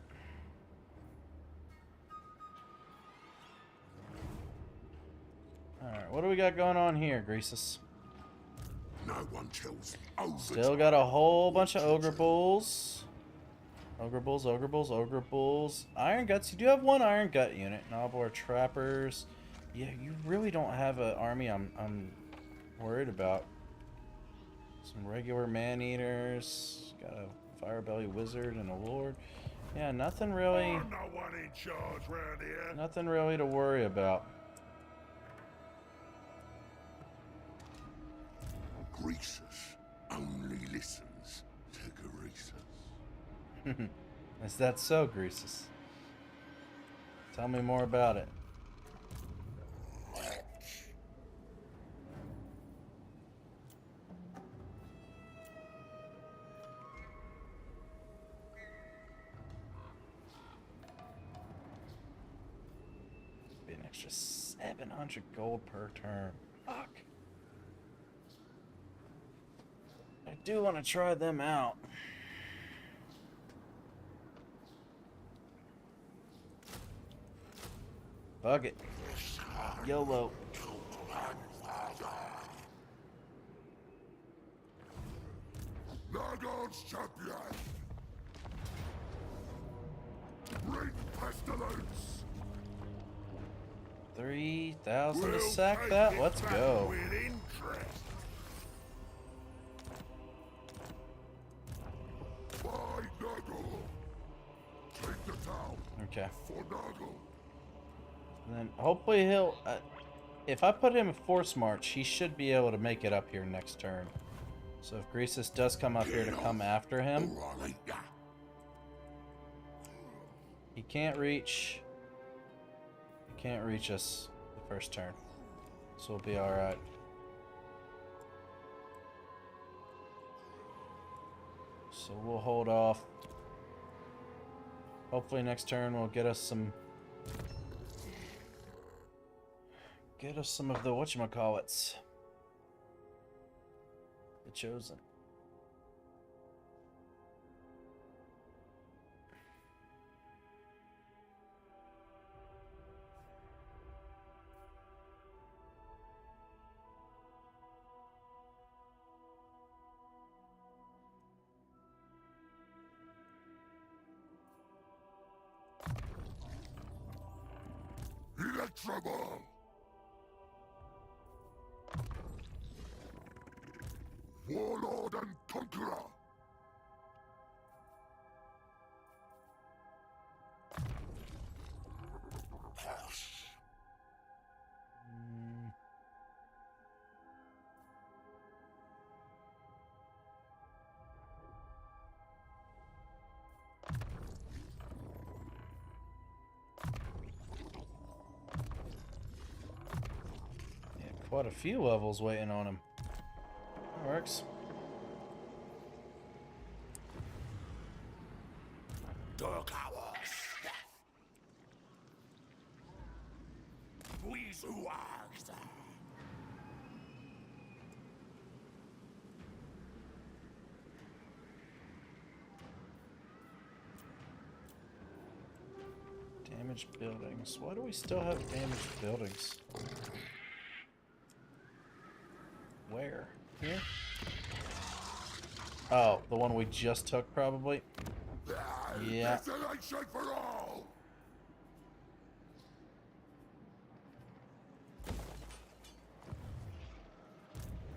Alright, what do we got going on here, Greasus? No one kills over. Still got a whole bunch of ogre bulls. Ogre bulls, ogre bulls, ogre bulls. Iron guts. You do have one iron gut unit. Nobbler trappers. Yeah, you really don't have an army I'm worried about. Some regular man eaters. Got a firebelly wizard and a lord. Yeah, nothing really. I'm no one in charge round here. Nothing really to worry about. Greasus only listens to Greasus. Is that so, Greasus? Tell me more about it. Be an extra 700 gold per turn. Fuck. I do want to try them out. Fuck it. YOLO. Nurgle's champion. Great pestilence. 3,000 to We'll sack take that? it Let's back go. with interest. By Nurgle. Take the town Okay. for Nurgle. And then hopefully he'll... if I put him in Force March, he should be able to make it up here next turn. So if Greasus does come up here to come after him, Or I'll eat ya. he can't reach... He can't reach us the first turn. So we'll be alright. So we'll hold off. Hopefully next turn will get us some... Get us some of the whatchamacallits. The Chosen. Electroball. Warlord and Conqueror. Mm. Yeah, quite a few levels waiting on him. That works. Dark Hours. Please who asked. Damaged buildings. Why do we still have damaged buildings? Where? Here? Oh, the one we just took, probably? Yeah. Desolation for all.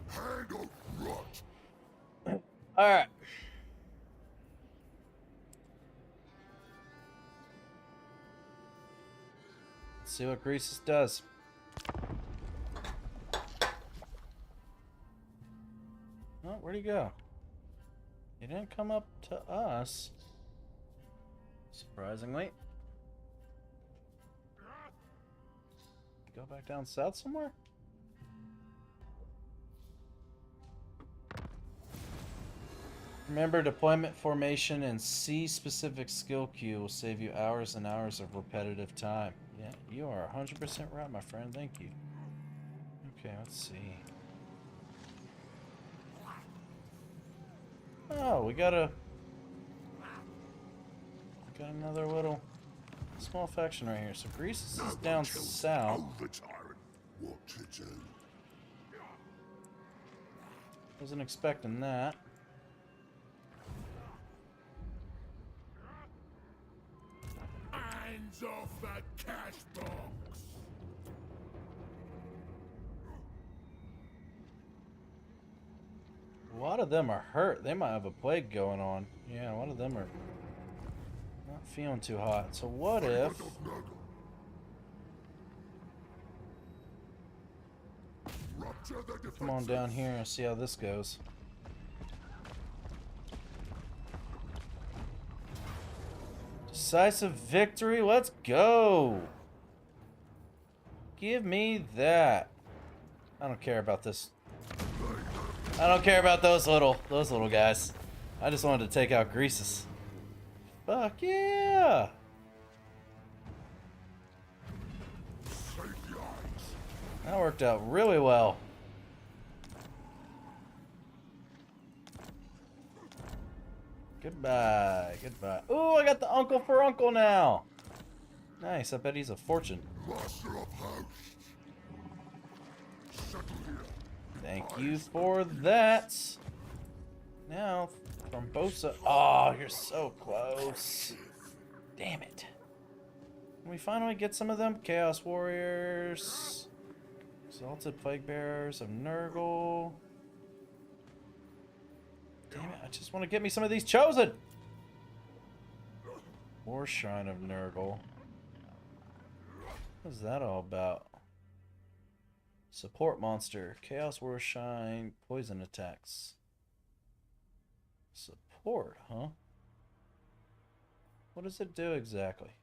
Handle rot. Alright. Let's see what Greasus does. Oh, where'd he go? He didn't come up to us. Surprisingly. Go back down south somewhere? Remember, deployment formation and C-specific skill queue will save you hours and hours of repetitive time. Yeah, you are 100% right, my friend. Thank you. Okay, let's see. Oh, we got a got another little small faction right here. So Greece is down south. Tell the tyrant what to do. Wasn't expecting that. Hands off that cash box! A lot of them are hurt. They might have a plague going on. Yeah, a lot of them are not feeling too hot. So what if... Come on down here and see how this goes. Decisive victory, let's go! Give me that. I don't care about this. I don't care about those little guys. I just wanted to take out Greases. Fuck yeah! That worked out really well. Goodbye, goodbye. Ooh, I got the uncle for uncle now. Nice, I bet he's a fortune. Master of house. Settle here. Thank you for that. Now, from Bosa. Oh, you're so close. Damn it. Can we finally get some of them? Chaos Warriors. Exalted Plague Bearers of Nurgle. Damn it, I just want to get me some of these chosen. War Shrine of Nurgle. What is that all about? Support monster. Chaos War Shrine. Poison attacks. Support, huh? What does it do exactly?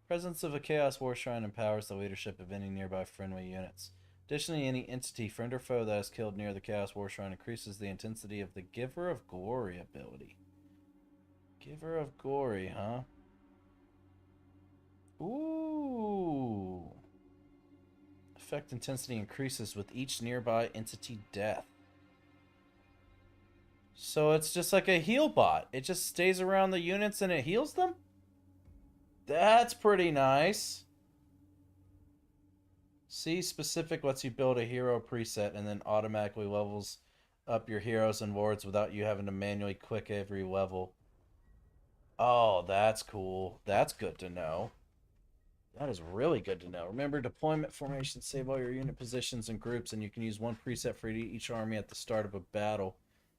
Presence of a Chaos War Shrine empowers the leadership of any nearby friendly units. Additionally, any entity, friend or foe, that is killed near the Chaos War Shrine increases the intensity of the Giver of Glory ability. Giver of Glory, huh? Ooh. Effect intensity increases with each nearby entity death. So it's just like a heal bot. It just stays around the units and it heals them? That's pretty nice. C specific lets you build a hero preset and then automatically levels up your heroes and wards without you having to manually click every level. Oh, that's cool. That's good to know. That is really good to know. Remember, deployment formations save all your unit positions and groups, and you can use one preset for each army at the start of a battle.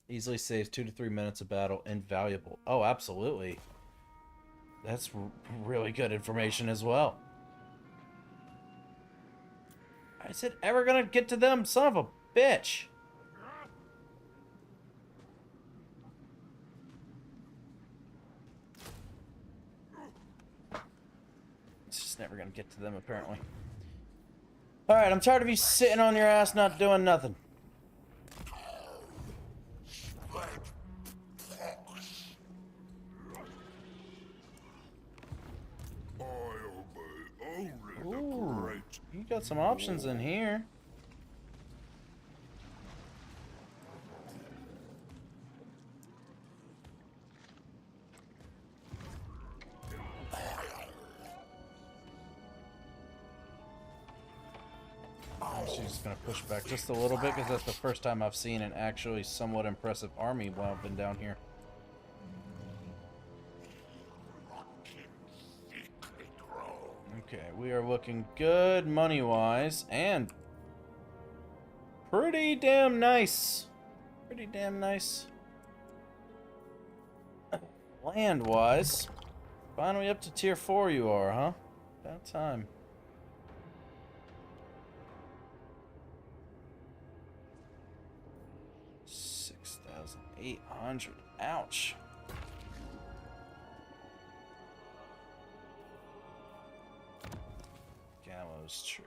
Easily saves 2 to 3 minutes of battle. Invaluable. Oh, absolutely. That's really good information as well. Is it ever gonna get to them? Son of a bitch. It's just never gonna get to them, apparently. Alright, I'm tired of you sitting on your ass not doing nothing. Ooh, you got some options in here. She's just gonna push back just a little bit because that's the first time I've seen an actually somewhat impressive army while I've been down here. Okay, we are looking good money-wise, and pretty damn nice. Pretty damn nice. Land-wise. Finally up to tier 4 you are, huh? About time. $6,800. Ouch. Gallows tree.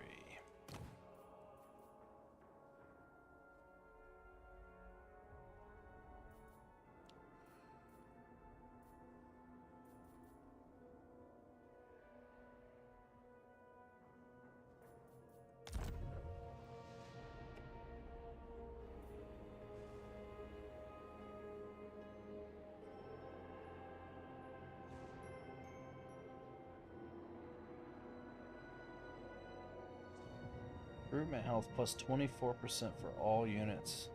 Recruitment health plus 24% for all units.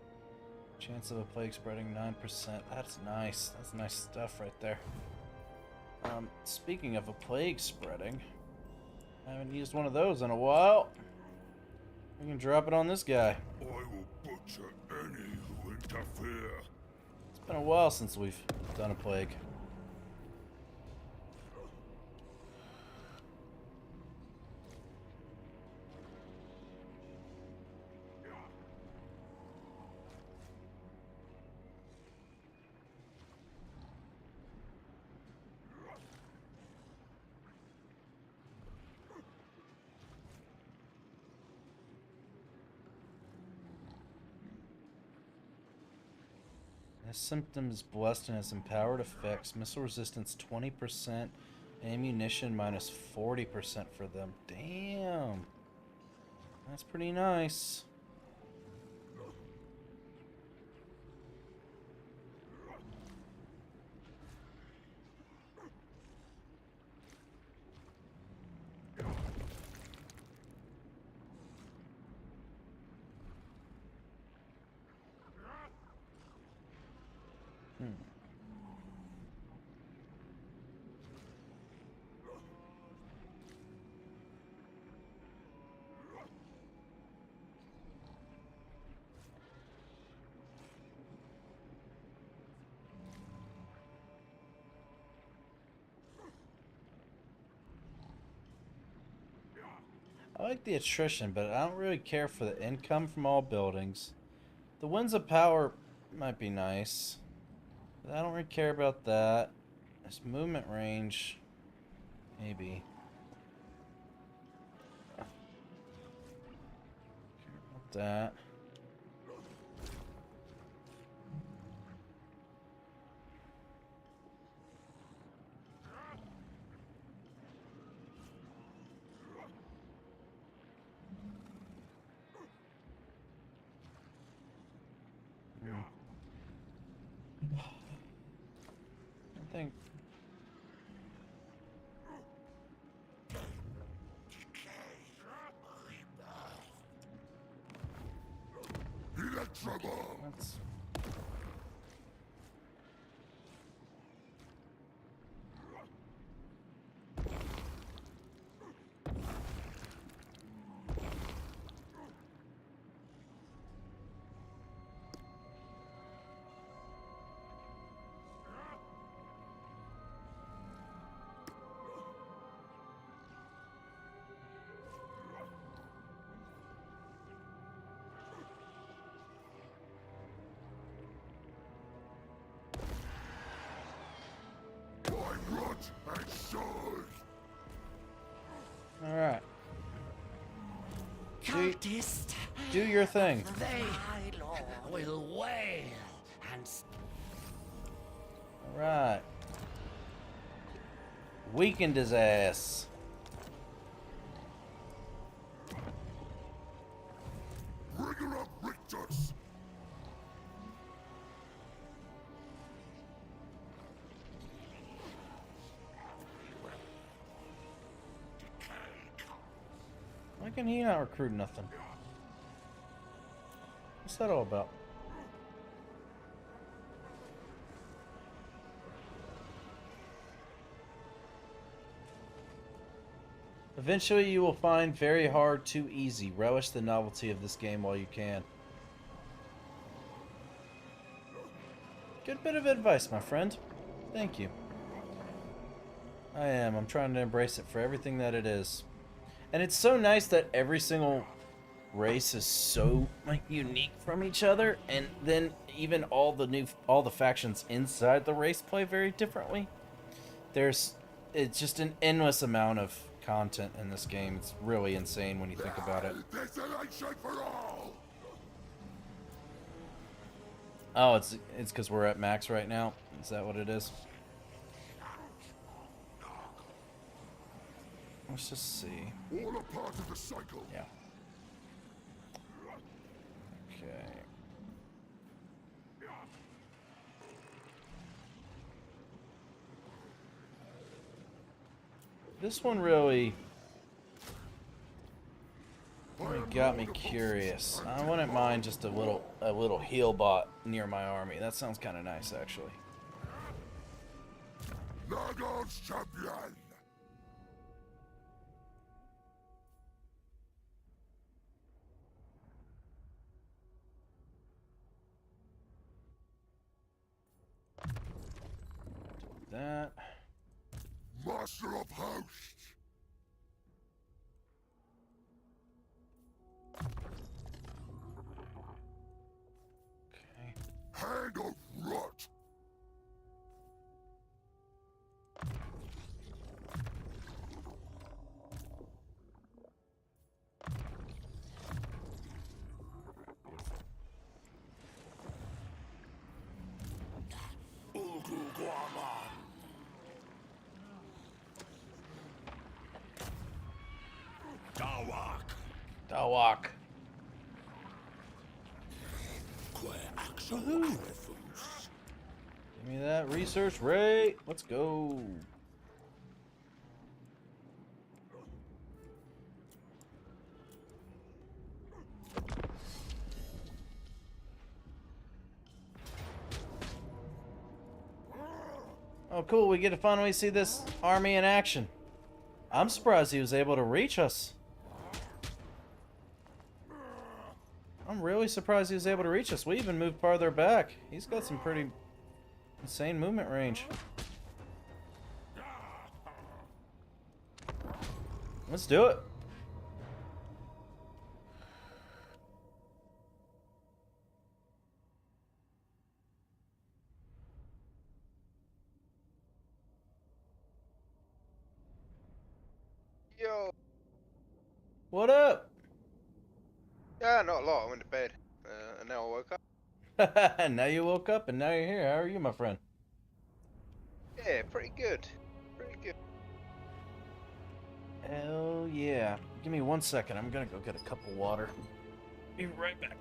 Chance of a plague spreading 9%. That's nice. That's nice stuff right there. Speaking of a plague spreading, I haven't used one of those in a while. We can drop it on this guy. I will butcher any who interfere. It's been a while since we've done a plague. His symptoms blessed and his empowered effects. Missile resistance 20%. Ammunition minus 40% for them. Damn. That's pretty nice. I like the attrition, but I don't really care for the income from all buildings. The winds of power might be nice, but I don't really care about that. This movement range, maybe. Care about that. I think Trouble. that's And sword. all right. Cultist, Do your thing. they will wail and All right. Weakened his ass. Rigor of Rictus. Why can he not recruit nothing? What's that all about? Eventually you will find very hard too easy. Relish the novelty of this game while you can. Good bit of advice, my friend. Thank you. I am. I'm trying to embrace it for everything that it is. And it's so nice that every single race is so like unique from each other, and then even all the factions inside the race play very differently. It's just an endless amount of content in this game. It's really insane when you think about it. Desolation for all. Oh, it's because we're at max right now. Is that what it is? Let's just see. All a part of the cycle. Yeah. Okay. This one really You got me curious. I wouldn't mind just a little heal bot near my army. That sounds kind of nice, actually. Nurgle's champion! That. Master of hosts! Okay. Hand of rot! Dawak. Woohoo! Give me that research rate. Let's go. Oh, cool. We get to finally see this army in action. I'm surprised he was able to reach us. I'm really surprised he was able to reach us. We even moved farther back. He's got some pretty insane movement range. Let's do it. Yo. What up? Yeah, not a lot. I went to bed, and now I woke up. Now you woke up and now you're here. How are you, my friend? Yeah, pretty good. Pretty good. Hell yeah. Give me 1 second. I'm gonna go get a cup of water. Be right back.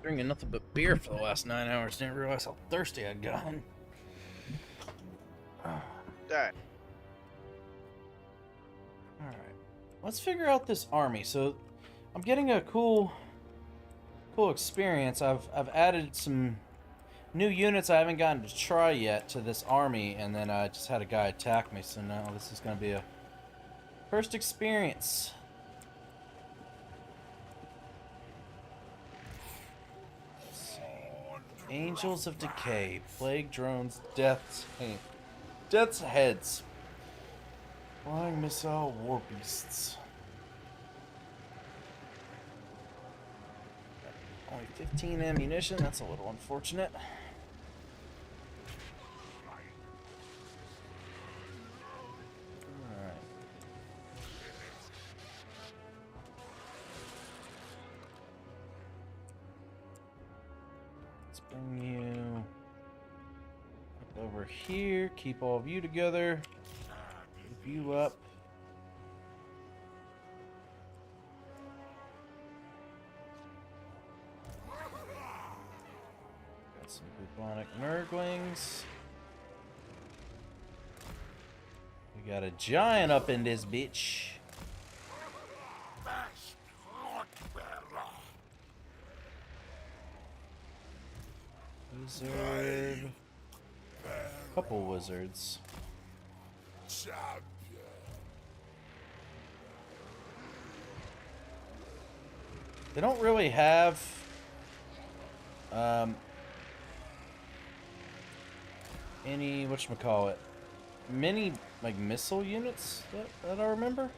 Drinking nothing but beer for the last 9 hours. Didn't realize how thirsty I'd gotten. Dang. Alright. Let's figure out this army. So, I'm getting a cool experience. I've added some new units I haven't gotten to try yet to this army, and then I just had a guy attack me, so now this is going to be a first experience. Angels of Decay, Plague Drones, Death's Heads, Flying Missile War Beasts. Only 15 ammunition, that's a little unfortunate. Alright. Let's bring you up over here, keep all of you together, keep you up. Got some bubonic Nurglings. We got a giant up in this bitch. Wizard. Couple wizards. They don't really have any whatchamacallit, mini like missile units that I remember.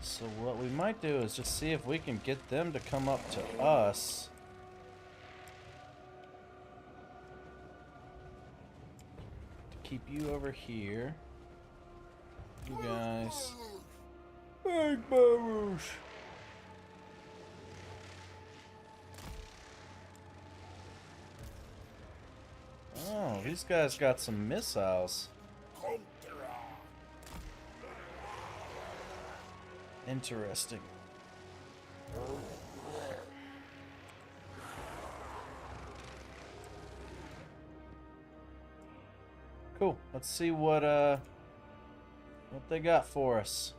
So what we might do is just see if we can get them to come up to us. To keep you over here. You guys. Big babush. Oh, these guys got some missiles. Interesting. Cool. Let's see what they got for us.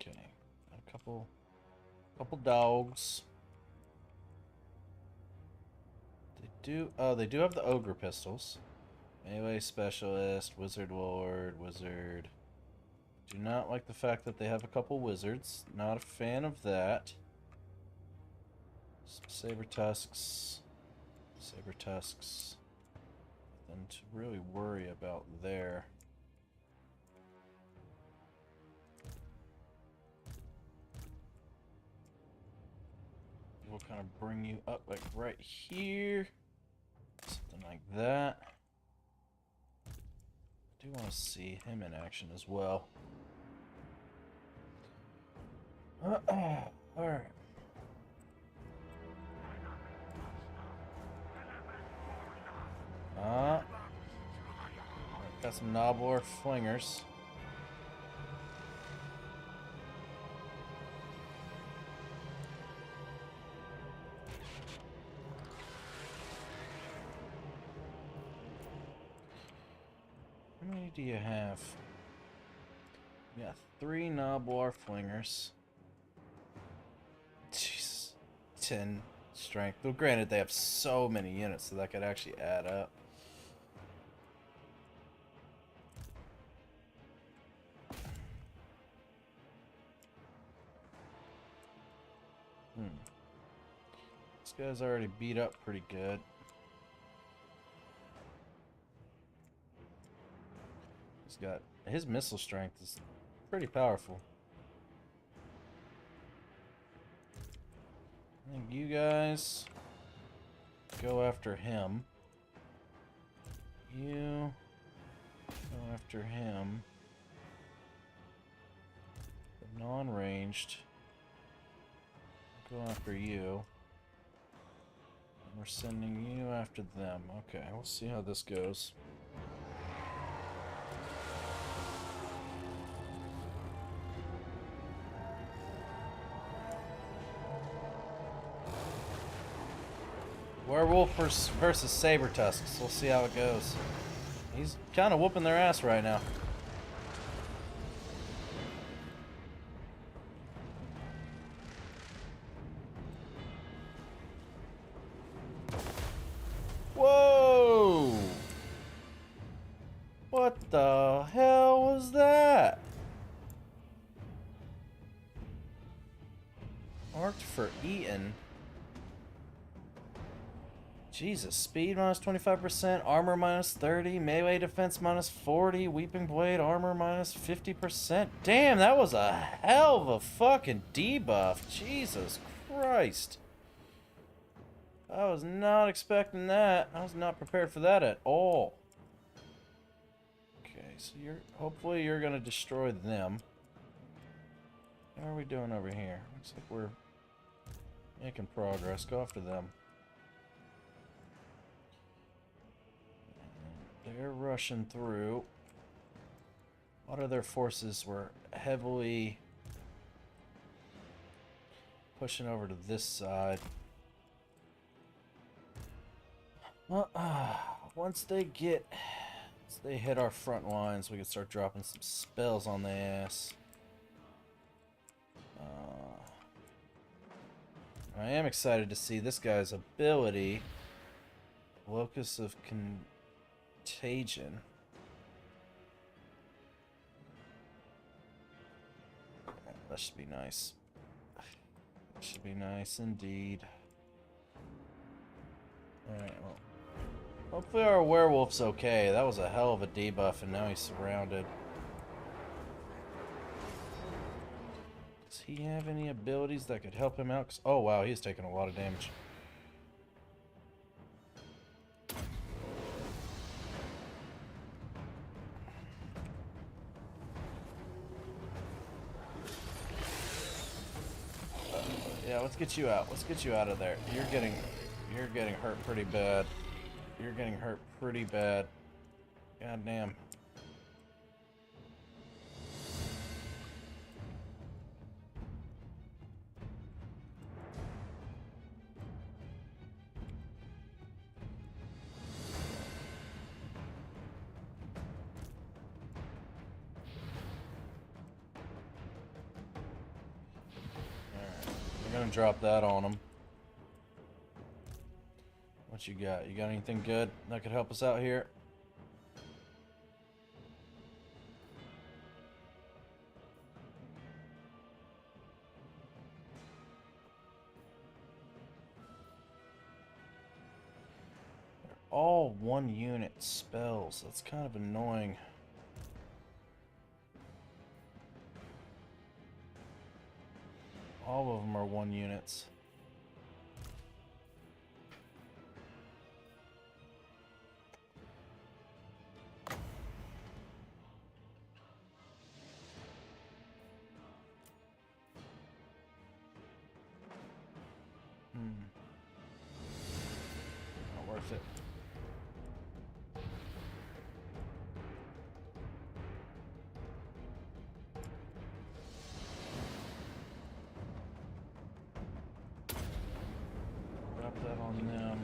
Okay. A couple dogs. They do have the ogre pistols. Melee specialist, wizard lord, wizard. Do not like the fact that they have a couple wizards. Not a fan of that. Some saber tusks. Saber tusks. Nothing to really worry about there. We'll kind of bring you up like right here. Something like that. I do want to see him in action as well. Alright. Got some Noblor flingers. How many do you have? You got 3 Noblor flingers. Jeez. 10 strength. Though granted, they have so many units, so that could actually add up. This guy's already beat up pretty good. He's got his missile strength is pretty powerful. I think you guys go after him. You go after him. The non-ranged. Go after you. And we're sending you after them. Okay, we'll see how this goes. Werewolf versus Saber Tusks. We'll see how it goes. He's kind of whooping their ass right now. Whoa! What the hell was that? Marked for Eaton. Jesus, speed minus 25%, armor minus 30, melee defense minus 40, weeping blade armor minus 50%. Damn, that was a hell of a fucking debuff. Jesus Christ. I was not expecting that. I was not prepared for that at all. Okay, so hopefully you're gonna destroy them. How are we doing over here? Looks like we're making progress. Go after them. They're rushing through. A lot of their forces were heavily pushing over to this side. Once they hit our front lines, we can start dropping some spells on their ass. I am excited to see this guy's ability, Locus of Contagion. That should be nice. That should be nice indeed. Alright, well. Hopefully our werewolf's okay. That was a hell of a debuff, and now he's surrounded. Does he have any abilities that could help him out? 'Cause, oh wow, he's taking a lot of damage. Yeah, let's get you out. Let's get you out of there. You're getting hurt pretty bad. You're getting hurt pretty bad. God damn. Gonna drop that on him. What you got? You got anything good that could help us out here? They're all 1-unit spells. That's kind of annoying. All of them are 1 units. Not worth it. Drop that on them.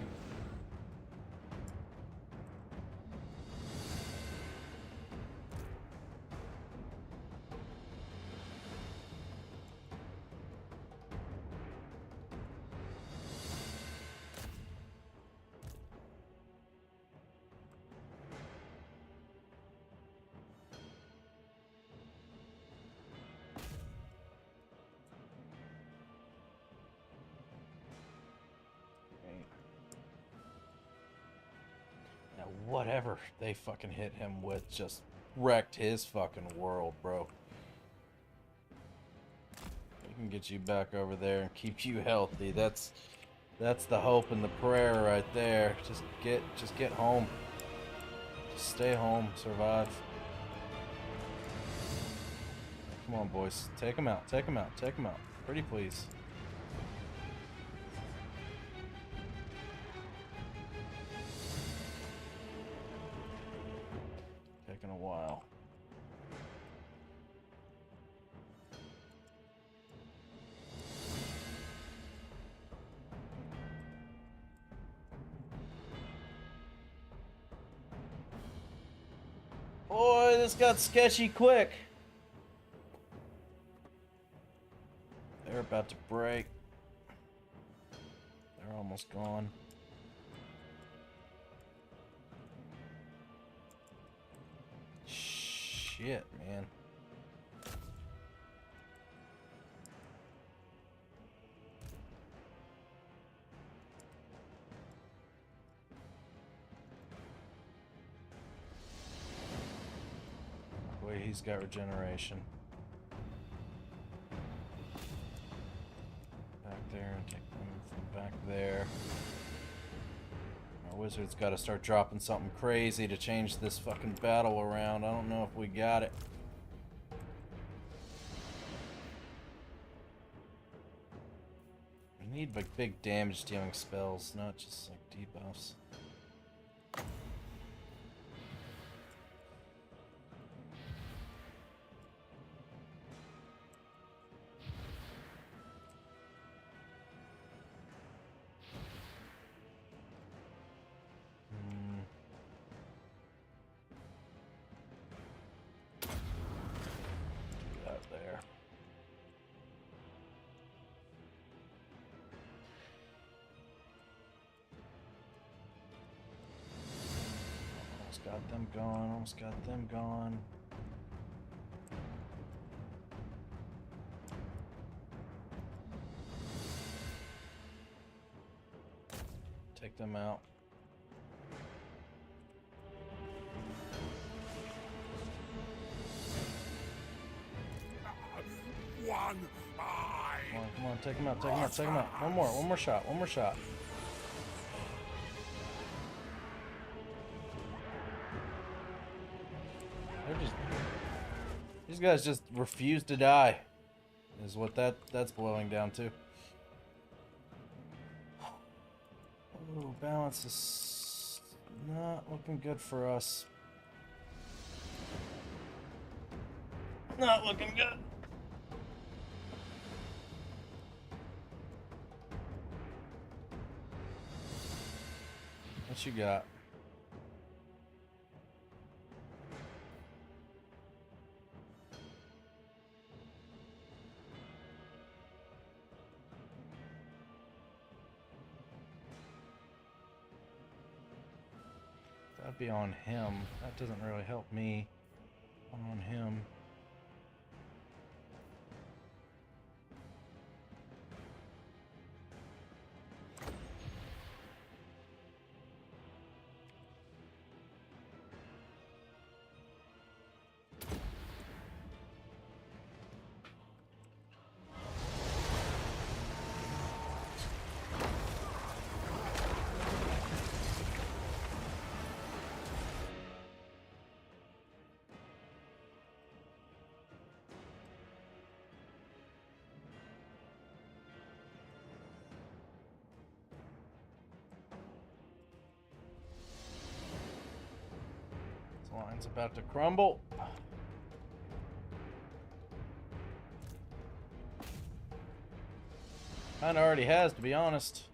Now, whatever they fucking hit him with just wrecked his fucking world, bro. We can get you back over there and keep you healthy. That's the hope and the prayer right there. Just get home. Just stay home. Survive. Come on, boys. Take him out. Take him out. Take him out. Pretty please. Taking a while. Boy, this got sketchy quick. They're about to break. They're almost gone. Shit, man. Wait, he's got regeneration. Back there and take them from back there. Our wizard's got to start dropping something crazy to change this fucking battle around. I don't know if we got it. We need like big damage dealing spells, not just like debuffs. There. Almost got them gone, almost got them gone. them out. One eye. Come on, take him out, take him out, take him out. One more shot, one more shot. They're just... These guys just refuse to die, is what that's boiling down to. Oh, balance is not looking good for us. Not looking good. What you got? That'd be on him. That doesn't really help me. On him. This line's about to crumble. Kinda already has, to be honest.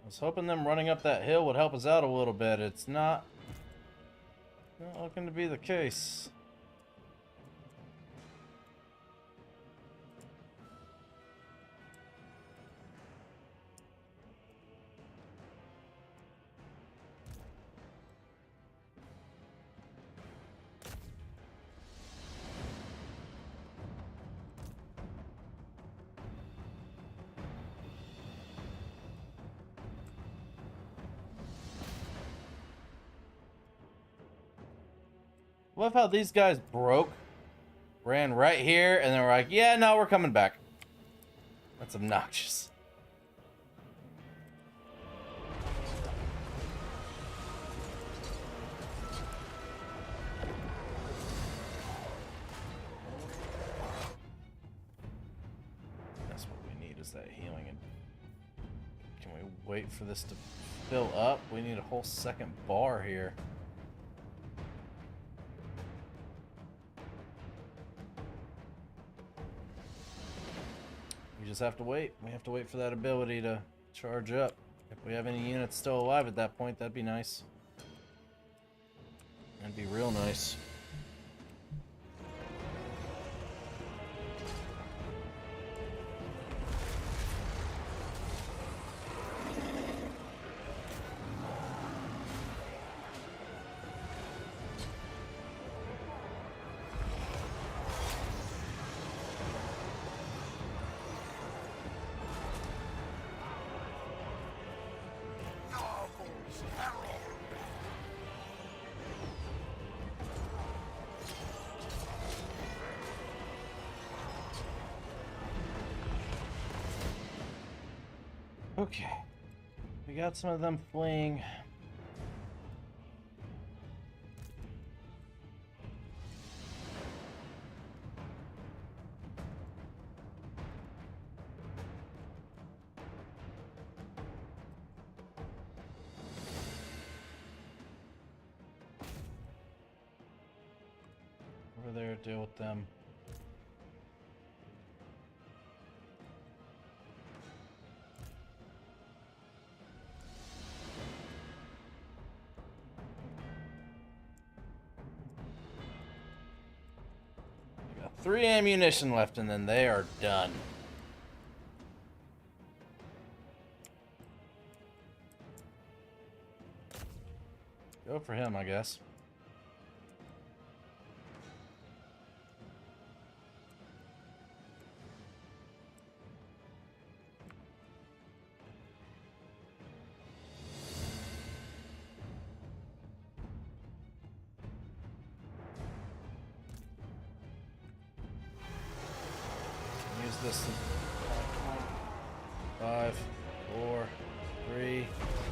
I was hoping them running up that hill would help us out a little bit. It's not looking to be the case. Love how these guys ran right here, and then we're like, yeah, no, we're coming back. That's obnoxious. That's what we need, is that healing. And can we wait for this to fill up? We need a whole second bar here. We just have to wait. We have to wait for that ability to charge up. If we have any units still alive at that point, that'd be nice. That'd be real nice. Nurgle's herald. Okay. We got some of them fleeing. Over there, deal with them. We got 3 ammunition left, and then they are done. Go for him, I guess. resistant. 5, 4, 3,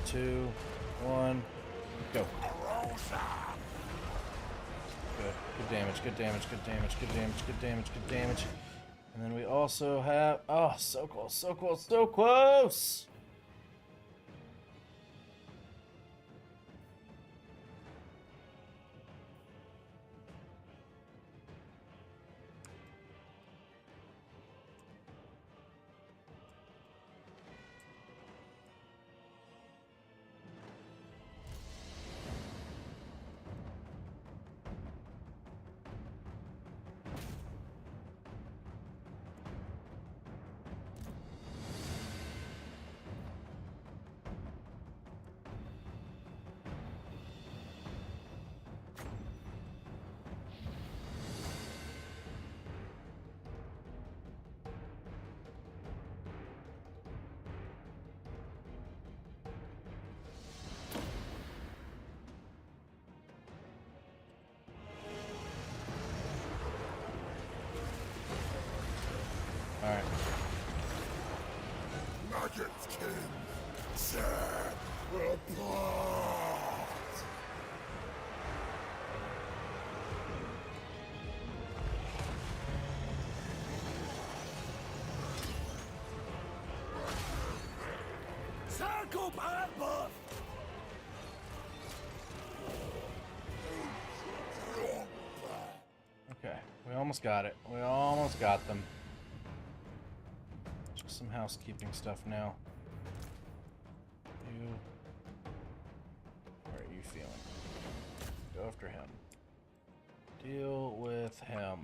2, 1, go. Good. Good damage, good damage, good damage, good damage, good damage, good damage. And then we also have... Oh, so close, so close, so close! Alright. Nuggets King, set apart. Circle purple! Okay, we almost got it. We almost got them. Just some housekeeping stuff now. You... How are you feeling? Go after him. Deal with him.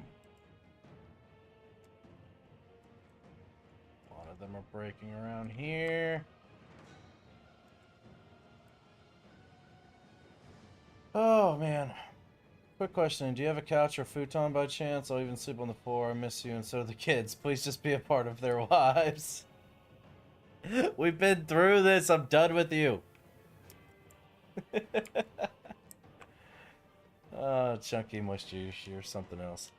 A lot of them are breaking around here. Oh, man. Quick question. Do you have a couch or futon by chance? I'll even sleep on the floor. I miss you and so do the kids. Please just be a part of their lives. We've been through this. I'm done with you. Oh, Chunky Mush Juice. You're something else.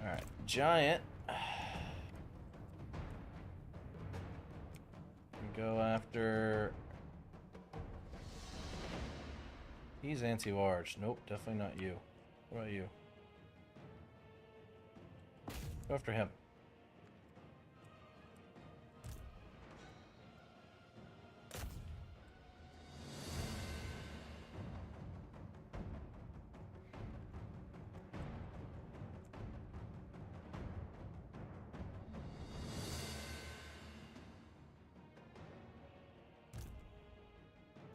Alright. Giant. Go after... He's anti-large. Nope, definitely not you. What about you? Go after him.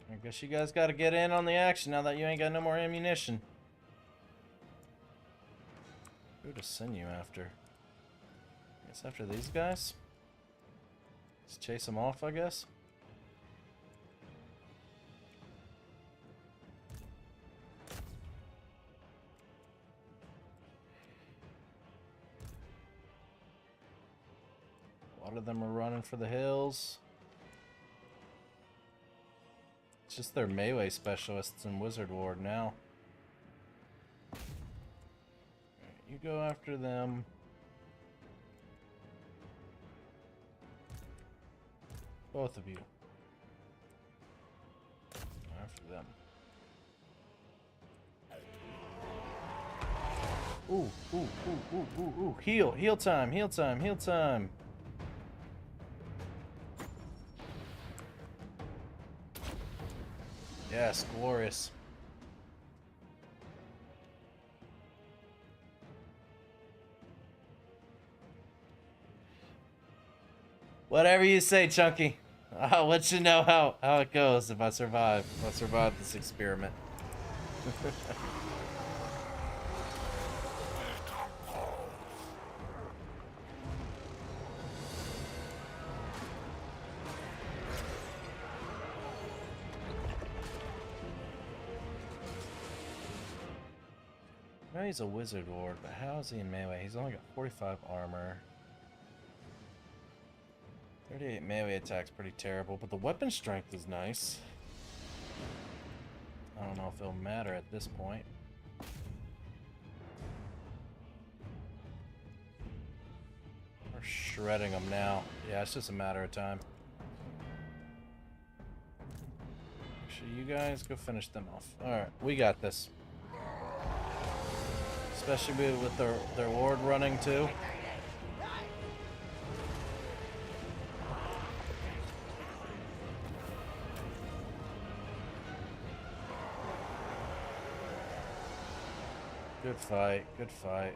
I guess you guys gotta get in on the action now that you ain't got no more ammunition. Who to send you after? I guess after these guys? Let's chase them off, I guess. A lot of them are running for the hills. It's just their melee specialists in Wizard Ward now. You go after them. Both of you. After them. Ooh, ooh, ooh, ooh, ooh, ooh. Heal, heal time, heal time, heal time. Yes, glorious. Whatever you say, Chunky. I'll let you know how it goes if I survive. If I survive this experiment. I know he's a wizard lord, but how is he in melee? He's only got 45 armor. 38 melee attack's pretty terrible, but the weapon strength is nice. I don't know if it'll matter at this point. shredding them now. Yeah, it's just a matter of time. Actually, you guys go finish them off. Alright, we got this. Especially with their ward running too. Good fight, good fight.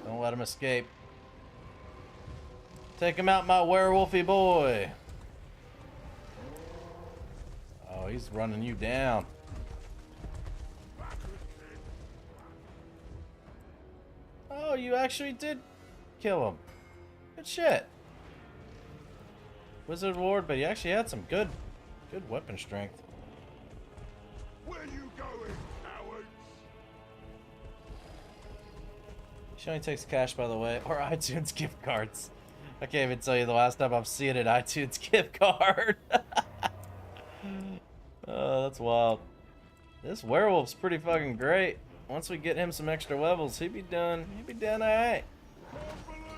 Don't let him escape. Take him out, my werewolfy boy. Oh, he's running you down. Oh, you actually did kill him. Good shit. Wizard Ward, but he actually had some good weapon strength. Where you going, cowards? She only takes cash, by the way, or iTunes gift cards. I can't even tell you the last time I've seen an iTunes gift card. Oh, that's wild. This werewolf's pretty fucking great. Once we get him some extra levels, he'd be done. He'd be done alright.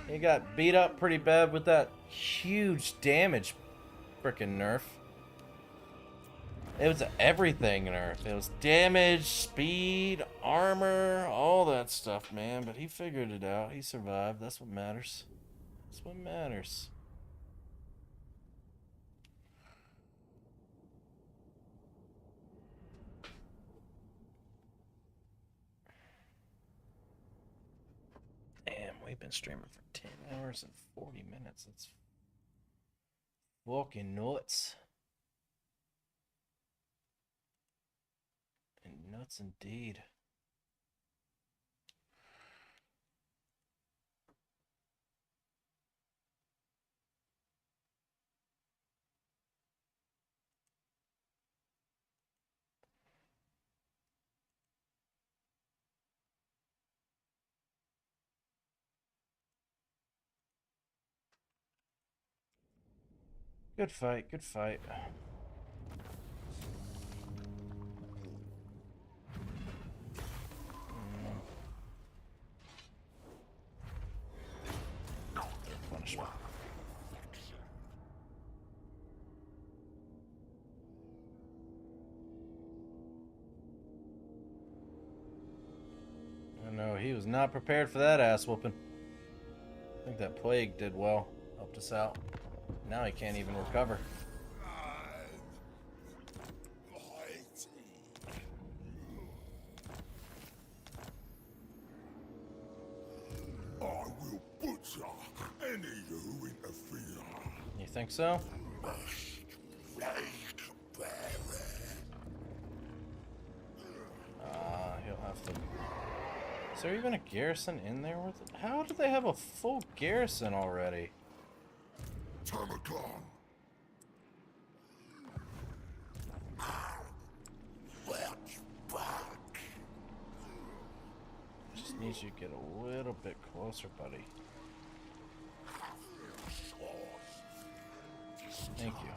He got beat up pretty bad with that huge damage frickin' nerf. It was everything nerf. It was damage, speed, armor, all that stuff, man. But he figured it out. He survived. That's what matters. That's what matters. Damn, we've been streaming for 10 hours and 40 minutes. That's fucking nuts. And nuts indeed. Good fight, good fight. Punishment. I know, he was not prepared for that ass whooping. I think that plague did well. Helped us out. Now he can't even recover. I will butcher any who interfere. You think so? He'll have to... Is there even a garrison in there with it? How do they have a full garrison already? Tamacon. Just needs you to get a little bit closer, buddy. Thank you.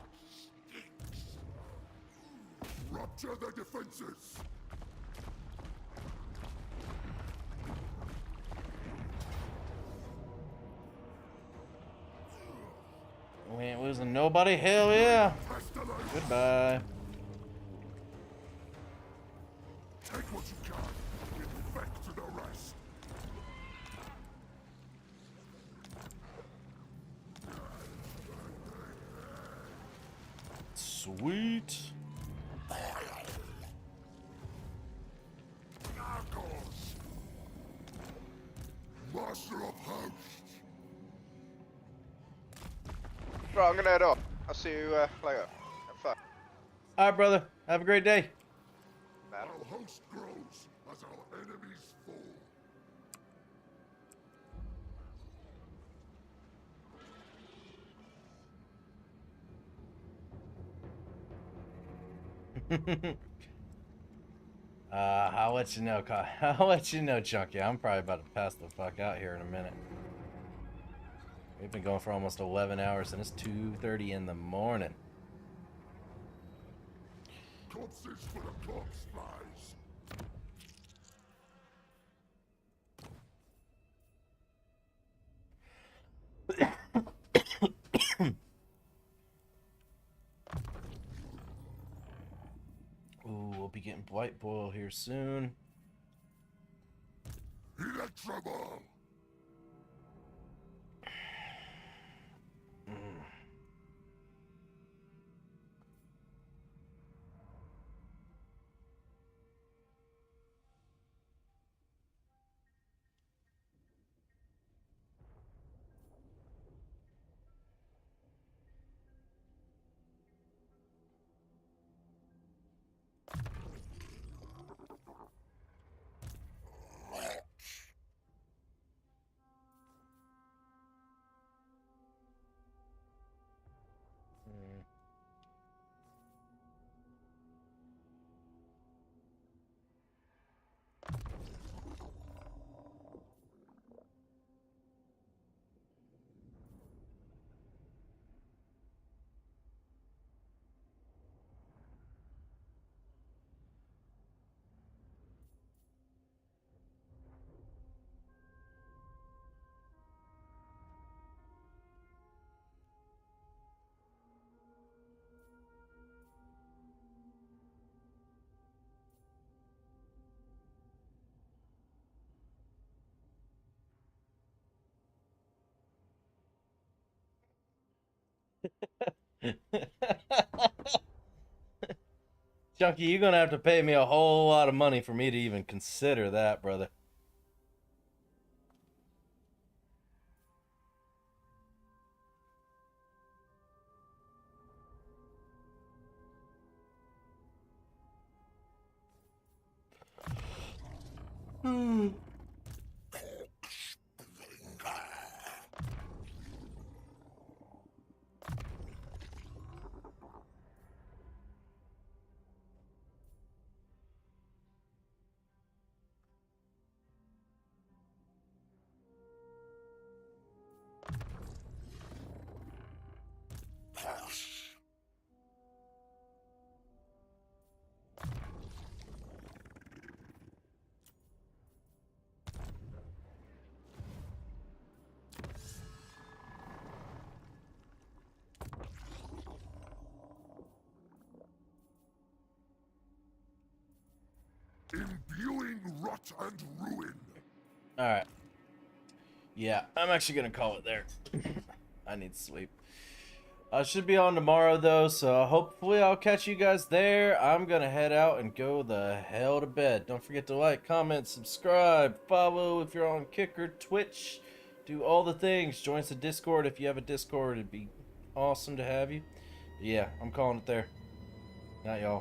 Rupture the defenses. We ain't losing nobody? Hell yeah. Goodbye. Take what you can. Get back to the rest. Sweet. Nurgle. Master of hosts. Right, I'm gonna head off. I'll see you later. Have fun. Alright, brother. Have a great day. Our host grows as our enemies fall. I'll let you know, I'll let you know, Chunky. I'm probably about to pass the fuck out here in a minute. We've been going for almost 11 hours and it's 2:30 in the morning. Corpses for the corpse flies. Ooh, we'll be getting white boil here soon. Electrable. Chunky, you're gonna have to pay me a whole lot of money for me to even consider that, brother. Imbuing rot and ruin. Alright. Yeah, I'm actually gonna call it there. I need sleep. I should be on tomorrow though, so hopefully I'll catch you guys there. I'm gonna head out and go the hell to bed. Don't forget to like, comment, subscribe, follow if you're on Kicker, Twitch. Do all the things. Join us the Discord if you have a Discord. It'd be awesome to have you. Yeah, I'm calling it there. Night, y'all.